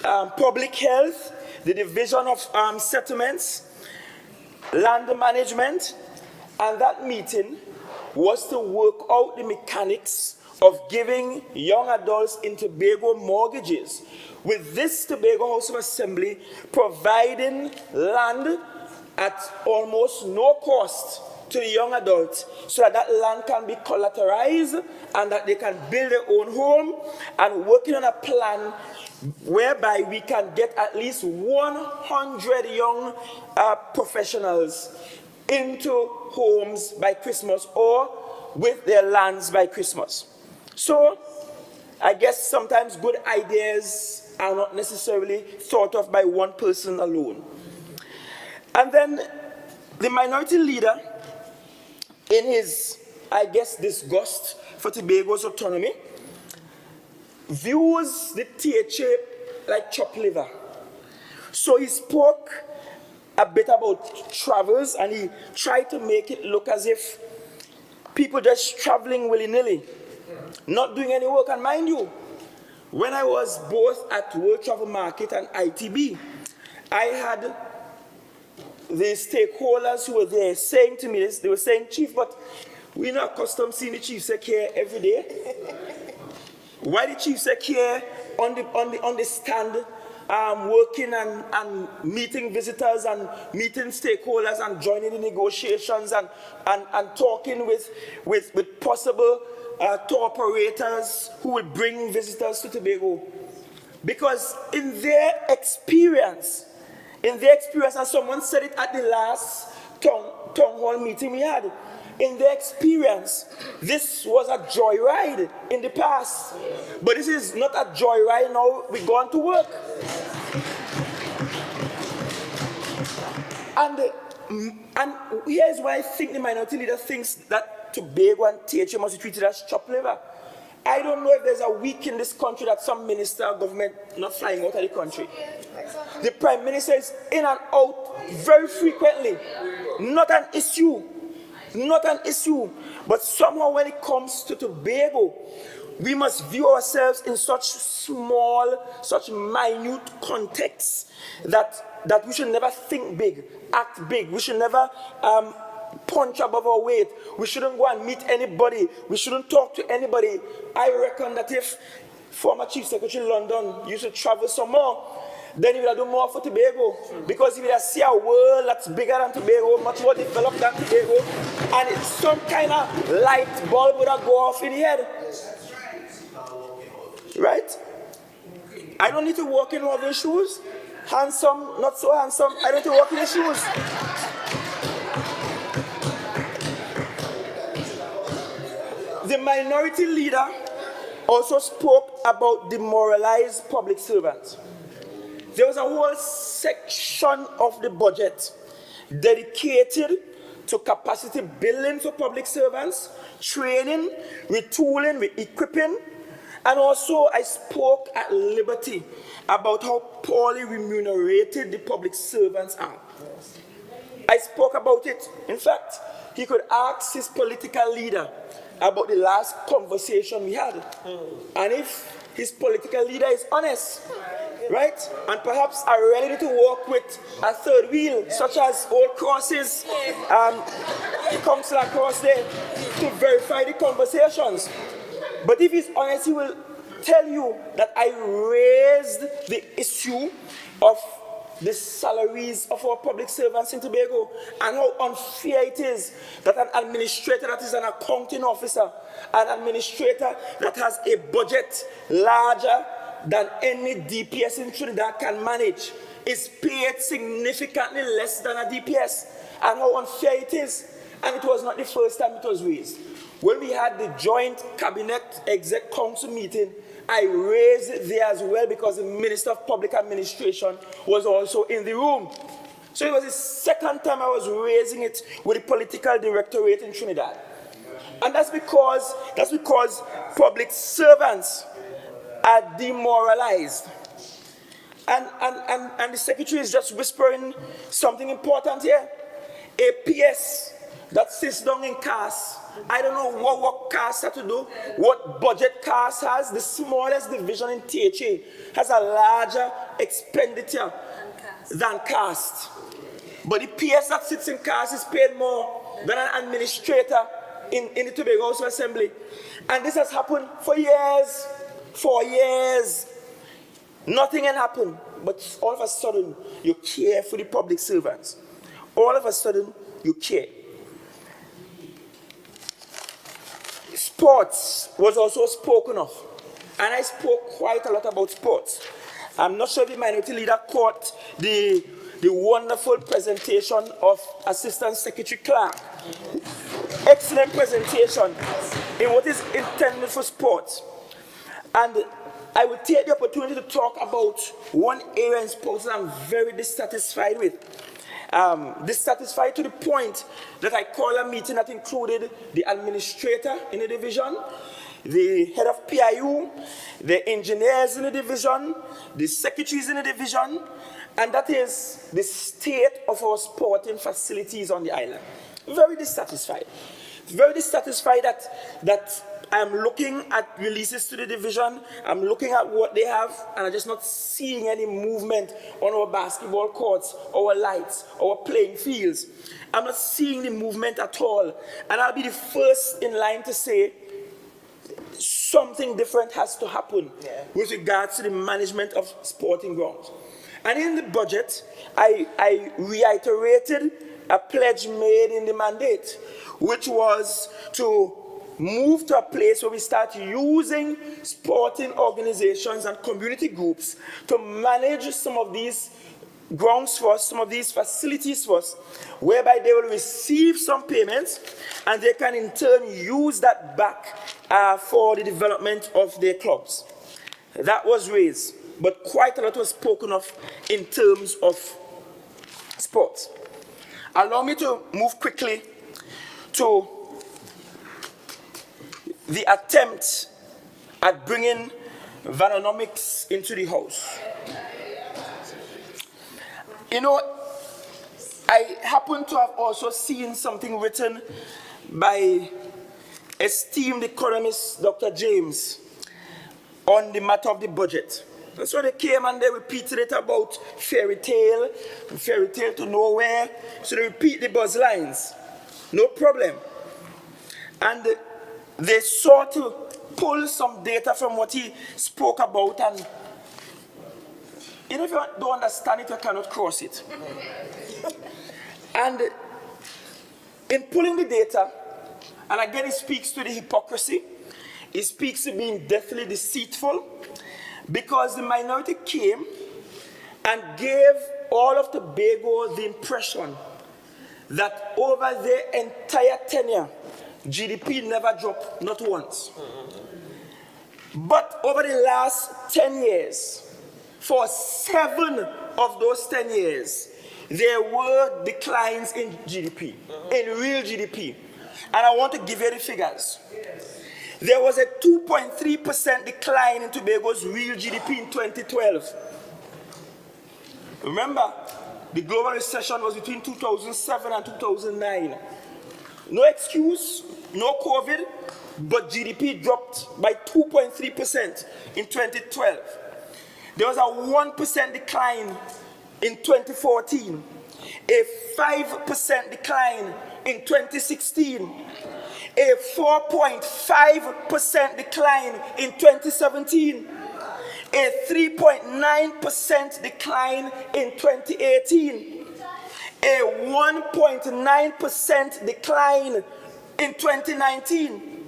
Public Health, the Division of Settlements, Land Management, and that meeting was to work out the mechanics of giving young adults in Tobago mortgages, with this Tobago House of Assembly providing land at almost no cost to the young adults so that that land can be collateralized and that they can build their own home, and working on a plan whereby we can get at least 100 young professionals into homes by Christmas, or with their lands by Christmas. So I guess sometimes good ideas are not necessarily thought of by one person alone. And then the minority leader, in his, I guess, disgust for Tobago's autonomy, views the THA like chopped liver. So he spoke a bit about travels, and he tried to make it look as if people just traveling willy-nilly, not doing any work. And mind you, when I was both at World Travel Market and ITB, I had the stakeholders who were there saying to me this. They were saying, Chief, but we're not accustomed seeing the Chief Sec here every day. Why the Chief Sec here on the stand, working and meeting visitors and meeting stakeholders and joining the negotiations and talking with possible tour operators who will bring visitors to Tobago? Because in their experience, and someone said it at the last town hall meeting we had, in their experience, this was a joyride in the past. But this is not a joyride now, we're going to work. And here's why I think the minority leader thinks that Tobago and THA must be treated as chopped liver. I don't know if there's a week in this country that some minister or government not flying out of the country. The Prime Minister is in and out very frequently. Not an issue. Not an issue. But somehow when it comes to Tobago, we must view ourselves in such small, such minute contexts that we should never think big, act big. We should never punch above our weight. We shouldn't go and meet anybody. We shouldn't talk to anybody. I reckon that if former Chief Secretary London used to travel some more, then he would have done more for Tobago. Because he would have seen a world that's bigger than Tobago, much more developed than Tobago, and it's some kind of light bulb would have go off in the head. Right? I don't need to walk in other shoes. Handsome, not so handsome. I don't need to walk in the shoes. The minority leader also spoke about demoralized public servants. There was a whole section of the budget dedicated to capacity building for public servants, training, retooling, equipping, and also I spoke at liberty about how poorly remunerated the public servants are. I spoke about it. In fact, he could ask his political leader about the last conversation we had. And if his political leader is honest, right, and perhaps are ready to work with a third wheel, such as Old Cross's council across there, to verify the conversations. But if he's honest, he will tell you that I raised the issue of the salaries of our public servants in Tobago and how unfair it is that an administrator that is an accounting officer, an administrator that has a budget larger than any DPS in Trinidad can manage, is paid significantly less than a DPS, and how unfair it is. And it was not the first time it was raised. When we had the joint cabinet exec council meeting, I raised it there as well because the Minister of Public Administration was also in the room. So it was the second time I was raising it with the political directorate in Trinidad. And that's because public servants are demoralized. And the secretary is just whispering something important here. A PS that sits down in CAS, I don't know what CAS has to do, what budget CAS has. The smallest division in THA has a larger expenditure than CAS. But the PS that sits in CAS is paid more than an administrator in the Tobago House of Assembly. And this has happened for years. For years. Nothing had happened. But all of a sudden, you care for the public servants. All of a sudden, you care. Sports was also spoken of. And I spoke quite a lot about sports. I'm not sure if the minority leader caught the wonderful presentation of Assistant Secretary Clark. excellent presentation in what is intended for sports. And I will take the opportunity to talk about one area in sports that I'm very dissatisfied with. Dissatisfied to the point that I called a meeting that included the administrator in the division, the head of PIU, the engineers in the division, the secretaries in the division, and that is the state of our sporting facilities on the island. Very dissatisfied. Very dissatisfied that I'm looking at releases to the division, I'm looking at what they have, and I'm just not seeing any movement on our basketball courts, our lights, our playing fields. I'm not seeing the movement at all. And I'll be the first in line to say something different has to happen with regards to the management of sporting grounds. And in the budget, I reiterated a pledge made in the mandate, which was to move to a place where we start using sporting organizations and community groups to manage some of these grounds for us, some of these facilities for us, whereby they will receive some payments and they can in turn use that back for the development of their clubs. That was raised, but quite a lot was spoken of in terms of sports. Allow me to move quickly to the attempt at bringing Vanonomics into the house. You know, I happen to have also seen something written by esteemed economist Dr. James on the matter of the budget. So they came and they repeated it about fairy tale to nowhere. So they repeat the buzz lines. No problem. And they sought to pull some data from what he spoke about, and you know, if you don't understand it, you cannot cross it. And in pulling the data, and again it speaks to the hypocrisy, it speaks to being deathly deceitful, because the minority came and gave all of Tobago the impression that over their entire tenure, GDP never dropped, not once. But over the last 10 years, for 7 of those 10 years, there were declines in GDP, in real GDP. And I want to give you the figures. There was a 2.3% decline in Tobago's real GDP in 2012. Remember, the global recession was between 2007 and 2009. No excuse, no COVID, but GDP dropped by 2.3% in 2012. There was a 1% decline in 2014, a 5% decline in 2016, a 4.5% decline in 2017, a 3.9% decline in 2018, a 1.9% decline in 2019,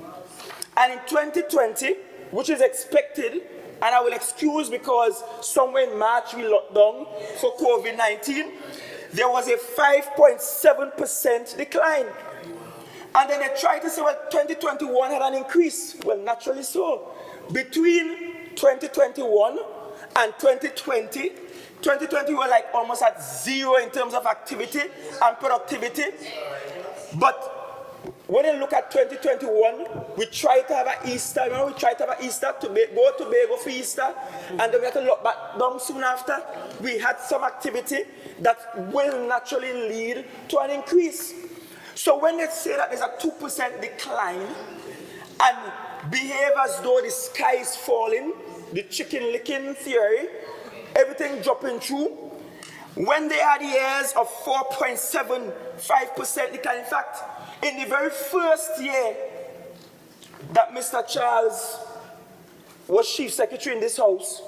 and in 2020, which is expected, and I will excuse because somewhere in March we locked down for COVID-19, there was a 5.7% decline. And then they tried to say, well, 2021 had an increase. Well, naturally so. Between 2021 and 2020, 2020 were like almost at zero in terms of activity and productivity. But when you look at 2021, we tried to have an Easter. Remember, we tried to have an Easter, go to Tobago for Easter, and then we had to lock back down soon after. We had some activity that will naturally lead to an increase. So when they say that there's a 2% decline and behave as though the sky is falling, the chicken licking theory, everything dropping through, when they had years of 4.75% decline, in fact, in the very first year that Mr. Charles was Chief Secretary in this house,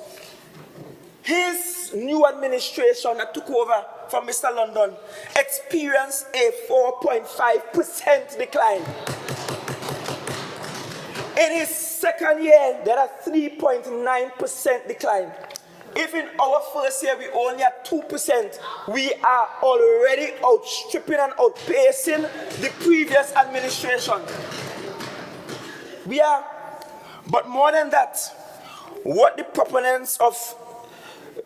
his new administration that took over from Mr. London experienced a 4.5% decline. In his second year, there are 3.9% decline. If in our first year we only at 2%, we are already outstripping and outpacing the previous administration. We are, but more than that, what the proponents of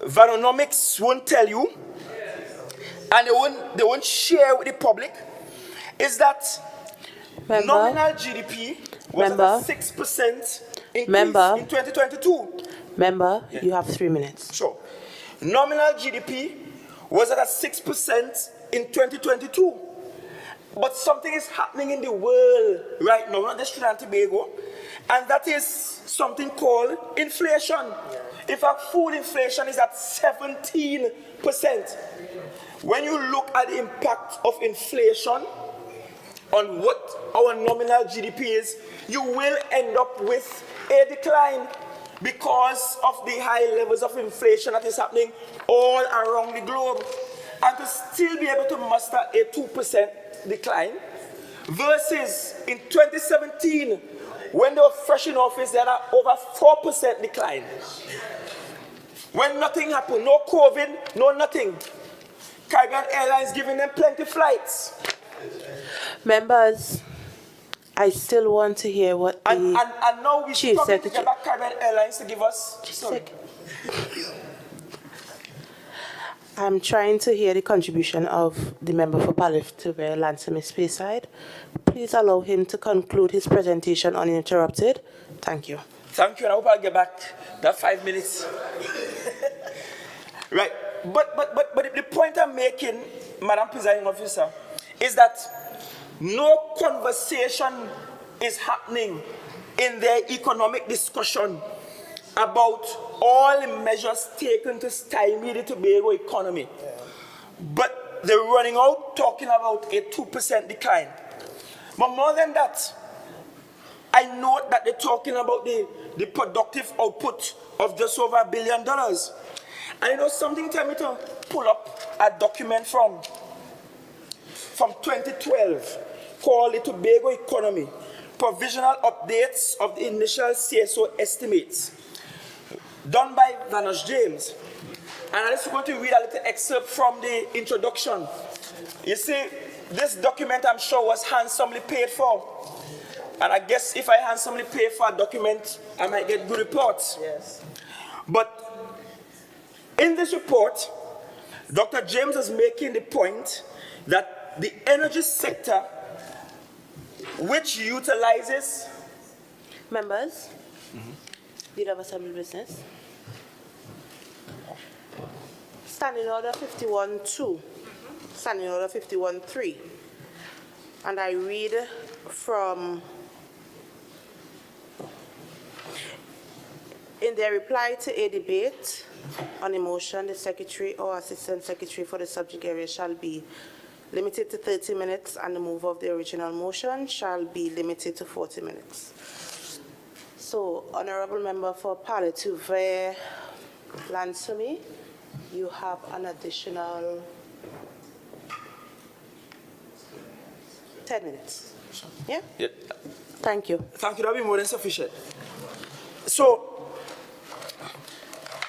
Varonomics won't tell you, and they won't share with the public, is that nominal GDP was at a 6% increase in 2022. Member, you have 3 minutes. Sure. Nominal GDP was at a 6% in 2022. But something is happening in the world right now, not just Trinidad and Tobago, and that is something called inflation. In fact, food inflation is at 17%. When you look at the impact of inflation on what our nominal GDP is, you will end up with a decline because of the high levels of inflation that is happening all around the globe. And to still be able to muster a 2% decline versus in 2017, when they were fresh in office, they had over 4% decline. When nothing happened, no COVID, no nothing. Caribbean Airlines giving them plenty flights. Members, I still want to hear what the and now we Chief struggling to Secretary. get back Caribbean Airlines to give us. Sorry. I'm trying to hear the contribution of the member for Palliative Lansome Speyside. Please allow him to conclude his presentation uninterrupted. Thank you. Thank you, and I hope I'll get back that 5 minutes. Right, but the point I'm making, Madam Presiding Officer, is that no conversation is happening in their economic discussion about all the measures taken to stymie the Tobago economy. Yeah. But they're running out talking about a 2% decline. But more than that, I note that they're talking about the productive output of just over $1 billion. And you know, something tell me to pull up a document from 2012 called the Tobago Economy, Provisional Updates of the Initial CSO Estimates, done by Vanos James. And I'm just going to read a little excerpt from the introduction. You see, this document, I'm sure, was handsomely paid for. And I guess if I handsomely pay for a document, I might get good reports. Yes. But in this report, Dr. James is making the point that the energy sector, which utilizes... Members, Leader of Assembly Business. Standing Order 51-2, Standing Order 51-3. And I read from, in their reply to a debate on a motion, the Secretary or Assistant Secretary for the subject area shall be limited to 30 minutes and the move of the original motion shall be limited to 40 minutes. So, Honorable Member for Palliative Lansome, you have an additional 10 minutes. Yeah? Yeah. Thank you. Thank you, that will be more than sufficient. So,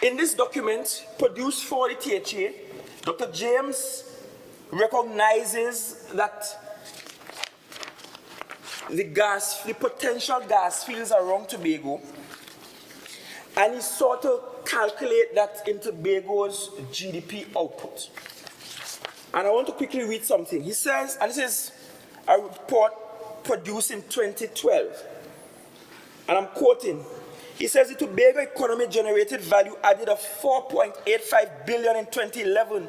in this document produced for the THA, Dr. James recognizes that the potential gas fields around Tobago, and he sought to calculate that in Tobago's GDP output. And I want to quickly read something. He says, and this is a report produced in 2012, and I'm quoting, he says the Tobago economy generated value added of $4.85 billion in 2011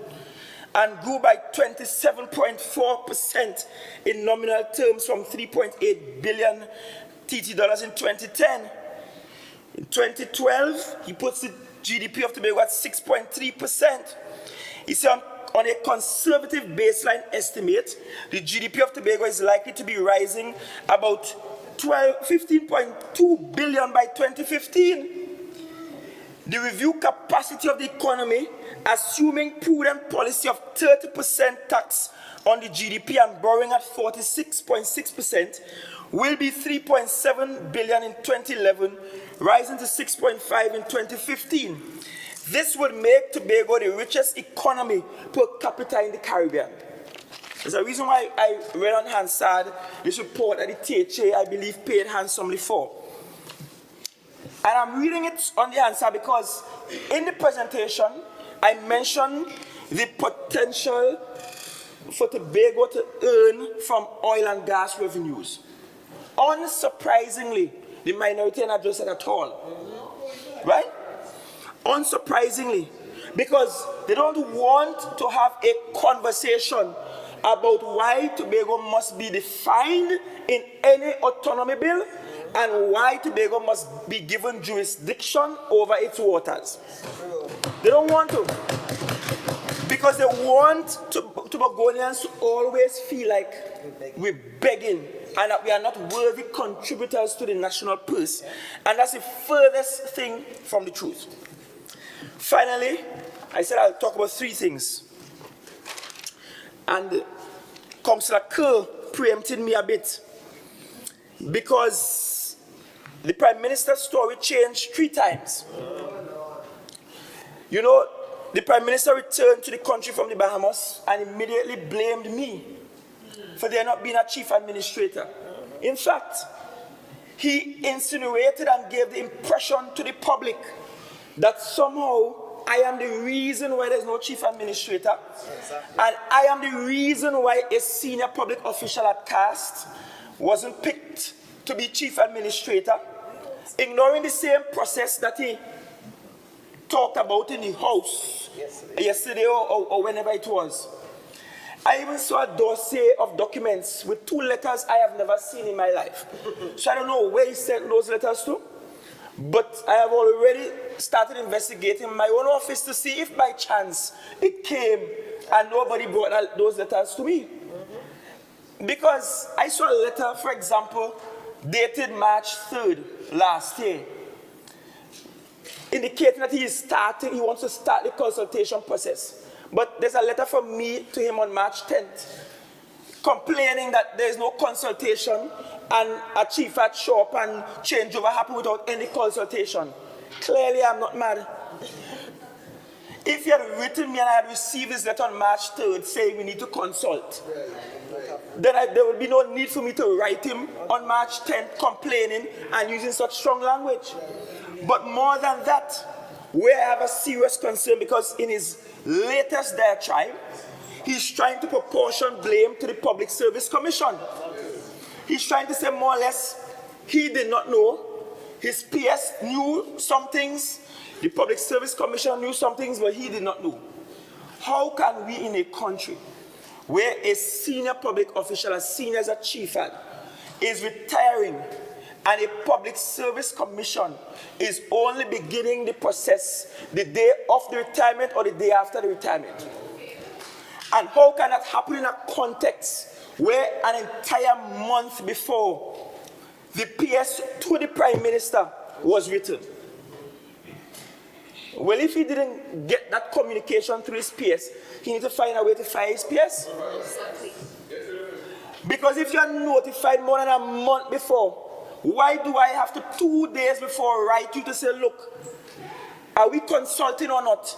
and grew by 27.4% in nominal terms from 3.8 billion TT dollars in 2010. In 2012, he puts the GDP of Tobago at 6.3%. He said on a conservative baseline estimate, the GDP of Tobago is likely to be rising about 15.2 billion by 2015. The review capacity of the economy, assuming prudent policy of 30% tax on the GDP and borrowing at 46.6%, will be 3.7 billion in 2011, rising to 6.5 in 2015. This would make Tobago the richest economy per capita in the Caribbean. There's a reason why I read on Hansard this report that the THA, I believe, paid handsomely for. And I'm reading it on the Hansard because in the presentation, I mentioned the potential for Tobago to earn from oil and gas revenues. Unsurprisingly, the minority are not addressed at all. Right? Unsurprisingly, because they don't want to have a conversation about why Tobago must be defined in any autonomy bill and why Tobago must be given jurisdiction over its waters. They don't want to. Because they want Tobagonians to always feel like we're begging and that we are not worthy contributors to the national purse. And that's the furthest thing from the truth. Finally, I said I'll talk about three things. And Councillor Kerr preempted me a bit because the Prime Minister's story changed 3 times. You know, the Prime Minister returned to the country from the Bahamas and immediately blamed me for there not being a chief administrator. In fact, he insinuated and gave the impression to the public that somehow I am the reason why there's no chief administrator, and I am the reason why a senior public official at CAST wasn't picked to be chief administrator, ignoring the same process that he talked about in the House yesterday or whenever it was. I even saw a dossier of documents with 2 letters I have never seen in my life. So I don't know where he sent those letters to, but I have already started investigating my own office to see if by chance it came and nobody brought those letters to me. Because I saw a letter, for example, dated March 3rd last year, indicating that he wants to start the consultation process. But there's a letter from me to him on March 10th, complaining that there is no consultation and a chief had show up and changeover happened without any consultation. Clearly, I'm not mad. If you had written me and I had received this letter on March 3rd saying we need to consult, then there would be no need for me to write him on March 10th complaining and using such strong language. But more than that, where I have a serious concern, because in his latest diatribe, he's trying to proportion blame to the Public Service Commission. He's trying to say more or less he did not know, his PS knew some things, the Public Service Commission knew some things, but he did not know. How can we in a country where a senior public official, as senior as a chief is retiring, and a Public Service Commission is only beginning the process the day of the retirement or the day after the retirement? And how can that happen in a context where an entire month before the PS to the Prime Minister was written? Well, if he didn't get that communication through his PS, he needs to find a way to fire his PS. Because if you are notified more than a month before, why do I have to 2 days before write you to say, look, are we consulting or not?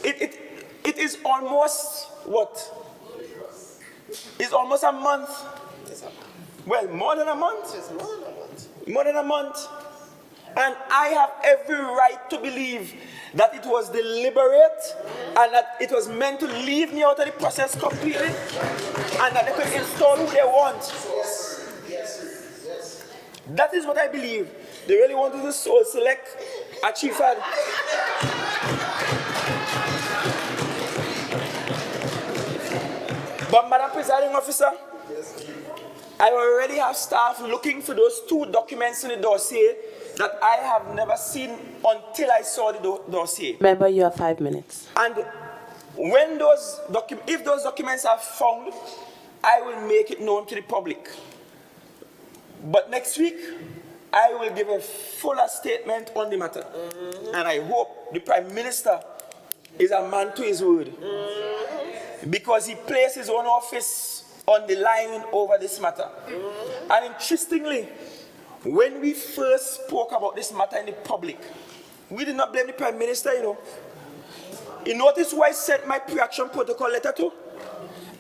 It is almost what? It's almost a month. Well, more than a month. More than a month. And I have every right to believe that it was deliberate and that it was meant to leave me out of the process completely and that they could install who they want. That is what I believe. They really wanted to soul select a chief. But Madam Presiding Officer, I already have staff looking for those 2 documents in the dossier that I have never seen until I saw the dossier. Member, you have 5 minutes. And when if those documents are found, I will make it known to the public. But next week, I will give a fuller statement on the matter. And I hope the Prime Minister is a man to his word. Because he placed his own office on the line over this matter. And interestingly, when we first spoke about this matter in the public, we did not blame the Prime Minister, you know. You notice who I sent my pre-action protocol letter to?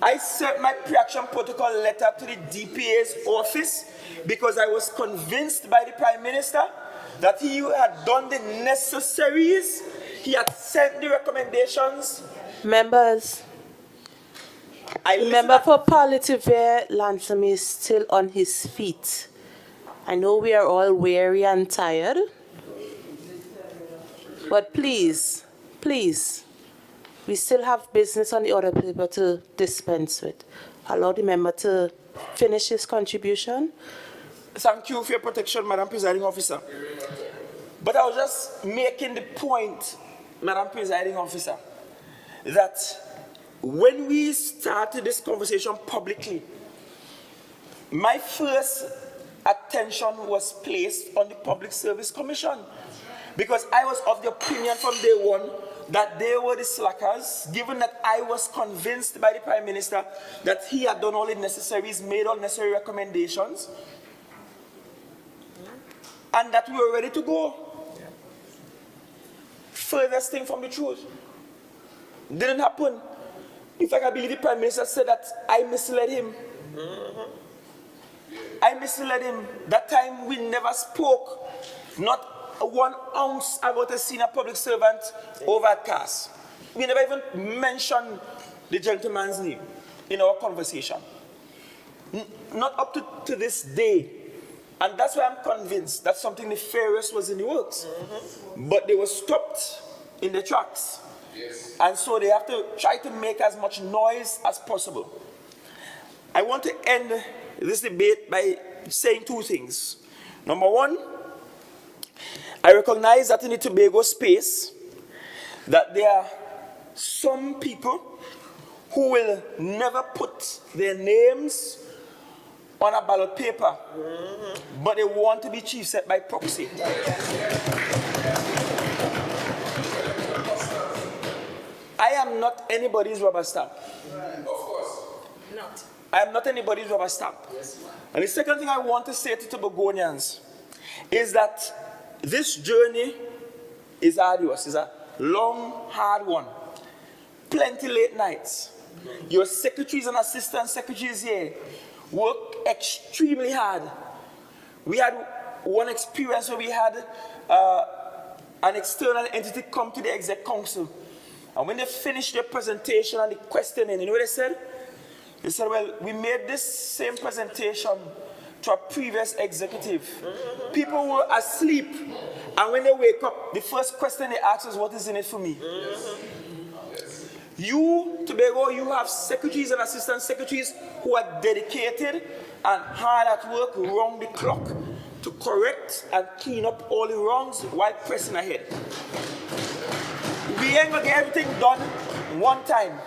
I sent my pre-action protocol letter to the DPA's office because I was convinced by the Prime Minister that he had done the necessaries, he had sent the recommendations. Members, the member for Palliative Lansom is still on his feet. I know we are all weary and tired, but please, we still have business on the order paper to dispense with. Allow the member to finish his contribution. Thank you for your protection, Madam Presiding Officer. But I was just making the point, Madam Presiding Officer, that when we started this conversation publicly, my first attention was placed on the Public Service Commission because I was of the opinion from day one that they were the slackers, given that I was convinced by the Prime Minister that he had done all the necessaries, made all necessary recommendations, and that we were ready to go. Furthest thing from the truth. Didn't happen. In fact, I believe the Prime Minister said that I misled him. I misled him. That time we never spoke, not 1 ounce about a senior public servant over at CAS. We never even mentioned the gentleman's name in our conversation. Not up to this day. And that's why I'm convinced that something nefarious was in the works. But they were stopped in their tracks. Yes. And so they have to try to make as much noise as possible. I want to end this debate by saying 2 things. Number 1, I recognize that in the Tobago space, that there are some people who will never put their names on a ballot paper, but they want to be chief set by proxy. I am not anybody's rubber stamp. Of course. Not. I am not anybody's rubber stamp. Yes. And the second thing I want to say to Tobagonians is that this journey is arduous. It's a long, hard one. Plenty late nights. Your secretaries and assistant secretaries here work extremely hard. We had one experience where we had an external entity come to the exec council. And when they finished their presentation and the questioning, you know what they said? They said, well, we made this same presentation to a previous executive. People were asleep. And when they wake up, the first question they ask is, what is in it for me? You, Tobago, you have secretaries and assistant secretaries who are dedicated and hard at work round the clock to correct and clean up all the wrongs while pressing ahead. We ain't gonna get everything done one time,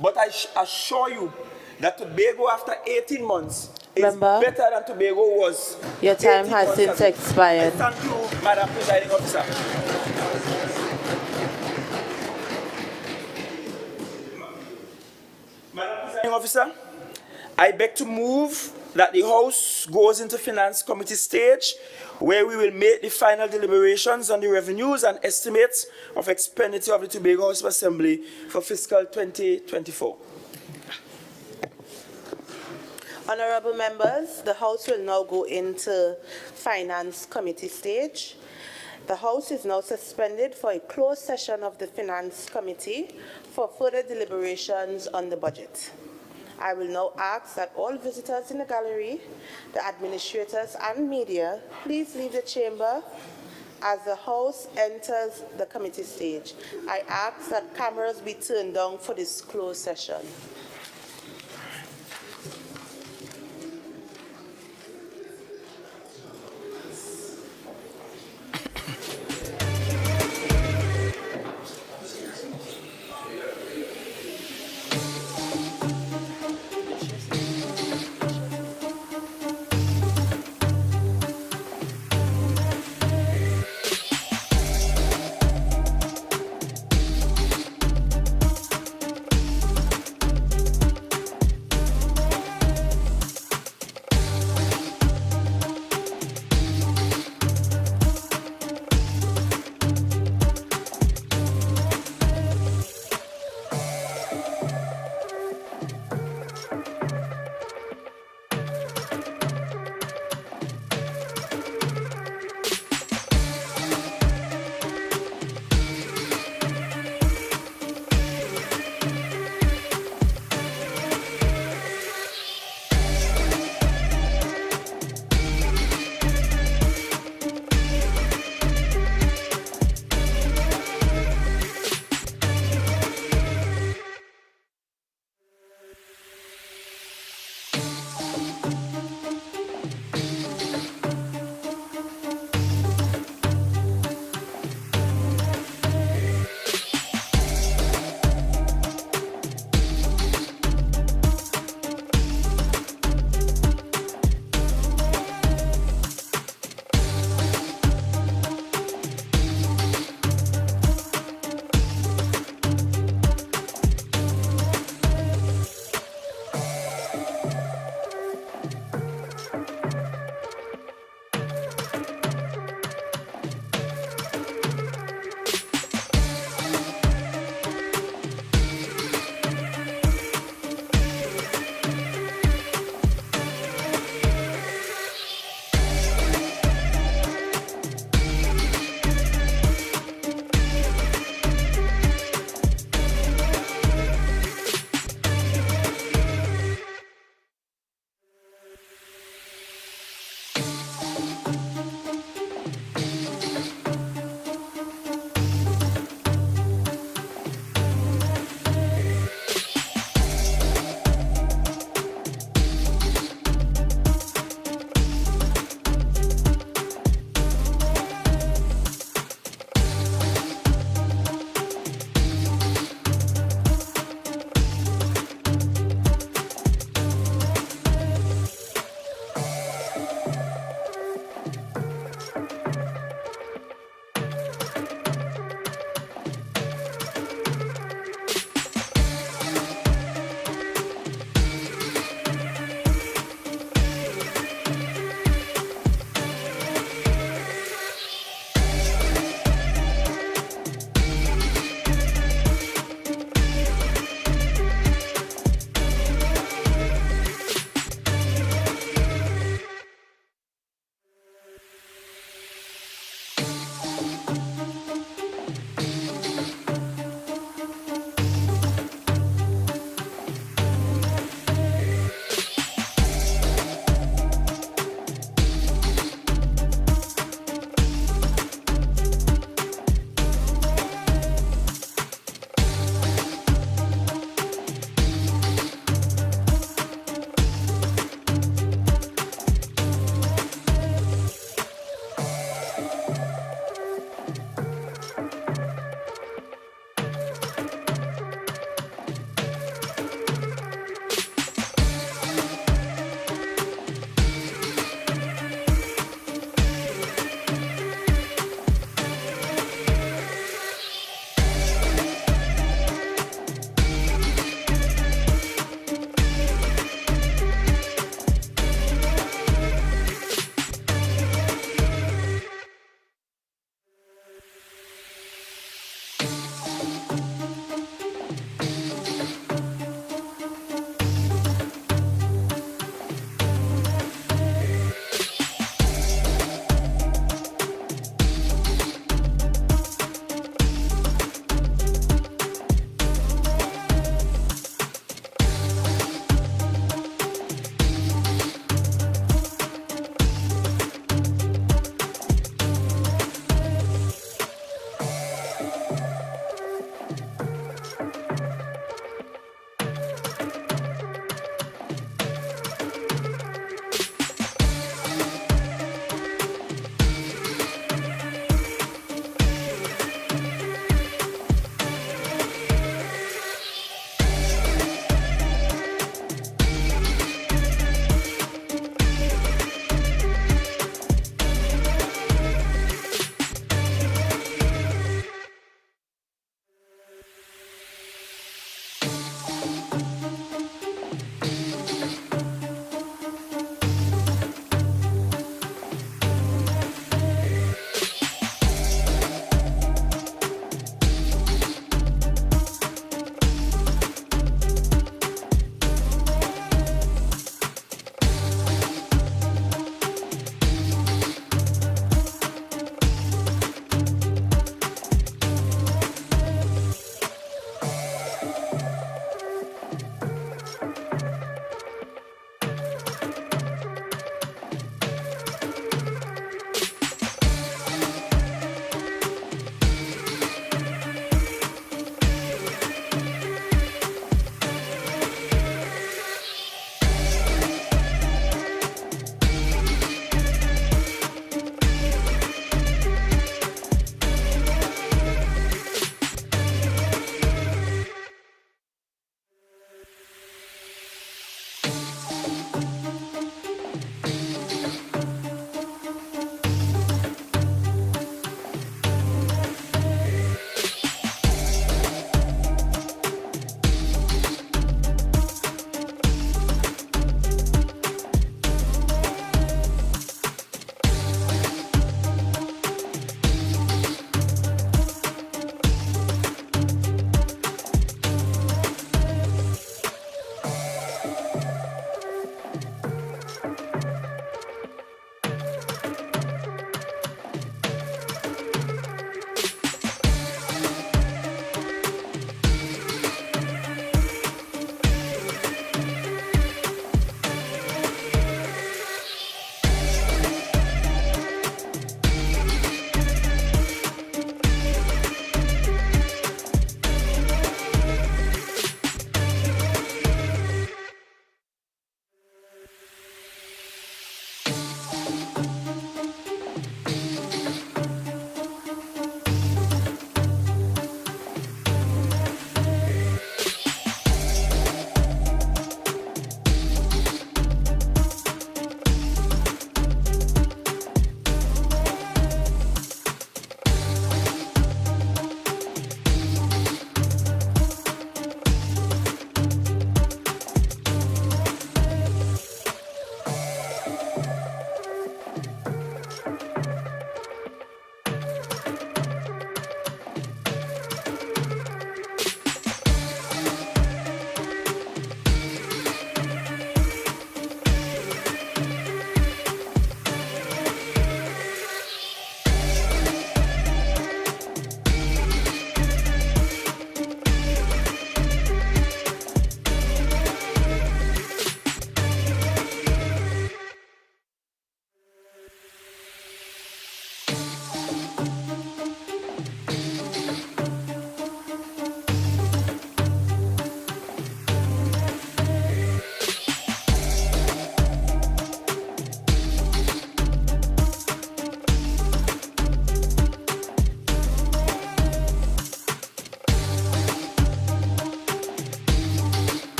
but I assure you that Tobago after 18 months is better than Tobago was. Your time has since expired. Thank you, Madam Presiding Officer. Madam Presiding Officer, I beg to move that the House goes into Finance Committee stage, where we will make the final deliberations on the revenues and estimates of expenditure of the Tobago House of Assembly for fiscal 2024. Honorable members, the House will now go into Finance Committee stage. The House is now suspended for a closed session of the Finance Committee for further deliberations on the budget. I will now ask that all visitors in the gallery, the administrators and media, please leave the chamber as the House enters the committee stage. I ask that cameras be turned down for this closed session.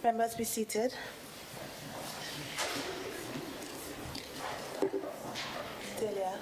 Members be seated. Delia.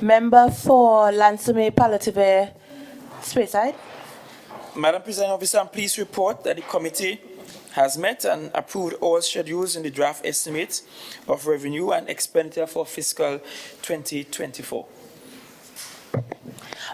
Member for Lansome Palatine Speyside. Madam Presiding Officer, I'm pleased to report that the committee has met and approved all schedules in the draft estimate of revenue and expenditure for fiscal 2024.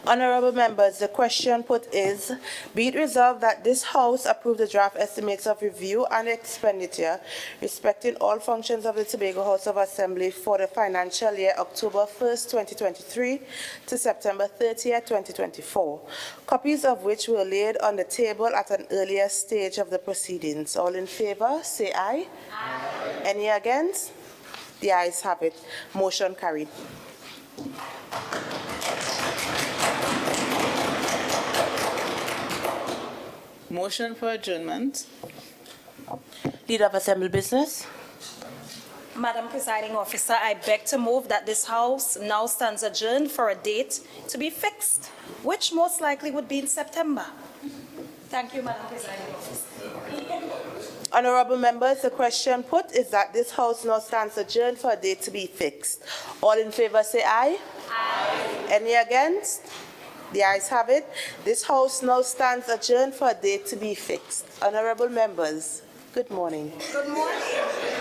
Honorable members, the question put is, be it resolved that this House approve the draft estimates of review and expenditure respecting all functions of the Tobago House of Assembly for the financial year October 1st, 2023 to September 30th, 2024, copies of which were laid on the table at an earlier stage of the proceedings. All in favor, say aye. Aye. Any against? The ayes have it. Motion carried. Motion for adjournment. Leader of Assembly Business. Madam Presiding Officer, I beg to move that this House now stands adjourned for a date to be fixed, which most likely would be in September. Thank you, Madam Presiding Officer. Honorable members, the question put is that this House now stands adjourned for a date to be fixed. All in favor say aye. Aye. Any against? The ayes have it. This House now stands adjourned for a date to be fixed. Honorable members, good morning. Good morning.